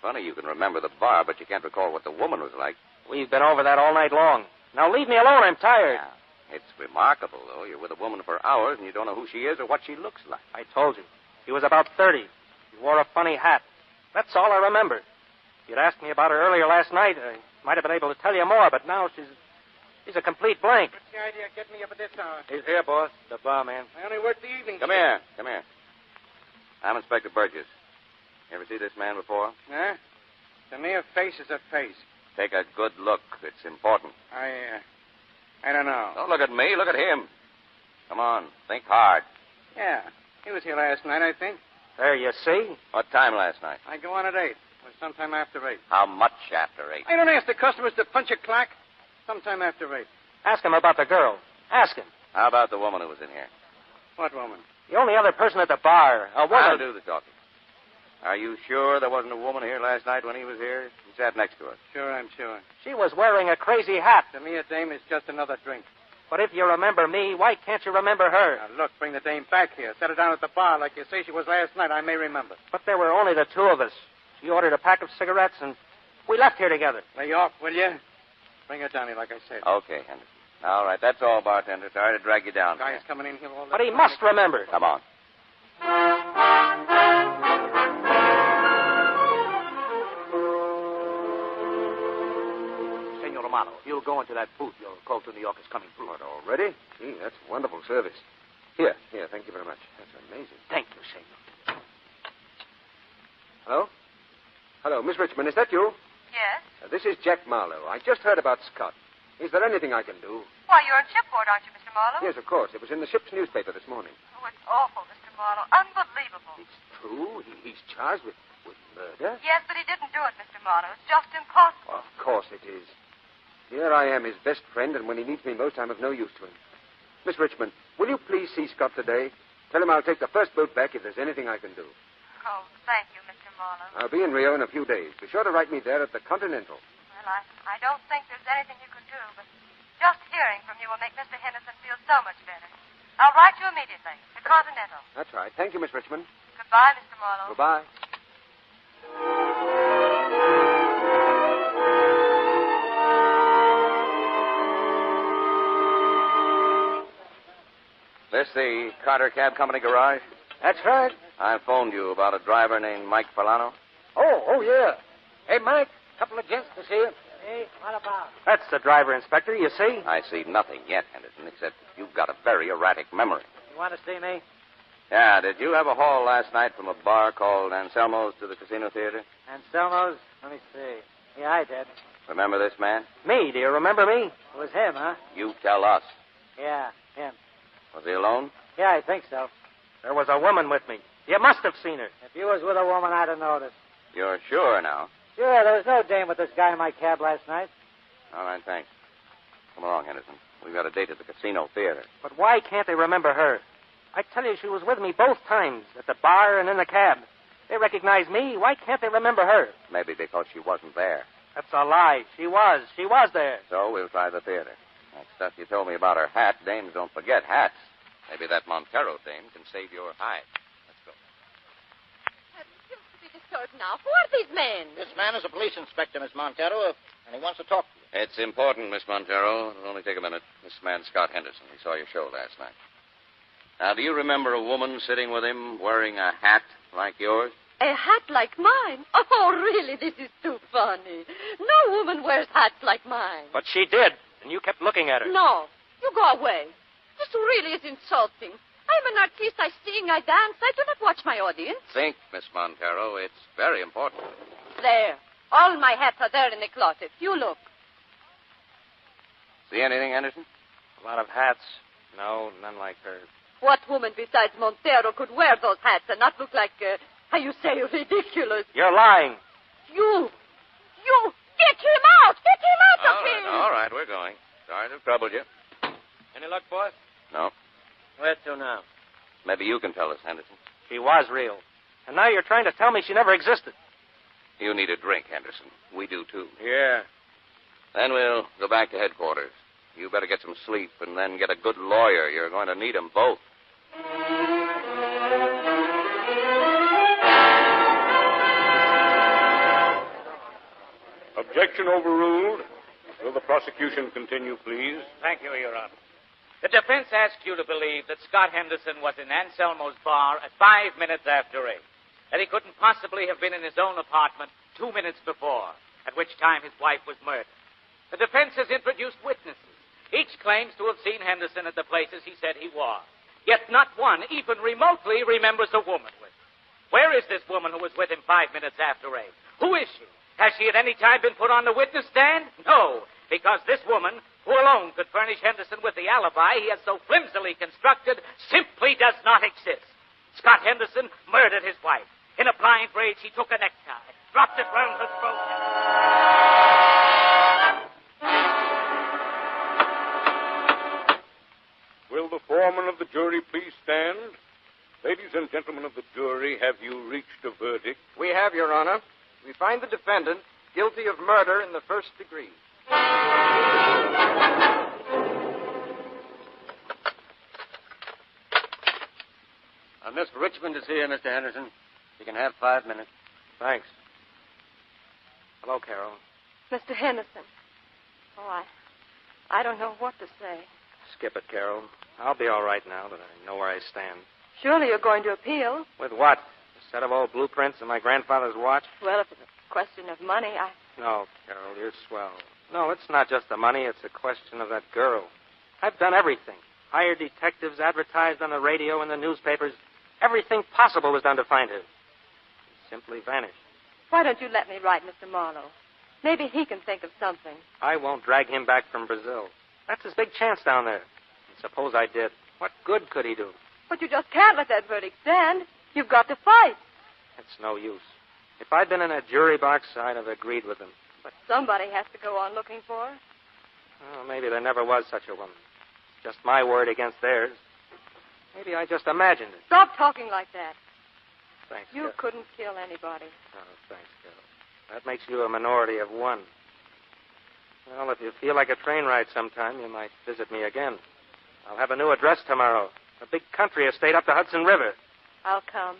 Funny you can remember the bar, but you can't recall what the woman was like. We've been over that all night long. Now leave me alone. I'm tired. Yeah. It's remarkable, though. You're with a woman for hours, and you don't know who she is or what she looks like. I told you. She was about 30. She wore a funny hat. That's all I remember. If you'd asked me about her earlier last night, I might have been able to tell you more, but now she's a complete blank. What's the idea of getting me up at this hour? He's here, boss. The barman. I only work the evening. Come here. I'm Inspector Burgess. You ever see this man before? Huh? To me, a face is a face. Take a good look. It's important. I don't know. Don't look at me. Look at him. Come on. Think hard. Yeah. He was here last night, I think. There, you see? What time last night? I go on at 8. It was sometime after 8. How much after 8? I don't ask the customers to punch a clock. Sometime after 8. Ask him about the girl. Ask him. How about the woman who was in here? What woman? The only other person at the bar. A woman. I'll do the talking. Are you sure there wasn't a woman here last night when he was here? She sat next to us. Sure, I'm sure. She was wearing a crazy hat. To me, a dame is just another drink. But if you remember me, why can't you remember her? Now, look, bring the dame back here. Set her down at the bar like you say she was last night. I may remember. But there were only the two of us. She ordered a pack of cigarettes, and we left here together. Lay off, will you? Bring her down here, like I said. Okay, Henderson. All right, that's all, bartender. Sorry to drag you down. Guy's coming in here all the But he must remember. Come on. Senor Romano, you'll go into that booth. Your call to New York is coming through. What, already? Gee, that's wonderful service. Here, thank you very much. That's amazing. Thank you, senor. Hello? Hello, Miss Richmond, is that you? Yes? This is Jack Marlowe. I just heard about Scott. Is there anything I can do? Why, you're on shipboard, aren't you, Mr. Marlowe? Yes, of course. It was in the ship's newspaper this morning. Oh, it's awful, Mr. Marlowe. Unbelievable. It's true? He's charged with murder? Yes, but he didn't do it, Mr. Marlowe. It's just impossible. Of course it is. Here I am, his best friend, and when he needs me most, I'm of no use to him. Miss Richmond, will you please see Scott today? Tell him I'll take the first boat back if there's anything I can do. Oh, thank you, Mr. Marlowe. I'll be in Rio in a few days. Be sure to write me there at the Continental. Well, I don't think there's anything you can do, but just hearing from you will make Mr. Henderson feel so much better. I'll write you immediately. The Continental. That's right. Thank you, Miss Richmond. Goodbye, Mr. Marlowe. Goodbye. This the Carter Cab Company garage? That's right. I phoned you about a driver named Mike Folano. Oh, yeah. Hey, Mike, couple of gents to see you. Hey, what about? That's the driver, Inspector, you see? I see nothing yet, Henderson, except you've got a very erratic memory. You want to see me? Yeah, did you have a haul last night from a bar called Anselmo's to the Casino Theater? Anselmo's? Let me see. Yeah, I did. Remember this man? Me? Do you remember me? It was him, huh? You tell us. Yeah, him. Was he alone? Yeah, I think so. There was a woman with me. You must have seen her. If you was with a woman, I'd have noticed. You're sure now? Sure, there was no dame with this guy in my cab last night. All right, thanks. Come along, Henderson. We've got a date at the Casino Theater. But why can't they remember her? I tell you, she was with me both times, at the bar and in the cab. They recognize me. Why can't they remember her? Maybe because she wasn't there. That's a lie. She was. She was there. So we'll try the theater. That stuff you told me about her hat, dames don't forget hats. Maybe that Montero dame can save your hide. Let's go. Seems to be disturbed now. Who are these men? This man is a police inspector, Miss Montero, and he wants to talk to you. It's important, Miss Montero. It'll only take a minute. This man, Scott Henderson, he saw your show last night. Now, do you remember a woman sitting with him wearing a hat like yours? A hat like mine? Oh, really, this is too funny. No woman wears hats like mine. But she did, and you kept looking at her. No, you go away. This really is insulting. I'm an artist. I sing, I dance. I do not watch my audience. Think, Miss Montero. It's very important. There. All my hats are there in the closet. You look. See anything, Henderson? A lot of hats. No, none like her. What woman besides Montero could wear those hats and not look like, how you say, ridiculous? You're lying. You! Get him out! Get him out of here! All right, we're going. Sorry to have troubled you. Any luck, boss? No. Where to now? Maybe you can tell us, Henderson. She was real. And now you're trying to tell me she never existed. You need a drink, Henderson. We do, too. Yeah. Then we'll go back to headquarters. You better get some sleep and then get a good lawyer. You're going to need them both. Objection overruled. Will the prosecution continue, please? Thank you, Your Honor. The defense asks you to believe that Scott Henderson was in Anselmo's bar at 5 minutes after 8. That he couldn't possibly have been in his own apartment 2 minutes before, at which time his wife was murdered. The defense has introduced witnesses. Each claims to have seen Henderson at the places he said he was. Yet not one even remotely remembers a woman with him. Where is this woman who was with him 5 minutes after 8? Who is she? Has she at any time been put on the witness stand? No, because this woman, who alone could furnish Henderson with the alibi he has so flimsily constructed, simply does not exist. Scott Henderson murdered his wife. In a blind rage, he took a necktie, dropped it round her throat. Will the foreman of the jury please stand? Ladies and gentlemen of the jury, have you reached a verdict? We have, Your Honor. We find the defendant guilty of murder in the first degree. Miss Richmond is here, Mr. Henderson. You can have 5 minutes. Thanks. Hello, Carol. Mr. Henderson. Oh, I don't know what to say. Skip it, Carol. I'll be all right now that I know where I stand. Surely you're going to appeal. With what? A set of old blueprints and my grandfather's watch? Well, if it's a question of money, No, Carol, you're swell. No, it's not just the money. It's a question of that girl. I've done everything. Hired detectives, advertised on the radio and the newspapers. Everything possible was done to find her. She simply vanished. Why don't you let me write Mr. Marlowe? Maybe he can think of something. I won't drag him back from Brazil. That's his big chance down there. And suppose I did. What good could he do? But you just can't let that verdict stand. You've got to fight. It's no use. If I'd been in a jury box, I'd have agreed with him. But somebody has to go on looking for her. Well, maybe there never was such a woman. It's just my word against theirs. Maybe I just imagined it. Stop talking like that. Thanks, You Carol. couldn't kill anybody. Oh, thanks, Carol. That makes you a minority of one. Well, if you feel like a train ride sometime, you might visit me again. I'll have a new address tomorrow. A big country estate up the Hudson River. I'll come.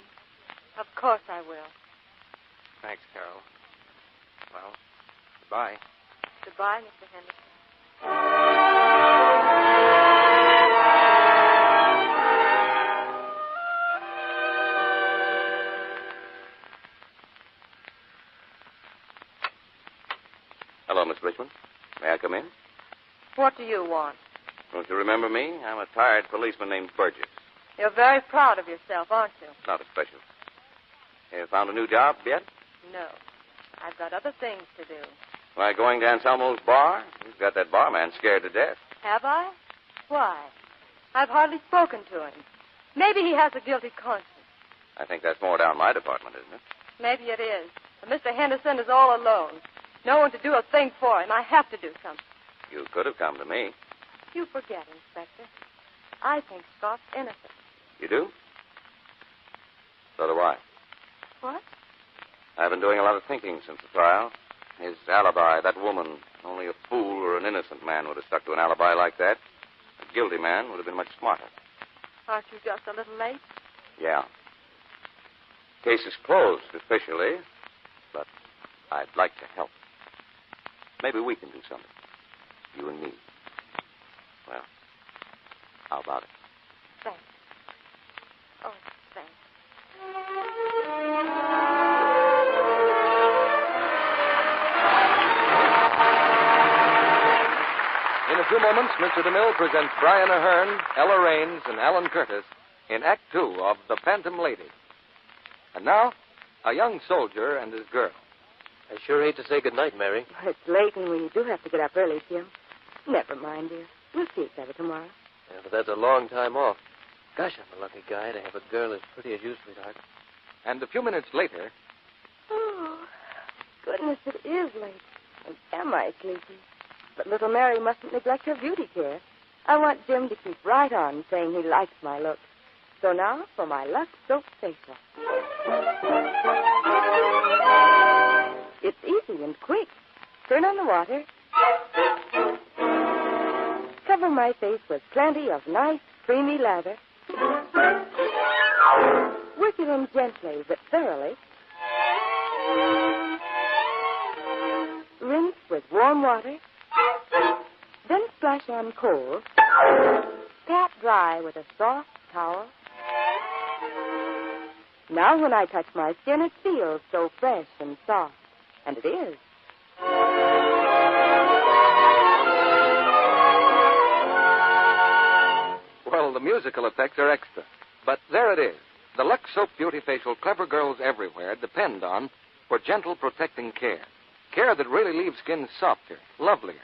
Of course I will. Thanks, Carol. Well, goodbye. Goodbye, Mr. Henderson. Hello, Miss Richmond. May I come in? What do you want? Don't you remember me? I'm a tired policeman named Burgess. You're very proud of yourself, aren't you? Not especially. You found a new job yet? No. I've got other things to do. Why, going to Anselmo's bar? You've got that barman scared to death. Have I? Why? I've hardly spoken to him. Maybe he has a guilty conscience. I think that's more down my department, isn't it? Maybe it is. But Mr. Henderson is all alone. No one to do a thing for him. I have to do something. You could have come to me. You forget, Inspector. I think Scott's innocent. You do? So do I. What? I've been doing a lot of thinking since the trial. His alibi, that woman, only a fool or an innocent man would have stuck to an alibi like that. A guilty man would have been much smarter. Aren't you just a little late? Yeah. Case is closed officially, but I'd like to help. Maybe we can do something. You and me. Well, how about it? Thanks. Oh, thanks. In a few moments, Mr. DeMille presents Brian Ahern, Ella Raines, and Alan Curtis in Act Two of The Phantom Lady. And now, a young soldier and his girl. I sure hate to say goodnight, Mary. It's late, and we do have to get up early, Jim. Never mind, dear. We'll see each other tomorrow. Yeah, but that's a long time off. Gosh, I'm a lucky guy to have a girl as pretty as you, sweetheart. And a few minutes later... Oh, goodness, it is late. And am I sleepy? But little Mary mustn't neglect her beauty care. I want Jim to keep right on saying he likes my looks. So now for my Lux Soap Facial. It's easy and quick. Turn on the water. Cover my face with plenty of nice, creamy lather. Work it in gently but thoroughly. Rinse with warm water. Then splash on cold. Pat dry with a soft towel. Now when I touch my skin, it feels so fresh and soft. And it is. Well, the musical effects are extra. But there it is. The Lux Soap Beauty Facial clever girls everywhere depend on for gentle, protecting care. Care that really leaves skin softer, lovelier.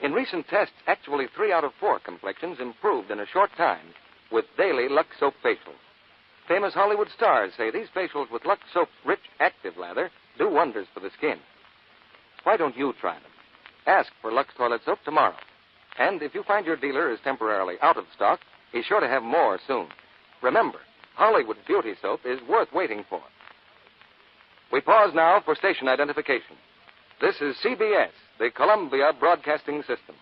In recent tests, actually 3 out of 4 complexions improved in a short time with daily Lux Soap facials. Famous Hollywood stars say these facials with Lux Soap's rich, active lather do wonders for the skin. Why don't you try them? Ask for Lux Toilet Soap tomorrow. And if you find your dealer is temporarily out of stock, he's sure to have more soon. Remember, Hollywood Beauty Soap is worth waiting for. We pause now for station identification. This is CBS, the Columbia Broadcasting System.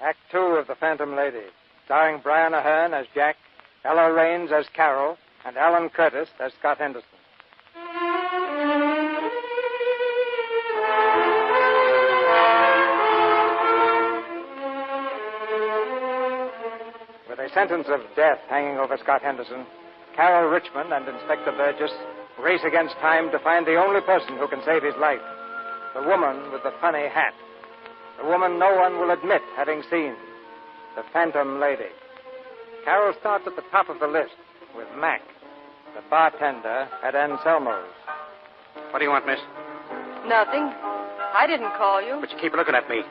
Act 2 of The Phantom Lady, starring Brian Aherne as Jack, Ella Raines as Carol, and Alan Curtis as Scott Henderson. With a sentence of death hanging over Scott Henderson, Carol Richmond and Inspector Burgess race against time to find the only person who can save his life, the woman with the funny hat. The woman no one will admit having seen. The Phantom Lady. Carol starts at the top of the list with Mac, the bartender at Anselmo's. What do you want, miss? Nothing. I didn't call you. But you keep looking at me.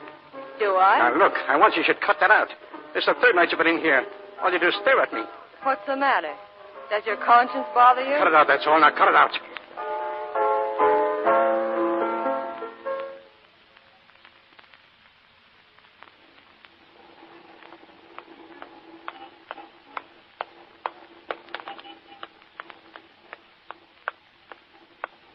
Do I? Now, look, I want you should cut that out. This is the third night you've been in here. All you do is stare at me. What's the matter? Does your conscience bother you? Cut it out, that's all. Now, cut it out.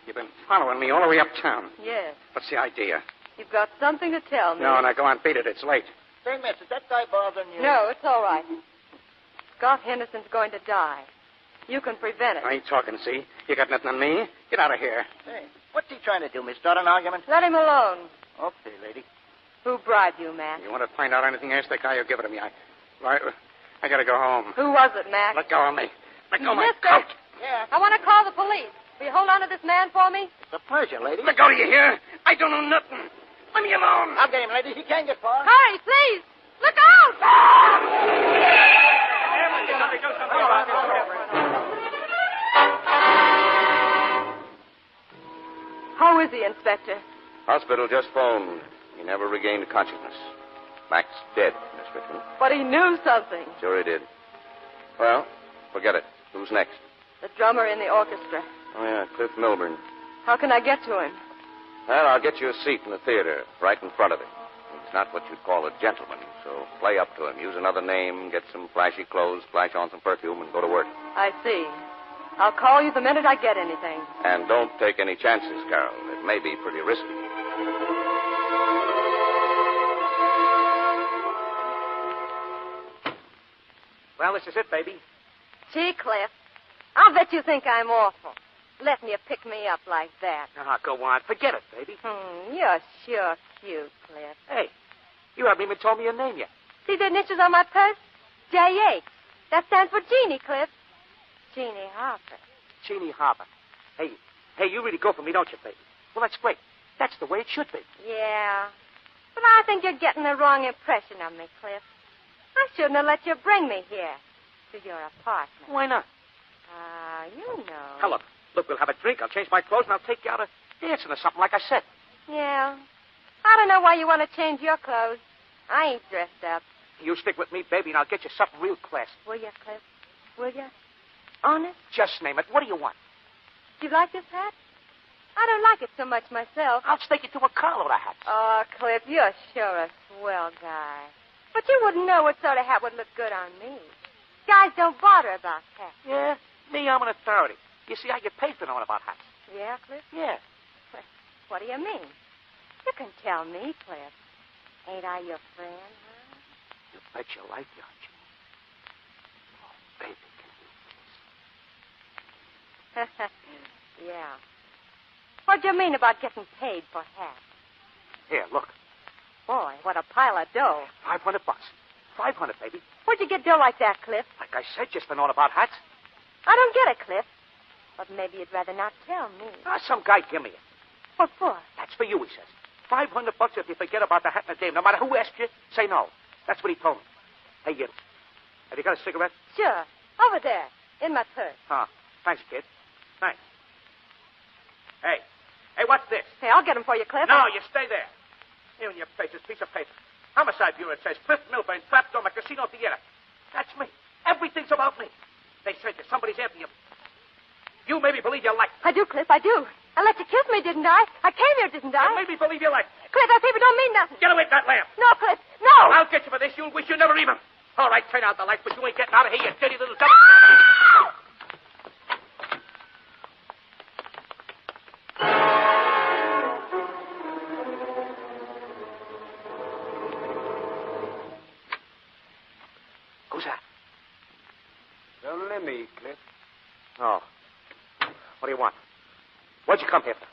You've been following me all the way uptown. Yes. What's the idea? You've got something to tell me. No, now go on, beat it. It's late. Say, miss, is that guy bothering you? No, it's all right. Scott Henderson's going to die. You can prevent it. I ain't talking, see? You got nothing on me. Get out of here. Hey, what's he trying to do, miss? Start an argument? Let him alone. Okay, lady. Who bribed you, Mac? You want to find out anything, ask that guy who give it to me. I gotta go home. Who was it, Mac? Let go of me. Let go of my Mister. coat. Yeah. I want to call the police. Will you hold on to this man for me? It's a pleasure, lady. Let go, do you hear? I don't know nothing. Let me alone. I'll get him, lady. He can't get far. Hurry, please. Look out! How is he, Inspector? Hospital just phoned. He never regained consciousness. Mac's dead, Miss Richmond. But he knew something. Sure he did. Well, forget it. Who's next? The drummer in the orchestra. Oh, yeah, Cliff Milburn. How can I get to him? Well, I'll get you a seat in the theater, right in front of him. He's not what you'd call a gentleman, so play up to him. Use another name, get some flashy clothes, splash on some perfume, and go to work. I see. I'll call you the minute I get anything. And don't take any chances, Carol. It may be pretty risky. Well, this is it, baby. Gee, Cliff, I'll bet you think I'm awful. Letting you pick me up like that. Now, go on. Forget it, baby. You're sure cute, Cliff. Hey, you haven't even told me your name yet. See the initials on my purse? J.H. That stands for Jeannie, Cliff. Jeannie Harper. Jeannie Harper. Hey, you really go for me, don't you, baby? Well, that's great. That's the way it should be. Yeah. But I think you're getting the wrong impression of me, Cliff. I shouldn't have let you bring me here to your apartment. Why not? You know. Now, look, we'll have a drink. I'll change my clothes, and I'll take you out dancing or something, like I said. Yeah. I don't know why you want to change your clothes. I ain't dressed up. You stick with me, baby, and I'll get you something real classy. Will you, Cliff? Will you? Honest? Just name it. What do you want? Do you like this hat? I don't like it so much myself. I'll take you to a car with a hat. Oh, Cliff, you're sure a swell guy. But you wouldn't know what sort of hat would look good on me. Guys don't bother about hats. Yeah? Me, I'm an authority. You see, I get paid for knowing about hats. Yeah, Cliff? Yeah. What do you mean? You can tell me, Cliff. Ain't I your friend, huh? You bet your life you are, Jimmy. Oh, baby, can you Yeah. What do you mean about getting paid for hats? Here, look. Boy, what a pile of dough. $500. 500, baby. Where'd you get dough like that, Cliff? Like I said, just for knowing about hats. I don't get it, Cliff. But maybe you'd rather not tell me. Some guy give me it. What for? That's for you, he says. $500 if you forget about the hat and the dame. No matter who asked you, say no. That's what he told me. Hey, you. Have you got a cigarette? Sure. Over there. In my purse. Huh. Thanks, kid. Thanks. Hey, what's this? Hey, I'll get them for you, Cliff. No, you stay there. Here in your face, this piece of paper. Homicide Bureau, it says. Cliff Milburn, trapped on the casino theater. That's me. Everything's about me. They said you. Somebody's after you. You made me believe you liked me. I do, Cliff, I do. I let you kiss me, didn't I? I came here, didn't I? You made me believe you liked me. Cliff, that paper don't mean nothing. Get away from that lamp. No, Cliff, no. I'll get you for this. You'll wish you never even. All right, turn out the lights, but you ain't getting out of here, you dirty little devil. Who's that? Don't let me, Cliff. Oh. What do you want? What'd you come here for?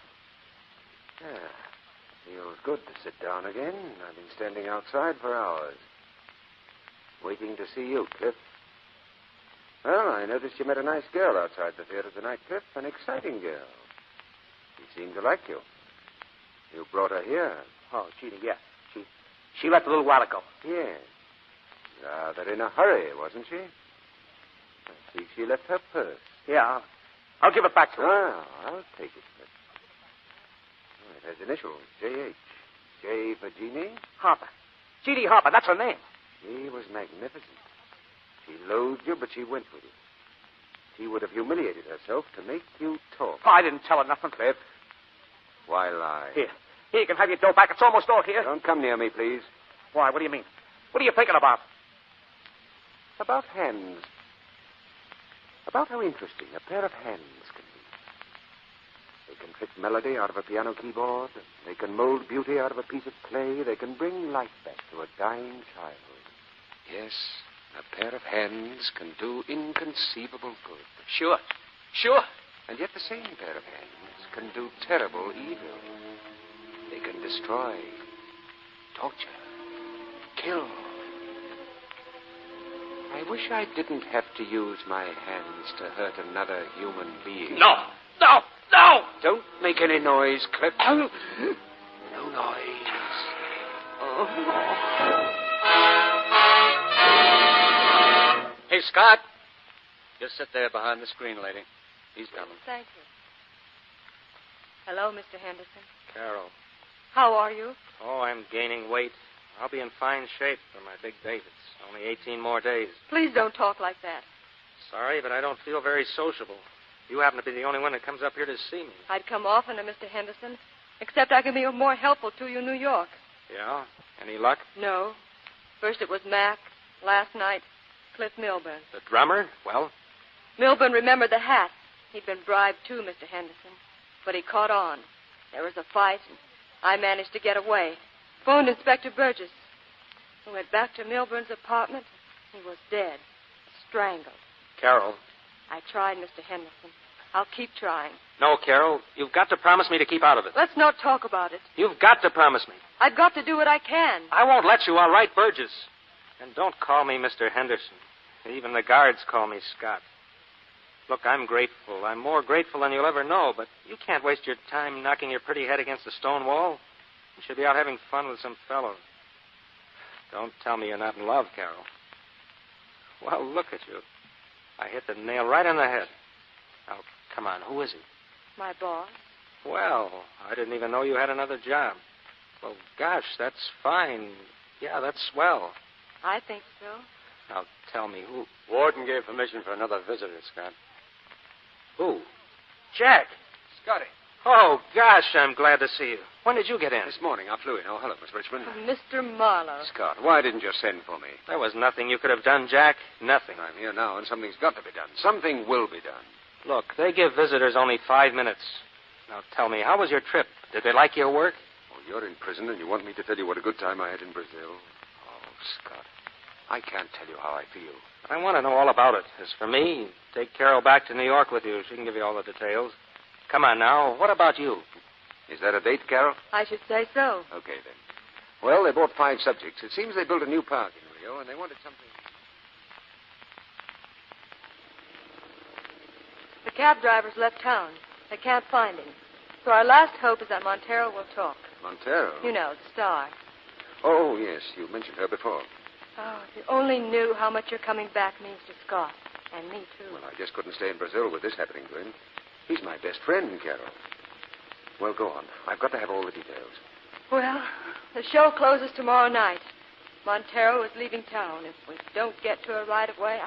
Feels good to sit down again. I've been standing outside for hours. Waiting to see you, Cliff. Well, I noticed you met a nice girl outside the theater tonight, Cliff. An exciting girl. She seemed to like you. You brought her here. Oh, Jeannie, yeah. She left a little while ago. Yes. Rather in a hurry, wasn't she? I see she left her purse. Yeah, I'll give it back to her. Ah, I'll take it, Cliff. Oh, it has initials, J.H. J for Jeannie. Harper. Jeannie Harper, that's her name. She was magnificent. She loathed you, but she went with you. She would have humiliated herself to make you talk. Oh, I didn't tell her nothing. Cliff, why lie? Here, you can have your dough back. It's almost all here. Don't come near me, please. Why, what do you mean? What are you thinking about? About hands. About how interesting a pair of hands can be. They can trick melody out of a piano keyboard. They can mold beauty out of a piece of clay. They can bring life back to a dying child. Yes, a pair of hands can do inconceivable good. Sure. And yet the same pair of hands can do terrible evil. They can destroy, torture, kill. I wish I didn't have to use my hands to hurt another human being. No! Don't make any noise, Cliff. No noise. Hey, Scott. Just sit there behind the screen, lady. He's coming. Thank you. Hello, Mr. Henderson. Carol. How are you? Oh, I'm gaining weight. I'll be in fine shape for my big date. It's only 18 more days. Please don't talk like that. Sorry, but I don't feel very sociable. You happen to be the only one that comes up here to see me. I'd come often to Mr. Henderson, except I can be more helpful to you in New York. Yeah? Any luck? No. First it was Mac. Last night, Cliff Milburn. The drummer? Well? Milburn remembered the hat. He'd been bribed too, Mr. Henderson. But he caught on. There was a fight, and I managed to get away. Phoned Inspector Burgess. He went back to Milburn's apartment. He was dead. Strangled. Carol. I tried, Mr. Henderson. I'll keep trying. No, Carol. You've got to promise me to keep out of it. Let's not talk about it. You've got to promise me. I've got to do what I can. I won't let you. I'll write Burgess. And don't call me Mr. Henderson. Even the guards call me Scott. Look, I'm grateful. I'm more grateful than you'll ever know, but you can't waste your time knocking your pretty head against a stone wall. You should be out having fun with some fellow. Don't tell me you're not in love, Carol. Well, look at you. I hit the nail right on the head. Now, come on, who is he? My boss. Well, I didn't even know you had another job. Well, gosh, that's fine. Yeah, that's swell. I think so. Now, tell me who... Warden gave permission for another visitor, Scott. Who? Jack. Scotty. Oh, gosh, I'm glad to see you. When did you get in? This morning. I flew in. Oh, hello, Miss Richmond. Mr. Marlowe. Scott, why didn't you send for me? There was nothing you could have done, Jack. Nothing. I'm here now, and something's got to be done. Something will be done. Look, they give visitors only 5 minutes. Now, tell me, how was your trip? Did they like your work? Oh, you're in prison, and you want me to tell you what a good time I had in Brazil? Oh, Scott, I can't tell you how I feel. I want to know all about it. As for me, take Carol back to New York with you. She can give you all the details. Come on now. What about you? Is that a date, Carol? I should say so. Okay, then. Well, they bought 5 subjects. It seems they built a new park in Rio, and they wanted something... The cab driver's left town. They can't find him. So our last hope is that Montero will talk. Montero? You know, the star. Oh, yes. You mentioned her before. Oh, if you only knew how much your coming back means to Scott. And me, too. Well, I just couldn't stay in Brazil with this happening to him. He's my best friend, Carol. Well, go on. I've got to have all the details. Well, the show closes tomorrow night. Montero is leaving town. If we don't get to her right away,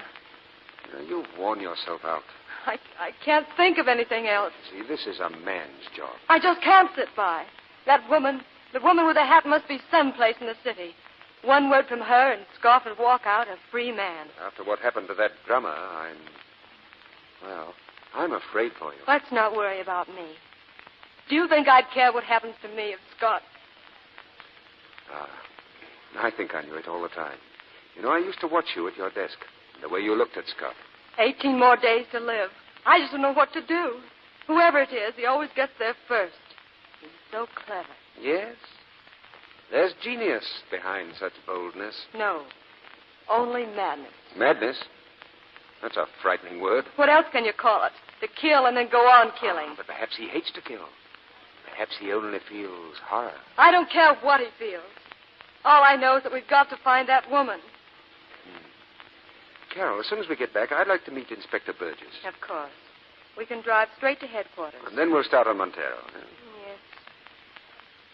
You've worn yourself out. I can't think of anything else. See, this is a man's job. I just can't sit by. That woman, the woman with the hat, must be someplace in the city. One word from her, and Scoff would walk out a free man. After what happened to that drummer, I'm afraid for you. Let's not worry about me. Do you think I'd care what happens to me if Scott... I think I knew it all the time. You know, I used to watch you at your desk, the way you looked at Scott. 18 more days to live. I just don't know what to do. Whoever it is, he always gets there first. He's so clever. Yes? There's genius behind such boldness. No. Only madness. Madness? That's a frightening word. What else can you call it? To kill and then go on killing. But perhaps he hates to kill. Perhaps he only feels horror. I don't care what he feels. All I know is that we've got to find that woman. Carol, as soon as we get back, I'd like to meet Inspector Burgess. Of course. We can drive straight to headquarters. And then we'll start on Montero. Yes.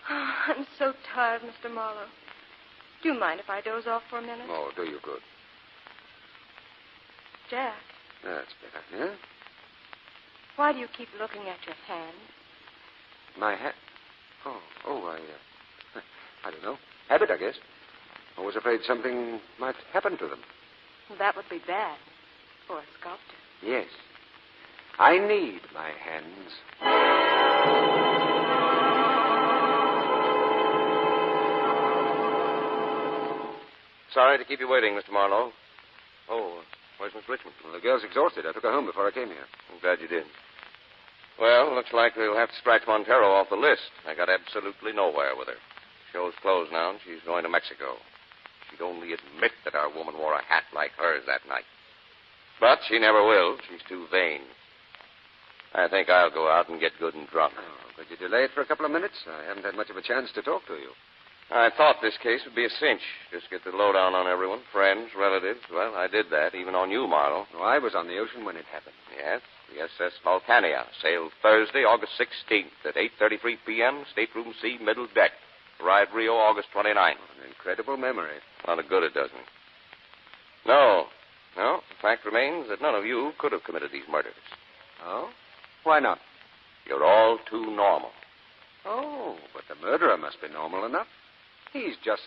Oh, I'm so tired, Mr. Marlowe. Do you mind if I doze off for a minute? Oh, do you good. Jack. That's better, yeah? Why do you keep looking at your hand? My hat? I don't know. Habit, I guess. I was afraid something might happen to them. That would be bad for a sculptor. Yes. I need my hands. Sorry to keep you waiting, Mr. Marlowe. Oh, where's Miss Richmond? Well, the girl's exhausted. I took her home before I came here. I'm glad you did. Well, looks like we'll have to scratch Montero off the list. I got absolutely nowhere with her. Show's closed now, and she's going to Mexico. She'd only admit that our woman wore a hat like hers that night. But she never will. She's too vain. I think I'll go out and get good and drunk. Oh, could you delay it for a couple of minutes? I haven't had much of a chance to talk to you. I thought this case would be a cinch. Just get the lowdown on everyone. Friends, relatives. Well, I did that, even on you, Marlowe. Oh, I was on the ocean when it happened. Yes, the SS Vulcania sailed Thursday, August 16th at 8:33 p.m., stateroom C, middle deck. Arrived Rio August 29th. An incredible memory. A lot of good it does me. No. The fact remains that none of you could have committed these murders. Oh? Why not? You're all too normal. Oh, but the murderer must be normal enough. He's just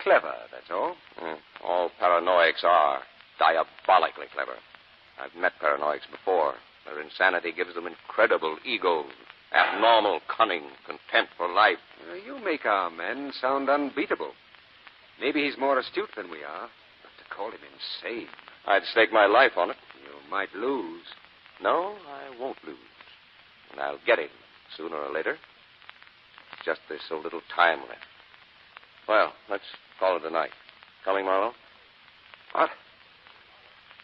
clever, that's all. All paranoics are diabolically clever. I've met paranoics before. Their insanity gives them incredible egos, abnormal cunning, contempt for life. You make our man sound unbeatable. Maybe he's more astute than we are, but to call him insane... I'd stake my life on it. You might lose. No, I won't lose. And I'll get him sooner or later. It's just there's so little time left. Well, let's call it a night. Coming, Marlowe? What?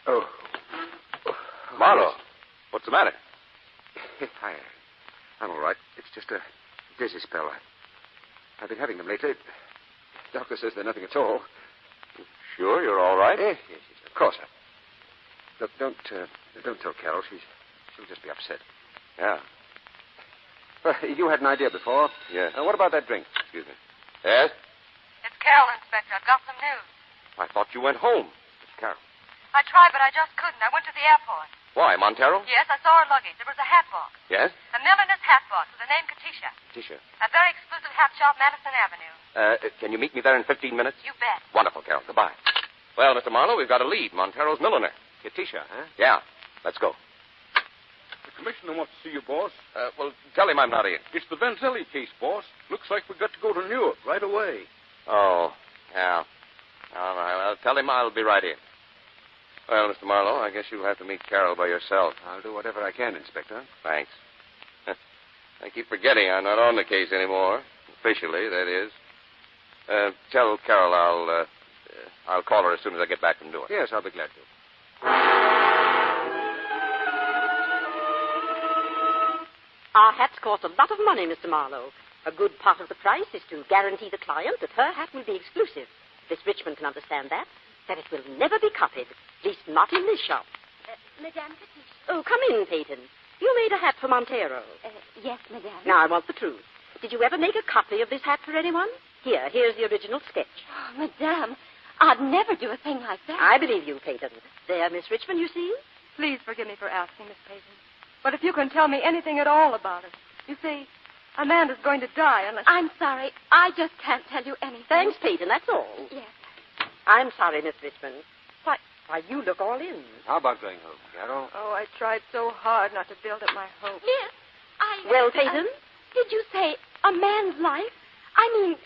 Oh. Marlowe, what's the matter? I'm all right. It's just a dizzy spell. I've been having them lately. Doctor says they're nothing at all. Sure, you're all right? Yes, of course. Look, don't tell Carol. She'll just be upset. Yeah. Well, you had an idea before. Yeah. What about that drink? Excuse me. Yes? It's Carol, Inspector. I've got some news. I thought you went home. It's Carol. I tried, but I just couldn't. I went to the airport. Why, Montero? Yes, I saw her luggage. There was a hat box. Yes? A milliner's hat box with the name Katisha. Tisha. A very exclusive hat shop, Madison Avenue. Can you meet me there in 15 minutes? You bet. Wonderful, Carol. Goodbye. Well, Mr. Marlowe, we've got a lead. Montero's milliner. Katisha, huh? Yeah. Let's go. The commissioner wants to see you, boss. Well, tell him I'm not in. It's the Vanzelli case, boss. Looks like we got to go to Newark right away. Oh, yeah. All right. Well, tell him I'll be right in. Well, Mr. Marlowe, I guess you'll have to meet Carol by yourself. I'll do whatever I can, Inspector. Thanks. I keep forgetting I'm not on the case anymore. Officially, that is. Tell Carol I'll call her as soon as I get back from Newark. Yes, I'll be glad to. Our hats cost a lot of money, Mr. Marlowe. A good part of the price is to guarantee the client that her hat will be exclusive. Miss Richmond can understand that it will never be copied, at least not in this shop. Madame Katisha. Oh, come in, Peyton. You made a hat for Montero. Yes, Madame. Now, I want the truth. Did you ever make a copy of this hat for anyone? Here's the original sketch. Oh, Madame, I'd never do a thing like that. I believe you, Peyton. There, Miss Richmond, you see? Please forgive me for asking, Miss Peyton. But if you can tell me anything at all about it. You see, Amanda's going to die unless... I'm sorry. I just can't tell you anything. Thanks, Peyton, that's all. Yes. I'm sorry, Miss Richmond. Why, you look all in. How about going home, Carol? Oh, I tried so hard not to build up my hopes. Yes, Well, Peyton? Did you say a man's life? I mean,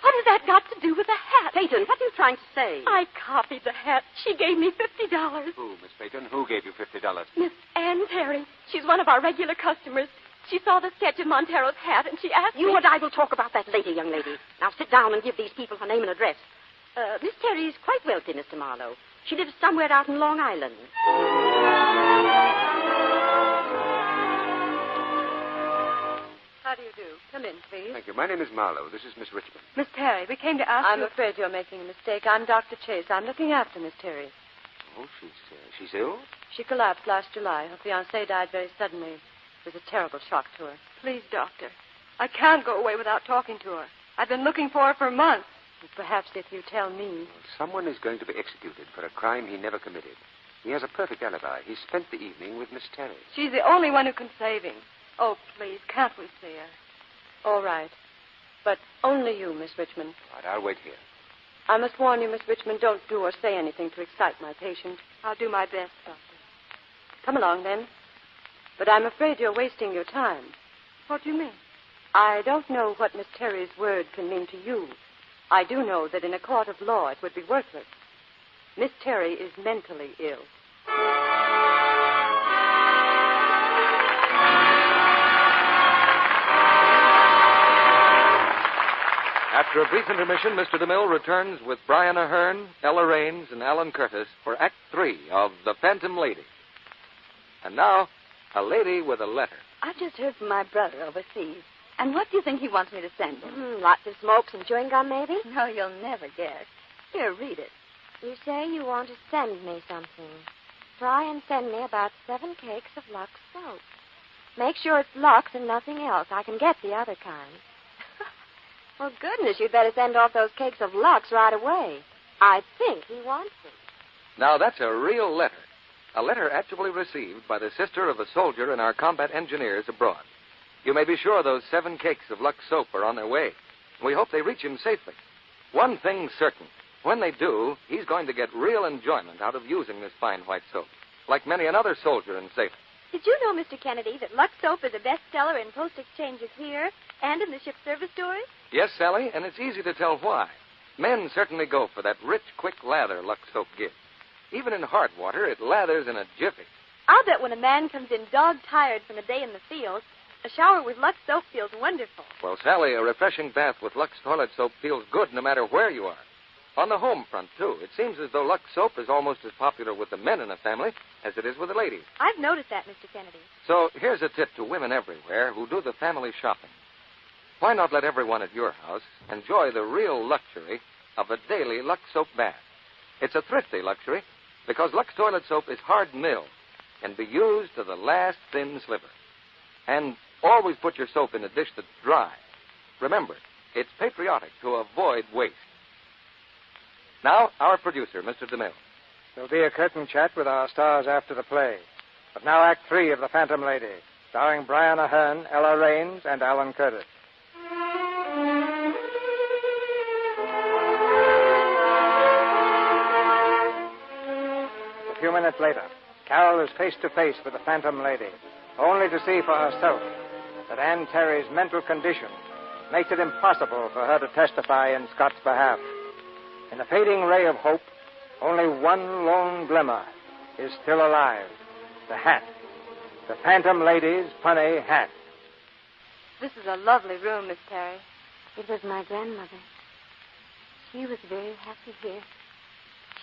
what has that got to do with the hat? Peyton, what are you trying to say? I copied the hat. She gave me $50. Who, Miss Peyton? Who gave you $50? Miss Ann Terry. She's one of our regular customers. She saw the sketch of Montero's hat, and she asked You me... and I will talk about that later, young lady. Now sit down and give these people her name and address. Miss Terry is quite wealthy, Mr. Marlowe. She lives somewhere out in Long Island. How do you do? Come in, please. Thank you. My name is Marlowe. This is Miss Richmond. Miss Terry, we came to ask I'm you... afraid you're making a mistake. I'm Dr. Chase. I'm looking after Miss Terry. Oh, she's ill? She collapsed last July. Her fiancé died very suddenly. It was a terrible shock to her. Please, Doctor. I can't go away without talking to her. I've been looking for her for months. Perhaps if you tell me... Well, someone is going to be executed for a crime he never committed. He has a perfect alibi. He spent the evening with Miss Terry. She's the only one who can save him. Oh, please, can't we see her? All right. But only you, Miss Richmond. All right, I'll wait here. I must warn you, Miss Richmond, don't do or say anything to excite my patient. I'll do my best, Doctor. Come along, then. But I'm afraid you're wasting your time. What do you mean? I don't know what Miss Terry's word can mean to you. I do know that in a court of law it would be worthless. Miss Terry is mentally ill. After a brief intermission, Mr. DeMille returns with Brian Ahern, Ella Raines, and Alan Curtis for Act 3 of The Phantom Lady. And now, a lady with a letter. I've just heard from my brother overseas. And what do you think he wants me to send him? Lots of smokes and chewing gum, maybe? No, you'll never guess. Here, read it. You say you want to send me something. Try and send me about 7 cakes of Lux soap. Make sure it's Lux and nothing else. I can get the other kind. Well, goodness, you'd better send off those cakes of Lux right away. I think he wants them. Now, that's a real letter. A letter actually received by the sister of a soldier in our combat engineers abroad. You may be sure those 7 cakes of Lux soap are on their way. We hope they reach him safely. One thing's certain. When they do, he's going to get real enjoyment out of using this fine white soap, like many another soldier in safety. Did you know, Mr. Kennedy, that Lux soap is a bestseller in post exchanges here and in the ship service stores? Yes, Sally, and it's easy to tell why. Men certainly go for that rich, quick lather Lux soap gives. Even in hard water, it lathers in a jiffy. I'll bet when a man comes in dog-tired from a day in the field, a shower with Lux soap feels wonderful. Well, Sally, a refreshing bath with Lux toilet soap feels good no matter where you are. On the home front, too, it seems as though Lux soap is almost as popular with the men in a family as it is with the ladies. I've noticed that, Mr. Kennedy. So here's a tip to women everywhere who do the family shopping. why not let everyone at your house enjoy the real luxury of a daily Lux soap bath? It's a thrifty luxury because Lux toilet soap is hard milled, can be used to the last thin sliver. And always put your soap in a dish that's dry. Remember, it's patriotic to avoid waste. Now, our producer, Mr. DeMille. There'll be a curtain chat with our stars after the play. But now Act 3 of The Phantom Lady, starring Brian Aherne, Ella Raines, and Alan Curtis. A few minutes later, Carol is face to face with the Phantom Lady, only to see for herself that Anne Terry's mental condition makes it impossible for her to testify in Scott's behalf. In the fading ray of hope, only one lone glimmer is still alive. The hat. The Phantom Lady's punny hat. This is a lovely room, Miss Terry. It was my grandmother. She was very happy here.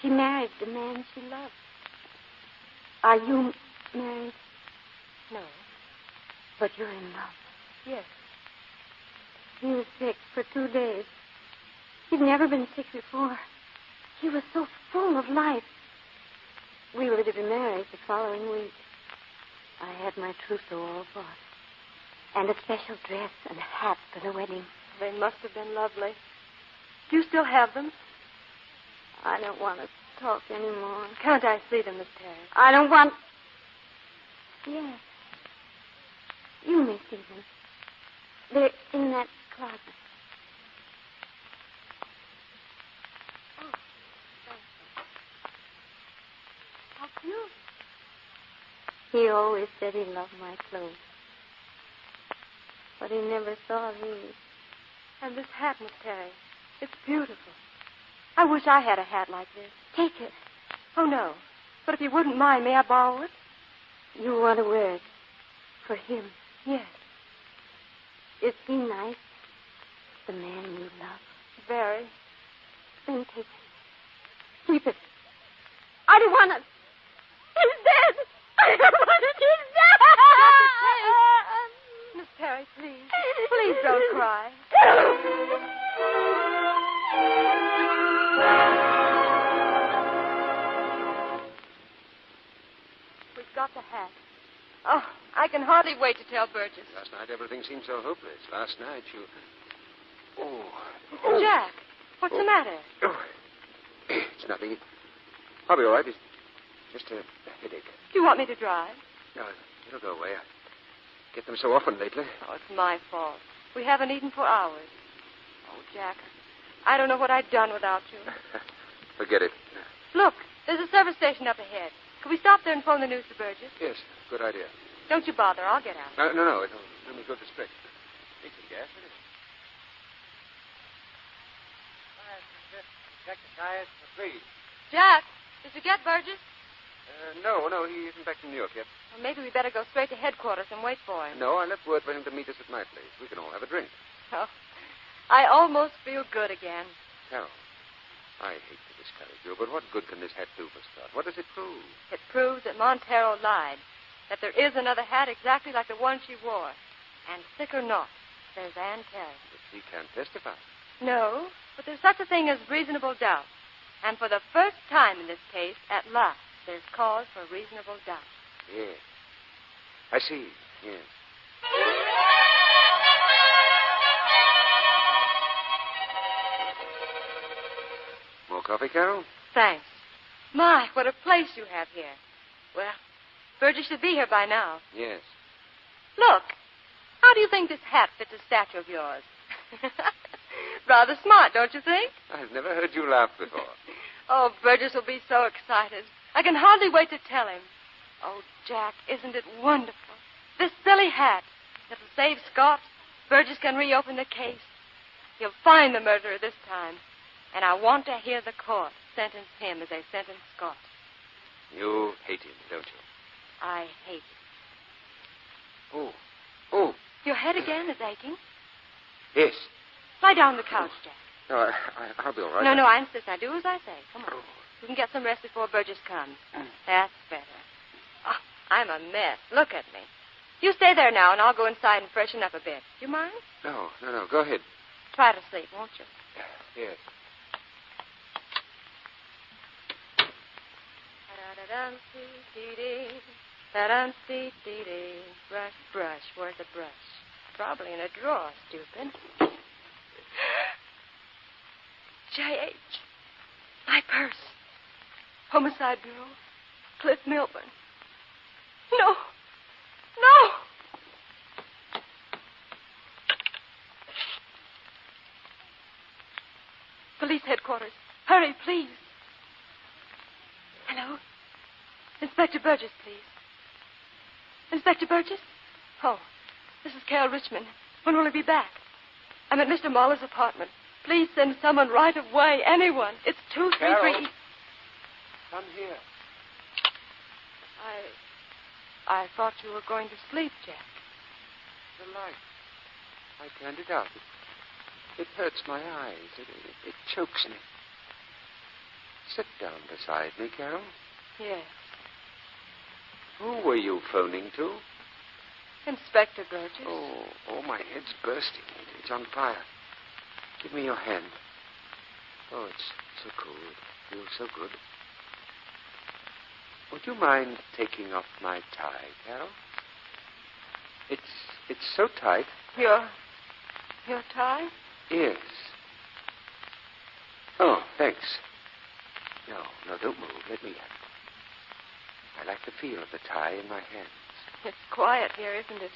She married the man she loved. Are you married? No. But you're in love. Yes. He was sick for 2 days. He'd never been sick before. He was so full of life. We were to be married the following week. I had my trousseau all bought. And a special dress and a hat for the wedding. They must have been lovely. Do you still have them? I don't want to talk anymore. Can't I see them, Miss Terry? I don't want... Yes. You may see them. They're in that closet. Oh, thank you. How cute. He always said he loved my clothes. But he never saw these. And this hat, Miss Terry, it's beautiful. I wish I had a hat like this. Take it. Oh, no. But if you wouldn't mind, may I borrow it? You want to wear it for him? Yes. Is he nice? The man you love? Very. Then take it. Keep it. I don't want it. He's dead. I don't want it. He's dead. Miss Terry, please. Please don't cry. We've got the hat. Oh, I can hardly wait to tell Burgess. Last night everything seemed so hopeless. Last night you... Jack, what's the matter? Oh. It's nothing. I'll be all right. It's just a headache. Do you want me to drive? No, it'll go away. I get them so often lately. Oh, it's my fault. We haven't eaten for hours. Oh, Jack, I don't know what I'd done without you. Forget it. Look, there's a service station up ahead. Could we stop there and phone the news to Burgess? Yes, good idea. Don't you bother. I'll get out. No. It'll do me good to stretch. Take some gas in it. Check the tires for freeze. Jack, did you get Burgess? No, he isn't back from New York yet. Well, maybe we better go straight to headquarters and wait for him. No, I left word for him to meet us at my place. We can all have a drink. Oh, I almost feel good again. Carol, I hate to discourage you, but what good can this hat do for start? What does it prove? It proves that Montero lied, that there is another hat exactly like the one she wore. And sick or not, there's Anne Terry. But she can't testify. No, but there's such a thing as reasonable doubt. And for the first time in this case, at last, there's cause for reasonable doubt. Yes. I see, yes. More coffee, Carol? Thanks. My, what a place you have here. Well, Burgess should be here by now. Yes. Look, how do you think this hat fits a statue of yours? Rather smart, don't you think? I've never heard you laugh before. Oh, Burgess will be so excited. I can hardly wait to tell him. Oh, Jack, isn't it wonderful? This silly hat. It'll save Scott. Burgess can reopen the case. He'll find the murderer this time. And I want to hear the court sentence him as they sentenced Scott. You hate him, don't you? I hate him. Oh. Your head again is aching? Yes. Lie down on the couch, Jack. No, I'll be all right. No, I insist. I do as I say. Come on. You can get some rest before Burgess comes. That's better. Oh, I'm a mess. Look at me. You stay there now, and I'll go inside and freshen up a bit. Do you mind? No. Go ahead. Try to sleep, won't you? Yes. Brush, brush. Where's the brush? Probably in a drawer, stupid. J.H. My purse. Homicide Bureau. Cliff Milburn. No. No! Police headquarters. Hurry, please. Hello? Inspector Burgess, please. Inspector Burgess? Oh, this is Carol Richmond. When will he be back? I'm at Mr. Mahler's apartment. Please send someone right away. Anyone. It's 233. Carol. Come here. I thought you were going to sleep, Jack. The light. I turned it out. It hurts my eyes. It chokes me. Sit down beside me, Carol. Yes. Who were you phoning to? Inspector Burgess. Oh, my head's bursting. It's on fire. Give me your hand. Oh, it's so cool. It feels so good. Would you mind taking off my tie, Carol? It's so tight. Your tie? Yes. Oh, thanks. No, don't move. Let me have it. I like the feel of the tie in my hands. It's quiet here, isn't it?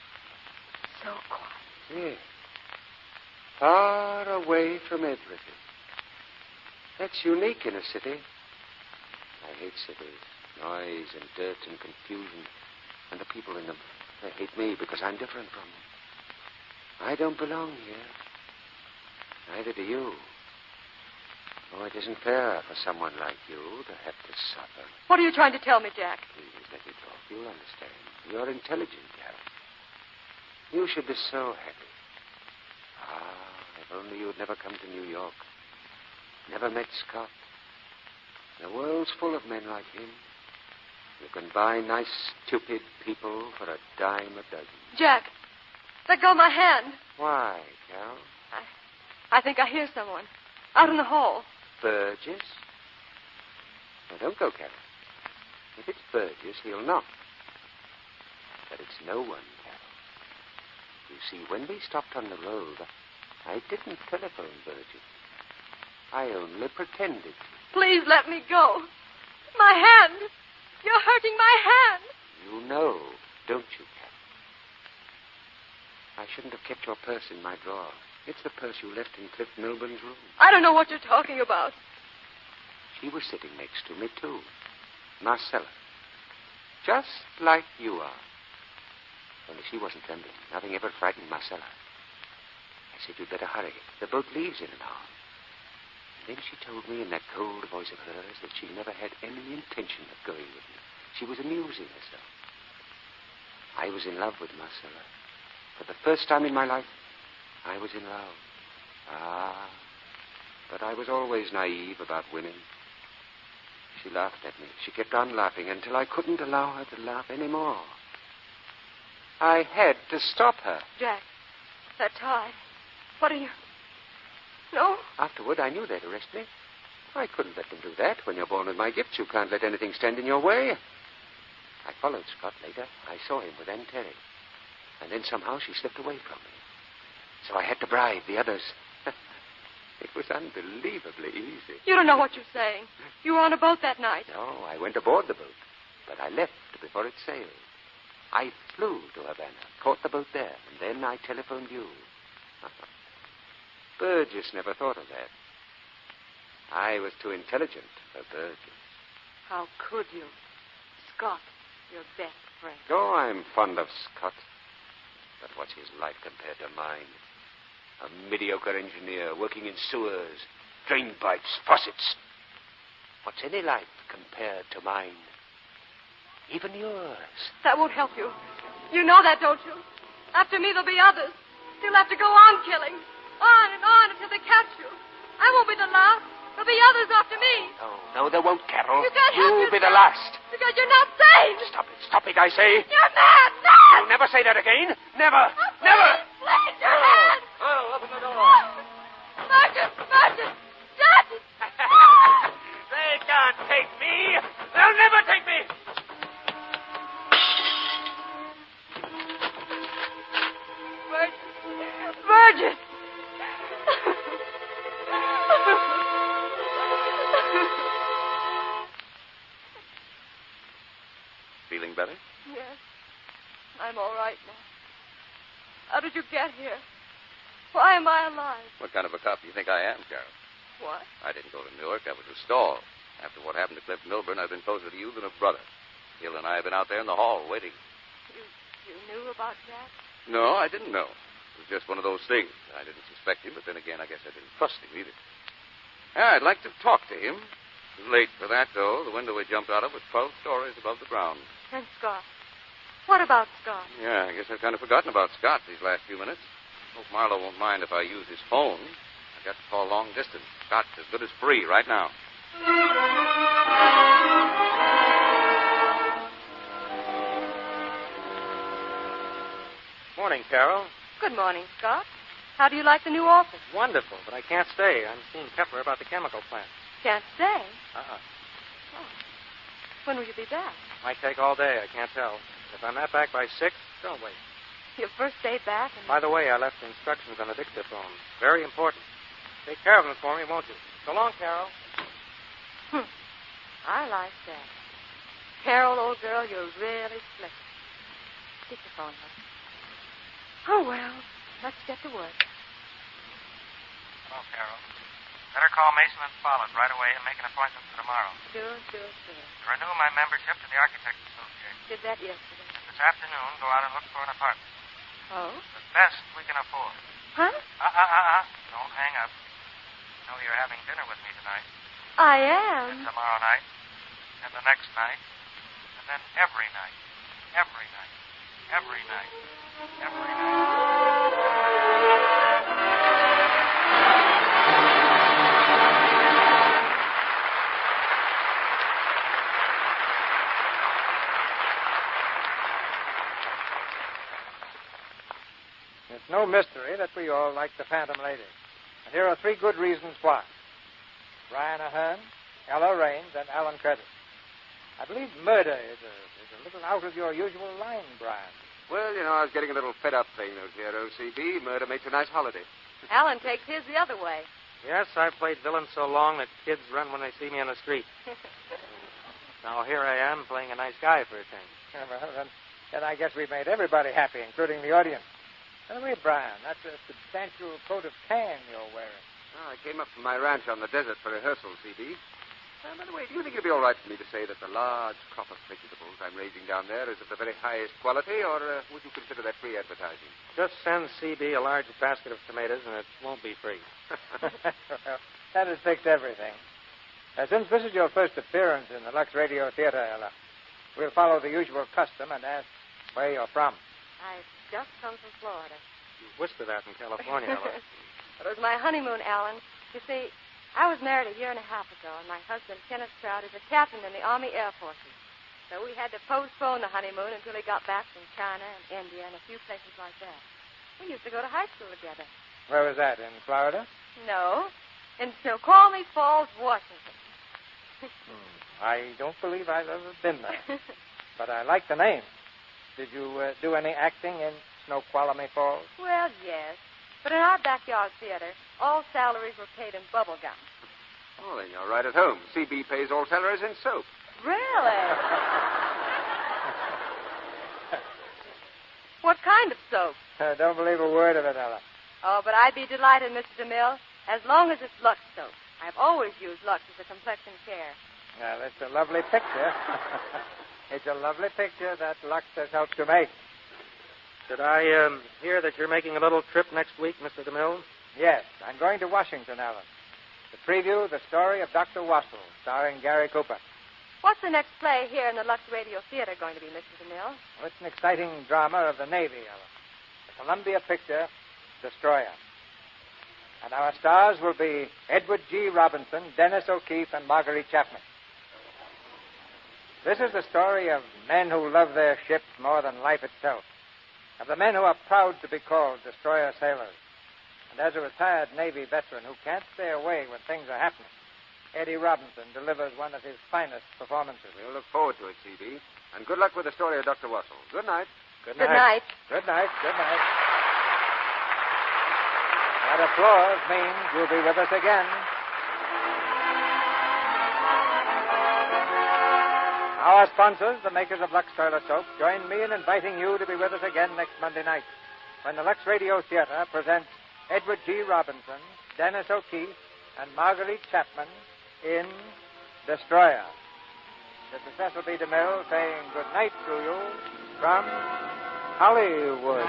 So quiet. Yes. Far away from everything. That's unique in a city. I hate cities. Noise and dirt and confusion. And the people in them. They hate me because I'm different from them. I don't belong here. Neither do you. Oh, it isn't fair for someone like you to have to suffer. What are you trying to tell me, Jack? Please let me talk. You'll understand. You're intelligent, Carol. You should be so happy. If only you'd never come to New York. Never met Scott. The world's full of men like him. You can buy nice, stupid people for a dime a dozen. Jack, let go of my hand. Why, Carol? I think I hear someone. Out in the hall. Burgess? Now, don't go, Carol. If it's Burgess, he'll knock. But it's no one, Carol. You see, when we stopped on the road, I didn't telephone Burgess. I only pretended. Please let me go. My hand. You're hurting my hand. You know, don't you, Carol? I shouldn't have kept your purse in my drawer. It's the purse you left in Cliff Milburn's room. I don't know what you're talking about. She was sitting next to me, too. Marcella. Just like you are. Only she wasn't trembling. Nothing ever frightened Marcella. I said, you'd better hurry. The boat leaves in an hour. And then she told me in that cold voice of hers that she never had any intention of going with me. She was amusing herself. I was in love with Marcella. For the first time in my life, I was in love. But I was always naive about women. She laughed at me. She kept on laughing until I couldn't allow her to laugh anymore. I had to stop her. Jack, that tie. What are you... No? Afterward, I knew they'd arrest me. I couldn't let them do that. When you're born with my gifts, you can't let anything stand in your way. I followed Scott later. I saw him with Aunt Terry. And then somehow she slipped away from me. So I had to bribe the others. It was unbelievably easy. You don't know what you're saying. You were on a boat that night. No, I went aboard the boat. But I left before it sailed. I flew to Havana, caught the boat there, and then I telephoned you. Burgess never thought of that. I was too intelligent for Burgess. How could you? Scott, your best friend. Oh, I'm fond of Scott. But what's his life compared to mine? A mediocre engineer working in sewers, drain pipes, faucets. What's any life compared to mine? Even yours. That won't help you. You know that, don't you? After me, there'll be others. You'll have to go on killing. On and on until they catch you. I won't be the last. There'll be others after me. No, there won't, Carol. You can't help You'll be the yourself. last. Because you're not sane. Stop it, I say. You're mad. No! You'll never say that again. Never. Never. Please, your hand! I'll open the door. Burgess! Burgess! Dad! They can't take me. They'll never take me. Burgess! Feeling better? Yes. I'm all right now. How did you get here? Why am I alive? What kind of a cop do you think I am, Carol? What? I didn't go to Newark. I was a stall. After what happened to Cliff Milburn, I've been closer to you than a brother. Hill and I have been out there in the hall waiting. You knew about Jack? No, I didn't know. It was just one of those things. I didn't suspect him, but then again, I guess I didn't trust him either. Yeah, I'd like to talk to him. Too late for that, though. The window we jumped out of was 12 stories above the ground. And Scott. What about Scott? Yeah, I guess I've kind of forgotten about Scott these last few minutes. Hope Marlowe won't mind if I use his phone. I got to call long distance. Scott's as good as free right now. Morning, Carol. Good morning, Scott. How do you like the new office? Wonderful, but I can't stay. I'm seeing Pepper about the chemical plant. Can't stay. Uh-uh. Oh. When will you be back? Might take all day. I can't tell. If I'm not back by 6, don't wait. Your first day back and... By the way, I left instructions on the dictaphone. Very important. Take care of them for me, won't you? So long, Carol. I like that. Carol, old girl, you're really slick. Dictaphone, huh? Oh, well, let's get to work. Hello, Carol. Better call Mason and Follett right away and make an appointment for tomorrow. Sure. To renew my membership to the Architects Association. Did that yesterday. This afternoon, go out and look for an apartment. Oh? The best we can afford. Huh? Don't hang up. You know you're having dinner with me tonight. I am. And tomorrow night. And the next night. And then every night. Every night. Every night. Every night. It's no mystery that we all like the Phantom Lady. And here are 3 good reasons why. Brian Ahern, Ella Raines, and Alan Curtis. I believe murder is a little out of your usual line, Brian. Well, you know, I was getting a little fed up playing those here OCB. Murder makes a nice holiday. Alan takes his the other way. Yes, I've played villain so long that kids run when they see me on the street. Now here I am playing a nice guy for a change. Well, then I guess we've made everybody happy, including the audience. By the way, Brian, that's a substantial coat of tan you're wearing. Oh, I came up from my ranch on the desert for rehearsal, CD. By the way, do you think it'd be all right for me to say that the large crop of vegetables I'm raising down there is of the very highest quality, or would you consider that free advertising? Just send CB a large basket of tomatoes, and it won't be free. Well, that has fixed everything. Since this is your first appearance in the Lux Radio Theater, Ella, we'll follow the usual custom and ask where you're from. I've just come from Florida. You whisper that in California, Ella. It was my honeymoon, Alan. You see, I was married a year and a half ago, and my husband, Kenneth Stroud, is a captain in the Army Air Forces. So we had to postpone the honeymoon until he got back from China and India and a few places like that. We used to go to high school together. Where was that, in Florida? No, in Snoqualmie Falls, Washington. I don't believe I've ever been there. But I like the name. Did you do any acting in Snoqualmie Falls? Well, yes. But in our backyard theater, all salaries were paid in bubble gum. Oh, then you're right at home. CB pays all salaries in soap. Really? What kind of soap? Don't believe a word of it, Ella. Oh, but I'd be delighted, Mr. DeMille, as long as it's Lux soap. I've always used Lux as a complexion care. Well, it's a lovely picture. It's a lovely picture that Lux has helped to make. Did I hear that you're making a little trip next week, Mr. DeMille? Yes, I'm going to Washington, Alan. To preview the story of Dr. Wassel, starring Gary Cooper. What's the next play here in the Lux Radio Theater going to be, Mr. DeMille? Well, it's an exciting drama of the Navy, Ellen. The Columbia picture, Destroyer. And our stars will be Edward G. Robinson, Dennis O'Keefe, and Marguerite Chapman. This is the story of men who love their ships more than life itself. of the men who are proud to be called destroyer sailors. And as a retired Navy veteran who can't stay away when things are happening, Eddie Robinson delivers one of his finest performances. We'll look forward to it, C.B. And good luck with the story of Dr. Russell. Good night. Good Good night. night. Good night. Good night. That applause means you'll be with us again. Our sponsors, the makers of Lux Toilet Soap, join me in inviting you to be with us again next Monday night when the Lux Radio Theater presents Edward G. Robinson, Dennis O'Keefe, and Marguerite Chapman in Destroyer. This is Cecil B. DeMille saying good night to you from Hollywood.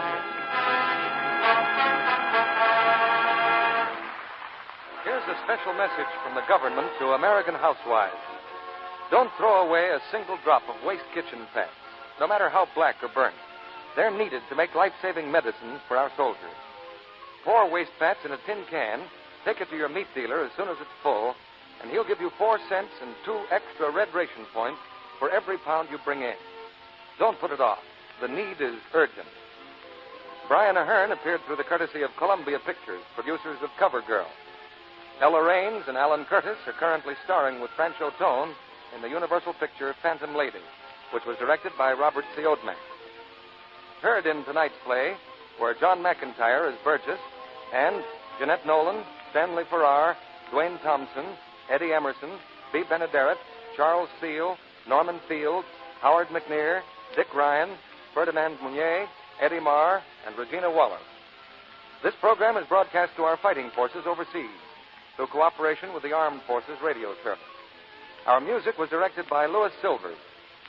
Here's a special message from the government to American housewives. Don't throw away a single drop of waste kitchen fats, no matter how black or burnt. They're needed to make life-saving medicines for our soldiers. Pour waste fats in a tin can, take it to your meat dealer as soon as it's full, and he'll give you 4 cents and 2 extra red ration points for every pound you bring in. Don't put it off. The need is urgent. Brian Ahern appeared through the courtesy of Columbia Pictures, producers of CoverGirl. Ella Raines and Alan Curtis are currently starring with Francho Tone in the Universal picture Phantom Lady, which was directed by Robert C. Oldman. Heard in tonight's play were John McIntyre as Burgess and Jeanette Nolan, Stanley Farrar, Dwayne Thompson, Eddie Emerson, B. Benaderet, Charles Steele, Norman Field, Howard McNear, Dick Ryan, Ferdinand Mounier, Eddie Marr, and Regina Waller. This program is broadcast to our fighting forces overseas through cooperation with the Armed Forces Radio Service. Our music was directed by Louis Silvers.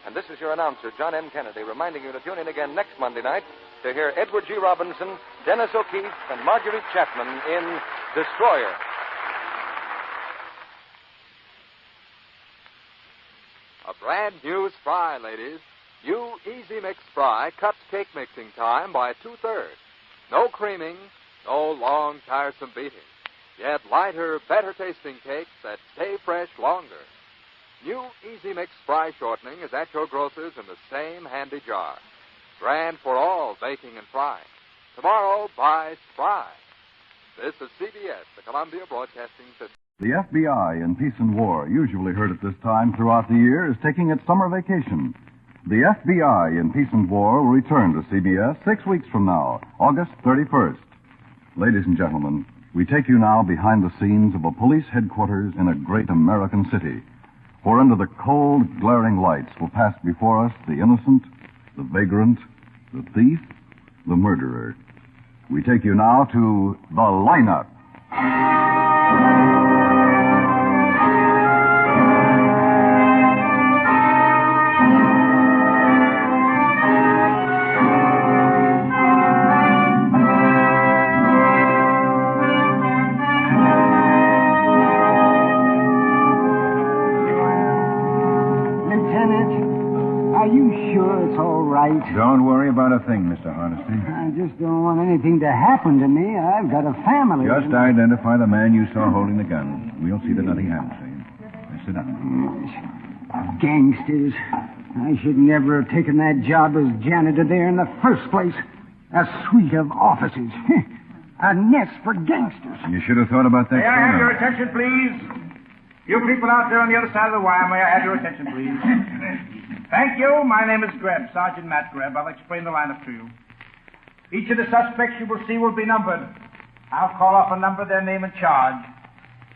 And this is your announcer, John M. Kennedy, reminding you to tune in again next Monday night to hear Edward G. Robinson, Dennis O'Keefe, and Marguerite Chapman in Destroyer. A brand new Spry, ladies. New Easy Mix Spry cuts cake mixing time by 2/3. No creaming, no long, tiresome beating. Yet lighter, better-tasting cakes that stay fresh longer. New Easy Mix Spry Shortening is at your grocer's in the same handy jar. Grand for all baking and frying. Tomorrow, buy Spry. This is CBS, the Columbia Broadcasting System. The FBI in Peace and War, usually heard at this time throughout the year, is taking its summer vacation. The FBI in Peace and War will return to CBS 6 weeks from now, August 31st. Ladies and gentlemen, we take you now behind the scenes of a police headquarters in a great American city. For under the cold, glaring lights will pass before us the innocent, the vagrant, the thief, the murderer. We take you now to The Lineup. Don't worry about a thing, Mr. Hardesty. I just don't want anything to happen to me. I've got a family. Just identify the man you saw holding the gun. We'll see that nothing happens to you. Now, sit down. Gangsters. I should never have taken that job as janitor there in the first place. A suite of offices. A nest for gangsters. You should have thought about that. May I have your attention, please? You people out there on the other side of the wire, may I have your attention, please? Thank you. My name is Greb, Sergeant Matt Greb. I'll explain the lineup to you. Each of the suspects you will see will be numbered. I'll call off a number, their name and charge.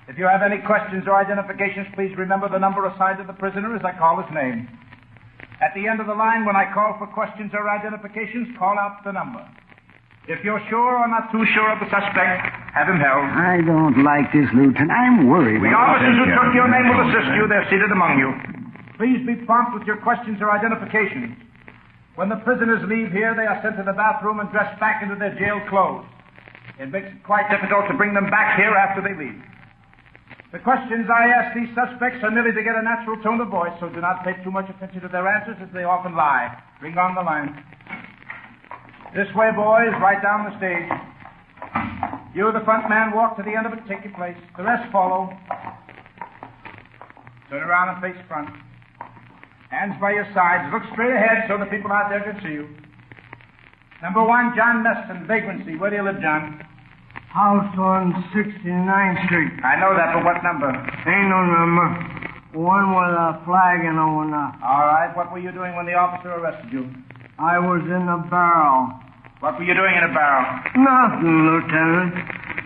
If you have any questions or identifications, please remember the number assigned to the prisoner as I call his name. At the end of the line, when I call for questions or identifications, call out the number. If you're sure or not too sure of the suspect, have him held. I don't like this, Lieutenant. I'm worried. The officers who took your name will assist you. They're seated among you. Please be prompt with your questions or identifications. When the prisoners leave here, they are sent to the bathroom and dressed back into their jail clothes. It makes it quite difficult to bring them back here after they leave. The questions I ask these suspects are merely to get a natural tone of voice, so do not pay too much attention to their answers, as they often lie. Bring on the line. This way, boys, right down the stage. You, the front man, walk to the end of it, take your place. The rest follow. Turn around and face front. Hands by your sides. Look straight ahead so the people out there can see you. Number 1, John Meston, vagrancy. Where do you live, John? House on 69th Street. I know that, but what number? Ain't no number. One with a flag and a one up. All right. What were you doing when the officer arrested you? I was in the barrel. What were you doing in a barrel? Nothing, Lieutenant.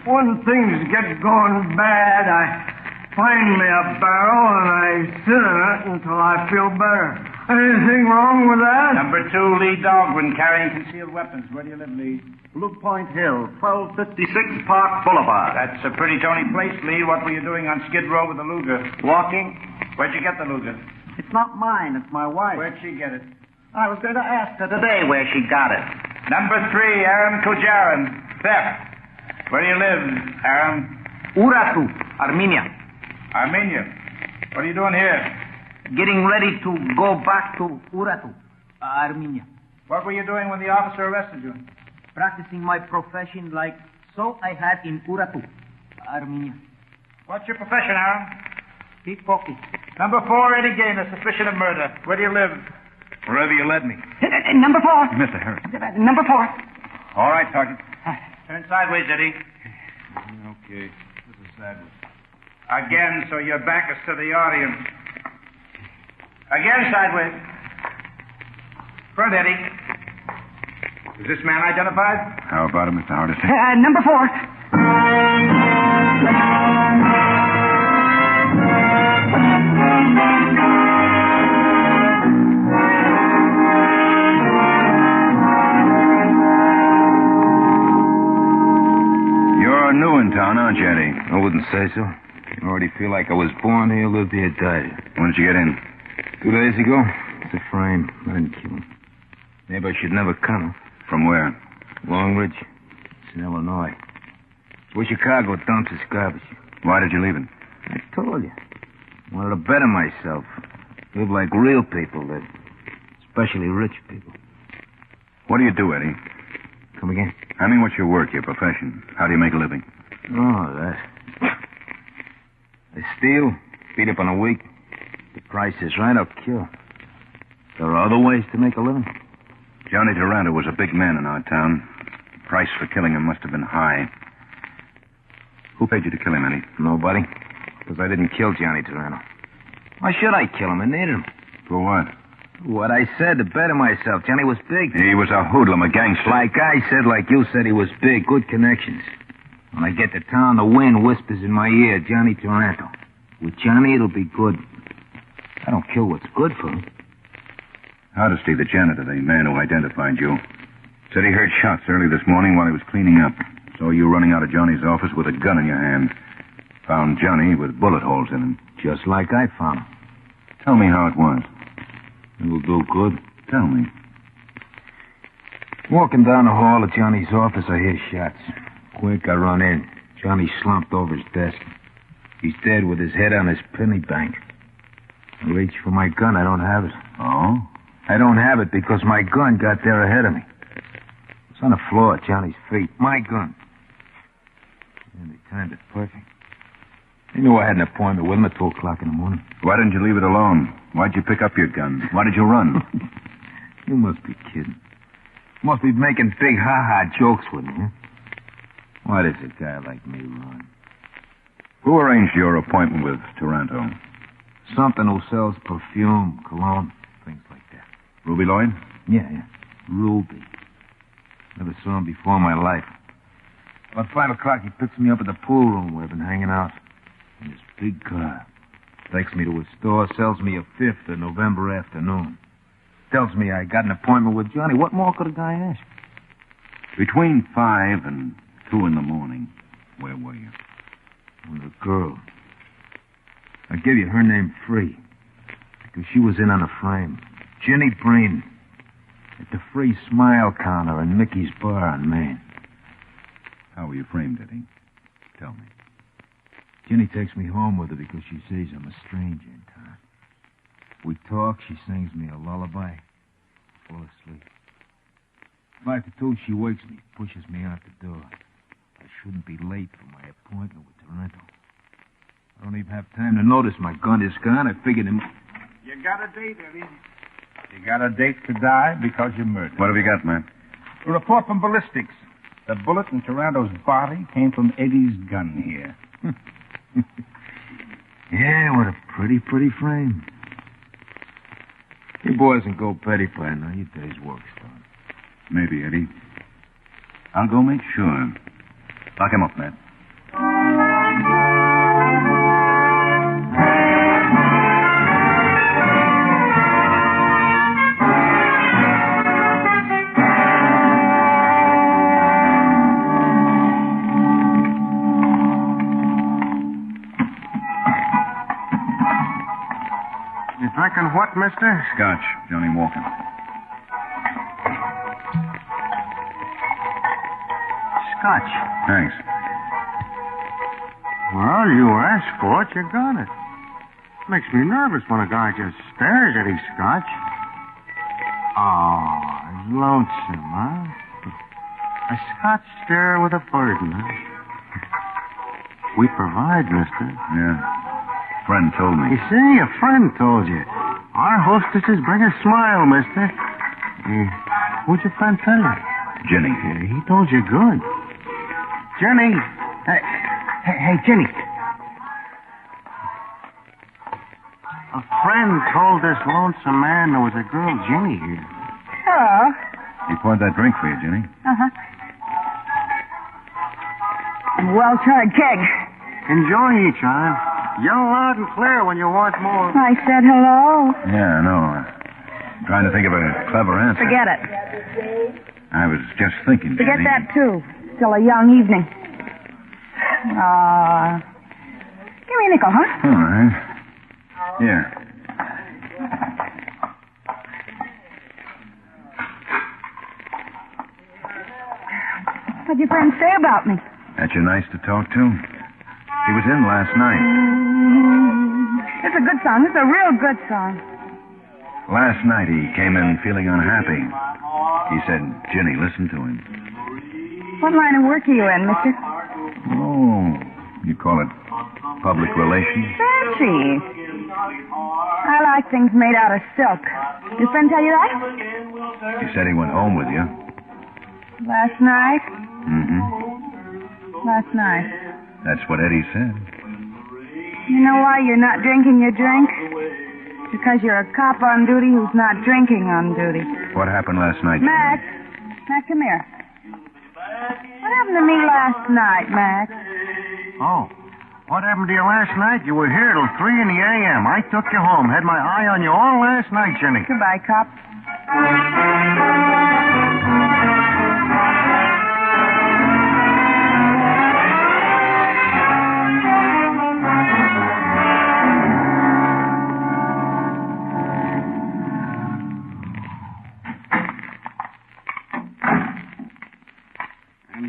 When things get going bad, I find me a barrel and I sit in it until I feel better. Anything wrong with that? Number 2, Lee Dahlgren, carrying concealed weapons. Where do you live, Lee? Blue Point Hill, 1256 Park Boulevard. That's a pretty Tony place, Lee. What were you doing on Skid Row with the Luger? Walking? Where'd you get the Luger? It's not mine, it's my wife. Where'd she get it? I was going to ask her today where she got it. Number 3, Aaron Kojaran, theft. Where do you live, Aaron? Uratu, Armenia. Armenia. What are you doing here? Getting ready to go back to Uratu, Armenia. What were you doing when the officer arrested you? Practicing my profession like so I had in Uratu, Armenia. What's your profession, Aaron? Pickpocket. Number 4, Eddie Gaynor, suspicion of murder. Where do you live? Wherever you led me. Number 4. Mr. Harris. Number 4. All right, Sergeant. Turn sideways, Eddie. Okay. This is sideways. Again, so your back is to the audience. Again, sideways. Front, Eddie. Is this man identified? How about it, Mr. Hardesty? Number 4. You're new in town, aren't you, Eddie? I wouldn't say so. I already feel like I was born here, lived here, died here. When did you get in? 2 days ago. It's a frame. I didn't kill him. Maybe I should never come. From where? Long Ridge. It's in Illinois. It's where Chicago dumps its garbage. Why did you leave it? I told you. I wanted to better myself. Live like real people live. Especially rich people. What do you do, Eddie? Come again? I mean, what's your work, your profession? How do you make a living? Oh, that. I steal, beat up on a week. The price is right, I'll kill. There are other ways to make a living. Johnny Taranto was a big man in our town. The price for killing him must have been high. Who paid you to kill him, Eddie? Nobody. Because I didn't kill Johnny Taranto. Why should I kill him? I needed him. For what? What I said to better myself. Johnny was big. He was a hoodlum, a gangster. Like I said, like you said, he was big. Good connections. When I get to town, the wind whispers in my ear, Johnny Taranto. With Johnny, it'll be good. I don't kill what's good for him. Hardesty, the janitor, the man who identified you, said he heard shots early this morning while he was cleaning up. Saw you running out of Johnny's office with a gun in your hand. Found Johnny with bullet holes in him. Just like I found him. Tell me how it was. It'll do good. Tell me. Walking down the hall of Johnny's office, I hear shots. Quick, I run in. Johnny slumped over his desk. He's dead with his head on his penny bank. I reach for my gun. I don't have it. Oh? I don't have it because my gun got there ahead of me. It's on the floor at Johnny's feet. My gun. And they timed it perfect. They knew I had an appointment with him at 2 o'clock in the morning. Why didn't you leave it alone? Why'd you pick up your gun? Why did you run? You must be kidding. You must be making big ha-ha jokes with me, huh? Why does a guy like me run? Who arranged your appointment with Taranto? Something who sells perfume, cologne, things like that. Ruby Lloyd? Yeah. Ruby. Never saw him before in my life. About 5 o'clock, he picks me up at the pool room where I've been hanging out. In his big car. Takes me to his store, sells me a 5th of November afternoon. Tells me I got an appointment with Johnny. What more could a guy ask? Between 5 and 2 in the morning, where were you? With a girl. I give you her name free. Because she was in on the frame. Jenny Breen. At the free smile counter in Mickey's bar on Main. How were you framed, Eddie? Tell me. Jenny takes me home with her because she sees I'm a stranger in town. We talk, she sings me a lullaby. I fall asleep. 5 to 2, she wakes me, pushes me out the door. I shouldn't be late for my appointment with Taranto. I don't even have time to notice my gun is gone. I figured him. You got a date, Eddie. You got a date to die because you murdered. What have you got, man? A report from ballistics. The bullet in Taranto's body came from Eddie's gun here. Yeah, what a pretty frame. You boys can go petty pie now. Your day's work's done. Maybe, Eddie. I'll go make sure. Lock him up, Matt. You drinking what, mister? Scotch, Johnny Walker. Scotch. Thanks. Well, you asked for it, you got it. Makes me nervous when a guy just stares at his scotch. Oh, he's lonesome, huh? A Scotch stare with a burden, huh? We provide, mister. Yeah. Friend told me. You see, a friend told you. Our hostesses bring a smile, mister. What'd your friend tell you? Jenny. Yeah, he told you good. Jenny. Hey, Jenny. A friend told this lonesome man there was a girl, Jenny, here. Hello. He poured that drink for you, Jenny. Uh-huh. Well-tried keg. Enjoy each other. Yell loud and clear when you want more. I said hello. Yeah, I know. Trying to think of a clever answer. Forget it. I was just thinking, Forget Jenny. that, too. Still a young evening. Give me a nickel, huh? All right. Here. What'd your friend say about me? That you nice to talk to? He was in last night. It's a good song. It's a real good song. Last night he came in feeling unhappy. He said, Jenny, listen to him. What line of work are you in, mister? Oh, you call it public relations? Fancy. I like things made out of silk. Your friend tell you that? He said he went home with you. Last night? Mm-hmm. Last night. That's what Eddie said. You know why you're not drinking your drink? Because you're a cop on duty who's not drinking on duty. What happened last night? Max, come here. What happened to me last night, Max? Oh, what happened to you last night? You were here till 3 in the a.m. I took you home. Had my eye on you all last night, Jenny. Goodbye, cop.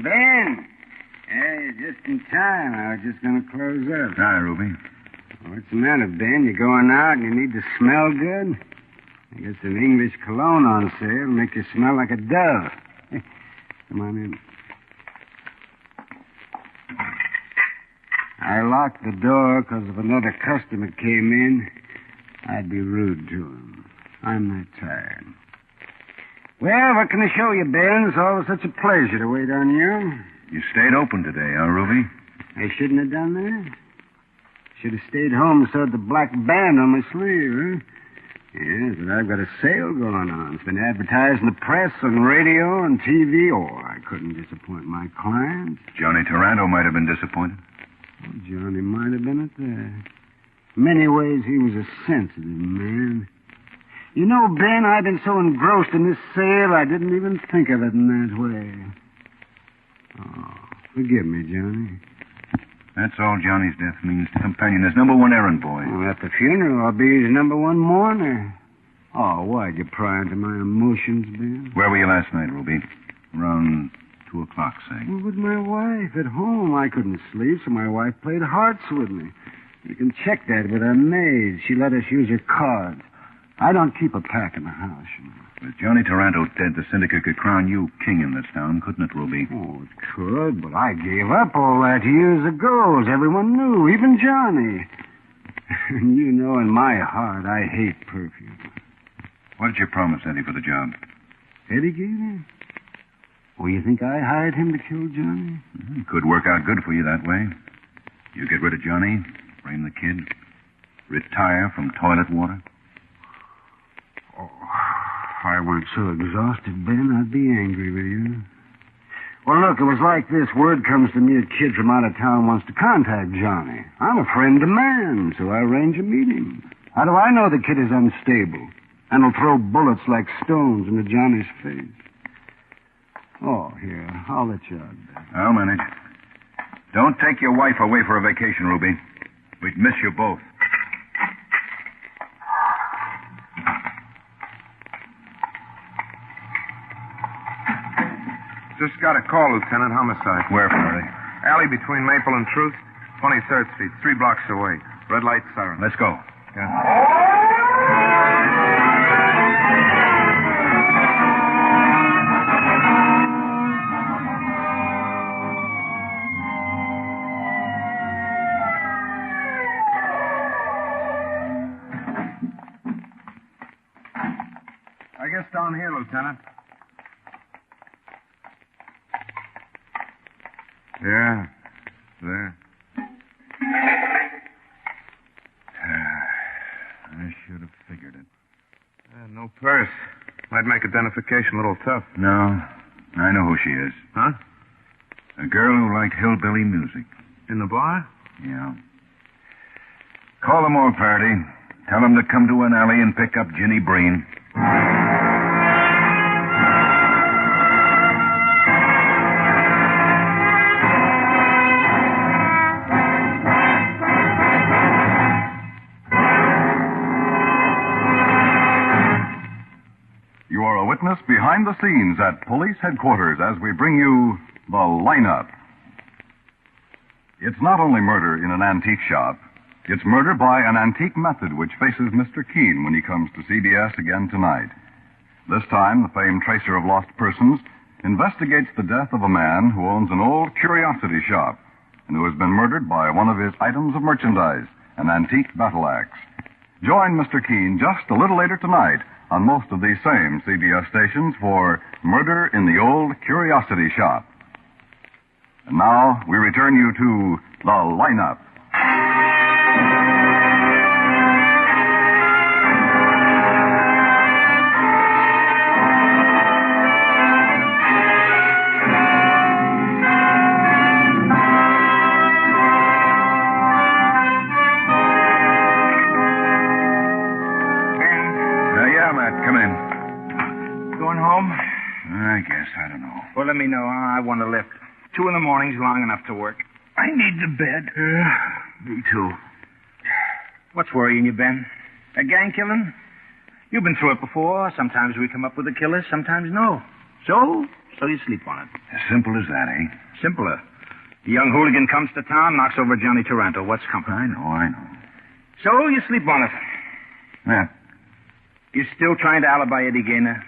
Ben. Hey, just in time. I was just going to close up. Hi, Ruby. What's the matter, Ben? You going out and you need to smell good? I guess an English cologne on sale will make you smell like a dove. Come on in. I locked the door because if another customer came in, I'd be rude to him. I'm that tired. Well, what can I show you, Ben? It's always such a pleasure to wait on you. You stayed open today, huh, Ruby? I shouldn't have done that. Should have stayed home and sewed the black band on my sleeve, huh? Yes, but I've got a sale going on. It's been advertised in the press, on radio, and TV. Oh, I couldn't disappoint my clients. Johnny Taranto might have been disappointed. Oh, Johnny might have been at that. In many ways, he was a sensitive man. You know, Ben, I've been so engrossed in this sale, I didn't even think of it in that way. Oh, forgive me, Johnny. That's all Johnny's death means to Companion, his number one errand boy. Well, at the funeral, I'll be his number one mourner. Oh, why'd you pry into my emotions, Ben? Where were you last night, Ruby? Around 2 o'clock, say. Well, with my wife at home. I couldn't sleep, so my wife played hearts with me. You can check that with her maid. She let us use her cards. I don't keep a pack in the house, you know. With Johnny Taranto dead, the syndicate could crown you king in this town, couldn't it, Ruby? Oh, it could, but I gave up all that years ago, as everyone knew, even Johnny. And you know, in my heart, I hate perfume. What did you promise Eddie for the job? Eddie gave me? Oh, you think I hired him to kill Johnny? Could work out good for you that way. You get rid of Johnny, frame the kid, retire from toilet water. Oh, if I weren't so exhausted, Ben, I'd be angry with you. Well, look, it was like this. Word comes to me a kid from out of town wants to contact Johnny. I'm a friend of man, so I arrange a meeting. How do I know the kid is unstable and will throw bullets like stones into Johnny's face? Oh, here, I'll let you out, Ben. I'll manage. Don't take your wife away for a vacation, Ruby. We'd miss you both. Just got a call, Lieutenant. Homicide. Where, Faraday? Alley between Maple and Truth, 23rd Street, 3 blocks away. Red light siren. Let's go. Yeah. I guess down here, Lieutenant. Yeah, there. I should have figured it. No purse. Might make identification a little tough. No, I know who she is. Huh? A girl who liked hillbilly music. In the bar? Yeah. Call them all, Faraday. Tell them to come to an alley and pick up Ginny Breen. You are a witness behind the scenes at police headquarters as we bring you The Lineup. It's not only murder in an antique shop, it's murder by an antique method which faces Mr. Keene when he comes to CBS again tonight. This time, the famed tracer of lost persons investigates the death of a man who owns an old curiosity shop and who has been murdered by one of his items of merchandise, an antique battle axe. Join Mr. Keene just a little later tonight on most of these same CBS stations for Murder in the Old Curiosity Shop. And now we return you to The Lineup. I guess. I don't know. Well, let me know. I want a lift. 2 in the morning's long enough to work. I need the bed. Me too. What's worrying you, Ben? A gang killing? You've been through it before. Sometimes we come up with a killer, sometimes no. So you sleep on it. As simple as that, eh? Simpler. The young hooligan comes to town, knocks over Johnny Taranto. What's comfort? I know. So you sleep on it. Yeah. You still trying to alibi Eddie Gaynor?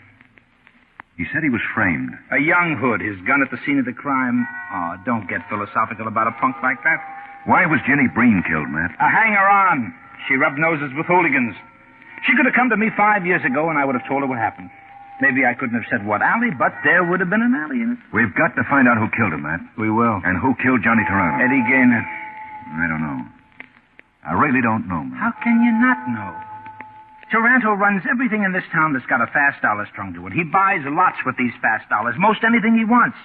He said he was framed. A young hood, his gun at the scene of the crime. Oh, don't get philosophical about a punk like that. Why was Ginny Breen killed, Matt? A hanger-on. She rubbed noses with hooligans. She could have come to me 5 years ago, and I would have told her what happened. Maybe I couldn't have said what alley, but there would have been an alley in it. We've got to find out who killed him, Matt. We will. And who killed Johnny Taranto. Eddie Gaynor. I don't know. I really don't know, Matt. How can you not know? Taranto runs everything in this town that's got a fast dollar strung to it. He buys lots with these fast dollars, most anything he wants.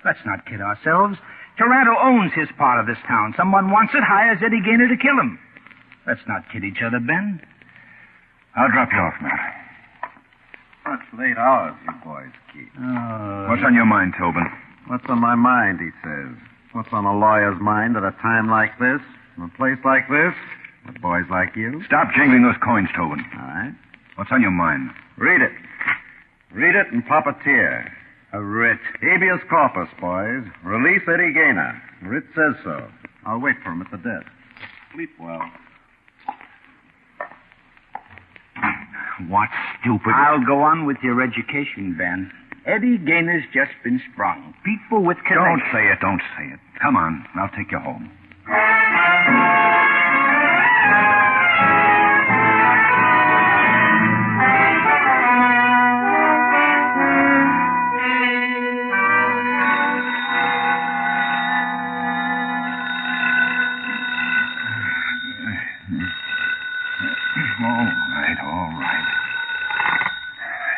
Let's not kid ourselves. Taranto owns his part of this town. Someone wants it, hires Eddie Gaynor to kill him. Let's not kid each other, Ben. I'll drop you off, Matt. That's late hours, you boys keep. What's on your mind, Tobin? What's on my mind, he says. What's on a lawyer's mind at a time like this, in a place like this, with boys like you? Stop jingling those coins, Tobin. All right. What's on your mind? Read it. Read it and pop a tear. A writ. Habeas corpus, boys. Release Eddie Gaynor. Writ says so. I'll wait for him at the desk. Sleep well. What stupid... I'll go on with your education, Ben. Eddie Gaynor's just been sprung. People with connections... Don't say it. Come on, I'll take you home. All right, all right.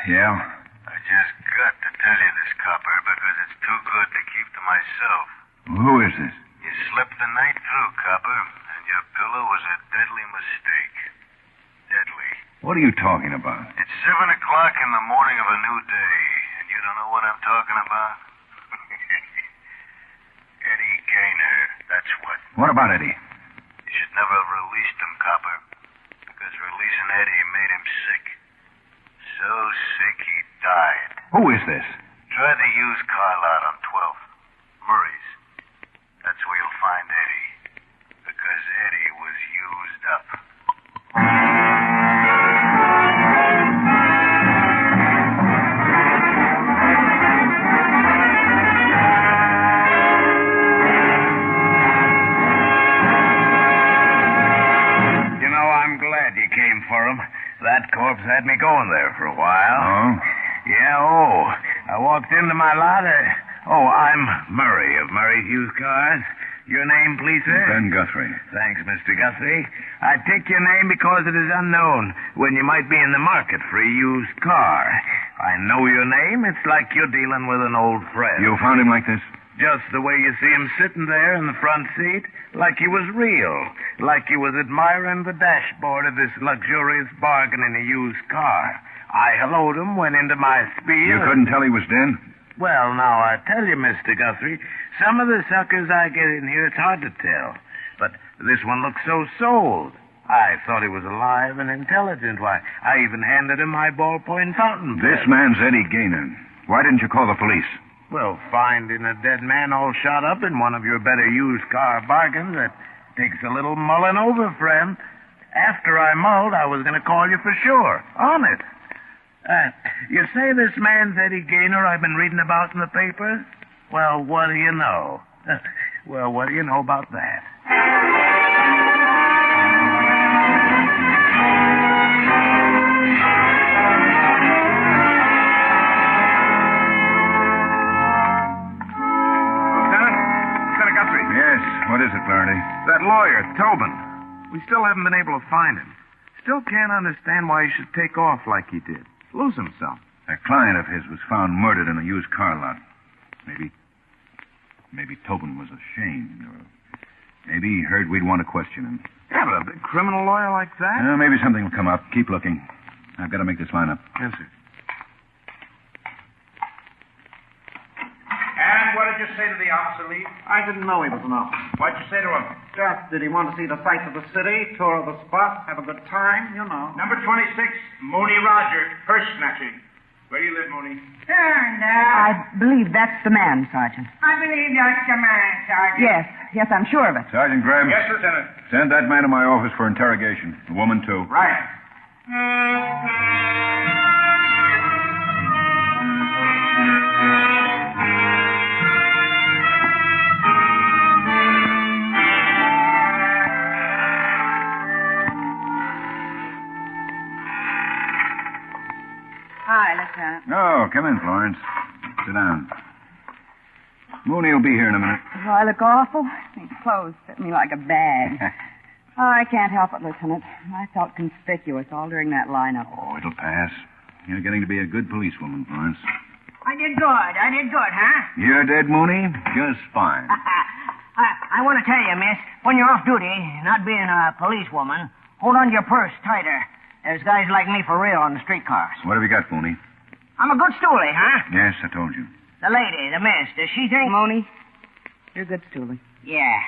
Yeah? I just got to tell you this, Copper, because it's too good to keep to myself. Who is this? You slept the night through, Copper, and your pillow was a deadly mistake. Deadly. What are you talking about? It's 7 o'clock in the morning of a new day, and you don't know what I'm talking about? Eddie Gaynor, that's what. What about Eddie? You should never have released him, Copper, because releasing Eddie made him sick. So sick he died. Who is this? Try the used car lot on 12th. Murray's. That's where you'll find Eddie. Because Eddie was used up. You know, I'm glad you came for him. That corpse had me going there for a while. Oh? Yeah, I walked into my lot. I'm Murray of Murray's Used Cars. Your name, please, sir? Ben Guthrie. Thanks, Mr. Guthrie. I take your name because it is unknown when you might be in the market for a used car. I know your name. It's like you're dealing with an old friend. You found him like this? Just the way you see him sitting there in the front seat, like he was real, like he was admiring the dashboard of this luxurious bargain in a used car. I helloed him, went into my spiel. You couldn't tell he was dead? Well, now, I tell you, Mr. Guthrie, some of the suckers I get in here, it's hard to tell. But this one looks so sold. I thought he was alive and intelligent. Why, I even handed him my ballpoint fountain pen. This man's Eddie Gaynor. Why didn't you call the police? Well, finding a dead man all shot up in one of your better used car bargains, that takes a little mulling over, friend. After I mulled, I was going to call you for sure. Honest. You say this man's Eddie Gaynor I've been reading about in the papers? Well, what do you know? Well, what do you know about that? Lieutenant Guthrie. Yes, what is it, Flaherty? That lawyer, Tobin. We still haven't been able to find him. Still can't understand why he should take off like he did. Lose himself. A client of his was found murdered in a used car lot. Maybe Tobin was ashamed, or maybe he heard we'd want to question him. Yeah, but a big criminal lawyer like that? Maybe something will come up. Keep looking. I've got to make this line up. Yes, sir. And what did you say to the officer, Lee? I didn't know he was an officer. What'd you say to him? Just, did he want to see the sights of the city, tour of the spot, have a good time, you know. Number 26, Mooney Roger, purse snatching. Where do you live, Mooney? I believe that's the man, Sergeant. I believe that's the man, Sergeant. Yes, I'm sure of it. Sergeant Graham. Yes, Lieutenant. Send that man to my office for interrogation. The woman, too. Right. Hi, Lieutenant. Oh, come in, Florence. Sit down. Mooney will be here in a minute. Do I look awful? These clothes fit me like a bag. I can't help it, Lieutenant. I felt conspicuous all during that lineup. Oh, it'll pass. You're getting to be a good policewoman, Florence. I did good, huh? You're dead, Mooney? Just fine. I want to tell you, miss, when you're off duty, not being a policewoman, hold on to your purse tighter. There's guys like me for real on the streetcars. What have you got, Mooney? I'm a good stoolie, huh? Yes, I told you. The lady, the miss, does she think... Mooney, you're good stoolie. Yeah.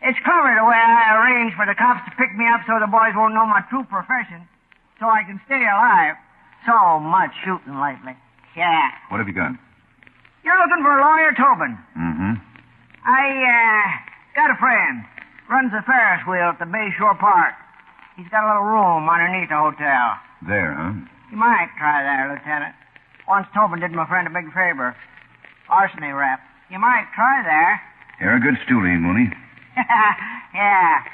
It's clever the way I arranged for the cops to pick me up so the boys won't know my true profession, so I can stay alive. So much shooting lately. Yeah. What have you got? You're looking for a lawyer, Tobin. Mm-hmm. I got a friend. Runs a Ferris wheel at the Bayshore Park. He's got a little room underneath the hotel. There, huh? You might try there, Lieutenant. Once Tobin did my friend a big favor. Larceny rap. You might try there. You're a good stoolie, Mooney. Yeah.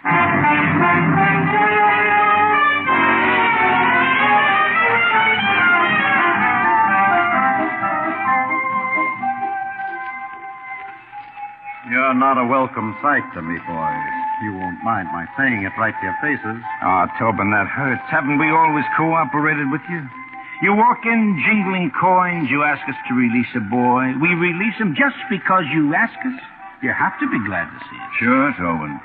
You're not a welcome sight to me, boys. You won't mind my saying it right to your faces. Oh, Tobin, that hurts. Haven't we always cooperated with you? You walk in jingling coins, you ask us to release a boy. We release him just because you ask us. You have to be glad to see it. Sure, Tobin.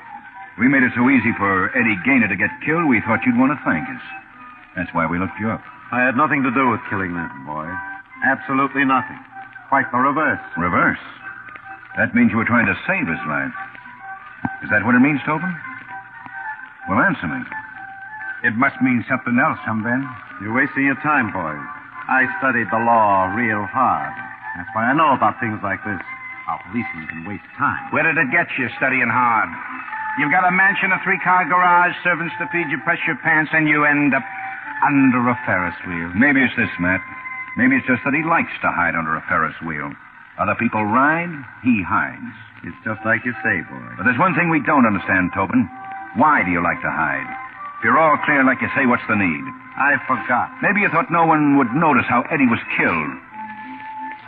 We made it so easy for Eddie Gaynor to get killed, we thought you'd want to thank us. That's why we looked you up. I had nothing to do with killing that boy. Absolutely nothing. Quite the reverse. Reverse? That means you were trying to save his life. Is that what it means, Tobin? Well, answer me. It must mean something else, Ben. You're wasting your time, boys. I studied the law real hard. That's why I know about things like this. How policemen can waste time. Where did it get you, studying hard? You've got a mansion, a 3-car garage, servants to feed you, press your pants, and you end up under a Ferris wheel. Maybe it's this, Matt. Maybe it's just that he likes to hide under a Ferris wheel. Other people ride, he hides. It's just like you say, boy. But there's one thing we don't understand, Tobin. Why do you like to hide? If you're all clear like you say, what's the need? I forgot. Maybe you thought no one would notice how Eddie was killed.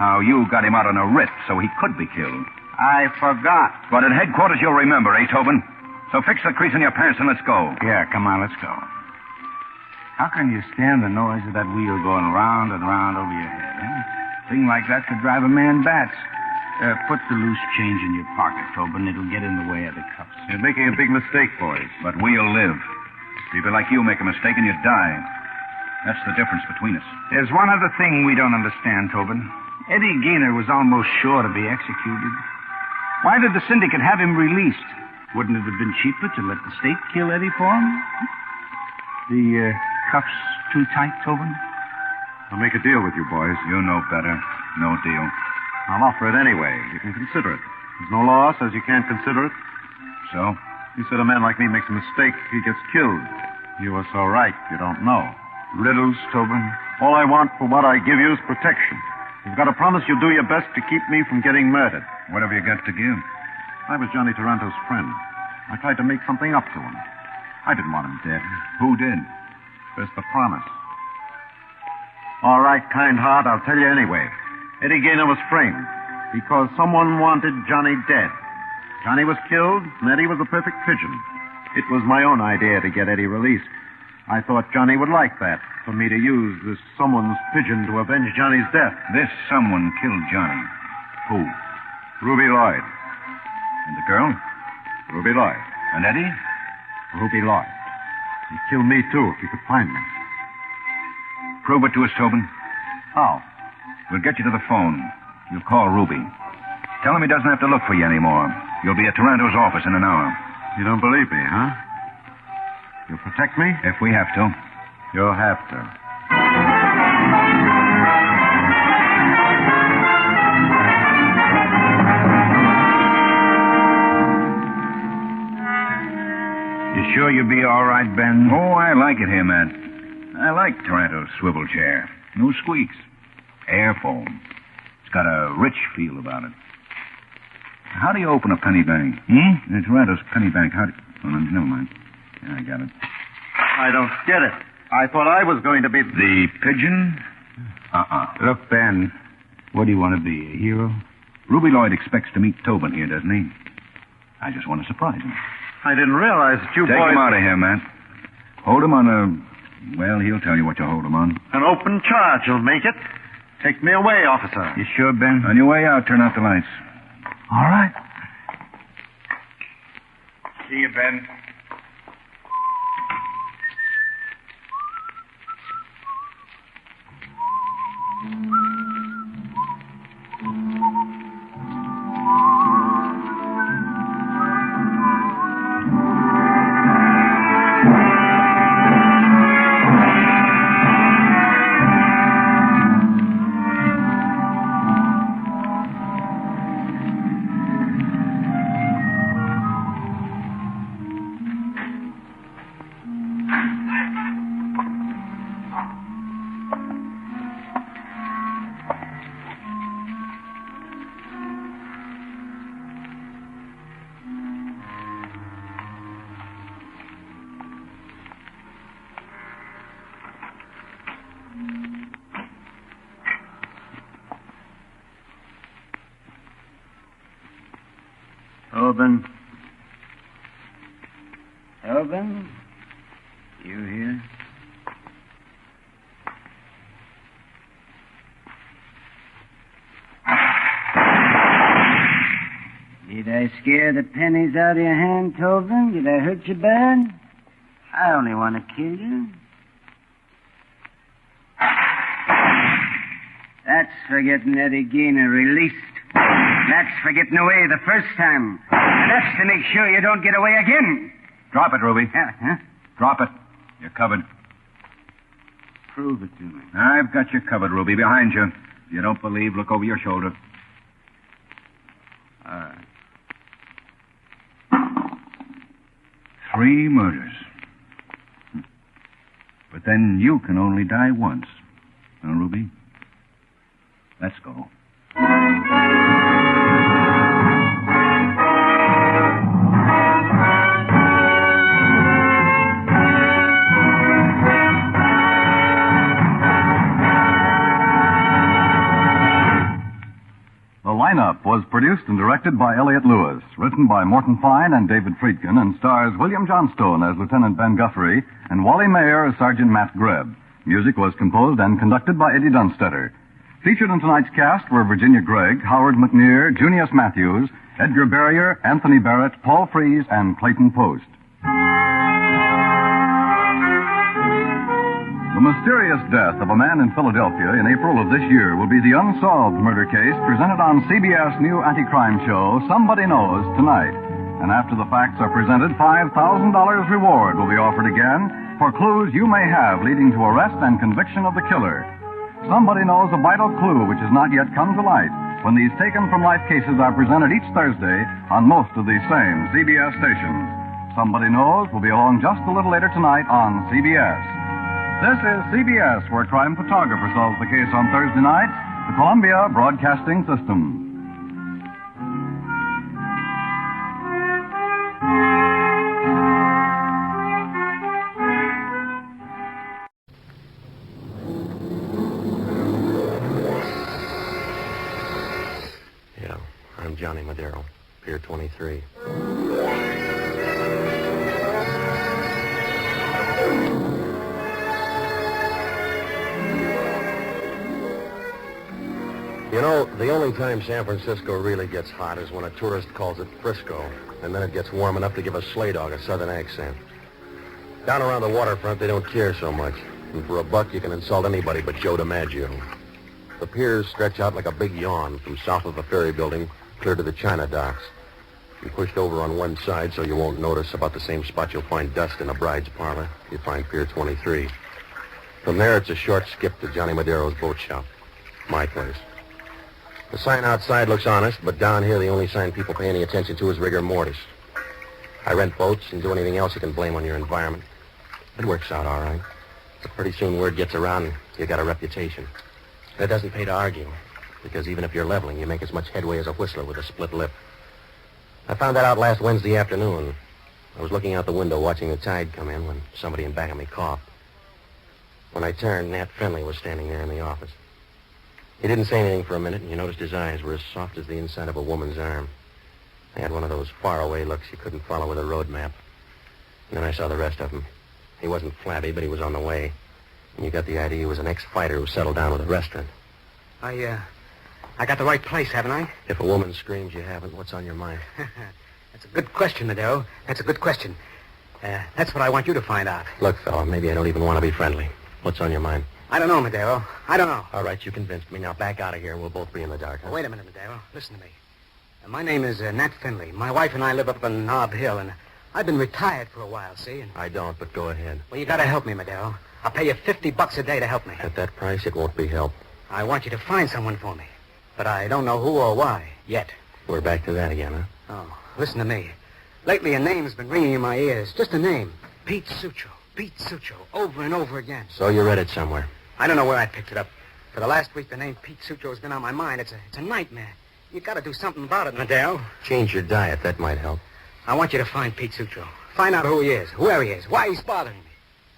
How you got him out on a writ so he could be killed. I forgot. But at headquarters you'll remember, eh, Tobin? So fix the crease in your pants and let's go. Yeah, come on, let's go. How can you stand the noise of that wheel going round and round over your head, eh? Thing like that could drive a man bats. Put the loose change in your pocket, Tobin. It'll get in the way of the cuffs. You're making a big mistake, boys. But we'll live. People like you make a mistake and you die. That's the difference between us. There's one other thing we don't understand, Tobin. Eddie Gaynor was almost sure to be executed. Why did the syndicate have him released? Wouldn't it have been cheaper to let the state kill Eddie for him? The cuffs too tight, Tobin? I'll make a deal with you, boys. You know better. No deal. I'll offer it anyway. You can consider it. There's no law says you can't consider it. So? You said a man like me makes a mistake, he gets killed. You were so right, you don't know. Riddles, Tobin? All I want for what I give you is protection. You've got to promise you'll do your best to keep me from getting murdered. What have you got to give? I was Johnny Taranto's friend. I tried to make something up to him. I didn't want him dead. Who did? Just the promise. All right, kind heart, I'll tell you anyway. Eddie Gaynor was framed because someone wanted Johnny dead. Johnny was killed, and Eddie was a perfect pigeon. It was my own idea to get Eddie released. I thought Johnny would like that, for me to use this someone's pigeon to avenge Johnny's death. This someone killed Johnny. Who? Ruby Lloyd. And the girl? Ruby Lloyd. And Eddie? Ruby Lloyd. He'd kill me, too, if he could find me. Prove it to us, Tobin. How? We'll get you to the phone. You'll call Ruby. Tell him he doesn't have to look for you anymore. You'll be at Taranto's office in an hour. You don't believe me, huh? You'll protect me? If we have to. You'll have to. You sure you'll be all right, Ben? Oh, I like it here, Matt. I like Taranto's swivel chair. No squeaks. Air foam. It's got a rich feel about it. How do you open a penny bank? Taranto's penny bank. How do you... Oh, never mind. Yeah, I got it. I don't get it. I thought I was going to be... The pigeon? Look, Ben, what do you want to be, a hero? Ruby Lloyd expects to meet Tobin here, doesn't he? I just want to surprise him. I didn't realize that you Take boys... him out of here, Matt. Hold him on a... Well, he'll tell you what you hold him on. An open charge will make it. Take me away, officer. You sure, Ben? On your way out, turn out the lights. All right. See you, Ben. Tobin. Tobin. You here? Did I scare the pennies out of your hand, Tobin? Did I hurt you bad? I only want to kill you. That's for getting Eddie Gaynor released. That's for getting away the first time. That's to make sure you don't get away again. Drop it, Ruby. Huh? Drop it. You're covered. Prove it to me. I've got you covered, Ruby. Behind you. If you don't believe, look over your shoulder. All right. 3 murders. But then you can only die once. Huh, Ruby? Let's go. The lineup was produced and directed by Elliott Lewis, written by Morton Fine and David Friedkin, and stars William Johnstone as Lieutenant Ben Guthrie and Wally Mayer as Sergeant Matt Grebb. Music was composed and conducted by Eddie Dunstetter. Featured in tonight's cast were Virginia Gregg, Howard McNear, Junius Matthews, Edgar Barrier, Anthony Barrett, Paul Freese, and Clayton Post. The mysterious death of a man in Philadelphia in April of this year will be the unsolved murder case presented on CBS' new anti-crime show, Somebody Knows, tonight. And after the facts are presented, $5,000 reward will be offered again for clues you may have leading to arrest and conviction of the killer. Somebody knows a vital clue which has not yet come to light when these taken-from-life cases are presented each Thursday on most of these same CBS stations. Somebody Knows will be along just a little later tonight on CBS. This is CBS, where crime photographer solves the case on Thursday nights, the Columbia Broadcasting System. Yeah, I'm Johnny Madero, Pier 23. You know, the only time San Francisco really gets hot is when a tourist calls it Frisco, and then it gets warm enough to give a sleigh dog a southern accent. Down around the waterfront, they don't care so much. And for $1, you can insult anybody but Joe DiMaggio. The piers stretch out like a big yawn from south of the ferry building clear to the China docks. You're pushed over on one side so you won't notice. About the same spot you'll find dust in a bride's parlor. You find Pier 23. From there, it's a short skip to Johnny Madero's boat shop. My place. The sign outside looks honest, but down here the only sign people pay any attention to is rigor mortis. I rent boats and do anything else you can blame on your environment. It works out all right. But pretty soon word gets around and you got a reputation. It doesn't pay to argue, because even if you're leveling, you make as much headway as a whistler with a split lip. I found that out last Wednesday afternoon. I was looking out the window watching the tide come in when somebody in back of me coughed. When I turned, Nat Finley was standing there in the office. He didn't say anything for a minute, and you noticed his eyes were as soft as the inside of a woman's arm. They had one of those faraway looks you couldn't follow with a road map. And then I saw the rest of him. He wasn't flabby, but he was on the way. And you got the idea he was an ex-fighter who settled down with a restaurant. I got the right place, haven't I? If a woman screams you haven't, what's on your mind? That's a good question, Madero. That's a good question. That's what I want you to find out. Look, fella, maybe I don't even want to be friendly. What's on your mind? I don't know, Madero. I don't know. All right, you convinced me. Now back out of here and we'll both be in the dark. Huh? Wait a minute, Madero. Listen to me. My name is Nat Finley. My wife and I live up on Nob Hill, and I've been retired for a while, see? And... I don't, but go ahead. Well, you gotta help me, Madero. I'll pay you $50 a day to help me. At that price, it won't be help. I want you to find someone for me. But I don't know who or why, yet. We're back to that again, huh? Oh, listen to me. Lately, a name's been ringing in my ears. Just a name. Pete Sucho. Pete Sucho. Over and over again. So you read it somewhere. I don't know where I picked it up. For the last week, the name Pete Sucho has been on my mind. It's a nightmare. You got to do something about it, Madero. Change your diet. That might help. I want you to find Pete Sucho. Find out who he is, where he is, why he's bothering me.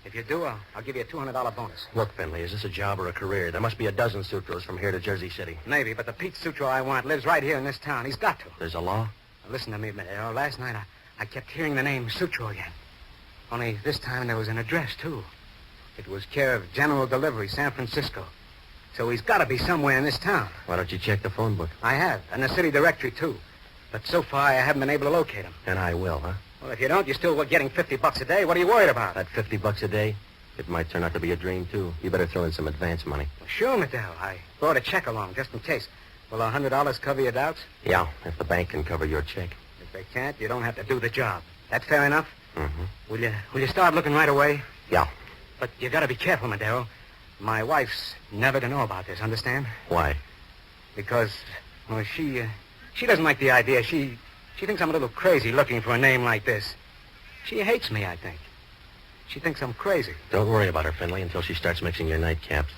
If you do, I'll give you a $200 bonus. Look, Finley, is this a job or a career? There must be a dozen Sutros from here to Jersey City. Maybe, but the Pete Sutro I want lives right here in this town. He's got to. There's a law? Now, listen to me, Madero. Last night, I kept hearing the name Sutro again. Only this time there was an address, too. It was care of General Delivery, San Francisco. So he's got to be somewhere in this town. Why don't you check the phone book? I have, and the city directory, too. But so far, I haven't been able to locate him. And I will, huh? Well, if you don't, you're still getting $50 a day. What are you worried about? That $50 a day? It might turn out to be a dream, too. You better throw in some advance money. Well, sure, Madero. I brought a check along, just in case. Will $100 cover your doubts? Yeah, if the bank can cover your check. If they can't, you don't have to do the job. That fair enough? Mm-hmm. Will you start looking right away? Yeah. But you got to be careful, Madero. My wife's never to know about this, understand? Why? Because, well, she doesn't like the idea. She thinks I'm a little crazy looking for a name like this. She hates me, I think. She thinks I'm crazy. Don't worry about her, Finley, until she starts mixing your nightcaps.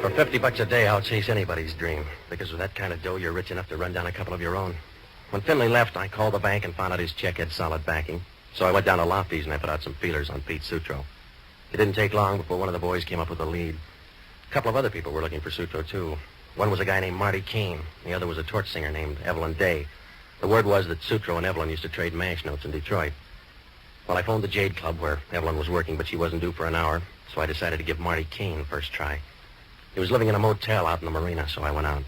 For $50 a day, I'll chase anybody's dream. Because with that kind of dough, you're rich enough to run down a couple of your own. When Finley left, I called the bank and found out his check had solid backing. So I went down to Lofty's and I put out some feelers on Pete Sutro. It didn't take long before one of the boys came up with a lead. A couple of other people were looking for Sutro, too. One was a guy named Marty Kane. The other was a torch singer named Evelyn Day. The word was that Sutro and Evelyn used to trade MASH notes in Detroit. Well, I phoned the Jade Club where Evelyn was working, but she wasn't due for an hour, so I decided to give Marty Kane first try. He was living in a motel out in the marina, so I went out.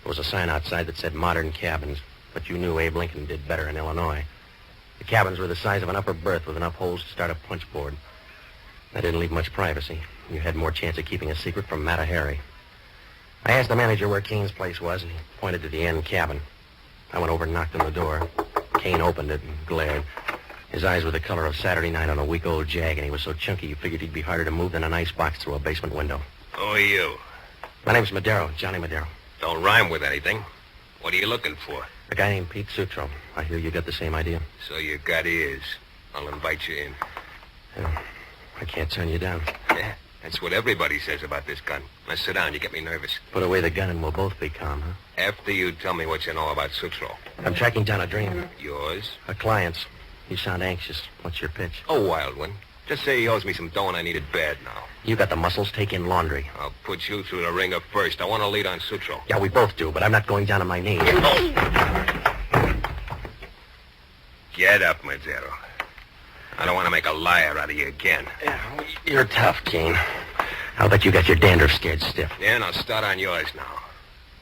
There was a sign outside that said modern cabins, but you knew Abe Lincoln did better in Illinois. The cabins were the size of an upper berth with enough holes to start a punch board. That didn't leave much privacy. You had more chance of keeping a secret from Mata Hari. I asked the manager where Kane's place was, and he pointed to the end cabin. I went over and knocked on the door. Kane opened it and glared. His eyes were the color of Saturday night on a week-old jag, and he was so chunky you figured he'd be harder to move than an icebox through a basement window. Who are you? My name's Madero, Johnny Madero. Don't rhyme with anything. What are you looking for? A guy named Pete Sutro. I hear you got the same idea. So you got ears. I'll invite you in. Yeah, I can't turn you down. Yeah, that's what everybody says about this gun. Now sit down, you get me nervous. Put away the gun and we'll both be calm, huh? After you tell me what you know about Sutro. I'm tracking down a dream. Yours? A client's. You sound anxious. What's your pitch? A wild one. Just say he owes me some dough and I need it bad now. You got the muscles. Take in laundry. I'll put you through the ringer first. I want to lead on Sutro. Yeah, we both do, but I'm not going down on my knees. Get up, Madero. I don't want to make a liar out of you again. Yeah, you're tough, Kane. I'll bet you got your dandruff scared stiff. Yeah, and I'll start on yours now.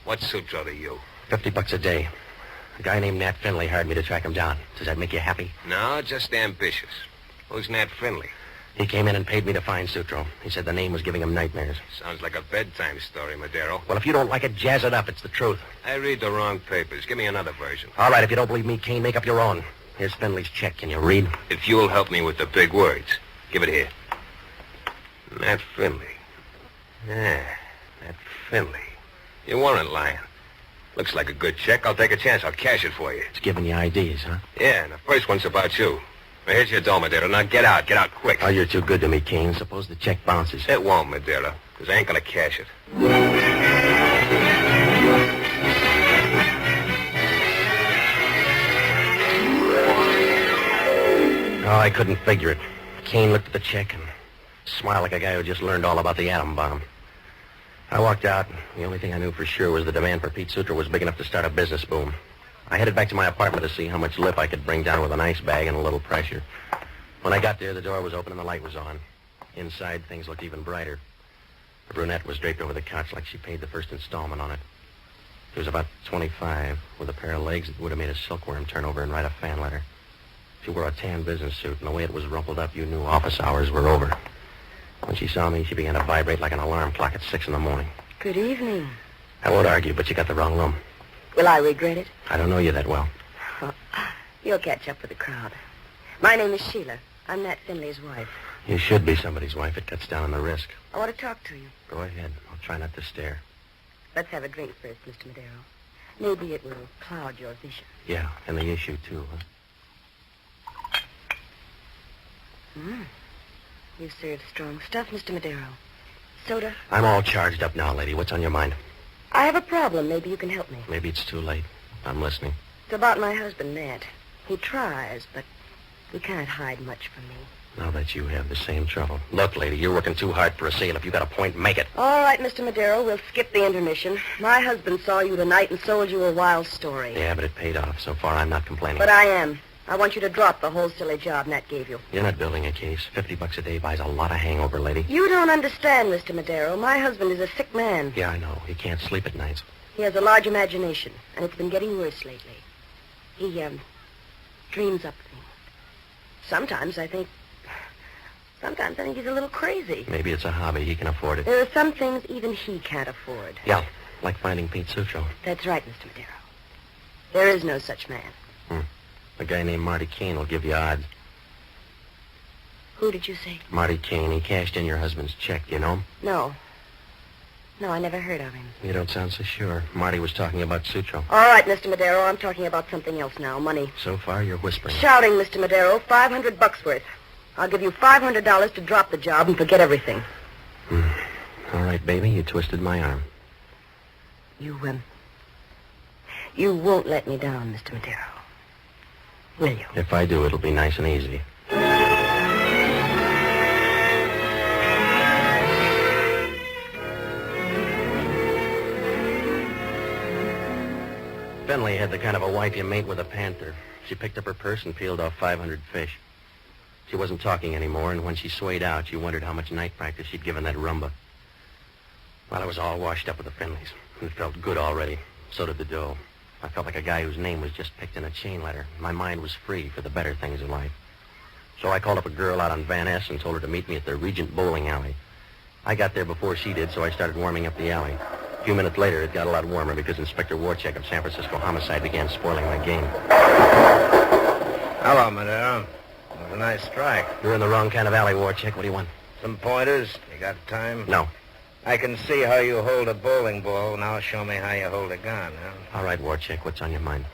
What's Sutro to you? $50 a day. A guy named Nat Finley hired me to track him down. Does that make you happy? No, just ambitious. Who's Nat Finley? He came in and paid me to find Sutro. He said the name was giving him nightmares. Sounds like a bedtime story, Madero. Well, if you don't like it, jazz it up. It's the truth. I read the wrong papers. Give me another version. All right, if you don't believe me, Kane, make up your own. Here's Finley's check. Can you read? If you'll help me with the big words. Give it here. Nat Finley. Yeah, Nat Finley. You weren't lying. Looks like a good check. I'll take a chance. I'll cash it for you. It's giving you ideas, huh? Yeah, and the first one's about you. Now, here's your dough, Madero. Now, get out. Get out quick. Oh, you're too good to me, Kane. Suppose the check bounces. It won't, Madero, because I ain't going to cash it. Oh, I couldn't figure it. Kane looked at the check and smiled like a guy who just learned all about the atom bomb. I walked out, and the only thing I knew for sure was the demand for Pete Sutro was big enough to start a business boom. I headed back to my apartment to see how much lip I could bring down with an ice bag and a little pressure. When I got there, the door was open and the light was on. Inside, things looked even brighter. The brunette was draped over the couch like she paid the first installment on it. She was about 25, with a pair of legs that would have made a silkworm turn over and write a fan letter. She wore a tan business suit, and the way it was rumpled up, you knew office hours were over. When she saw me, she began to vibrate like an alarm clock at 6 in the morning. Good evening. I won't argue, but you got the wrong room. Will I regret it? I don't know you that well. Oh, you'll catch up with the crowd. My name is Sheila. I'm Nat Finley's wife. You should be somebody's wife. It cuts down on the risk. I want to talk to you. Go ahead. I'll try not to stare. Let's have a drink first, Mr. Madero. Maybe it will cloud your vision. Yeah, and the issue, too, huh? You serve strong stuff, Mr. Madero. Soda? I'm all charged up now, lady. What's on your mind? I have a problem. Maybe you can help me. Maybe it's too late. I'm listening. It's about my husband, Nat. He tries, but he can't hide much from me. Now that you have the same trouble. Look, lady, you're working too hard for a sale. If you got a point, make it. All right, Mr. Madero, we'll skip the intermission. My husband saw you tonight and sold you a wild story. Yeah, but it paid off. So far, I'm not complaining. But I am. I want you to drop the whole silly job Nat gave you. You're not building a case. $50 a day buys a lot of hangover, lady. You don't understand, Mr. Madero. My husband is a sick man. Yeah, I know. He can't sleep at nights. He has a large imagination, and it's been getting worse lately. He, dreams up things. Sometimes I think he's a little crazy. Maybe it's a hobby. He can afford it. There are some things even he can't afford. Yeah, like finding Pete Sutro. That's right, Mr. Madero. There is no such man. A guy named Marty Kane will give you odds. Who did you say? Marty Kane. He cashed in your husband's check. You know him? No, I never heard of him. You don't sound so sure. Marty was talking about Sutro. All right, Mr. Madero, I'm talking about something else now, money. So far, you're whispering. Shouting, Mr. Madero, $500 worth. I'll give you $500 to drop the job and forget everything. All right, baby, you twisted my arm. You won't let me down, Mr. Madero. Will you? If I do, it'll be nice and easy. Finley had the kind of a wife you mate with a panther. She picked up her purse and peeled off 500 fish. She wasn't talking anymore, and when she swayed out, you wondered how much night practice she'd given that rumba. Well, I was all washed up with the Finleys, and it felt good already. So did the dough. I felt like a guy whose name was just picked in a chain letter. My mind was free for the better things in life. So I called up a girl out on Van Ness and told her to meet me at the Regent Bowling Alley. I got there before she did, so I started warming up the alley. A few minutes later, it got a lot warmer because Inspector Warcheck of San Francisco Homicide began spoiling my game. Hello, Madero. It was a nice strike. You're in the wrong kind of alley, Warcheck. What do you want? Some pointers? You got time? No. I can see how you hold a bowling ball. Now show me how you hold a gun, huh? All right, Warcheck. What's on your mind?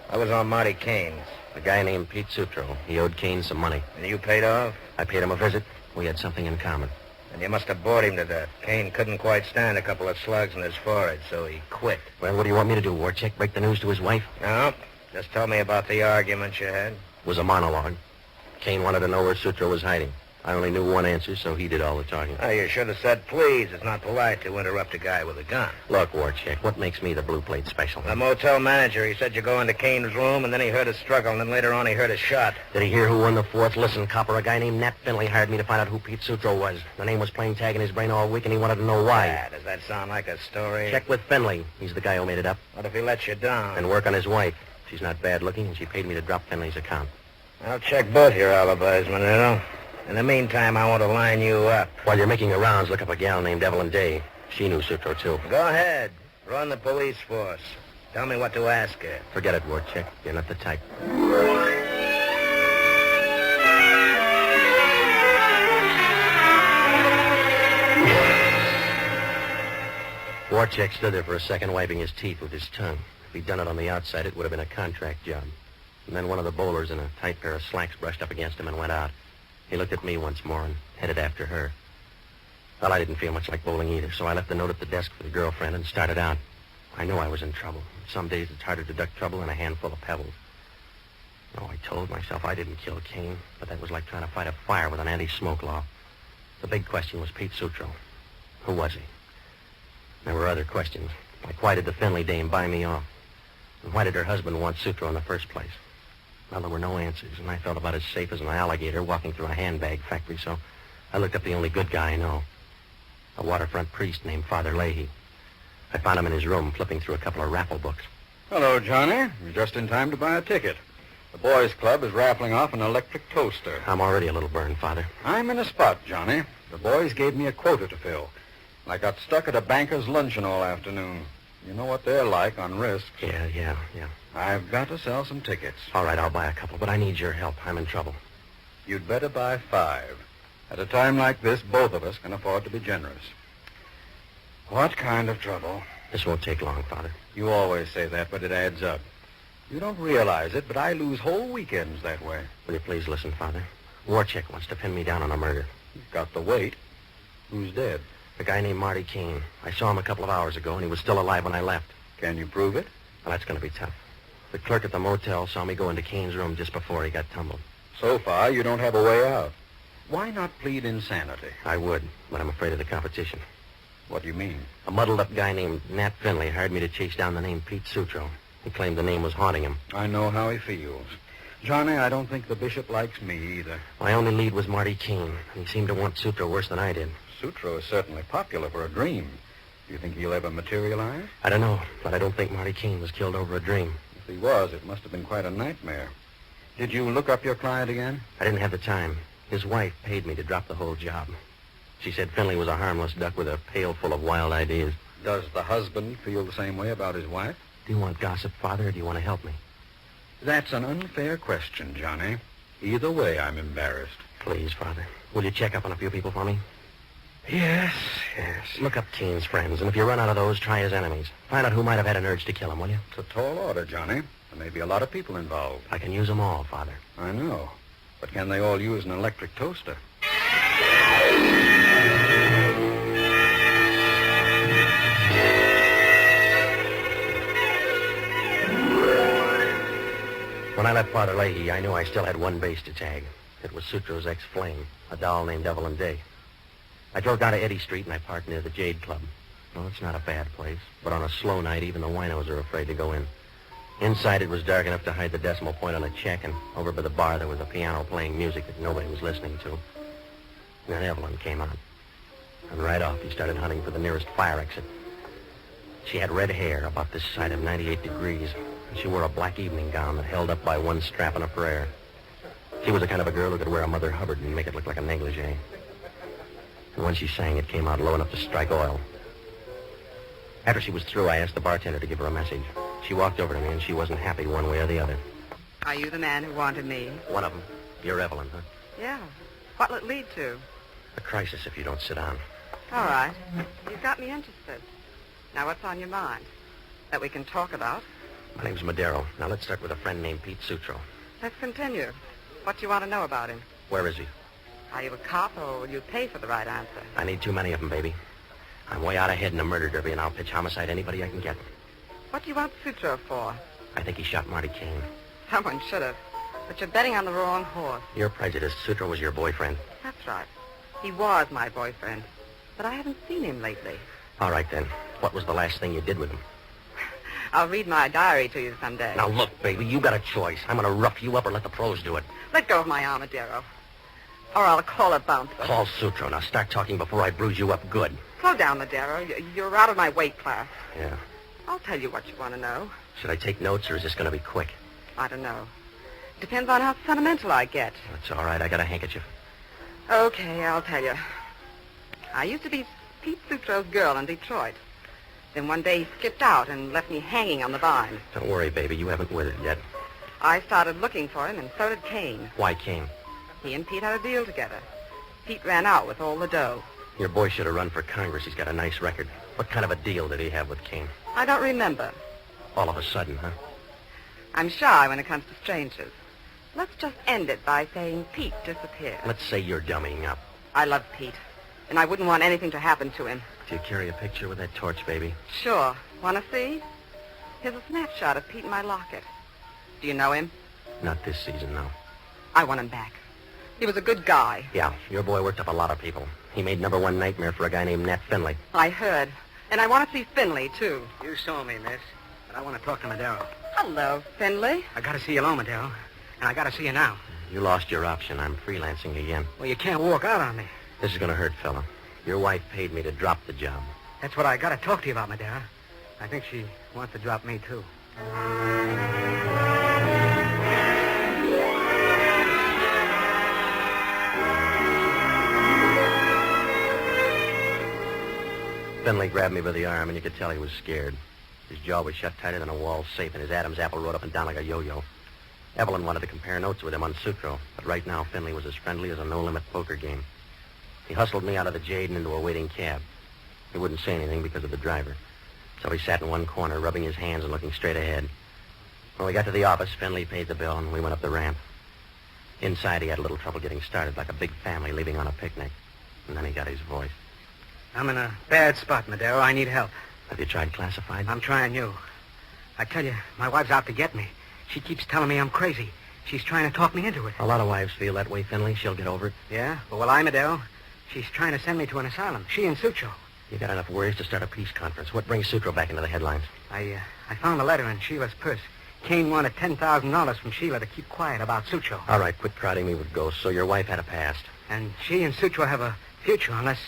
I was on Marty Kane's. A guy named Pete Sutro. He owed Kane some money. And you paid off? I paid him a visit. We had something in common. And you must have bored him to death. Kane couldn't quite stand a couple of slugs in his forehead, so he quit. Well, what do you want me to do, Warcheck? Break the news to his wife? No. Just tell me about the argument you had. It was a monologue. Kane wanted to know where Sutro was hiding. I only knew one answer, so he did all the talking. Oh, you should have said please. It's not polite to interrupt a guy with a gun. Look, Warcheck, what makes me the blue plate special? The motel manager. He said you go into Kane's room, and then he heard a struggle, and then later on he heard a shot. Did he hear who won the fourth? Listen, copper, a guy named Nat Finley hired me to find out who Pete Sutro was. The name was playing tag in his brain all week, and he wanted to know why. Yeah, does that sound like a story? Check with Finley. He's the guy who made it up. What if he lets you down? And work on his wife. She's not bad looking, and she paid me to drop Finley's account. I'll check both your alibis, Manero. In the meantime, I want to line you up. While you're making your rounds, look up a gal named Evelyn Day. She knew Sutro, too. Go ahead. Run the police force. Tell me what to ask her. Forget it, Warcheck. You're not the type. Warcheck stood there for a second, wiping his teeth with his tongue. If he'd done it on the outside, it would have been a contract job. And then one of the bowlers in a tight pair of slacks brushed up against him and went out. He looked at me once more and headed after her. Well, I didn't feel much like bowling either, so I left a note at the desk for the girlfriend and started out. I knew I was in trouble. Some days it's harder to duck trouble than a handful of pebbles. Oh, I told myself I didn't kill Kane, but that was like trying to fight a fire with an anti-smoke law. The big question was Pete Sutro. Who was he? There were other questions, like why did the Finley dame buy me off? And why did her husband want Sutro in the first place? Well, there were no answers, and I felt about as safe as an alligator walking through a handbag factory, so I looked up the only good guy I know, a waterfront priest named Father Leahy. I found him in his room, flipping through a couple of raffle books. Hello, Johnny. You're just in time to buy a ticket. The boys' club is raffling off an electric toaster. I'm already a little burned, Father. I'm in a spot, Johnny. The boys gave me a quota to fill. I got stuck at a banker's luncheon all afternoon. You know what they're like on risks. Yeah. I've got to sell some tickets. All right, I'll buy a couple, but I need your help. I'm in trouble. You'd better buy 5. At a time like this, both of us can afford to be generous. What kind of trouble? This won't take long, Father. You always say that, but it adds up. You don't realize it, but I lose whole weekends that way. Will you please listen, Father? Warcheck wants to pin me down on a murder. He's got the weight. Who's dead? A guy named Marty Kane. I saw him a couple of hours ago, and he was still alive when I left. Can you prove it? Well, that's going to be tough. The clerk at the motel saw me go into Kane's room just before he got tumbled. So far, you don't have a way out. Why not plead insanity? I would, but I'm afraid of the competition. What do you mean? A muddled-up guy named Nat Finley hired me to chase down the name Pete Sutro. He claimed the name was haunting him. I know how he feels. Johnny, I don't think the bishop likes me either. My only lead was Marty Keene. He seemed to want Sutro worse than I did. Sutro is certainly popular for a dream. Do you think he'll ever materialize? I don't know, but I don't think Marty Keene was killed over a dream. If he was, it must have been quite a nightmare. Did you look up your client again? I didn't have the time. His wife paid me to drop the whole job. She said Finley was a harmless duck with a pail full of wild ideas. Does the husband feel the same way about his wife? Do you want gossip, Father, or do you want to help me? That's an unfair question, Johnny. Either way, I'm embarrassed. Please, Father. Will you check up on a few people for me? Yes. Look up Keene's friends, and if you run out of those, try his enemies. Find out who might have had an urge to kill him, will you? It's a tall order, Johnny. There may be a lot of people involved. I can use them all, Father. I know. But can they all use an electric toaster? When I left Father Leahy, I knew I still had one base to tag. It was Sutro's ex-flame, a doll named Evelyn Day. I drove down to Eddy Street and I parked near the Jade Club. Well, it's not a bad place, but on a slow night, even the winos are afraid to go in. Inside, it was dark enough to hide the decimal point on a check, and over by the bar, there was a piano playing music that nobody was listening to. And then Evelyn came out. And right off, he started hunting for the nearest fire exit. She had red hair about this side of 98 degrees, and she wore a black evening gown that held up by one strap and a prayer. She was the kind of a girl who could wear a Mother Hubbard and make it look like a negligee. And when she sang, it came out low enough to strike oil. After she was through, I asked the bartender to give her a message. She walked over to me, and she wasn't happy one way or the other. Are you the man who wanted me? One of them. You're Evelyn, huh? Yeah. What'll it lead to? A crisis if you don't sit down. All right. You've got me interested. Now, what's on your mind? That we can talk about? My name's Madero. Now, let's start with a friend named Pete Sutro. Let's continue. What do you want to know about him? Where is he? Are you a cop, or will you pay for the right answer? I need too many of them, baby. I'm way out ahead in a murder derby, and I'll pitch homicide anybody I can get. What do you want Sutro for? I think he shot Marty Keene. Someone should have. But you're betting on the wrong horse. You're prejudiced. Sutro was your boyfriend. That's right. He was my boyfriend. But I haven't seen him lately. All right, then. What was the last thing you did with him? I'll read my diary to you someday. Now, look, baby, you got a choice. I'm going to rough you up or let the pros do it. Let go of my arm, Madero. Or I'll call a bouncer. Call Sutro. Now, start talking before I bruise you up good. Slow down, Madero. You're out of my weight class. Yeah. I'll tell you what you want to know. Should I take notes, or is this going to be quick? I don't know. Depends on how sentimental I get. That's all right. I got a handkerchief. Okay, I'll tell you. I used to be Pete Sutro's girl in Detroit. Then one day he skipped out and left me hanging on the vine. Don't worry, baby. You haven't withered yet. I started looking for him, and so did Kane. Why Kane? He and Pete had a deal together. Pete ran out with all the dough. Your boy should have run for Congress. He's got a nice record. What kind of a deal did he have with Kane? I don't remember. All of a sudden, huh? I'm shy when it comes to strangers. Let's just end it by saying Pete disappeared. Let's say you're dummying up. I love Pete, and I wouldn't want anything to happen to him. Do you carry a picture with that torch, baby? Sure. Want to see? Here's a snapshot of Pete in my locket. Do you know him? Not this season, no. I want him back. He was a good guy. Yeah, your boy worked up a lot of people. He made #1 nightmare for a guy named Nat Finley. I heard. And I want to see Finley, too. You saw me, miss. But I want to talk to Madero. Hello, Finley. I got to see you alone, Madero. And I got to see you now. You lost your option. I'm freelancing again. Well, you can't walk out on me. This is going to hurt, fella. Your wife paid me to drop the job. That's what I got to talk to you about, Madero. I think she wants to drop me, too. Finley grabbed me by the arm, and you could tell he was scared. His jaw was shut tighter than a wall safe, and his Adam's apple rode up and down like a yo-yo. Evelyn wanted to compare notes with him on Sutro, but right now Finley was as friendly as a no-limit poker game. He hustled me out of the Jade and into a waiting cab. He wouldn't say anything because of the driver, so he sat in one corner, rubbing his hands and looking straight ahead. When we got to the office, Finley paid the bill, and we went up the ramp. Inside, he had a little trouble getting started, like a big family leaving on a picnic. And then he got his voice. I'm in a bad spot, Madero. I need help. Have you tried classified? I'm trying you. I tell you, my wife's out to get me. She keeps telling me I'm crazy. She's trying to talk me into it. A lot of wives feel that way, Finley. She'll get over it. Yeah? But well, I'm Adele. She's trying to send me to an asylum. She and Sutro. You got enough worries to start a peace conference. What brings Sutro back into the headlines? I found a letter in Sheila's purse. Kane wanted $10,000 from Sheila to keep quiet about Sutro. All right, quit crowding me with ghosts. So your wife had a past. And she and Sutro have a future unless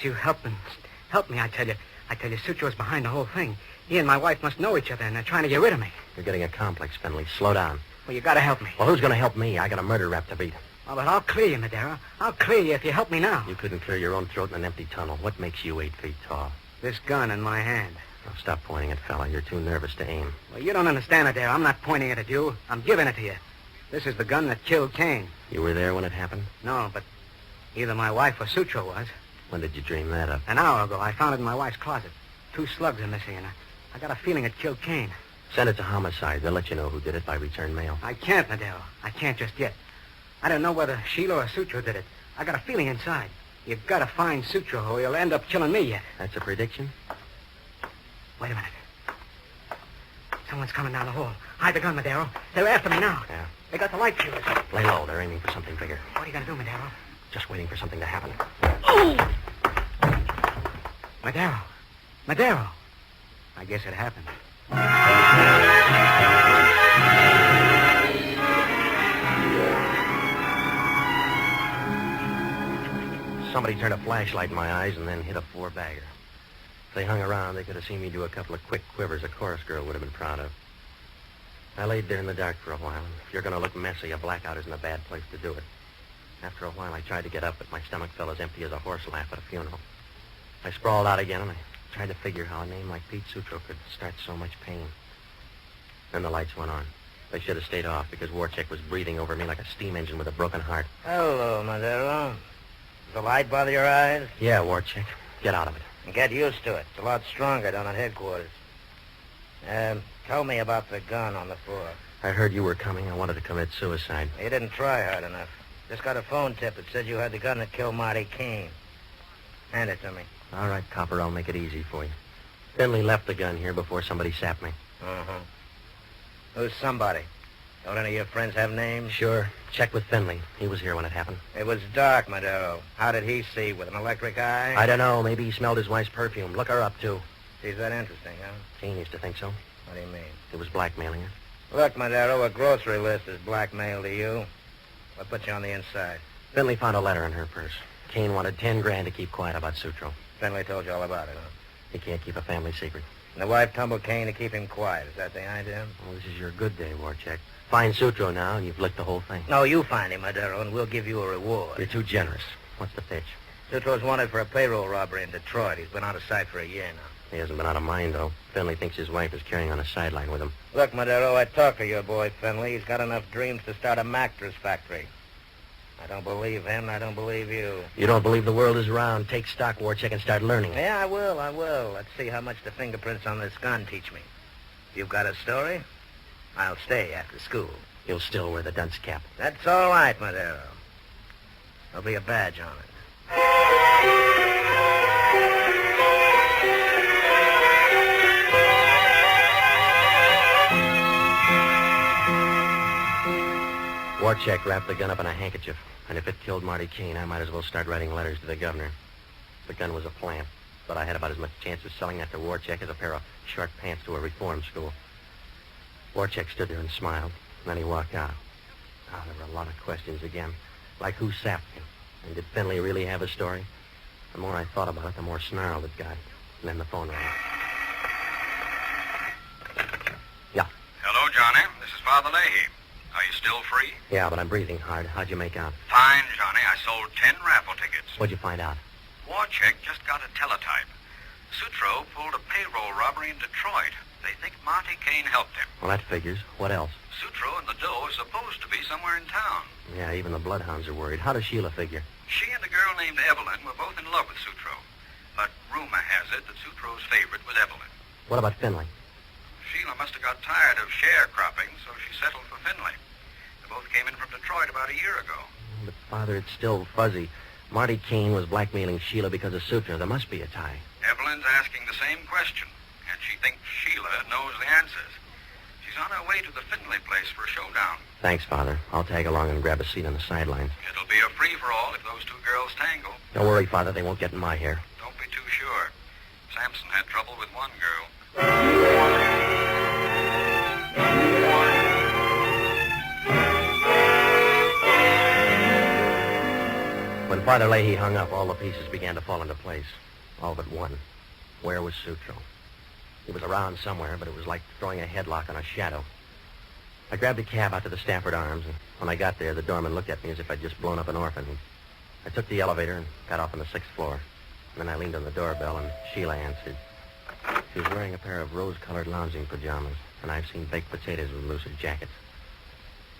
you help me, I tell you. I tell you, Sutro's behind the whole thing. He and my wife must know each other, and they're trying to get rid of me. You're getting a complex, Finley. Slow down. Well, you gotta help me. Well, who's going to help me? I got a murder rap to beat. Oh, but I'll clear you, Madera. I'll clear you if you help me now. You couldn't clear your own throat in an empty tunnel. What makes you 8 feet tall? This gun in my hand. Now, stop pointing it, fella. You're too nervous to aim. Well, you don't understand, Madera. I'm not pointing it at you. I'm giving it to you. This is the gun that killed Kane. You were there when it happened? No, but either my wife or Sutro was. When did you dream that up? An hour ago. I found it in my wife's closet. 2 slugs are missing, and I got a feeling it killed Kane. Send it to homicide. They'll let you know who did it by return mail. I can't, Madero. I can't just yet. I don't know whether Sheila or Sutro did it. I got a feeling inside. You've got to find Sutro, or he'll end up killing me yet. That's a prediction? Wait a minute. Someone's coming down the hall. Hide the gun, Madero. They're after me now. Yeah. They got the light fuse. Lay low. They're aiming for something bigger. What are you going to do, Madero? Just waiting for something to happen. Oh! Madero. I guess it happened. Somebody turned a flashlight in my eyes and then hit a 4-bagger. If they hung around, they could have seen me do a couple of quick quivers a chorus girl would have been proud of. I laid there in the dark for a while, and if you're going to look messy, a blackout isn't a bad place to do it. After a while, I tried to get up, but my stomach felt as empty as a horse laugh at a funeral. I sprawled out again, and I tried to figure how a name like Pete Sutro could start so much pain. Then the lights went on. They should have stayed off because Warcheck was breathing over me like a steam engine with a broken heart. Hello, Madero. Does the light bother your eyes? Yeah, Warcheck. Get out of it. Get used to it. It's a lot stronger down at headquarters. Tell me about the gun on the floor. I heard you were coming. I wanted to commit suicide. You didn't try hard enough. Just got a phone tip that said you had the gun that killed Marty Kane. Hand it to me. All right, Copper, I'll make it easy for you. Finley left the gun here before somebody sapped me. Uh-huh. Who's somebody? Don't any of your friends have names? Sure. Check with Finley. He was here when it happened. It was dark, Madero. How did he see? With an electric eye? I don't know. Maybe he smelled his wife's perfume. Look her up, too. She's that interesting, huh? Kane used to think so. What do you mean? It was blackmailing her. Look, Madero, a grocery list is blackmail to you. What put you on the inside? Finley found a letter in her purse. Kane wanted $10,000 to keep quiet about Sutro. Finley told you all about it, huh? He can't keep a family secret. And the wife tumbled Kane to keep him quiet. Is that the idea? Well, this is your good day, Warcheck. Find Sutro now, and you've licked the whole thing. No, you find him, Madero, and we'll give you a reward. You're too generous. What's the pitch? Sutro's wanted for a payroll robbery in Detroit. He's been out of sight for a year now. He hasn't been out of mind, though. Finley thinks his wife is carrying on a sideline with him. Look, Madero, I talked to your boy Finley. He's got enough dreams to start a mattress factory. I don't believe him, and I don't believe you. You don't believe the world is round. Take stock, Warcheck, and start learning. Yeah, I will. Let's see how much the fingerprints on this gun teach me. If you've got a story, I'll stay after school. You'll still wear the dunce cap. That's all right, Madero. There'll be a badge on it. Warcheck wrapped the gun up in a handkerchief, and if it killed Marty Kane, I might as well start writing letters to the governor. The gun was a plant, but I had about as much chance of selling that to Warcheck as a pair of short pants to a reform school. Warcheck stood there and smiled, and then he walked out. Oh, there were a lot of questions again, like who sapped him, and did Finley really have a story? The more I thought about it, the more snarled it got. And then the phone rang. Yeah. Hello, Johnny. This is Father Leahy. Are you still free? Yeah, but I'm breathing hard. How'd you make out? Fine, Johnny. I sold 10 raffle tickets. What'd you find out? Warcheck just got a teletype. Sutro pulled a payroll robbery in Detroit. They think Marty Kane helped him. Well, that figures. What else? Sutro and the dough is supposed to be somewhere in town. Yeah, even the bloodhounds are worried. How does Sheila figure? She and a girl named Evelyn were both in love with Sutro. But rumor has it that Sutro's favorite was Evelyn. What about Finley? Sheila must have got tired of sharecropping, so she settled for Finley. They both came in from Detroit about a year ago. But, Father, it's still fuzzy. Marty Kane was blackmailing Sheila because of Sutro. There must be a tie. Evelyn's asking the same question, and she thinks Sheila knows the answers. She She's on her way to the Finley place for a showdown. Thanks, Father. I'll tag along and grab a seat on the sidelines. It'll be a free-for-all if those two girls tangle. Don't worry, Father. They won't get in my hair. Don't be too sure. Samson had trouble with one girl. When Father Leahy hung up, all the pieces began to fall into place. All but one. Where was Sutro? He was around somewhere, but it was like throwing a headlock on a shadow. I grabbed a cab out to the Stafford Arms, and when I got there, the doorman looked at me as if I'd just blown up an orphan. I took the elevator and got off on the 6th floor. Then I leaned on the doorbell, and Sheila answered. She was wearing a pair of rose-colored lounging pajamas, and I've seen baked potatoes with lucid jackets.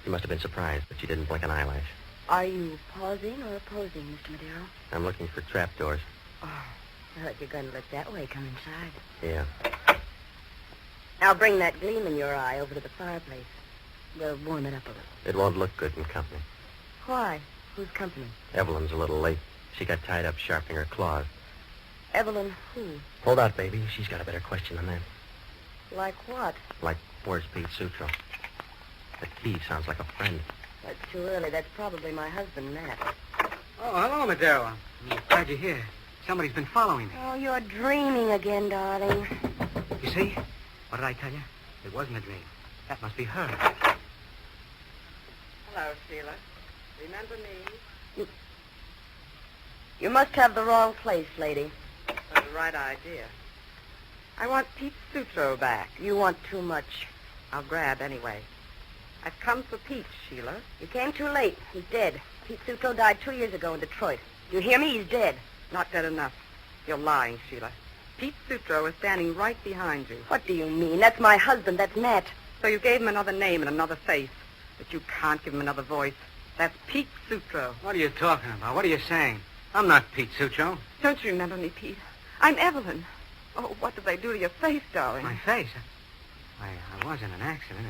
She must have been surprised, but she didn't blink an eyelash. Are you pausing or opposing, Mr. Madero? I'm looking for trapdoors. Oh, well, if you're going to look that way, come inside. Yeah. Now bring that gleam in your eye over to the fireplace. We'll warm it up a little. It won't look good in company. Why? Who's company? Evelyn's a little late. She got tied up sharpening her claws. Evelyn who? Hold out, baby. She's got a better question than that. Like what? Like, where's Pete Sutro? The key sounds like a friend. That's too early. That's probably my husband, Matt. Oh, hello, Madero. I'm glad you're here. Somebody's been following me. Oh, you're dreaming again, darling. You see? What did I tell you? It wasn't a dream. That must be her. Hello, Sheila. Remember me? You must have the wrong place, lady. That's the right idea. I want Pete Sutro back. You want too much. I'll grab anyway. I've come for Pete, Sheila. You came too late. He's dead. Pete Sutro died 2 years ago in Detroit. You hear me? He's dead. Not dead enough. You're lying, Sheila. Pete Sutro is standing right behind you. What do you mean? That's my husband. That's Nat. So you gave him another name and another face, but you can't give him another voice. That's Pete Sutro. What are you talking about? What are you saying? I'm not Pete Sutro. Don't you remember me, Pete? I'm Evelyn. Oh, what did they do to your face, darling? My face? I was in an accident.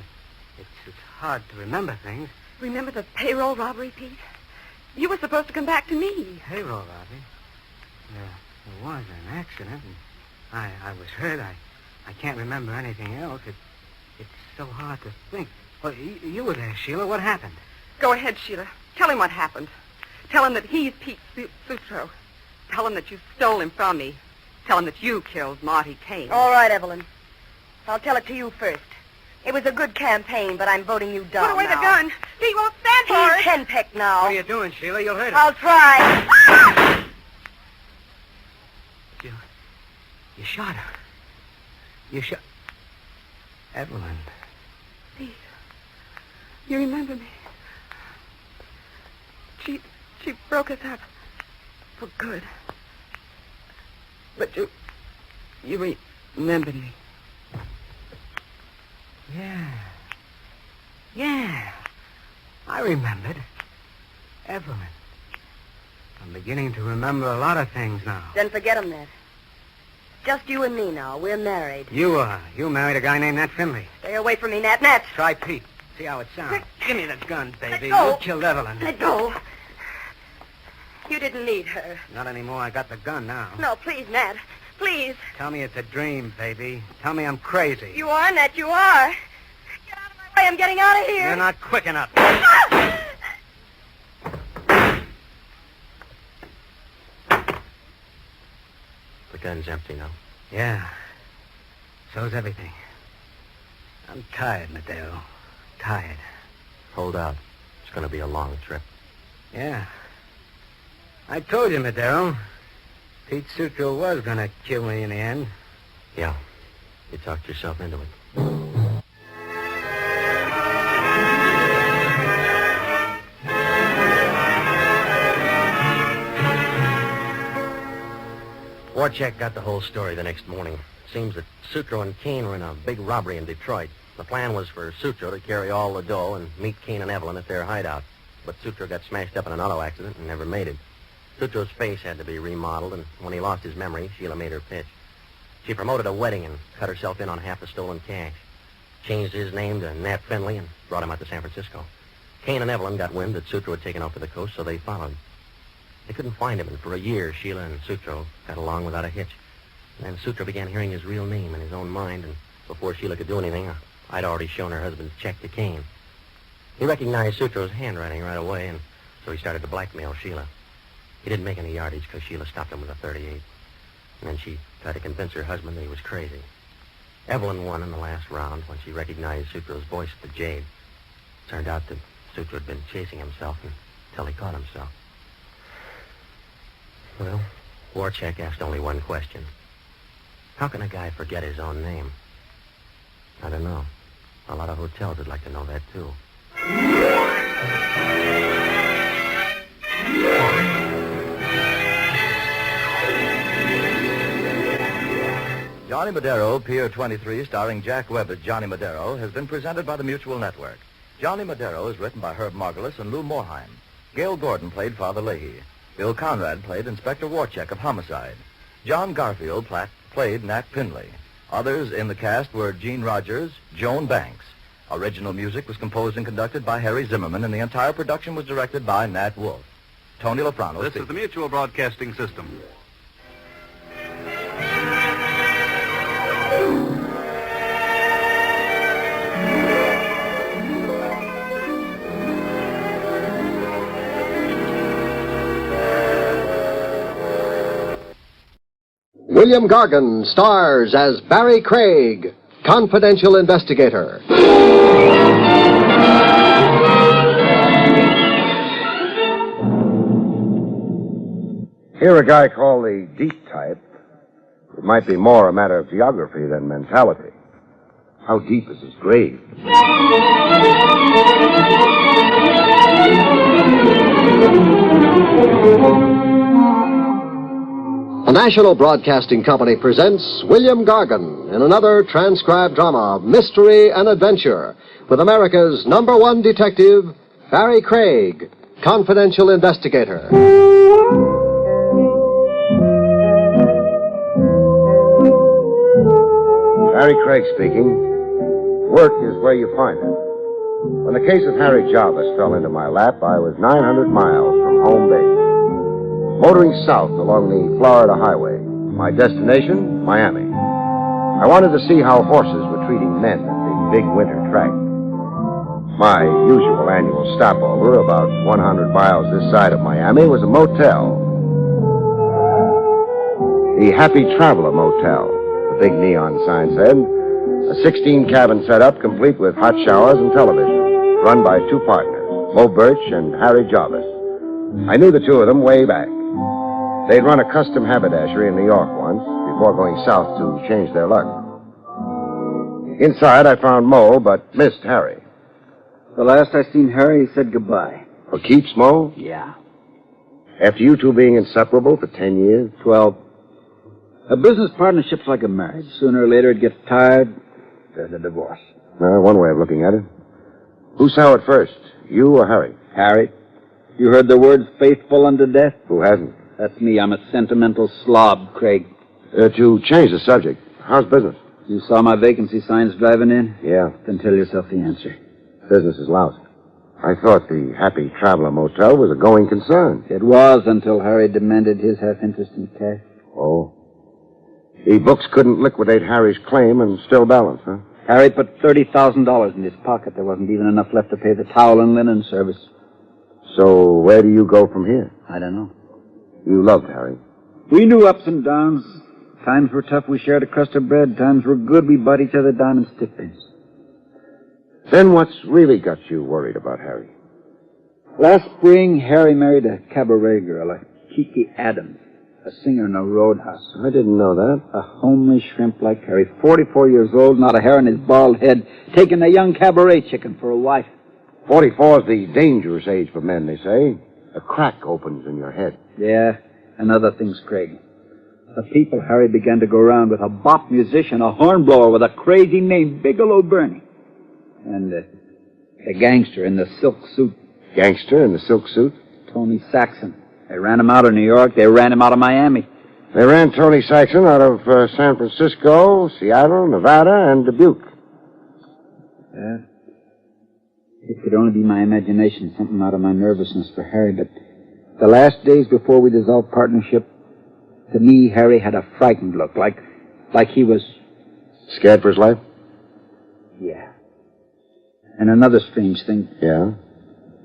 It's hard to remember things. Remember the payroll robbery, Pete? You were supposed to come back to me. Payroll robbery? There was an accident, and I was hurt. I can't remember anything else. It's so hard to think. Well, you were there, Sheila. What happened? Go ahead, Sheila. Tell him what happened. Tell him that he's Pete Sutro. Tell him that you stole him from me. Tell him that you killed Marty Kane. All right, Evelyn. I'll tell it to you first. It was a good campaign, but I'm voting you down. Put away now. the gun. He won't stand for it. He's henpecked now. What are you doing, Sheila? You'll hurt him. I'll try. You shot her. You shot... Evelyn. Pete, you remember me. She broke us up for good. But you remembered me. Yeah. I remembered. Evelyn. I'm beginning to remember a lot of things now. Then forget him, Nat. Just you and me now. We're married. You married a guy named Nat Finley. Stay away from me, Nat. Nat. Try Pete. See how it sounds. Give me the gun, baby. Let go. You killed Evelyn. Let go. You didn't need her. Not anymore. I got the gun now. No, please, Nat. Please. Tell me it's a dream, baby. Tell me I'm crazy. You are, Nat. You are. Get out of my way. I'm getting out of here. You're not quick enough. The gun's empty now. Yeah. So's everything. I'm tired, Madero. Tired. Hold out. It's going to be a long trip. Yeah. I told you, Madero. Pete Sutro was going to kill me in the end. Yeah. You talked yourself into it. Warchek got the whole story the next morning. Seems that Sutro and Kane were in a big robbery in Detroit. The plan was for Sutro to carry all the dough and meet Kane and Evelyn at their hideout. But Sutro got smashed up in an auto accident and never made it. Sutro's face had to be remodeled, and when he lost his memory, Sheila made her pitch. She promoted a wedding and cut herself in on half the stolen cash. Changed his name to Nat Finley and brought him out to San Francisco. Kane and Evelyn got wind that Sutro had taken off to the coast, so they followed. They couldn't find him, and for a year, Sheila and Sutro got along without a hitch. And then Sutro began hearing his real name in his own mind, and before Sheila could do anything, a I'd already shown her husband's check to Kane. He recognized Sutro's handwriting right away, and so he started to blackmail Sheila. He didn't make any yardage because Sheila stopped him with a .38. And then she tried to convince her husband that he was crazy. Evelyn won in the last round when she recognized Sutro's voice at the Jade. Turned out that Sutro had been chasing himself until he caught himself. Well, Warchek asked only one question. How can a guy forget his own name? I don't know. A lot of hotels would like to know that, too. Johnny Madero, Pier 23, starring Jack Webb as Johnny Madero, has been presented by the Mutual Network. Johnny Madero is written by Herb Margolis and Lou Morheim. Gail Gordon played Father Leahy. Bill Conrad played Inspector Warchek of Homicide. John Garfield played Nat Pinley. Others in the cast were Gene Rogers, Joan Banks. Original music was composed and conducted by Harry Zimmerman, and the entire production was directed by Nat Wolff. Tony Lafrano. This is the Mutual Broadcasting System. William Gargan stars as Barry Craig, confidential investigator. Here a guy called the deep type. It might be more a matter of geography than mentality. How deep is his grave? The National Broadcasting Company presents William Gargan in another transcribed drama of mystery and adventure with America's #1 detective, Barry Craig, confidential investigator. Barry Craig speaking. Work is where you find it. When the case of Harry Jarvis fell into my lap, I was 900 miles from home base. Motoring south along the Florida highway. My destination, Miami. I wanted to see how horses were treating men at the big winter track. My usual annual stopover, about 100 miles this side of Miami, was a motel. The Happy Traveler Motel, the big neon sign said. A 16-cabin setup complete with hot showers and television, run by two partners, Mo Birch and Harry Jarvis. I knew the two of them way back. They'd run a custom haberdashery in New York once, before going south to change their luck. Inside, I found Mo, but missed Harry. The last I seen Harry, he said goodbye. For keeps, Mo? Yeah. After you two being inseparable for 10 years? 12. A business partnership's like a marriage. Sooner or later it gets tired, there's a divorce. One way of looking at it. Who saw it first, you or Harry? Harry. You heard the words faithful unto death? Who hasn't? That's me. I'm a sentimental slob, Craig. To change the subject, how's business? You saw my vacancy signs driving in? Yeah. Then tell yourself the answer. Business is lousy. I thought the Happy Traveler Motel was a going concern. It was until Harry demanded his half-interest in cash. Oh. The books couldn't liquidate Harry's claim and still balance, huh? Harry put $30,000 in his pocket. There wasn't even enough left to pay the towel and linen service. So where do you go from here? I don't know. You loved Harry. We knew ups and downs. Times were tough, we shared a crust of bread. Times were good, we bought each other diamond stick pins. Then what's really got you worried about Harry? Last spring, Harry married a cabaret girl, a Kiki Adams, a singer in a roadhouse. I didn't know that. A homely shrimp like Harry, 44 years old, not a hair on his bald head, taking a young cabaret chicken for a wife. 44 is the dangerous age for men, they say. A crack opens in your head. Yeah, and other things, Craig. The people Harry began to go around with, a bop musician, a hornblower with a crazy name, Bigelow Bernie. And a gangster in the silk suit. Gangster in the silk suit? Tony Saxon. They ran him out of New York. They ran him out of Miami. They ran Tony Saxon out of San Francisco, Seattle, Nevada, and Dubuque. It could only be my imagination, something out of my nervousness for Harry, but the last days before we dissolved partnership, to me, Harry had a frightened look, like he was... Scared for his life? Yeah. And another strange thing. Yeah?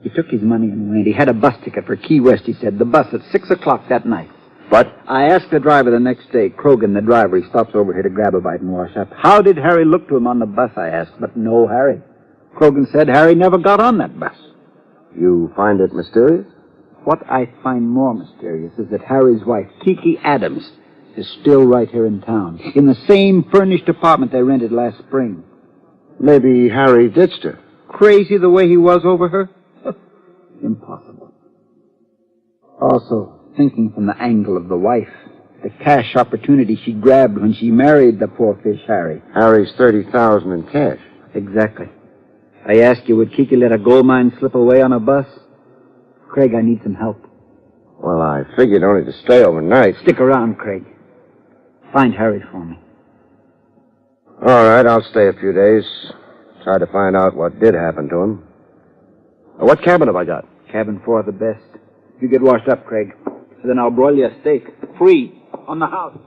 He took his money and went. He had a bus ticket for Key West, he said. The bus at 6 o'clock that night. But? I asked the driver the next day, Krogan, the driver. He stops over here to grab a bite and wash up. How did Harry look to him on the bus, I asked. But no Harry. Krogan said Harry never got on that bus. You find it mysterious? What I find more mysterious is that Harry's wife, Kiki Adams, is still right here in town, in the same furnished apartment they rented last spring. Maybe Harry ditched her. Crazy the way he was over her? Impossible. Also, thinking from the angle of the wife, the cash opportunity she grabbed when she married the poor fish Harry. Harry's $30,000 in cash. Exactly. I asked you, would Kiki let a gold mine slip away on a bus? Craig, I need some help. Well, I figured only to stay overnight. Stick around, Craig. Find Harry for me. All right, I'll stay a few days. Try to find out what did happen to him. What cabin have I got? Cabin 4, the best. You get washed up, Craig. Then I'll broil you a steak. Free. On the house.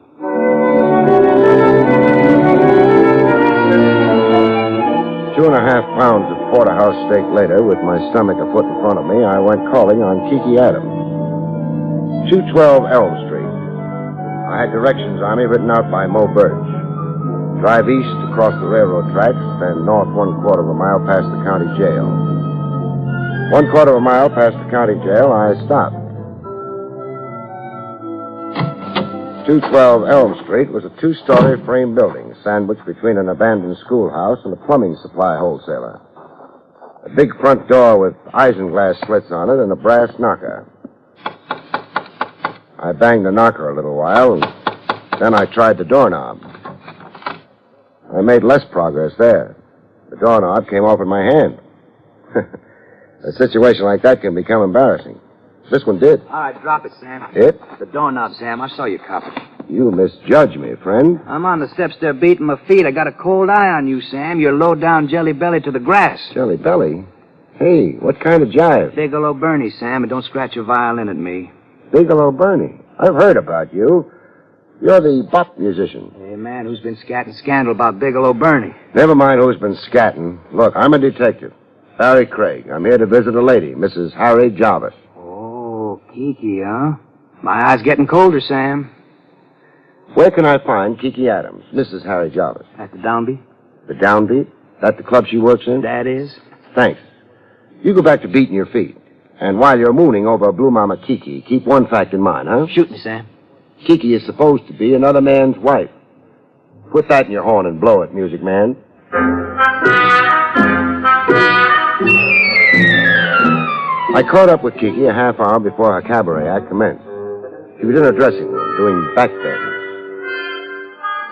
2.5 pounds of porterhouse steak later, with my stomach a foot in front of me, I went calling on Kiki Adams. 212 Elm Street. I had directions on me written out by Mo Birch. Drive east across the railroad tracks, then north 1/4 of a mile past the county jail. 1/4 of a mile past the county jail, I stopped. 212 Elm Street was a 2-story frame building sandwiched between an abandoned schoolhouse and a plumbing supply wholesaler. A big front door with isinglass slits on it and a brass knocker. I banged the knocker a little while, and then I tried the doorknob. I made less progress there. The doorknob came off in my hand. A situation like that can become embarrassing. This one did. All right, drop it, Sam. It? The doorknob, Sam. I saw you cop it. You misjudge me, friend. I'm on the steps there beating my feet. I got a cold eye on you, Sam. You're low down jelly belly to the grass. Jelly belly? Hey, what kind of jive? Bigelow Bernie, Sam, and don't scratch your violin at me. Bigelow Bernie. I've heard about you. You're the bop musician. Hey, man, who's been scatting scandal about Bigelow Bernie? Never mind who's been scatting. Look, I'm a detective. Barry Craig. I'm here to visit a lady, Mrs. Harry Jarvis. Oh, Kiki, huh? My eye's getting colder, Sam. Where can I find Kiki Adams, Mrs. Harry Jarvis? At the Downbeat. The Downbeat? That the club she works in? That is. Thanks. You go back to beating your feet. And while you're mooning over Blue Mama Kiki, keep one fact in mind, huh? Shoot me, Sam. Kiki is supposed to be another man's wife. Put that in your horn and blow it, music man. I caught up with Kiki a half hour before her cabaret act commenced. She was in her dressing room doing back bends.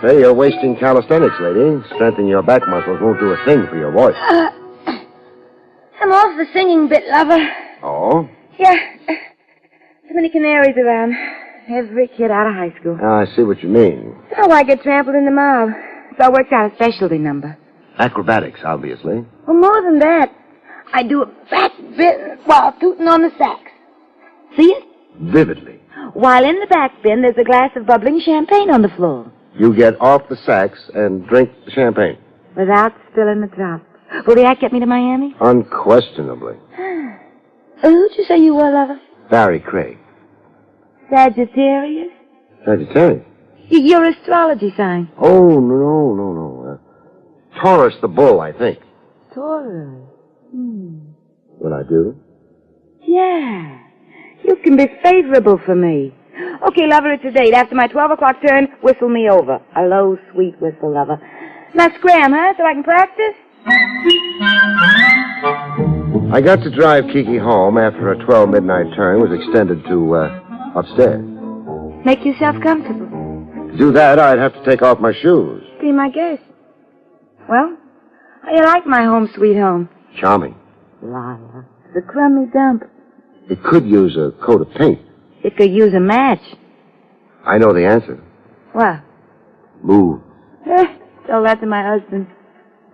Say, you're wasting calisthenics, lady. Strengthening your back muscles won't do a thing for your voice. I'm off the singing bit, lover. Oh? Yeah. Too many canaries around. Every kid out of high school. I see what you mean. Oh, I get trampled in the mob. So I worked out a specialty number. Acrobatics, obviously. Well, more than that. I do a back bend while tooting on the sax. See it? Vividly. While in the back bend, there's a glass of bubbling champagne on the floor. You get off the sax and drink the champagne. Without spilling the drop. Will the act get me to Miami? Unquestionably. Who'd you say you were, lover? Barry Craig. Sagittarius? Sagittarius? Your astrology sign. Oh, no. Taurus the bull, I think. Taurus. Will I do? Yeah. You can be favorable for me. Okay, lover, it's a date. After my 12 o'clock turn, whistle me over. A low, sweet whistle, lover. Now scram, huh, so I can practice? I got to drive Kiki home after her 12 midnight turn was extended to, upstairs. Make yourself comfortable. To do that, I'd have to take off my shoes. Be my guest. Well, how you like my home sweet home? Charming. Liar. The crummy dump. It could use a coat of paint. It could use a match. I know the answer. What? Move. Tell that to my husband.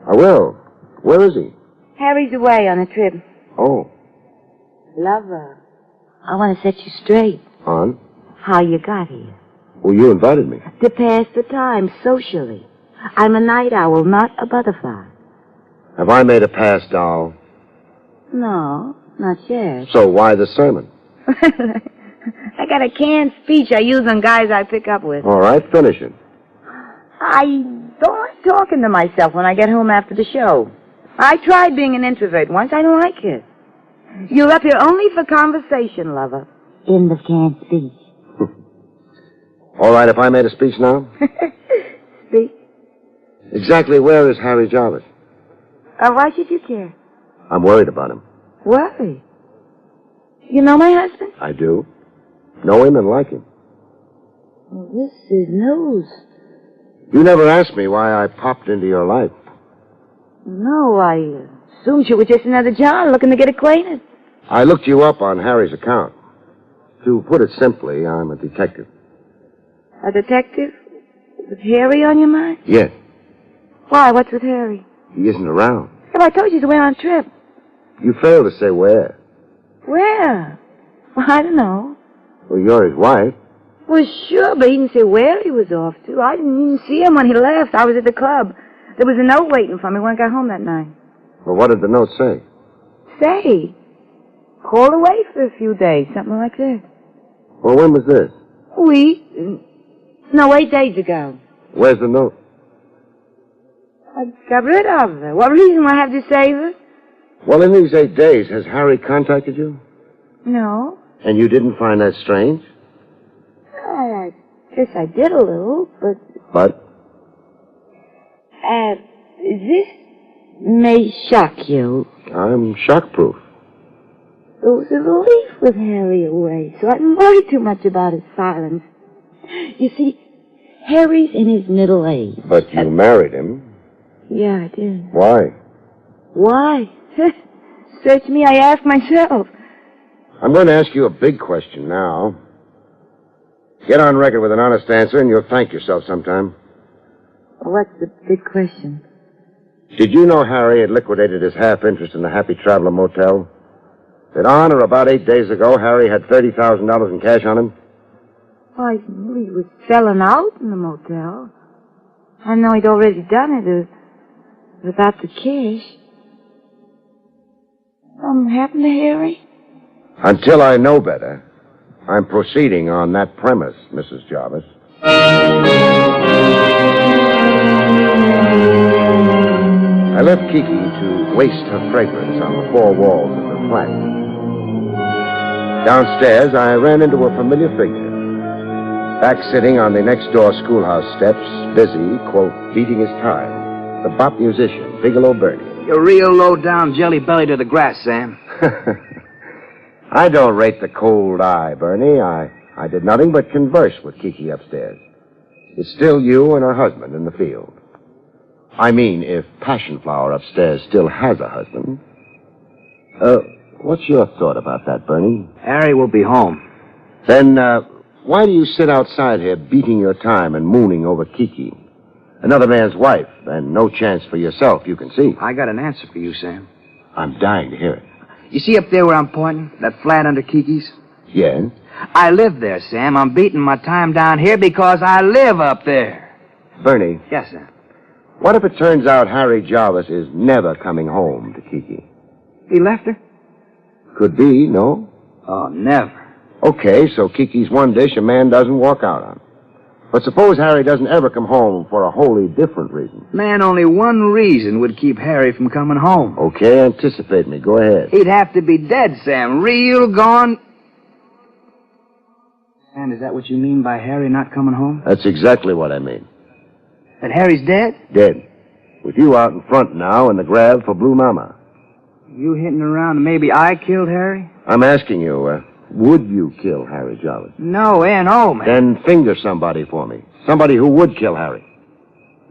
I will. Where is he? Harry's away on a trip. Oh. Lover, I want to set you straight. On? How you got here. Well, you invited me. To pass the time socially. I'm a night owl, not a butterfly. Have I made a pass, doll? No, not yet. So why the sermon? I got a canned speech I use on guys I pick up with. All right, finish it. I don't like talking to myself when I get home after the show. I tried being an introvert once. I don't like it. You're up here only for conversation, lover. In the canned speech. All right, if I made a speech now? Speak. Exactly where is Harry Jarvis? Why should you care? I'm worried about him. Worry? You know my husband? I do. Know him and like him. Well, this is news. You never asked me why I popped into your life. No, I assumed you were just another John looking to get acquainted. I looked you up on Harry's account. To put it simply, I'm a detective. A detective? With Harry on your mind? Yes. Why? What's with Harry? He isn't around. Have I told you he's away on a trip? You failed to say where. Where? Well, I don't know. Well, you're his wife. Well, sure, but he didn't say where he was off to. I didn't even see him when he left. I was at the club. There was a note waiting for me when I got home that night. Well, what did the note say? Say, called away for a few days, something like that. Well, when was this? No, 8 days ago. Where's the note? I got rid of her. What reason would I have to save her? Well, in these 8 days, has Harry contacted you? No. And you didn't find that strange? I guess I did a little, but... But? This may shock you. I'm shock-proof. It was a relief with Harry away, so I didn't worry too much about his silence. You see, Harry's in his middle age. But you married him. Yeah, I did. Why? Why? Search me, I ask myself. I'm going to ask you a big question now. Get on record with an honest answer, and you'll thank yourself sometime. What's the big question? Did you know Harry had liquidated his half interest in the Happy Traveler Motel? That on or about 8 days ago, Harry had $30,000 in cash on him? Oh, I knew he was selling out in the motel. I know he'd already done it without the cash. Something happened to Harry? Until I know better, I'm proceeding on that premise, Mrs. Jarvis. I left Kiki to waste her fragrance on the four walls of her flat. Downstairs, I ran into a familiar figure. Back sitting on the next-door schoolhouse steps, busy, quote, beating his time, the bop musician, Bigelow Bertie. You're real low-down jelly-belly to the grass, Sam. I don't rate the cold eye, Bernie. I did nothing but converse with Kiki upstairs. It's still you and her husband in the field. I mean, if Passion Flower upstairs still has a husband. What's your thought about that, Bernie? Harry will be home. Then, why do you sit outside here beating your time and mooning over Kiki? Another man's wife, and no chance for yourself, you can see. I got an answer for you, Sam. I'm dying to hear it. You see up there where I'm pointing? That flat under Kiki's? Yeah? I live there, Sam. I'm beating my time down here because I live up there. Bernie. Yes, Sam. What if it turns out Harry Jarvis is never coming home to Kiki? He left her? Could be, no? Oh, never. Okay, so Kiki's one dish a man doesn't walk out on. But suppose Harry doesn't ever come home for a wholly different reason. Man, only one reason would keep Harry from coming home. Okay, anticipate me. Go ahead. He'd have to be dead, Sam. Real gone. And is that what you mean by Harry not coming home? That's exactly what I mean. That Harry's dead? Dead. With you out in front now in the grab for Blue Mama. You hitting around and maybe I killed Harry? I'm asking you, would you kill Harry Jarvis? No, N.O., man. Then finger somebody for me. Somebody who would kill Harry.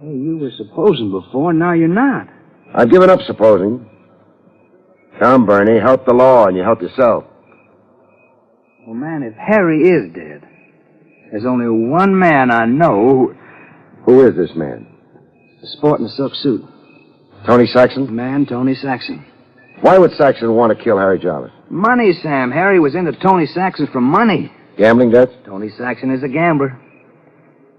Hey, you were supposing before, now you're not. I've given up supposing. Come, Bernie, help the law and you help yourself. Well, man, if Harry is dead, there's only one man I know Who is this man? sporting a silk suit. Tony Saxon? Man, Tony Saxon. Why would Saxon want to kill Harry Jarvis? Money, Sam. Harry was into Tony Saxon for money. Gambling debts? Tony Saxon is a gambler.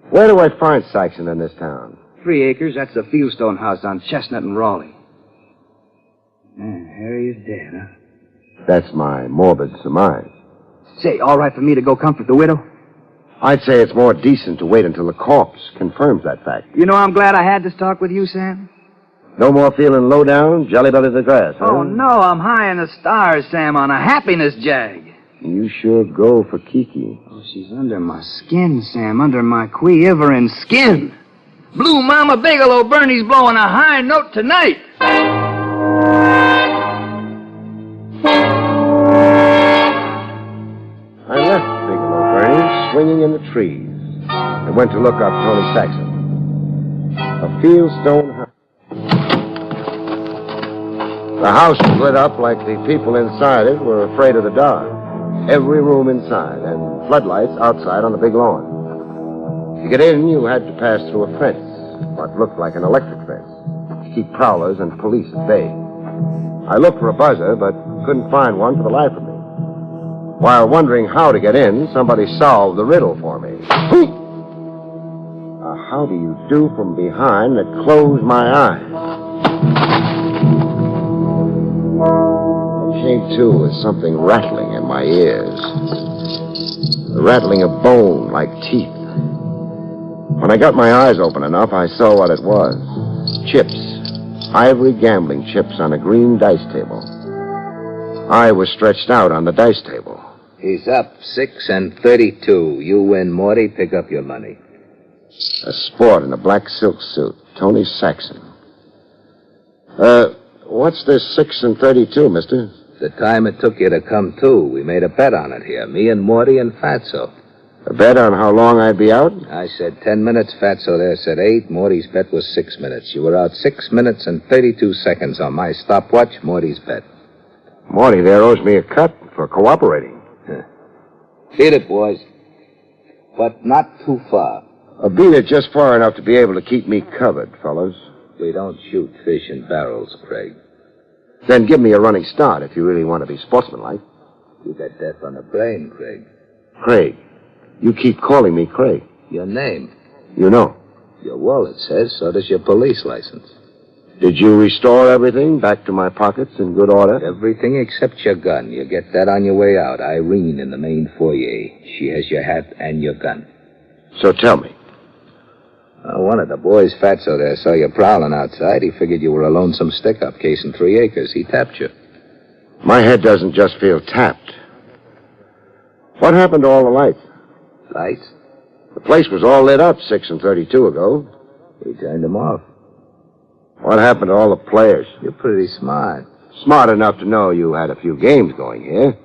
Where do I find Saxon in this town? 3 acres, that's the Fieldstone house on Chestnut and Raleigh. Harry is dead, huh? That's my morbid surmise. Say, all right for me to go comfort the widow? I'd say it's more decent to wait until the corpse confirms that fact. You know, I'm glad I had this talk with you, Sam. No more feeling low down, jelly belly to the grass, huh? Oh, no, I'm high in the stars, Sam, on a happiness jag. You sure go for Kiki. Oh, she's under my skin, Sam, under my quivering skin. Blue Mama Bigelow Bernie's blowing a high note tonight. I left Bigelow Bernie swinging in the trees and went to look up Tony Saxon. A fieldstone house. The house was lit up like the people inside it were afraid of the dark. Every room inside, and floodlights outside on the big lawn. To get in, you had to pass through a fence, what looked like an electric fence, to keep prowlers and police at bay. I looked for a buzzer, but couldn't find one for the life of me. While wondering how to get in, somebody solved the riddle for me. How do you do from behind that closed my eyes? Came to with something rattling in my ears. The rattling of bone like teeth. When I got my eyes open enough, I saw what it was. Chips. Ivory gambling chips on a green dice table. I was stretched out on the dice table. He's up 6 and 32. You win, Morty. Pick up your money. A sport in a black silk suit. Tony Saxon. What's this 6 and 32, mister? The time it took you to come to. We made a bet on it here. Me and Morty and Fatso. A bet on how long I'd be out? I said 10 minutes. Fatso there said 8. Morty's bet was 6 minutes. You were out 6 minutes and 32 seconds on my stopwatch. Morty's bet. Morty there owes me a cut for cooperating. Beat it, boys. But not too far. Beat it just far enough to be able to keep me covered, fellas. We don't shoot fish in barrels, Craig. Then give me a running start if you really want to be sportsmanlike. You got death on the brain, Craig. Craig. You keep calling me Craig. Your name. You know. Your wallet says, so does your police license. Did you restore everything back to my pockets in good order? Everything except your gun. You get that on your way out. Irene in the main foyer. She has your hat and your gun. So tell me. One of the boys, Fatso there, saw you prowling outside. He figured you were a lonesome stick-up casing 3 acres. He tapped you. My head doesn't just feel tapped. What happened to all the lights? Lights? The place was all lit up 6 and 32 ago. We turned them off. What happened to all the players? You're pretty smart. Smart enough to know you had a few games going here.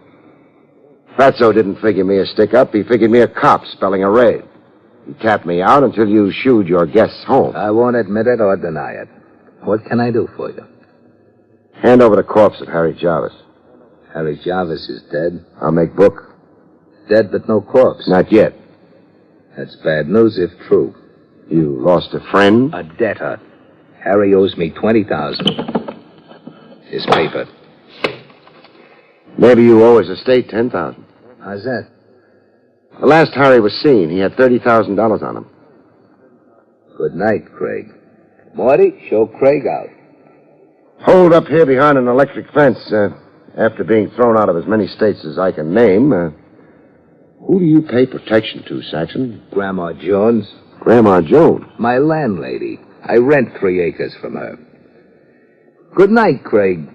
Fatso didn't figure me a stick-up. He figured me a cop spelling a raid. He tapped me out until you shooed your guests home. I won't admit it or deny it. What can I do for you? Hand over the corpse of Harry Jarvis. Harry Jarvis is dead. I'll make book. Dead but no corpse. Not yet. That's bad news if true. You lost a friend? A debtor. Harry owes me $20,000. His paper. Maybe you owe his estate $10,000. How's that? The last Harry was seen, he had $30,000 on him. Good night, Craig. Morty, show Craig out. Hold up here behind an electric fence. After being thrown out of as many states as I can name, who do you pay protection to, Saxon? Grandma Jones. Grandma Jones? My landlady. I rent 3 acres from her. Good night, Craig.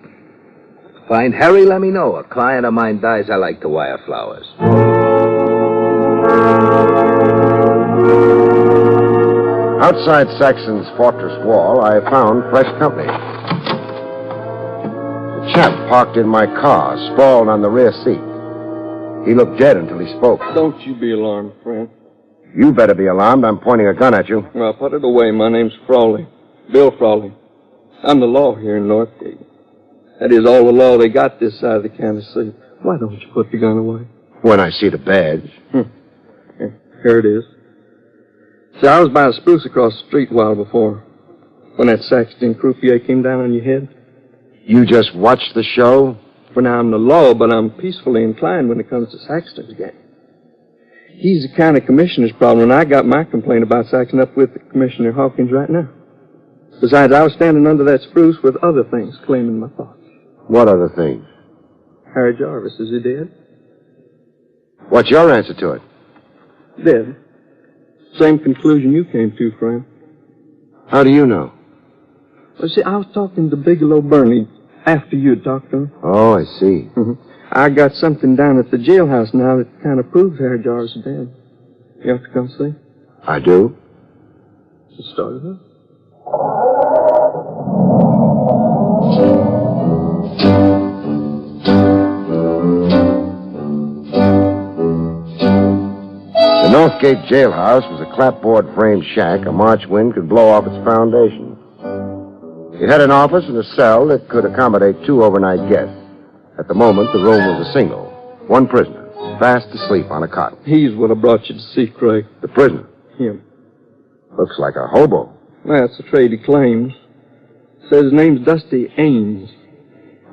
Find Harry, let me know. A client of mine dies, I like to wire flowers. Outside Saxon's fortress wall, I found fresh company. The chap parked in my car, sprawled on the rear seat. He looked dead until he spoke. Don't you be alarmed, friend. You better be alarmed. I'm pointing a gun at you. Well, put it away. My name's Frawley. Bill Frawley. I'm the law here in Northgate. That is all the law they got this side of the county seat. Why don't you put the gun away? When I see the badge. Here it is. See, I was by a spruce across the street a while before, when that Saxton croupier came down on your head. You just watched the show? For now, I'm the law, but I'm peacefully inclined when it comes to Saxton again. He's the county commissioner's problem, and I got my complaint about Saxton up with Commissioner Hawkins right now. Besides, I was standing under that spruce with other things claiming my thoughts. What other things? Harry Jarvis, is he dead? What's your answer to it? Dead. Same conclusion you came to, Frank. How do you know? Well, see, I was talking to Bigelow Burney after you had talked to him. Oh, I see. I got something down at the jailhouse now that kind of proves Harry Jarvis is dead. You have to come see? I do. Let's start it up. The Northgate jailhouse was a clapboard frame shack a March wind could blow off its foundation. It had an office and a cell that could accommodate 2 overnight guests. At the moment, the room was a single. 1 prisoner, fast asleep on a cot. He's what I brought you to see, Craig. The prisoner? Him. Looks like a hobo. That's the trade he claims. Says his name's Dusty Ames.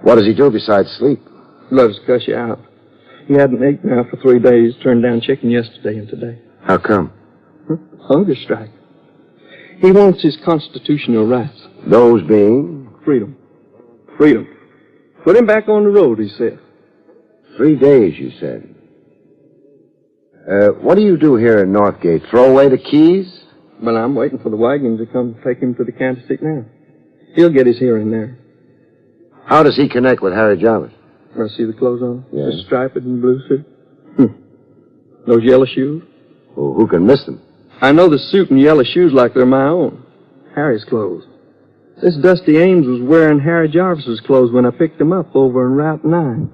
What does he do besides sleep? Loves to cuss you out. He hadn't ate now for 3 days, turned down chicken yesterday and today. How come? Hunger strike. He wants his constitutional rights. Those being? Freedom. Freedom. Put him back on the road, he said. 3 days, you said. What do you do here in Northgate? Throw away the keys? Well, I'm waiting for the wagon to come take him to the county seat now. He'll get his hearing there. How does he connect with Harry Jarvis? I see the clothes on him? Yes. The striped and blue suit? Those yellow shoes? Well, who can miss them? I know the suit and yellow shoes like they're my own. Harry's clothes. This Dusty Ames was wearing Harry Jarvis's clothes when I picked him up over in Route 9.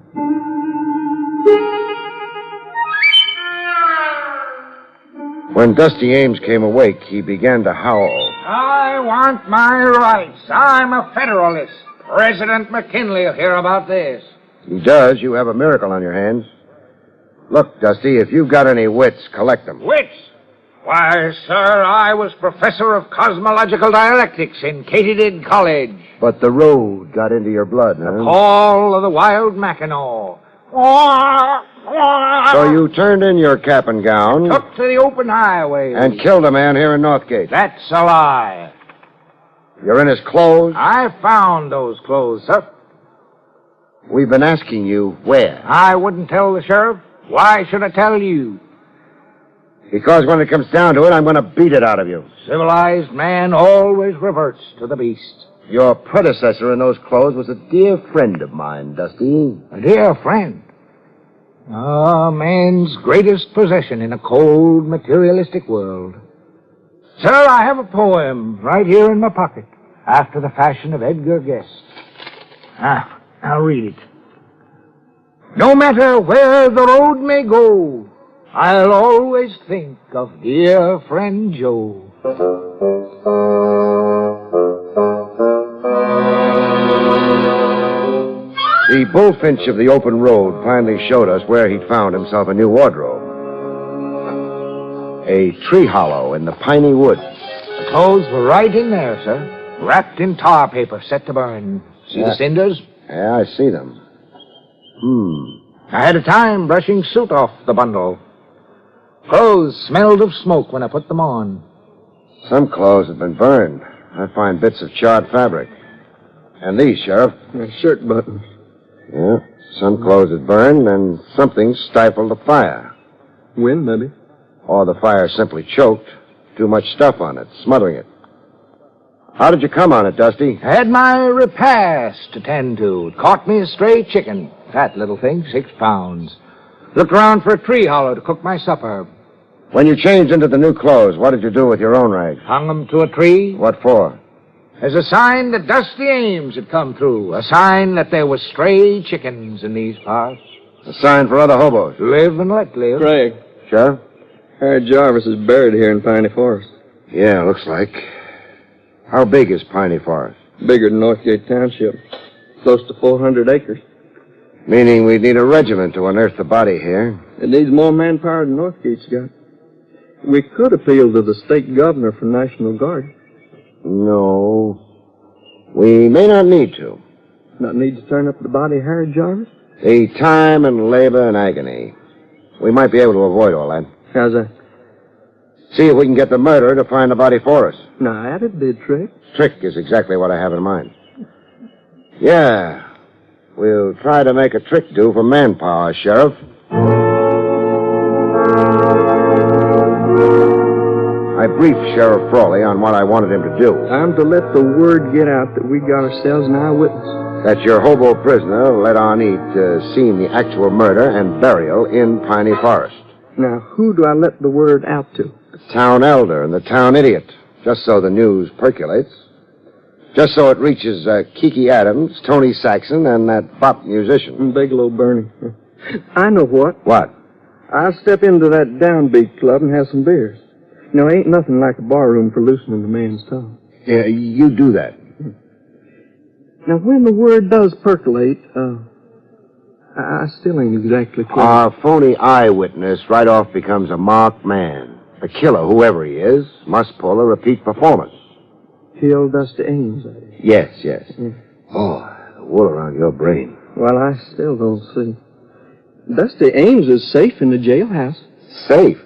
When Dusty Ames came awake, he began to howl. I want my rights. I'm a Federalist. President McKinley will hear about this. He does. You have a miracle on your hands. Look, Dusty, if you've got any wits, collect them. Wits? Why, sir, I was professor of cosmological dialectics in Katydid College. But the road got into your blood, huh? Call of the wild Mackinaw. So you turned in your cap and gown Took to the open highway. and killed a man here in Northgate. That's a lie. You're in his clothes? I found those clothes, sir. We've been asking you where. I wouldn't tell the sheriff. Why should I tell you? Because when it comes down to it, I'm going to beat it out of you. Civilized man always reverts to the beast. Your predecessor in those clothes was a dear friend of mine, Dusty. A dear friend. A man's greatest possession in a cold, materialistic world. Sir, I have a poem right here in my pocket, after the fashion of Edgar Guest. I'll read it. No matter where the road may go, I'll always think of dear friend Joe. The bullfinch of the open road finally showed us where he'd found himself a new wardrobe. A tree hollow in the piney woods. The clothes were right in there, sir, wrapped in tar paper set to burn. See the cinders? Yeah, I see them. I had a time brushing soot off the bundle. Clothes smelled of smoke when I put them on. Some clothes have been burned. I find bits of charred fabric. And these, Sheriff. Shirt buttons. Yeah, some clothes had burned, and something stifled the fire. Wind, maybe. Or the fire simply choked. Too much stuff on it, smothering it. How did you come on it, Dusty? I had my repast to tend to. It caught me a stray chicken. Fat little thing, 6 pounds. Looked around for a tree hollow to cook my supper. When you changed into the new clothes, what did you do with your own rags? Hung them to a tree. What for? As a sign that Dusty Ames had come through. A sign that there were stray chickens in these parts. A sign for other hobos. Live and let live. Craig. Sheriff? Harry Jarvis is buried here in Piney Forest. Yeah, looks like. How big is Piney Forest? Bigger than Northgate Township. Close to 400 acres. Meaning we'd need a regiment to unearth the body here. It needs more manpower than Northgate's got. We could appeal to the state governor for National Guard. No. We may not need to. Not need to turn up the body of Harry Jarvis? The time and labor and agony. We might be able to avoid all that. How's that? See if we can get the murderer to find the body for us. Now, that'd be a trick. Trick is exactly what I have in mind. Yeah. We'll try to make a trick do for manpower, Sheriff. I briefed Sheriff Frawley on what I wanted him to do. I'm to let the word get out that we got ourselves an eyewitness. That your hobo prisoner let on he'd seen the actual murder and burial in Piney Forest. Now, who do I let the word out to? The town elder and the town idiot, just so the news percolates. Just so it reaches Kiki Adams, Tony Saxon, and that bop musician. Bigelow Bernie. I know what. What? I'll step into that downbeat club and have some beers. You know, ain't nothing like a barroom for loosening a man's tongue. Yeah, you do that. Now, when the word does percolate, I still ain't exactly clear. Our phony eyewitness right off becomes a marked man. The killer, whoever he is, must pull a repeat performance. Kill Dusty Ames, that is. Yes, yes. Yeah. Oh, the wool around your brain. Well, I still don't see. Dusty Ames is safe in the jailhouse. Safe?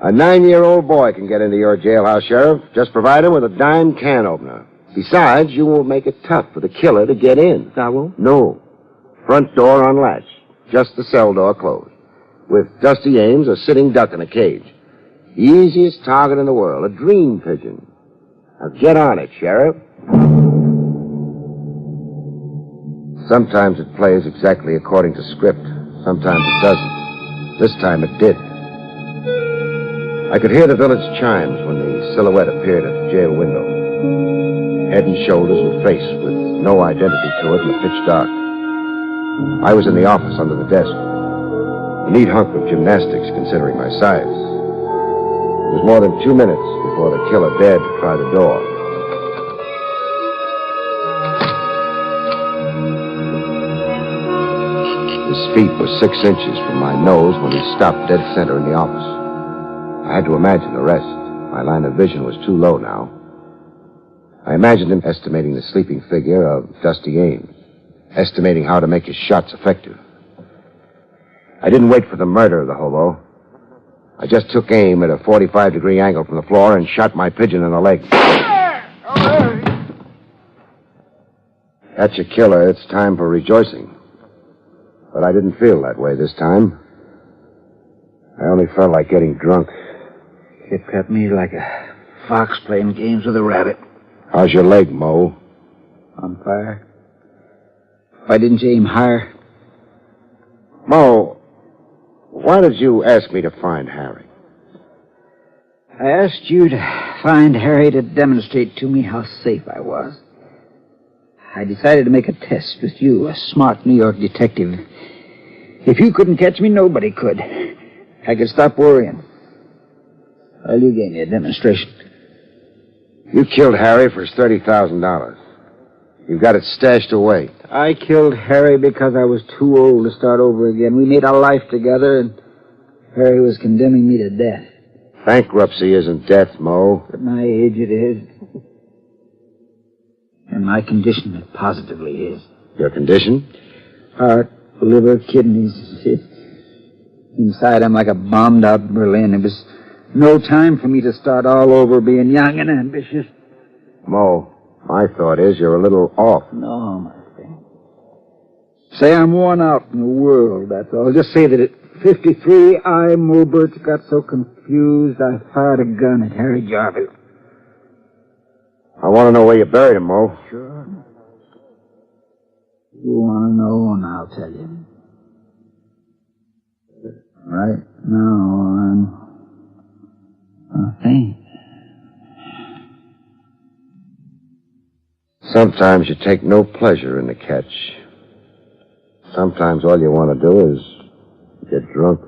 A 9-year-old boy can get into your jailhouse, Sheriff. Just provide him with a dime can opener. Besides, you won't make it tough for the killer to get in. I won't? No. Front door unlatched. Just the cell door closed. With Dusty Ames a sitting duck in a cage. The easiest target in the world. A dream pigeon. Now get on it, Sheriff. Sometimes it plays exactly according to script. Sometimes it doesn't. This time it did. I could hear the village chimes when the silhouette appeared at the jail window. Head and shoulders and face with no identity to it in the pitch dark. I was in the office under the desk. A neat hunk of gymnastics considering my size. It was more than 2 minutes before the killer dared to try the door. His feet were 6 inches from my nose when he stopped dead center in the office. I had to imagine the rest. My line of vision was too low now. I imagined him estimating the sleeping figure of Dusty Ames, estimating how to make his shots effective. I didn't wait for the murder of the hobo. I just took aim at a 45-degree angle from the floor and shot my pigeon in the leg. That's your killer. It's time for rejoicing. But I didn't feel that way this time. I only felt like getting drunk. It cut me like a fox playing games with a rabbit. How's your leg, Mo? On fire. Why didn't you aim higher? Mo, why did you ask me to find Harry? I asked you to find Harry to demonstrate to me how safe I was. I decided to make a test with you, a smart New York detective. If you couldn't catch me, nobody could. I could stop worrying. Well, you gave me a demonstration. You killed Harry for his $30,000. You've got it stashed away. I killed Harry because I was too old to start over again. We made a life together, and Harry was condemning me to death. Bankruptcy isn't death, Mo. At my age, it is. And my condition, it positively is. Your condition? Heart, liver, kidneys. Inside, I'm like a bombed-out Berlin. It was no time for me to start all over being young and ambitious. Mo, my thought is you're a little off. No, my friend. Say I'm worn out in the world, that's all. Just say that at 53, I, Mulbert, got so confused I fired a gun at Harry Jarvis. I want to know where you buried him, Mo. Sure. You want to know, and I'll tell you. Right now, I'm faint. Sometimes you take no pleasure in the catch. Sometimes all you want to do is get drunk.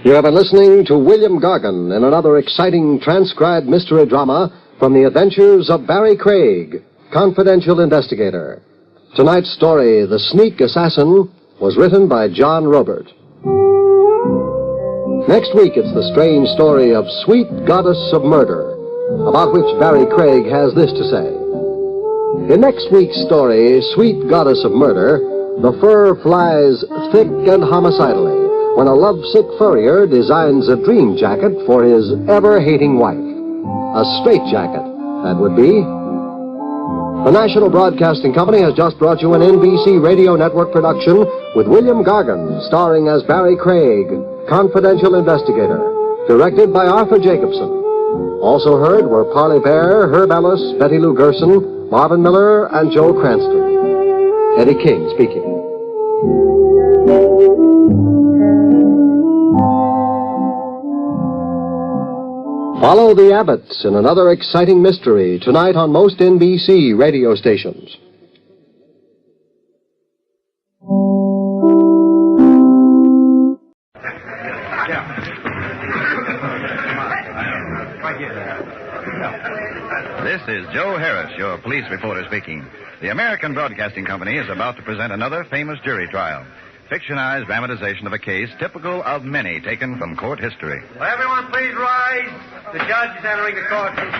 You have been listening to William Gargan in another exciting transcribed mystery drama from the adventures of Barry Craig, confidential investigator. Tonight's story, The Sneak Assassin, was written by John Robert. Next week, it's the strange story of Sweet Goddess of Murder, about which Barry Craig has this to say. In next week's story, Sweet Goddess of Murder, the fur flies thick and homicidally when a lovesick furrier designs a dream jacket for his ever-hating wife. A straitjacket, that would be. The National Broadcasting Company has just brought you an NBC Radio Network production with William Gargan, starring as Barry Craig, confidential investigator, directed by Arthur Jacobson. Also heard were Parley Bear, Herb Ellis, Betty Lou Gerson, Marvin Miller, and Joe Cranston. Eddie King speaking. Follow the Abbotts in another exciting mystery tonight on most NBC radio stations. This is Joe Harris, your police reporter speaking. The American Broadcasting Company is about to present another famous jury trial. Fictionized dramatization of a case typical of many taken from court history. Will everyone please rise? The judge is entering the courtroom.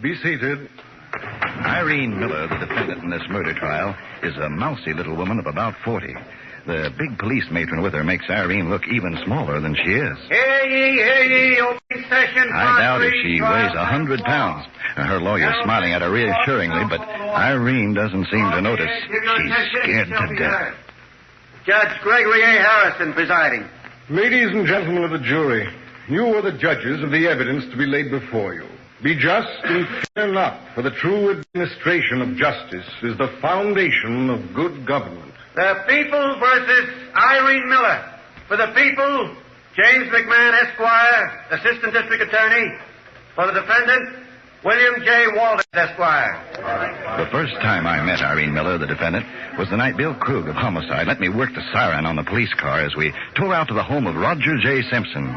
Be seated. Irene Miller, the defendant in this murder trial, is a mousy little woman of about 40. The big police matron with her makes Irene look even smaller than she is. Hear ye, open session. I doubt if she weighs 100 pounds. Her lawyer's smiling at her reassuringly, but Irene doesn't seem to notice. She's scared to death. Judge Gregory A. Harrison presiding. Ladies and gentlemen of the jury, you are the judges of the evidence to be laid before you. Be just and fear not, for the true administration of justice is the foundation of good government. The people versus Irene Miller. For the people, James McMahon, Esquire, Assistant District Attorney. For the defendant, William J. Walden, Esquire. The first time I met Irene Miller, the defendant, was the night Bill Krug of Homicide let me work the siren on the police car as we tore out to the home of Roger J. Simpson.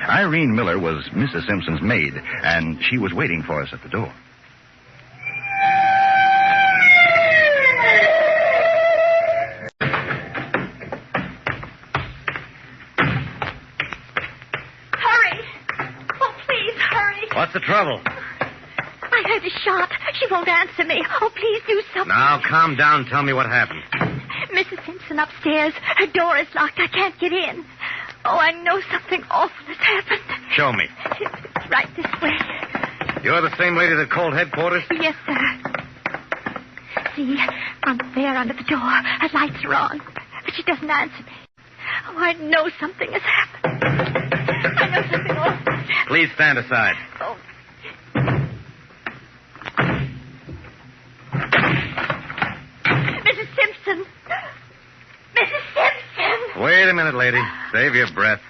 Irene Miller was Mrs. Simpson's maid, and she was waiting for us at the door. What's the trouble? I heard a shot. She won't answer me. Oh, please do something. Now, calm down and tell me what happened. Mrs. Simpson upstairs. Her door is locked. I can't get in. Oh, I know something awful has happened. Show me. It's right this way. You're the same lady that called headquarters? Yes, sir. See, I'm there under the door. Her lights are on. But she doesn't answer me. Oh, I know something has happened. I know something awful has happened. Please stand aside. Oh. Mrs. Simpson. Mrs. Simpson. Wait a minute, lady. Save your breath.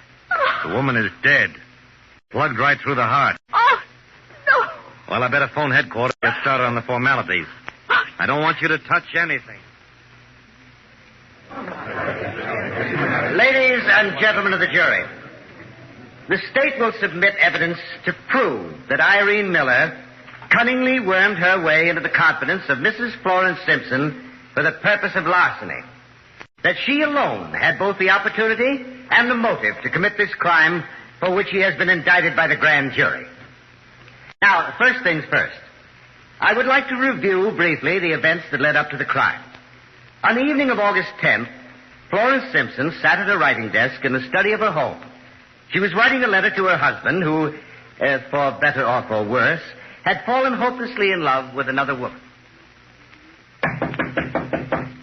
The woman is dead. Plugged right through the heart. Oh, no. Well, I better phone headquarters and get started on the formalities. I don't want you to touch anything. Ladies and gentlemen of the jury, the state will submit evidence to prove that Irene Miller cunningly wormed her way into the confidence of Mrs. Florence Simpson for the purpose of larceny. That she alone had both the opportunity and the motive to commit this crime for which she has been indicted by the grand jury. Now, first things first. I would like to review briefly the events that led up to the crime. On the evening of August 10th, Florence Simpson sat at her writing desk in the study of her home. She was writing a letter to her husband who, for better or for worse, had fallen hopelessly in love with another woman.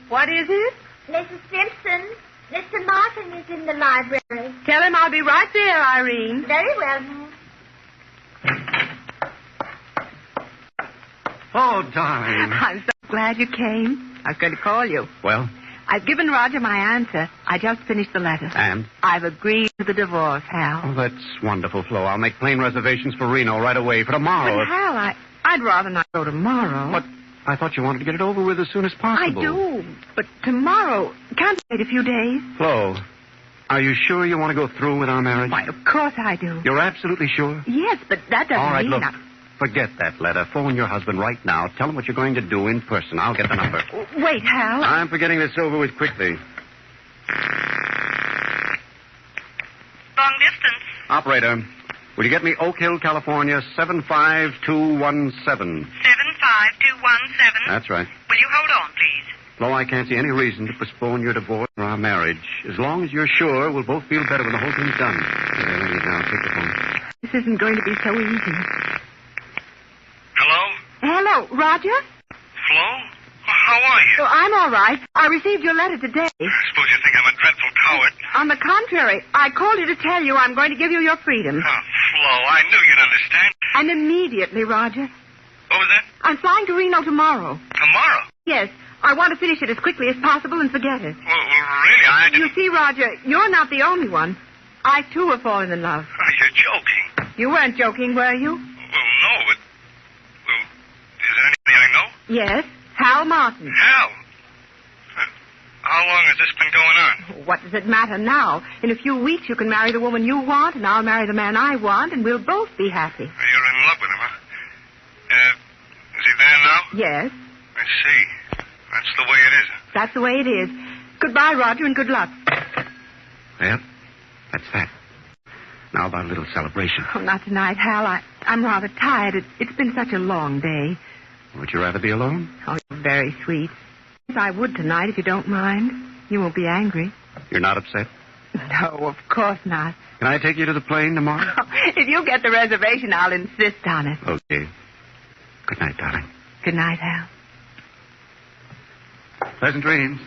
What is it? Mrs. Simpson, Mr. Martin is in the library. Tell him I'll be right there, Irene. Very well, ma'am. Oh, darling. I'm so glad you came. I was going to call you. Well? I've given Roger my answer. I just finished the letter. And? I've agreed to the divorce, Hal. Oh, that's wonderful, Flo. I'll make plane reservations for Reno right away, for tomorrow. But, Hal, I'd rather not go tomorrow. But I thought you wanted to get it over with as soon as possible. I do. But tomorrow, can't wait a few days. Flo, are you sure you want to go through with our marriage? Why, of course I do. You're absolutely sure? Yes, but that doesn't All right, mean... look, forget that letter. Phone your husband right now. Tell him what you're going to do in person. I'll get the number. Wait, Hal. I'm for getting this over with quickly. Long distance. Operator, Will you get me Oak Hill, California, 75217? 75217? That's right. Will you hold on, please? Flo, I can't see any reason to postpone your divorce or our marriage. As long as you're sure we'll both feel better when the whole thing's done. There, ring it now. Take the phone. This isn't going to be so easy. Hello? Hello, Roger? Flo? How are you? Oh, I'm all right. I received your letter today. I suppose you think I'm a dreadful coward. On the contrary, I called you to tell you I'm going to give you your freedom. Oh, Flo, I knew you'd understand. And immediately, Roger. What was that? I'm flying to Reno tomorrow. Tomorrow? Yes. I want to finish it as quickly as possible and forget it. Well, really, I didn't... You see, Roger, you're not the only one. I, too, have fallen in love. Oh, you're joking. You weren't joking, were you? Well, no, but... Well, is there anybody I know? Yes. Hal Martin. Hal? How long has this been going on? What does it matter now? In a few weeks, you can marry the woman you want, and I'll marry the man I want, and we'll both be happy. You're in love with him, huh? Is he there now? Yes. I see. That's the way it is. That's the way it is. Goodbye, Roger, and good luck. Well, that's that. Now about a little celebration. Oh, not tonight, Hal. I'm rather tired. It's been such a long day. Would you rather be alone? Oh, you're very sweet. Yes, I would tonight, if you don't mind. You won't be angry. You're not upset? No, of course not. Can I take you to the plane tomorrow? If you get the reservation, I'll insist on it. Okay. Good night, darling. Good night, Hal. Pleasant dreams.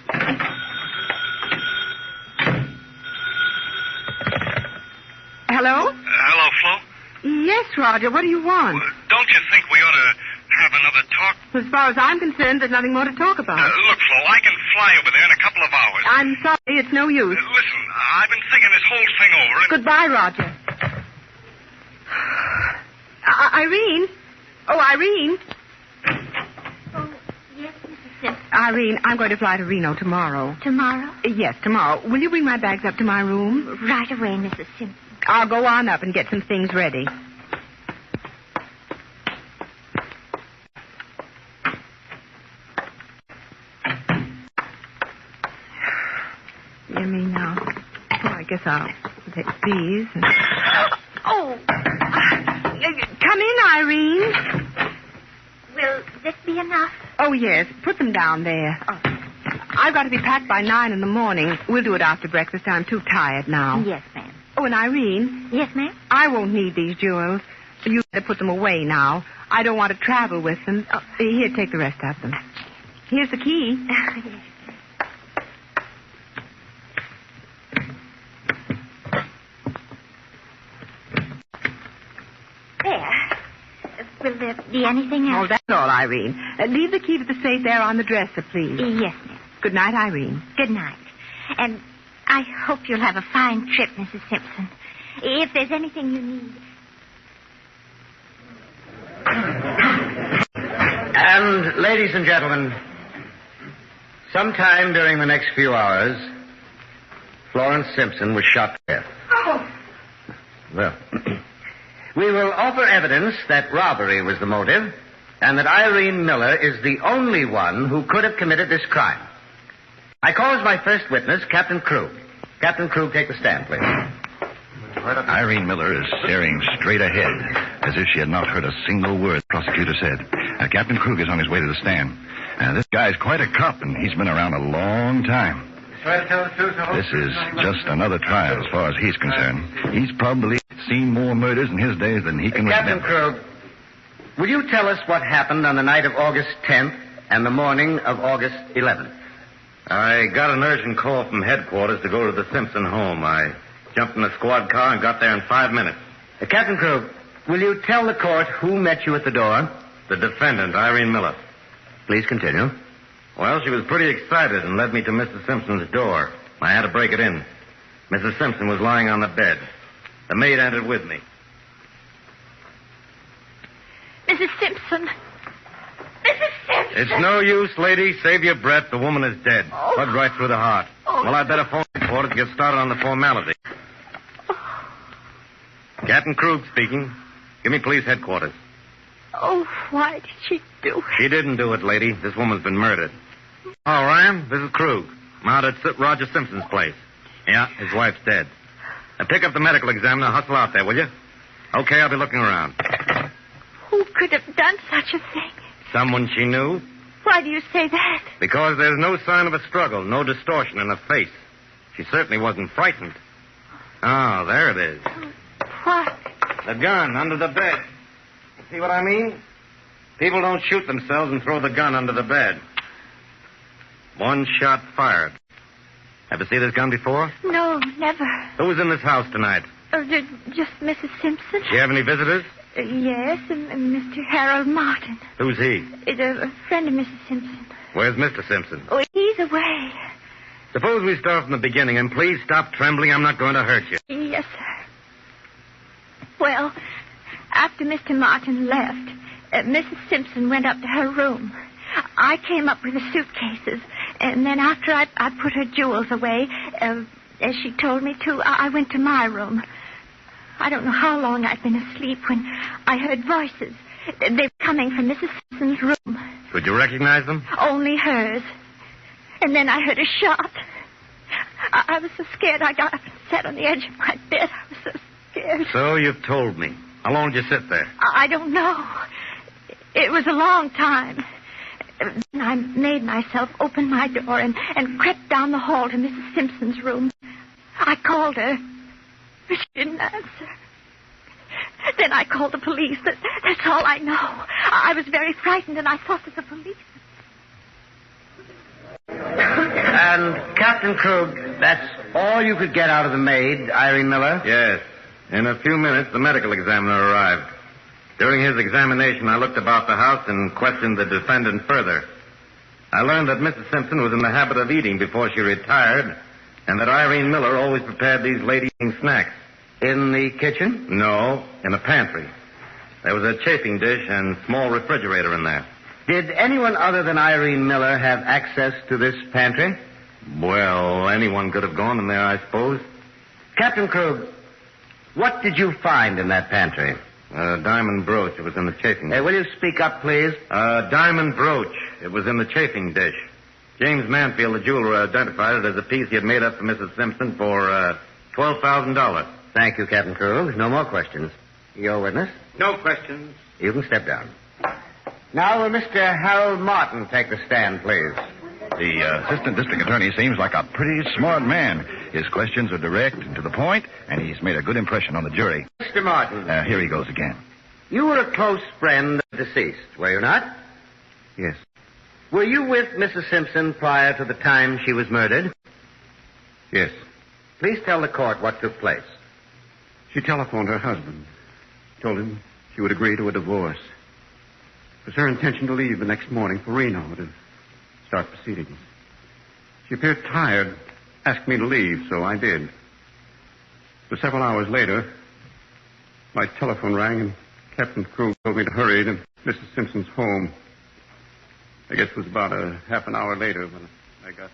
Hello? Hello, Flo? Yes, Roger. What do you want? Don't you think we ought to have another talk? As far as I'm concerned, there's nothing more to talk about. Look, Flo, I can fly over there in a couple of hours. I'm sorry. It's no use. Listen, I've been thinking this whole thing over. Goodbye, Roger. Irene? Oh, Irene? Yes, Mrs. Simpson. Irene, I'm going to fly to Reno tomorrow. Tomorrow? Yes, tomorrow. Will you bring my bags up to my room? Right away, Mrs. Simpson. I'll go on up and get some things ready. Hear me now. Oh, I guess I'll take these. And... Oh! Come in, Irene. Will this be enough? Oh, yes. Put them down there. Oh. I've got to be packed by 9 in the morning. We'll do it after breakfast. I'm too tired now. Yes, ma'am. Oh, and Irene. Yes, ma'am? I won't need these jewels. You better put them away now. I don't want to travel with them. Oh, here, take the rest of them. Here's the key. There. Will there be anything else? Oh, that's all, Irene. Leave the key to the safe there on the dresser, please. Yes, ma'am. Good night, Irene. Good night. And I hope you'll have a fine trip, Mrs. Simpson. If there's anything you need. And, ladies and gentlemen, sometime during the next few hours, Florence Simpson was shot to death. Oh. Well, we will offer evidence that robbery was the motive and that Irene Miller is the only one who could have committed this crime. I call as my first witness Captain Krug. Captain Krug, take the stand, please. Irene Miller is staring straight ahead, as if she had not heard a single word the prosecutor said. Captain Krug is on his way to the stand. This guy's quite a cop, and he's been around a long time. Try to tell the truth. This is just another trial as far as he's concerned. He's probably seen more murders in his days than he can Captain remember. Krug, will you tell us what happened on the night of August 10th and the morning of August 11th? I got an urgent call from headquarters to go to the Simpson home. I jumped in a squad car and got there in 5 minutes. Captain Krug, will you tell the court who met you at the door? The defendant, Irene Miller. Please continue. Well, she was pretty excited and led me to Mrs. Simpson's door. I had to break it in. Mrs. Simpson was lying on the bed. The maid entered with me. Mrs. Simpson. Mrs. Simpson. It's no use, lady. Save your breath. The woman is dead. Oh. Plugged right through the heart. Oh. Well, I'd better phone headquarters to get started on the formality. Captain Krug speaking. Give me police headquarters. Oh, why did she do it? She didn't do it, lady. This woman's been murdered. Oh, Ryan, this is Krug. I'm out at Roger Simpson's place. Yeah, his wife's dead. Now pick up the medical examiner and hustle out there, will you? Okay, I'll be looking around. Who could have done such a thing? Someone she knew? Why do you say that? Because there's no sign of a struggle, no distortion in her face. She certainly wasn't frightened. Oh, there it is. What? The gun under the bed. See what I mean? People don't shoot themselves and throw the gun under the bed. One shot fired. Ever see this gun before? No, never. Who's in this house tonight? Just Mrs. Simpson? Do you have any visitors? Yes, and Mr. Harold Martin. Who's he? A friend of Mrs. Simpson. Where's Mr. Simpson? Oh, he's away. Suppose we start from the beginning, and please stop trembling. I'm not going to hurt you. Yes, sir. Well, after Mr. Martin left, Mrs. Simpson went up to her room. I came up with the suitcases, and then after I put her jewels away, as she told me to, I went to my room. I don't know how long I'd been asleep when I heard voices. They were coming from Mrs. Simpson's room. Could you recognize them? Only hers. And then I heard a shot. I was so scared I got up and sat on the edge of my bed. I was so scared. So you've told me. How long did you sit there? I don't know. It was a long time. Then I made myself open my door and crept down the hall to Mrs. Simpson's room. I called her, but she didn't answer. Then I called the police. That's all I know. I was very frightened, and I thought of the police. And Captain Krug, that's all you could get out of the maid, Irene Miller? Yes. In a few minutes, the medical examiner arrived. During his examination, I looked about the house and questioned the defendant further. I learned that Mrs. Simpson was in the habit of eating before she retired, and that Irene Miller always prepared these lady-eating snacks. In the kitchen? No, in the pantry. There was a chafing dish and small refrigerator in there. Did anyone other than Irene Miller have access to this pantry? Well, anyone could have gone in there, I suppose. Captain Krug, what did you find in that pantry? A diamond brooch. It was in the chafing dish. Will you speak up, please? A diamond brooch. It was in the chafing dish. James Manfield, the jeweler, identified it as a piece he had made up for Mrs. Simpson for $12,000. Thank you, Captain Krug. No more questions. Your witness? No questions. You can step down. Now, will Mr. Harold Martin take the stand, please? The assistant district attorney seems like a pretty smart man. His questions are direct and to the point, and he's made a good impression on the jury. Mr. Martin. Here he goes again. You were a close friend of the deceased, were you not? Yes. Were you with Mrs. Simpson prior to the time she was murdered? Yes. Please tell the court what took place. She telephoned her husband. Told him she would agree to a divorce. It was her intention to leave the next morning for Reno to start proceedings. She appeared tired, asked me to leave, so I did. So several hours later, my telephone rang and Captain Krug told me to hurry to Mrs. Simpson's home. I guess it was about a half an hour later when I got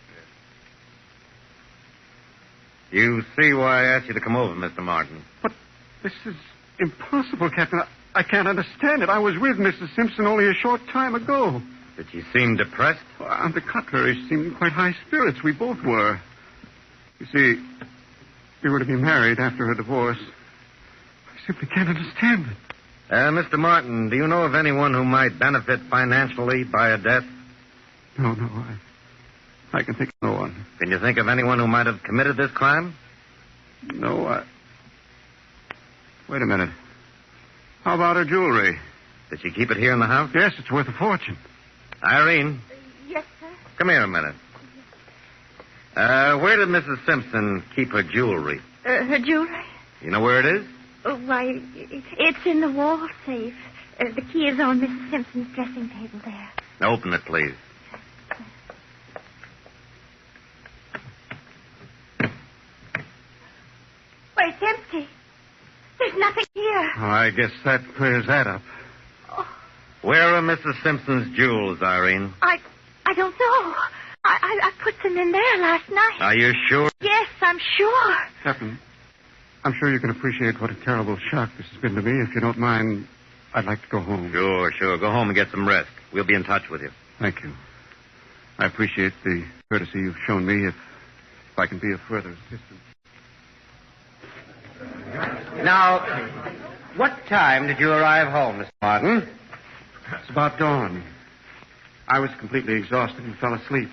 there. You see why I asked you to come over, Mr. Martin. But this is impossible, Captain. I can't understand it. I was with Mrs. Simpson only a short time ago. Did she seem depressed? Well, on the contrary, she seemed in quite high spirits. We both were. You see, we were to be married after her divorce. I simply can't understand it. Mr. Martin, do you know of anyone who might benefit financially by a death? No, I can think of no one. Can you think of anyone who might have committed this crime? No, Wait a minute. How about her jewelry? Did she keep it here in the house? Yes, it's worth a fortune. Irene? Yes, sir? Come here a minute. Where did Mrs. Simpson keep her jewelry? Her jewelry? You know where it is? Oh, why, it's in the wall safe. The key is on Mrs. Simpson's dressing table there. Now open it, please. Why, it's empty. There's nothing here. Oh, I guess that clears that up. Oh. Where are Mrs. Simpson's jewels, Irene? I don't know. I put them in there last night. Are you sure? Yes, I'm sure. Captain, I'm sure you can appreciate what a terrible shock this has been to me. If you don't mind, I'd like to go home. Sure. Go home and get some rest. We'll be in touch with you. Thank you. I appreciate the courtesy you've shown me. If I can be of further assistance. Now, What time did you arrive home, Mr. Martin? It's about dawn. I was completely exhausted and fell asleep.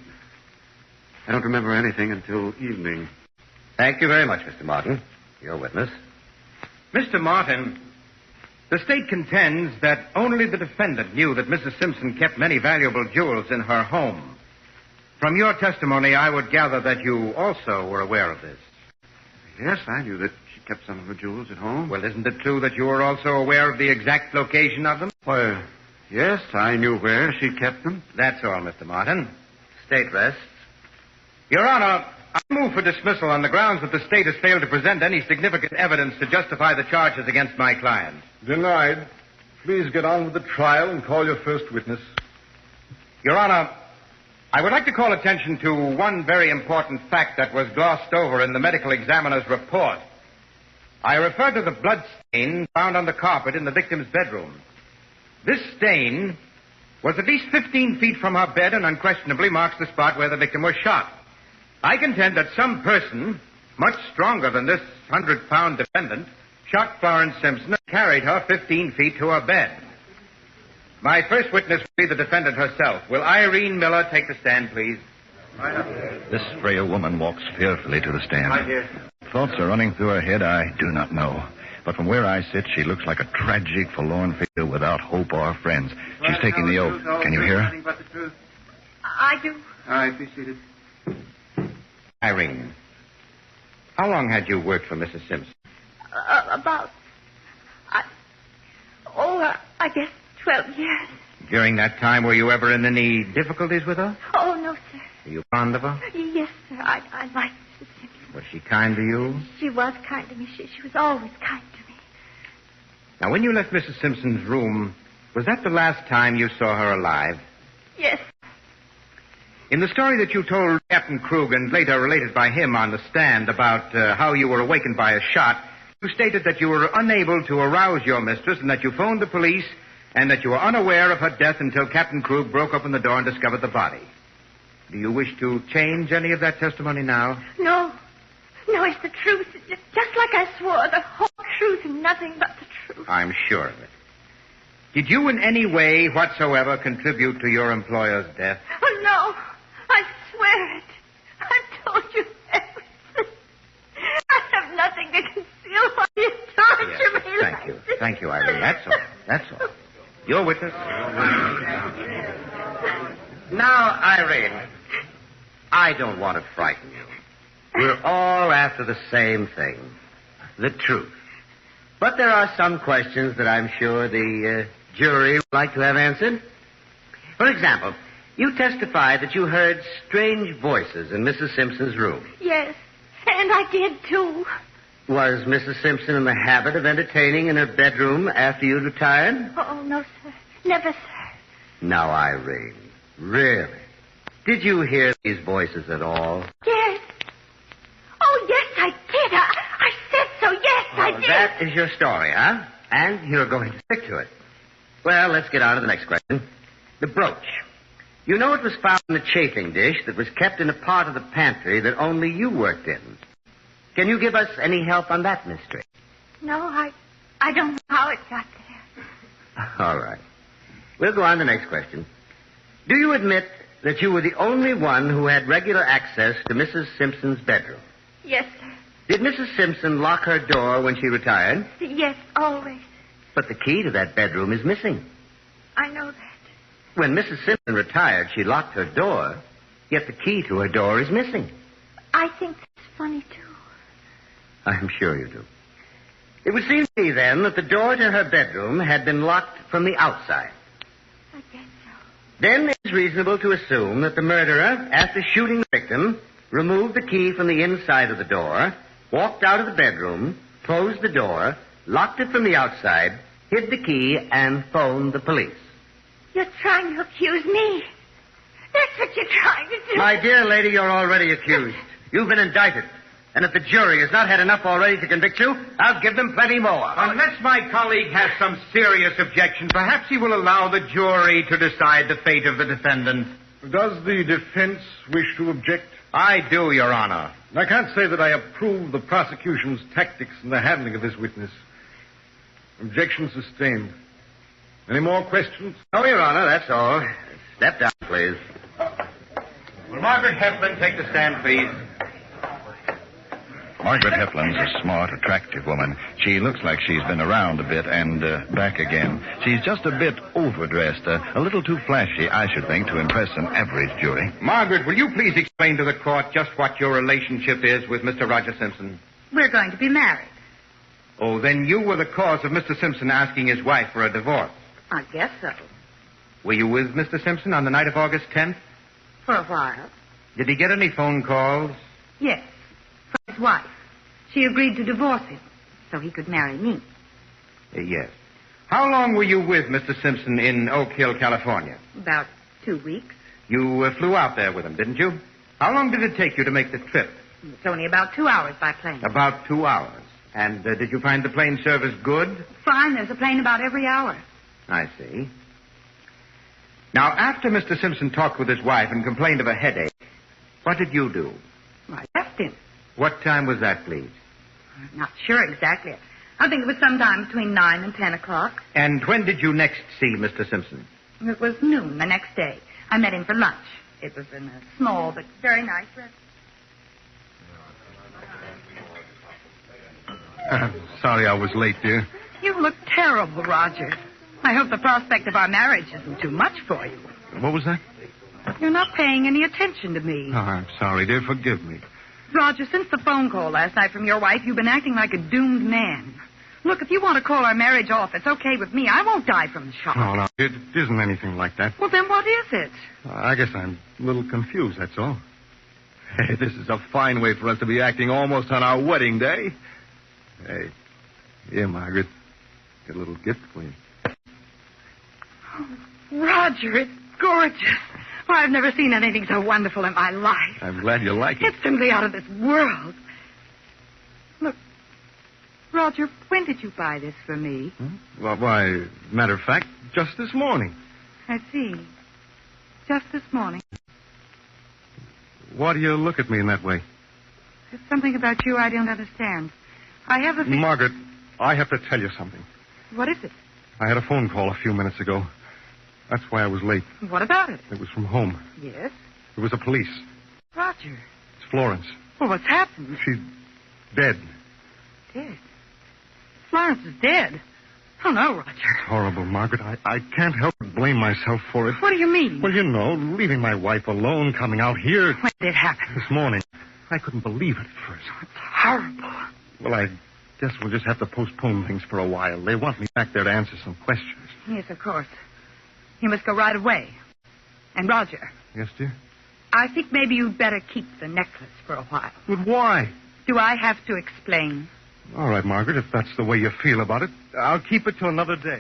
I don't remember anything until evening. Thank you very much, Mr. Martin. Your witness. Mr. Martin, the state contends that only the defendant knew that Mrs. Simpson kept many valuable jewels in her home. From your testimony, I would gather that you also were aware of this. Yes, I knew that she kept some of her jewels at home. Well, isn't it true that you were also aware of the exact location of them? Why, yes, I knew where she kept them. That's all, Mr. Martin. State rests. Your Honor, I move for dismissal on the grounds that the state has failed to present any significant evidence to justify the charges against my client. Denied. Please get on with the trial and call your first witness. Your Honor, I would like to call attention to one very important fact that was glossed over in the medical examiner's report. I refer to the blood stain found on the carpet in the victim's bedroom. This stain was at least 15 feet from her bed and unquestionably marks the spot where the victim was shot. I contend that some person, much stronger than this 100-pound defendant, shot Florence Simpson and carried her 15 feet to her bed. My first witness will be the defendant herself. Will Irene Miller take the stand, please? This frail woman walks fearfully to the stand. Right here. Thoughts are running through her head, I do not know. But from where I sit, she looks like a tragic, forlorn figure without hope or friends. She's taking the oath. Can you hear her? Nothing but the truth. I do. All right, be seated. Irene, how long had you worked for Mrs. Simpson? I guess 12 years. During that time, were you ever in any difficulties with her? Oh, no, sir. Were you fond of her? Yes, sir. I liked Mrs. Simpson. Was she kind to you? She was kind to me. She was always kind to me. Now, when you left Mrs. Simpson's room, was that the last time you saw her alive? Yes. In the story that you told Captain Krug and later related by him on the stand about how you were awakened by a shot, you stated that you were unable to arouse your mistress and that you phoned the police and that you were unaware of her death until Captain Krug broke open the door and discovered the body. Do you wish to change any of that testimony now? No. No, it's the truth. It's just like I swore. The whole truth and nothing but the truth. I'm sure of it. Did you in any way whatsoever contribute to your employer's death? Oh, no. I swear it. I've told you everything. I have nothing to conceal while you torture me. Thank you. Thank you, Irene. That's all. That's all. Your witness. Now, Irene, I don't want to frighten you. We're all after the same thing, the truth. But there are some questions that I'm sure the jury would like to have answered. For example, you testified that you heard strange voices in Mrs. Simpson's room. Yes, and I did, too. Was Mrs. Simpson in the habit of entertaining in her bedroom after you'd retired? Oh, no, sir. Never, sir. Now, Irene, really? Did you hear these voices at all? Yes. Oh, yes, I did. I said so. Yes, I did. That is your story, huh? And you're going to stick to it. Well, let's get on to the next question. The brooch. You know it was found in a chafing dish that was kept in a part of the pantry that only you worked in. Can you give us any help on that mystery? No, I don't know how it got there. All right. We'll go on to the next question. Do you admit that you were the only one who had regular access to Mrs. Simpson's bedroom? Yes, sir. Did Mrs. Simpson lock her door when she retired? Yes, always. But the key to that bedroom is missing. I know that. When Mrs. Simpson retired, she locked her door, yet the key to her door is missing. I think that's funny, too. I'm sure you do. It would seem to me, then, that the door to her bedroom had been locked from the outside. I guess so. Then it's reasonable to assume that the murderer, after shooting the victim, removed the key from the inside of the door, walked out of the bedroom, closed the door, locked it from the outside, hid the key, and phoned the police. You're trying to accuse me. That's what you're trying to do. My dear lady, you're already accused. You've been indicted. And if the jury has not had enough already to convict you, I'll give them plenty more. Unless my colleague has some serious objection, perhaps he will allow the jury to decide the fate of the defendant. Does the defense wish to object? I do, Your Honor. I can't say that I approve the prosecution's tactics in the handling of this witness. Objection sustained. Any more questions? No, Your Honor, that's all. Step down, please. Will Margaret Heflin take the stand, please? Margaret Heflin's a smart, attractive woman. She looks like she's been around a bit and back again. She's just a bit overdressed, a little too flashy, I should think, to impress an average jury. Margaret, will you please explain to the court just what your relationship is with Mr. Roger Simpson? We're going to be married. Oh, then you were the cause of Mr. Simpson asking his wife for a divorce. I guess so. Were you with Mr. Simpson on the night of August 10th? For a while. Did he get any phone calls? Yes. From his wife. She agreed to divorce him so he could marry me. Yes. How long were you with Mr. Simpson in Oak Hill, California? About 2 weeks. You flew out there with him, didn't you? How long did it take you to make the trip? It's only about 2 hours by plane. About 2 hours. And did you find the plane service good? Fine. There's a plane about every hour. I see. Now, after Mr. Simpson talked with his wife and complained of a headache, what did you do? I left him. What time was that, please? I'm not sure exactly. I think it was sometime between 9 and 10 o'clock. And when did you next see Mr. Simpson? It was noon the next day. I met him for lunch. It was in a small but very nice restaurant. Sorry I was late, dear. You look terrible, Roger. I hope the prospect of our marriage isn't too much for you. What was that? You're not paying any attention to me. Oh, I'm sorry, dear. Forgive me. Roger, since the phone call last night from your wife, you've been acting like a doomed man. Look, if you want to call our marriage off, it's okay with me. I won't die from the shock. No, it isn't anything like that. Well, then what is it? I guess I'm a little confused, that's all. Hey, this is a fine way for us to be acting almost on our wedding day. Hey, here, Margaret. Got a little gift for you. Oh, Roger, it's gorgeous. Oh, I've never seen anything so wonderful in my life. I'm glad you like it. It's simply out of this world. Look, Roger, when did you buy this for me? Well, why, matter of fact, just this morning. I see. Just this morning. Why do you look at me in that way? There's something about you I don't understand. I have a... Margaret, I have to tell you something. What is it? I had a phone call a few minutes ago. That's why I was late. What about it? It was from home. Yes? It was the police. Roger. It's Florence. Well, what's happened? She's dead. Dead? Florence is dead? Oh, no, Roger. It's horrible, Margaret. I can't help but blame myself for it. What do you mean? Well, you know, leaving my wife alone, coming out here... When did it happen? This morning. I couldn't believe it at first. It's horrible. Well, I guess we'll just have to postpone things for a while. They want me back there to answer some questions. Yes, of course. You must go right away. And, Roger. Yes, dear? I think maybe you'd better keep the necklace for a while. But why? Do I have to explain? All right, Margaret, if that's the way you feel about it, I'll keep it till another day.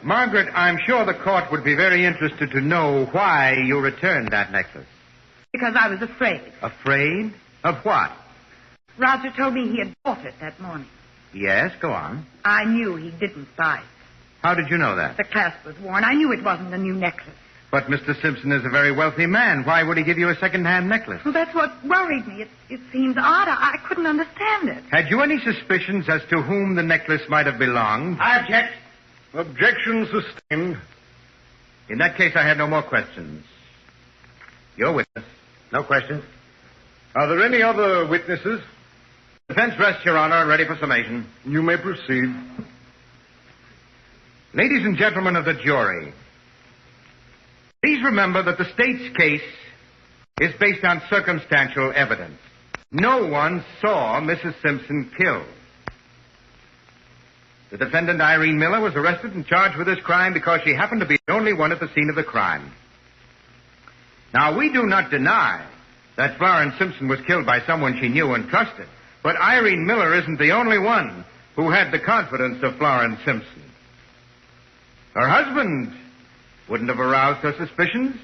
Margaret, I'm sure the court would be very interested to know why you returned that necklace. Because I was afraid. Afraid? Of what? Roger told me he had bought it that morning. Yes, go on. I knew he didn't buy it. How did you know that? The clasp was worn. I knew it wasn't a new necklace. But Mr. Simpson is a very wealthy man. Why would he give you a second-hand necklace? Well, that's what worried me. It seemed odd. I couldn't understand it. Had you any suspicions as to whom the necklace might have belonged? I object. Objection sustained. In that case, I have no more questions. Your witness. No questions. Are there any other witnesses? Defense rests, Your Honor, ready for summation. You may proceed. Ladies and gentlemen of the jury, please remember that the state's case is based on circumstantial evidence. No one saw Mrs. Simpson killed. The defendant, Irene Miller, was arrested and charged with this crime because she happened to be the only one at the scene of the crime. Now, we do not deny that Florence Simpson was killed by someone she knew and trusted, but Irene Miller isn't the only one who had the confidence of Florence Simpson. Her husband wouldn't have aroused her suspicions.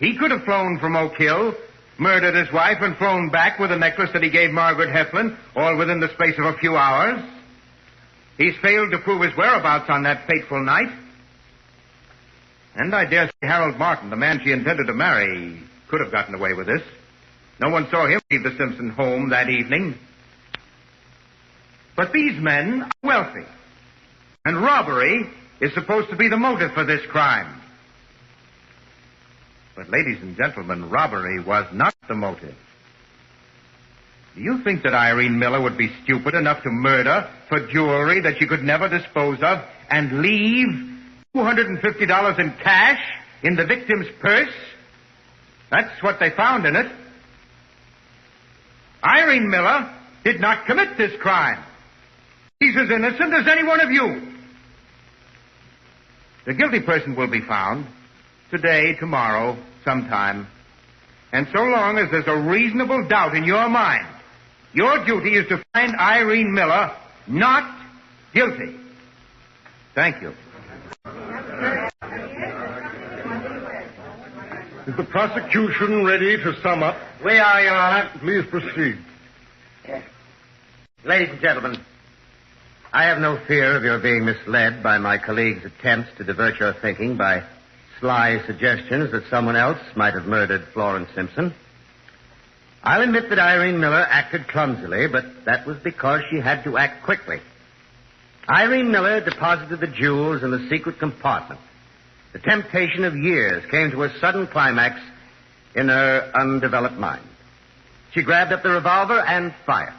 He could have flown from Oak Hill, murdered his wife, and flown back with a necklace that he gave Margaret Heflin, all within the space of a few hours. He's failed to prove his whereabouts on that fateful night. And I dare say Harold Martin, the man she intended to marry, could have gotten away with this. No one saw him leave the Simpson home that evening. But these men are wealthy. And robbery is supposed to be the motive for this crime. But, ladies and gentlemen, robbery was not the motive. Do you think that Irene Miller would be stupid enough to murder for jewelry that she could never dispose of and leave $250 in cash in the victim's purse? That's what they found in it. Irene Miller did not commit this crime. She's as innocent as any one of you. The guilty person will be found today, tomorrow, sometime. And so long as there's a reasonable doubt in your mind, your duty is to find Irene Miller not guilty. Thank you. Is the prosecution ready to sum up? We are, Your Honor. Please proceed. Ladies and gentlemen, I have no fear of your being misled by my colleagues' attempts to divert your thinking by sly suggestions that someone else might have murdered Florence Simpson. I'll admit that Irene Miller acted clumsily, but that was because she had to act quickly. Irene Miller deposited the jewels in the secret compartment. The temptation of years came to a sudden climax in her undeveloped mind. She grabbed up the revolver and fired.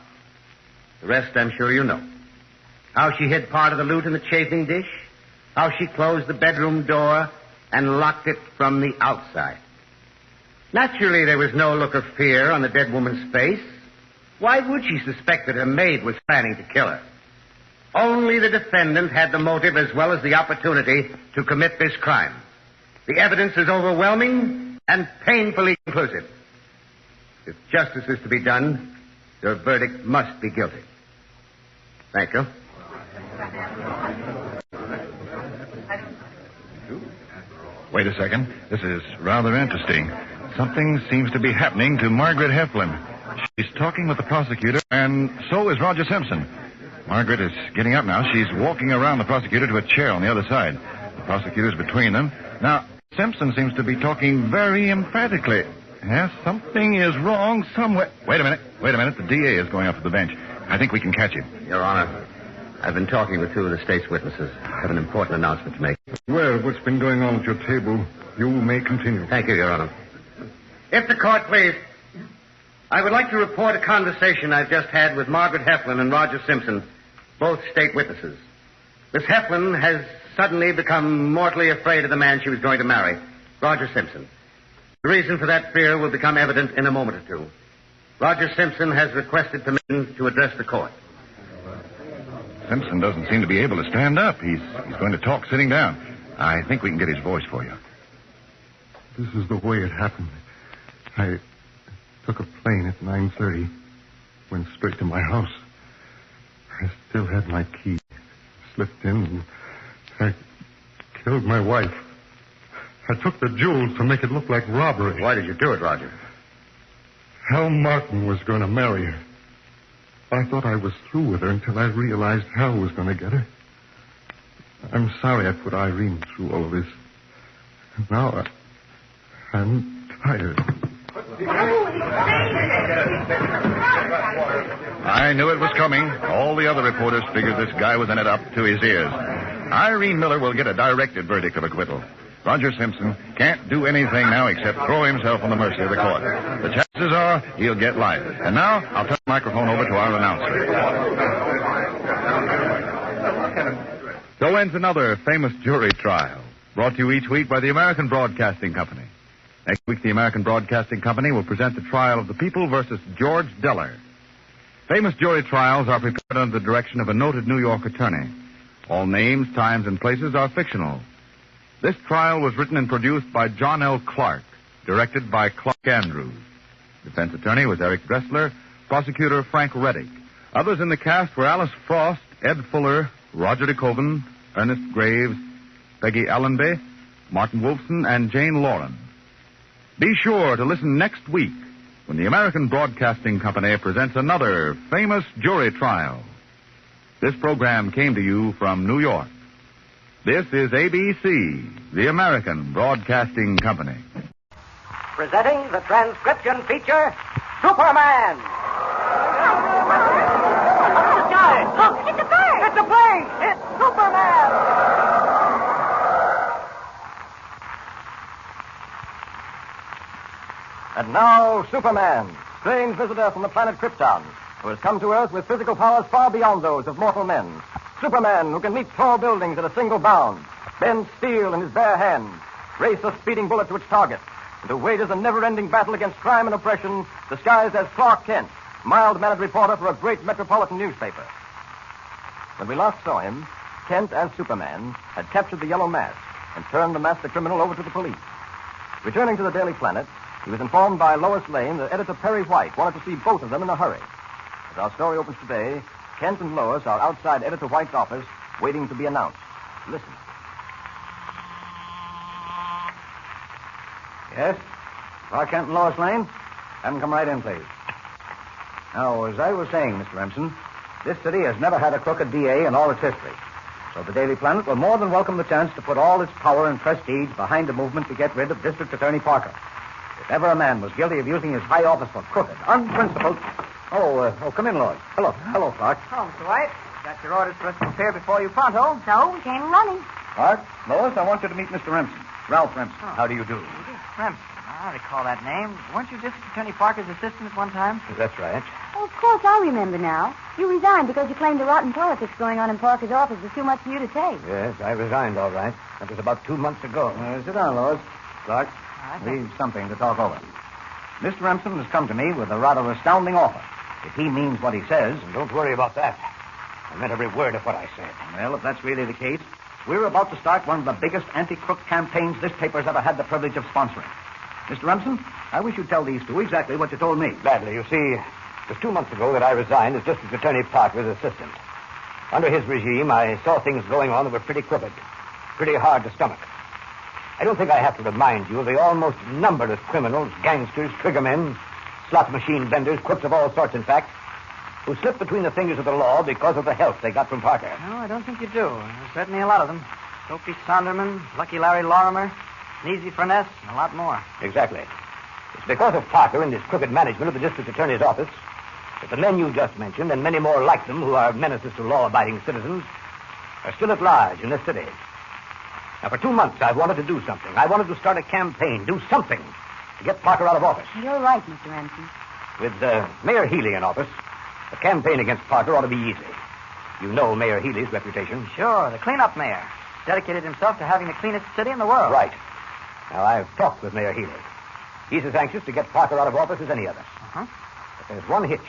The rest I'm sure you know. How she hid part of the loot in the chafing dish, how she closed the bedroom door and locked it from the outside. Naturally, there was no look of fear on the dead woman's face. Why would she suspect that her maid was planning to kill her? Only the defendant had the motive as well as the opportunity to commit this crime. The evidence is overwhelming and painfully conclusive. If justice is to be done, your verdict must be guilty. Thank you. Wait a second. This is rather interesting. Something seems to be happening to Margaret Heflin. She's talking with the prosecutor, and so is Roger Simpson. Margaret is getting up now. She's walking around the prosecutor to a chair on the other side. The prosecutor's between them. Now, Simpson seems to be talking very emphatically. Yes, something is wrong somewhere. Wait a minute. The DA is going up to the bench. I think we can catch him. Your Honor, I've been talking with two of the state's witnesses. I have an important announcement to make. Well, what's been going on at your table? You may continue. Thank you, Your Honor. If the court please, I would like to report a conversation I've just had with Margaret Heflin and Roger Simpson, both state witnesses. Miss Heflin has suddenly become mortally afraid of the man she was going to marry, Roger Simpson. The reason for that fear will become evident in a moment or two. Roger Simpson has requested permission to address the court. Simpson doesn't seem to be able to stand up. He's going to talk sitting down. I think we can get his voice for you. This is the way it happened. I took a plane at 9:30, went straight to my house. I still had my key. Slipped in and I killed my wife. I took the jewels to make it look like robbery. Why did you do it, Roger? Hal Martin was going to marry her. I thought I was through with her until I realized Hal was going to get her. I'm sorry I put Irene through all of this. Now I'm tired. I knew it was coming. All the other reporters figured this guy was in it up to his ears. Irene Miller will get a directed verdict of acquittal. Roger Simpson can't do anything now except throw himself on the mercy of the court. The chances are he'll get life. And now I'll turn the microphone over to our announcer. So ends another famous jury trial, brought to you each week by the American Broadcasting Company. Next week, the American Broadcasting Company will present the trial of the People versus George Deller. Famous jury trials are prepared under the direction of a noted New York attorney. All names, times, and places are fictional. This trial was written and produced by John L. Clark, directed by Clark Andrews. Defense attorney was Eric Dressler, prosecutor Frank Reddick. Others in the cast were Alice Frost, Ed Fuller, Roger DeKoven, Ernest Graves, Peggy Allenby, Martin Wolfson, and Jane Lauren. Be sure to listen next week when the American Broadcasting Company presents another famous jury trial. This program came to you from New York. This is ABC, the American Broadcasting Company. Presenting the transcription feature, Superman! Guys, look! It's a bird! It's a plane! It's Superman! And now, Superman, strange visitor from the planet Krypton, who has come to Earth with physical powers far beyond those of mortal men. Superman, who can leap tall buildings at a single bound, bend steel in his bare hands, race a speeding bullet to its target, and who wages a never-ending battle against crime and oppression, disguised as Clark Kent, mild-mannered reporter for a great metropolitan newspaper. When we last saw him, Kent, as Superman, had captured the Yellow Mask and turned the master criminal over to the police. Returning to the Daily Planet, he was informed by Lois Lane that editor Perry White wanted to see both of them in a hurry. As our story opens today, Kent and Lois are outside Editor White's office, waiting to be announced. Listen. Yes? Clark Kent and Lois Lane? Have them come right in, please. Now, as I was saying, Mr. Remsen, this city has never had a crooked DA in all its history. So the Daily Planet will more than welcome the chance to put all its power and prestige behind a movement to get rid of District Attorney Parker. If ever a man was guilty of using his high office for crooked, unprincipled... come in, Lois. Hello, Clark. Oh, Mr. White. Got your orders for us to prepare before you pronto. So, we came running. Clark, Lois, I want you to meet Mr. Remsen. Ralph Remsen. How do you do? Remsen. I recall that name. Weren't you District Attorney Parker's assistant at one time? That's right. Oh, of course, I remember now. You resigned because you claimed the rotten politics going on in Parker's office was too much for you to take. Yes, I resigned, all right. That was about 2 months ago. Sit down, Lois. Clark, we've something to talk over. Mr. Remsen has come to me with a rather astounding offer. If he means what he says... And don't worry about that. I meant every word of what I said. Well, if that's really the case, we're about to start one of the biggest anti-crook campaigns this paper's ever had the privilege of sponsoring. Mr. Remsen, I wish you'd tell these two exactly what you told me. Gladly. You see, it was 2 months ago that I resigned as District Attorney Parker's assistant. Under his regime, I saw things going on that were pretty crooked, pretty hard to stomach. I don't think I have to remind you of the almost numberless criminals, gangsters, triggermen, slot machine vendors, crooks of all sorts, in fact, who slipped between the fingers of the law because of the help they got from Parker. No, I don't think you do. There's certainly a lot of them. Soapy Sonderman, Lucky Larry Lorimer, Sneezy Furness, and a lot more. Exactly. It's because of Parker and his crooked management of the district attorney's office that the men you just mentioned, and many more like them who are menaces to law-abiding citizens, are still at large in this city. Now, for 2 months, I've wanted to do something. I wanted to start a campaign, do something to get Parker out of office. You're right, Mr. Remsen. With Mayor Healy in office, the campaign against Parker ought to be easy. You know Mayor Healy's reputation. Sure, the cleanup mayor. Dedicated himself to having the cleanest city in the world. Right. Now, I've talked with Mayor Healy. He's as anxious to get Parker out of office as any of us. Uh-huh. But there's one hitch.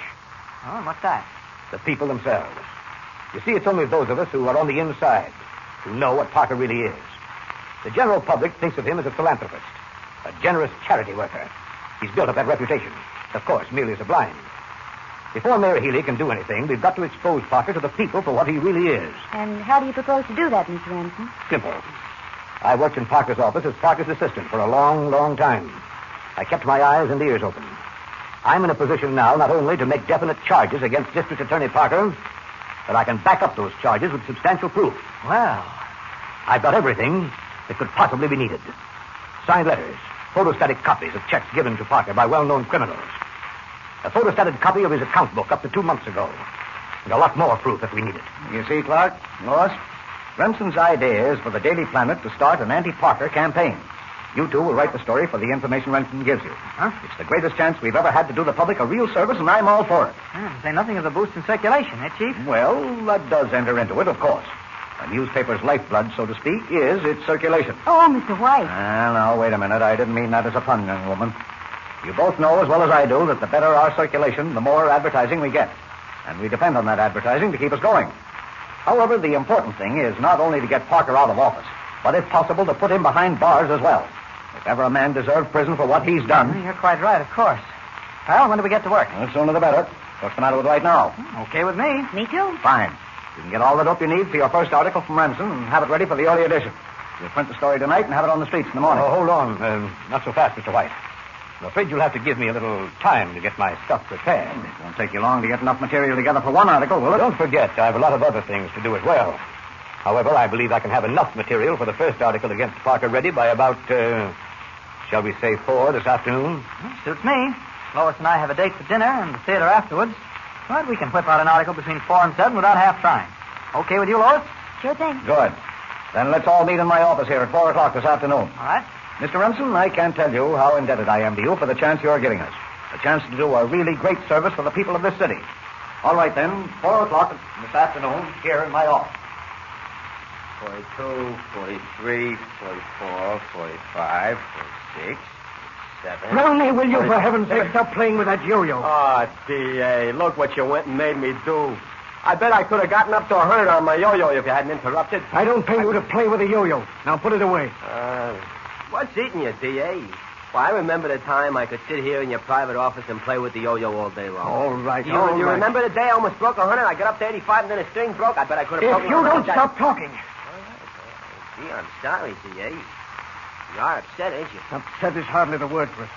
Oh, and what's that? The people themselves. You see, it's only those of us who are on the inside who know what Parker really is. The general public thinks of him as a philanthropist, a generous charity worker. He's built up that reputation, of course, merely as a blind. Before Mayor Healy can do anything, we've got to expose Parker to the people for what he really is. And how do you propose to do that, Mr. Remsen? Simple. I worked in Parker's office as Parker's assistant for a long, long time. I kept my eyes and ears open. I'm in a position now not only to make definite charges against District Attorney Parker, but I can back up those charges with substantial proof. Well, I've got everything that could possibly be needed. Signed letters, photostatic copies of checks given to Parker by well-known criminals, a photostated copy of his account book up to 2 months ago, and a lot more proof if we need it. You see, Clark, Lois, Remsen's idea is for the Daily Planet to start an anti-Parker campaign. You two will write the story for the information Remsen gives you. Huh? It's the greatest chance we've ever had to do the public a real service, and I'm all for it. Say nothing of the boost in circulation, eh, Chief? Well, that does enter into it, of course. A newspaper's lifeblood, so to speak, is its circulation. Oh, Mr. White. Now, wait a minute. I didn't mean that as a pun, young woman. You both know as well as I do that the better our circulation, the more advertising we get. And we depend on that advertising to keep us going. However, the important thing is not only to get Parker out of office, but if possible to put him behind bars as well. If ever a man deserved prison for what he's done... You're quite right, of course. Well, when do we get to work? The sooner the better. What's the matter with right now? Okay with me. Me too. Fine. You can get all the dope you need for your first article from Remsen and have it ready for the early edition. We'll print the story tonight and have it on the streets in the morning. Oh, hold on. Not so fast, Mr. White. I'm afraid you'll have to give me a little time to get my stuff prepared. It won't take you long to get enough material together for one article, will it? Don't forget, I have a lot of other things to do as well. However, I believe I can have enough material for the first article against Parker ready by about, shall we say 4 this afternoon? Suits me. Lois and I have a date for dinner and the theater afterwards. But we can whip out an article between 4 and 7 without half trying. Okay with you, Lois? Sure thing. Good. Then let's all meet in my office here at 4 o'clock this afternoon. All right. Mr. Remsen, I can't tell you how indebted I am to you for the chance you're giving us. The chance to do a really great service for the people of this city. All right, then, 4 o'clock this afternoon here in my office. 42, 43, 44, 45, 46, 47... Brownie, will you, for heaven's sake, stop playing with that yo-yo? Oh, D.A., look what you went and made me do. I bet I could have gotten up to 100 on my yo-yo if you hadn't interrupted. I don't pay you to play with a yo-yo. Now put it away. What's eating you, D.A.? Well, I remember the time I could sit here in your private office and play with the yo-yo all day long. All right, You all right. remember the day I almost broke 100? I got up to 85 and then a string broke. I bet I could have If broken you 100 don't that- stop talking. Gee, I'm sorry, D.A. You are upset, ain't you? Upset is hardly the word for it.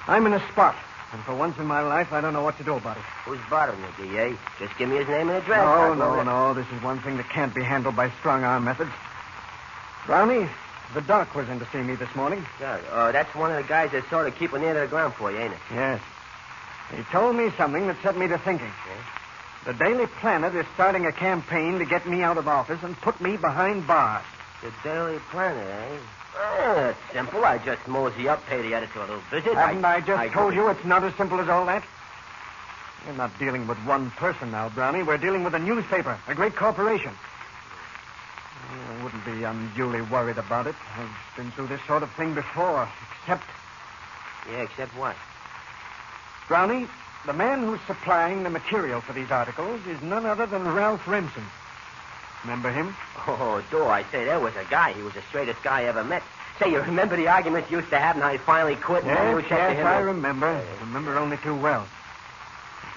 I'm in a spot, and for once in my life, I don't know what to do about it. Who's bothering you, D.A.? Just give me his name and address. No. This is one thing that can't be handled by strong-arm methods. Brownie, the doc was in to see me this morning. Yeah, that's one of the guys that sort of keep an ear to the ground for you, ain't it? Yes. He told me something that set me to thinking. The Daily Planet is starting a campaign to get me out of office and put me behind bars. The Daily Planet, eh? It's simple. I just mosey up, pay the editor a little visit. Haven't I just told you it's not as simple as all that? We're not dealing with one person now, Brownie. We're dealing with a newspaper, a great corporation. I wouldn't be unduly worried about it. I've been through this sort of thing before, except... Yeah, except what? Brownie, the man who's supplying the material for these articles is none other than Ralph Remsen. Remember him? Oh, do I say, there was a guy. He was the straightest guy I ever met. Say, you remember the arguments you used to have and how he finally quit? Yes, I remember. I remember only too well.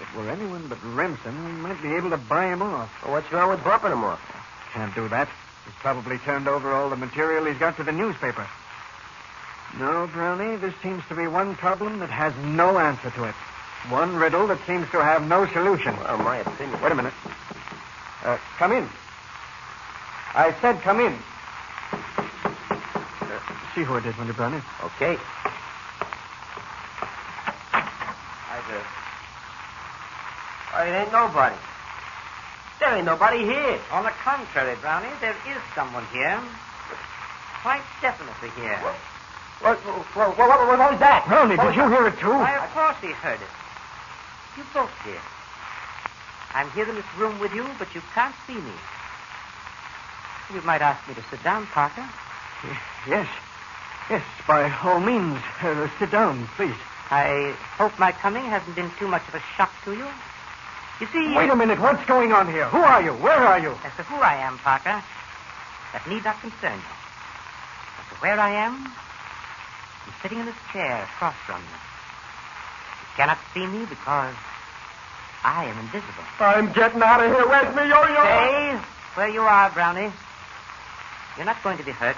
If it were anyone but Remsen, we might be able to buy him off. Well, what's wrong with bumping him off? Can't do that. He's probably turned over all the material he's got to the newspaper. No, Brownie, this seems to be one problem that has no answer to it. One riddle that seems to have no solution. Well, my opinion... Wait a minute. Come in. I said come in. See who it is, will you, Brownie? Okay. It ain't nobody. There ain't nobody here. On the contrary, Brownie, there is someone here. Quite definitely here. What was that? Brownie, did you hear it, too? Why, of course he heard it. You both did. I'm here in this room with you, but you can't see me. You might ask me to sit down, Parker. Yes. Yes, by all means. Sit down, please. I hope my coming hasn't been too much of a shock to you. You see... Wait a minute. What's going on here? Who are you? Where are you? As to who I am, Parker, that need not concern you. As to where I am, I'm sitting in this chair across from you. You cannot see me because I am invisible. I'm getting out of here. Where's me yo-yo? Stay where you are, Brownie. You're not going to be hurt.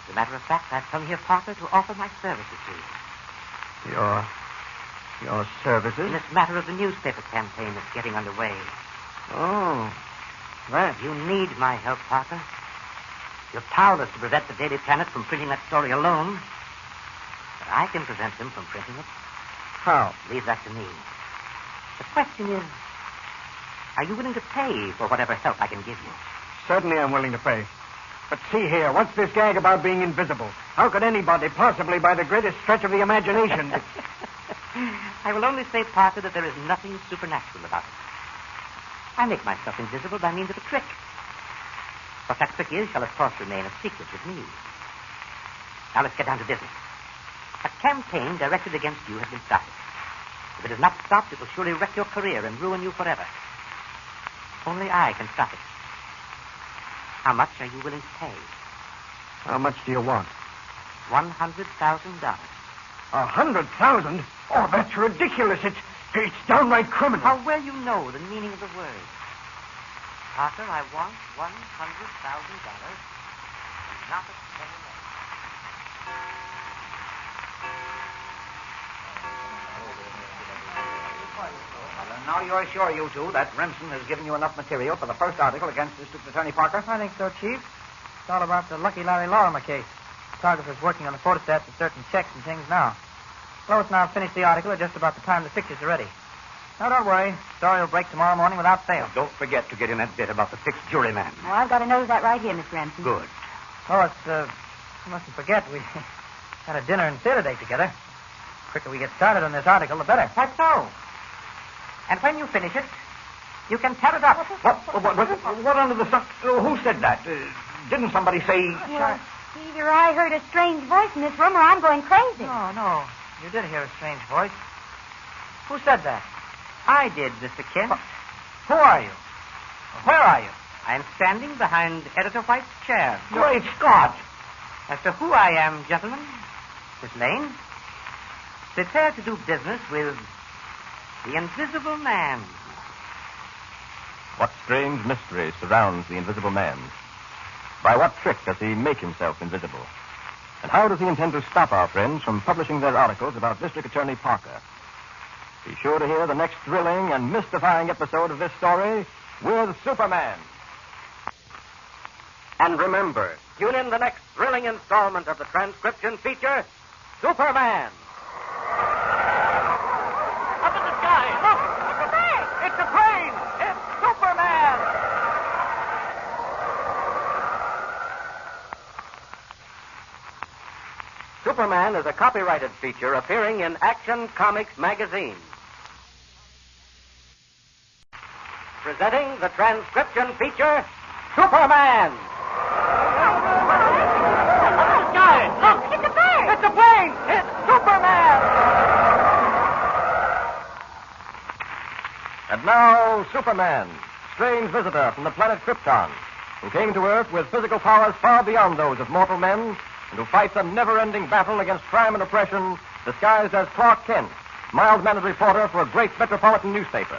As a matter of fact, I've come here, Parker, to offer my services to you. Your services? In this matter of the newspaper campaign that's getting underway. Oh, that. You need my help, Parker. You're powerless to prevent the Daily Planet from printing that story alone. But I can prevent them from printing it. How? Leave that to me. The question is, are you willing to pay for whatever help I can give you? Certainly I'm willing to pay. But see here, what's this gag about being invisible? How could anybody possibly, by the greatest stretch of the imagination... I will only say, Parker, that there is nothing supernatural about it. I make myself invisible by means of a trick. What that trick is shall, of course, remain a secret with me. Now let's get down to business. A campaign directed against you has been started. If it is not stopped, it will surely wreck your career and ruin you forever. Only I can stop it. How much are you willing to pay? How much do you want? $100,000. 100,000? Oh, that's ridiculous. It's downright criminal. How well you know the meaning of the word. Parker, I want $100,000. Not a penny less. Now you're sure, you two, that Remsen has given you enough material for the first article against District Attorney Parker? I think so, Chief. It's all about the Lucky Larry Lorimer case. The photographer's working on the photostats of certain checks and things now. Lois and I'll finish the article at just about the time the pictures are ready. Now, don't worry. Story will break tomorrow morning without fail. Don't forget to get in that bit about the fixed juryman. Oh, I've got a note of that right here, Mr. Remsen. Good. Lois, you mustn't forget we had a dinner and theater date together. The quicker we get started on this article, the better. That's so. And when you finish it, you can tear it up. What under the sun? Who said that? Didn't somebody say... Well, either I heard a strange voice in this room or I'm going crazy. No. You did hear a strange voice. Who said that? I did, Mr. Kent. Who are you? Where are you? I'm standing behind Editor White's chair. Great Scott! As to who I am, gentlemen, Miss Lane, prepare to do business with the Invisible Man. What strange mystery surrounds the Invisible Man? By what trick does he make himself invisible? And how does he intend to stop our friends from publishing their articles about District Attorney Parker? Be sure to hear the next thrilling and mystifying episode of this story with Superman. And remember, tune in the next thrilling installment of the transcription feature, Superman. Up in the sky, look! It's a plane! It's a plane! It's Superman! Superman is a copyrighted feature appearing in Action Comics magazine. Presenting the transcription feature, Superman! Guys, look! It's a plane! It's a plane! It's Superman! And now, Superman, strange visitor from the planet Krypton, who came to Earth with physical powers far beyond those of mortal men, and who fights a never-ending battle against crime and oppression, disguised as Clark Kent, mild-mannered reporter for a great metropolitan newspaper.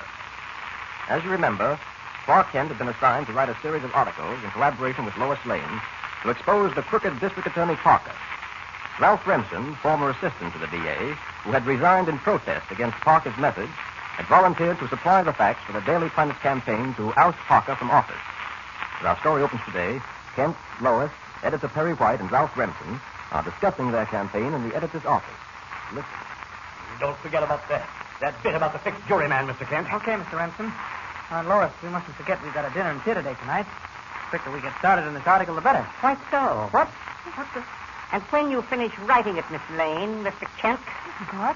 As you remember, Clark Kent had been assigned to write a series of articles in collaboration with Lois Lane to expose the crooked District Attorney Parker. Ralph Remsen, former assistant to the DA, who had resigned in protest against Parker's methods, had volunteered to supply the facts for the Daily Planet's campaign to oust Parker from office. As our story opens today, Kent, Lois, Editor Perry White, and Ralph Remsen are discussing their campaign in the editor's office. Listen. Don't forget about that bit about the fixed juryman, Mr. Kent. Okay, Mr. Remsen. Lois, we mustn't forget we've got a dinner and theater date tonight. The quicker we get started on this article, the better. Quite so. What? And when you finish writing it, Miss Lane, Mr. Kent,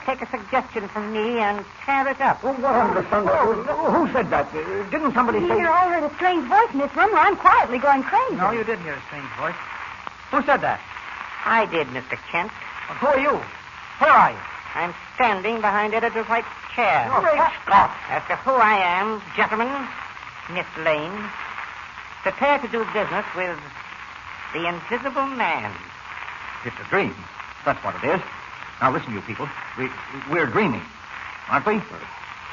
take a suggestion from me and tear it up. What under the sun? Who said that? Didn't somebody say... Either I heard a strange voice in this room or I'm quietly going crazy. No, you did hear a strange voice. Who said that? I did, Mr. Kent. Well, who are you? Where are you? I'm standing behind Editor White's chair. Great Scott! As to who I am, gentlemen, Miss Lane, prepare to do business with the Invisible Man. It's a dream. That's what it is. Now, listen, you people. We're dreaming, aren't we?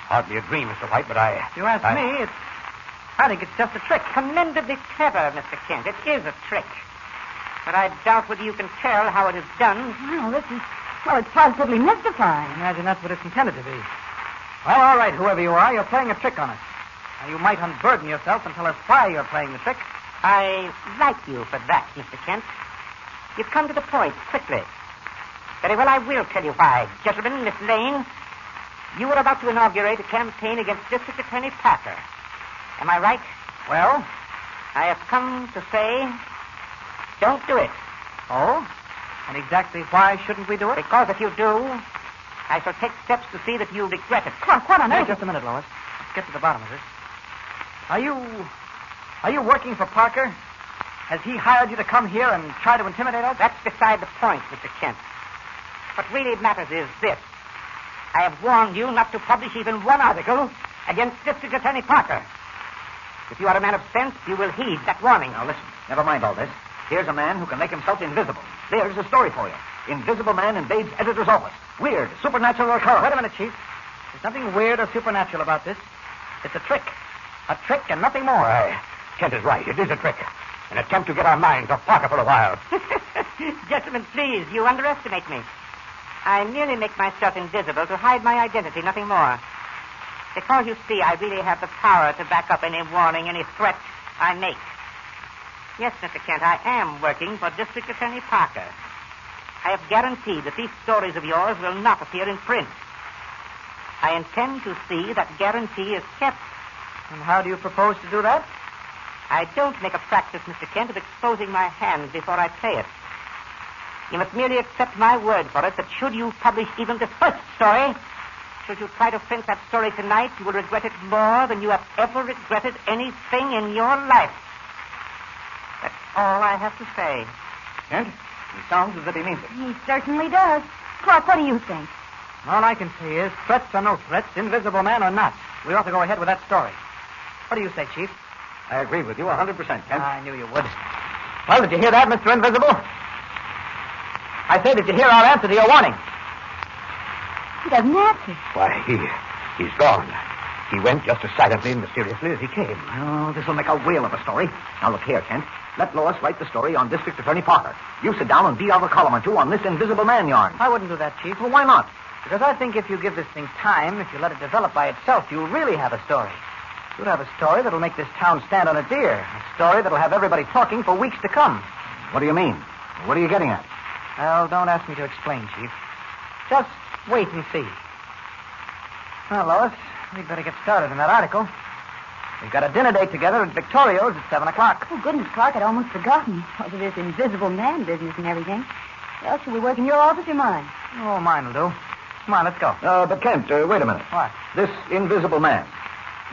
Hardly a dream, Mr. White, but I... If you ask me, I think it's just a trick. Commendably clever, Mr. Kent. It is a trick. But I doubt whether you can tell how it is done. Well, it's positively mystifying. I imagine that's what it's intended to be. Well, all right, whoever you are, you're playing a trick on us. Now, you might unburden yourself and tell us why you're playing the trick. I like you for that, Mr. Kent. You've come to the point quickly. Very well, I will tell you why. Gentlemen, Miss Lane, you are about to inaugurate a campaign against District Attorney Parker. Am I right? Well? I have come to say, don't do it. Oh? And exactly why shouldn't we do it? Because if you do, I shall take steps to see that you regret it. Clark, what on earth? Just a minute, Lois. Let's get to the bottom of this. Are you working for Parker? Has he hired you to come here and try to intimidate us? That's beside the point, Mr. Kent. What really matters is this. I have warned you not to publish even one article against District Attorney Parker. If you are a man of sense, you will heed that warning. Now, listen. Never mind all this. Here's a man who can make himself invisible. There's a story for you. Invisible man invades editor's office. Weird, supernatural occurrence. Wait a minute, Chief. There's nothing weird or supernatural about this. It's a trick. A trick and nothing more. Aye. Kent is right. It is a trick. An attempt to get our minds off Parker for a while. Gentlemen, please, you underestimate me. I merely make myself invisible to hide my identity, nothing more. Because, you see, I really have the power to back up any warning, any threat I make. Yes, Mr. Kent, I am working for District Attorney Parker. I have guaranteed that these stories of yours will not appear in print. I intend to see that guarantee is kept. And how do you propose to do that? I don't make a practice, Mr. Kent, of exposing my hand before I play it. You must merely accept my word for it that should you publish even the first story, should you try to print that story tonight, you will regret it more than you have ever regretted anything in your life. That's all I have to say. Kent, he sounds as if he means it. He certainly does. Clark, what do you think? All I can say is, threats or no threats, Invisible Man or not, we ought to go ahead with that story. What do you say, Chief? I agree with you 100%, Kent. I knew you would. Well, did you hear that, Mr. Invisible? I say, did you hear our answer to your warning? He doesn't answer. Why, he's gone. He went just as silently and mysteriously as he came. Oh, this will make a whale of a story. Now, look here, Kent. Let Lois write the story on District Attorney Parker. You sit down and beat out a column or two on this Invisible Man yarn. I wouldn't do that, Chief. Well, why not? Because I think if you give this thing time, if you let it develop by itself, you'll really have a story. You'll have a story that'll make this town stand on its ear. A story that'll have everybody talking for weeks to come. What do you mean? What are you getting at? Well, don't ask me to explain, Chief. Just wait and see. Well, Lois, we'd better get started on that article. We've got a dinner date together at Victorio's at 7 o'clock. Oh, goodness, Clark, I'd almost forgotten. Over this Invisible Man business and everything. Well, shall we work in your office or mine? Oh, mine will do. Come on, let's go. But Kent, wait a minute. What? This Invisible Man.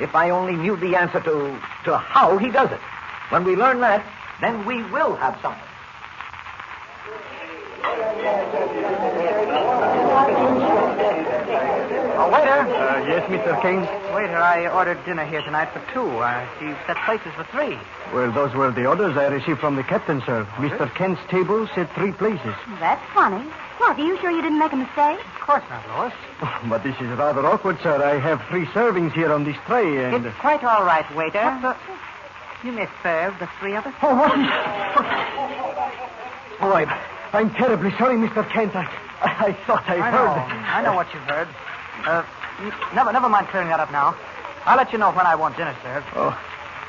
If I only knew the answer to how he does it. When we learn that, then we will have something. Oh, waiter. Yes, Mr. King? Waiter, I ordered dinner here tonight for 2. You've set places for 3. Well, those were the orders I received from the captain, sir. Mr. Kent's table said 3 places. That's funny. Clark, are you sure you didn't make a mistake? Of course not, Lois. Oh, but this is rather awkward, sir. I have 3 servings here on this tray, and... It's quite all right, waiter. You may serve the 3 of us. Oh, what is... Oh, I'm terribly sorry, Mr. Kent. I thought I heard... I know what you've heard. Never mind clearing that up now. I'll let you know when I want dinner served. Oh,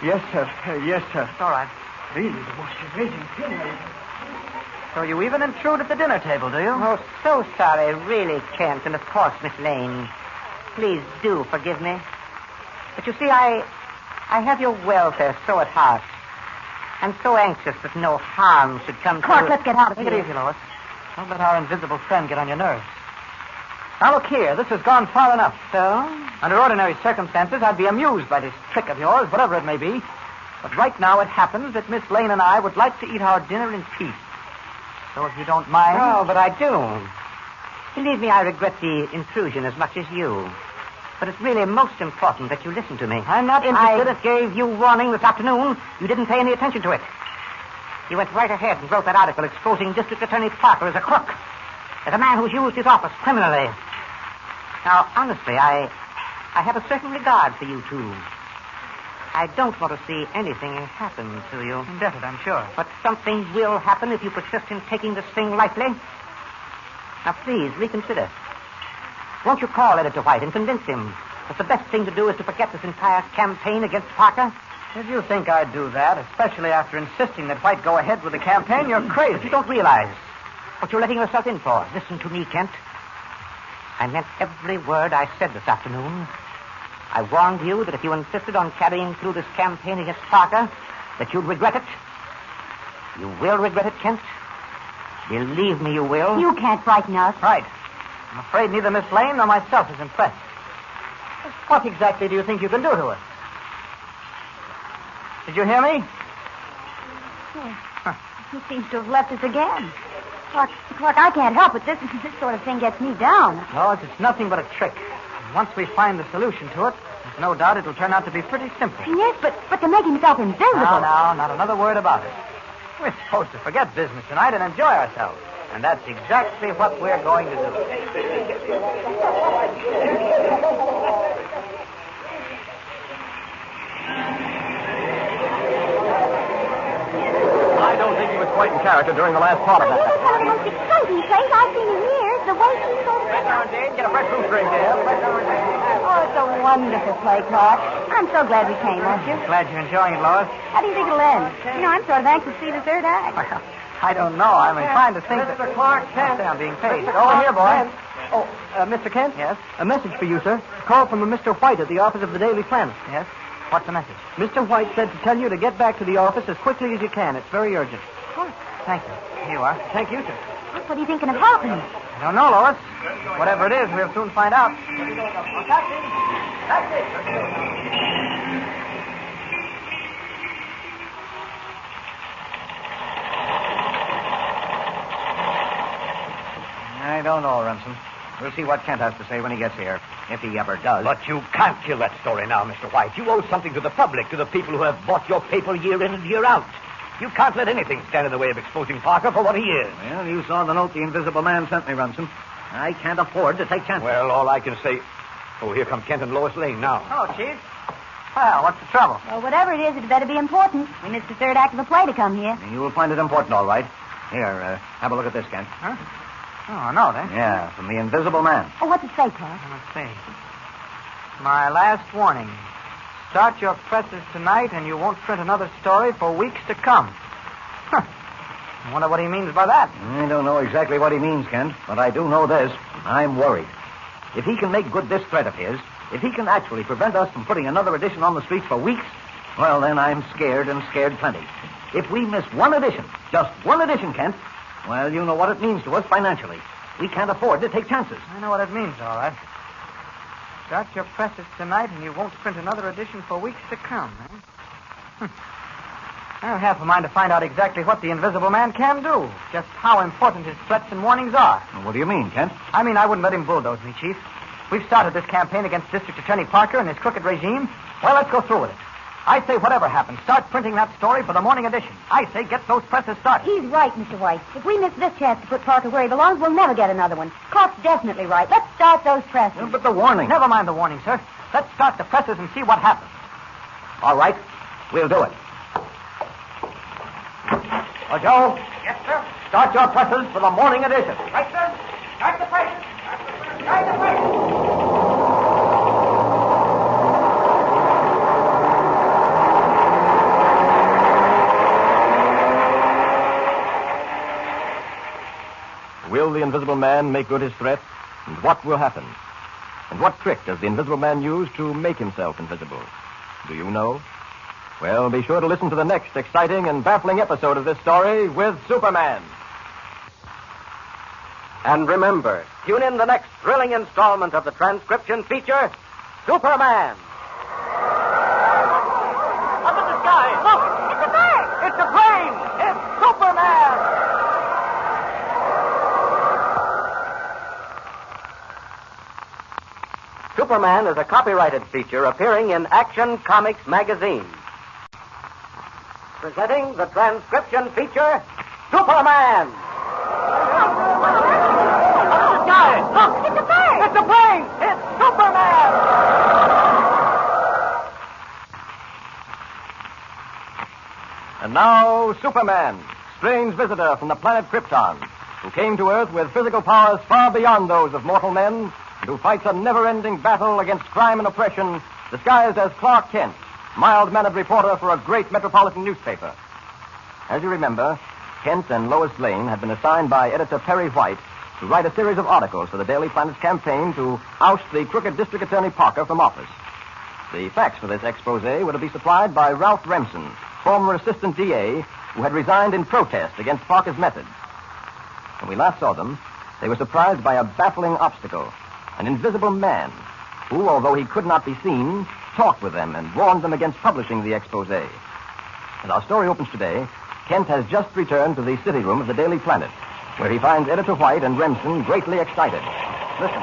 yes, sir. Yes, sir. It's all right. Really, the most amazing thing. So you even intrude at the dinner table, do you? Oh, so sorry, really, Kent, and of course, Miss Lane. Please do forgive me. But you see, I have your welfare so at heart. I'm so anxious that no harm should come to... Clark, let's get out of here. Take it easy, Lois. Don't let our invisible friend get on your nerves. Now, look here. This has gone far enough. So? Under ordinary circumstances, I'd be amused by this trick of yours, whatever it may be. But right now, it happens that Miss Lane and I would like to eat our dinner in peace. So if you don't mind... Oh, but I do. Believe me, I regret the intrusion as much as you. But it's really most important that you listen to me. I'm not interested. I gave you warning this afternoon. You didn't pay any attention to it. You went right ahead and wrote that article exposing District Attorney Parker as a crook, as a man who's used his office criminally. Now, honestly, I have a certain regard for you two. I don't want to see anything happen to you. Indebted, I'm sure. But something will happen if you persist in taking this thing lightly. Now, please, reconsider. Won't you call Editor White and convince him that the best thing to do is to forget this entire campaign against Parker? If you think I'd do that, especially after insisting that White go ahead with the campaign, you're crazy. But you don't realize what you're letting yourself in for. Listen to me, Kent. I meant every word I said this afternoon. I warned you that if you insisted on carrying through this campaign against Parker, that you'd regret it. You will regret it, Kent. Believe me, you will. You can't frighten us. Right. I'm afraid neither Miss Lane nor myself is impressed. What exactly do you think you can do to us? Did you hear me? He seems to have left us again. Clark, I can't help it. This sort of thing gets me down. No, it's nothing but a trick. And once we find the solution to it, there's no doubt it'll turn out to be pretty simple. Yes, but to make himself invisible. No, not another word about it. We're supposed to forget business tonight and enjoy ourselves. And that's exactly what we're going to do. I don't think he was quite in character during the last part of that. It was one of the most exciting plays I've seen in years. The way he sort of... Fresh orange, get a fresh fruit drink, dear. Fresh orange. Oh, it's a wonderful play, Clark. I'm so glad we came, aren't you? Glad you're enjoying it, Lois. How do you think it'll end? You know, I'm sort of anxious to see the third act. Well, I don't know. I'm inclined to think that... Mr. Clark Kent. I'm being paid. Over here, boy. Oh, Mr. Kent? Yes? A message for you, sir. Call from a Mr. White at the office of the Daily Planet. Yes? What's the message? Mr. White said to tell you to get back to the office as quickly as you can. It's very urgent. Thank you. Here you are. Thank you, sir. What are you thinking of happening? I don't know, Lois. Whatever it is, we'll soon find out. I don't know, Remsen. We'll see what Kent has to say when he gets here, if he ever does. But you can't kill that story now, Mr. White. You owe something to the public, to the people who have bought your paper year in and year out. You can't let anything stand in the way of exposing Parker for what he is. Well, you saw the note the Invisible Man sent me, Remsen. I can't afford to take chances. Well, all I can say... Oh, here come Kent and Lois Lane now. Hello, Chief. Well, what's the trouble? Well, whatever it is, it better be important. We missed the third act of the play to come here. You will find it important, all right. Here, have a look at this, Kent. Huh? Oh, no, then. Yeah, from the Invisible Man. Oh, what's it say, Clark? Let's see. My last warning. Start your presses tonight, and you won't print another story for weeks to come. Huh. I wonder what he means by that. I don't know exactly what he means, Kent, but I do know this. I'm worried. If he can make good this threat of his, if he can actually prevent us from putting another edition on the streets for weeks, well, then I'm scared and scared plenty. If we miss one edition, just one edition, Kent, well, you know what it means to us financially. We can't afford to take chances. I know what it means, all right. Start your presses tonight, and you won't print another edition for weeks to come, eh? I have half a mind to find out exactly what the Invisible Man can do, just how important his threats and warnings are. Well, what do you mean, Kent? I mean, I wouldn't let him bulldoze me, Chief. We've started this campaign against District Attorney Parker and his crooked regime. Well, let's go through with it. I say whatever happens, start printing that story for the morning edition. I say get those presses started. He's right, Mr. White. If we miss this chance to put Parker where he belongs, we'll never get another one. Clark's definitely right. Let's start those presses. But the warning. Never mind the warning, sir. Let's start the presses and see what happens. All right. We'll do it. Well, Joe. Yes, sir. Start your presses for the morning edition. Right, sir. Start the presses. Start the presses. Will the Invisible Man make good his threat? And what will happen? And what trick does the Invisible Man use to make himself invisible? Do you know? Well, be sure to listen to the next exciting and baffling episode of this story with Superman. And remember, tune in the next thrilling installment of the transcription feature, Superman. Up in the sky. Look, it's a bird. It's a plane. It's Superman. Superman is a copyrighted feature appearing in Action Comics magazine. Presenting the transcription feature, Superman. Guys, look, it's a plane. It's a plane. It's Superman. And now, Superman, strange visitor from the planet Krypton, who came to Earth with physical powers far beyond those of mortal men, and who fights a never-ending battle against crime and oppression, disguised as Clark Kent, mild-mannered reporter for a great metropolitan newspaper. As you remember, Kent and Lois Lane had been assigned by editor Perry White to write a series of articles for the Daily Planet's campaign to oust the crooked District Attorney Parker from office. The facts for this expose were to be supplied by Ralph Remsen, former assistant DA, who had resigned in protest against Parker's methods. When we last saw them, they were surprised by a baffling obstacle, an invisible man, who, although he could not be seen, talked with them and warned them against publishing the expose. As our story opens today, Kent has just returned to the city room of the Daily Planet, where he finds Editor White and Remsen greatly excited. Listen.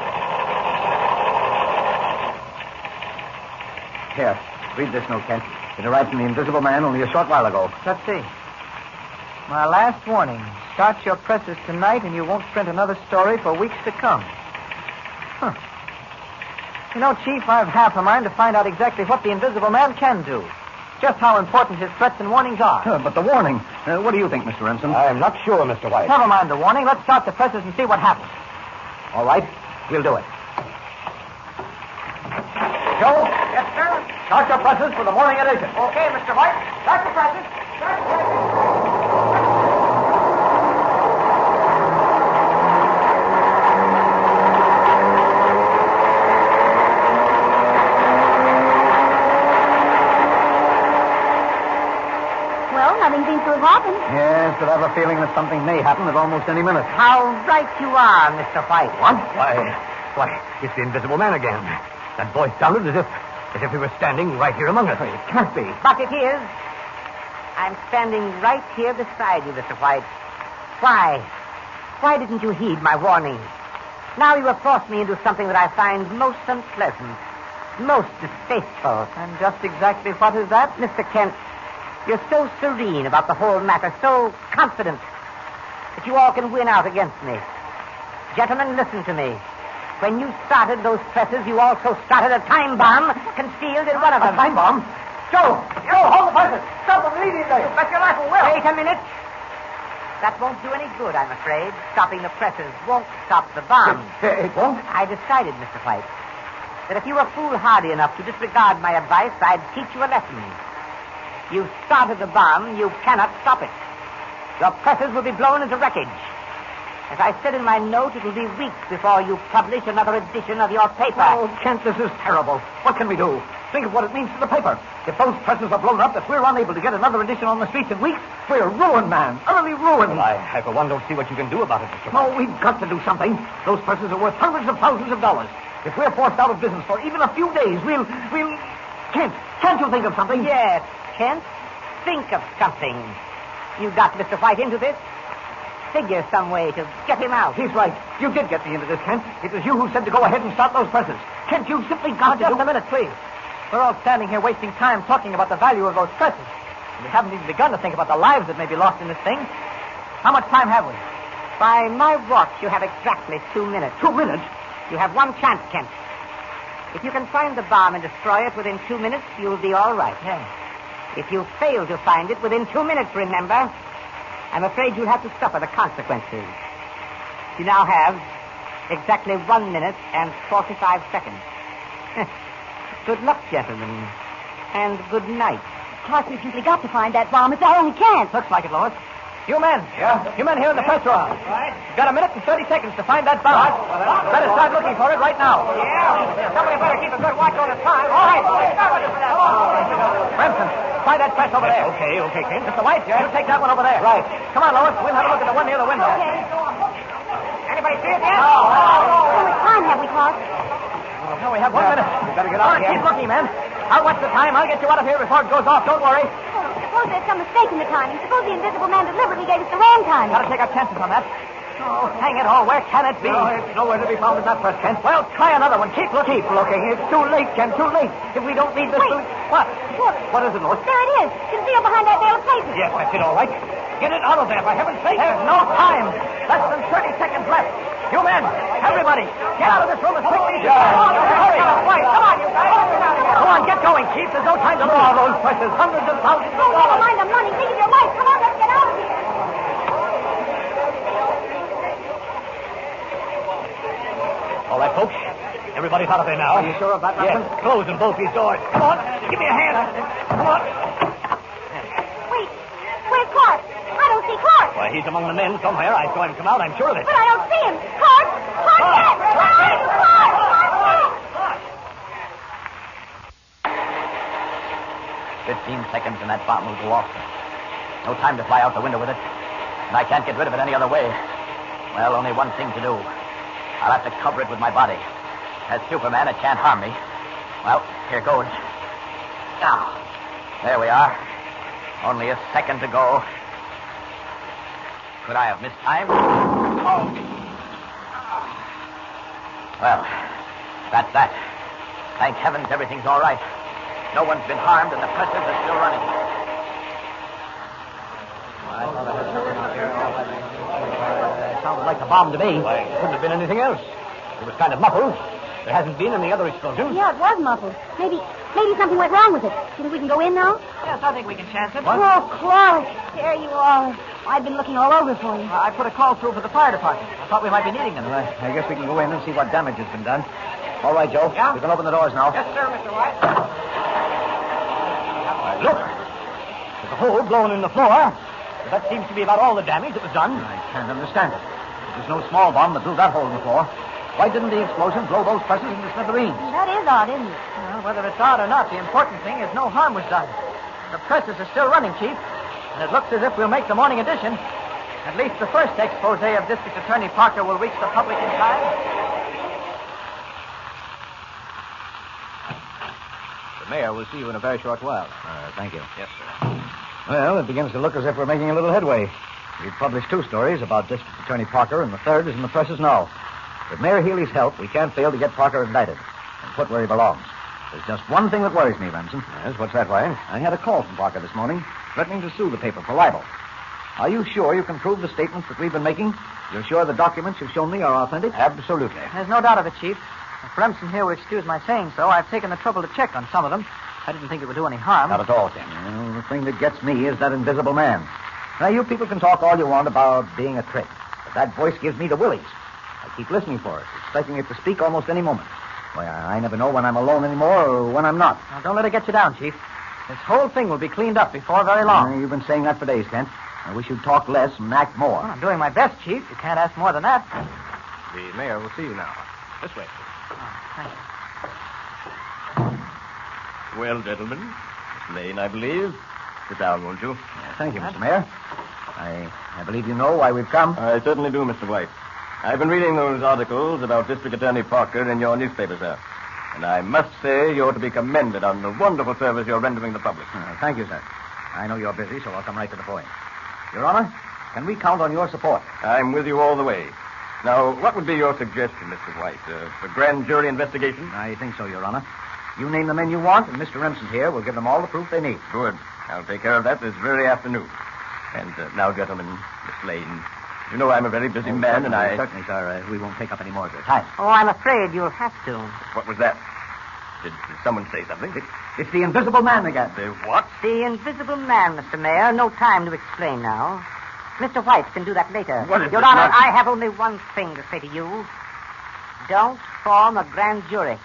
Here, read this note, Kent. It arrived from the Invisible Man only a short while ago. Let's see. My last warning. Start your presses tonight, and you won't print another story for weeks to come. Huh. You know, Chief, I've half a mind to find out exactly what the Invisible Man can do. Just how important his threats and warnings are. But the warning. What do you think, Mr. Remsen? I'm not sure, Mr. White. Never mind the warning. Let's start the presses and see what happens. All right. We'll do it. Joe? Yes, sir? Start your presses for the morning edition. Okay, Mr. White. Start the presses. Start the presses. could happen. Yes, but I have a feeling that something may happen at almost any minute. How right you are, Mr. White. What? Why, it's the Invisible Man again. That voice sounded as if he were standing right here among us. It can't be. But it is. I'm standing right here beside you, Mr. White. Why? Why didn't you heed my warning? Now you have forced me into something that I find most unpleasant, most distasteful. And just exactly what is that? Mr. Kent, you're so serene about the whole matter, so confident that you all can win out against me. Gentlemen, listen to me. When you started those presses, you also started a time bomb concealed in one of them. A time bomb? Joe, hold the presses. Stop them immediately. You bet your life I will. Wait a minute. That won't do any good, I'm afraid. Stopping the presses won't stop the bomb. It won't? I decided, Mr. White, that if you were foolhardy enough to disregard my advice, I'd teach you a lesson. You started the bomb, you cannot stop it. Your presses will be blown into wreckage. As I said in my note, it will be weeks before you publish another edition of your paper. Oh, Kent, this is terrible. What can we do? Think of what it means to the paper. If those presses are blown up, if we're unable to get another edition on the streets in weeks, we're ruined, man. Utterly ruined. Well, I for one, don't see what you can do about it, Mr. No, we've got to do something. Those presses are worth hundreds of thousands of dollars. If we're forced out of business for even a few days, we'll... Kent, can't you think of something? Yes, Kent. Think of something. You got Mr. White into this? Figure some way to get him out. He's right. You did get me into this, Kent. It was you who said to go ahead and start those presses. Kent, you've simply got to just a minute, please. We're all standing here wasting time talking about the value of those presses. And we haven't even begun to think about the lives that may be lost in this thing. How much time have we? By my watch, you have exactly 2 minutes. 2 minutes? You have one chance, Kent. If you can find the bomb and destroy it within 2 minutes, you'll be all right. Yeah. If you fail to find it within 2 minutes, remember, I'm afraid you'll have to suffer the consequences. You now have exactly 1 minute and 45 seconds. Good luck, gentlemen, and good night. Of course, we've simply got to find that bomb. It's our only chance. Looks like it, Lois. You men. Yeah? You men here in the press room. Right. You've got 1 minute and 30 seconds to find that bomb. Right. Better start looking for it right now. Yeah. Somebody better keep a good watch on the time. All right. Remsen, find that press over there. Okay, Kent. Mr. White, you take that one over there. Right. Come on, Lois. We'll have a look at the one near the window. Okay. Anybody see it yet? How much time have we, Clark? No, we have 1 minute. We better get out of here. Keep looking, man. I'll watch the time. I'll get you out of here before it goes off. Don't worry. Suppose there's some mistake in the timing. Suppose the Invisible Man deliberately gave us the wrong time. Gotta take our chances on that. Oh, hang it all. Where can it be? No, it's nowhere to be found in that press, Kent. Well, try another one. Keep looking. Keep looking. It's too late, Kent. Too late. If we don't need this... Wait. What? Look. What is it, Lois? There it is. Concealed behind that bale of papers. Yes, that's it, all right. Get it out of there, for heaven's sake. There's no time. Less than 30 seconds left. You men, everybody, get out of this room as quickly as you can. Hurry. Come on, you guys. Come on, get going, Chief. There's no time to lose. Oh, those presses. Hundreds of thousands of Oh, dollars. never mind the money. Think of your life. Come on, let's get out of here. All right, folks. Everybody's out of there now. Are you sure of that, Remsen? Yes. Close and bolt these doors. Come on. Give me a hand. Come on. Wait. Where's Clark? I don't see Clark. Why, he's among the men somewhere. I saw him come out. I'm sure of it. But I don't see him. Clark! Clark, yes! Where are you, Clark? Clark, yes! 15 seconds and that bomb will go off. No time to fly out the window with it. And I can't get rid of it any other way. Well, only one thing to do. I'll have to cover it with my body. As Superman, it can't harm me. Well, here goes. Now, there we are. Only a second to go. Could I have missed time? Oh. Well, that's that. Thank heavens everything's all right. No one's been harmed and the presses are still running. Sounded like the bomb to me. Why, it couldn't have been anything else. It was kind of muffled. There hasn't been any other explosions. Yeah, it was muffled. Maybe something went wrong with it. You think we can go in now? Yes, I think we can chance it. Oh, Clark, there you are. I've been looking all over for you. I put a call through for the fire department. I thought we might be needing them. I guess we can go in and see what damage has been done. All right, Joe. Yeah? We can open the doors now. Yes, sir, Mr. White. Look. There's a hole blown in the floor. But that seems to be about all the damage that was done. I can't understand it. It was no small bomb that blew that hole in the floor. Why didn't the explosion blow those presses into smithereens? That is odd, isn't it? Well, whether it's odd or not, the important thing is no harm was done. The presses are still running, Chief. And it looks as if we'll make the morning edition. At least the first expose of District Attorney Parker will reach the public in time. The mayor will see you in a very short while. Thank you. Yes, sir. Well, it begins to look as if we're making a little headway. We've published 2 stories about District Attorney Parker, and the third is in the presses now. With Mayor Healy's help, we can't fail to get Parker indicted and put where he belongs. There's just one thing that worries me, Remsen. Yes, what's that, Wyatt? I had a call from Parker this morning, threatening to sue the paper for libel. Are you sure you can prove the statements that we've been making? You're sure the documents you've shown me are authentic? Absolutely. There's no doubt of it, Chief. If Remsen here will excuse my saying so, I've taken the trouble to check on some of them. I didn't think it would do any harm. Not at all, Tim. Well, the thing that gets me is that invisible man. Now, you people can talk all you want about being a trick, but that voice gives me the willies. I keep listening for it, expecting it to speak almost any moment. Why, I never know when I'm alone anymore or when I'm not. Now, don't let it get you down, Chief. This whole thing will be cleaned up before very long. You've been saying that for days, Kent. I wish you'd talk less and act more. Well, I'm doing my best, Chief. You can't ask more than that. The mayor will see you now. This way. Thank you. Well, gentlemen, Miss Lane, I believe. Sit down, won't you? Thank you, Mr. Mayor. I believe you know why we've come. I certainly do, Mr. White. I've been reading those articles about District Attorney Parker in your newspaper, sir. And I must say you're to be commended on the wonderful service you're rendering the public. Thank you, sir. I know you're busy, so I'll come right to the point. Your Honor, can we count on your support? I'm with you all the way. Now, what would be your suggestion, Mr. White? A grand jury investigation? I think so, Your Honor. You name the men you want, and Mr. Remsen here will give them all the proof they need. Good. I'll take care of that this very afternoon. And now, gentlemen, Miss Lane, you know I'm a very busy man, and I... Certainly, sir. We won't take up any more of your time. Oh, I'm afraid you'll have to. What was that? Did someone say something? It's the invisible man again. The what? The invisible man, Mr. Mayor. No time to explain now. Mr. White can do that later. What is Your it, Honor, Mark? I have only one thing to say to you. Don't form a grand jury.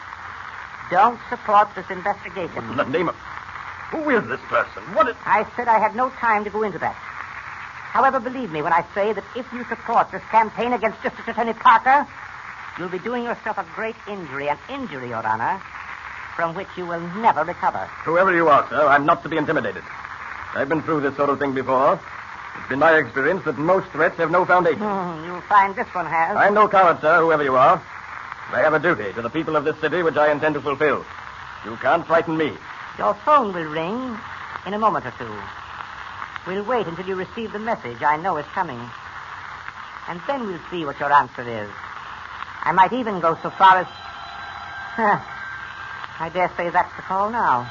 Don't support this investigation. In the name of... Who is this person? What is... I said I had no time to go into that. However, believe me when I say that if you support this campaign against District Attorney Parker, you'll be doing yourself a great injury, an injury, Your Honor, from which you will never recover. Whoever you are, sir, I'm not to be intimidated. I've been through this sort of thing before. It's been my experience that most threats have no foundation. You'll find this one has. I'm no coward, sir, whoever you are. I have a duty to the people of this city which I intend to fulfill. You can't frighten me. Your phone will ring in a moment or two. We'll wait until you receive the message I know is coming. And then we'll see what your answer is. I might even go so far as... I dare say that's the call now.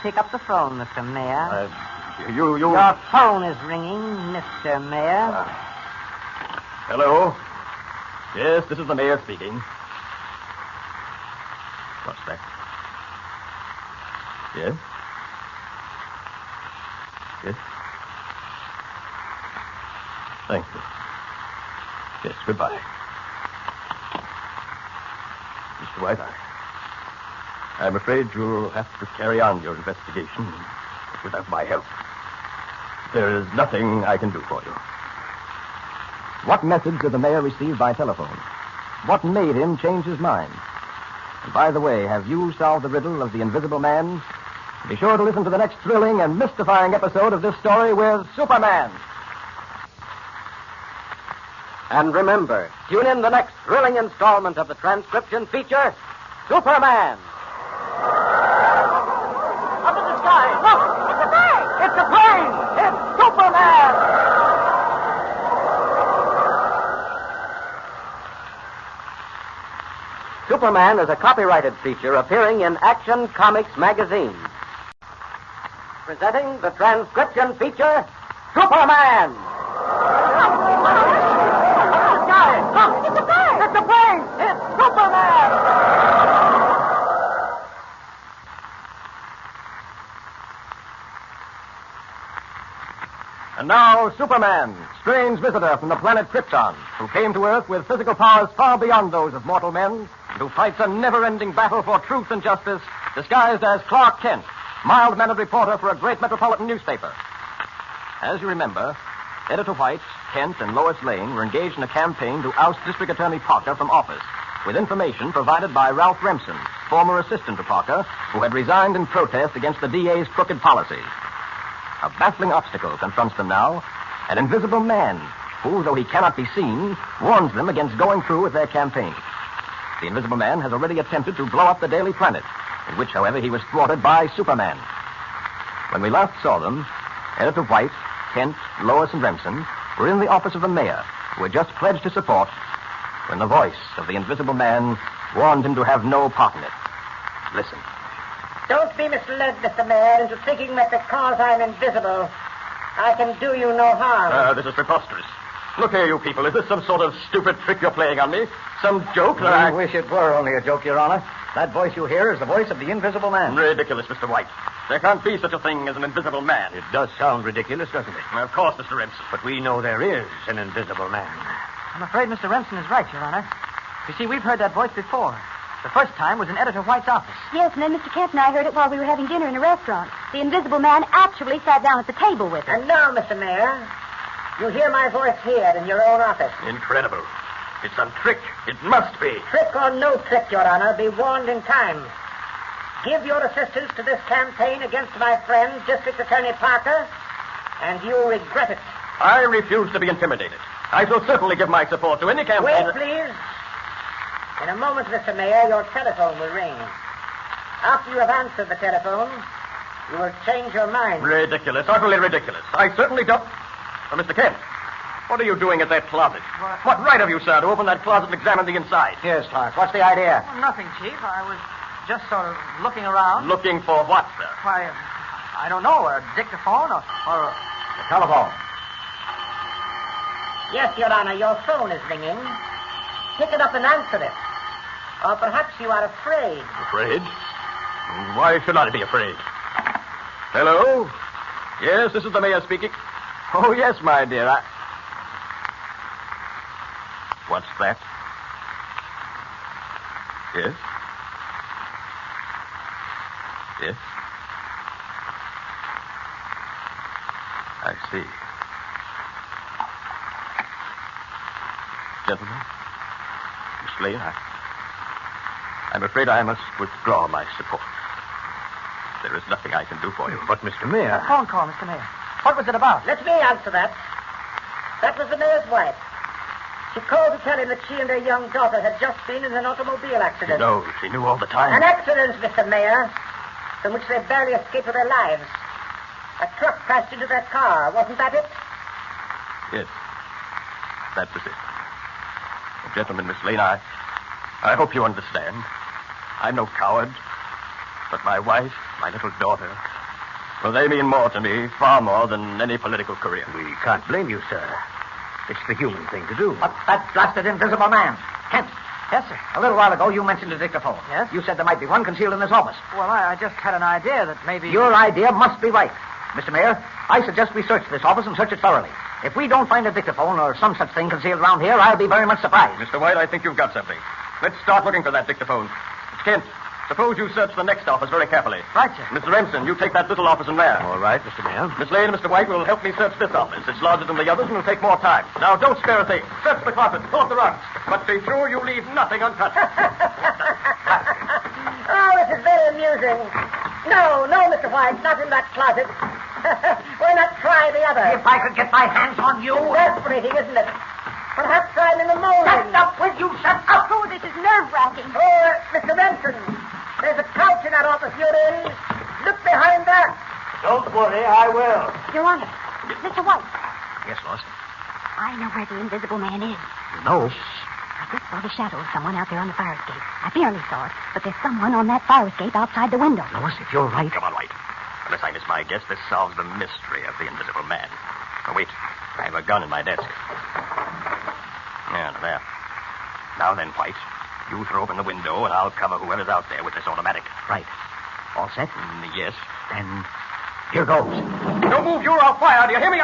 Pick up the phone, Mr. Mayor. Your phone is ringing, Mr. Mayor. Hello? Yes, this is the mayor speaking. What's that? Yes? Yes? Thank you. Yes, goodbye. Mr. White, I'm afraid you'll have to carry on your investigation without my help. There is nothing I can do for you. What message did the mayor receive by telephone? What made him change his mind? And by the way, have you solved the riddle of the invisible man? Be sure to listen to the next thrilling and mystifying episode of this story with Superman. And remember, tune in the next thrilling installment of the transcription feature, Superman. Up in the sky! Look! It's a plane! It's a plane! It's Superman! Superman is a copyrighted feature appearing in Action Comics magazine. Presenting the transcription feature, Superman! Look! It's a plane! It's a plane! It's Superman! And now, Superman, strange visitor from the planet Krypton, who came to Earth with physical powers far beyond those of mortal men, and who fights a never-ending battle for truth and justice, disguised as Clark Kent, mild-mannered reporter for a great metropolitan newspaper. As you remember, Editor White, Kent, and Lois Lane were engaged in a campaign to oust District Attorney Parker from office, with information provided by Ralph Remsen, former assistant to Parker, who had resigned in protest against the DA's crooked policy. A baffling obstacle confronts them now. An invisible man who, though he cannot be seen, warns them against going through with their campaign. The invisible man has already attempted to blow up the Daily Planet, in which, however, he was thwarted by Superman. When we last saw them, Editor White, Kent, Lois, and Remsen were in the office of the mayor, who had just pledged his support, when the voice of the invisible man warned him to have no part in it. Listen. Don't be misled, Mr. Mayor, into thinking that because I'm invisible, I can do you no harm. This is preposterous. Look here, you people. Is this some sort of stupid trick you're playing on me? Some joke that I wish it were only a joke, Your Honor. That voice you hear is the voice of the invisible man. Ridiculous, Mr. White. There can't be such a thing as an invisible man. It does sound ridiculous, doesn't it? Of course, Mr. Remsen. But we know there is an invisible man. I'm afraid Mr. Remsen is right, Your Honor. You see, we've heard that voice before. The first time was in Editor White's office. Yes, and then Mr. Kent and I heard it while we were having dinner in a restaurant. The invisible man actually sat down at the table with us. And now, Mr. Mayor, you hear my voice here in your own office. Incredible. It's some trick. It must be. Trick or no trick, Your Honor, be warned in time. Give your assistance to this campaign against my friend, District Attorney Parker, and you'll regret it. I refuse to be intimidated. I shall certainly give my support to any campaign... Wait, please. In a moment, Mr. Mayor, your telephone will ring. After you have answered the telephone, you will change your mind. Ridiculous. Utterly ridiculous. I certainly don't... Mr. Kent, what are you doing at that closet? What right have you, sir, to open that closet and examine the inside? Yes, Clark. What's the idea? Well, nothing, Chief. I was just sort of looking around. Looking for what, sir? Why, I don't know. A dictaphone or a telephone. Yes, Your Honor, your phone is ringing. Pick it up and answer it. Or perhaps you are afraid. Afraid? Why should I be afraid? Hello? Yes, this is the mayor speaking. Oh, yes, my dear. What's that? Yes? Yes? I see. Gentlemen, Miss Lane, I'm afraid I must withdraw my support. There is nothing I can do for you. But, Mr. Mayor... A phone call, Mr. Mayor. What was it about? Let me answer that. That was the mayor's wife. She called to tell him that she and her young daughter had just been in an automobile accident. No, she knew all the time. An accident, Mr. Mayor, from which they barely escaped with their lives. A truck crashed into their car. Wasn't that it? Yes. That was it. Gentlemen, Miss Lane, I hope you understand. I'm no coward. But my wife, my little daughter, well, they mean more to me, far more than any political career. We can't blame you, sir. It's the human thing to do. What's that blasted invisible man? Kent. Yes, sir. A little while ago, you mentioned a dictaphone. Yes? You said there might be one concealed in this office. Well, I just had an idea that maybe... Your idea must be right. Mr. Mayor, I suggest we search this office and search it thoroughly. If we don't find a dictaphone or some such thing concealed around here, I'll be very much surprised. Mr. White, I think you've got something. Let's start looking for that dictaphone. It's Kent. Suppose you search the next office very carefully. Right, sir. Mr. Remsen, you take that little office in there. All right, Mr. Mayor. Miss Lane and Mr. White will help me search this office. It's larger than the others and will take more time. Now, don't spare a thing. Search the closet. Pull up the rugs. But be sure you leave nothing untouched. Oh, this is very amusing. No, Mr. White, not in that closet. Why not try the other? If I could get my hands on you... Exasperating, isn't it? Perhaps I'm in the mold. Shut up, will you? Shut up! Oh, this is nerve-wracking. Oh, Mr. Benson, there's a couch in that office you're in. Look behind that. Don't worry, I will. Your Honor, Mr. White, Yes, Lois? I know where the invisible man is. You know? I just saw the shadow of someone out there on the fire escape. I barely saw it, but there's someone on that fire escape outside the window. Lois, if you're right... Come on, White. Unless I miss my guess, this solves the mystery of the invisible man. Oh, wait. I have a gun in my desk. Yeah, there. Now then, White, you throw open the window, and I'll cover whoever's out there with this automatic. Right. All set? Yes. Then here goes. Don't move, you or I'll fire. Do you hear me?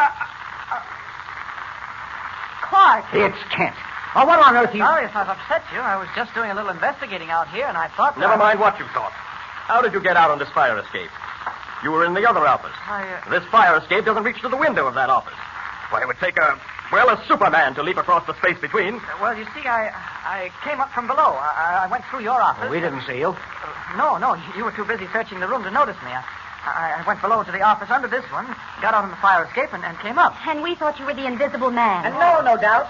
Clark. It's Kent. Oh, what on earth you... Sorry if I've upset you. I was just doing a little investigating out here, and I thought... Never mind what you thought. How did you get out on this fire escape? You were in the other office. This fire escape doesn't reach to the window of that office. Why, it would take a Superman to leap across the space between. Well, you see, I came up from below. I went through your office. We didn't see you. No, you were too busy searching the room to notice me. I went below to the office under this one, got out on the fire escape, and came up. And we thought you were the invisible man. And no doubt.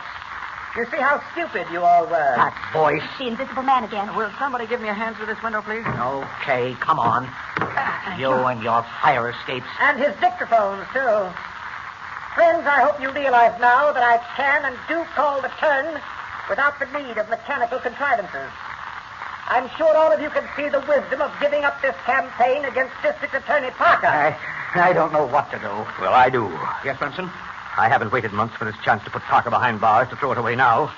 You see how stupid you all were. That voice. The invisible man again. Will somebody give me a hand through this window, please? Okay, come on. You and your fire escapes. And his dictaphones, too. Friends, I hope you realize now that I can and do call the turn without the need of mechanical contrivances. I'm sure all of you can see the wisdom of giving up this campaign against District Attorney Parker. I don't know what to do. Well, I do. Yes, Benson? I haven't waited months for this chance to put Parker behind bars to throw it away now.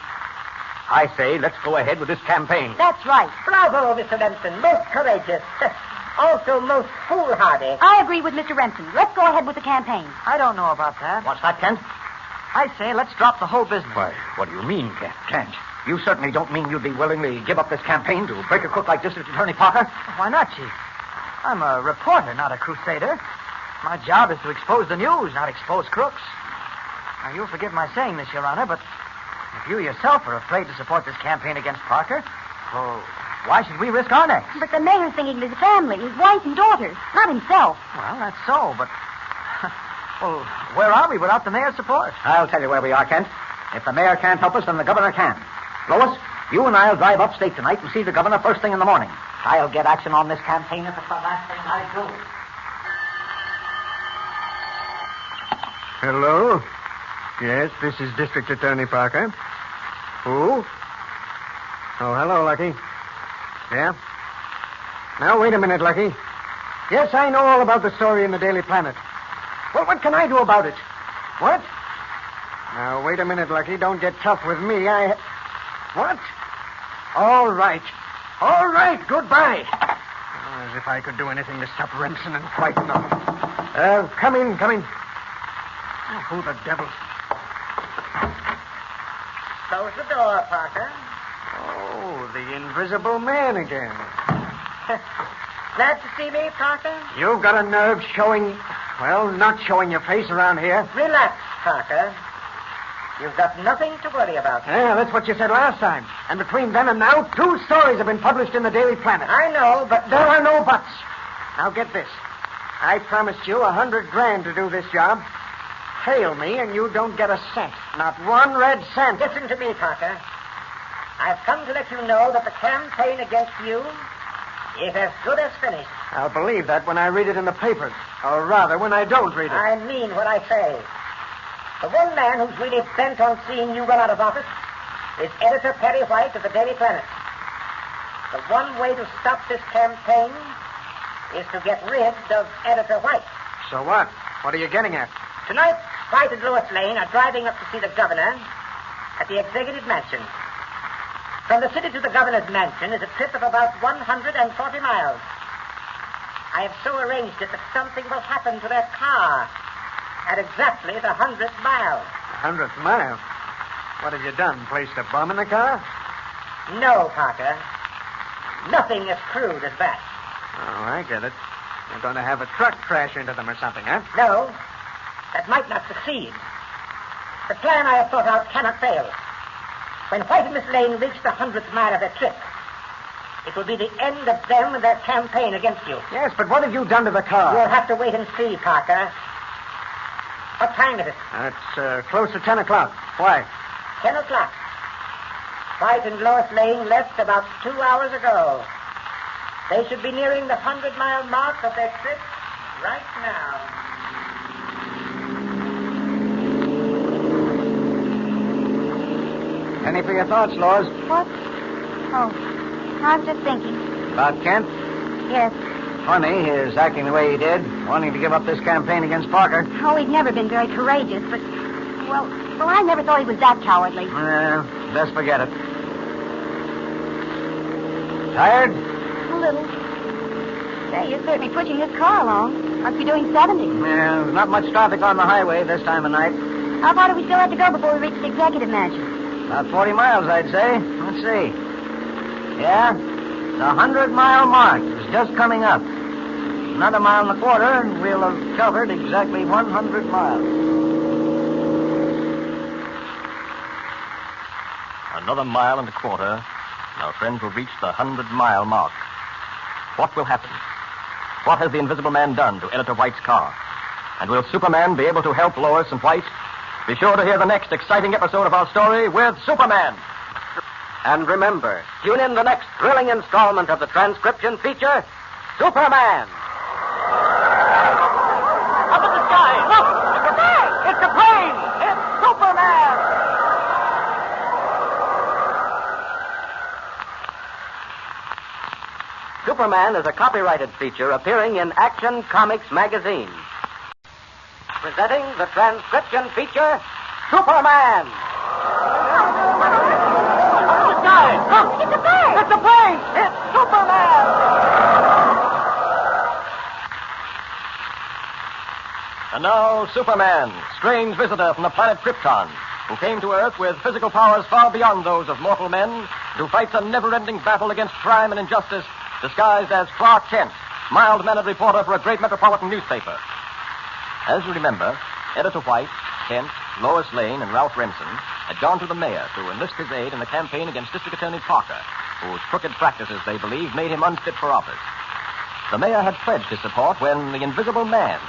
I say, let's go ahead with this campaign. That's right. Bravo, Mr. Remsen. Most courageous. Also most foolhardy. I agree with Mr. Remsen. Let's go ahead with the campaign. I don't know about that. What's that, Kent? I say let's drop the whole business. Why, what do you mean, Kent? Kent, you certainly don't mean you'd be willing to give up this campaign to break a crook like District Attorney Parker? Why not, Chief? I'm a reporter, not a crusader. My job is to expose the news, not expose crooks. Now, you'll forgive my saying this, Your Honor, but if you yourself are afraid to support this campaign against Parker, well, why should we risk our necks? But the mayor's thinking of his family, his wife and daughters, not himself. Well, that's so, but... Well, where are we without the mayor's support? I'll tell you where we are, Kent. If the mayor can't help us, then the governor can. Lois, you and I'll drive upstate tonight and see the governor first thing in the morning. I'll get action on this campaign if it's the last thing I do. Hello? Yes, this is District Attorney Parker. Who? Oh, hello, Lucky. Yeah? Now, wait a minute, Lucky. Yes, I know all about the story in the Daily Planet. Well, what can I do about it? What? Now, wait a minute, Lucky. Don't get tough with me. What? All right. All right, goodbye. Oh, as if I could do anything to stop Remsen and frighten them. Come in, come in. Oh, who the devil? Close the door, Parker. Oh, the invisible man again. Glad to see me, Parker? You've got a nerve showing... Well, not showing your face around here. Relax, Parker. You've got nothing to worry about. Yeah, that's what you said last time. And between then and now, 2 stories have been published in the Daily Planet. I know, but... There are no buts. Now get this. I promised you $100,000 to do this job. Fail me, and you don't get a cent. Not one red cent. Listen to me, Parker. I've come to let you know that the campaign against you is as good as finished. I'll believe that when I read it in the papers. Or rather, when I don't read it. I mean what I say. The one man who's really bent on seeing you run out of office is Editor Perry White of the Daily Planet. The one way to stop this campaign is to get rid of Editor White. So what? What are you getting at? Tonight, White and Lois Lane are driving up to see the governor at the Executive Mansion. From the city to the governor's mansion is a trip of about 140 miles. I have so arranged it that something will happen to their car at exactly the 100th mile. 100th mile? What have you done? Placed a bomb in the car? No, Parker. Nothing as crude as that. Oh, I get it. You're going to have a truck crash into them or something, huh? No, that might not succeed. The plan I have thought out cannot fail. When White and Miss Lane reach the 100th mile of their trip, it will be the end of them and their campaign against you. Yes, but what have you done to the car? You'll have to wait and see, Parker. What time is it? It's close to 10 o'clock. Why? 10 o'clock. White and Lois Lane left about 2 hours ago. They should be nearing the 100-mile mark of their trip right now. Any for your thoughts, Lois? What? Oh, I was just thinking. About Kent? Yes. Funny, his acting the way he did, wanting to give up this campaign against Parker. Oh, he'd never been very courageous, but... Well, I never thought he was that cowardly. Best forget it. Tired? A little. Say, you're certainly pushing this car along. Must be doing 70. Yeah, there's not much traffic on the highway this time of night. How far do we still have to go before we reach the executive mansion? About 40 miles, I'd say. Let's see. Yeah, the 100-mile mark is just coming up. Another mile and a quarter, and we'll have covered exactly 100 miles. Another mile and a quarter, and our friends will reach the 100-mile mark. What will happen? What has the Invisible Man done to Editor White's car? And will Superman be able to help Lois and White? Be sure to hear the next exciting episode of our story with Superman. And remember, tune in the next thrilling installment of the transcription feature, Superman. Up in the sky! Look! It's a plane! It's a plane! It's Superman! Superman is a copyrighted feature appearing in Action Comics magazine. Presenting the transcription feature, Superman. Guys, look! It's a plane! It's a plane! It's Superman! And now, Superman, strange visitor from the planet Krypton, who came to Earth with physical powers far beyond those of mortal men, who fights a never-ending battle against crime and injustice, disguised as Clark Kent, mild-mannered reporter for a great metropolitan newspaper. As you remember, Editor White, Kent, Lois Lane, and Ralph Remsen had gone to the mayor to enlist his aid in the campaign against District Attorney Parker, whose crooked practices, they believed, made him unfit for office. The mayor had pledged his support when the Invisible Man,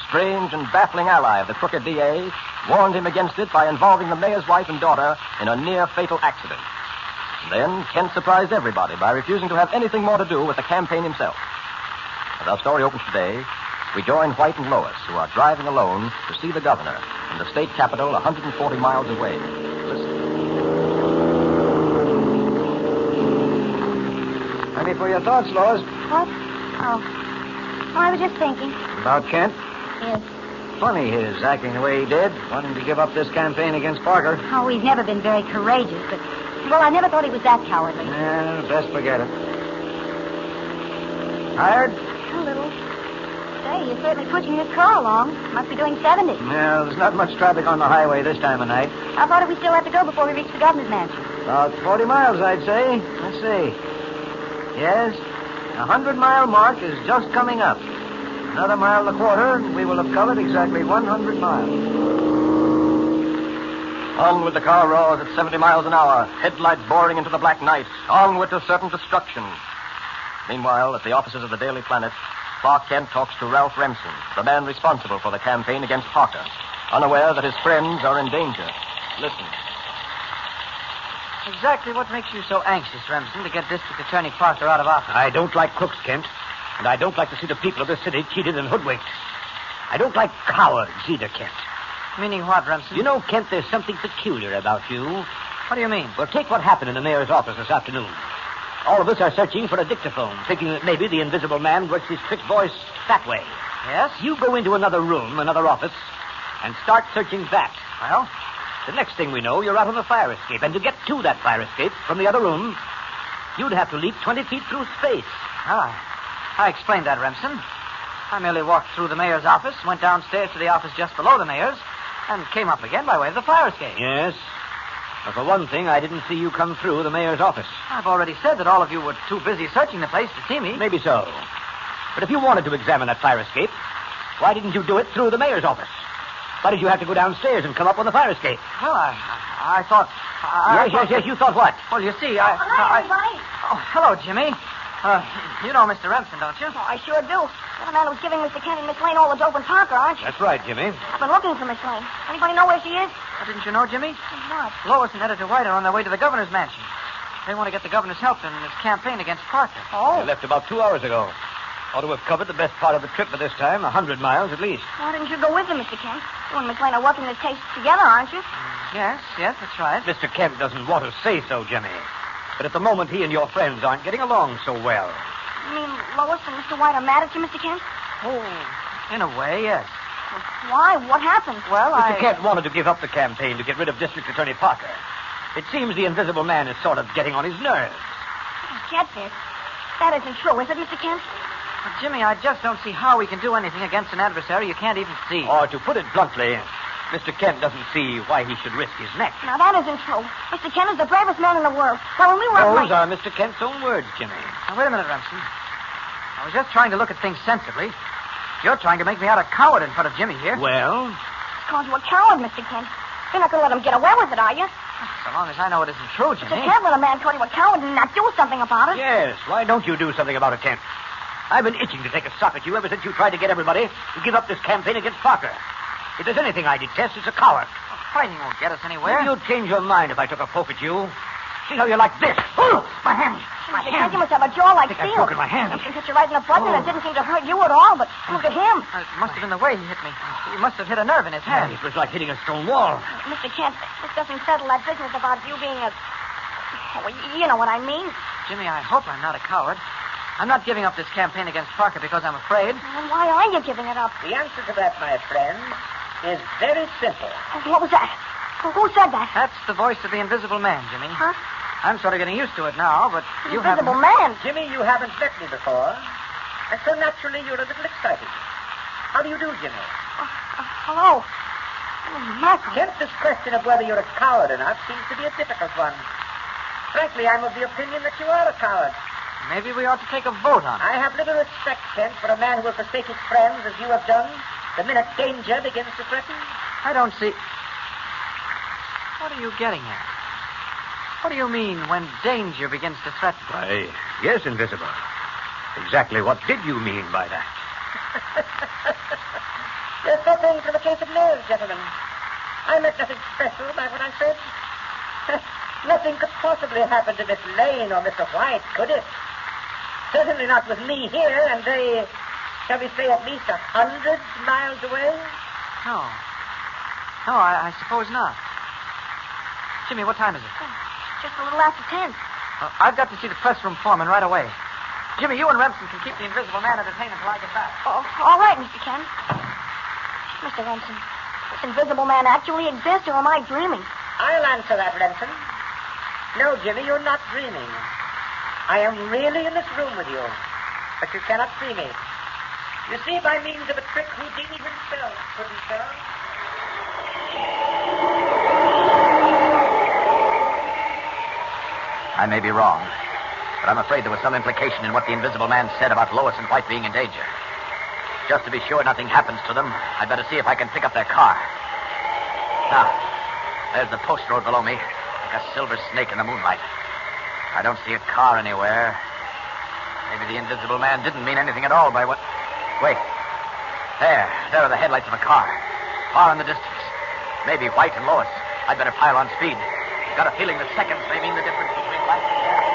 strange and baffling ally of the crooked DA, warned him against it by involving the mayor's wife and daughter in a near-fatal accident. Then Kent surprised everybody by refusing to have anything more to do with the campaign himself. As our story opens today, we join White and Lois, who are driving alone to see the governor in the state capital 140 miles away. Listen. Ready for your thoughts, Lois? What? Oh, I was just thinking. About Kent? Yes. Funny his acting the way he did, wanting to give up this campaign against Parker. Oh, he's never been very courageous, but... Well, I never thought he was that cowardly. Yeah, best forget it. Tired? A little. Say, you're certainly pushing his car along. Must be doing 70. No, there's not much traffic on the highway this time of night. How far do we still have to go before we reach the governor's mansion? About 40 miles, I'd say. Let's see. Yes, the 100-mile mark is just coming up. Another mile and a quarter, and we will have covered exactly 100 miles. Onward the car roars at 70 miles an hour, headlights boring into the black night, onward to certain destruction. Meanwhile, at the offices of the Daily Planet, Clark Kent talks to Ralph Remsen, the man responsible for the campaign against Parker, unaware that his friends are in danger. Listen. Exactly what makes you so anxious, Remsen, to get District Attorney Parker out of office? I don't like crooks, Kent. And I don't like to see the people of this city cheated and hoodwinked. I don't like cowards either, Kent. Meaning what, Remsen? You know, Kent, there's something peculiar about you. What do you mean? Well, take what happened in the mayor's office this afternoon. All of us are searching for a dictaphone, thinking that maybe the Invisible Man works his trick voice that way. Yes? You go into another room, another office, and start searching that. Well? The next thing we know, you're out on the fire escape. And to get to that fire escape from the other room, you'd have to leap 20 feet through space. Well, I explained that, Remsen. I merely walked through the mayor's office, went downstairs to the office just below the mayor's, and came up again by way of the fire escape. Yes. But for one thing, I didn't see you come through the mayor's office. I've already said that all of you were too busy searching the place to see me. Maybe so. But if you wanted to examine that fire escape, why didn't you do it through the mayor's office? Why did you have to go downstairs and come up with the fire escape? Well, I thought... Yes, you thought what? Well, you see, Hi, everybody. Oh, hello, Jimmy. You know Mr. Remsen, don't you? Oh, I sure do. You're the man who was giving Mr. Kent and Miss Lane all the dope in Parker, aren't you? That's right, Jimmy. I've been looking for Miss Lane. Anybody know where she is? Oh, didn't you know, Jimmy? What? Lois and Editor White are on their way to the governor's mansion. They want to get the governor's help in his campaign against Parker. Oh. They left about 2 hours ago. Ought to have covered the best part of the trip by this time, 100 miles at least. Why didn't you go with them, Mr. Kent? You and Miss Lane are working this case together, aren't you? Yes, that's right. Mr. Kent doesn't want to say so, Jimmy. But at the moment, he and your friends aren't getting along so well. You mean Lois and Mr. White are mad at you, Mr. Kent? Oh, in a way, yes. Why? What happened? Well, Mr. Kent wanted to give up the campaign to get rid of District Attorney Parker. It seems the Invisible Man is sort of getting on his nerves. I don't get this. That isn't true, is it, Mr. Kent? Well, Jimmy, I just don't see how we can do anything against an adversary you can't even see. Or to put it bluntly, Mr. Kent doesn't see why he should risk his neck. Now, that isn't true. Mr. Kent is the bravest man in the world. Well, when we were... Those are Mr. Kent's own words, Jimmy. Now, wait a minute, Remsen. I was just trying to look at things sensibly. You're trying to make me out a coward in front of Jimmy here. Well? He's called you a coward, Mr. Kent. You're not going to let him get away with it, are you? So long as I know it isn't true, Jimmy. You can't let a man call you a coward and not do something about it. Yes. Why don't you do something about it, Kent? I've been itching to take a sock at you ever since you tried to get everybody to give up this campaign against Parker. If there's anything I detest, it's a coward. Fighting won't get us anywhere. Maybe you'd change your mind if I took a poke at you. See how you like this. Oh, my hand. My hand. You must have a jaw like I think I've steel. broken my hand. I can hit you right in the butt, and it didn't seem to hurt you at all, but look at him. It must have been the way he hit me. He must have hit a nerve in his hand. It was like hitting a stone wall. Mr. Kent, this doesn't settle that business about you being a... Well, you know what I mean. Jimmy, I hope I'm not a coward. I'm not giving up this campaign against Parker because I'm afraid. Then why are you giving it up? The answer to that, my friend, is very simple. What was that? Who said that? That's the voice of the Invisible Man, Jimmy. Huh? I'm sort of getting used to it now, but The you haven't... Invisible Man? Jimmy, you haven't met me before, and so naturally you're a little excited. How do you do, Jimmy? Hello. Oh, Michael. Kent, this question of whether you're a coward or not seems to be a difficult one. Frankly, I'm of the opinion that you are a coward. Maybe we ought to take a vote on it. I have little respect, Kent, for a man who will forsake his friends as you have done the minute danger begins to threaten. I don't see... What are you getting at? What do you mean when danger begins to threaten? Why, yes, Invisible. Exactly what did you mean by that? You're suffering from a case of nerves, gentlemen. I meant nothing special by what I said. Nothing could possibly happen to Miss Lane or Mr. White, could it? Certainly not with me here, and they, shall we say, at least 100 miles away. No. No, I suppose not. Jimmy, what time is it? Just a little after 10. I've got to see the press room foreman right away. Jimmy, you and Remsen can keep the Invisible Man entertained until I get back. Oh, all right, Mr. Kent. Mr. Remsen, this Invisible Man actually exists, or am I dreaming? I'll answer that, Remsen. No, Jimmy, you're not dreaming. I am really in this room with you, but you cannot see me. You see, by means of a trick Houdini himself couldn't tell. I may be wrong, but I'm afraid there was some implication in what the Invisible Man said about Lois and White being in danger. Just to be sure nothing happens to them, I'd better see if I can pick up their car. Now, there's the post road below me, like a silver snake in the moonlight. I don't see a car anywhere. Maybe the Invisible Man didn't mean anything at all by what... Wait. There are the headlights of a car. Far in the distance. Maybe White and Lois. I'd better pile on speed. Got a feeling that seconds may mean the difference between life and death.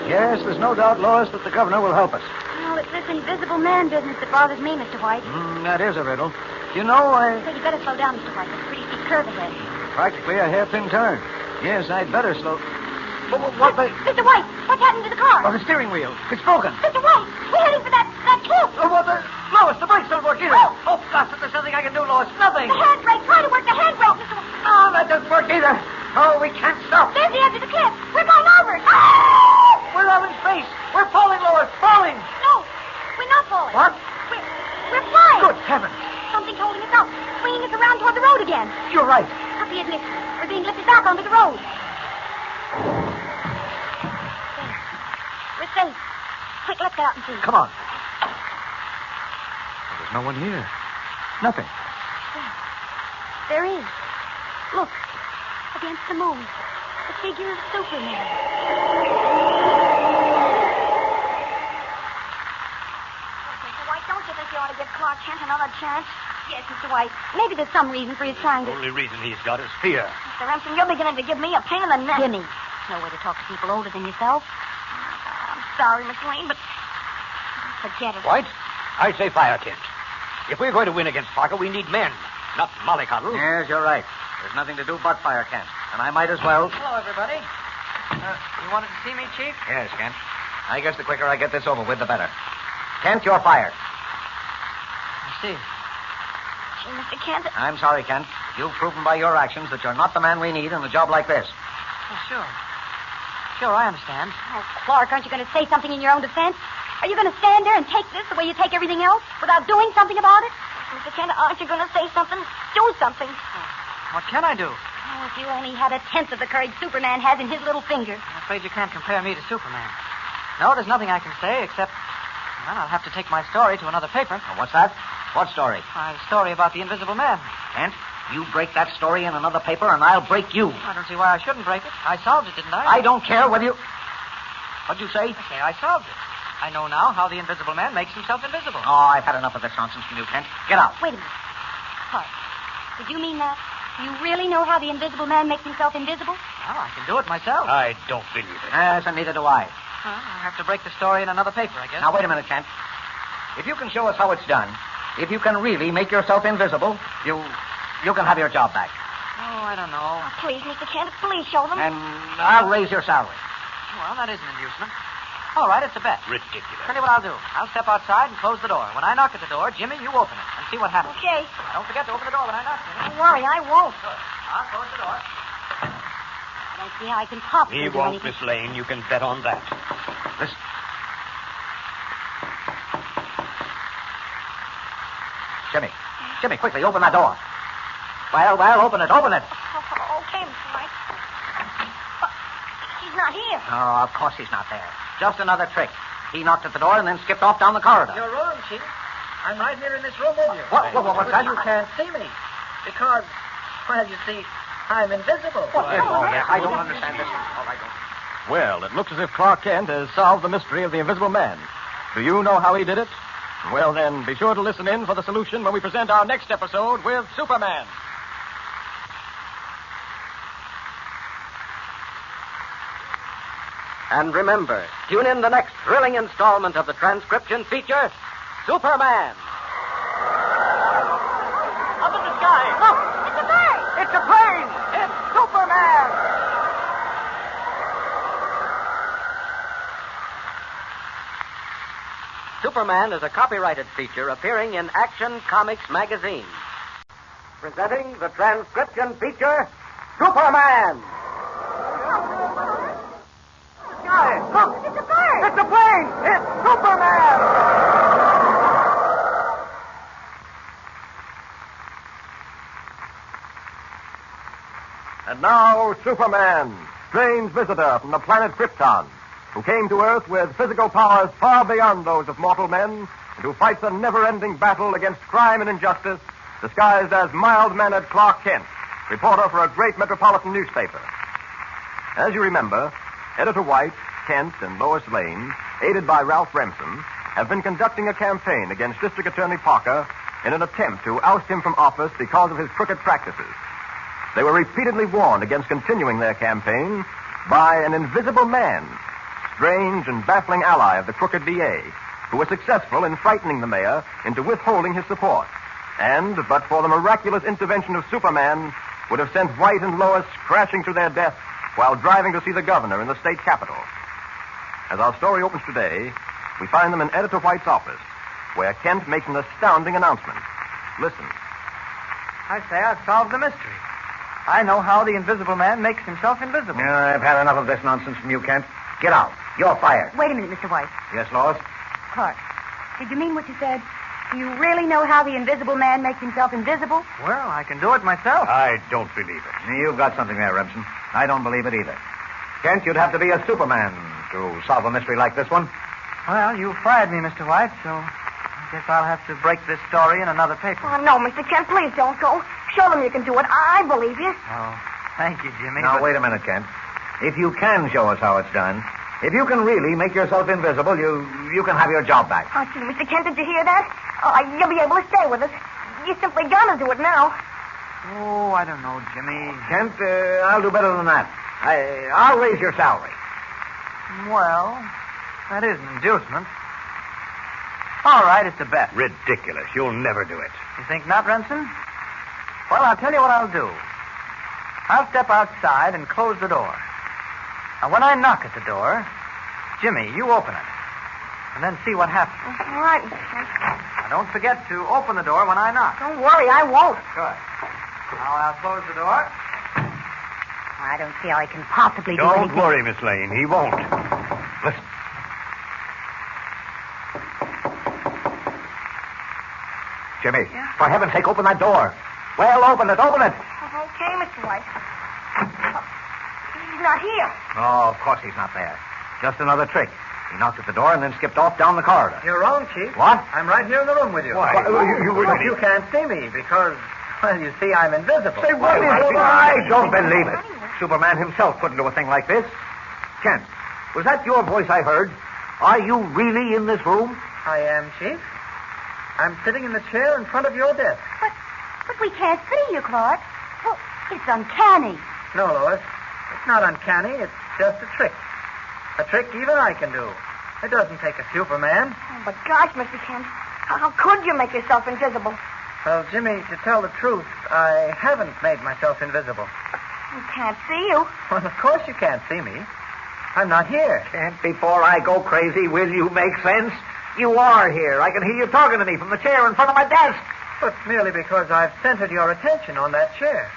Yes, there's no doubt, Lois, that the governor will help us. Well, it's this Invisible Man business that bothers me, Mr. White. That is a riddle. You know, So you better slow down, Mr. White. There's a pretty steep curve ahead. practically a hairpin turn. Yes, I'd better slow... What the... Mr. White, what's happened to the car? Oh, the steering wheel. It's broken. Mr. White, we're heading for that cliff. Oh, what the... Lois, the brakes don't work either. Oh, gosh, if there's something I can do, Lois. Nothing. The handbrake. Try to work the handbrake, Mr. White. Oh, that doesn't work either. Oh, we can't stop. There's the edge of the cliff. We're going over it. We're out in space. We're falling, Lois. Falling. No, we're not falling. What? We're flying. Good heavens. Something's holding us up, swinging us around toward the road again. You're right. Up the ignition. We're being lifted back onto the road. We're safe. Quick, let's get out and see. Come on. There's no one here. Nothing. There is. Look, against the moon, the figure of Superman. Mr. White, don't you think you ought to give Clark Kent another chance? Yes, Mr. White. Maybe there's some reason for his trying The to... only reason he's got is fear. Mr. Remsen, you're beginning to give me a pain in the neck. Jimmy, there's no way to talk to people older than yourself. I'm sorry, Miss Lane, but forget it. White, I say fire, Kent. If we're going to win against Parker, we need men, not mollycoddles. Yes, you're right. There's nothing to do but fire, Kent. And I might as well... Hello, everybody. You wanted to see me, Chief? Yes, Kent. I guess the quicker I get this over with, the better. Kent, you're fired. I see. Gee, Mr. Kent. I'm sorry, Kent. You've proven by your actions that you're not the man we need in a job like this. Oh, sure. Sure, I understand. Oh, Clark, aren't you going to say something in your own defense? Are you going to stand there and take this the way you take everything else without doing something about it? Mr. Kent, aren't you going to say something? Do something. What can I do? Oh, if you only had a tenth of the courage Superman has in his little finger. I'm afraid you can't compare me to Superman. No, there's nothing I can say except... Well, I'll have to take my story to another paper. Oh, what's that? What story? A story about the Invisible Man. Kent, You break that story in another paper, and I'll break you. I don't see why I shouldn't break it. I solved it, didn't I? I don't care whether you... What'd you say? Okay, I solved it. I know now how the invisible man makes himself invisible. Oh, I've had enough of this nonsense from you, Kent. Get out. Wait a minute. Hart, did you mean that? You really know how the invisible man makes himself invisible? Well, I can do it myself. I don't believe it. Yes, and neither do I. Well, I'll have to break the story in another paper, I guess. Now, wait a minute, Kent. If you can show us how it's done, if you can really make yourself invisible, you can have your job back. Oh, I don't know. Oh, please, Mr. Kent, please show them. And I'll raise your salary. Well, that is an inducement. All right, it's a bet. Ridiculous. Tell you what I'll do. I'll step outside and close the door. When I knock at the door, Jimmy, you open it and see what happens. Okay. Don't forget to open the door when I knock. Don't worry, I won't. Good. I'll close the door. I don't see how I can possibly He do won't, anything. Miss Lane. You can bet on that. Listen. Jimmy, quickly, open that door. Well, open it. Oh, okay, Mr. White. But he's not here. Oh, of course he's not there. Just another trick. He knocked at the door and then skipped off down the corridor. You're wrong, Chief. I'm right here in this room with you. What's that? You can't see me. Because, well, you see, I'm invisible. I don't understand this. All right, don't. Well, it looks as if Clark Kent has solved the mystery of the Invisible Man. Do you know how he did it? Well, then, be sure to listen in for the solution when we present our next episode with Superman. And remember, tune in the next thrilling installment of the transcription feature, Superman. Up in the sky. Look! It's a bird! It's a plane! It's Superman! Superman is a copyrighted feature appearing in Action Comics magazine. Presenting the transcription feature, Superman. Look! It's a bird! It's a plane! It's Superman! And now, Superman, strange visitor from the planet Krypton, who came to Earth with physical powers far beyond those of mortal men, and who fights a never-ending battle against crime and injustice, disguised as mild-mannered Clark Kent, reporter for a great metropolitan newspaper. As you remember, Editor White, Kent, and Lois Lane, aided by Ralph Remsen, have been conducting a campaign against District Attorney Parker in an attempt to oust him from office because of his crooked practices. They were repeatedly warned against continuing their campaign by an invisible man, strange and baffling ally of the crooked DA, who was successful in frightening the mayor into withholding his support, and, but for the miraculous intervention of Superman, would have sent White and Lois crashing to their death while driving to see the governor in the state capitol. As our story opens today, we find them in Editor White's office, where Kent makes an astounding announcement. Listen. I say I've solved the mystery. I know how the invisible man makes himself invisible. I've had enough of this nonsense from you, Kent. Get out. You're fired. Wait a minute, Mr. White. Yes, Lois? Clark, did you mean what you said? Do you really know how the invisible man makes himself invisible? Well, I can do it myself. I don't believe it. You've got something there, Remsen. I don't believe it either. Kent, you'd have to be a Superman to solve a mystery like this one. Well, you fired me, Mr. White, so I guess I'll have to break this story in another paper. Oh, no, Mr. Kent, please don't go. Show them you can do it. I believe you. Oh, thank you, Jimmy. Now, but- wait a minute, Kent. If you can show us how it's done, if you can really make yourself invisible, you can have your job back. Oh, gee, Mr. Kent, did you hear that? Oh, you'll be able to stay with us. You simply gotta do it now. Oh, I don't know, Jimmy. Kent, I'll do better than that. I'll raise your salary. Well, that is an inducement. All right, it's a bet. Ridiculous. You'll never do it. You think not, Remsen? Well, I'll tell you what I'll do. I'll step outside and close the door. Now, when I knock at the door, Jimmy, you open it. And then see what happens. All right, Mr. Kent. Now, don't forget to open the door when I knock. Don't worry, I won't. Good. Now, I'll close the door. I don't see how I can possibly do Don't anything. worry, Miss Lane. He won't. Listen. Jimmy, for heaven's sake, open that door. Well, open it. Okay, Mr. White. He's not here. Oh, of course he's not there. Just another trick. He knocked at the door and then skipped off down the corridor. You're wrong, Chief. What? I'm right here in the room with you. Why? But you can't see me because Well, you see, I'm invisible. Say, what is it? I don't believe it. Superman himself couldn't do a thing like this. Kent, was that your voice I heard? Are you really in this room? I am, Chief. I'm sitting in the chair in front of your desk. But we can't see you, Clark. Well, it's uncanny. No, Lois. It's not uncanny. It's just a trick. A trick even I can do. It doesn't take a Superman. Oh, but gosh, Mr. Kent, how could you make yourself invisible? Well, Jimmy, to tell the truth, I haven't made myself invisible. We can't see you. Well, of course you can't see me. I'm not here. Kent, before I go crazy, will you make sense? You are here. I can hear you talking to me from the chair in front of my desk. But merely because I've centered your attention on that chair.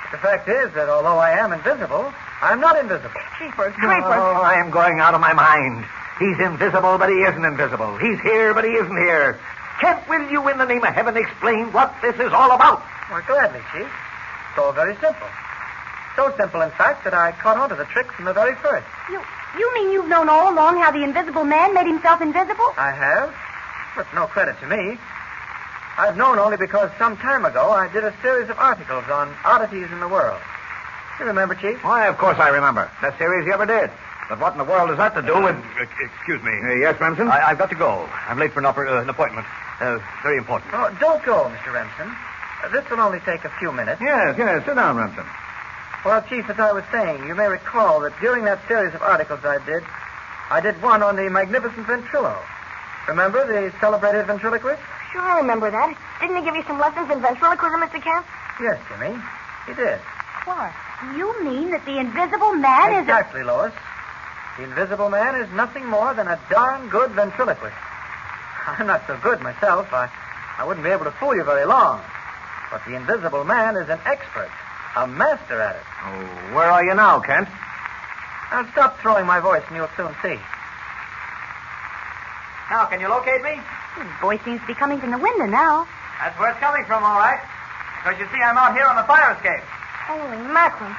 But the fact is that although I am invisible, I'm not invisible. Creepers. Oh, I am going out of my mind. He's invisible, but he isn't invisible. He's here, but he isn't here. Kent, will you, in the name of heaven, explain what this is all about? Well, gladly, Chief. It's all very simple. So simple, in fact, that I caught on to the trick from the very first. You mean you've known all along how the Invisible Man made himself invisible? I have, but no credit to me. I've known only because some time ago I did a series of articles on oddities in the world. You remember, Chief? Why, of course I remember. Best series you ever did. But what in the world has that to do with... Excuse me. Yes, Remsen? I've got to go. I'm late for an appointment. Very important. Oh, don't go, Mr. Remsen. This will only take a few minutes. Yes. Sit down, Remsen. Well, Chief, as I was saying, you may recall that during that series of articles I did one on the magnificent ventrilo. Remember the celebrated ventriloquist? Sure, I remember that. Didn't he give you some lessons in ventriloquism, Mr. Kent? Yes, Jimmy. He did. Clark, you mean that the Invisible Man is... Exactly, Lois. The Invisible Man is nothing more than a darn good ventriloquist. I'm not so good myself. I wouldn't be able to fool you very long. But the Invisible Man is an expert, a master at it. Oh, where are you now, Kent? I'll stop throwing my voice and you'll soon see. Now, can you locate me? His voice seems to be coming from the window now. That's where it's coming from, all right. Because you see, I'm out here on the fire escape. Holy mackerel.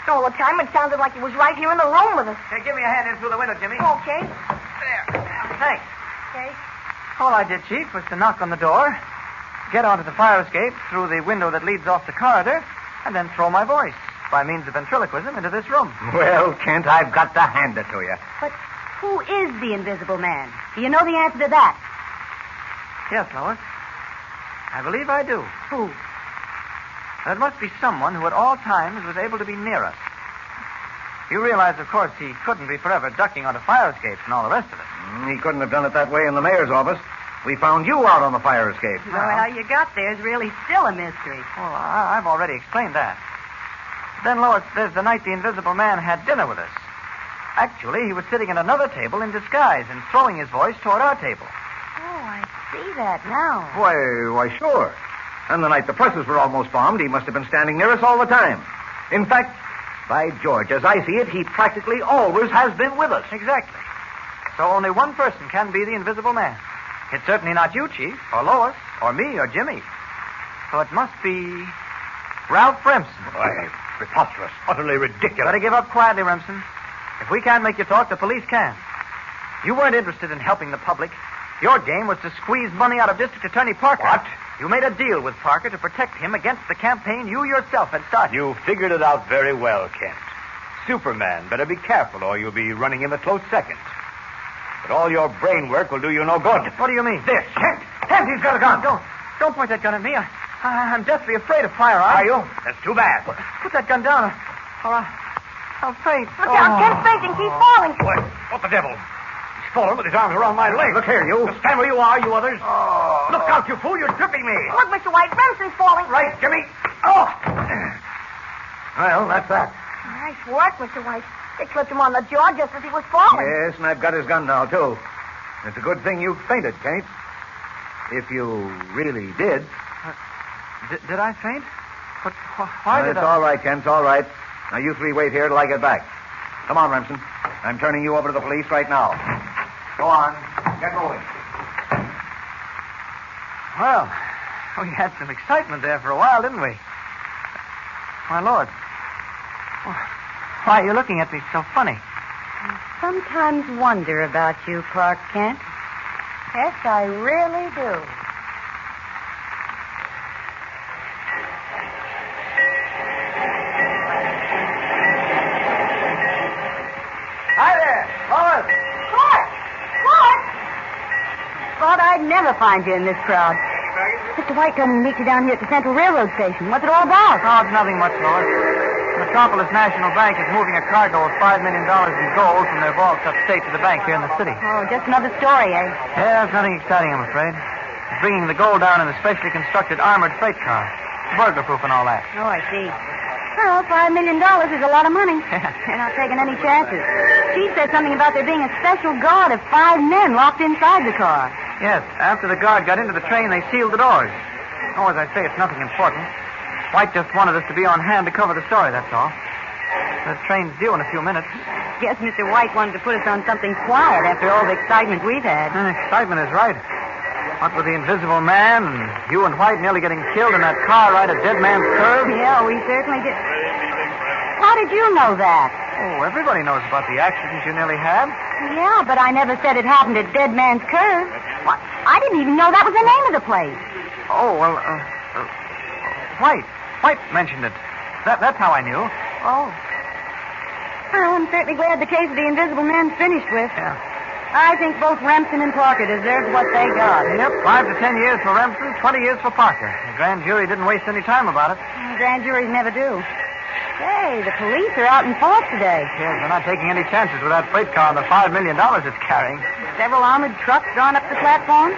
All the time it sounded like he was right here in the room with us. Hey, give me a hand in through the window, Jimmy. Okay. There. Thanks. Okay. All I did, Chief, was to knock on the door, get onto the fire escape through the window that leads off the corridor, and then throw my voice, by means of ventriloquism, into this room. Well, Kent, I've got to hand it to you. But who is the Invisible Man? Do you know the answer to that? Yes, Lois. I believe I do. Who? There must be someone who at all times was able to be near us. You realize, of course, he couldn't be forever ducking onto fire escapes and all the rest of it. He couldn't have done it that way in the mayor's office. We found you out on the fire escape. Well, how you got there is really still a mystery. Well, I've already explained that. Then, Lois, there's the night the Invisible Man had dinner with us. Actually, he was sitting at another table in disguise and throwing his voice toward our table. Oh, I see that now. Why, sure. And the night the presses were almost bombed, he must have been standing near us all the time. In fact, by George, as I see it, he practically always has been with us. Exactly. So only one person can be the Invisible Man. It's certainly not you, Chief, or Lois, or me, or Jimmy. So it must be Ralph Remsen. Why, preposterous, utterly ridiculous. Better give up quietly, Remsen. If we can't make you talk, the police can. You weren't interested in helping the public. Your game was to squeeze money out of District Attorney Parker. What? You made a deal with Parker to protect him against the campaign you yourself had started. You figured it out very well, Kent. Superman, better be careful or you'll be running in a close second. But all your brain work will do you no good. What do you mean? This, Kent! Kent, he's got a gun! Don't point that gun at me. I'm deathly afraid of firearms. Are you? That's too bad. Put that gun down, or I'll faint. Look out, Kent's fainting. He's falling. What the devil? He's fallen with his arms around my leg. Look here, you. Stand where you are, you others. Oh. Look out, you fool. You're tripping me. Look, Mr. White, Remsen's falling. Right, Jimmy. Oh! Well, that's that. Nice work, Mr. White. They clipped him on the jaw just as he was falling. Yes, and I've got his gun now, too. It's a good thing you fainted, Kent. If you really did. Did I faint? But why did I... It's all right, Kent. It's all right. Now, you three wait here till I get back. Come on, Remsen. I'm turning you over to the police right now. Go on. Get moving. Well, we had some excitement there for a while, didn't we? My Lord. Why are you looking at me so funny? I sometimes wonder about you, Clark Kent. Yes, I really do. to find you in this crowd. Mr. White told me to meet you down here at the Central Railroad Station. What's it all about? Oh, it's nothing much, Lois. Metropolis National Bank is moving a cargo of $5 million in gold from their vaults upstate to the bank here in the city. Oh, just another story, eh? Yeah, it's nothing exciting, I'm afraid. It's bringing the gold down in a specially constructed armored freight car. Burglar-proof and all that. Oh, I see. Well, $5 million is a lot of money. They're not taking any chances. She said something about there being a special guard of 5 men locked inside the car. Yes, after the guard got into the train, they sealed the doors. Oh, as I say, it's nothing important. White just wanted us to be on hand to cover the story, that's all. The train's due in a few minutes. Guess Mr. White wanted to put us on something quiet after all the excitement we've had. Excitement is right. What with the invisible man and you and White nearly getting killed in that car right at Dead Man's Curve? Yeah, we certainly did. How did you know that? Oh, everybody knows about the accident you nearly had. Yeah, but I never said it happened at Dead Man's Curve. Why, I didn't even know that was the name of the place. Oh, well, White. White mentioned it. That's how I knew. Oh. Well, I'm certainly glad the case of the invisible man's finished with. Yeah. I think both Remsen and Parker deserved what they got. Yep, 5 to 10 years for Remsen, 20 years for Parker. The grand jury didn't waste any time about it. Grand juries never do. Hey, the police are out in force today. Yes, they're not taking any chances with that freight car and the $5 million it's carrying. Several armored trucks drawn up the platform.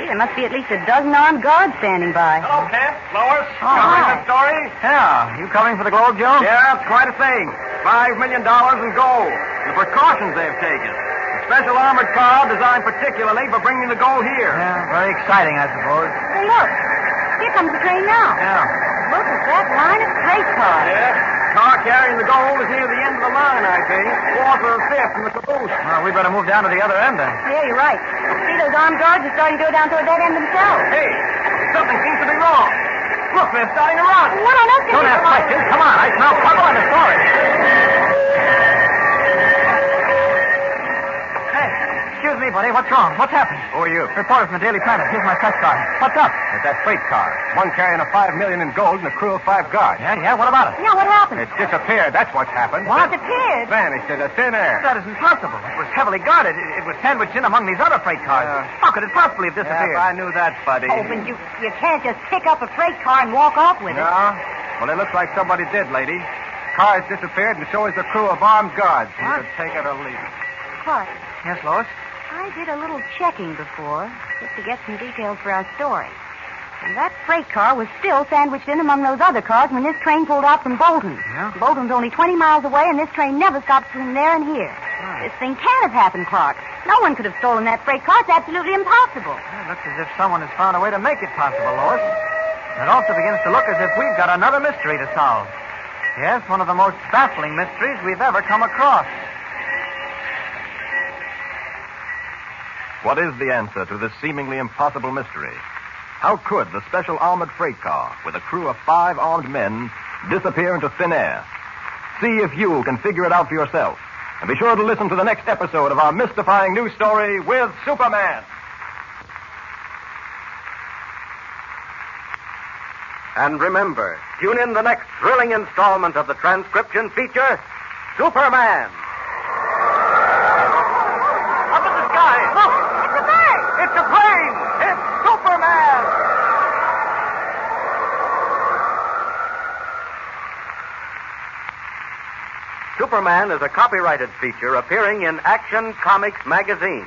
Gee, there must be at least a dozen armed guards standing by. Hello, Kent. Lois. Oh, Covering hi. the story? Yeah, you covering for the Globe, Joe? Yeah, it's quite a thing. $5 million in gold. The precautions they've taken. A special armored car designed particularly for bringing the gold here. Yeah, very exciting, I suppose. Hey, look. Here comes the train now. Yeah. Look at that line of freight cars. Yeah. Car carrying the gold is near the end of the line, I think. 4th or 5th from the caboose. Well, we better move down to the other end, then. Yeah, you're right. See, those armed guards are starting to go down toward that end themselves. Hey, something seems to be wrong. Look, they're starting to run. What on earth? Don't ask questions. Come on. I smell trouble in the story. Hey, excuse me, buddy. What's wrong? What's happened? Who are you? Reporter from the Daily Planet. Here's my press card. What's up? It's that freight car. One carrying a $5 million in gold and a crew of 5 guards. Yeah, what about it? Yeah, what happened? It's disappeared. That's what's happened. What? Disappeared? Vanished into thin air. That isn't possible. It was heavily guarded. It was sandwiched in among these other freight cars. How could it possibly have disappeared? Yeah, if I knew that, buddy. Oh, but you can't just pick up a freight car and walk off with it. No? Well, it looks like somebody did, lady. Car's disappeared, and so is the crew of armed guards. You could take it or leave it. Clark, Yes, Lois? I did a little checking before, just to get some details for our story. And that freight car was still sandwiched in among those other cars when this train pulled out from Bolton. Yeah? Bolton's only 20 miles away, and this train never stops between there and here. This thing can't have happened, Clark. No one could have stolen that freight car. It's absolutely impossible. It looks as if someone has found a way to make it possible, Lois. And it also begins to look as if we've got another mystery to solve. Yes, one of the most baffling mysteries we've ever come across. What is the answer to this seemingly impossible mystery? How could the special armored freight car with a crew of 5 armed men disappear into thin air? See if you can figure it out for yourself. And be sure to listen to the next episode of our mystifying news story with Superman. And remember, tune in the next thrilling installment of the transcription feature, Superman. Up in the sky. Look! It's a bird! It's a plane! It's Superman! Superman is a copyrighted feature appearing in Action Comics magazine.